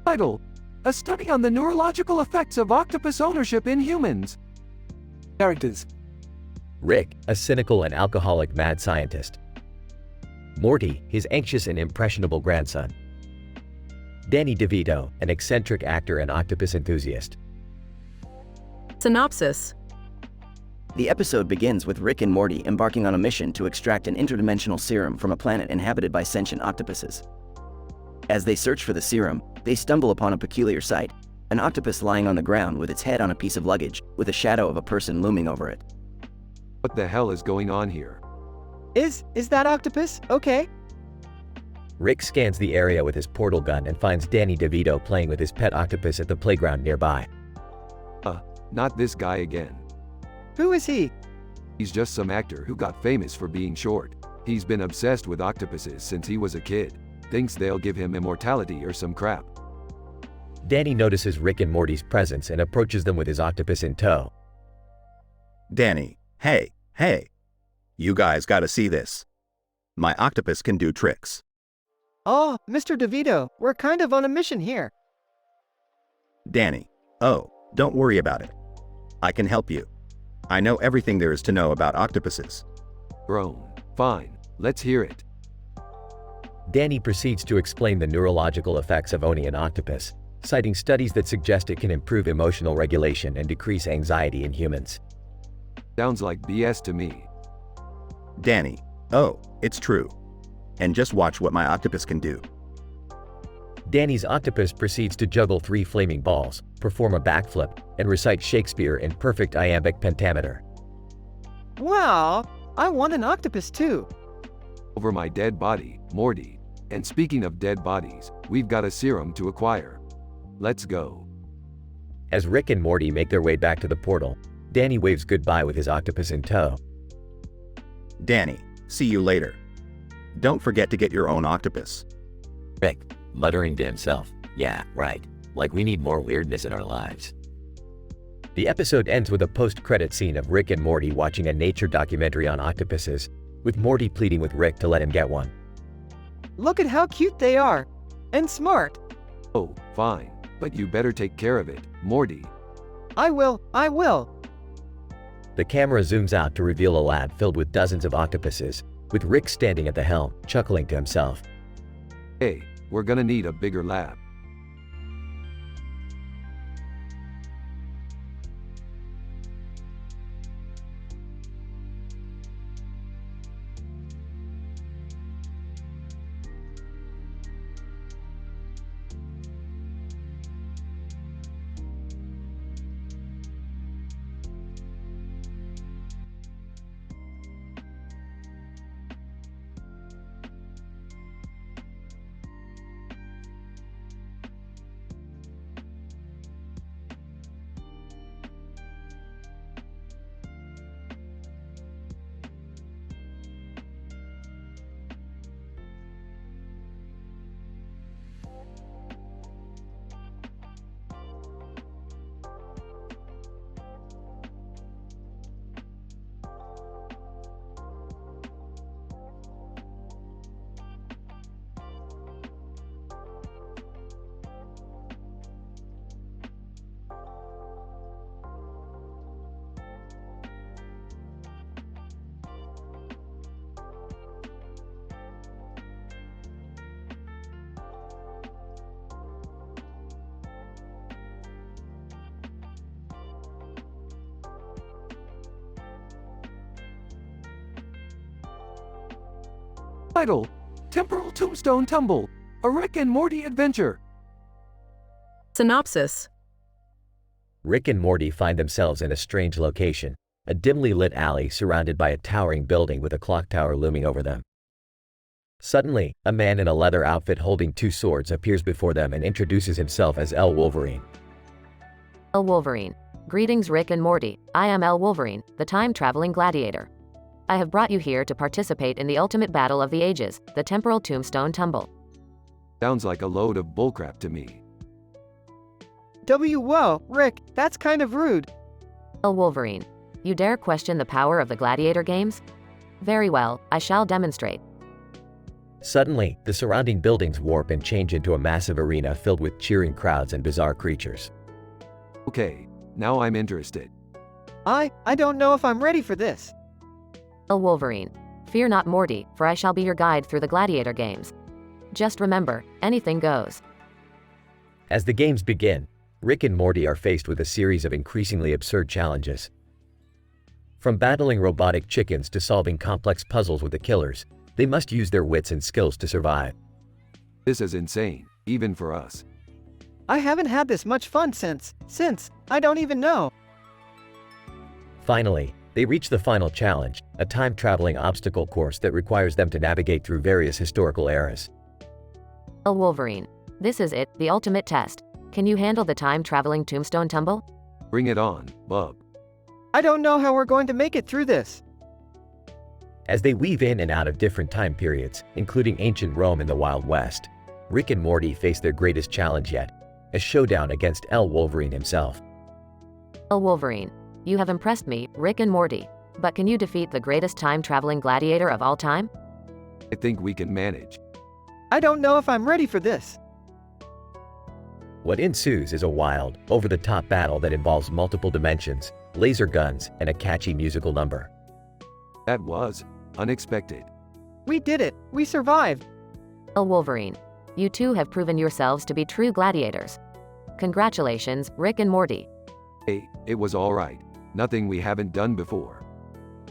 Title: A study on the neurological effects of octopus ownership in humans. Characters: Rick, a cynical and alcoholic mad scientist. Morty, his anxious and impressionable grandson. Danny DeVito, an eccentric actor and octopus enthusiast. Synopsis. The episode begins with Rick and Morty embarking on a mission to extract an interdimensional serum from a planet inhabited by sentient octopuses. As they search for the serum, they stumble upon a peculiar sight, an octopus lying on the ground with its head on a piece of luggage, with a shadow of a person looming over it. What the hell is going on here? Is that octopus okay? Rick scans the area with his portal gun and finds Danny DeVito playing with his pet octopus at the playground nearby. Not this guy again. Who is he? He's just some actor who got famous for being short. He's been obsessed with octopuses since he was a kid. Thinks they'll give him immortality or some crap. Danny notices Rick and Morty's presence and approaches them with his octopus in tow. Danny, hey, hey. You guys gotta see this. My octopus can do tricks. Oh, Mr. DeVito, we're kind of on a mission here. Danny, oh, don't worry about it. I can help you. I know everything there is to know about octopuses. Grown. Fine, let's hear it. Danny proceeds to explain the neurological effects of owning an octopus, citing studies that suggest it can improve emotional regulation and decrease anxiety in humans. Sounds like BS to me. Danny, oh, it's true. And just watch what my octopus can do. Danny's octopus proceeds to juggle 3 flaming balls, perform a backflip, and recite Shakespeare in perfect iambic pentameter. Wow, I want an octopus too. Over my dead body, Morty. And speaking of dead bodies, we've got a serum to acquire. Let's go. As Rick and Morty make their way back to the portal, Danny waves goodbye with his octopus in tow. Danny, see you later. Don't forget to get your own octopus. Rick, muttering to himself, yeah, right. Like we need more weirdness in our lives. The episode ends with a post-credit scene of Rick and Morty watching a nature documentary on octopuses, with Morty pleading with Rick to let him get one. Look at how cute they are. And smart. Oh, fine. But you better take care of it, Morty. I will. The camera zooms out to reveal a lab filled with dozens of octopuses, with Rick standing at the helm, chuckling to himself. Hey, we're gonna need a bigger lab. Title: Temporal Tombstone Tumble, a Rick and Morty adventure. Synopsis. Rick and Morty find themselves in a strange location, a dimly lit alley surrounded by a towering building with a clock tower looming over them. Suddenly, a man in a leather outfit holding 2 swords appears before them and introduces himself as El Wolverine. El Wolverine. Greetings Rick and Morty, I am El Wolverine, the time-traveling gladiator. I have brought you here to participate in the ultimate battle of the ages, the Temporal Tombstone Tumble. Sounds like a load of bullcrap to me. Whoa, Rick, that's kind of rude. El Wolverine. You dare question the power of the gladiator games? Very well, I shall demonstrate. Suddenly, the surrounding buildings warp and change into a massive arena filled with cheering crowds and bizarre creatures. Okay, now I'm interested. I don't know if I'm ready for this. El Wolverine. Fear not Morty, for I shall be your guide through the gladiator games. Just remember, anything goes. As the games begin, Rick and Morty are faced with a series of increasingly absurd challenges. From battling robotic chickens to solving complex puzzles with the killers, they must use their wits and skills to survive. This is insane, even for us. I haven't had this much fun since, I don't even know. Finally, they reach the final challenge, a time-traveling obstacle course that requires them to navigate through various historical eras. El Wolverine. This is it, the ultimate test. Can you handle the time-traveling tombstone tumble? Bring it on, bub. I don't know how we're going to make it through this. As they weave in and out of different time periods, including ancient Rome and the Wild West, Rick and Morty face their greatest challenge yet, a showdown against El Wolverine himself. El Wolverine. You have impressed me, Rick and Morty. But can you defeat the greatest time-traveling gladiator of all time? I think we can manage. I don't know if I'm ready for this. What ensues is a wild, over-the-top battle that involves multiple dimensions, laser guns, and a catchy musical number. That was unexpected. We did it! We survived! Wolverine. You two have proven yourselves to be true gladiators. Congratulations, Rick and Morty. Hey, it was alright. Nothing we haven't done before.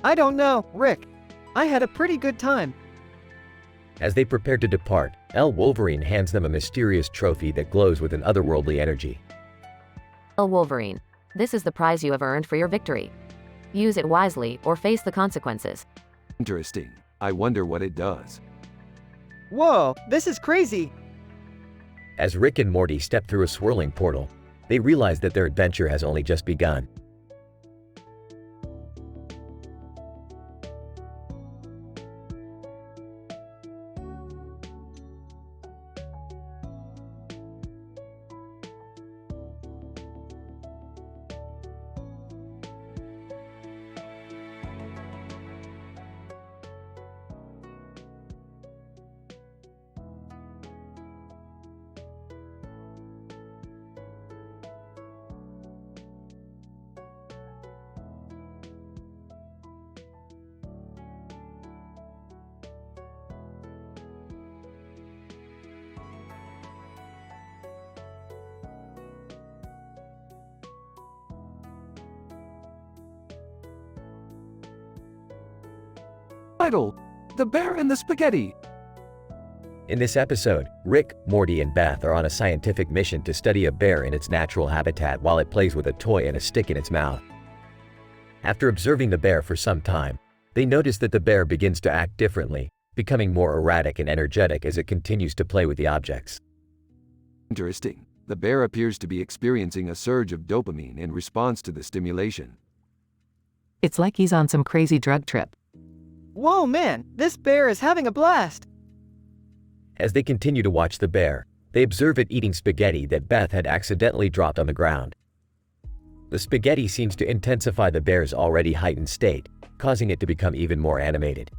I don't know, Rick. I had a pretty good time. As they prepare to depart, Wolverine hands them a mysterious trophy that glows with an otherworldly energy. Wolverine. This is the prize you have earned for your victory. Use it wisely or face the consequences. Interesting. I wonder what it does. Whoa, this is crazy! As Rick and Morty step through a swirling portal, they realize that their adventure has only just begun. Title: The Bear and the Spaghetti. In this episode, Rick, Morty, and Beth are on a scientific mission to study a bear in its natural habitat while it plays with a toy and a stick in its mouth. After observing the bear for some time, they notice that the bear begins to act differently, becoming more erratic and energetic as it continues to play with the objects. Interesting. The bear appears to be experiencing a surge of dopamine in response to the stimulation. It's like he's on some crazy drug trip. Whoa, man, this bear is having a blast! As they continue to watch the bear, they observe it eating spaghetti that Beth had accidentally dropped on the ground. The spaghetti seems to intensify the bear's already heightened state, causing it to become even more animated.